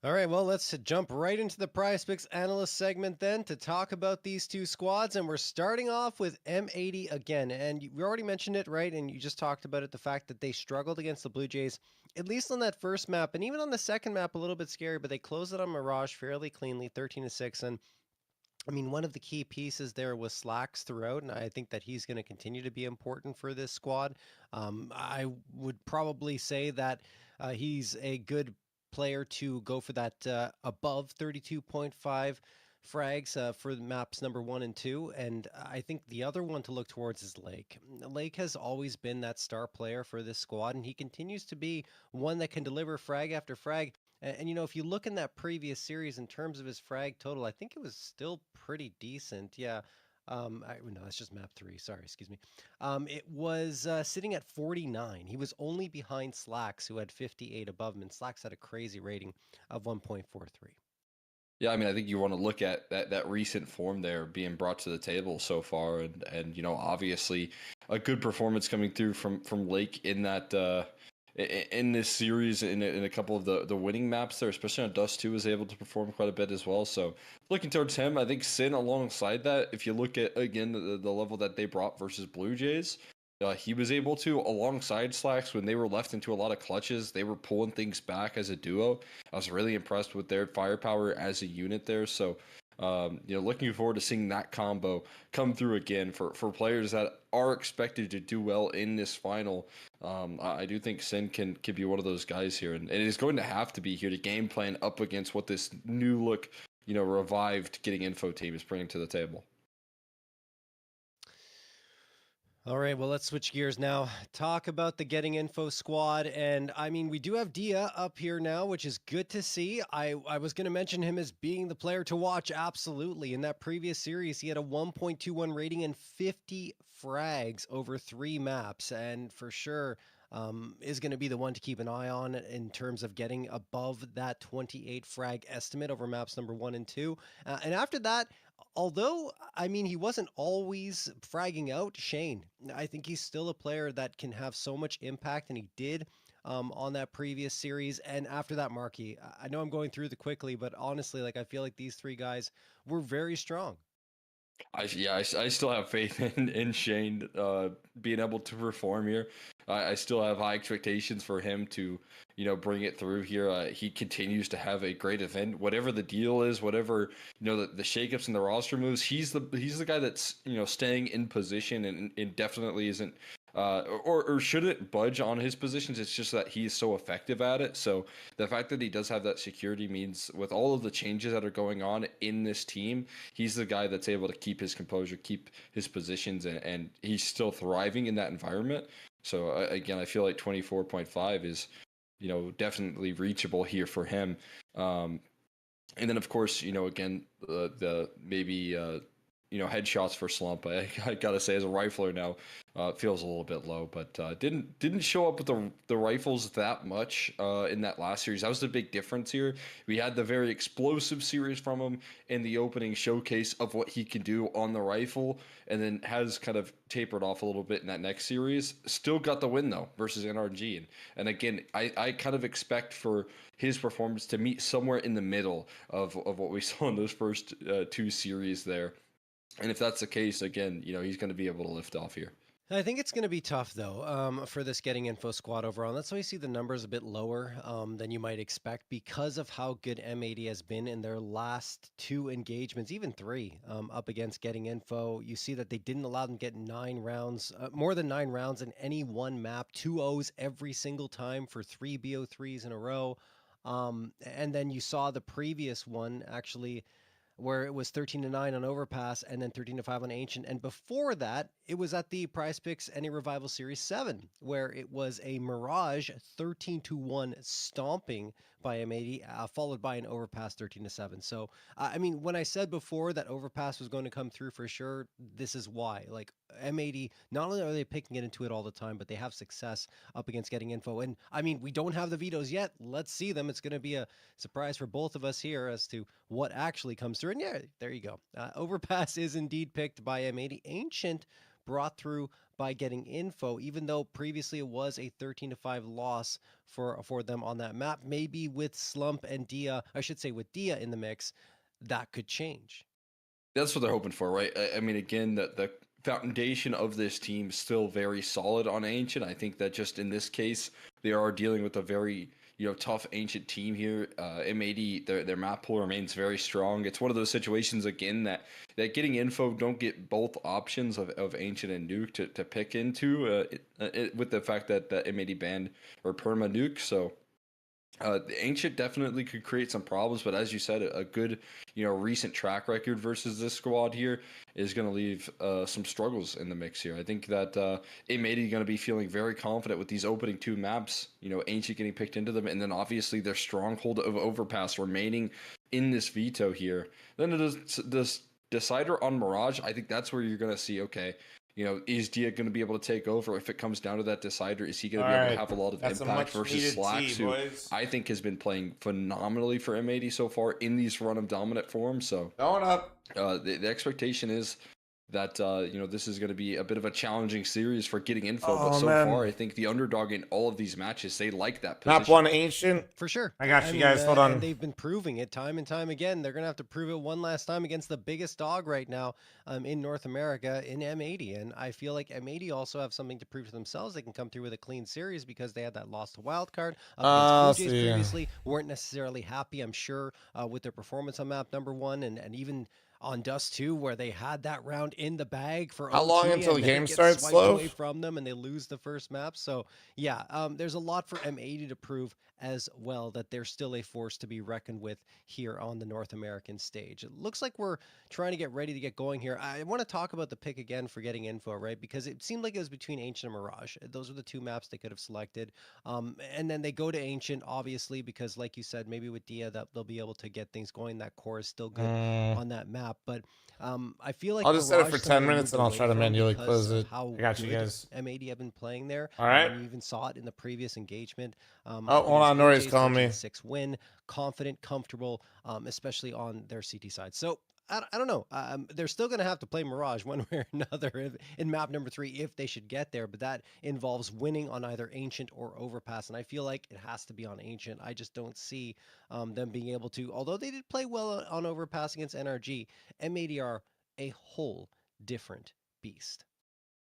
C: All right, well, let's jump right into the Prize Picks analyst segment then to talk about these two squads. And we're starting off with M80 again. And we already mentioned it, right? And you just talked about it, the fact that they struggled against the Blue Jays, at least on that first map. And even on the second map, a little bit scary, but they closed it on Mirage fairly cleanly, 13-6. And I mean, one of the key pieces there was Slacks throughout, and I think that he's going to continue to be important for this squad. I would probably say that he's a good player to go for that above 32.5 frags for the maps number 1 and 2. And I think the other one to look towards is Lake. Lake has always been that star player for this squad, and he continues to be one that can deliver frag after frag. And, you know, if you look in that previous series in terms of his frag total, I think it was still pretty decent. Yeah. No, that's just map 3. Sorry, excuse me. It was sitting at 49. He was only behind Slacks, who had 58 above him, and Slacks had a crazy rating of 1.43.
D: Yeah, I mean, I think you want to look at that recent form there being brought to the table so far, and you know, obviously a good performance coming through from Lake in that in this series in a couple of the winning maps there, especially on Dust 2, was able to perform quite a bit as well. So looking towards him, I think Sin alongside that, if you look at again the level that they brought versus Blue Jays. He was able to, alongside Slacks, when they were left into a lot of clutches, they were pulling things back as a duo. I was really impressed with their firepower as a unit there. So, you know, looking forward to seeing that combo come through again for players that are expected to do well in this final. I do think Sin can be one of those guys here, and it is going to have to be here to game plan up against what this new look, you know, revived Getting Info team is bringing to the table.
C: All right, well, let's switch gears now. Talk about the Getting Info squad. And I mean, we do have Dia up here now, which is good to see. I was going to mention him as being the player to watch. Absolutely. In that previous series, he had a 1.21 rating and 50 frags over 3 maps. And for sure, is going to be the one to keep an eye on in terms of getting above that 28 frag estimate over maps number 1 and 2. And after that, although, I mean, he wasn't always fragging out Shane. I think he's still a player that can have so much impact, and he did on that previous series. And after that, Marky, I know I'm going through the quickly, but honestly, like, I feel like these 3 guys were very strong.
D: I still have faith in Shane being able to perform here. I still have high expectations for him to, you know, bring it through here. He continues to have a great event, whatever the deal is, whatever, you know, the shakeups and the roster moves. He's the guy that's, you know, staying in position and definitely isn't or shouldn't budge on his positions. It's just that he's so effective at it. So the fact that he does have that security means, with all of the changes that are going on in this team, he's the guy that's able to keep his composure, keep his positions, and he's still thriving in that environment. So again, I feel like 24.5 is, you know, definitely reachable here for him. And then of course, you know, again, the maybe you know, headshots for Slump, I gotta say, as a rifler now, feels a little bit low, but didn't show up with the rifles that much in that last series. That was the big difference here. We had the very explosive series from him in the opening showcase of what he can do on the rifle, and then has kind of tapered off a little bit in that next series. Still got the win though versus NRG, and again, I kind of expect for his performance to meet somewhere in the middle of what we saw in those first 2 series there. And if that's the case, again, you know, he's going to be able to lift off here.
C: I think it's going to be tough, though, for this Getting Info squad overall. That's why you see the numbers a bit lower than you might expect, because of how good M80 has been in their last 2 engagements, even 3, up against Getting Info. You see that they didn't allow them to get 9 rounds, more than 9 rounds in any one map, 2 O's every single time for 3 BO3s in a row. And then you saw the previous one, actually, where it was 13-9 on Overpass and then 13-5 on Ancient. And before that, it was at the Prize Picks Any Revival Series 7, where it was a Mirage 13-1 stomping by M80, followed by an Overpass 13-7. So, I mean, when I said before that Overpass was going to come through for sure, this is why. Like, M80, not only are they picking it into it all the time, but they have success up against Getting Info. And, I mean, we don't have the vetoes yet. Let's see them. It's going to be a surprise for both of us here as to what actually comes through. And yeah, there you go. Overpass is indeed picked by M80. Ancient brought through by getting info, even though previously it was a 13-5 loss for them on that map. Maybe with Slump and Dia, I should say with Dia in the mix, that could change.
D: That's what they're hoping for, right? I mean, again, the foundation of this team is still very solid on Ancient. I think that just in this case, they are dealing with a very tough Ancient team here. M80, their map pool remains very strong. It's one of those situations again that getting info, don't get both options of Ancient and Nuke to pick into with the fact that M80 banned or perma Nuke. So the Ancient definitely could create some problems, but as you said, a good recent track record versus this squad here is going to leave some struggles in the mix here. I think that M80 going to be feeling very confident with these opening 2 maps, Ancient getting picked into them, and then obviously their stronghold of Overpass remaining in this veto here. Then it is this decider on Mirage. I think that's where you're going to see, okay, is Dia going to be able to take over? If it comes down to that decider, is he going to be able to have a lot of impact versus Slacks, who I think has been playing phenomenally for M80 so far in these run of dominant forms? So
A: Going up.
D: The expectation is that this is going to be a bit of a challenging series for getting info. But so far, I think the underdog in all of these matches, they like that position.
A: Map 1 Ancient.
C: For sure.
A: I got you guys. Hold on.
C: And they've been proving it time and time again. They're going to have to prove it one last time against the biggest dog right now in North America in M80. And I feel like M80 also have something to prove to themselves. They can come through with a clean series because they had that loss to Wildcard. Blue Jays previously weren't necessarily happy, I'm sure, with their performance on map number 1 and even on Dust 2, where they had that round in the bag for
A: how long until the game starts, slow
C: away from them and they lose the first map. So yeah, there's a lot for M80 to prove as well, that they're still a force to be reckoned with here on the North American stage. It looks like we're trying to get ready to get going here. I want to talk about the pick again for getting info, right? Because it seemed like it was between Ancient and Mirage. Those were the 2 maps they could have selected. And then they go to Ancient, obviously, because like you said, maybe with Dia that they'll be able to get things going. That core is still good on that map. But I feel like
A: I'll just set it for
C: Mirage
A: 10 minutes and I'll try to manually
C: because
A: close it.
C: How
A: I got you
C: good
A: guys.
C: M80 have been playing there.
A: All right.
C: You even saw it in the previous engagement.
A: Oh, hold on. Nori's calling me.
C: 6 win, confident, comfortable, especially on their CT side. So I don't know. They're still going to have to play Mirage one way or another in map number 3 if they should get there, but that involves winning on either Ancient or Overpass, and I feel like it has to be on Ancient. I just don't see them being able to, although they did play well on Overpass against NRG, M80 are a whole different beast.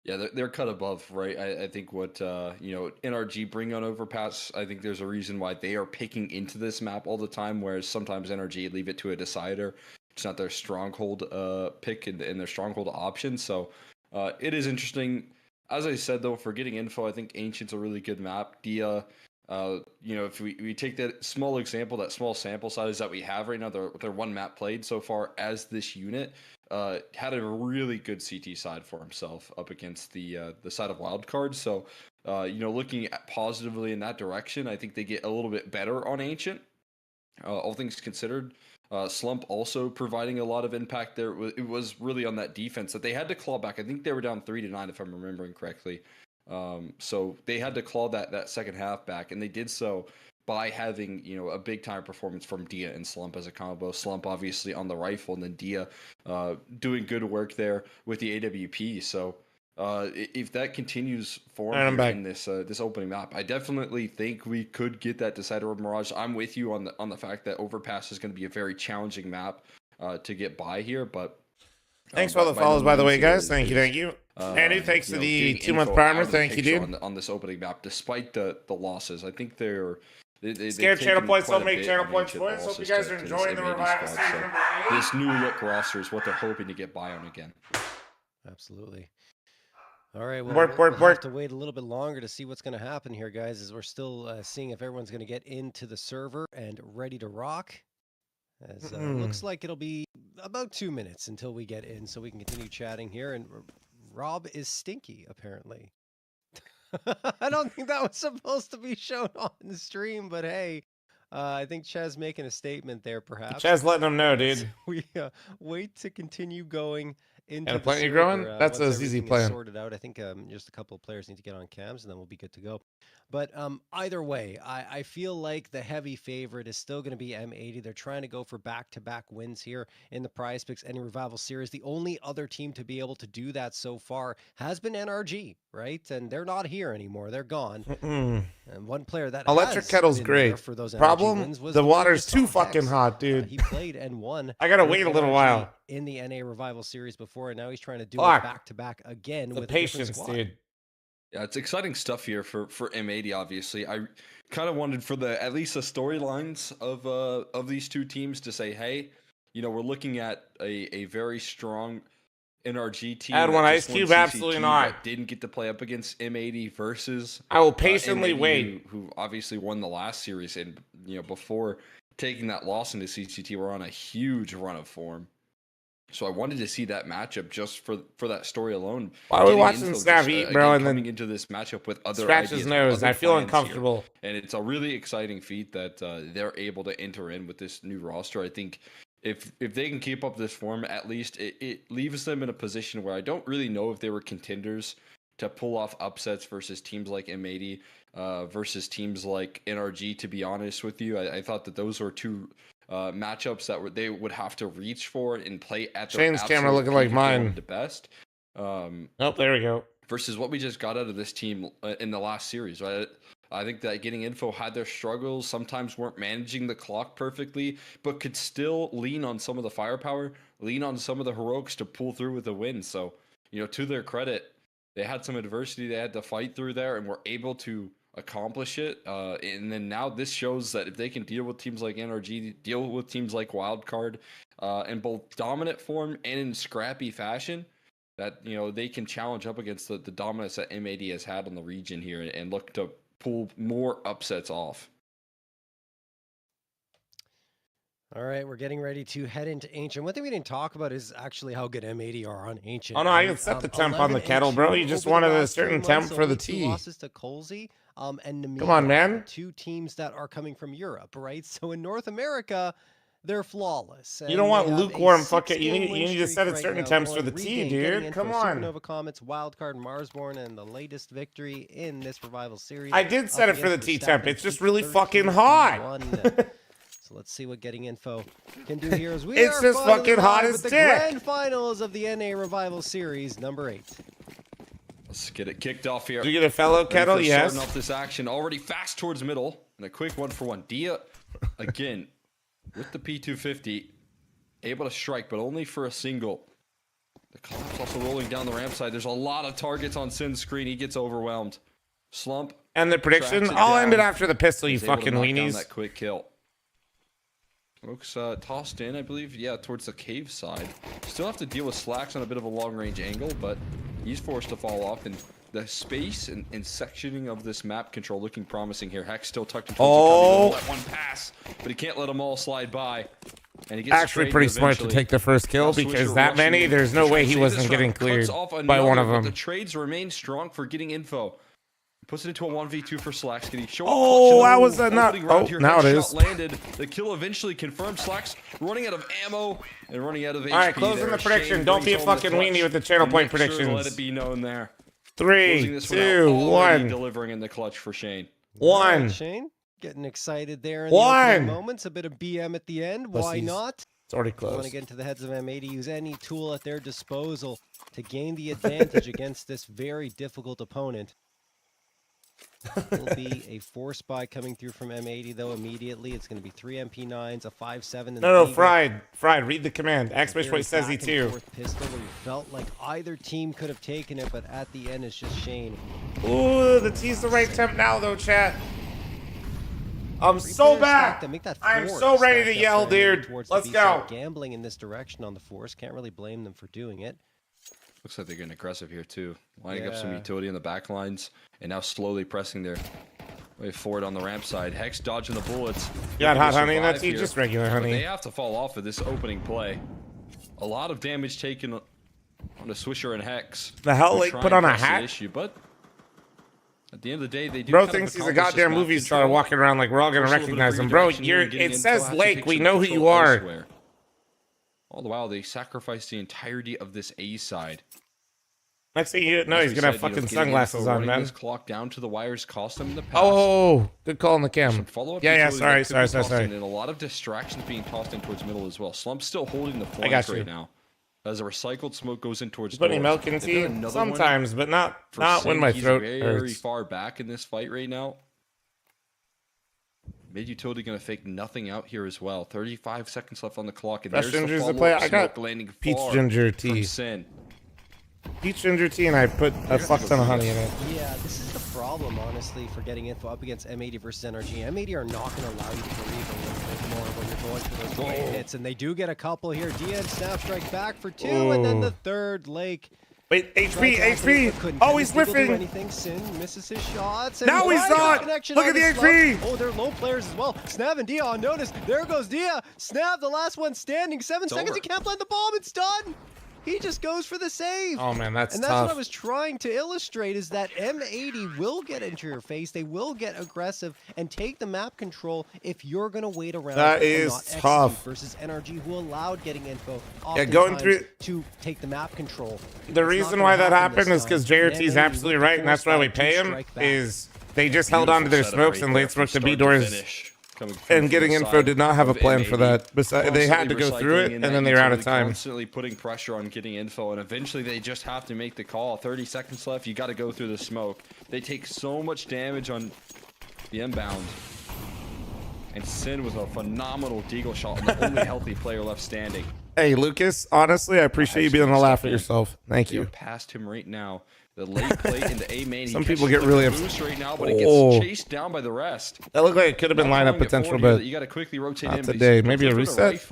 D: Yeah, they're cut above, right? I think what NRG bring on Overpass, I think there's a reason why they are picking into this map all the time, whereas sometimes NRG leave it to a decider. It's not their stronghold pick and their stronghold option. So it is interesting. As I said, though, for getting info, I think Ancient's a really good map. Dia, if we take that small example, that small sample size that we have right now, their 1 map played so far as this unit, had a really good CT side for himself up against the side of Wildcard. So, looking at positively in that direction, I think they get a little bit better on Ancient. All things considered, Slump also providing a lot of impact there. It was really on that defense that they had to claw back. I think they were down 3-9 if I'm remembering correctly. So they had to claw that second half back, and they did so by having a big time performance from Dia and Slump as a combo. Slump obviously on the rifle, and then Dia doing good work there with the AWP. So if that continues forward in this opening map, I definitely think we could get that decider of Mirage. I'm with you on the fact that Overpass is going to be a very challenging map to get by here, but
A: thanks for all the follows, by the way, guys. Thank you. Andy, thanks for the 2-month primer. Thank you, dude.
D: On this opening map, despite the losses, I think
A: Scared channel points don't make channel points, boys. Hope you guys are enjoying the revival season number 8.
D: This new look roster is what they're hoping to get by on again.
C: Absolutely. All right, well,
A: we'll
C: have to wait a little bit longer to see what's going to happen here, guys, as we're still seeing if everyone's going to get into the server and ready to rock. As looks like it'll be about 2 minutes until we get in, so we can continue chatting here. And Rob is stinky, apparently. I don't think that was supposed to be shown on the stream, but hey, I think Chaz making a statement there, perhaps.
A: Chaz letting them know, dude.
C: We wait to continue going into
A: And a
C: the
A: plant you're
C: server,
A: growing? That's
C: once
A: a easy
C: everything is
A: plan.
C: sorted out. I think just a couple of players need to get on cams, and then we'll be good to go. But either way, I feel like the heavy favorite is still going to be M80. They're trying to go for back-to-back wins here in the Prize Picks NA Revival Series. The only other team to be able to do that so far has been NRG, right? And they're not here anymore. They're gone. And one player that
A: Electric
C: has
A: Kettle's
C: been
A: great.
C: there for those NRG
A: Problem,
C: wins was
A: the
C: one we
A: water's
C: just
A: too
C: saw,
A: fucking
C: Hex.
A: hot, dude.
C: He played and won.
A: I gotta
C: with
A: wait a little
C: NRG
A: while.
C: in the NA Revival Series before, and now he's trying to do
A: Fuck.
C: it back-to-back again
A: The
C: with a different
A: patience,
C: squad.
A: dude.
D: Yeah, it's exciting stuff here for M80. Obviously, I kind of wanted for the at least the storylines of these two teams to say, hey, you know, we're looking at a very strong NRG team.
A: Add
D: that
A: one
D: just
A: Ice
D: won
A: Cube?
D: CCT
A: Absolutely not.
D: That didn't get to play up against M80 versus
A: I will patiently
D: M80,
A: wait.
D: who obviously won the last series, and you know, before taking that loss into CCT, we're on a huge run of form. So I wanted to see that matchup just for that story alone.
A: Why are we
D: Getting
A: watching
D: info
A: Snav
D: just,
A: eat, bro, and
D: coming
A: then
D: into this matchup with other
A: scratch
D: ideas,
A: his
D: with
A: nose?
D: other
A: I feel
D: plans here.
A: uncomfortable.
D: And it's a really exciting feat that they're able to enter in with this new roster. I think if they can keep up this form, at least it leaves them in a position where I don't really know if they were contenders to pull off upsets versus teams like M80 versus teams like NRG. To be honest with you, I thought that those were two matchups that they would have to reach for and play at their
A: Shane's camera
D: absolute
A: looking like
D: peak if they wanted
A: mine.
D: the best.
A: Oh, there we go.
D: Versus what we just got out of this team in the last series, right? I think that Getting Info had their struggles, sometimes weren't managing the clock perfectly, but could still lean on some of the firepower, lean on some of the heroics to pull through with a win. So, you know, to their credit, they had some adversity they had to fight through there and were able to accomplish it. And then now this shows that if they can deal with teams like NRG, deal with teams like Wildcard, in both dominant form and in scrappy fashion, that, you know, they can challenge up against the dominance that M80 has had on the region here and look to pull more upsets off.
C: All right, we're getting ready to head into Ancient. One thing we didn't talk about is actually how good M80 are on Ancient.
A: Oh no, I
C: right?
A: can set the temp on the
C: 11
A: kettle,
C: and
A: bro.
C: 2
A: You just
C: over the
A: wanted a
C: last 3
A: certain
C: months,
A: temp for
C: only
A: the
C: 2
A: tea.
C: losses to Colsey and Namibia.
A: Come on, man.
C: 2 teams that are coming from Europe, right? So in North America, they're flawless.
A: You don't
C: and
A: want
C: they have a
A: lukewarm fucking. You
C: 6-game win
A: need to
C: streak
A: set it
C: right
A: certain
C: now
A: temps for
C: going.
A: the tea,
C: Regain, Getting
A: dude.
C: Info,
A: Come on.
C: Supernova Comets, Wildcard, Marsborn, and the latest victory in this Revival Series.
A: I did set
C: up
A: it for the
C: against
A: tea
C: Verstappen
A: temp. It's just
C: Peak
A: really fucking hot.
C: 13-1. So let's see what Getting Info can do here as we
A: It's
C: are
A: just
C: finally
A: fucking hot
C: live
A: as
C: with the
A: dick.
C: grand finals of the NA Revival Series number 8.
D: Let's get it kicked off here.
A: Do you get a fellow
D: Ready
A: kettle?
D: for
A: Yes.
D: Starting off this action already fast towards middle and a quick 1-for-1. Dia again with the P250, able to strike, but only for a single. The clock's also rolling down the ramp side. There's a lot of targets on Sin's screen. He gets overwhelmed. Slump.
A: And the prediction?
D: Tracks it
A: I'll end it
D: down.
A: after the pistol, you
D: He's able to
A: fucking
D: knock down
A: weenies.
D: that quick kill. Smokes tossed in, I believe, yeah, towards the cave side. Still have to deal with Slacks on a bit of a long-range angle, but he's forced to fall off. And the space and sectioning of this map control looking promising here. Hex still tucked into
A: Oh.
D: let one pass, but he can't let them all slide by. And he gets
A: Actually,
D: sprayed
A: pretty smart to
D: eventually.
A: take the first kill
D: Now
A: because
D: Swisher
A: that
D: rushing
A: many,
D: in.
A: there's no
D: Trying
A: way
D: to
A: he
D: save
A: wasn't
D: this
A: getting
D: round.
A: cleared
D: Cuts off
A: by one of
D: another, but
A: them.
D: the trades remain strong for Getting Info. Puts it into a 1v2 for Slacks. Can he show up
A: Oh,
D: clutch in
A: that
D: the
A: was a nut.
D: opening round
A: Oh,
D: here?
A: now it
D: Headshot
A: is.
D: landed. The kill eventually confirmed. Slacks running out of ammo and running out of HP.
A: All right, closing
D: there.
A: the prediction.
D: Shane
A: Don't be a
D: brings home the
A: fucking weenie
D: clutch
A: with the channel
D: and
A: point
D: makes sure to
A: predictions.
D: let it be known there.
A: 3,
D: Closing this one out,
A: 2,
D: already
A: 1.
D: delivering in the clutch for Shane.
C: All right,
A: 1.
C: Shane, getting excited there in the opening moments. A bit of BM at the end. Why
A: Pussies.
C: not?
A: It's already
C: You want to
A: closed.
C: get into the heads of M80, use any tool at their disposal to gain the advantage against this very difficult opponent. Will be a 4-spy coming through from M80, though, immediately. It's going to be 3 MP9s, a 5.7. And
A: No, Fried. Read the command. Xbishway says he too.
C: Pistol where you felt like either team could have taken it, but at the end, it's just Shane.
A: Ooh, the tea's the right temp now, though, chat. I'm so
C: Players
A: back.
C: stacked up. Make that
A: I'm
C: 4
A: so ready
C: stacked
A: to
C: up
A: yell,
C: there,
A: dude.
C: towards the
A: Let's
C: B
A: go.
C: side. Gambling in this direction on the Force. Can't really blame them for doing it.
D: Looks like they're getting aggressive here too. Lining up some
C: Yeah.
D: utility in the back lines and now slowly pressing their way forward on the ramp side. Hex dodging the bullets.
A: You got
D: Looking
A: hot
D: to
A: honey in that
D: survive
A: tea?
D: here.
A: Just regular
D: But
A: honey.
D: they have to fall off of this opening play. A lot of damage taken on the Swisher and Hex.
A: The hell,
D: Who
A: like,
D: try
A: put
D: and
A: on a
D: press the
A: hat?
D: issue, but at the end of the day, they do.
A: Bro
D: kind of
A: thinks he's a
D: accomplish this
A: goddamn
D: map
A: movie star
D: control.
A: walking around like we're all gonna
D: Push a little bit of
A: recognize him. Bro,
D: redirection here
A: you're
D: and getting
A: it
D: in.
A: says
D: They'll have to
A: Lake.
D: take
A: We
D: some
A: know who
D: control
A: you are.
D: elsewhere. All the while, they sacrificed the entirety of this A side.
A: Next thing you know, he's gonna have fucking sunglasses on, man.
D: This clock down to the wires cost them in the past.
A: Oh, good call on the cam.
D: Follow-up
A: Yeah,
D: utility
A: sorry.
D: And a lot of distractions being tossed in towards middle as well. fl0m still holding the flank right now. As a recycled smoke goes in towards
A: putting milk in tea sometimes, but not when my throat hurts.
D: Very far back in this fight right now. Mid utility gonna fake nothing out here as well. 35 seconds left on the clock, and
A: Best
D: there's the
A: gingers to
D: follow-up
A: play. I got
D: smoke landing
A: peach
D: far
A: ginger
D: from
A: tea.
D: Sin.
A: Peach ginger tea, and I put a fuck ton of honey in it.
C: Yeah, this is the problem, honestly, for getting info up against M80 versus NRG. M80 are not going to allow you to breathe a little bit more when you're going for those great hits, and they do get a couple here. DN snap strike back for 2, and then the third Lake.
A: Wait, HP! Oh, he's whiffing!
C: Anything. Sin misses his shots. And
A: now he's not! Look at the HP!
C: Oh, they're low players as well. Snav and Dia on notice. There goes Dia. Snav, the last one standing. 7 seconds.
D: Over.
C: He can't plant the bomb. It's done. He just goes for the save.
A: Oh man, that's
C: and that's
A: tough.
C: what I was trying to illustrate is that M80 will get into your face. They will get aggressive and take the map control if you're going to wait around.
A: That
C: and
A: is
C: not
A: tough.
C: Versus NRG, who allowed getting info.
A: Yeah, going through
C: to take the map control.
A: The reason why that happened is because JRT's absolutely right, and that's why we pay him. Is they just held on to their smokes and late smoked the B doors. And getting info did not have a plan for that. Besides, they had to go through it, and then they were out of time.
D: Constantly putting pressure on getting info, and eventually they just have to make the call. 30 seconds left. You got to go through the smoke. They take so much damage on the inbound. And Sin with a phenomenal deagle shot, and the only healthy player left standing.
A: Hey, Lucas, honestly, I appreciate you being able to laugh at yourself. Thank you.
D: Past him right now. The late plate into A main.
A: Some people get really
D: upset right now, but it gets chased down by the rest.
A: That looked like it could have been lineup potential, but
D: you got to quickly rotate
A: not
D: in.
A: Today. Maybe a reset.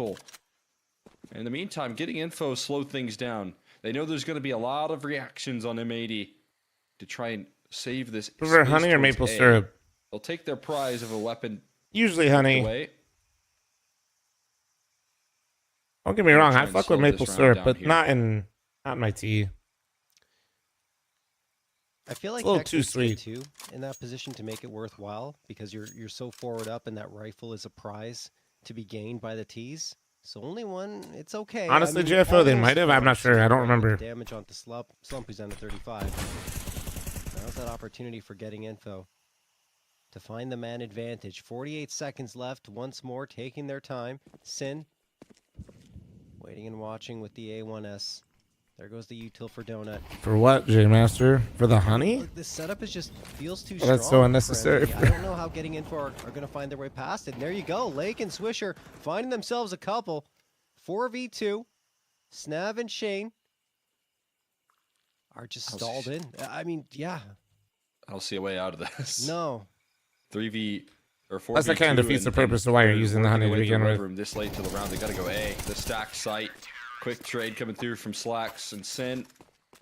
D: In the meantime, getting info slowed things down. They know there's going to be a lot of reactions on M80 to try and save this.
A: Prefer honey or maple syrup?
D: They'll take their prize of a weapon.
A: Usually honey.
D: Away.
A: Don't get me wrong, I fuck with maple syrup, but not in my tea.
C: I feel like
A: a little too sweet
C: too in that position to make it worthwhile because you're so forward up and that rifle is a prize to be gained by the tees. So only one, it's okay.
A: Honestly, JFO, they might have. I'm not sure. I don't remember.
C: Damage onto fl0m, who's down to 35. Now's that opportunity for getting info to find the man advantage. 48 seconds left. Once more, taking their time. Sin waiting and watching with the A1S. There goes the util for Donut.
A: For what, J-Master? For the honey?
C: Look, this setup feels too strong.
A: That's so unnecessary.
C: I don't know how getting info are going to find their way past it. And there you go. Lake and Swisher finding themselves a couple. 4v2. Snav and Shane are just stalled in. I mean, yeah.
D: I don't see a way out of this.
C: No.
D: 3v or 4v2.
A: That's the kind of defeats the purpose of why you're using the honey to begin with.
D: This late to the round, they got to go A. The stack site. Quick trade coming through from Slacks and Sin.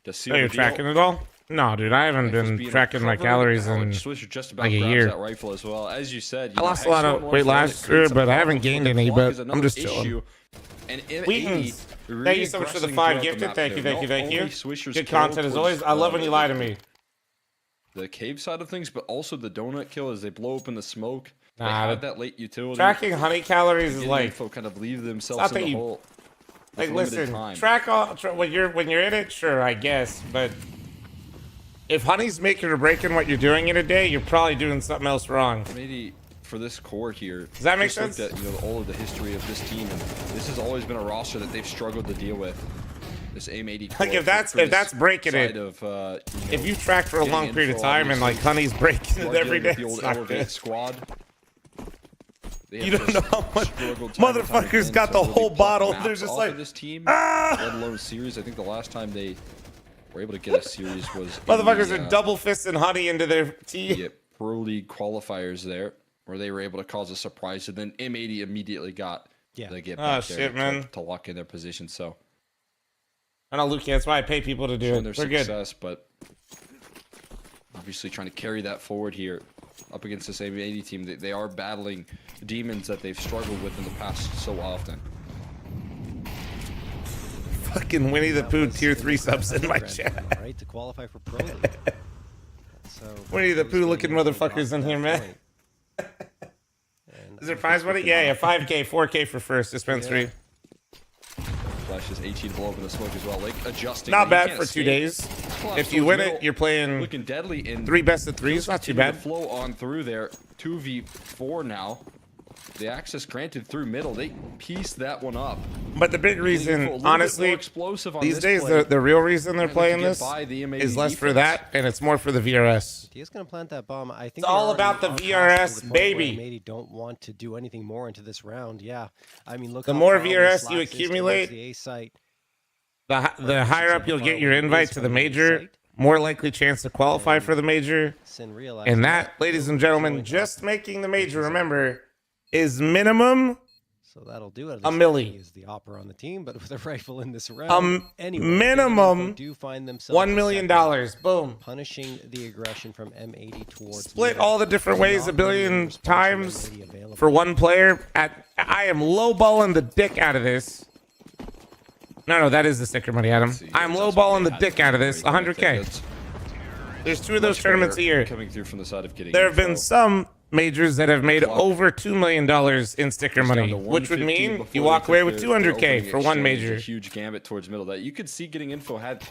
A: So you're tracking it all? No, dude, I haven't been tracking my calories in like a year.
D: That rifle as well. As you said,
A: I lost a lot of weight last year, but I haven't gained any, but I'm just chilling. Wheatons, thank you so much for the 5 gifted. Thank you. Good content as always. I love when you lie to me.
D: The cave side of things, but also the donut kill as they blow open the smoke. They had that late utility.
A: Tracking honey calories is like
D: kind of leave themselves in the hole.
A: Like, listen, track all when you're in it, sure, I guess, but if honey's making or breaking what you're doing in a day, you're probably doing something else wrong.
D: Maybe for this core here,
A: does that make sense?
D: At, all of the history of this team, and this has always been a roster that they've struggled to deal with. This M80
A: like if that's breaking it, if you track for a long period of time and like honey's breaking it every day, it's not good.
D: Squad.
A: You don't know how much motherfuckers got the whole bottle. They're just like
D: this team, let alone a series. I think the last time they were able to get a series was
A: motherfuckers are double fisting honey into their tea.
D: Yeah, Pro League qualifiers there, where they were able to cause a surprise, and then M80 immediately got the get back there to lock in their position. So
A: I know, Luke. That's why I pay people to do it. They're good,
D: but obviously trying to carry that forward here. Up against this M80 team, they are battling demons that they've struggled with in the past so often.
A: Fucking Winnie the Pooh tier 3 subs in my chat.
C: Right, to qualify for Pro League. So
A: Winnie the Pooh looking motherfuckers in here, man. Is there prize money? Yeah, 5K, 4K for first dispensary.
D: just 18 to blow up in the smoke as well. Like adjusting.
A: Not
D: You
A: bad
D: can't
A: for 2
D: escape.
A: days.
D: Clutch
A: If you
D: towards
A: win
D: middle,
A: it, you're playing
D: looking deadly in
A: 3 best of 3s. Not too
D: continue to
A: bad.
D: flow on through there. 2v4 now. The access granted through middle. They pieced that one up.
A: But the big
D: Getting
A: reason,
D: a little bit
A: honestly,
D: more explosive on
A: these
D: this
A: days,
D: play.
A: the real reason they're
D: Trying to
A: playing
D: get
A: this
D: by the M80
A: is less for
D: defense.
A: that, and it's more for the VRS.
C: He is going to plant that bomb. I think
A: It's
C: they
A: all
C: already
A: about the
C: are past
A: VRS,
C: the point
A: baby.
C: where M80 don't want to do anything more into this round. Yeah, I mean, look.
A: The
C: how
A: more
C: far away
A: VRS you
C: Slacks is towards
A: accumulate,
C: the A site.
A: the higher up you'll get your invite to the major, more likely chance to qualify for the major.
C: Sin realized
A: And that, ladies and gentlemen, just making the major, remember, is minimum
C: so that'll do it.
A: a milli.
C: He is the opera on the team, but with a rifle in this round, anyway,
A: minimum
C: do find themselves
A: $1 million. Boom.
C: punishing the aggression from M80 towards
A: Split
C: middle.
A: all the different ways a
C: Not really
A: billion
C: response from
A: times
C: M80 available.
A: for one player. I am lowballing the dick out of this. No, that is the sticker money, Adam. I'm lowballing the dick out of this. 100K. There's 2 of those tournaments a year.
D: Coming through from the side of getting
A: There have been
D: info.
A: some majors that have made over $2 million in sticker
D: It's down
A: money,
D: to
A: which would
D: 150
A: mean
D: before
A: you
D: they
A: walk
D: took
A: away with
D: their
A: 200K
D: opening
A: for one
D: exchange.
A: major.
D: A huge gambit towards middle that you could see getting info had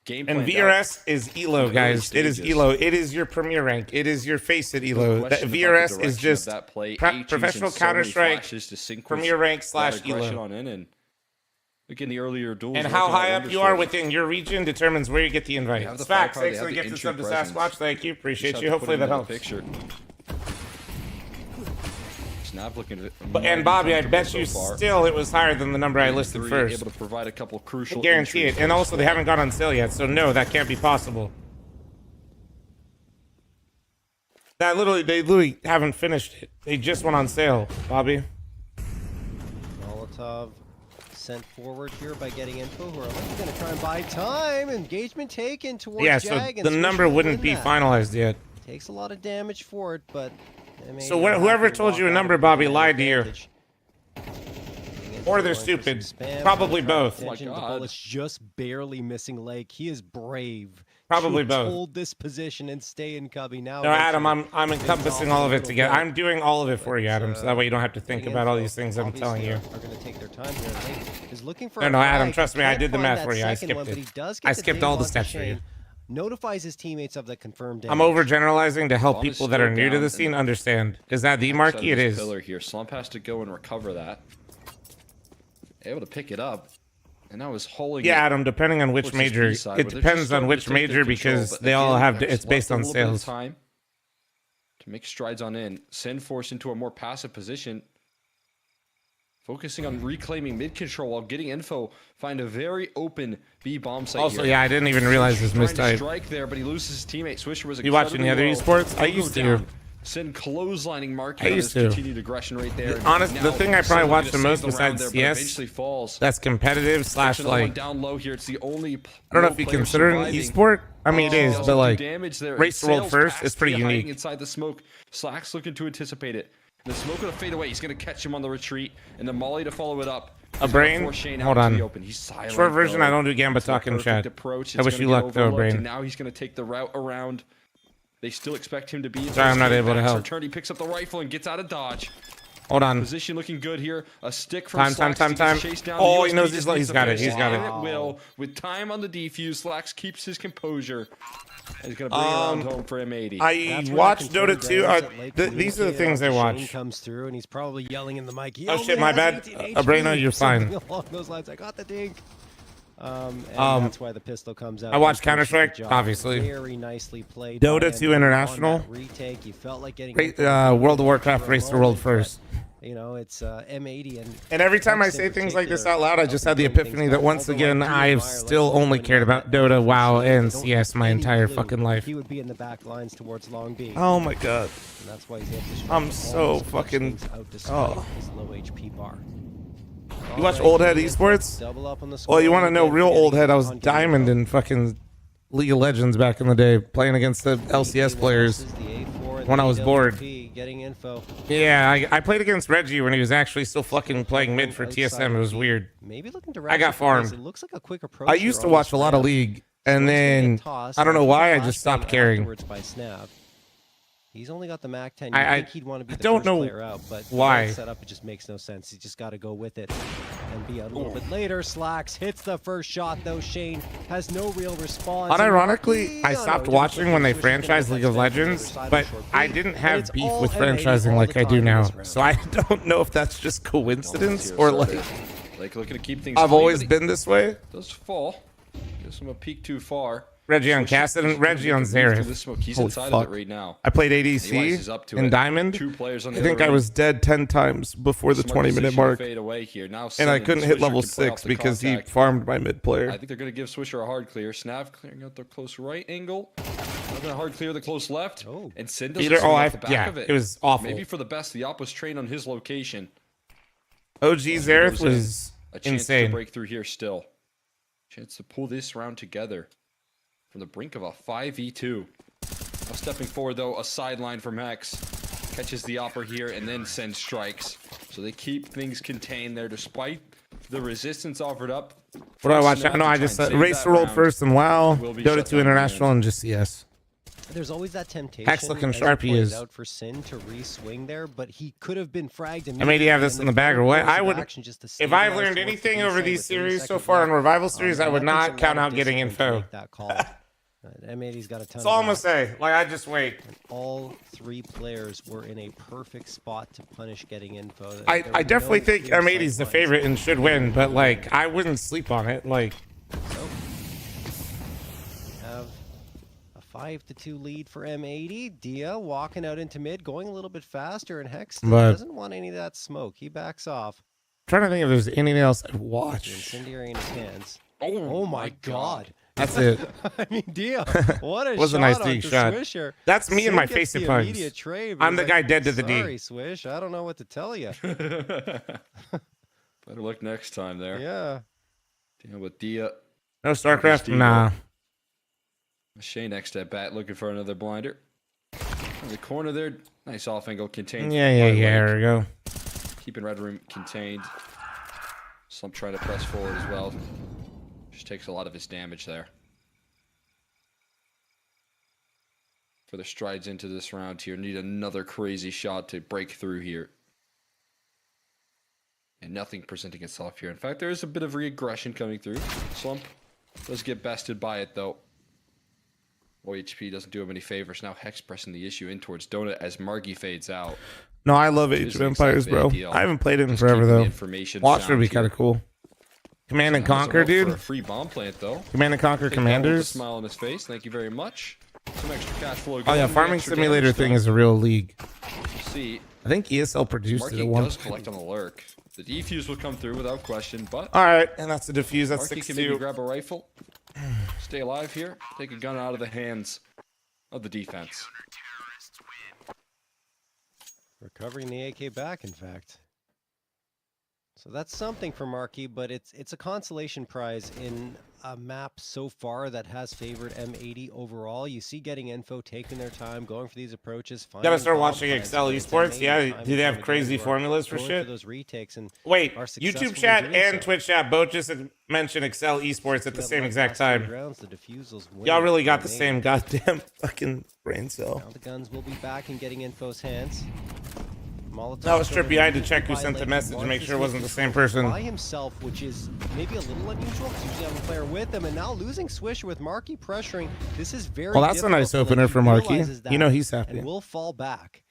D: game
A: And
D: planned
A: VRS is
D: in
A: ELO,
D: the
A: guys.
D: early
A: It is
D: stages.
A: ELO. It is your premier rank. It is your face at ELO. That
D: Question about the
A: VRS is
D: direction of
A: just
D: that play.
A: professional
D: H using so many
A: Counter-Strike
D: flashes to sync
A: premier rank
D: that
A: slash
D: aggression
A: ELO.
D: on in and look in the earlier duels.
A: And
D: we're
A: how
D: looking at
A: high up you
D: Wonderstruck.
A: are within your region determines where you get the invite.
D: They have the
A: Facts.
D: firepower, they
A: Thanks for
D: have
A: the
D: the
A: gift of sub to
D: entry presence.
A: Sasquatch. Thank you.
D: Just
A: Appreciate
D: have
A: you.
D: to put
A: Hopefully
D: him
A: that
D: into the
A: helps.
D: picture. Snap looking at
A: And Bobby, I bet you
D: so far.
A: still it was higher than the number I listed
D: 3,
A: first.
D: able to provide a couple
A: I
D: crucial
A: guarantee
D: entries
A: it. And
D: for
A: also, they
D: squad.
A: haven't gone on sale yet, so no, that can't be possible. They literally haven't finished it. They just went on sale, Bobby.
C: Molotov sent forward here by getting info. Who are going to try and buy time. Engagement taken towards
A: Yeah, so
C: Jag. And
A: the
C: Swish
A: number
C: will
A: wouldn't
C: win
A: be
C: that.
A: finalized yet.
C: Takes a lot of damage for it, but
A: So whoever told you a number, Bobby, lied to you. Or they're stupid. Probably both.
D: Oh my
C: The
D: God.
C: bullet's just barely missing leg. He is brave.
A: Probably
C: to
A: both.
C: hold this position and stay in cubby now.
A: No, Adam,
C: eventually,
A: I'm encompassing all of it together. I'm doing all of it for you,
C: But,
A: Adam, so that way you don't have to think
C: getting
A: about all
C: info,
A: these things I'm telling you.
C: obviously, Are going to take their time here. He is looking for.
A: No,
C: a
A: no, Adam,
C: frag.
A: trust me, I
C: Can't
A: did the
C: find
A: math
C: that
A: for you. I
C: second
A: skipped
C: one, but
A: it.
C: he does
A: I
C: get the
A: skipped all the
C: ding onto
A: steps for you.
C: Shane, Notifies his teammates of the confirmed damage.
A: I'm overgeneralizing to help
D: Bomb is
A: people that are
D: still
A: new to
D: down
A: the
D: and
A: scene understand. Is that the
D: Outside
A: marquee?
D: of
A: It
D: this
A: is.
D: Pillar here. Slump has to go and recover that. Able to pick it up, and now is holding.
A: Yeah,
D: it
A: Adam, depending on which
D: towards his
A: major.
D: B side,
A: It
D: where they're
A: depends
D: just
A: on
D: starting
A: which
D: to take their
A: major
D: control,
A: because
D: but
A: they all
D: again,
A: have.
D: they've
A: It's based
D: left a
A: on
D: little bit of
A: sales.
D: time to make strides on in. Send force into a more passive position. Focusing on reclaiming mid control while getting info. Find a very open B bomb site.
A: Also,
D: here.
A: yeah, I didn't even realize his
D: Trying to
A: mistype.
D: strike there, but he loses his teammate. Swisher was
A: You watching the other
D: incredibly
A: esports?
D: low.
A: I
D: He'll
A: used
D: go
A: to.
D: down. Send clotheslining Marky
A: I
D: on
A: used
D: his
A: to.
D: continued aggression right there.
A: Honest,
D: Now,
A: the thing I probably
D: Send
A: watched
D: looking
A: the
D: to
A: most
D: save the round
A: besides
D: there, but
A: CS
D: eventually falls.
A: that's competitive slash
D: Another one
A: like.
D: down low here. It's the only.
A: I don't know if you consider it an esport. I mean, it is,
D: Also
A: but
D: do
A: like
D: damage there.
A: Race the World
D: Sales
A: first,
D: past
A: it's pretty
D: hiding
A: unique.
D: Inside the smoke, Slack's looking to anticipate it. The smoke gonna fade away. He's gonna catch him on the retreat, and the molly to follow it up. He's gonna
A: Brain?
D: force Shane
A: Hold
D: out
A: on.
D: to the open. He's silent,
A: Short version,
D: though.
A: I don't do Gamba
D: It's the
A: talk in
D: perfect
A: chat.
D: approach.
A: I
D: It's
A: wish
D: gonna
A: you
D: get
A: luck, though,
D: overlooked,
A: Brain.
D: And now he's gonna take the route around. They still expect him to be.
A: Sorry, I'm not able to help.
D: Return. He picks up the rifle and gets out of dodge.
A: Hold on.
D: Position looking good here. A stick from
A: Time,
D: Slacks.
A: time,
D: He gets
A: time.
D: chased down.
A: Oh,
D: The
A: he knows
D: USP
A: he's-
D: just
A: he's
D: needs
A: got
D: to
A: it, he's
D: finish
A: got it.
D: and it will. With time on the defuse, Slacks keeps his composure. And he's gonna bring it around home for M80.
A: I
C: That's where
A: watched
C: the
A: Dota
C: confirmed
A: 2.
C: damage at late
A: These are the
C: communicated
A: things I
C: after
A: watch.
C: Shane comes through and he's probably yelling in the mic. "He
A: Oh,
C: only
A: shit, my
C: has
A: bad.
C: 18
A: Abrano,
C: HP,"
A: you're
C: something
A: fine.
C: Along those lines, I got the dink. And that's why the pistol comes out.
A: I watched
C: He finished the
A: Counter-Strike,
C: job.
A: obviously.
C: Very nicely played.
A: Dota
C: by
A: 2
C: him
A: International.
C: on that retake. You felt like getting
A: World of Warcraft
C: for a
A: Race the World
C: moment,
A: first.
C: but, you know, it's M80
A: And every time I
C: Hex in
A: say things like this
C: particular,
A: out loud, I just had the
C: helping
A: epiphany
C: things
A: that
C: back.
A: once
C: Although
A: again,
C: I do
A: I've
C: admire,
A: still
C: like,
A: only
C: when
A: cared
C: you
A: about
C: have that
A: Dota, WoW,
C: they
A: and
C: don't
A: CS my
C: have any
A: entire
C: clue.
A: fucking life.
C: He would be in the back lines towards Long B.
A: Oh my god.
C: And that's why he's able to strike
A: I'm
C: all
A: so
C: those clutch
A: fucking-
C: things out despite
A: oh.
C: his low HP bar.
A: You watch Old Head Esports?
C: Double up on the
A: Well,
C: score
A: you want to know
C: again,
A: real
C: getting
A: Old Head? I was
C: on getting
A: diamond
C: going.
A: in fucking League of Legends back in the day, playing against the LCS players.
C: The A4 and
A: when
C: the
A: I was bored.
C: AWP, getting info.
A: Yeah, I played against Reggie when he was actually still fucking playing mid for TSM. It was weird.
C: Maybe looking to
A: I got farmed.
C: It looks like a quick approach.
A: I
C: here
A: used to
C: on
A: watch
C: this
A: a lot of
C: ramp.
A: League,
C: So
A: and
C: it's gonna
A: then
C: get tossed.
A: I don't know why I
C: Flash
A: just stopped
C: bang
A: caring.
C: afterwards by Snap. He's only got the MAC 10. You
A: I
C: think he'd want to be the
A: don't
C: first
A: know
C: player out, but
A: why.
C: the setup, it just makes no sense. He just got to go with it and be out a little bit later. Slacks hits the first shot, though. Shane has no real response.
A: Unironically, I stopped watching when they franchised League of Legends, but I didn't have beef with franchising like I do now. So I don't know if that's just coincidence or like
D: looking to keep things
A: I've
D: clean,
A: always
D: but
A: been this way.
D: Does fall. Gives him a peek too far.
A: Reggie on Cassidy and Reggie on Xerath.
D: He's
A: Holy
D: inside
A: fuck.
D: of it right now.
A: I played
D: Elias is
A: ADC
D: up to
A: in
D: it.
A: Diamond.
D: 2 players on the
A: I think
D: other
A: I
D: end.
A: was dead 10 times before the
D: Smart
A: 20-minute
D: position to
A: mark.
D: fade away here. Now
A: And I
D: Sen
A: couldn't hit
D: Swisher
A: level
D: can play
A: 6
D: off the
A: because he
D: contact.
A: farmed my mid player.
D: I think they're going to give Swisher a hard clear. Snav clearing out the close right angle. Another hard clear the close left.
C: Oh.
D: And Sin does
A: Peter,
D: off the back
A: yeah,
D: of it.
A: it was awful.
D: Maybe for the best, the op was trained on his location.
A: OG Xerath was
D: A chance to
A: insane.
D: break through here still. Chance to pull this round together from the brink of a 5v2. Now stepping forward though, a sideline from Hex. Catches the opper here and then sends strikes. So they keep things contained there despite the resistance offered up.
A: What do I watch? No, I just Race to Roll first and WoW,
D: Will be
A: Dota
D: shut
A: 2
D: down
A: International, and just CS.
C: There's always that temptation.
A: Hex looking
C: as you
A: sharp he
C: pointed
A: is.
C: out for Sin to re-swing there, but he could have been fragged.
A: I may have this in the bag or what? I would.
C: Action just to
A: If I've
C: stabilize
A: learned
C: towards the
A: anything
C: B
A: over
C: side
A: these
C: with 30
A: series so
C: seconds
A: far in
C: left.
A: Revival series, I
C: And
A: would
C: that
A: not
C: takes a
A: count
C: lot of
A: out getting
C: discipline to
A: info.
C: make that call. M80's got a ton
A: That's all I'm gonna
C: of
A: say. Like, I just wait.
C: All 3 players were in a perfect spot to punish getting info.
A: I
C: There were
A: definitely
C: no
A: think
C: clear
A: M80's the
C: sightlines.
A: favorite and should win, but like, I wouldn't sleep on it. Like,
C: Have a 5-2 lead for M80. Dia walking out into mid, going a little bit faster, and Hex still
A: But-
C: doesn't want any of that smoke. He backs off.
A: trying to think if there's anything else I'd
C: The
A: watch.
C: incendiary in his hands.
D: Oh
C: my god.
A: That's it.
C: I mean, Dia, what a
A: Was a
C: shot
A: nice
C: onto
A: deep shot.
C: Swisher.
A: That's me and
C: Sin
A: my
C: gets
A: face
C: the
A: at pugs.
C: immediate tray, but
A: I'm
C: he's
A: the guy dead to the D.
C: Sorry, Swish. I don't know what to tell you.
D: Better luck next time there.
C: Yeah.
D: Dealing with Dia.
A: No StarCraft?
D: Steve.
A: Nah.
D: Shane next at bat looking for another blinder. In the corner there. Nice off angle contained.
A: Yeah, here we go.
D: Keeping Red Room contained. Slump trying to press forward as well. Just takes a lot of his damage there. Further strides into this round here. Need another crazy shot to break through here. And nothing presenting itself here. In fact, there is a bit of re-aggression coming through. Slump does get bested by it though. OHP doesn't do him any favors. Now Hex pressing the issue in towards Donut as Margie fades out.
A: No, I love Age of
D: Isn't
A: Empires,
D: exactly
A: bro.
D: ideal.
A: I haven't played it in
D: Just
A: forever,
D: keeping the
A: though.
D: information
A: Watch would
D: sound
A: be kind of
D: here.
A: cool. Command and Conquer,
D: For a
A: dude.
D: free bomb plant though.
A: Command and Conquer
D: Take that with a
A: Commanders.
D: smile on his face. Thank you very much. Some extra cash flow.
A: Oh,
D: going,
A: yeah,
D: the
A: Farming
D: extra
A: Simulator
D: damage
A: thing
D: done.
A: is a real league.
D: See,
A: I think ESL produced it
D: Marky
A: at one
D: does
A: point.
D: collect on the lurk. The defuse will come through without question, but
A: All right, and that's a defuse. That's
D: Marky can maybe
A: 6-2.
D: grab a rifle, stay alive here, take a gun out of the hands of the defense.
C: Recovering the AK back, in fact. So that's something for Markey, but it's a consolation prize in a map so far that has favored M80 overall. You see getting info, taking their time, going for these approaches.
A: Gotta start
C: bomb
A: watching
C: plants,
A: Excel
C: but it's
A: Esports.
C: M80
A: Yeah,
C: time
A: do
C: and
A: they
C: time
A: have
C: again
A: crazy
C: who are
A: formulas for
C: going
A: shit?
C: those retakes and
A: Wait,
C: are
A: YouTube
C: successful
A: chat
C: in doing
A: and
C: so.
A: Twitch chat both just mentioned Excel Esports at the
C: That
A: same
C: last
A: exact
C: 3
A: time.
C: rounds, the defusals win
A: Y'all really
C: for
A: got the
C: M80.
A: same goddamn fucking brain cell.
C: Now the guns will be back and getting info's hands. Molotov
A: That was
C: over
A: trippy. I had to
C: the
A: check who sent the
C: violate
A: message to
C: once
A: make
C: this
A: sure it
C: was
A: wasn't the same
C: controlled
A: person.
C: by himself, which is maybe a little unusual because usually have a player with him, and now losing Swisher with Markey pressuring. This is very.
A: Well, that's a nice
C: difficult,
A: opener
C: and
A: for
C: he
A: Markey.
C: realizes
A: You know
C: that
A: he's happy.
C: and will fall back.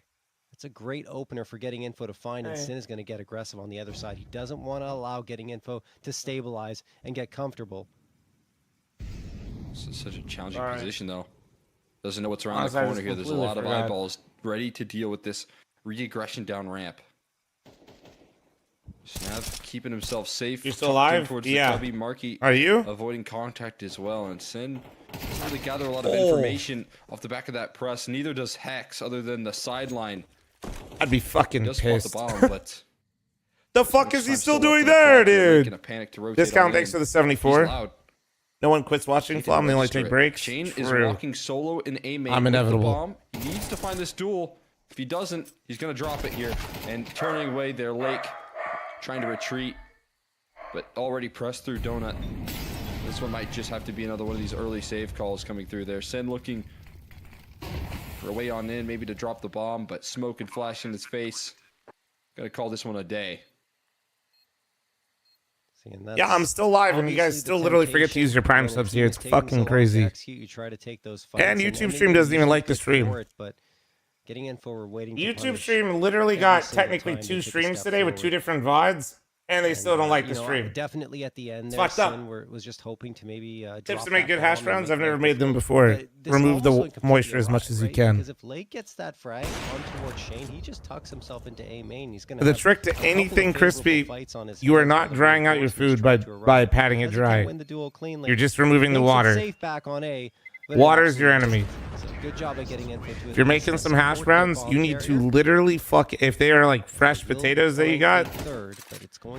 C: It's a great opener for getting info to find, and Sin is going to get aggressive on the other side. He doesn't want to allow getting info to stabilize and get comfortable.
D: This is such a challenging
A: All right.
D: position though. Doesn't know what's around
A: Honestly,
D: the
A: I
D: corner
A: just
D: here. There's a
A: completely
D: lot of
A: forgot.
D: eyeballs ready to deal with this re-aggression down ramp. Snav keeping himself safe.
A: You still
D: tucked in
A: alive?
D: Towards
A: Yeah.
D: the tubby. Markey
A: Are you?
D: avoiding contact as well. And Sin doesn't really gather a lot of information off the back of that press. Neither does Hex, other than the sideline.
A: I'd be fucking
D: Does spot the
A: pissed.
D: bomb, but
A: The fuck is he
D: time
A: still
D: up
A: doing
D: to the
A: there,
D: clock here, making
A: dude?
D: a panic to rotate
A: Discount
D: on
A: thanks
D: in.
A: for the
D: He's
A: 74.
D: loud.
A: No one quits watching
D: He didn't
A: Flom. They only
D: register
A: take
D: it.
A: breaks.
D: Shane is
A: True.
D: walking solo in A main.
A: I'm
D: with the
A: inevitable.
D: bomb. He needs to find this duel. If he doesn't, he's gonna drop it here and turning away their lake, trying to retreat, but already pressed through Donut. This one might just have to be another one of these early save calls coming through there. Sen looking for for a way on in, maybe to drop the bomb, but smoke and flash in his face. Gotta call this one a day.
A: Yeah, I'm still live, and you guys still literally forget to use your Prime subs here. It's fucking crazy.
C: You try to take those fights,
A: And YouTube stream doesn't even like the stream.
C: But getting info or waiting.
A: YouTube stream literally got technically 2 streams today with 2 different VODs, and they still don't like the stream.
C: Definitely at the end,
A: fucked up.
C: was just hoping to maybe
A: tips to make good hash browns. I've never made them before. Remove the moisture as much as you can.
C: Because if Lake gets that frag on towards Shane, he just tucks himself into A main. He's gonna.
A: The trick to anything crispy, you are not drying out your food by patting it dry. You're just removing the water.
C: Safe back on A.
A: Water is your enemy.
C: Good job at getting info to it.
A: If you're making some hash browns, you need to literally if they are like fresh potatoes that you got,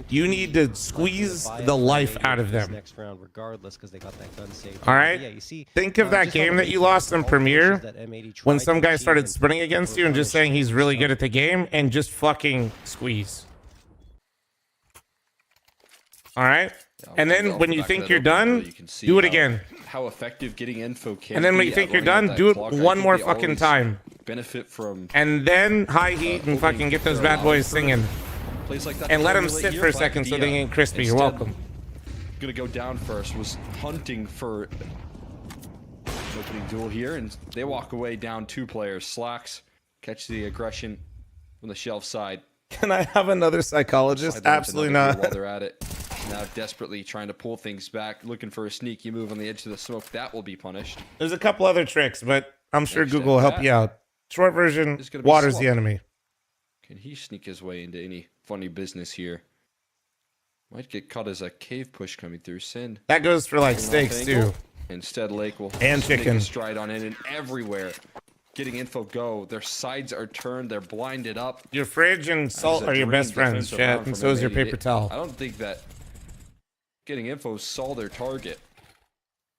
A: you need to squeeze the life out of them.
C: Next round, regardless, because they got that gun saved.
A: All right.
C: Yeah, you see,
A: think of that game that you lost in Premiere when some guy started sprinting against you and just saying he's really good at the game and just fucking squeeze. All right. And then when you think you're done, do it again.
D: How effective getting info can
A: and then when you think you're done, do it one more fucking time.
D: Benefit from.
A: And then high heat and fucking get those bad boys singing. And let them sit for a second so they ain't crispy. You're welcome.
D: Gonna go down first. Was hunting for an opening duel here, and they walk away down 2 players. Slacks catch the aggression from the shelf side.
A: Can I have another psychologist? Absolutely not.
D: While they're at it. Now desperately trying to pull things back, looking for a sneaky move on the edge of the smoke. That will be punished.
A: There's a couple other tricks, but I'm sure Google will help you out. Short version, water's the enemy.
D: Can he sneak his way into any funny business here? Might get caught as a cave push coming through. Sin.
A: That goes for like steaks too.
D: Instead, Lake will
A: and chicken
D: stride on in and everywhere. Getting info go. Their sides are turned. They're blinded up.
A: Your fridge and salt are your best friends, chat, and so is your paper towel.
D: I don't think that getting info saw their target.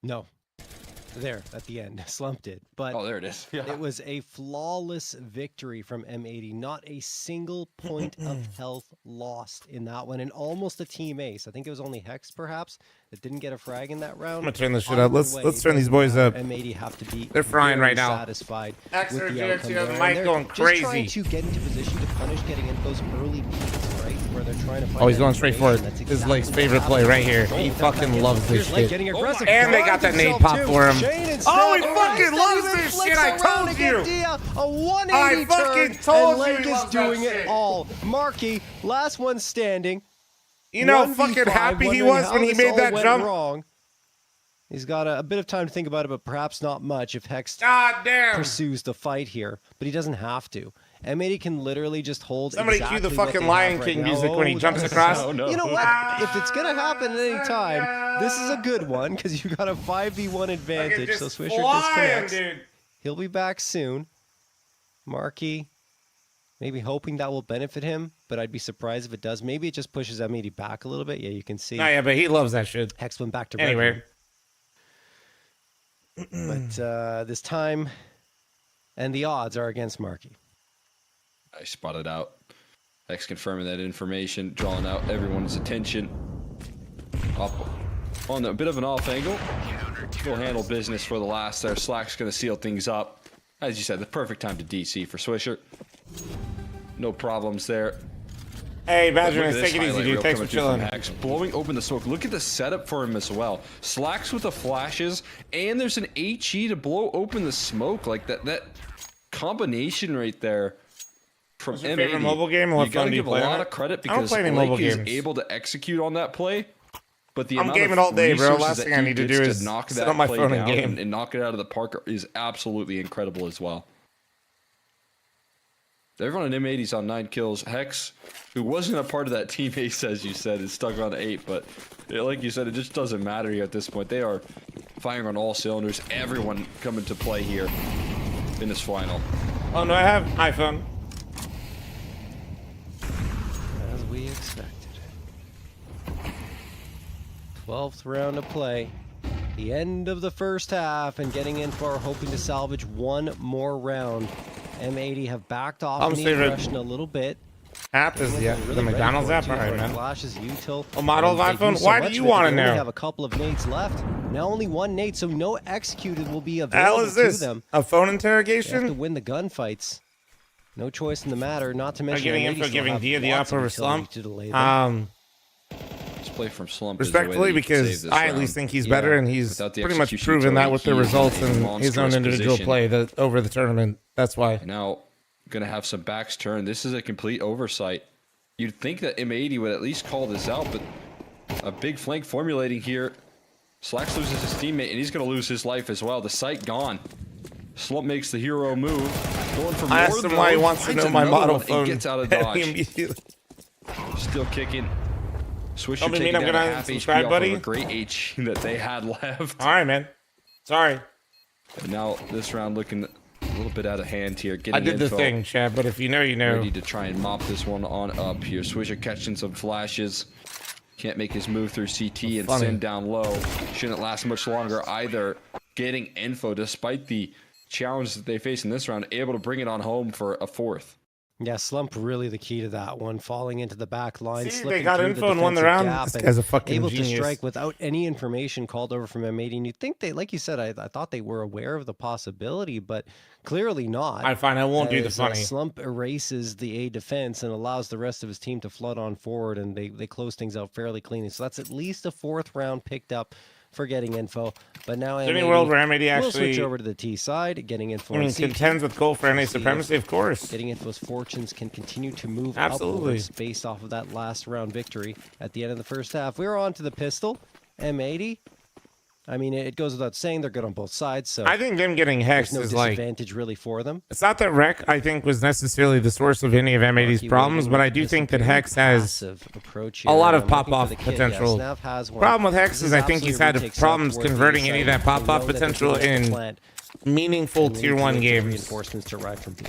C: No. There, at the end. Slumped it. But
D: oh, there it is. Yeah.
C: It was a flawless victory from M80. Not a single point of health lost in that one. And almost a team ace. I think it was only Hex, perhaps, that didn't get a frag in that round.
A: I'm going to turn this shit up. Let's turn these boys up.
C: M80 have to be
A: They're frying right now.
C: Satisfied
A: X
C: with the outcome
A: the mic going crazy.
C: Just trying to get into position to punish getting in those early peaks, right? Where they're trying to find
A: he's going straight for it. This is Lake's favorite play right here. He fucking loves this shit. And they got that nade pop for him. Oh, he fucking loves this shit. I told you.
C: A 180
A: I fucking told you.
C: And Lake is doing it all. Marky, last one standing.
A: You know how fucking happy he was when he made that jump?
C: Wrong. He's got a bit of time to think about it, but perhaps not much if Hex pursues the fight here. But he doesn't have to. M80 can literally just hold.
A: Somebody cue the fucking Lion King music when he jumps across.
C: Oh, no. You know what? If it's gonna happen at any time, this is a good one because you got a 5v1 advantage. So Swisher disconnects.
A: Dude.
C: He'll be back soon. Marky, maybe hoping that will benefit him, but I'd be surprised if it does. Maybe it just pushes M80 back a little bit. Yeah, you can see.
A: Oh, yeah, but he loves that shit.
C: Hex went back to
A: anyway.
C: But this time, and the odds are against Marky.
D: I spotted out. Hex confirming that information, drawing out everyone's attention. Up on a bit of an off angle. We'll handle business for the last there. Slack's going to seal things up. As you said, the perfect time to DC for Swisher. No problems there.
A: Hey, Badger, take it easy, dude. Thanks for chilling.
D: Hex, blowing open the smoke. Look at the setup for him as well. Slacks with the flashes, and there's an HE to blow open the smoke. Like that combination right there. From
A: M80, favorite mobile game? You
D: gotta give a lot of credit because Lake is able to execute on that play. But the amount
A: gaming
D: of
A: all day, bro. Last
D: that
A: thing I need to do is
D: knock
A: sit
D: that
A: on my
D: play
A: phone
D: down
A: and game
D: and knock it out of the park is absolutely incredible as well. Everyone in M80's on 9 kills. Hex, who wasn't a part of that team ace, as you said, is stuck on 8. But like you said, it just doesn't matter here at this point. They are firing on all cylinders. Everyone coming to play here in this final.
A: Oh no, I have iPhone.
C: As we expected. 12th round of play. The end of the first half and getting in for hoping to salvage one more round. M80 have backed off in the aggression a little bit.
A: App is the McDonald's app, all right, man.
C: Flashes util.
A: A model of iPhone? Why do you want to know?
C: They have a couple of nades left. Now only one nade, so no executed will be
A: Hell
C: available
A: is this?
C: to them.
A: A phone
C: They have to
A: interrogation?
C: win the gunfights. No choice in the matter, not to mention
A: Giving
C: M80
A: info,
C: still
A: giving
C: have
A: Dia the
C: lots
A: up
C: of
A: over
C: utility
A: Slump.
C: to delay them.
D: This play from Slump is the way that
A: Respectfully,
D: you can
A: because
D: save this
A: I at
D: round.
A: least think he's
C: Yeah.
A: better, and he's
D: Without the
A: pretty much
D: execution
A: proven that
D: utility,
A: with the
D: he is
A: results
D: in a
A: and his own
D: monstrous
A: individual
D: position.
A: play over the tournament. That's why.
D: Now, going to have some backs turn. This is a complete oversight. You'd think that M80 would at least call this out, but a big flank formulating here. Slacks loses his teammate, and he's going to lose his life as well. The sight gone. Slump makes the hero move. Going for more.
A: I asked him why he
D: though.
A: wants to
D: Finds
A: know my
D: another
A: model
D: one and
A: phone.
D: gets out of
A: and
D: dodge.
A: he immediately-
D: Still kicking. Swisher
A: Don't mean
D: taking
A: I'm
D: down
A: gonna
D: a half
A: subscribe,
D: HP off
A: buddy?
D: of a great H that they had left.
A: All right, man. Sorry.
D: But now this round looking a little bit out of hand here. Getting
A: I did the
D: info.
A: thing, Chad, but if you know, you know.
D: Ready to try and mop this one on up here. Swisher catching some flashes. Can't make his move through CT and
A: Funny.
D: send down low. Shouldn't last much longer either. Getting info despite the challenge that they face in this round. Able to bring it on home for a fourth.
C: Yeah, Slump really the key to that one. Falling into the back line,
A: See,
C: slipping
A: they got
C: through
A: info and won the
C: defensive
A: round.
C: gap
A: This
C: and
A: guy's a fucking
C: able
A: genius.
C: to strike without any information called over from M80. And you'd think they, like you said, I thought they were aware of the possibility, but clearly not.
A: All right, fine. I won't do the
C: As,
A: funny.
C: Slump erases the A defense and allows the rest of his team to flood on forward, and they close things out fairly cleanly. So that's at least a fourth round picked up for getting info. But now
A: Is there any
C: M80
A: world where M80
C: will switch
A: actually
C: over to the T side, getting info.
A: I mean,
C: on CT.
A: contends with goal for NA
C: See if
A: supremacy? Of course.
C: Getting Info's fortunes can continue to move
A: Absolutely.
C: upwards based off of that last round victory at the end of the first half. We're on to the pistol, M80. I mean, it goes without saying they're good on both sides, so
A: I think them getting
C: there's
A: hexed
C: no
A: is like.
C: disadvantage really for them.
A: It's not that Rec, I think, was necessarily the source of any of M80's
C: Marky
A: problems,
C: Wiggy
A: but I
C: with
A: do
C: this
A: think that
C: very
A: Hex has
C: passive approach
A: a lot
C: here.
A: of
C: I'm looking for
A: pop-off
C: the kit. Yeah,
A: potential.
C: Snav has one.
A: Problem with Hex
C: This
A: is I think he's
C: absolutely
A: had
C: retake side
A: problems
C: towards the
A: converting any of that
C: side. They
A: pop-off
C: know that they're
A: potential
C: going to
A: in
C: plant
A: meaningful
C: and
A: tier
C: need to
A: 1
C: wait for
A: games.
C: Reinforcements to arrive from B.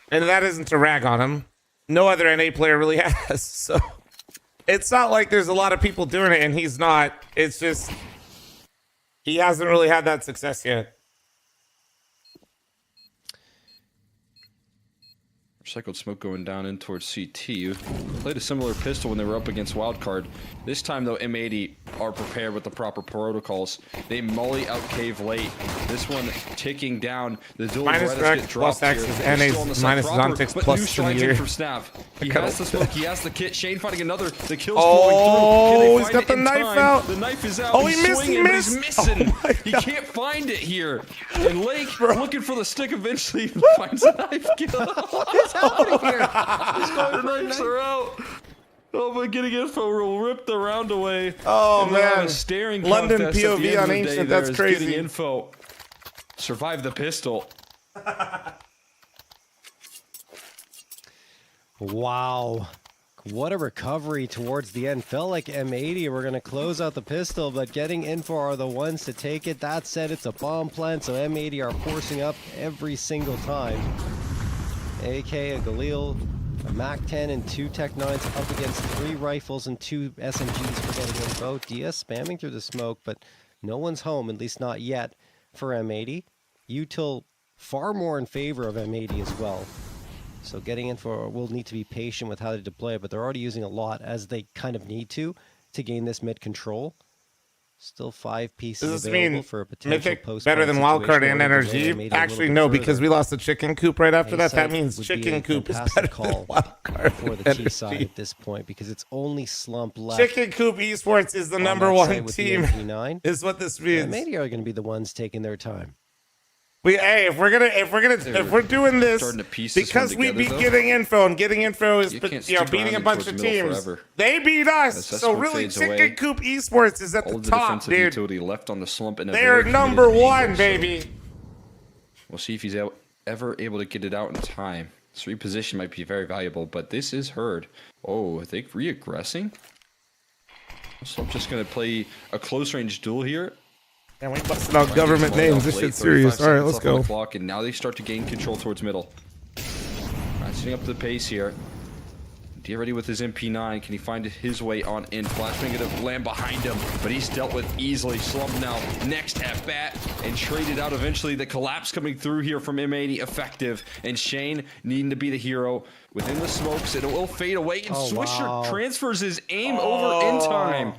A: And that isn't to rag on him. No other NA player really has. So it's not like there's a lot of people doing it and he's not. It's just he hasn't really had that success yet.
D: Recycled smoke going down in towards CT. You played a similar pistol when they were up against Wildcard. This time, though, M80 are prepared with the proper protocols. They molly out cave late. This one ticking down. The dual
A: Minus
D: Berettas
A: direct
D: get
A: plus
D: dropped
A: X
D: here.
A: is
D: They're
A: NA's
D: still on the side
A: minus
D: proper,
A: Zontics
D: but
A: plus
D: new
A: in
D: strides
A: the
D: in
A: year.
D: from Snav. He has the smoke. He has the kit. Shane finding another. The kill's
A: Oh,
D: pouring through. Can they
A: he's
D: find
A: got
D: it
A: the
D: in
A: knife
D: time?
A: out.
D: The knife is out.
A: Oh,
D: he's
A: he missed, he
D: swinging, but he's
A: missed.
D: missing.
A: Oh my
D: He
A: God.
D: can't find it here. And Lake looking for the stick eventually finds a knife kill.
C: What's happening here?
D: The knives are out. Oh, but getting info will rip the round away.
A: Oh,
D: And they'll have
A: man.
D: a staring
A: London
D: contest at the
A: POV
D: end
A: on
D: of the day
A: Ancient,
D: there
A: that's
D: is
A: crazy.
D: Getting info. Survive the pistol.
C: Wow. What a recovery towards the end. Felt like M80 were going to close out the pistol, but getting info are the ones to take it. That said, it's a bomb plant, so M80 are forcing up every single time. AK, a Galil, a MAC-10, and 2 Tech-9s up against 3 rifles and 2 SMGs for getting info. Dia spamming through the smoke, but no one's home, at least not yet, for M80. Util far more in favor of M80 as well. So getting info will need to be patient with how they deploy it, but they're already using a lot as they kind of need to gain this mid control. Still 5 pieces
A: Does this
C: available
A: mean
C: for a potential
A: Mythic
C: post.
A: better than Wildcard and NRG? Actually, no, because we lost the Chicken Coop right after that. That means Chicken Coop is better than Wildcard
C: for the
A: and
C: T side
A: NRG.
C: at this point because it's only Slump left.
A: Chicken Coop Esports is the
C: on
A: number
C: that
A: one
C: side with the
A: team,
C: MP9.
A: is what this means.
C: Maybe are going to be the ones taking their time.
A: Hey, if we're doing this
D: Starting to piece this
A: because
D: one
A: we
D: together,
A: beat
D: though.
A: getting info and getting info is
D: You can't
A: you know
D: stick
A: beating a
D: around
A: bunch
D: towards
A: of
D: the middle
A: teams.
D: forever.
A: They beat us,
D: As that
A: so
D: smoke
A: really
D: fades
A: Chicken
D: away,
A: Coop Esports is at
D: All
A: the
D: of the
A: top,
D: defensive
A: dude.
D: utility left on the slump. And a
A: They're
D: very
A: number
D: committed
A: one,
D: Eagle, so
A: baby.
D: We'll see if he's ever able to get it out in time. This reposition might be very valuable, but this is heard. Oh, I think re-aggressing? Slump just going to play a close-range duel here.
A: And we busted out government names. This shit's serious. All right, let's go.
D: Clock, and now they start to gain control towards middle. Ratcheting up the pace here. Dia ready with his MP9. Can he find his way on in? Flashbang going to land behind him, but he's dealt with easily. Slump now next at bat and traded out eventually. The collapse coming through here from M80 effective, and Shane needing to be the hero within the smokes. It will fade away, and
C: Oh,
D: Swisher
C: wow.
D: transfers his aim over in time.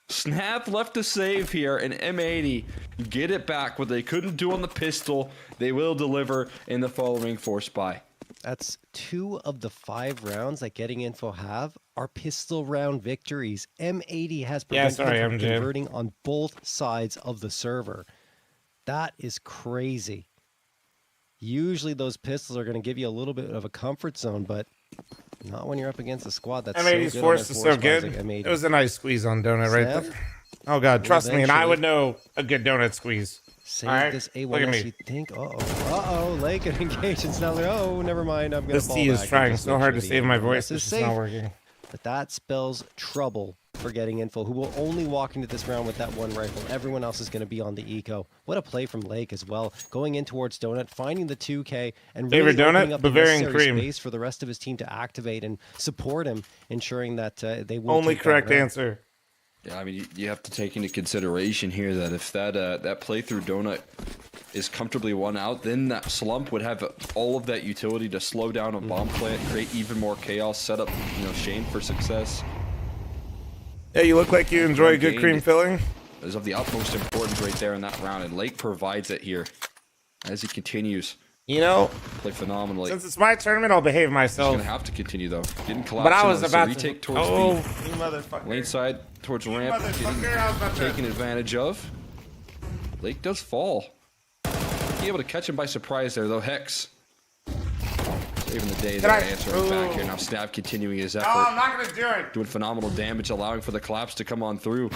D: Snap left to save here, and M80 get it back. What they couldn't do on the pistol, they will deliver in the following force buy.
C: That's 2 of the 5 rounds that Getting Info have are pistol round victories. M80 has prevented them from converting on both sides of the server. That is crazy. Usually those pistols are going to give you a little bit of a comfort zone, but not when you're up against a squad that's
A: M80's
C: so good.
A: force is so good.
C: Like
A: It was a nice squeeze on Donut right there. Oh, God, trust me, and I would know a good Donut squeeze.
C: Save this A1 you think. Uh-oh, Lake and engage. It's not like, oh, never mind. I'm going to
A: This T is trying so hard to save my voice. It's not working.
C: But that spells trouble for Getting Info, who will only walk into this round with that 1 rifle. Everyone else is going to be on the eco. What a play from Lake as well. Going in towards Donut, finding the 2K, and really opening up the necessary space for the rest of his team to activate and support him, ensuring that they will
A: only correct answer.
D: Yeah, I mean, you have to take into consideration here that if that playthrough Donut is comfortably won out, then that slump would have all of that utility to slow down a bomb plant, create even more chaos, set up, Shane for success.
A: Yeah, you look like you enjoy good cream filling.
D: Is of the utmost importance right there in that round, and Lake provides it here as he continues.
A: Play
D: phenomenally.
A: Since it's my tournament, I'll behave myself.
D: He's gonna have to continue though. Didn't collapse.
A: But I was about to
D: retake towards
A: you motherfucker.
D: Lane side towards ramp, taken advantage of. Lake does fall. Be able to catch him by surprise there though. Hex saving the day there, answering back here. Now Snap continuing his effort.
A: No, I'm not gonna do it.
D: Doing phenomenal damage, allowing for the collapse to come on through.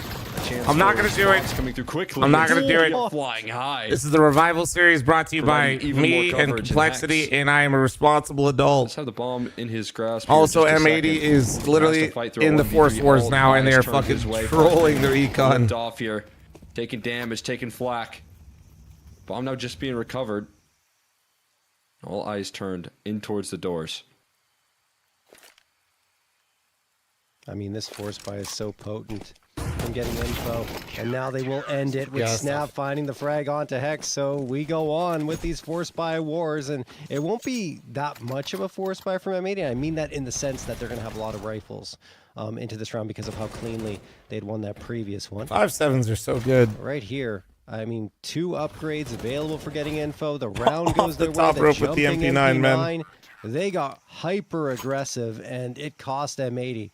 A: I'm not gonna do it.
D: Coming through quickly.
A: I'm not gonna do it.
D: Flying high.
A: This is the Revival Series brought to you by me and Complexity, and I am a responsible adult.
D: Let's have the bomb in his grasp.
A: Also, M80 is literally in the Force Wars now, and they are fucking trolling their econ.
D: Off here, taking damage, taking flak. Bomb now just being recovered. All eyes turned in towards the doors.
C: I mean, this force buy is so potent from Getting Info. And now they will end it with Snap finding the frag onto Hex. So we go on with these force buy wars. And it won't be that much of a force buy from M80. I mean that in the sense that they're going to have a lot of rifles into this round because of how cleanly they'd won that previous one.
A: 5.7s are so good.
C: Right here. I mean, 2 upgrades available for Getting Info. The round goes their way.
A: Top rope with the MP9, man.
C: They got hyper aggressive, and it cost M80.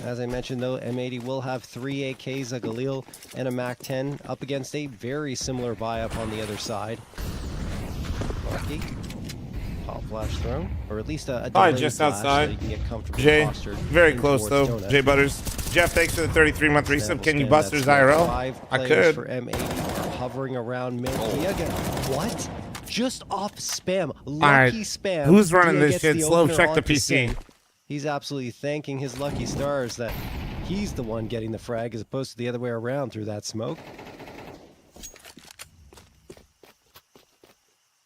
C: As I mentioned, though, M80 will have 3 AKs, a Galil, and a MAC-10 up against a very similar buy-up on the other side. Lucky. Pop flash throw, or at least a delayed
A: just
C: flash
A: outside.
C: so you can get comfortably
A: Jay,
C: postured
A: very close though.
C: Donut.
A: Jay Butters. Jeff, thanks for the 33-month resub. Can you bust his IRL?
C: 5
A: I
C: players
A: could.
C: For M80 are hovering around mid. Again, what? Just off spam. Lucky spam.
A: Who's running
C: Dia
A: this
C: gets
A: shit?
C: the
A: Slow
C: opener
A: check the
C: onto
A: PC.
C: Sing. He's absolutely thanking his lucky stars that he's the one getting the frag as opposed to the other way around through that smoke.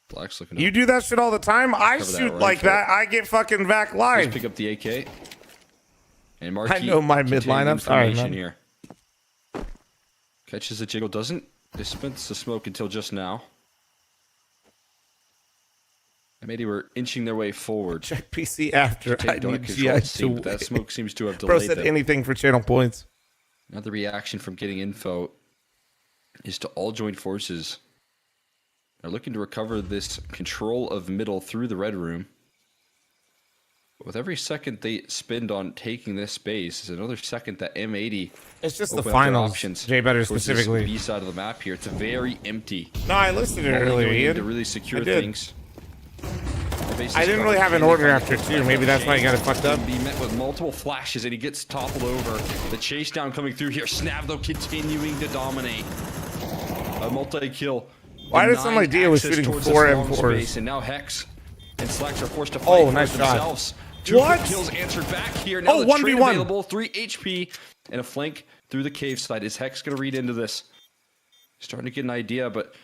D: Black's looking
A: You
D: up.
A: do that shit all the time? I
D: Cover that
A: shoot
D: right
A: like
D: foot.
A: that. I get fucking back
D: Just
A: live.
D: pick up the AK. And Marquis
A: I know my mid lineups. All right, man.
D: here. Catches a jiggle, doesn't dispense the smoke until just now. M80 were inching their way forward.
A: Check PC after. I need GI to
D: but that smoke seems to have
A: Bro
D: delayed
A: said
D: them.
A: anything for channel points.
D: Another reaction from Getting Info is to all join forces. They're looking to recover this control of middle through the red room. But with every second they spend on taking this space, is another second that M80.
A: It's just the
D: open up their
A: finals.
D: options
A: Jay Better
D: towards this
A: specifically.
D: B side of the map here. It's very empty.
A: No, I listed it
D: Only
A: earlier,
D: going in
A: Ian.
D: to really secure
A: I did.
D: things.
A: I didn't really have an order after 2. Maybe that's why I got it fucked up.
D: Be met with multiple flashes and he gets toppled over. The chase down coming through here. Snap though continuing to dominate. A multi-kill.
A: Why did somebody Dia was shooting 4 M4s?
D: And now Hex and Slacks are forced to fight for
A: nice shot.
D: themselves. 2
A: What?
D: kills answered back here. Now the trade
A: 1v1.
D: available. 3 HP and a flank through the cave side. Is Hex going to read into this? Starting to get an idea, but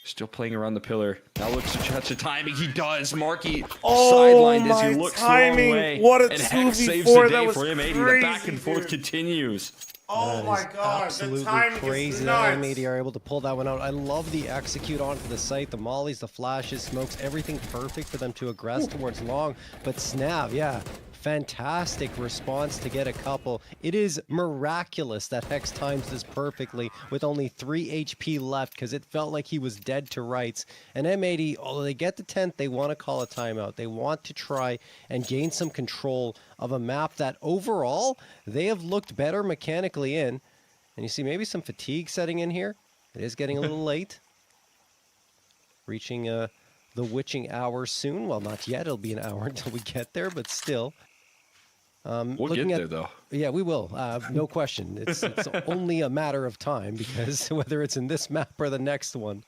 D: still playing around the pillar. Now looks to catch the timing. He does. Marky sidelined as he looks the wrong way.
A: What a
D: and Hex saves
A: 2v4.
D: the
A: That
D: day
A: was
D: for M80.
A: crazy,
D: The back and forth
A: dude.
D: continues.
A: Oh my god,
C: absolutely
A: the timing
C: crazy
A: is
C: that
A: nuts.
C: M80 are able to pull that one out. I love the execute onto the site, the mollies, the flashes, smokes, everything perfect for them to aggress towards long. But Snap, yeah, fantastic response to get a couple. It is miraculous that Hex times this perfectly with only 3 HP left because it felt like he was dead to rights. And M80, although they get the 10th, they want to call a timeout. They want to try and gain some control of a map that overall they have looked better mechanically in. And you see maybe some fatigue setting in here. It is getting a little late. Reaching the witching hour soon. Well, not yet. It'll be an hour until we get there, but still.
D: We'll get there, though.
C: Yeah, we will. No question. It's only a matter of time because whether it's in this map or the next one,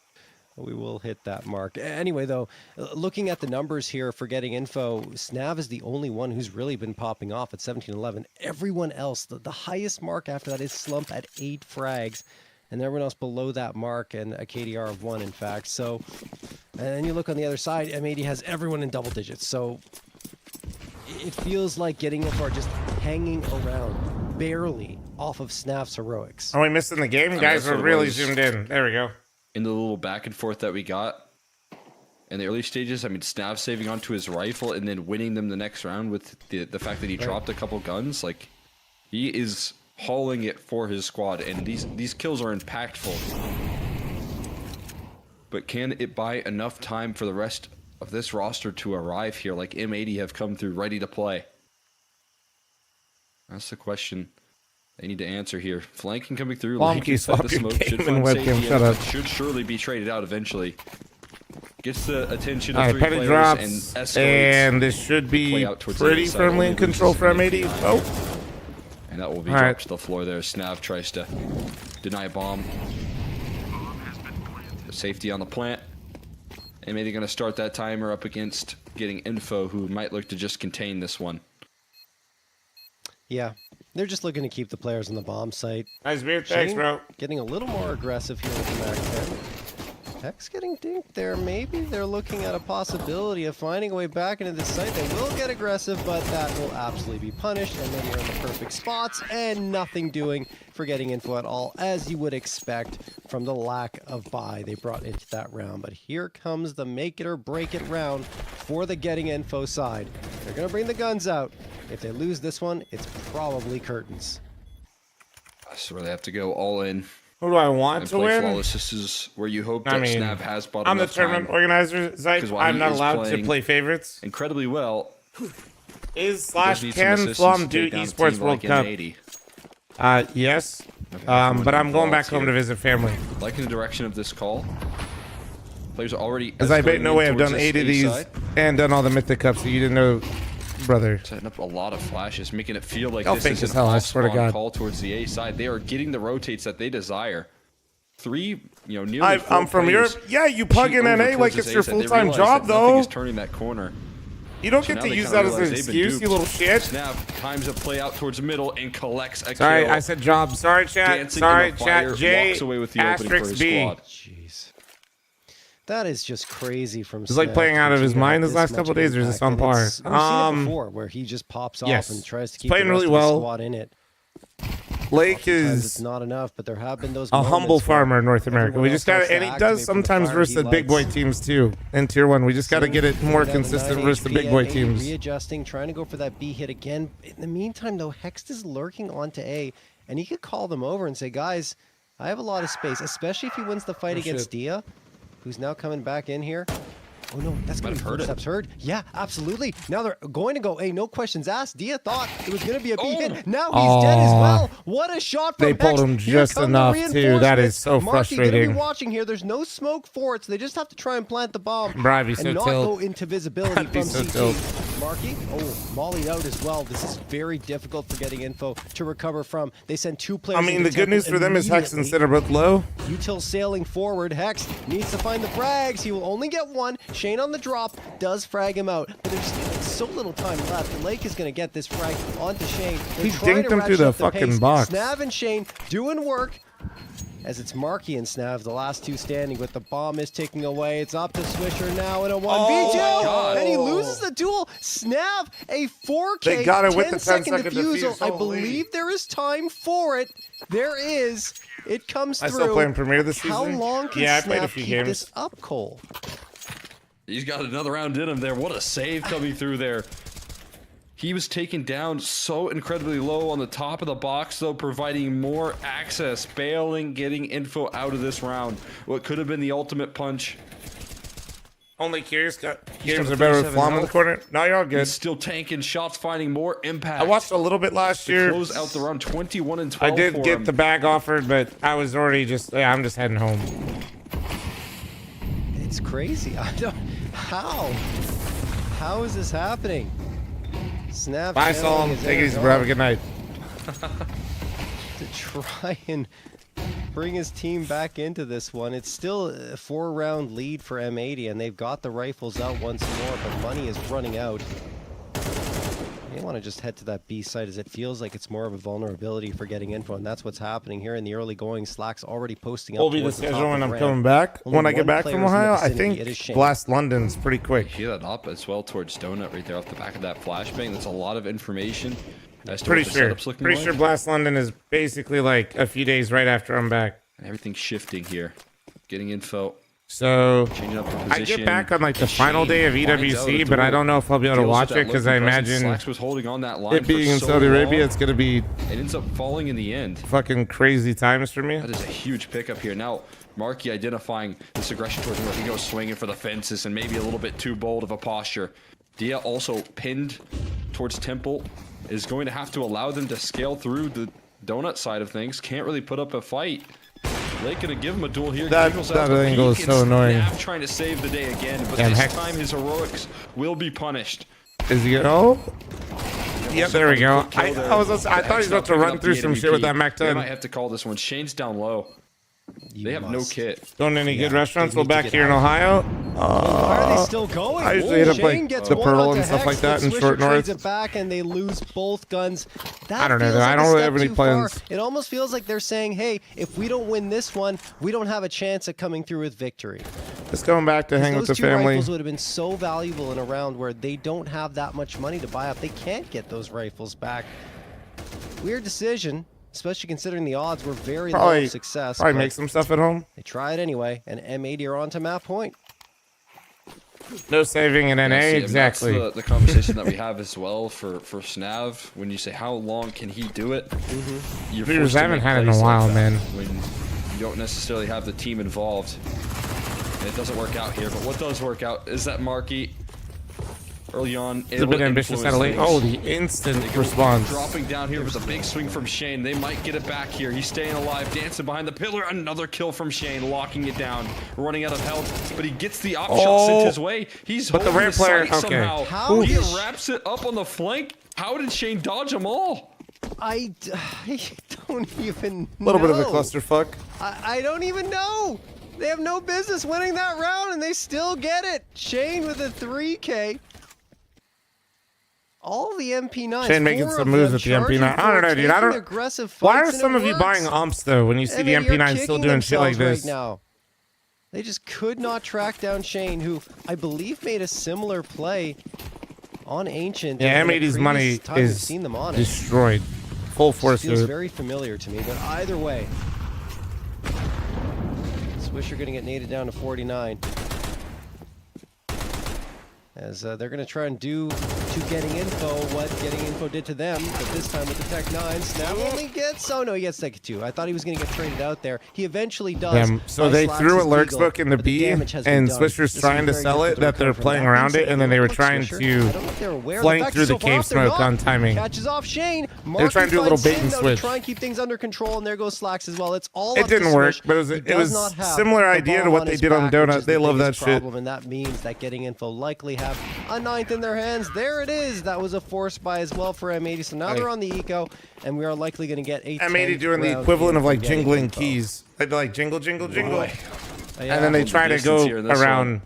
C: we will hit that mark. Anyway, though, looking at the numbers here for getting info, Snav is the only one who's really been popping off at 17-11. Everyone else, the highest mark after that is Slump at 8 frags. And everyone else below that mark and a KDR of 1, in fact. So, and then you look on the other side, M80 has everyone in double digits. So it feels like getting info are just hanging around, barely off of Snav's heroics.
A: Are we missing the game? Guys, we're really zoomed in. There we go.
D: In the little back and forth that we got in the early stages, I mean, Snav saving onto his rifle and then winning them the next round with the fact that he dropped a couple guns. Like, he is hauling it for his squad, and these kills are impactful. But can it buy enough time for the rest of this roster to arrive here, like M80 have come through ready to play? That's the question they need to answer here. Flanking coming through.
A: Wonky, swap
D: the
A: your
D: smoke
A: game
D: should
A: and
D: find
A: webcam,
D: safety,
A: shut up.
D: should surely be traded out eventually. Gets the attention of
A: All right,
D: 3
A: petty
D: players
A: drops,
D: and escalates.
A: and this should be
D: Play out towards the
A: pretty
D: other side.
A: firmly in
D: Only
A: control
D: loses
A: for
D: some
A: M80. Oh.
D: And that will be
A: All
D: dropped
A: right.
D: to the floor there. Snav tries to deny a bomb. Safety on the plant. And maybe going to start that timer up against getting info, who might look to just contain this one.
C: Yeah, they're just looking to keep the players on the bomb site.
A: Nice beer. Thanks,
C: Shane
A: bro.
C: getting a little more aggressive here with the Mac 10. Hex getting dinked there. Maybe they're looking at a possibility of finding a way back into this site. They will get aggressive, but that will absolutely be punished. And then you're in the perfect spots and nothing doing for getting info at all, as you would expect from the lack of buy they brought into that round. But here comes the make it or break it round for the getting info side. They're going to bring the guns out. If they lose this one, it's probably curtains.
D: So they have to go all in
A: Who do I want
D: and
A: to
D: play
A: win?
D: flawless. This is where you hope that
A: I mean,
D: Snav has bought
A: I'm the
D: enough time.
A: tournament organizer. Zeit,
D: 'Cause while
A: I'm
D: he
A: not
D: is
A: allowed to
D: playing
A: play favorites.
D: Incredibly well.
A: Is
D: Does
A: /
D: need some
A: can
D: assistance
A: fl0m
D: to
A: do
D: take down a
A: esports
D: team
A: World
D: like
A: Cup?
D: M80.
A: Yes.
D: Okay,
A: But I'm
D: someone
A: going back
D: involved
A: home
D: here.
A: to visit family.
D: Liking the direction of this call. Players are already.
A: As I bet
D: escalating
A: no way I've
D: towards
A: done
D: this
A: 8 of
D: A
A: these
D: side.
A: and done all the Mythic Cups, so you didn't know, brother.
D: Setting up a lot of flashes, making it feel like
A: Y'all
D: this
A: fake
D: is
A: as
D: an
A: hell, I swear to
D: off-spawn
A: God.
D: call towards the A side. They are getting the rotates that they desire. 3, nearly
A: I'm
D: 4
A: from Europe.
D: players
A: Yeah, you plug
D: shoot
A: in
D: over
A: NA
D: towards
A: like
D: this
A: it's your
D: A side. They
A: full-time
D: realize
A: job,
D: that nothing
A: though.
D: is turning that corner.
A: You don't
D: So
A: get
D: now
A: to
D: they
A: use
D: kinda
A: that as an
D: realize they've been
A: excuse, you
D: duped.
A: little shit.
D: Snap times a play out towards the middle and collects a
A: Sorry,
D: kill.
A: I said job. Sorry, chat.
D: Dancing
A: Sorry,
D: in the fire,
A: chat. J
D: walks away with the opening for
A: asterisk
D: his
A: B.
D: squad.
C: Jeez. That is just crazy from
A: It's like
C: Snav
A: playing
C: to
A: out of his
C: continue to have
A: mind this
C: this
A: last
C: much
A: couple of days, or is this
C: impact.
A: on par?
C: And we've seen it before, where he just pops
A: yes.
C: off and tries to
A: He's
C: keep the
A: playing
C: rest
A: really
C: of
A: well.
C: the squad in it.
A: Lake
C: Sometimes it's
A: is
C: not enough, but there have been those
A: a
C: moments
A: humble
C: where
A: farmer in North America.
C: everyone
A: We
C: else
A: just got
C: starts
A: to, and
C: to
A: he does
C: activate from the
A: sometimes
C: fire
A: versus
C: he
A: the big boy
C: likes.
A: teams too in Tier 1. We just got to get it more
C: Down to
A: consistent
C: 9
A: versus the big
C: HP
A: boy
C: at A,
A: teams.
C: Readjusting, trying to go for that B hit again. In the meantime, though, Hext is lurking onto A, and he could call them over and say, guys, I have a lot of space, especially if he wins the fight against
A: shit.
C: Dia, who's now coming back in here. Oh no, that's going to be footsteps heard. Yeah, absolutely. Now they're going to go A, no questions asked. Dia thought it was going to be a B hit. Now he's dead as well. What a shot from
A: They pulled
C: Hext.
A: him
C: Here
A: just
C: come the
A: enough, too. That is so
C: reinforcements. Marky gonna
A: frustrating.
C: be watching here. There's no smoke for it, so they just have to try and plant the bomb
A: Bro, I'd be so
C: and not
A: tilt.
C: go into visibility
A: I'd be
C: from
A: so
C: CT.
A: tilt.
C: Marky, mollied out as well. This is very difficult for getting info to recover from. They send 2 players.
A: I mean,
C: into
A: the good news
C: temple
A: for them is Hex and
C: immediately.
A: Sid are both low.
C: Util sailing forward. Hex needs to find the frags. He will only get 1. Shane on the drop does frag him out, but there's so little time left. Lake is going to get this frag onto Shane. They're
A: He
C: trying
A: dinked
C: to
A: him through
C: ratchet
A: the
C: up
A: fucking
C: pace.
A: box.
C: Snav and Shane doing work. As it's Marky and Snav, the last 2 standing, with the bomb is ticking away. It's up to Swisher now in a 1v2.
A: Oh my God.
C: And he loses the duel. Snav, a 4K,
A: They got it with the
C: 10-second
A: 10-second
C: defusal.
A: defuse.
C: I
A: Holy.
C: believe there is time for it. There is. It comes
A: I
C: through.
A: still playing Premier this
C: How
A: season.
C: long can
A: Yeah, I played a
C: Snav
A: few
C: keep
A: games.
C: this up, Cole?
D: He's got another round in him there. What a save coming through there. He was taken down so incredibly low on the top of the box, though, providing more access, bailing, getting info out of this round. What could have been the ultimate punch.
A: Only curious games are better with fl0m in the corner. No, you're all good.
D: He's still tanking shots, finding more impact.
A: I watched a little bit last year.
D: Close out the round 21 and 12.
A: I did get the bag offered, but I was already just, yeah, I'm just heading home.
C: It's crazy. I don't. How? How is this happening? Snap.
A: Bye, Solom. Take it easy, bro. Have a good night.
C: To try and bring his team back into this one. It's still a 4-round lead for M80, and they've got the rifles out once more, but money is running out. They want to just head to that B site, as it feels like it's more of a vulnerability for getting info, and that's what's happening here in the early going. Slack's already posting up.
A: Will be the schedule when I'm coming back. When I get back from Ohio, I think Blast London's pretty quick.
D: Hear that up as well towards Donut right there off the back of that flashbang. That's a lot of information.
A: Pretty sure Blast London is basically like a few days right after I'm back.
D: And everything's shifting here. Getting info.
A: So
D: Changing up the
A: I
D: position.
A: get back on like the final day of EWC, but I don't know if I'll be able to watch it because I imagine
D: Slacks was holding on that line
A: it being
D: for
A: in
D: so
A: Saudi Arabia,
D: long.
A: it's gonna be
D: It ends up falling in the end.
A: fucking crazy times for me.
D: That is a huge pickup here. Now, Marky identifying this aggression towards him. He goes swinging for the fences and maybe a little bit too bold of a posture. Dia also pinned towards Temple. Is going to have to allow them to scale through the donut side of things. Can't really put up a fight. Lake gonna give him a duel here.
A: That angle is so annoying.
D: Snav trying to save the day again, but
A: Damn,
D: this
A: Hex.
D: time his heroics will be punished.
A: Is he gonna? Oh, yep, there we go. I thought he was about to run through some shit with that Mac
D: They might
A: 10.
D: have to call this one. Shane's down low. They have no kit.
A: Going to any good
C: Yeah,
A: restaurants?
C: they
A: Well,
C: need to
A: back
C: get
A: here in
C: out.
A: Ohio.
C: Why are they still going?
A: I usually hit up
C: Shane
A: like
C: gets
A: the
C: one
A: Pearl
C: onto
A: and stuff
C: Hex,
A: like that
C: but
A: in
C: Swisher
A: Short
C: trades
A: North.
C: it back and they lose both guns. That
A: I don't know,
C: feels
A: though.
C: like
A: I
C: a
A: don't really
C: step
A: have any
C: too far.
A: plans.
C: It almost feels like they're saying, hey, if we don't win this one, we don't have a chance at coming through with victory.
A: Just going back to hang with
C: Those
A: the
C: two
A: family.
C: rifles would have been so valuable in a round where they don't have that much money to buy up. They can't get those rifles back. Weird decision, especially considering the odds were very low of success.
A: Probably
C: but
A: make some stuff at home.
C: They try it anyway, and M80 are on to map point.
A: No saving in NA,
D: Yeah, see, and
A: exactly.
D: That's the conversation that we have as well for Snav. When you say how long can he do it, you're
A: Viewers,
D: forced to
A: I haven't
D: make
A: had it in a
D: plays like
A: while,
D: that
A: man.
D: When you don't necessarily have the team involved, and it doesn't work out here. But what does work out is that Marky early on
A: It's a bit ambitious at a late. Oh, the instant response.
D: Dropping down here with a big swing from Shane. They might get it back here. He's staying alive, dancing behind the pillar. Another kill from Shane, locking it down, running out of health. But he gets the op shot sent his way. He's
A: But the
D: holding
A: rare player,
D: sight
A: okay.
D: somehow.
C: How
D: He
C: did-
D: wraps it up on the flank. How did Shane dodge them all?
C: I don't even know.
A: A little bit of a clusterfuck.
C: I don't even know. They have no business winning that round, and they still get it. Shane with a 3K. All the MP9s.
A: Shane making
C: 4
A: some
C: of
A: moves
C: them
A: with the MP9.
C: charging
A: I don't know,
C: forward,
A: dude. I
C: taking
A: don't.
C: aggressive
A: Why
C: fights,
A: are
C: and
A: some
C: it
A: of you
C: works.
A: buying umps though when you see the
C: I mean, you're
A: MP9 still
C: kicking
A: doing shit like
C: themselves
A: this?
C: right now. They just could not track down Shane, who I believe made a similar play on Ancient.
A: Yeah,
C: in the
A: M80's
C: previous
A: money
C: time we've
A: is
C: seen them on it.
A: destroyed. Full force
C: Feels
A: to it.
C: very familiar to me, but either way, Swisher going to get naded down to 49. As they're going to try and do to getting info what getting info did to them, but this time with the Tech 9, Snap only gets... Oh no, he gets Tech 2. I thought he was going to get traded out there. He eventually does.
A: So they threw a Lurks book in the B, and Swisher's trying to sell it that they're playing around it, and then they were trying to flank through the cave smoke on timing.
C: Catches off Shane.
A: They're trying to do a little bait and switch.
C: Try and keep things under control, and there goes Slacks as well. It's all
A: It
C: up to
A: didn't work,
C: Swish.
A: but it was similar idea to what they did on Donut. They love that shit.
C: And that means that getting info likely have a 9th in their hands. There it is. That was a force buy as well for M80. So now they're on the eco, and we are likely going to get a
A: M80 doing the equivalent of like jingling keys. They'd be like jingle, jingle, jingle. And then they try to go around.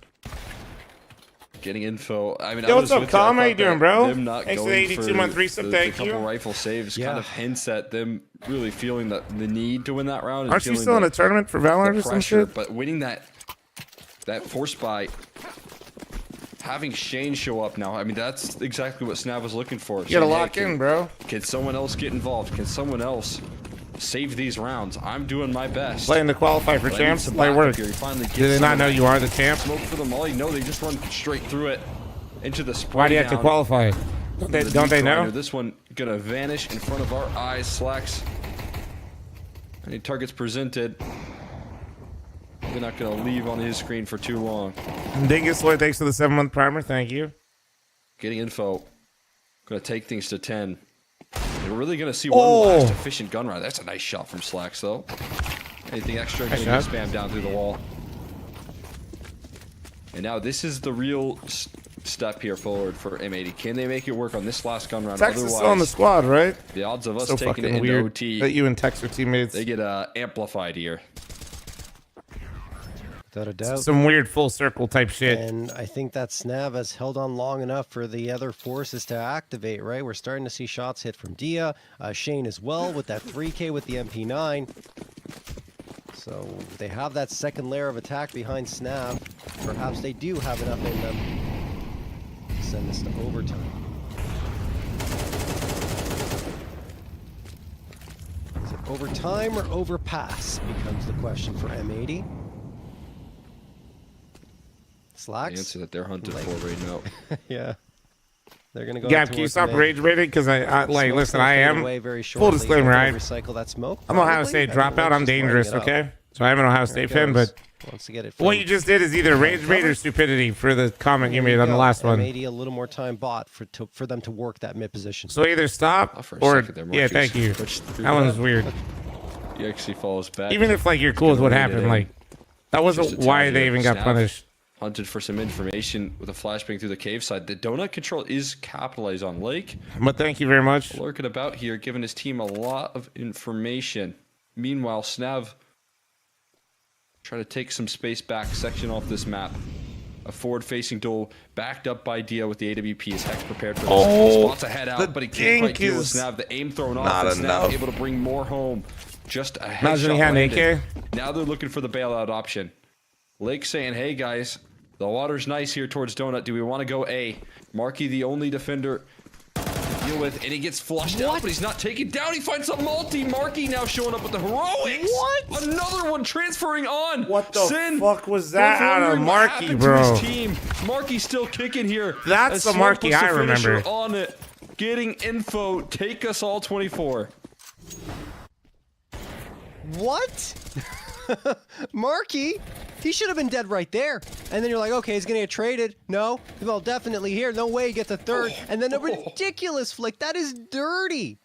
D: Getting info. I mean,
A: Yo,
D: I
A: what's
D: was
A: up,
D: with you. I
A: Calm? How you
D: thought
A: doing,
D: that
A: bro?
D: them not
A: Thanks for the
D: going
A: 82-month resub,
D: the
A: thank
D: couple
A: you.
D: rifle saves
C: Yeah.
D: kind of hints at them really feeling that the need to win that round. And
A: Aren't you
D: feeling
A: still in
D: the-
A: a tournament for Valorant
D: the
A: or some
D: pressure,
A: shit?
D: But winning that force buy, having Shane show up now, I mean, that's exactly what Snav was looking for.
A: You gotta
D: Saying, hey,
A: lock in, bro.
D: Can someone else get involved? Can someone else save these rounds? I'm doing my best.
A: Playing to qualify for
D: But I need
A: champs.
D: some
A: Light
D: backup
A: work.
D: here. He finally gets
A: Did they not
D: someone
A: know you are the champ?
D: Smoke for the molly? No, they just run straight through it into the spray
A: Why do you have to
D: down.
A: qualify? Don't they know?
D: This one gonna vanish in front of our eyes. Slacks. Any targets presented. We're not gonna leave on his screen for too long.
A: Dingus Lloyd, thanks for the 7-month primer. Thank you.
D: Getting info. Gonna take things to 10. We're really gonna see one last efficient gun round. That's a nice shot from Slacks, though. Anything extra gonna get spammed down through the wall. And now this is the real step here forward for M80. Can they make it work on this last gun round?
A: Tex is still on the squad, right?
D: The odds of us
A: So
D: taking it
A: fucking
D: into
A: weird
D: OT,
A: that you and Tex are teammates.
D: they get amplified here.
C: Without a doubt.
A: Some weird full circle type shit.
C: And I think that Snav has held on long enough for the other forces to activate, right? We're starting to see shots hit from Dia, Shane as well with that 3K with the MP9. So they have that second layer of attack behind Snav. Perhaps they do have enough in them to send this to overtime. Is it overtime or overpass becomes the question for M80. Slacks?
D: The answer that they're hunted for right now.
C: Yeah. They're gonna go.
A: Gab, can you stop rage baiting? Because I like, listen, I am. Full disclaimer,
C: recycle that smoke.
A: I'm Ohio State dropout. I'm dangerous, okay? So I'm an Ohio State fan, but
C: wants to get it.
A: What you just did is either rage bait or stupidity for the comment you made on the last one.
C: Maybe a little more time bought for them to work that mid position.
A: So either stop or yeah, thank you. That one's weird.
D: He actually falls back.
A: Even if like you're cool with what happened, like that wasn't why they even got punished.
D: Hunted for some information with a flashbang through the cave side. The donut control is capitalized on Lake.
A: But thank you very much.
D: Lurking about here, giving his team a lot of information. Meanwhile, Snav try to take some space back, section off this map. A forward-facing duel backed up by Dia with the AWP. Is Hex prepared for this? Spots a head out, but he can't quite deal with Snav. The aim thrown off, and Snav able to bring more home. Just a headshot landed. Now they're looking for the bailout option. Lake saying, hey guys, the water's nice here towards Donut. Do we want to go A? Marky, the only defender to deal with, and he gets flushed out, but he's not taken down. He finds a multi. Marky now showing up with the heroics. What? Another one transferring on.
A: What the fuck was that out of Marky, bro?
D: Team. Marky's still kicking here.
A: That's the Marky I remember.
D: On it, getting info. Take us all 24.
C: What? Marky? He should have been dead right there. And then you're like, okay, he's going to get traded. No. Well, definitely here. No way he gets a third. And then a ridiculous flick. That is dirty.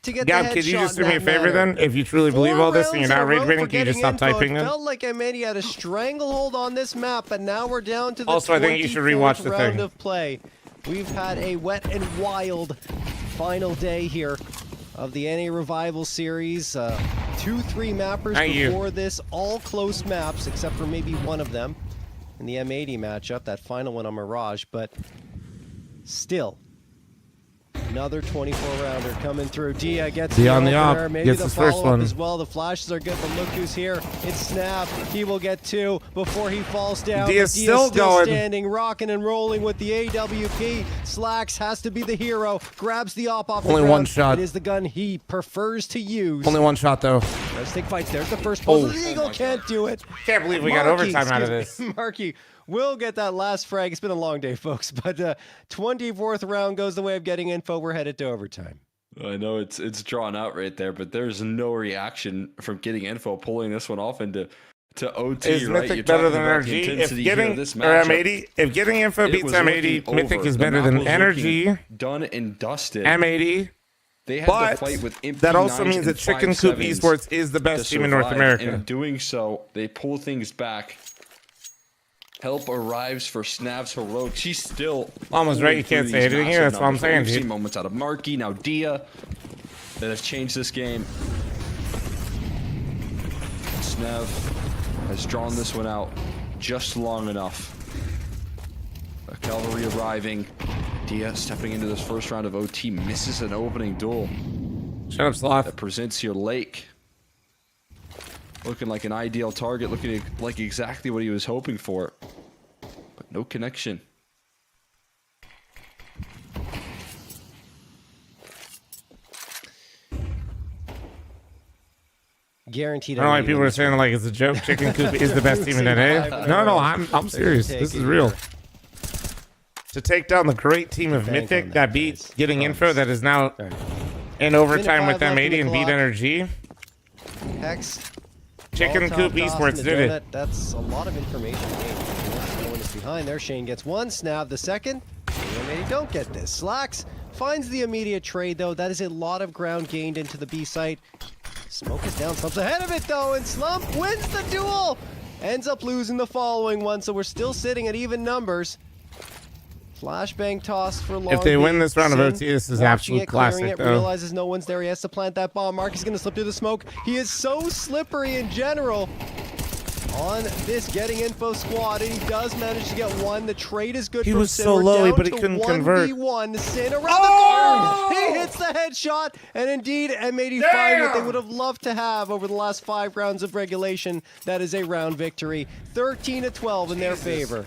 C: To get
A: Gab, could you just do me a favor then? If you truly believe all this and you're not rage baiting, can you just stop typing then?
C: It felt like M80 had a stranglehold on this map, but now we're down to the
A: also, I think you should rewatch the
C: round
A: thing.
C: of play. We've had a wet and wild final day here of the NA Revival series. 2-3 mappers before this, all close maps except for maybe one of them in the M80 matchup, that final one on Mirage, but still another 24-rounder coming through. Dia gets the opener, maybe the follow-up as well. The flashes are good, but look who's here. It's Snap. He will get two before he falls down.
A: Dia's still going.
C: Standing, rocking and rolling with the AWP. Slacks has to be the hero. Grabs the op off the ground.
A: Only one shot.
C: It is the gun he prefers to use.
A: Only one shot though.
C: Let's take fights. There's the first pull. The Eagle can't do it.
A: Can't believe we got overtime out of this.
C: Marky will get that last frag. It's been a long day, folks, but 24th round goes the way of getting info. We're headed to overtime.
D: I know it's drawn out right there, but there's no reaction from getting info, pulling this one off into OT.
A: Is
D: right?
A: Mythic better than NRG? If getting if getting info beats M80, Mythic is better than NRG.
D: Done and dusted.
A: M80.
D: They had
A: but
D: to fight with
A: that also means that Chicken Coop Esports is the best team in North America.
D: In doing so, they pull things back. Help arrives for Snav's heroic. She's still
A: almost right. You can't say anything here. That's what I'm saying,
D: We've
A: dude.
D: seen moments out of Marky, now Dia, that has changed this game. Snav has drawn this one out just long enough. A cavalry arriving. Dia stepping into this first round of OT, misses an opening duel.
A: Shut up, Sloth.
D: That presents your Lake. Looking like an ideal target, looking like exactly what he was hoping for. But no connection.
C: Guaranteed.
A: I don't know why people are saying like it's a joke. Chicken Coop is the best team in NA. No, I'm serious. This is real. to take down the great team of
C: Bank
A: Mythic
C: on
A: that
C: that,
A: beat
C: guys.
A: getting info
C: Promise.
A: that is now
C: Sorry.
A: in overtime with
C: Minute 5 left in
A: M80
C: the
A: and beat
C: clock.
A: Energy.
C: Hex.
A: Chicken
C: Molotov
A: Coop
C: toss
A: Esports
C: in the
A: did it.
C: donut. That's a lot of information gained. No one is behind there. Shane gets one. Snap the second. Maybe don't get this. Slacks finds the immediate trade, though. That is a lot of ground gained into the B site. Smoke is down. Slump's ahead of it, though, and Slump wins the duel. Ends up losing the following one, so we're still sitting at even numbers. Flashbang toss for Long
A: If they win
C: Beach.
A: this round of
C: Sin
A: OT, this is
C: watching
A: absolute
C: it, clearing
A: classic,
C: it,
A: though.
C: realizes no one's there. He has to plant that bomb. Mark is going to slip through the smoke. He is so slippery in general on this getting info squad, and he does manage to get one. The trade is good.
A: He
C: from
A: was
C: Sin.
A: so
C: We're
A: low,
C: down
A: but he
C: to
A: couldn't convert.
C: 1v1. Sin around
A: Oh!
C: the corner. He hits the headshot, and indeed, M80 find what they
A: Damn!
C: would have loved to have over the last 5 rounds of regulation. That is a round victory, 13-12 in their favor.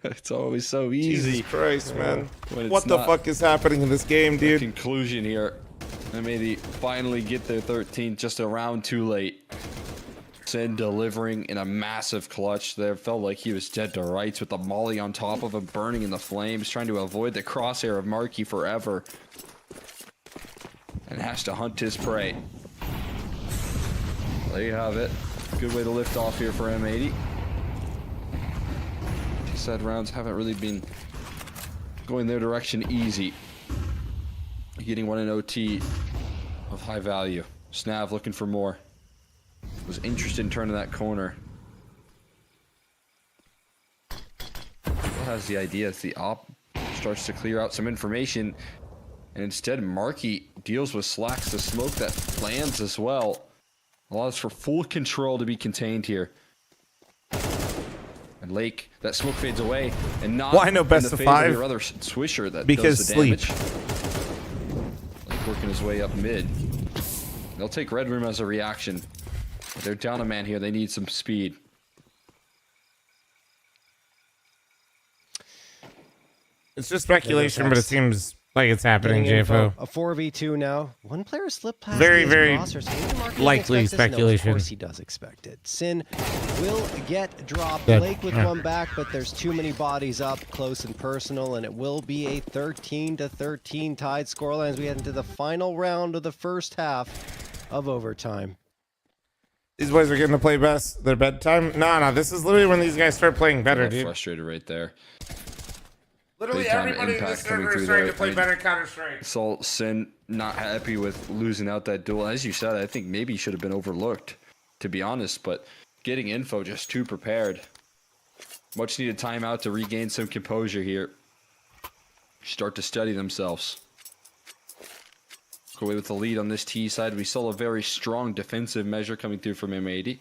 D: It's always so easy.
A: Jesus Christ, man.
D: When it's
A: What the
D: not.
A: fuck is happening in this game,
D: The
A: dude?
D: conclusion here. M80 finally get their 13th just a round too late. Sin delivering in a massive clutch there. Felt like he was dead to rights with the molly on top of him, burning in the flames, trying to avoid the crosshair of Marky forever. And has to hunt his prey. There you have it. Good way to lift off here for M80. Said rounds haven't really been going their direction easy. Getting one in OT of high value. Snav looking for more. Was interested in turning that corner. Still has the idea as the op starts to clear out some information. And instead Marky deals with Slacks, the smoke that lands as well. Allows for full control to be contained here. And Lake, that smoke fades away, and not
A: Why no
D: in
A: best
D: the
A: of
D: phase
A: 5?
D: your other Swisher that
A: Because
D: does the
A: sleep.
D: damage. Lake working his way up mid. They'll take Red Room as a reaction. But they're down a man here. They need some speed.
A: It's just speculation, but it
C: Next.
A: seems like it's happening,
C: Getting info.
A: JFO.
C: A 4v2 now. One player slipped past
A: Very,
C: his
A: very
C: crosshairs. Maybe Mark didn't
A: likely
C: expect this. No,
A: speculation.
C: of course he does expect it. Sin will get dropped.
A: Good.
C: Lake with
A: Yeah.
C: one back, but there's too many bodies up close and personal, and it will be a 13-13 tied scoreline as we head into the final round of the first half of overtime.
A: These boys are getting to play best their bedtime. No, this is literally when these guys start playing better,
D: Got
A: dude.
D: frustrated right there.
A: Literally
D: Big time
A: everybody in
D: impact
A: this
D: coming
A: server is
D: through
A: trying
D: there.
A: to play
D: I mean,
A: better Counter-Strike.
D: Salt Sin not happy with losing out that duel. As you said, I think maybe he should have been overlooked, to be honest. But getting info just too prepared. Much needed timeout to regain some composure here. Start to study themselves. Go away with the lead on this T side. We saw a very strong defensive measure coming through from M80.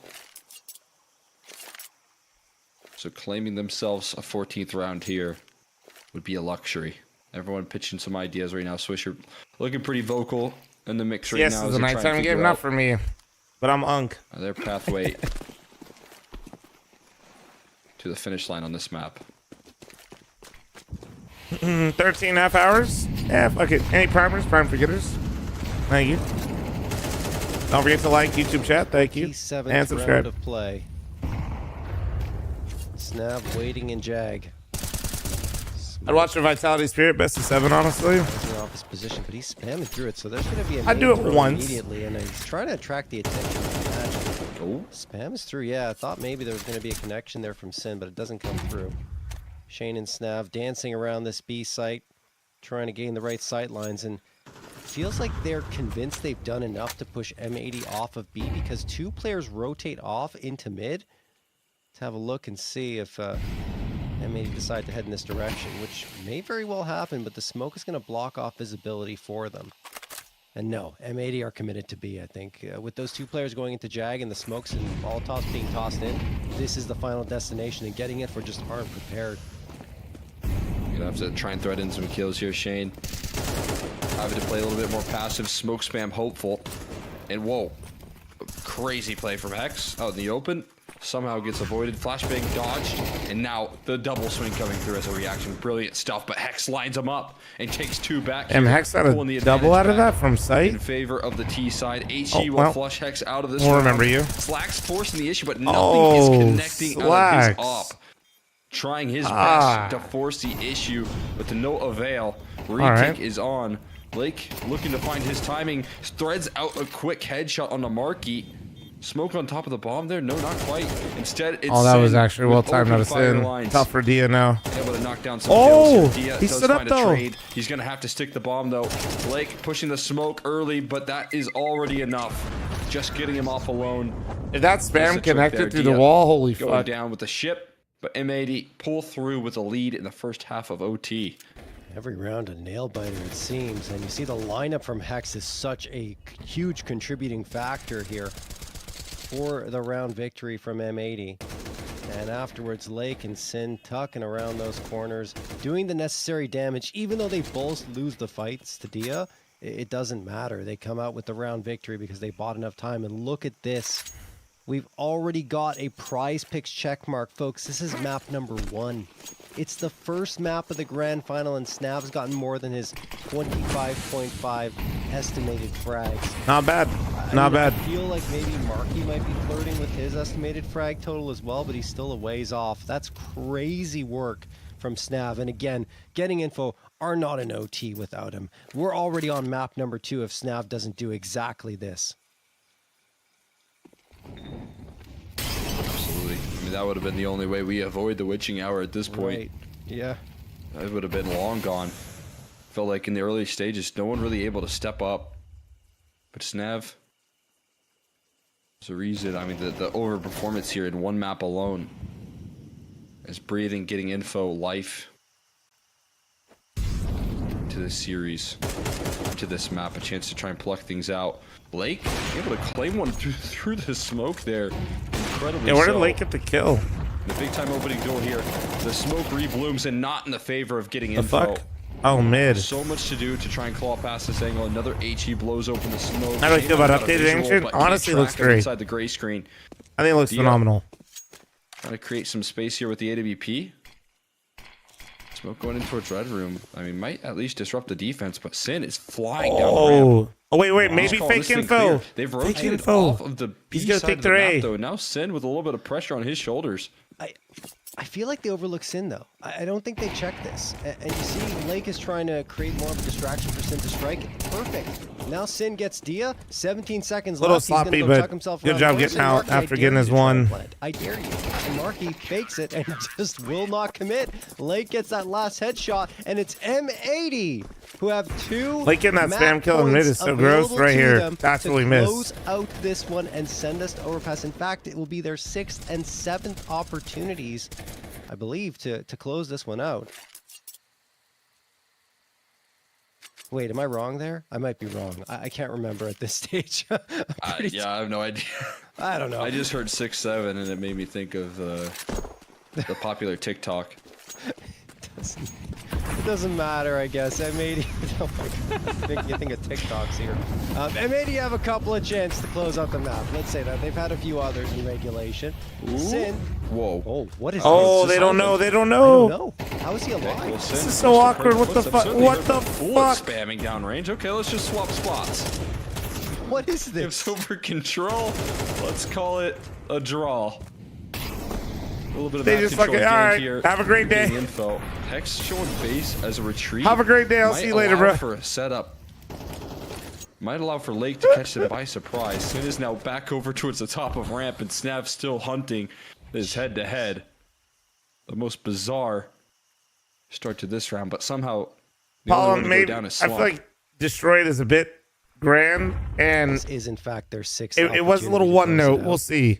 D: So claiming themselves a 14th round here would be a luxury. Everyone pitching some ideas right now. Swisher looking pretty vocal in the mix right
A: Yes,
D: now.
A: it's
D: as
A: a
D: they're trying to
A: nighttime
D: figure
A: game, not
D: out,
A: for me. But I'm Unk.
D: their pathway to the finish line on this map.
A: 13 and a half hours? Yeah, fuck it. Any primers? Prime forgetters? Thank you. Don't forget to like YouTube chat. Thank you.
C: T7th
A: And
C: round
A: subscribe.
C: of play. Snap waiting in Jag.
A: I'd watch the Vitality Spirit, best of 7, honestly.
C: Rising off his position, but he's spamming through it, so there's going to be a
A: I'd do
C: main
A: it
C: throw
A: once.
C: immediately, and he's trying to attract the attention of the match.
D: Oh,
C: Spam is through, yeah. I thought maybe there was going to be a connection there from Sin, but it doesn't come through. Shane and Snav dancing around this B site, trying to gain the right sight lines, and it feels like they're convinced they've done enough to push M80 off of B because 2 players rotate off into mid. Let's have a look and see if M80 decide to head in this direction, which may very well happen, but the smoke is going to block off visibility for them. And no, M80 are committed to B, I think. With those 2 players going into Jag and the smokes and Molotovs being tossed in, this is the final destination, and getting it for just aren't prepared.
D: you're gonna have to try and thread in some kills here, Shane. Having to play a little bit more passive, smoke spam hopeful. And whoa, crazy play from Hex out in the open. Somehow gets avoided. Flashbang dodged. And now the double swing coming through as a reaction. Brilliant stuff, but Hex lines him up and takes 2 back.
A: And
D: here,
A: Hex got
D: pulling the
A: a double
D: advantage
A: out of
D: back
A: that from
D: in
A: sight.
D: favor of the T side. HG
A: Oh,
D: will
A: well.
D: flush Hex out of this
A: We'll
D: round.
A: remember you.
D: Slacks forcing the issue, but nothing
A: Oh,
D: is connecting out of
A: Slacks.
D: his op. trying his best to force the issue, but to no avail. Re-kick is on. Blake looking to find his timing, threads out a quick headshot on the marquee. Smoke on top of the bomb there? No, not quite. Instead, it's
A: that was actually well timed. Not a sin. Tough for Dia now.
D: Able to knock down some kills. Dia
A: he
D: does
A: stood up
D: find
A: though.
D: a trade. He's gonna have to stick the bomb though. Blake pushing the smoke early, but that is already enough. Just getting him off alone.
A: If that spam connected through the wall, holy
D: going
A: fuck.
D: down with the ship, but M80 pull through with a lead in the first half of OT.
C: Every round a nail biter, it seems. And you see the lineup from Hex is such a huge contributing factor here for the round victory from M80. And afterwards, Lake and Sin tucking around those corners, doing the necessary damage. Even though they both lose the fights to Dia, it doesn't matter. They come out with the round victory because they bought enough time. And look at this. We've already got a prize picks check mark, folks. This is map number 1. It's the first map of the grand final, and Snav's gotten more than his 25.5 estimated frags.
A: Not bad. Not bad.
C: I feel like maybe Marky might be flirting with his estimated frag total as well, but he's still a ways off. That's crazy work from Snav. And again, getting info are not an OT without him. We're already on map number 2 if Snav doesn't do exactly this.
D: Absolutely. I mean, that would have been the only way we avoid the witching hour at this point.
C: Right. Yeah.
D: It would have been long gone. Felt like in the early stages, no one really able to step up. But Snav, there's a reason. I mean, the overperformance here in one map alone is breathing, getting info, life to this series, to this map, a chance to try and pluck things out. Blake able to claim one through the smoke there. Incredibly
A: Yeah, where did
D: so.
A: Lake get the kill?
D: The big time opening goal here. The smoke reblooms and not in the favor of getting
A: The
D: info.
A: fuck? Oh, mid.
D: So much to do to try and claw past this angle. Another HE blows open the smoke.
A: How do I feel about
D: Not a
A: updated
D: visual,
A: ancient?
D: but can't
A: Honestly,
D: track
A: looks
D: him
A: great.
D: Inside the gray screen.
A: I think it looks phenomenal.
D: Trying to create some space here with the AWP. Smoke going in towards red room. I mean, might at least disrupt the defense, but Sin is flying down the ramp.
A: Oh, wait,
D: Wow,
A: maybe
D: calling
A: fake
D: this thing
A: info.
D: clear. They've
A: Fake
D: rotated
A: info.
D: off of the B
A: He's gonna
D: side
A: take
D: of the
A: their
D: map,
A: A.
D: though. Now Sin with a little bit of pressure on his shoulders.
C: I feel like they overlook Sin, though. I don't think they check this. And you see, Lake is trying to create more of a distraction for Sin to strike. Perfect. Now Sin gets Dia. 17 seconds
A: Little
C: left. He's
A: sloppy,
C: gonna go
A: but
C: chuck himself
A: good
C: around
A: job
C: the
A: getting
C: horse. And
A: out
C: Marky, I
A: after
C: dare
A: getting
C: you
A: his
C: to try
A: one.
C: and plant. I dare you. And Marky fakes it and just will not commit. Lake gets that last headshot, and it's M80 who have 2
A: Lake getting that
C: map
A: spam kill in mid
C: points
A: is so gross
C: available
A: right
C: to
A: here.
C: them
A: That's
C: to
A: what we missed.
C: close out this one and send us to overpass. In fact, it will be their 6th and 7th opportunities, I believe, to close this one out. Wait, am I wrong there? I might be wrong. I can't remember at this stage.
D: Yeah, I have no idea.
C: I don't know.
D: I just heard 6-7 and it made me think of the popular TikTok.
C: It doesn't matter, I guess. M80, oh my God, you think of TikToks here. M80 have a couple of chances to close out the map. Let's say that. They've had a few others in regulation. Sin.
D: Whoa.
C: Oh, what is
A: Oh,
C: this?
A: they don't know. They don't
C: I
A: know.
C: don't know. How is he alive?
A: This is so awkward. What the fuck? What the fuck?
D: Spamming downrange. Okay, let's just swap spots.
C: What is this?
D: Gives over control. Let's call it a draw. A little bit of
A: They
D: map
A: just
D: control
A: fucking, all
D: gained
A: right,
D: here.
A: have a great day.
D: Getting info. Hex showing base as a retreat.
A: Have a great day. I'll
D: Might
A: see you later,
D: allow
A: bro.
D: For a setup. Might allow for Lake to catch them by surprise. Sin is now back over towards the top of ramp, and Snav still hunting his head-to-head. The most bizarre start to this round, but somehow the only
A: Paul,
D: one to
A: maybe
D: go down is
A: I
D: Swamp.
A: feel like Destroyed is a bit grand, and
C: This is, in fact, their 6th
A: it was a little
C: opportunity to
A: one
C: close
A: note.
C: it
A: We'll
C: out.
A: see.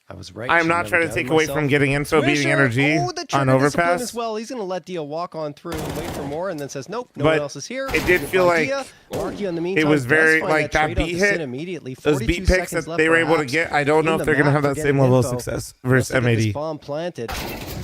C: I was right.
A: I'm
C: Should
A: not
C: never
A: trying to
C: doubt
A: take away
C: myself.
A: from getting info, beating
C: Swisher!
A: energy
C: Oh, the
A: on
C: trigger discipline
A: overpass.
C: as well. He's going to let Dia walk on through and wait for more, and then says, nope, no one
A: But
C: else is here.
A: it did
C: We'll
A: feel
C: find
A: like
C: Dia. Marky, in the meantime,
A: was
C: does
A: very,
C: find
A: like, that
C: trade off
A: beat
C: to Sin
A: hit,
C: immediately.
A: Those
C: 42
A: beat picks
C: seconds
A: that
C: left
A: they were able to
C: perhaps
A: get, I don't know
C: in
A: if
C: the
A: they're going to
C: map
A: have
C: for
A: that
C: getting
A: same level of
C: info.
A: success versus
C: Let's get this
A: M80.
C: bomb planted.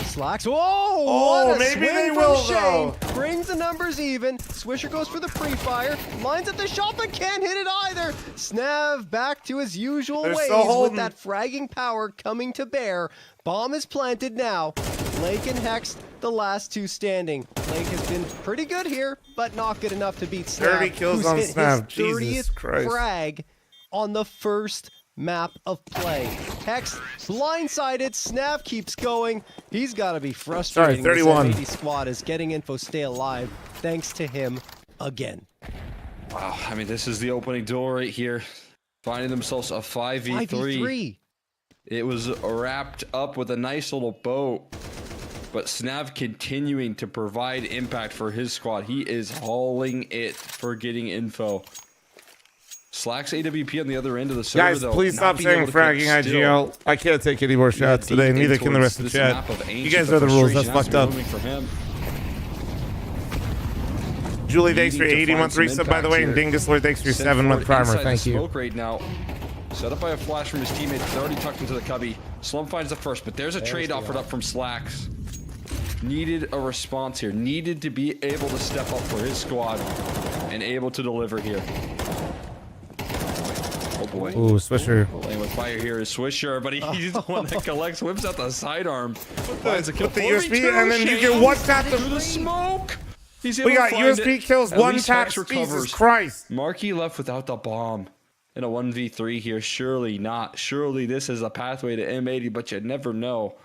C: Slacks. Whoa!
A: Oh,
C: What a
A: maybe
C: swing
A: they
C: from
A: will,
C: Shane.
A: though.
C: Brings the numbers even. Swisher goes for the pre-fire. Lines at the shot, but can't hit it either. Snav back to his usual
A: They're
C: ways
A: still
C: with
A: holding.
C: that fragging power coming to bear. Bomb is planted now. Lake and Hex, the last 2 standing. Lake has been pretty good here, but not good enough to beat Snav.
A: 30 kills
C: who's
A: on
C: hit his
A: Snav. Jesus
C: 30th
A: Christ.
C: frag on the first map of play. Hex blindsided. Snav keeps going. He's got to be frustrating.
A: Sorry, 31.
C: This M80 squad is getting info stay alive thanks to him again.
D: Wow, I mean, this is the opening duel right here. Finding themselves a 5v3.
C: 5v3.
D: It was wrapped up with a nice little bow. But Snav continuing to provide impact for his squad. He is hauling it for getting info. Slacks AWP on the other end of the server,
A: Guys,
D: though.
A: please
D: not
A: stop
D: being
A: saying
D: able to keep
A: fragging
D: still.
A: IGL. I can't take any more shots
D: Deep
A: today, neither
D: in
A: can the rest of
D: towards
A: the
D: this
A: chat.
D: map of
A: You
D: Ancient,
A: guys know the rules, that's
D: frustration
A: fucked up.
D: has been roaming for him.
A: Julie, thanks for
D: Needing to
A: 80 month
D: find some
A: resub, by the way, and
D: impact
A: Dingus Lord, thanks for your
D: Sent
A: 7-month
D: forward
A: primer.
D: inside the
A: Thank you.
D: Smoke right now. Set up by a flash from his teammate. He's already tucked into the cubby. Slum finds the first, but there's a trade offered up from Slacks. Needed a response here. Needed to be able to step up for his squad and able to deliver here. Oh boy.
A: Ooh, Swisher.
D: Playing with fire here is Swisher, but he's the one that collects, whips out the sidearm. Finds a kill.
A: With the
D: 4v2,
A: USB, and then you get
D: Shane
A: one tap
D: through the smoke. He's able
A: We
D: to
A: got
D: find
A: USB
D: it.
A: kills,
D: At
A: one
D: least
A: tap.
D: Hex
A: Jesus
D: recovers.
A: Christ.
D: Marky left without the bomb. In a 1v3 here, surely not. Surely this is a pathway to M80, but you never know.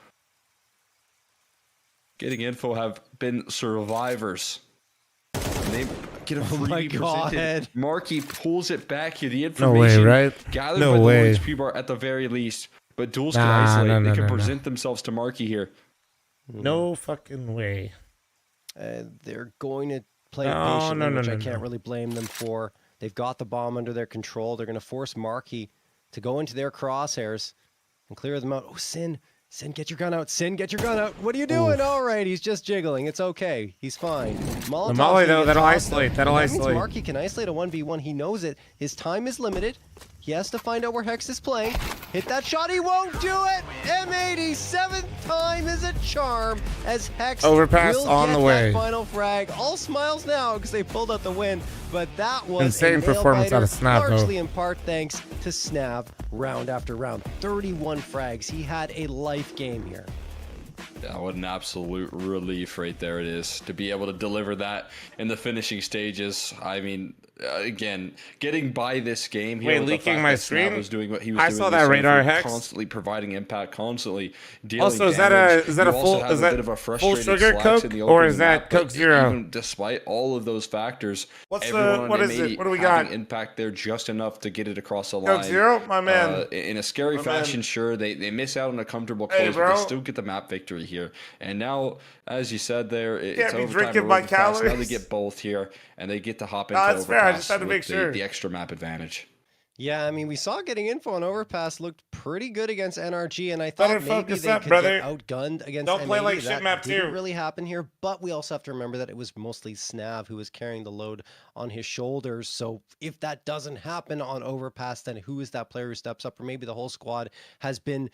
D: Getting info have been survivors. And they get a freebie
C: God.
D: presented. Marky pulls it back here. The
A: No way,
D: information
A: right?
D: gathered
A: No
D: by
A: way.
D: the HP bar at the very least. But duels
A: Nah,
D: can isolate.
A: no,
D: They
A: no,
D: can
A: no, no.
D: present themselves to Marky here.
A: No fucking way.
C: They're going to play it
A: No,
C: patiently,
A: no, no,
C: which
A: no,
C: I can't
A: no.
C: really blame them for. They've got the bomb under their control. They're going to force Marky to go into their crosshairs and clear them out. Oh, Sin, get your gun out. Sin, get your gun out. What are you doing? All right, he's just jiggling. It's okay. He's fine.
A: The molly, though, that'll isolate. That'll
C: That means
A: isolate.
C: Marky can isolate a 1v1. He knows it. His time is limited. He has to find out where Hex is playing. Hit that shot. He won't do it. M80, 7th time is a charm as Hex
A: Overpass
C: will
A: on
C: get
A: the way.
C: that final frag. All smiles now because they pulled out the win. But that was
A: Insane
C: a
A: performance out of
C: nail-biter,
A: Snav, though.
C: largely in part thanks to Snav round after round. 31 frags. He had a life game here.
D: Yeah, what an absolute relief right there it is to be able to deliver that in the finishing stages. I mean, again, getting by this game here.
A: Wait,
D: with the
A: leaking
D: fact
A: my
D: that Snav
A: screen?
D: was doing what he was
A: I
D: doing
A: saw
D: this
A: that
D: game
A: radar,
D: for,
A: Hex.
D: constantly providing impact, constantly dealing
A: Also, is that
D: damage.
A: a
D: You also
A: full
D: have
A: is
D: a
A: that
D: bit of a
A: full
D: frustrated
A: sugar
D: Slacks
A: Coke
D: in the
A: or
D: opening
A: is that
D: map, but
A: Coke Zero?
D: Even despite all of those factors,
A: What's
D: everyone
A: the
D: on
A: what is
D: M80
A: it? What do we
D: having
A: got?
D: impact there just enough to get it across the
A: Coke
D: line.
A: Zero, my man.
D: In a scary
A: My
D: fashion,
A: man.
D: sure, they miss out on a comfortable
A: Hey,
D: close, but
A: bro.
D: they still get the map victory here. And now, as you said there, it's
A: Can't be
D: overtime
A: drinking
D: or
A: my
D: overpass. Now they
A: calories.
D: get both here, and they get to hop
A: No,
D: into
A: that's fair. I just
D: overpass
A: had to
D: with
A: make sure.
D: the extra map advantage.
C: Yeah, I mean, we saw getting info on Overpass looked pretty good against NRG, and I
A: Better
C: thought maybe
A: focus
C: they
A: up,
C: could
A: brother.
C: get outgunned against
A: Don't play
C: M80.
A: like shit
C: That
A: map
C: didn't
A: two.
C: really happen here, but we also have to remember that it was mostly Snav who was carrying the load on his shoulders. So if that doesn't happen on Overpass, then who is that player who steps up? Or maybe the whole squad has been,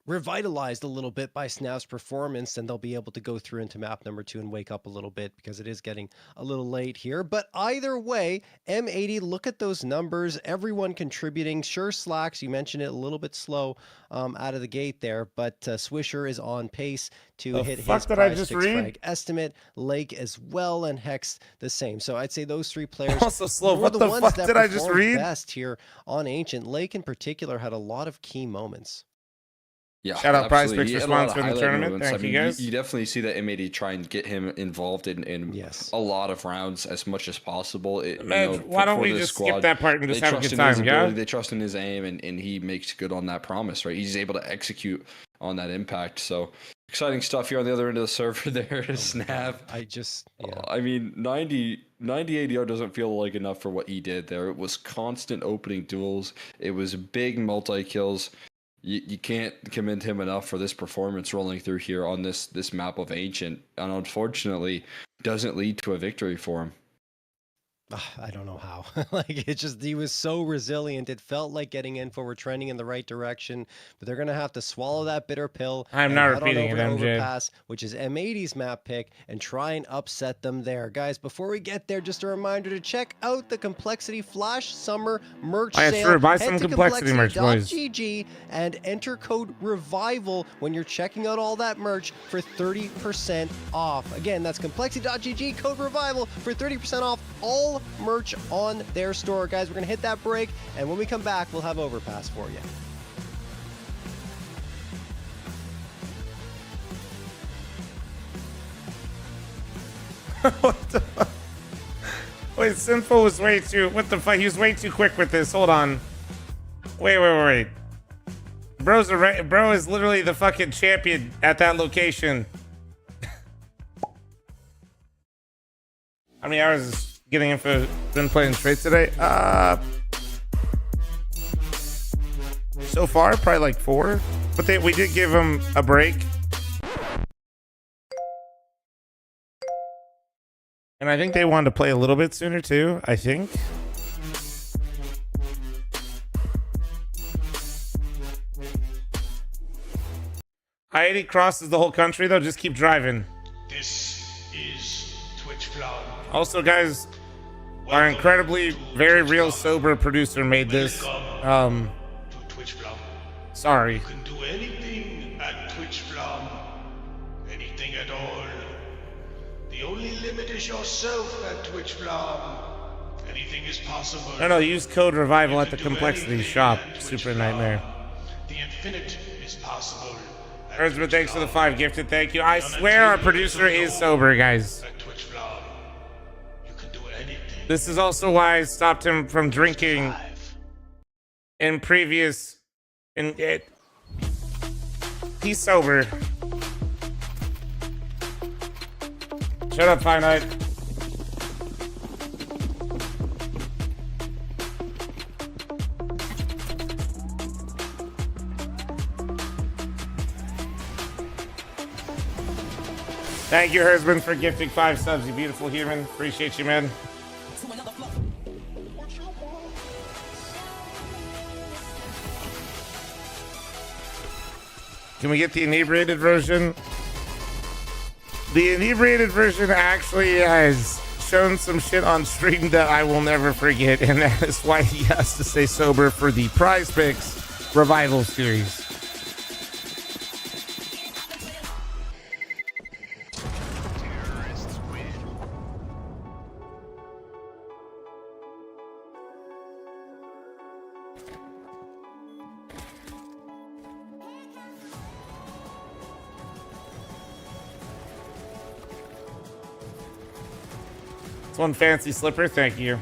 C: revitalized a little bit by Snav's performance, and they'll be able to go through into map number 2 and wake up a little bit because it is getting a little late here. But either way, M80, look at those numbers, everyone contributing. Sure, Slacks, you mentioned it, a little bit slow out of the gate there, but Swisher is on pace to
A: The
C: hit
A: fuck
C: his
A: did I
C: prize
A: just
C: fix
A: read?
C: frag estimate. Lake as well, and Hex the same. So I'd say those three players
A: Also slow.
C: were
A: What the
C: ones
A: fuck
C: that
A: did I just
C: performed
A: read?
C: best here on Ancient. Lake in particular had a lot of key moments.
D: Yeah,
A: Shout out Prize
D: absolutely.
A: Picks
D: He had a lot
A: for
D: of
A: sponsoring the
D: highlight
A: tournament.
D: moments.
A: Thank
D: I
A: you,
D: mean,
A: guys.
D: You definitely see that M80 try and get him involved in
C: Yes.
D: a lot of rounds as much as possible.
A: Man, why don't we just skip that part and just
D: they
A: have a
D: trust
A: good
D: in his
A: time, yeah?
D: ability, they trust in his aim, and he makes good on that promise, right? He's able to execute on that impact. So exciting stuff here on the other end of the server there to Snav. I mean, 90 ADR doesn't feel like enough for what he did there. It was constant opening duels. It was big multi-kills. You can't commend him enough for this performance rolling through here on this map of Ancient, and unfortunately doesn't lead to a victory for him.
C: I don't know how. He was so resilient. It felt like getting info. We're trending in the right direction, but they're going to have to swallow that bitter pill.
A: I'm
C: and
A: not
C: head on
A: repeating
C: over
A: it,
C: to
A: MJ.
C: Overpass, which is M80's map pick, and try and upset them there. Guys, before we get there, just a reminder to check out the Complexity Flash Summer merch
A: Oh, yeah,
C: sale.
A: true. Buy
C: Head
A: some
C: to
A: Complexity merch, boys.
C: complexity.gg and enter code REVIVAL when you're checking out all that merch for 30% off. Again, that's complexity.gg, code REVIVAL for 30% off all merch on their store. Guys, we're going to hit that break, and when we come back, we'll have Overpass for you.
A: What the fuck? Wait, Sinful was way too... What the fuck? He was way too quick with this. Hold on. Wait. Bro is literally the fucking champion at that location. How many hours is getting info been playing straight today? So far, probably like 4. But we did give him a break. And I think they wanted to play a little bit sooner too, I think. I-80 crosses the whole country though, just keep driving.
B: This is Twitch fl0m.
A: Also, guys, our incredibly, very real sober producer made this.
B: To Twitch fl0m.
A: Sorry.
B: You can do anything at Twitch fl0m. Anything at all. The only limit is yourself at Twitch fl0m. Anything is possible.
A: No, use code revival at the
B: You can do
A: complexity
B: anything
A: shop.
B: at Twitch
A: Super
B: fl0m.
A: nightmare.
B: The infinite is possible. at
A: Erzman,
B: Twitch
A: thanks for the
B: fl0m.
A: 5 gifted. Thank you. I swear our producer is sober, guys.
B: At Twitch fl0m. You can do anything.
A: This is also why I stopped him from drinking
B: Live.
A: in previous. He's sober. Shut up, Fine Night. Thank you, Hersman, for gifting 5 subs, you beautiful human. Appreciate you, man. Can we get the inebriated version? The inebriated version actually has shown some shit on stream that I will never forget, and that is why he has to stay sober for the Prize Picks Revival series. It's one fancy slipper, thank you.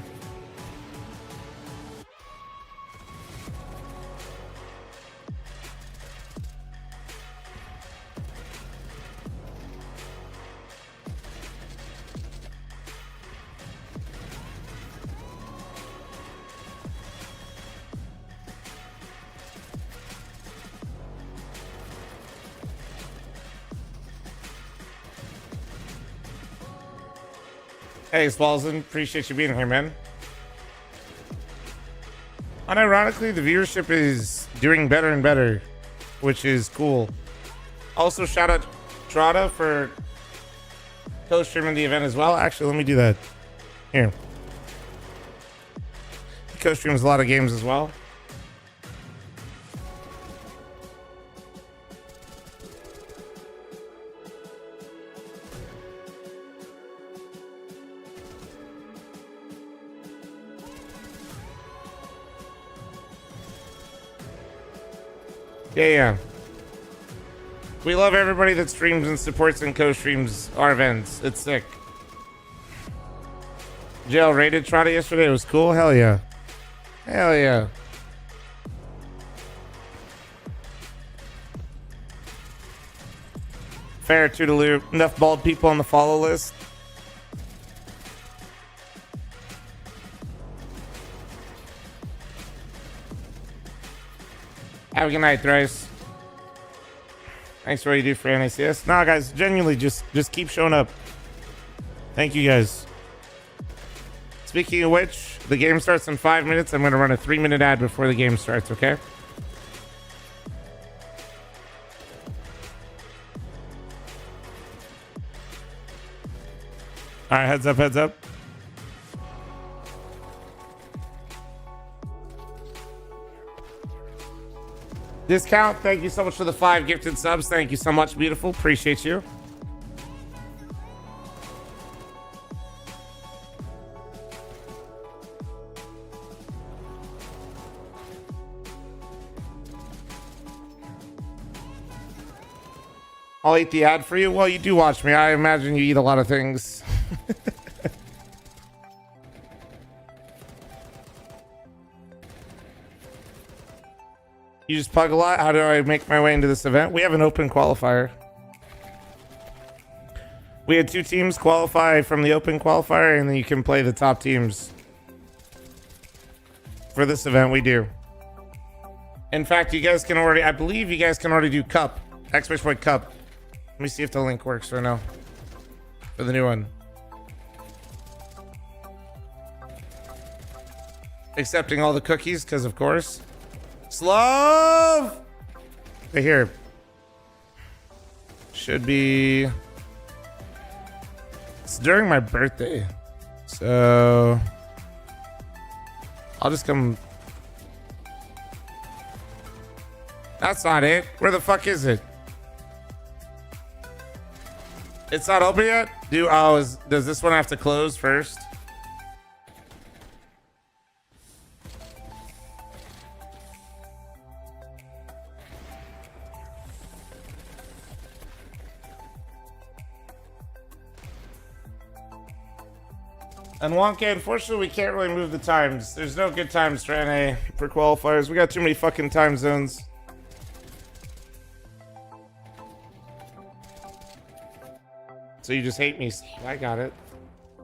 A: Hey, Swalzen, appreciate you being here, man. Unironically, the viewership is doing better and better, which is cool. Also, shout out Trada for co-streaming the event as well. Actually, let me do that. Here. He co-streams a lot of games as well. Yeah. We love everybody that streams and supports and co-streams our events. It's sick. Jail raided Trotta yesterday. It was cool. Hell yeah. Hell yeah. Fair toodaloo. Enough bald people on the follow list. Have a good night, Thrice. Thanks for what you do for NACS. Nah, guys, genuinely, just keep showing up. Thank you, guys. Speaking of which, the game starts in 5 minutes. I'm going to run a 3-minute ad before the game starts, okay? All right, heads up, heads up. Discount, thank you so much for the 5 gifted subs. Thank you so much, beautiful. Appreciate you. I'll eat the ad for you. Well, you do watch me. I imagine you eat a lot of things. You just pug a lot? How do I make my way into this event? We have an open qualifier. We had 2 teams qualify from the open qualifier, and then you can play the top teams. For this event, we do. In fact, you guys can already, I believe you guys can already do Cup. Expert Point Cup. Let me see if the link works right now. For the new one. Accepting all the cookies, because of course. Slav! Right here. Should be... It's during my birthday. So... I'll just come... That's not it. Where the fuck is it? It's not open yet? Does this one have to close first? And Wonka, unfortunately, we can't really move the times. There's no good times for NA for qualifiers. We got too many fucking time zones. So you just hate me. I got it.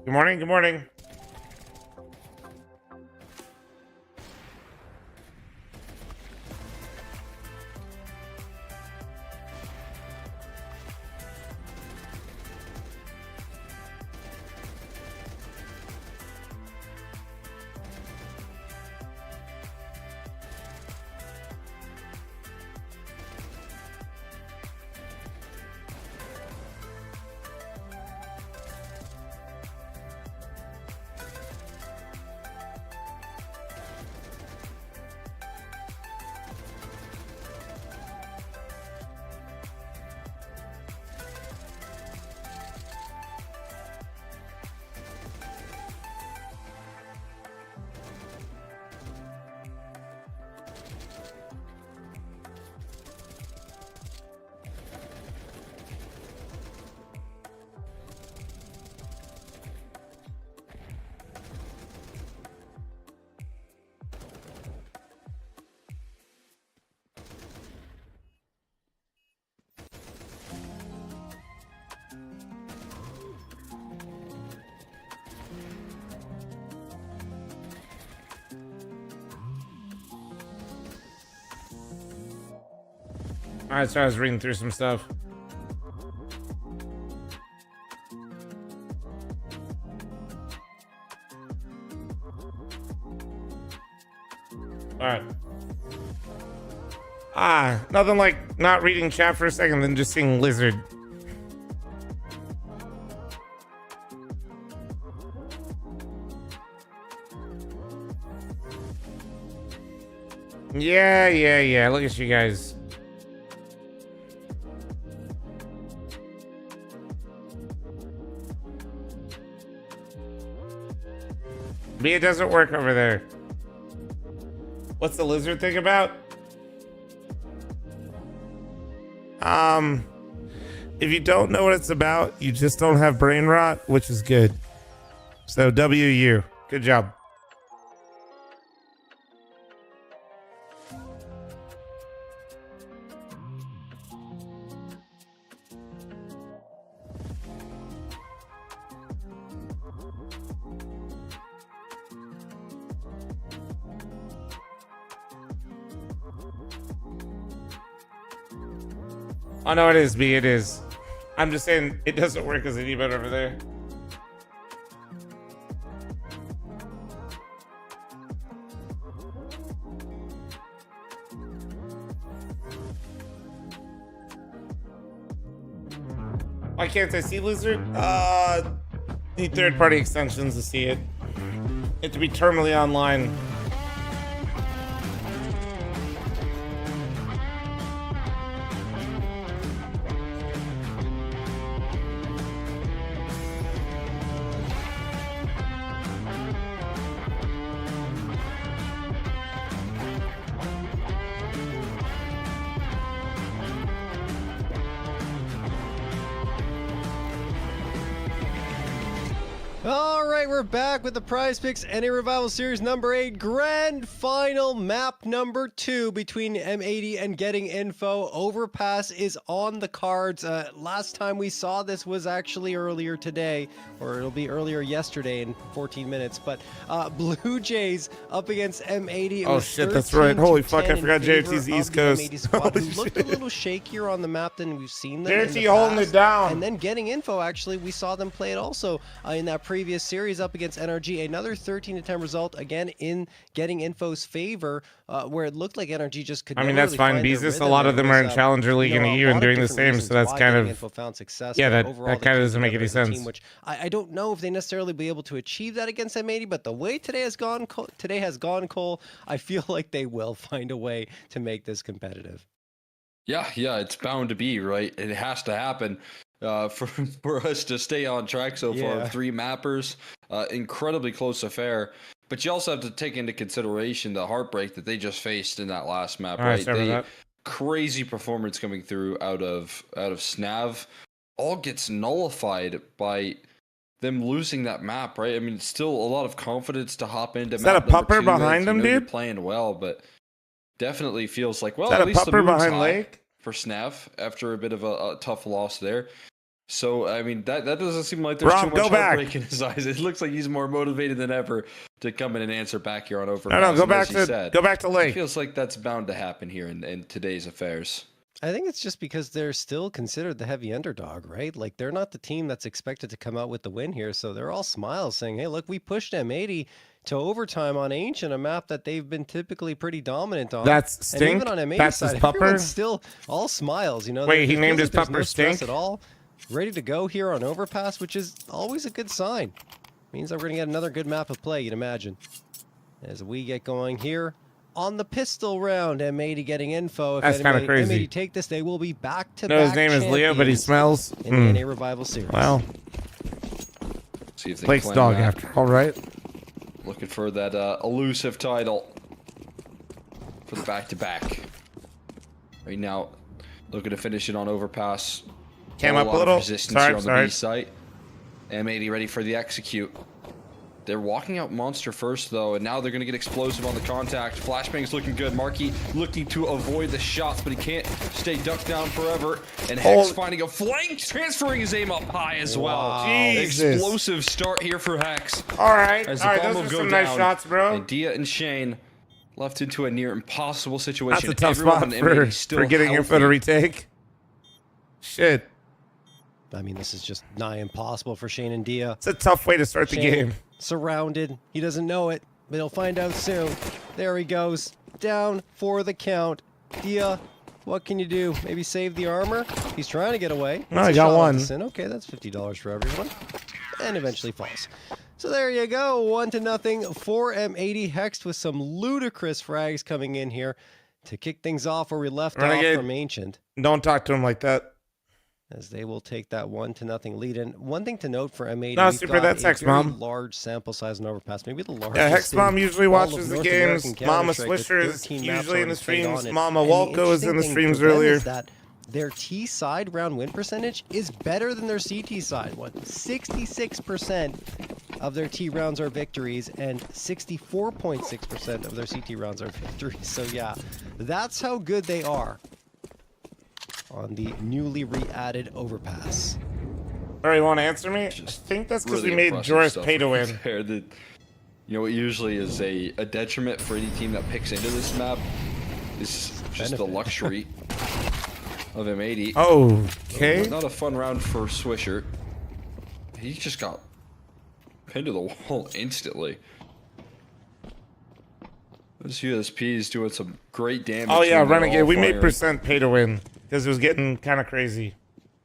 A: Good morning. Good morning. Alright, so I was reading through some stuff. Alright. Nothing like not reading chat for a second, then just seeing lizard. Yeah. Look at you guys. But it doesn't work over there. What's the lizard thing about? If you don't know what it's about, you just don't have brain rot, which is good. So WU. Good job. Oh no, it is B, it is. I'm just saying it doesn't work as any better over there. Why can't I see lizard? Need third-party extensions to see it. You have to be terminally online.
C: All right, we're back with the Prize Picks NA Revival Series number 8 Grand Final map number 2 between M80 and Getting Info. Overpass is on the cards. Last time we saw this was actually earlier today, or it'll be earlier yesterday in 14 minutes. But Blue Jays up against M80.
A: Oh shit, that's right. Holy fuck, I forgot JRT's East Coast.
C: Squad, who looked a little shakier on the map than we've seen them.
A: JRT holding it down.
C: And then Getting Info, actually, we saw them play it also in that previous series up against NRG. Another 13-10 result, again in Getting Info's favor, where it looked like NRG just could.
A: I mean, that's fine. Beezus, a lot of them are in Challenger League in EU and doing the same, so that's kind of.
C: Found success,
A: yeah, that kind of doesn't make
C: together
A: any
C: as a
A: sense.
C: team, which I don't know if they necessarily be able to achieve that against M80, but the way today has gone, Cole, I feel like they will find a way to make this competitive.
D: Yeah, it's bound to be, right? It has to happen. For us to stay on track so far. 3 mappers, incredibly close affair. But you also have to take into consideration the heartbreak that they just faced in that last map, right? Crazy performance coming through out of Snav, all gets nullified by them losing that map, right? I mean, it's still a lot of confidence to hop into.
A: Is that a pupper behind him, dude?
D: You're playing well, but definitely feels like, well,
A: is that
D: at
A: a
D: least
A: pupper
D: the mood's
A: behind
D: high
A: Lake
D: for Snav after a bit of a tough loss there. So, I mean, that doesn't seem like there's too much heartbreak in his eyes. It looks like he's more motivated than ever to come in and answer back here on Overpass.
A: No, go back to Lake.
D: It feels like that's bound to happen here in today's affairs.
C: I think it's just because they're still considered the heavy underdog, right? Like, they're not the team that's expected to come out with the win here, so they're all smiles saying, hey, look, we pushed M80 to overtime on Ancient, a map that they've been typically pretty dominant on.
A: That's Stink?
C: And even on M80
A: that's
C: side,
A: his pupper?
C: everyone's still all smiles, you know?
A: Wait, he named his pupper Stink?
C: At all. Ready to go here on Overpass, which is always a good sign. Means that we're going to get another good map of play, you'd imagine. As we get going here on the pistol round, M80 Getting Info. If
A: that's kind of crazy.
C: M80 take this, they will be back-to-back
A: No, his name is Leo, but he smells.
C: In the NA Revival Series.
A: Wow.
D: See if they
A: Blake's dog, after all, right?
D: Looking for that elusive title for the back-to-back. Right now, looking to finish it on Overpass.
A: Came up a little.
D: Resistance here on the B site. M80 ready for the execute. They're walking out Monster first, though, and now they're going to get explosive on the contact. Flashbang's looking good. Markey looking to avoid the shots, but he can't stay ducked down forever. And Hex finding a flank, transferring his aim up high as well.
A: Jesus.
D: Explosive start here for Hex.
A: All right,
D: As
A: all
D: the
A: right,
D: bomb
A: those
D: will
A: are
D: go
A: some
D: down,
A: nice shots, bro.
D: And Dia and Shane left into a near impossible situation.
A: That's a tough
D: Everyone
A: spot
D: on M80 still
A: for Getting Info to retake. Shit.
C: I mean, this is just nigh impossible for Shane and Dia.
A: It's a tough way to start the game.
C: Surrounded. He doesn't know it, but he'll find out soon. There he goes. Down for the count. Dia, what can you do? Maybe save the armor? He's trying to get away.
A: No, I got one.
C: Okay, that's $50 for everyone. And eventually falls. So there you go. 1-0 for M80. Hexed with some ludicrous frags coming in here to kick things off where we left off from Ancient.
A: Don't talk to him like that.
C: As they will take that 1-0 lead. And one thing to note for M80,
A: no, super, that's Hex Mom.
C: Large sample size and Overpass, maybe the largest.
A: Yeah, Hex Mom usually watches the games. Mama Swisher is usually in the streams. Mama Walko is in the streams earlier.
C: That their T side round win percentage is better than their CT side one. 66% of their T rounds are victories, and 64.6% of their CT rounds are victories. So yeah, that's how good they are on the newly re-added Overpass.
A: All right, you want to answer me? I think that's because we made Joris pay to win.
D: You know, what usually is a detriment for any team that picks into this map is just the luxury of M80.
A: Oh, okay.
D: Not a fun round for Swisher. He just got pinned to the wall instantly. This USP is doing some great damage.
A: Oh yeah, Renegade. We made percent pay to win because it was getting kind of crazy.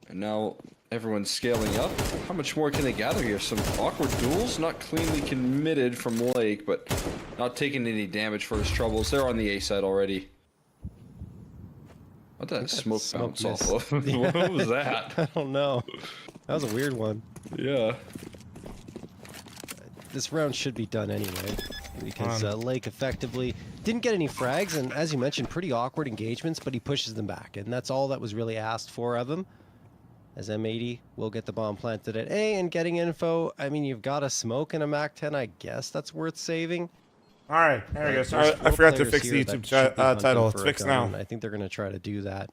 D: And now everyone's scaling up. How much more can they gather here? Some awkward duels, not cleanly committed from Lake, but not taking any damage for his troubles. They're on the A side already. What did that smoke bounce off of? What was that?
C: I don't know. That was a weird one.
D: Yeah.
C: This round should be done anyway, because Lake effectively didn't get any frags, and as you mentioned, pretty awkward engagements, but he pushes them back, and that's all that was really asked for of him. as M80 will get the bomb planted at A, and getting info. I mean, you've got a smoke and a MAC-10. I guess that's worth saving.
A: All right, there we go.
C: There's
A: So I
C: four
A: forgot to
C: players
A: fix the
C: here that
A: YouTube
C: should be hunting
A: title. It's
C: for a
A: fixed
C: gun,
A: now.
C: and I think they're going to try to do that.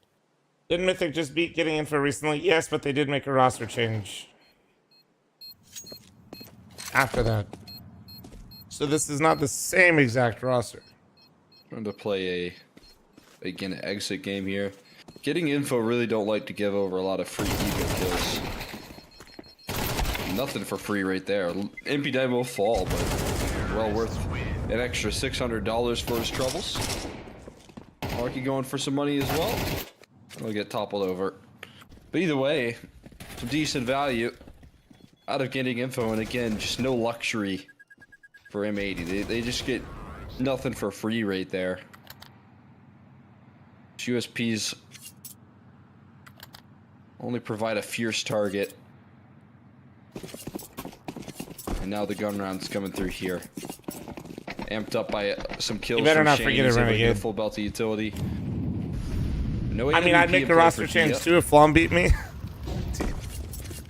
A: Didn't Mythic just beat getting info recently? Yes, but they did make a roster change after that. So this is not the same exact roster.
D: Trying to play again, an exit game here. Getting info really don't like to give over a lot of free ego kills. Nothing for free right there. MP9 will fall, but well worth an extra $600 for his troubles. Marky going for some money as well. He'll get toppled over. But either way, some decent value out of getting info, and again, just no luxury for M80. They just get nothing for free right there. USPs only provide a fierce target. And now the gun round's coming through here. Amped up by some kills.
A: You better
D: from
A: not
D: Shane.
A: forget
D: He's
A: it,
D: able to get a
A: Renegade.
D: full belt of utility. No
A: I mean, I'd
D: AWP
A: make
D: in
A: the
D: play
A: roster
D: for
A: change
D: Dia.
A: too if fl0m beat me.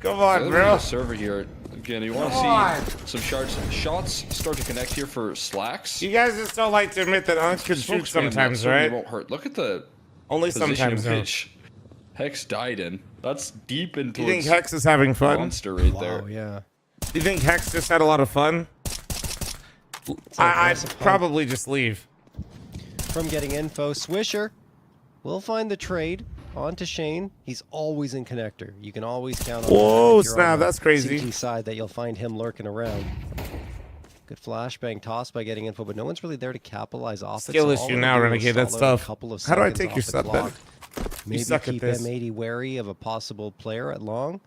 A: Come on,
D: The
A: bro.
D: server here. Again, you want
A: Come
D: to see some shots start to connect here for Slacks.
A: You guys just don't like to admit that Unks can
D: Smoke
A: shoot
D: spam, that
A: sometimes,
D: certainly
A: right?
D: won't hurt. Look at the
A: Only
D: position
A: sometimes,
D: in
A: though.
D: which Hex died in. That's deep into
A: You think
D: its
A: Hex is having fun?
D: monster right
C: Wow,
D: there.
C: yeah.
A: Do you think Hex just had a lot of fun? I'd probably just leave.
C: From getting info, Swisher will find the trade onto Shane. He's always in connector. You can always count on
A: Whoa,
C: if you're
A: snap,
C: on the
A: that's crazy.
C: CT side that you'll find him lurking around. Good flashbang toss by getting info, but no one's really there to capitalize off it.
A: Skill
C: so all
A: issue
C: we're
A: now,
C: gonna do is
A: Renegade, that's
C: stall out a
A: tough.
C: couple of
A: How do I
C: seconds
A: take
C: off
A: your
C: the
A: stuff back?
C: clock. Maybe
A: suck at
C: keep
A: this.
C: M80 wary of a possible player at long.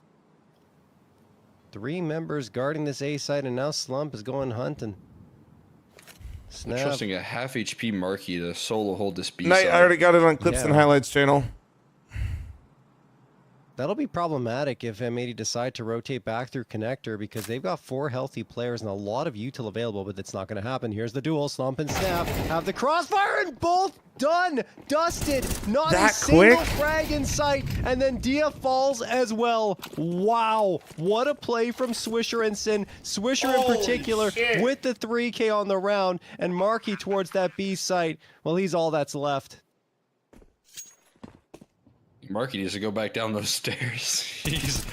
C: 3 members guarding this A site, and now Slump is going hunting. Snap.
D: Trusting a half HP Marky to solo hold this B
A: Night,
D: side.
A: I already got it on Clips and
C: Yeah.
A: Highlights channel.
C: That'll be problematic if M80 decide to rotate back through connector, because they've got 4 healthy players and a lot of util available, but it's not going to happen. Here's the duel. Slump and Snap have the crossfire, and both done. Dusted. Not
A: That
C: a single
A: quick?
C: frag in sight. And then Dia falls as well. Wow. What a play from Swisher and Sin. Swisher in
A: Holy
C: particular
A: shit.
C: with the 3K on the round, and Marky towards that B site. Well, he's all that's left.
D: Marky needs to go back down those stairs. He's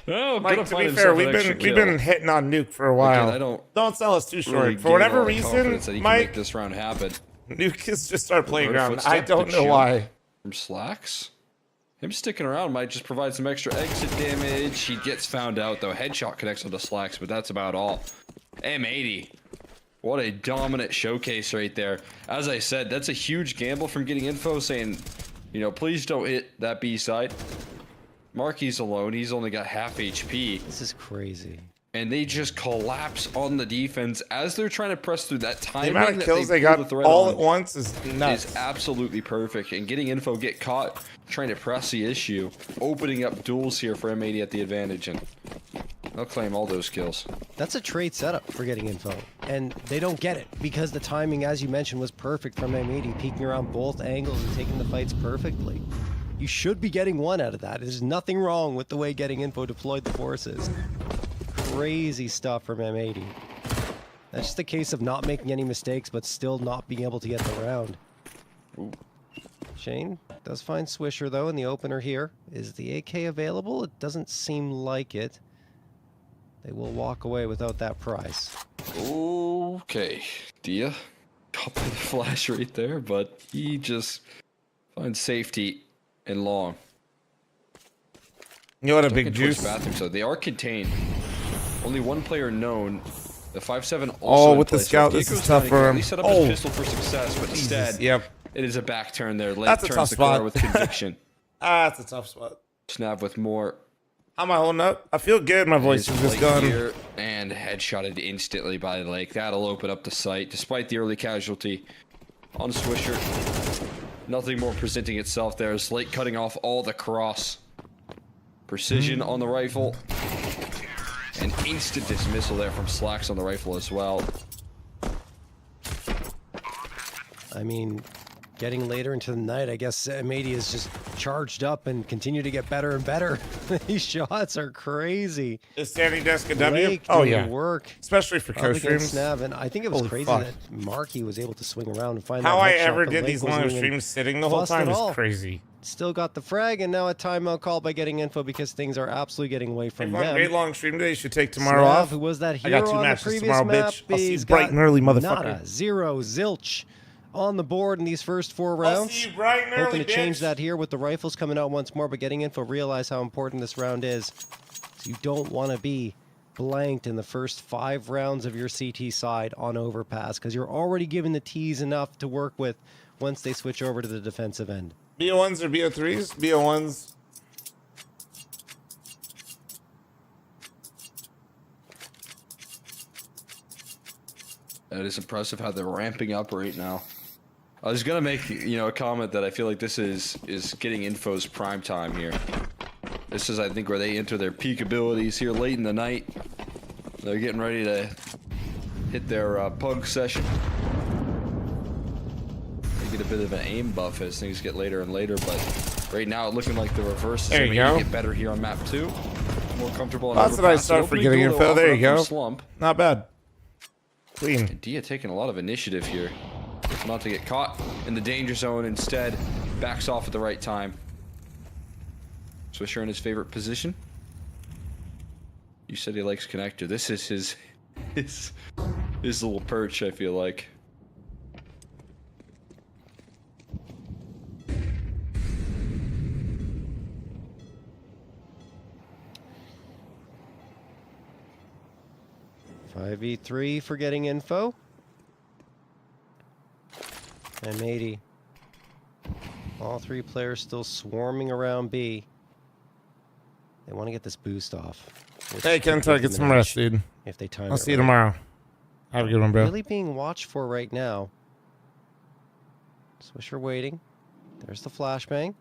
D: gonna
A: Like, to
D: find
A: be fair,
D: himself an extra
A: we've been
D: kill.
A: hitting on Nuke for a while.
D: Again, I don't
A: sell us too short.
D: really
A: For
D: gain
A: whatever
D: a lot of
A: reason,
D: confidence that he can make
A: Mike,
D: this round happen.
A: Nuke has just started playing
D: Heard a
A: around.
D: footstep,
A: I don't
D: good
A: know
D: shield
A: why.
D: From Slacks. Him sticking around might just provide some extra exit damage. He gets found out though. Headshot connects onto Slacks, but that's about all. M80. What a dominant showcase right there. As I said, that's a huge gamble from getting info saying, you know, please don't hit that B side. Marky's alone. He's only got half HP.
C: This is crazy.
D: And they just collapse on the defense as they're trying to press through that
A: The
D: timing.
A: amount of
D: that
A: kills they
D: pull
A: got
D: the thread
A: all
D: on
A: at once is nuts.
D: is absolutely perfect. And getting info, get caught trying to press the issue, opening up duels here for M80 at the advantage, and they'll claim all those kills.
C: That's a trade setup for getting info, and they don't get it because the timing, as you mentioned, was perfect from M80, peeking around both angles and taking the fights perfectly. You should be getting one out of that. There's nothing wrong with the way getting info deployed the forces. Crazy stuff from M80. That's just a case of not making any mistakes, but still not being able to get the round.
D: Ooh.
C: Shane does find Swisher, though, in the opener here. Is the AK available? It doesn't seem like it. They will walk away without that prize.
D: Okay, Dia caught by the flash right there, but he just finds safety in long.
A: You know what a
D: Looking
A: big
D: towards
A: juice.
D: bathroom, so they are contained. Only one player known. The 5-7 also
A: Oh,
D: in
A: with the
D: play, so
A: scout,
D: if
A: this
D: Diego's
A: is tough
D: trying to
A: for
D: at
A: him.
D: least set up
A: Oh.
D: his pistol for success, but instead,
A: Yep.
D: it is a back turn there. Late
A: That's a
D: turns
A: tough
D: the car
A: spot.
D: with conviction.
A: That's a tough spot.
D: Snap with more.
A: How am I holding up? I feel good. My voice is just
D: Blake
A: gone.
D: here, and headshotted instantly by Lake. That'll open up the site, despite the early casualty on Swisher. Nothing more presenting itself there as Lake cutting off all the cross. Precision on the rifle. An instant dismissal there from Slacks on the rifle as well.
C: I mean, getting later into the night, I guess M80 is just charged up and continue to get better and better. These shots are crazy.
A: Is standing desk a W?
C: Blake
A: Oh
C: doing
A: yeah,
C: work
A: especially for
C: up
A: coast
C: against
A: streams.
C: Snav, and I think it was
A: Holy
C: crazy
A: fuck.
C: that Markey was able to swing around and find
A: How
C: that
A: I
C: headshot,
A: ever
C: but
A: did
C: Blake
A: these
C: wasn't
A: long
C: even
A: streams sitting the whole
C: fussed
A: time
C: at
A: is
C: all.
A: crazy.
C: Still got the frag, and now a timeout call by getting info because things are absolutely getting away
A: If
C: from
A: one
C: them.
A: great long stream day, you should take tomorrow
C: Snav,
A: off.
C: who was that
A: I
C: hero
A: got 2
C: on the
A: matches
C: previous
A: tomorrow,
C: map?
A: bitch. I'll see you
C: He's
A: bright
C: got
A: and early, motherfucker.
C: nada, zero, zilch on the board in these first 4
A: I'll
C: rounds.
A: see you bright and early,
C: Hoping to change
A: bitch.
C: that here with the rifles coming out once more, but getting info, realize how important this round is. So you don't want to be blanked in the first 5 rounds of your CT side on overpass because you're already giving the T's enough to work with once they switch over to the defensive end.
A: BO1s or BO3s? BO1s.
D: That is impressive how they're ramping up right now. I was gonna make a comment that I feel like this is getting info's prime time here. This is, I think, where they enter their peak abilities here late in the night. They're getting ready to hit their pug session. They get a bit of an aim buff as things get later and later, but right now it's looking like the reverse is
A: There you
D: going to
A: go.
D: get better here on map 2. More comfortable. on
A: That's what I
D: overpass.
A: start
D: An
A: for
D: opening
A: getting
D: goal to
A: info. There
D: offer
A: you
D: up
A: go.
D: from fl0m.
A: Not bad. Clean.
D: Dia taking a lot of initiative here. Not to get caught in the danger zone, instead backs off at the right time. Swisher in his favorite position. You said he likes connector. This is his little perch, I feel like.
C: .5v3 for getting info. M80. All 3 players still swarming around B. They want to get this boost off. which
A: Hey,
C: could
A: Kenta,
C: give
A: get
C: them
A: some
C: an edge
A: rest, dude.
C: If they time
A: I'll
C: it
A: see you
C: right.
A: tomorrow. Have a good one, bro.
C: Really being watched for right now. Swisher waiting. There's the flashbang.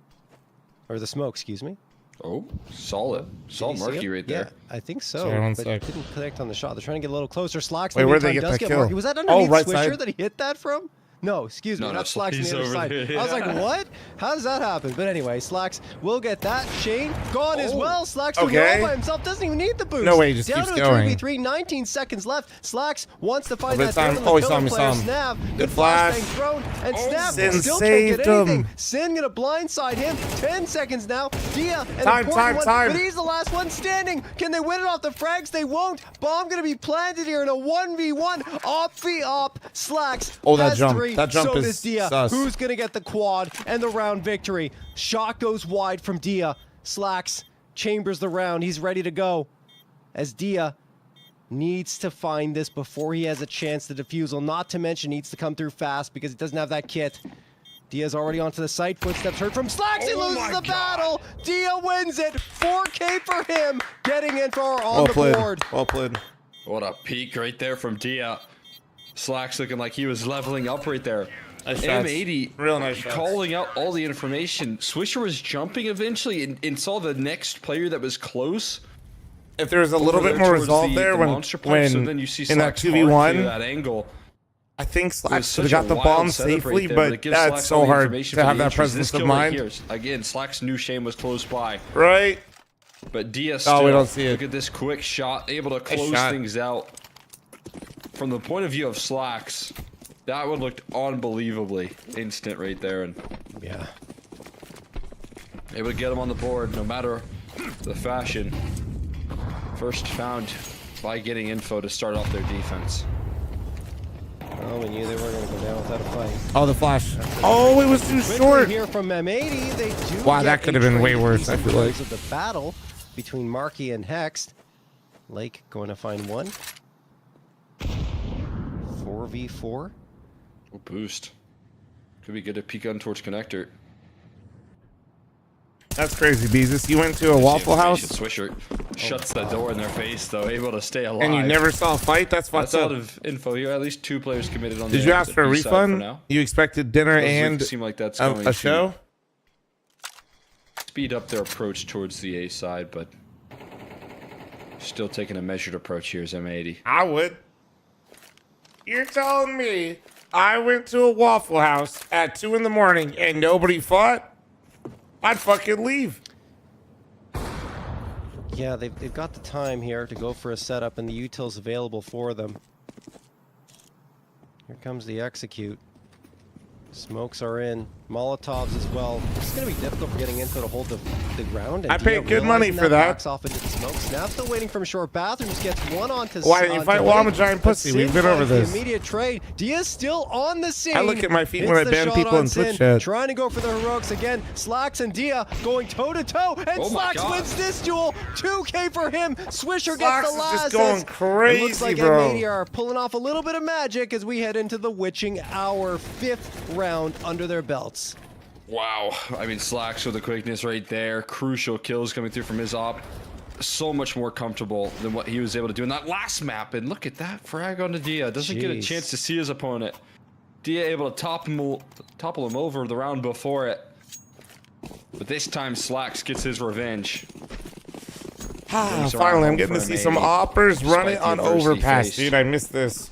C: Or the smoke, excuse me.
D: Oh, solid.
C: Did
D: Solid
C: you see
D: Marky
C: him?
D: right
C: Yeah,
D: there.
C: I think so.
A: Sorry, one
C: but
A: sec.
C: didn't connect on the shot. They're trying to get a little closer. Slacks.
A: Wait,
C: in the
A: where'd they
C: meantime,
A: get
C: does
A: that
C: Marky.
A: kill?
C: Was that
A: Oh,
C: underneath
A: right
C: Swisher
A: side.
C: that he hit that from? No, excuse me,
D: No,
C: not Slacks on
D: he's
C: the other
D: over
C: side.
D: there.
C: I was like, what? How does that happen? But anyway, Slacks will get that. Shane gone as well. Slacks doing it
A: Okay.
C: all by himself. Doesn't even need the boost.
A: No way, he just
C: Down
A: keeps
C: to a
A: going.
C: 3v3, 19 seconds left. Slacks wants to find
A: Over
C: that
A: time.
C: third
A: Oh,
C: on
A: he
C: the
A: saw him,
C: pillar
A: he saw
C: player.
A: him.
C: Snav,
A: Good flash.
C: flashbang thrown, and Snav
A: Sin
C: still can't
A: saved
C: get anything.
A: him.
C: Sin gonna blindside him. 10 seconds now. Dia, an
A: Time,
C: important
A: time.
C: one, but he's the last one standing. Can they win it off the frags? They won't. Bomb gonna be planted here in a 1v1. Op v op. Slacks.
A: Oh, that
C: has
A: jump.
C: 3.
A: That jump
C: so
A: is
C: does Dia.
A: sus.
C: Who's gonna get the quad and the round victory? Shot goes wide from Dia. Slacks chambers the round. He's ready to go. As Dia needs to find this before he has a chance to defusal. Not to mention needs to come through fast because he doesn't have that kit. Dia's already onto the site. Footsteps heard from Slacks. He loses the battle. Dia wins it. 4K for him. Getting in for on
A: Well
C: the
A: played.
C: board.
A: Well played.
D: What a peek right there from Dia. Slacks looking like he was leveling up right there.
A: Nice shots.
D: M80
A: Real nice shots.
D: calling out all the information. Swisher was jumping eventually and saw the next player that was close.
A: If there was a little
D: over
A: bit
D: there
A: more
D: towards
A: resolve
D: the
A: there when
D: monster pipe, so then
A: when
D: you see
A: in that
D: Slacks hard clear
A: 2v1,
D: that angle.
A: I think
D: It was
A: Slacks could have
D: such
A: got
D: a
A: the
D: wild
A: bomb
D: setup right
A: safely,
D: there,
A: but
D: it gives
A: that's
D: Slacks all
A: so
D: the
A: hard
D: information
A: to
D: for
A: have
D: the
A: that
D: entries.
A: presence
D: This
A: of
D: kill right
A: mind.
D: here, again, Slacks knew Shane was close by,
A: Right?
D: but Dia still.
A: Oh, we don't see it.
D: Look at this quick shot, able to close
A: shot.
D: things out. From the point of view of Slacks, that one looked unbelievably instant right there, and
C: Yeah.
D: able to get him on the board no matter the fashion. First found by getting info to start off their defense.
C: Well, we knew they were going to go down without a fight.
A: Oh, the flash. Oh, it was too
C: Quickly
A: short.
C: here from M80, they do
A: Wow,
C: get
A: that could
C: a
A: have been way
C: trade
A: worse,
C: piece
A: I
C: in
A: feel like.
C: terms of the battle between Markey and Hext. Lake going to find one. 4v4.
D: Oh, boost. Could be good to peek on towards connector.
A: That's crazy, Beezus. You went to a Waffle House
D: Swisher shuts the door in their face, though, able to stay alive.
A: and you never saw a fight? That's fucked
D: That's a
A: up.
D: lot of info here. At least 2 players committed on
A: Did
D: the
A: you ask for a
D: B side
A: refund?
D: now.
A: You expected dinner
D: Doesn't
A: and
D: seem like that's going
A: a
D: to
A: show?
D: speed up their approach towards the A side, but still taking a measured approach here is M80.
A: I would. You're telling me I went to a Waffle House at 2 in the morning and nobody fought, I'd fucking leave.
C: Yeah, they've got the time here to go for a setup, and the util's available for them. Here comes the execute. Smokes are in. Molotovs as well. It's going to be difficult for getting info to hold the ground. And
A: I paid good money for that.
C: Backs off into the smoke. Snap still waiting from short bathrooms. Gets one onto.
A: Why didn't you fight? Well, I'm a giant pussy. We've been over this.
C: The immediate trade. Diaz still on the scene.
A: I look at my feet when I ban people in Twitch chat.
C: Trying to go for the heroics again. Slacks and Dia going toe to toe, and Slacks wins this duel. 2K for him. Swisher gets the last.
A: Is just going crazy,
C: it looks like M80 are pulling off a little bit of magic as we head into the witching hour. 5th round under their belts.
D: Wow. I mean, Slacks with the quickness right there. Crucial kills coming through from his op. So much more comfortable than what he was able to do in that last map. And look at that frag onto Dia. Doesn't get a chance to see his opponent. Dia able to topple him over the round before it. But this time Slacks gets his revenge.
A: Finally, I'm getting to see some oppers run it on overpass. Dude, I missed this.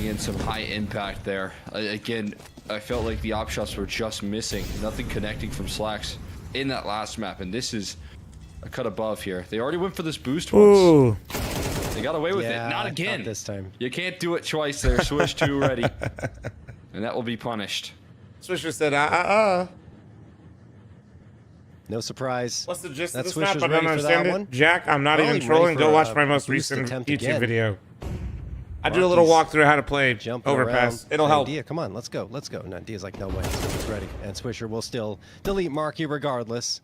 D: In some high impact there. Again, I felt like the op shots were just missing. Nothing connecting from Slacks in that last map, and this is a cut above here. They already went for this boost once. They got away with it. Not again.
C: Not this time.
D: You can't do it twice there. Swish 2 ready. And that will be punished.
A: Swisher said,
C: No surprise.
A: What's the gist of
C: That
A: this map?
C: Swisher's
A: I don't
C: ready for that
A: understand
C: one.
A: it. Jack, I'm not even
C: Probably
A: trolling.
C: ready
A: Go
C: for
A: watch
C: a
A: my most
C: boost
A: recent
C: attempt
A: YouTube
C: again.
A: video. I do a little walkthrough how to play
C: Jumping
A: overpass.
C: around.
A: It'll
C: Hey,
A: help.
C: Dia, come on, let's go. No, Dia's like, no way. Swisher's ready. And Swisher will still delete Marky regardless.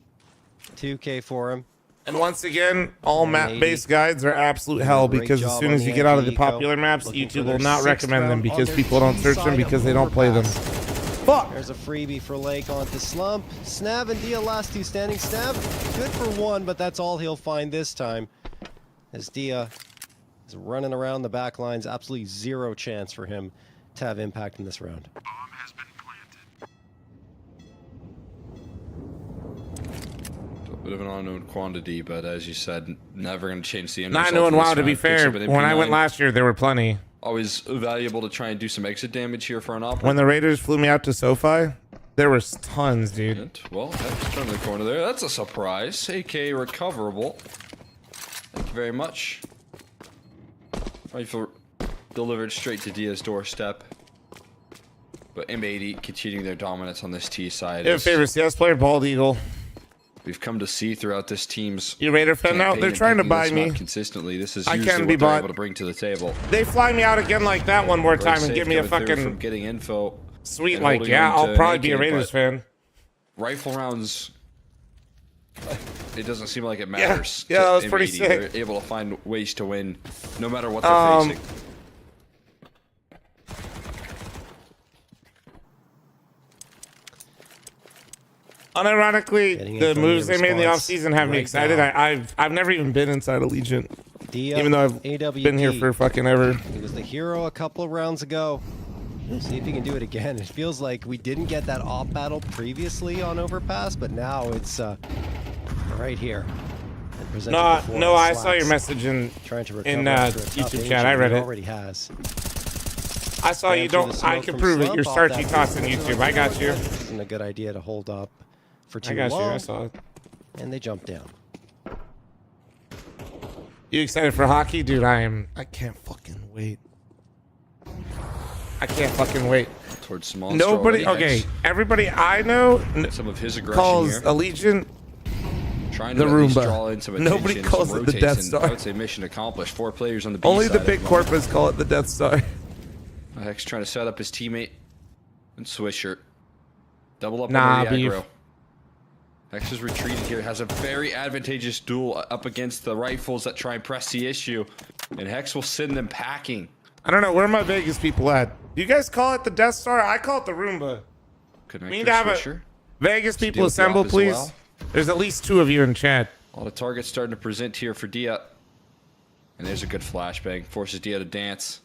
C: 2K for him.
A: And once again, all
C: 180.
A: map-based guides are absolute hell
C: Great
A: because as
C: job
A: soon
C: on
A: as
C: the
A: you get out of the
C: anti-eco.
A: popular maps,
C: Looking for
A: YouTube
C: their
A: will not
C: 6th
A: recommend them
C: round
A: because
C: on
A: people
C: their
A: don't search them
C: side
A: because
C: of
A: they don't play them.
C: overpass.
A: Fuck!
C: There's a freebie for Lake onto Slump. Snav and Dia last two standing. Snav good for one, but that's all he'll find this time. As Dia is running around the back lines, absolutely zero chance for him to have impact in this round.
B: Bomb has been planted.
D: A bit of an unknown quantity, but as you said, never going to change the end
A: Not
D: result
A: knowing
D: of this
A: WoW, to be
D: round. Picks
A: fair.
D: up an
A: When I went
D: MP9.
A: last year, there were plenty.
D: Always valuable to try and do some exit damage here for an op.
A: When the Raiders flew me out to SoFi, there was tons, dude.
D: Well, that's turning the corner there. That's a surprise. AK recoverable. Thank you very much. Rifle delivered straight to Dia's doorstep. But M80 continuing their dominance on this T side.
A: Your favorite CS player, Bald Eagle.
D: We've come to see throughout this team's
A: You Raider fan now?
D: campaign
A: They're
D: and
A: trying to
D: picking
A: buy
D: this
A: me.
D: map consistently. This is
A: I
D: usually
A: can
D: what
A: be
D: they're
A: bought.
D: able to bring to the table.
A: They fly me out again like that one more
D: Very
A: time and
D: safe
A: give me a
D: coming through from
A: fucking
D: getting info.
A: sweet,
D: and
A: like,
D: holding
A: yeah,
D: on
A: I'll
D: to
A: probably be a
D: naked,
A: Raiders
D: but
A: fan.
D: Rifle rounds, it doesn't seem like it matters.
A: Yeah,
D: to
A: that was pretty
D: M80.
A: sick.
D: They're able to find ways to win, no matter what they're facing.
A: Unironically,
C: Getting
A: the
C: in from
A: moves
C: the
A: they made in the
C: response
A: offseason have me
C: right
A: excited.
C: now.
A: I've never even been inside Allegiant,
C: Dia,
A: even though I've
C: AWP.
A: been here for fucking ever.
C: He was the hero a couple of rounds ago. We'll see if he can do it again. It feels like we didn't get that op battle previously on Overpass, but now it's right here. And presented
A: No,
C: before
A: no,
C: us.
A: I saw your
C: Slacks
A: message in
C: trying to recover
A: in
C: after a tough
A: YouTube chat. I
C: injury
A: read
C: he
A: it.
C: already has.
A: I saw you.
C: Ran through
A: Don't.
C: the
A: I
C: smoke
A: can
C: from
A: prove it.
C: Slump
A: Your
C: off
A: starchy
C: that
A: toss on
C: boost.
A: YouTube. I got you.
C: Isn't a good idea to hold up for too
A: I got you.
C: long.
A: I saw it.
C: And they jump down.
A: You excited for hockey, dude? I can't fucking wait. I can't fucking wait.
D: Towards small.
A: Nobody. Okay, everybody I know
D: Some of his aggression
A: calls
D: here.
A: Allegiant
D: Trying
A: the
D: to at least
A: Roomba.
D: draw in some
A: Nobody
D: attention,
A: calls
D: some
A: it the
D: rotates,
A: Death
D: and
A: Star.
D: I would say mission accomplished. 4 players on the B
A: only
D: side
A: the
D: at
A: big
D: moment.
A: corporates call it the Death Star.
D: Hex trying to set up his teammate and Swisher. Double up
A: Nah,
D: on the
A: beef.
D: aggro. Hex is retreated here. Has a very advantageous duel up against the rifles that try and press the issue. And Hex will send them packing.
A: I don't know where are my Vegas people at. You guys call it the Death Star? I call it the Roomba.
D: Connector
A: We need to have
D: Swisher.
A: a Vegas
D: Deal
A: people
D: with the
A: assemble,
D: op as
A: please.
D: well.
A: There's at least 2 of you in chat.
D: A lot of targets starting to present here for Dia. And there's a good flashbang. Forces Dia to dance.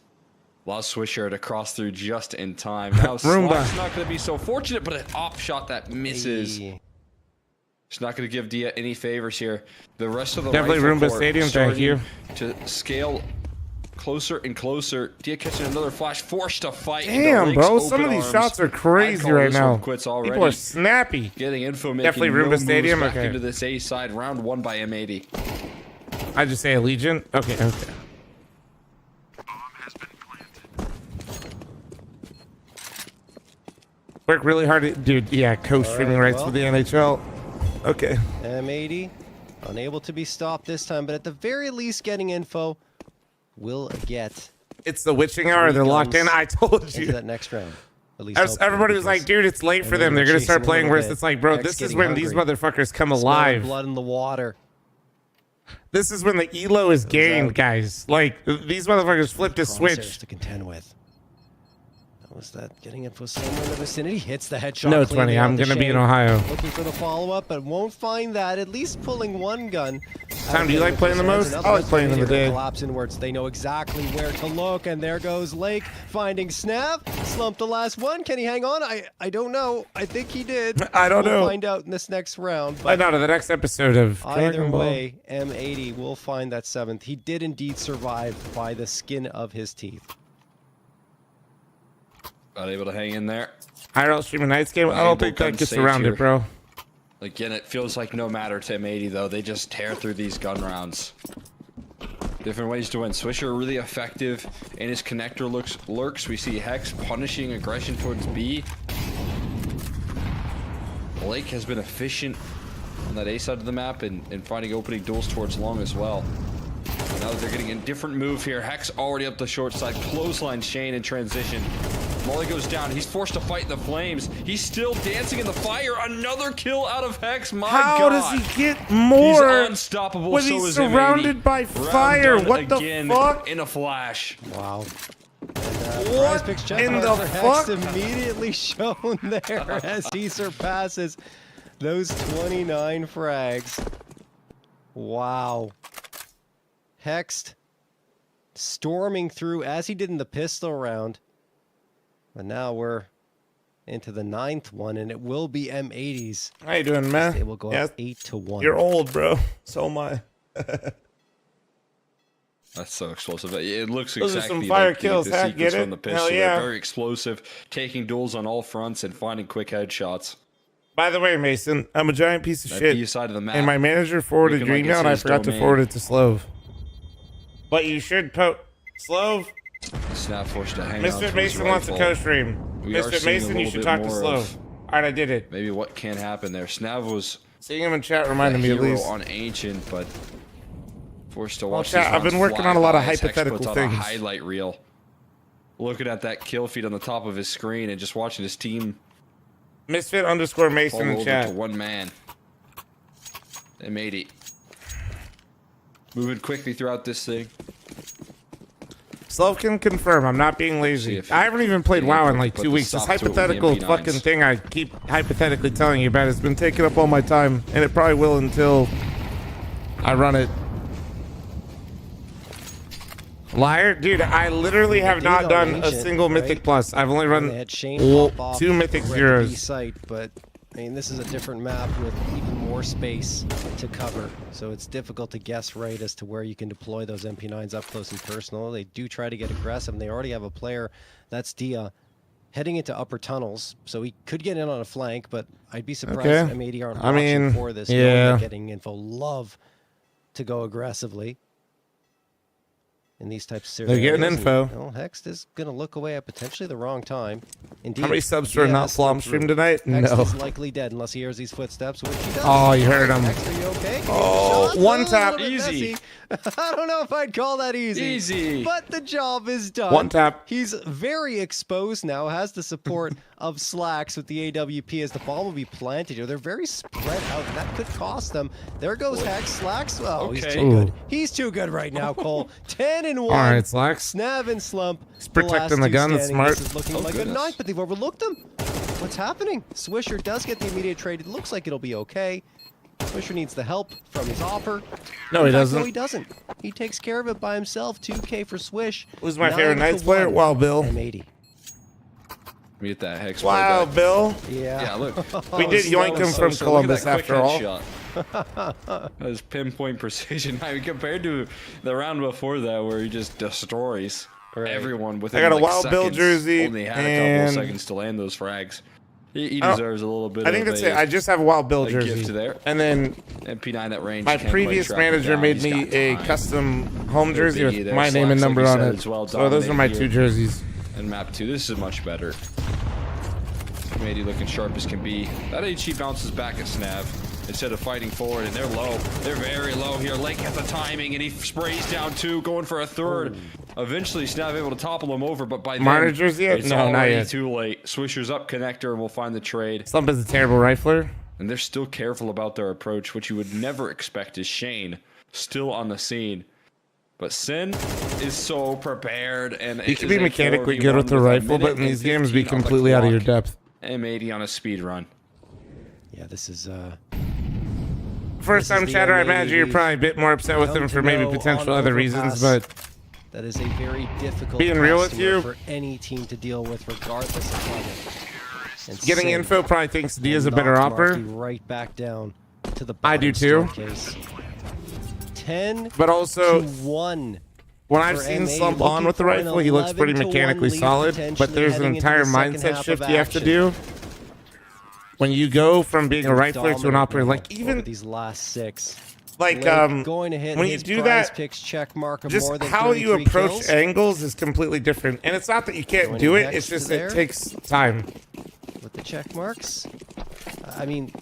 D: Allows Swisher to cross through just in time. Now
A: Roomba.
D: Slack's not going to be so fortunate, but an op shot that misses.
C: Hey.
D: It's not going to give Dia any favors here. The rest of the
A: Definitely
D: rifle
A: Roomba
D: corps
A: Stadium, thank
D: starting
A: you.
D: to scale closer and closer. Dia catching another flash, forced to fight.
A: Damn, bro. Some of these shots are crazy right now. People are snappy.
D: Getting info, making
A: Definitely Roomba Stadium.
D: Back
A: Okay.
D: into this A side. Round 1 by M80.
A: I just say Allegiant. Okay. Work really hard, dude. Yeah, co-streaming rights for the NHL. Okay.
C: M80, unable to be stopped this time, but at the very least getting info will get
A: It's the witching hour. They're locked in. I told
C: into
A: you.
C: that next round. At least
A: Everybody was like, dude, it's late for them. They're going to start playing worse. It's like, bro, this is when these motherfuckers come alive.
C: Blood in the water.
A: This is when the elo is gained, guys. Like, these motherfuckers flipped a switch.
C: To contend with. Was that getting info somewhere in the vicinity? Hits the headshot.
A: No, 20. I'm going to be in Ohio.
C: Looking for the follow-up, but won't find that. At least pulling one gun.
A: Tom, do you like playing the most? I like playing in the day.
C: Collapse inwards. They know exactly where to look, and there goes Lake finding Snav. Slumped the last one. Can he hang on? I don't know. I think he did.
A: I don't know.
C: We'll find out in this next round.
A: But no, the next episode of
C: either way, M80 will find that 7th. He did indeed survive by the skin of his teeth.
D: Not able to hang in there.
A: IRL streaming Nights game. I don't think that gets around it, bro.
D: Again, it feels like no matter to M80 though. They just tear through these gun rounds. Different ways to win. Swisher really effective in his connector lurks. We see Hex punishing aggression towards B. Blake has been efficient on that A side of the map and finding opening duels towards long as well. Now that they're getting a different move here. Hex already up the short side. Clothesline Shane in transition. Molly goes down. He's forced to fight the flames. He's still dancing in the fire. Another kill out of Hex. My God.
A: How does he get more?
D: He's unstoppable.
A: When
D: so
A: he's
D: is
A: surrounded
D: M80.
A: by fire. What the fuck?
D: In a flash.
C: Wow.
A: What in the fuck?
C: Hex immediately shown there as he surpasses those 29 frags. Wow. Hext storming through as he did in the pistol round. But now we're into the 9th one, and it will be M80's.
A: How you doing, man?
C: They will go up 8-1.
A: You're old, bro. So am I.
D: That's so explosive. It looks
A: Those
D: exactly
A: are some fire
D: like
A: kills.
D: the sequence
A: Get it?
D: from the pistol.
A: Hell yeah.
D: They're very explosive, taking duels on all fronts and finding quick headshots.
A: By the way, Mason, I'm a giant piece of
D: That
A: shit.
D: B side of the map.
A: And my manager forwarded your
D: looking like
A: email, and
D: it's
A: I
D: his
A: forgot to
D: domain.
A: forward it to Slove. But you should Slove.
D: Snap forced to hang on to
A: Misfit
D: his
A: Mason wants to
D: rifle.
A: co-stream.
D: We are
A: Misfit
D: seeing a
A: Mason, you
D: little
A: should
D: bit
A: talk to
D: more
A: Slove.
D: of
A: Alright, I did it.
D: Maybe what can happen there. Snav was
A: Seeing him in chat reminded me at
D: hero
A: least.
D: on Ancient, but forced to
A: Well,
D: watch
A: chat,
D: these
A: I've been
D: rounds
A: working
D: fly
A: on a lot of
D: by as Hex
A: hypothetical
D: puts on
A: things.
D: A highlight reel. Looking at that kill feed on the top of his screen and just watching his team
A: Misfit _ Mason
D: fall
A: in
D: over
A: chat.
D: to one man. M80. Moving quickly throughout this thing.
A: Slove can confirm. I'm not being lazy. I haven't even played WoW in like 2 weeks. This hypothetical fucking thing I keep hypothetically telling you about has been taking up all my time, and it probably will until I run it. Liar? Dude, I literally have not done a single Mythic Plus. I've only run 2 Mythic Zeros.
C: Site, but I mean, this is a different map with even more space to cover, so it's difficult to guess right as to where you can deploy those MP9s up close and personal. They do try to get aggressive, and they already have a player, that's Dia, heading into upper tunnels, so he could get in on a flank, but I'd be surprised if M80 aren't watching for this.
A: Yeah.
C: Getting info, love to go aggressively in these types of
A: They're
C: scenarios.
A: getting info.
C: Well, Hext is going to look away at potentially the wrong time. Indeed,
A: How many subs for
C: Dia
A: not
C: has slipped
A: fl0m stream
C: through.
A: tonight?
C: Hext
A: No.
C: is likely dead unless he hears these footsteps, which he does.
A: Oh, you heard him.
C: Hext, are you okay?
A: Oh,
C: Shots?
A: one
C: A
A: tap.
C: little bit
D: Easy.
C: messy. I don't know if I'd call that easy.
D: Easy.
C: But the job is done.
A: One tap.
C: He's very exposed now, has the support of Slacks with the AWP as the bomb will be planted here. They're very spread out, and that could cost them. There goes Hex. Slacks. Oh, he's
D: Okay.
C: too good. He's too good right now, Cole. 10-1.
A: All right, Slacks.
C: Snav and Slump.
A: He's protecting the gun. That's smart.
C: This is looking like
D: goodness.
C: a 9, but they've overlooked him. What's happening? Swisher does get the immediate trade. It looks like it'll be okay. Swisher needs the help from his offer.
A: No, he
C: In fact,
A: doesn't.
C: No, he doesn't. He takes care of it by himself. 2K for Swish.
A: Who's my favorite
C: 9-1.
A: Knights player? Wow, Bill.
C: M80.
D: Let me get that Hex.
A: Wow,
D: play back.
A: Bill.
C: Yeah.
D: Yeah, look.
A: We did yoink him from
D: So look at
A: Columbus
D: that quick
A: after all.
D: headshot. That was pinpoint precision. I mean, compared to the round before that, where he just destroys everyone within
A: I got a
D: like
A: Wild Bill
D: seconds.
A: jersey,
D: Only had a couple
A: and
D: of seconds to land those frags. He deserves a little bit.
A: I think that's it. I just have a Wild Bill jersey.
D: Gift there.
A: And then
D: MP9 at range.
A: my previous manager made me a custom home jersey with my name and number on it. So those are my 2 jerseys.
D: And map 2, this is much better. M80 looking sharp as can be. That HE bounces back at Snav instead of fighting forward, and they're low. They're very low here. Lake has the timing, and he sprays down 2, going for a 3rd. Eventually, Snav able to topple him over, but by then,
A: Marner jersey yet?
D: it's
A: No, not
D: already
A: yet.
D: too late. Swishers up connector, and we'll find the trade.
A: Slump is a terrible rifler.
D: And they're still careful about their approach, which you would never expect is Shane still on the scene. But Sin is so prepared, and
A: He can be mechanically good with the rifle, but in these games, be completely out of your depth.
D: M80 on a speed run.
C: Yeah, this is
A: First time
C: the
A: chatter, I
C: M80
A: imagine you're probably a bit more upset with
C: come
A: him
C: to
A: for maybe
C: know
A: potential
C: on
A: other reasons,
C: Overpass.
A: but
C: that is a very difficult
A: Being real with
C: customer
A: you-
C: for any team to deal with, regardless of budget. And
A: getting
C: Sin
A: info probably thinks Dia's a
C: knocked
A: better opper.
C: Marky right back down to the
A: I do
C: bottom
A: too.
C: staircase. 10
A: But also,
C: to 1.
A: when I've
C: for
A: seen
C: M80,
A: Slump on
C: looking
A: with the
C: for an
A: rifle, he looks
C: 11
A: pretty
C: to 1
A: mechanically
C: lead
A: solid, but
C: potentially
A: there's an
C: heading into
A: entire
C: the second
A: mindset
C: half
A: shift
C: of
A: you have to
C: action.
A: do. When you go from being a rifler to an
C: Dominant
A: operator,
C: now
A: like
C: over
A: even
C: these last 6.
A: like
C: Lake going to hit
A: when you
C: his
A: do
C: prize
A: that,
C: picks check mark of
A: just
C: more than
A: how you
C: 33
A: approach
C: kills.
A: angles is completely different. And it's not that you can't
C: Going
A: do it;
C: next
A: it's just
C: to
A: it
C: there.
A: takes time.
C: With the check marks. I mean,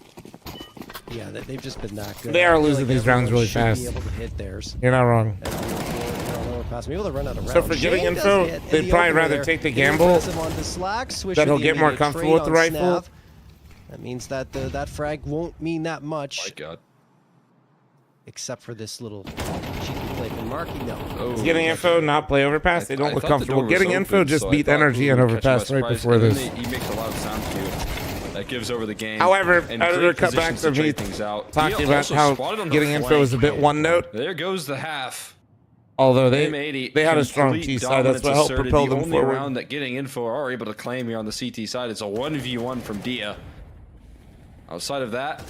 C: yeah, they've just been that good.
A: They are
C: I feel
A: losing these rounds
C: everyone
A: really
C: should
A: fast.
C: Be able to hit theirs.
A: You're not wrong.
C: As we move forward, on overpass. Maybe they'll run out of
A: So
C: rounds.
A: for getting
C: Shane
A: info,
C: does hit in
A: they'd
C: the
A: probably
C: opener
A: rather
C: there.
A: take the
C: Getting
A: gamble
C: aggressive onto Slack. Swisher
A: that he'll
C: the
A: get more
C: immediate
A: comfortable
C: trade
A: with the
C: on
A: rifle.
C: Snav. That means that that frag won't mean that much.
D: My God.
C: Except for this little cheeky play from Marky. No.
D: Oh,
A: Getting info, not play overpass. They don't look comfortable. Getting info, just beat energy and overpass right before this.
D: He makes a lot of sound to you. That gives over the game.
A: However,
D: and
A: editor
D: great positions
A: cutbacks
D: to
A: of
D: trade
A: me
D: things out.
A: talking
D: He
A: about
D: also
A: how
D: spotted on the
A: getting info is a bit
D: flank.
A: one note.
D: There goes the half.
A: Although
D: M80
A: they had a strong
D: complete
A: T side, that's
D: dominance
A: what helped
D: asserted.
A: propel
D: the
A: them
D: only
A: forward.
D: round that getting info are able to claim here on the CT side. It's a 1v1 from Dia. Outside of that,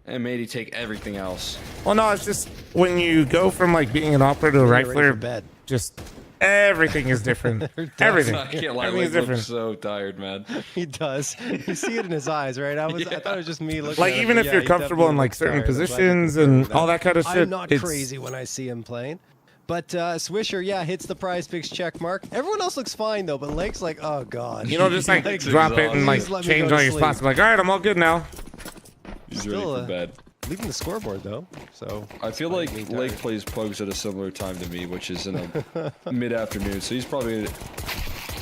D: M80 take everything else.
A: Well, no, it's just when you go from like being an operator to a
C: Get ready for
A: rifler,
C: bed.
A: just everything is different. Everything.
D: I can't lie,
A: Everything is
D: Lake looks
A: different.
D: so tired, man.
C: He does. You see it in his eyes, right? I thought it was just me looking.
A: Like
C: at him,
A: even
C: but
A: if you're
C: he
A: comfortable in
C: definitely
A: like
C: looks
A: certain
C: tired. I'm glad you
A: positions
C: concur
A: and
C: with
A: all that kind of shit,
C: I'm not
A: it's
C: crazy when I see him playing. But Swisher, yeah, hits the prize picks check mark. Everyone else looks fine though, but Lake's like, oh god.
A: you know, just like
C: Lake's
A: drop it and like
C: Please let me
A: change
C: go
A: all
C: to
A: your
C: sleep.
A: spots. Like, all right, I'm all good now.
D: He's
C: Still,
D: ready for bed.
C: leaving the scoreboard though. So
D: I feel like Lake plays Pugs at a similar time to me, which is in a mid-afternoon. So he's probably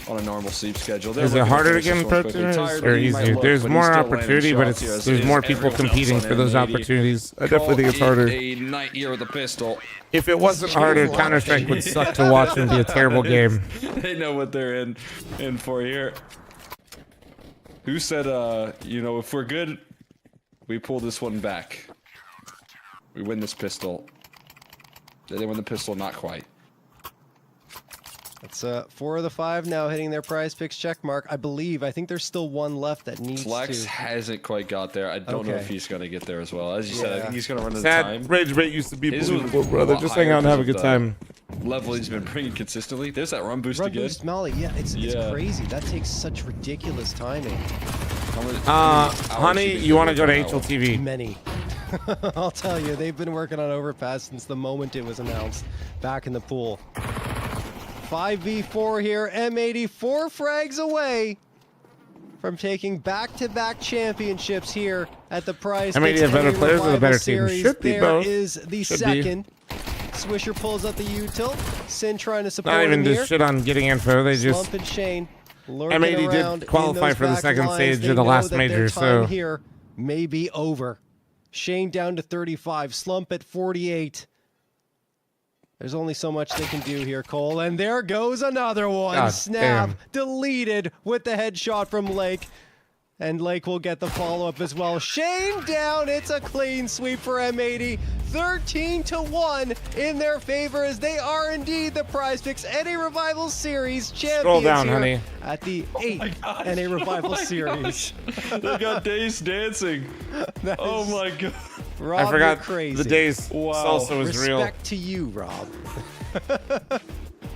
D: on a normal sleep schedule. They're
A: Is it
D: looking
A: harder to
D: finish
A: get in
D: this one
A: pro
D: quickly.
A: tournaments
D: Tired,
A: or
D: he might
A: easier?
D: look,
A: There's
D: but he's
A: more
D: still landing
A: opportunity, but
D: shots here, as
A: there's
D: is
A: more people
D: everyone else
A: competing
D: on
A: for those
D: M80.
A: opportunities. I definitely think it's
D: Call
A: harder.
D: it a night here with a pistol.
A: If it wasn't harder, Counter Strike would suck to watch and be a terrible game.
D: They know what they're in for here. Who said, you know, if we're good, we pull this one back. We win this pistol. Did they win the pistol? Not quite.
C: that's 4 of the 5 now hitting their prize picks check mark. I think there's still one left that needs
D: Flex
C: to.
D: hasn't quite got there. I don't know
C: Okay.
D: if he's going to get there as well. As you said, I
C: Yeah.
D: think he's going to run out of
A: Sad
D: time.
A: rage rate used to be
D: His was
A: believable,
D: a
A: brother.
D: lot
A: Just hang
D: higher
A: out and have a
D: because
A: good
D: of the
A: time.
D: Level he's been bringing consistently. There's that run boost
C: Run
D: again.
C: boost Molly, yeah, it's
D: Yeah.
C: crazy. That takes such ridiculous timing.
D: How many hours
A: Honey,
D: do think
A: you want to
D: they're
A: go to
D: working on that one?
A: HLTV?
C: Many. I'll tell you, they've been working on Overpass since the moment it was announced back in the pool. 5v4 here, M80 4 frags away from taking back-to-back championships here at the prize.
A: M80
C: Picks
A: have better
C: Annual
A: players or the
C: Revival
A: better team?
C: Series.
A: Should be
C: There
A: both.
C: is the
A: Should be.
C: second. Swisher pulls out the U-tilt. Sin trying to support
A: Not even
C: him here.
A: just shit on getting info. They just
C: Slump and Shane lurking
A: M80 did
C: around in
A: qualify
C: those
A: for the
C: back
A: second
C: lines.
A: stage
C: They
A: of the
C: know
A: last
C: that their
A: major,
C: time
A: so-
C: here may be over. Shane down to 35, Slump at 48. There's only so much they can do here, Cole. And there goes another one.
A: God
C: Snap
A: damn.
C: deleted with the headshot from Lake. And Lake will get the follow-up as well. Shane down. It's a clean sweep for M80. 13-1 in their favor as they are indeed the Prize Picks NA Revival Series champions.
A: Scroll down,
C: here
A: honey.
C: At the 8th NA Revival Series.
D: They got Days dancing. Oh my god.
C: Rob,
A: I forgot
C: you're crazy.
A: the day's salsa was real.
C: Respect to you, Rob.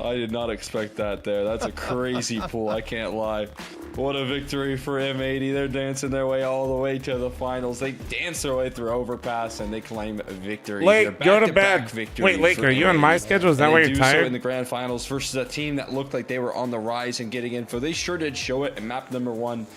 D: I did not expect that there. That's a crazy pull, I can't lie. What a victory for M80. They're dancing their way all the way to the finals. They dance their way through Overpass and they claim victory.
A: Lake,
D: They're
A: go to
D: back-to-back
A: bed.
D: victories
A: Wait, Lake,
D: for
A: are you on
D: M80.
A: my schedule? Is that
D: And
A: why
D: they
A: you're
D: do so
A: tired?
D: in the grand finals versus a team that looked like they were on the rise and getting info. They sure did show it in map number 1.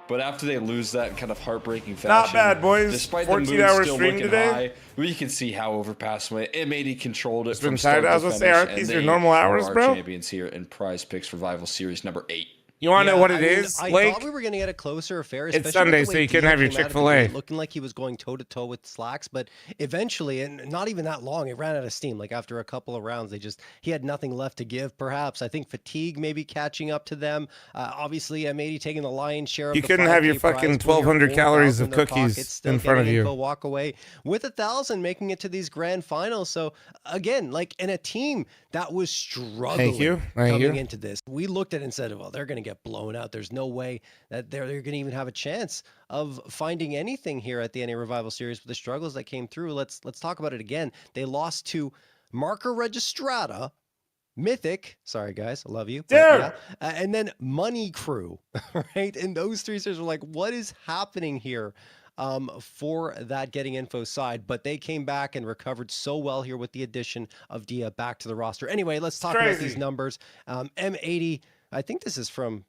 D: But after they lose that in kind of heartbreaking fashion,
A: Not bad, boys.
D: Despite the mood
A: 14-hour
D: still
A: stream
D: looking
A: today.
D: high, we can see how Overpass went. M80 controlled it from
A: been
D: start
A: tired. I
D: to
A: was gonna say,
D: finish,
A: aren't
D: and
A: these your
D: they
A: normal
D: are
A: hours,
D: our
A: bro?
D: champions here in Prize Picks Revival Series number 8.
A: You want to know what it
C: I mean,
A: is,
C: I
A: Lake?
C: thought we were going to get a closer affair.
A: It's
C: especially
A: Sunday,
C: with the
A: so
C: way
A: you couldn't
C: Dia
A: have your
C: came out of the
A: Chick-fil-A.
C: gate looking like he was going toe-to-toe with Slacks, but eventually, and not even that long, it ran out of steam. Like after a couple of rounds, he had nothing left to give, perhaps. I think fatigue maybe catching up to them. Obviously, M80 taking the lion's share of
A: You
C: the
A: couldn't have your
C: 5K prize
A: fucking
C: pool,
A: 1,200
C: 4,000
A: calories of
C: in their
A: cookies
C: pockets, still
A: in front of
C: getting
A: you.
C: info, walk away with 1,000, making it to these grand finals. So again, like in a team that was struggling coming into this, we looked at it and said, well, they're going to get blown out. There's no way that they're going to even have a chance of finding anything here at the NA Revival Series with the struggles that came through. Let's talk about it again. They lost to Marca Registrata, Mythic, sorry guys, I love you. But yeah, and then Money Crew, right? And those three series were like, what is happening here? For that getting info side, but they came back and recovered so well here with the addition of Dia back to the roster. Anyway, let's talk about these numbers. M80, I think this is from,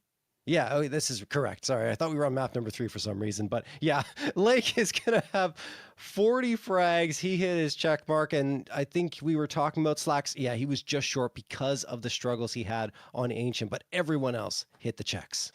C: yeah, oh, this is correct. Sorry, I thought we were on map number 3 for some reason, but yeah, Lake is going to have 40 frags. He hit his check mark, and I think we were talking about Slacks. Yeah, he was just short because of the struggles he had on Ancient, but everyone else hit the checks.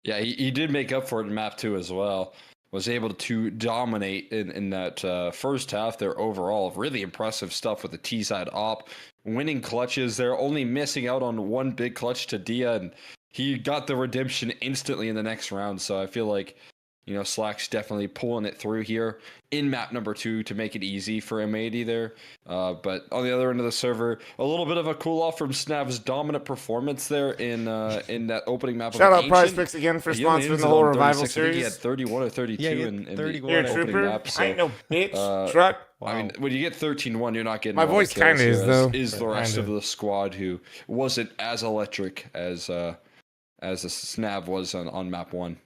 D: Yeah, he did make up for it in map 2 as well. Was able to dominate in that first half there overall. Really impressive stuff with the T-side op. Winning clutches. They're only missing out on one big clutch to Dia, and he got the redemption instantly in the next round. So I feel like, you know, Slack's definitely pulling it through here in map number 2 to make it easy for M80 there. But on the other end of the server, a little bit of a cool off from Snav's dominant performance there in that opening map.
A: Shout out
D: of
A: Prize
D: Ancient.
A: Picks again for
D: He only
A: sponsoring
D: ends
A: the
D: it
A: whole
D: on
A: Revival
D: 36. I think
A: Series.
D: he had 31 or 32 in the
C: 31.
A: You're a
D: opening
A: trooper.
D: map. So,
A: I ain't no bitch. Truck.
D: I mean, when you get 13-1, you're not getting
A: My
D: all the
A: voice
D: kills
A: kinda
D: here,
A: is, though.
D: Is the rest
A: Kinda.
D: of the squad who wasn't as electric as the Snav was on map 1.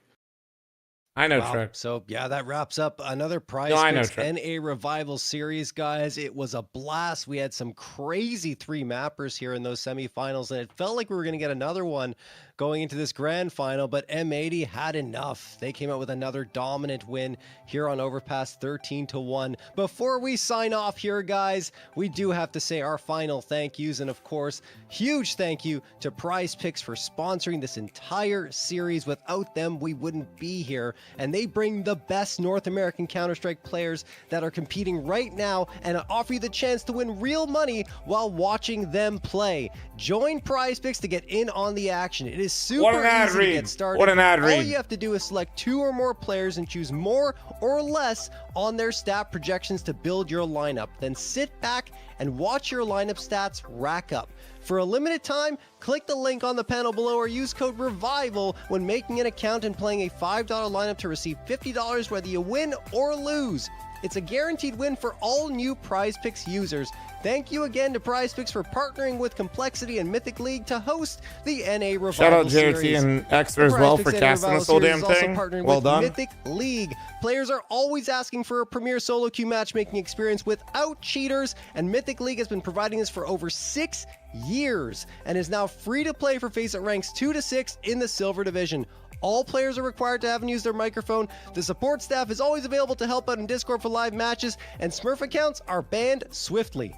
A: I know,
C: Wow.
A: Truck.
C: So yeah, that wraps up another Prize
A: No, I know,
C: Picks
A: Trip.
C: NA Revival Series, guys. It was a blast. We had some crazy 3-mappers here in those semifinals, and it felt like we were going to get another one going into this grand final, but M80 had enough. They came out with another dominant win here on Overpass, 13-1. Before we sign off here, guys, we do have to say our final thank yous, and of course, huge thank you to Prize Picks for sponsoring this entire series. Without them, we wouldn't be here, and they bring the best North American Counter-Strike players that are competing right now and offer you the chance to win real money while watching them play. Join Prize Picks to get in on the action. It is super
A: What an ad
C: easy to
A: read.
C: get started.
A: What an ad
C: All
A: read.
C: you have to do is select 2 or more players and choose more or less on their stat projections to build your lineup. Then sit back and watch your lineup stats rack up. For a limited time, click the link on the panel below or use code REVIVAL when making an account and playing a $5 lineup to receive $50 whether you win or lose. It's a guaranteed win for all new Prize Picks users. Thank you again to Prize Picks for partnering with Complexity and Mythic League to host the NA Revival
A: Shout out
C: Series.
A: JRT and Extra as
C: The
A: well
C: Prize
A: for
C: Picks NA
A: casting
C: Revival
A: this whole
C: Series
A: damn
C: is also
A: thing.
C: partnering
A: Well
C: with
A: done.
C: Mythic League. Players are always asking for a premier solo queue matchmaking experience without cheaters, and Mythic League has been providing this for over 6 years and is now free to play for FACEIT ranks 2 to 6 in the Silver Division. All players are required to have and use their microphone. The support staff is always available to help out in Discord for live matches, and Smurf accounts are banned swiftly.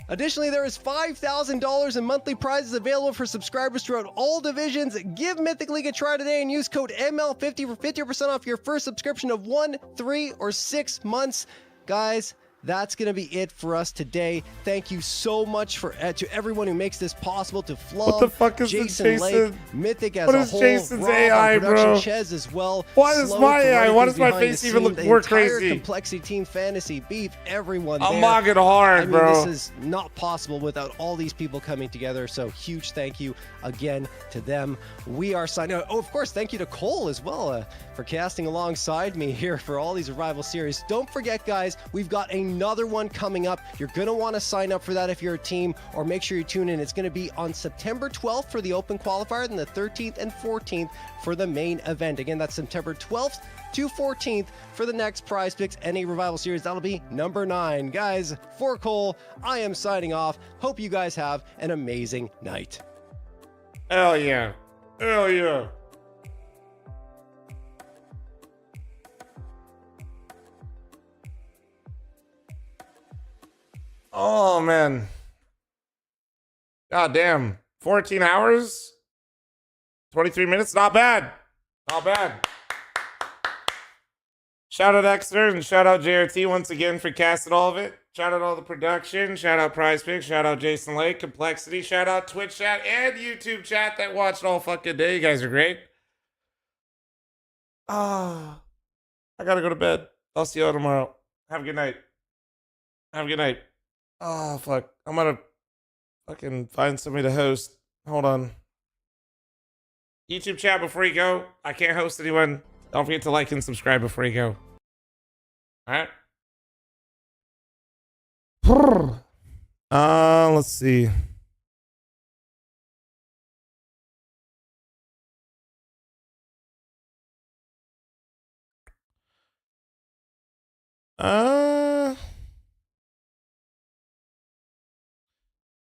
C: Additionally, there is $5,000 in monthly prizes available for subscribers throughout all divisions. Give Mythic League a try today and use code ML50 for 50% off your first subscription of 1, 3, or 6 months. Guys, that's going to be it for us today. Thank you so much for to everyone who makes this possible, to fl0m,
A: What the fuck is
C: Jason
A: this,
C: Lake,
A: Jason?
C: Mythic as
A: What
C: a
A: is
C: whole,
A: Jason's
C: Rob
A: AI,
C: on production,
A: bro?
C: Ches as well.
A: Why is
C: Slow
A: my
C: for
A: AI?
C: running
A: Why
C: things
A: does my
C: behind
A: face
C: the
A: even
C: scenes,
A: look
C: the
A: more
C: entire
A: crazy?
C: Complexity Team Fantasy Beef, everyone
A: I'm
C: there.
A: mogging hard,
C: I mean,
A: bro.
C: this is not possible without all these people coming together. So huge thank you again to them. We are signing out. Oh, of course, thank you to Cole as well for casting alongside me here for all these Revival series. Don't forget, guys, we've got another one coming up. You're going to want to sign up for that if you're a team, or make sure you tune in. It's going to be on September 12th for the Open Qualifier, and the 13th and 14th for the main event. Again, that's September 12th to 14th for the next Prize Picks NA Revival Series. That'll be number 9. Guys, for Cole, I am signing off. Hope you guys have an amazing night.
A: Hell yeah. Hell yeah. Oh, man. God damn. 14 hours? 23 minutes? Not bad. Not bad. Shout out Exeter and shout out JRT once again for casting all of it. Shout out all the production. Shout out Prize Picks. Shout out Jason Lake, Complexity. Shout out Twitch chat and YouTube chat that watched all fucking day. You guys are great. Ah, I gotta go to bed. I'll see you all tomorrow. Have a good night. Have a good night. Oh, fuck. I'm gonna fucking find somebody to host. Hold on. YouTube chat before you go. I can't host anyone. Don't forget to like and subscribe before you go. Alright? Let's see.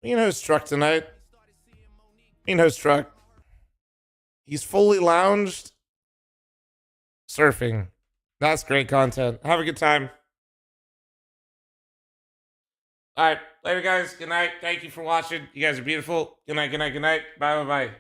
A: You know who's Struck tonight? You know who's Struck? He's fully lounged surfing. That's great content. Have a good time. All right. Later, guys. Good night. Thank you for watching. You guys are beautiful. Good night, good night, good night. Bye, bye, bye.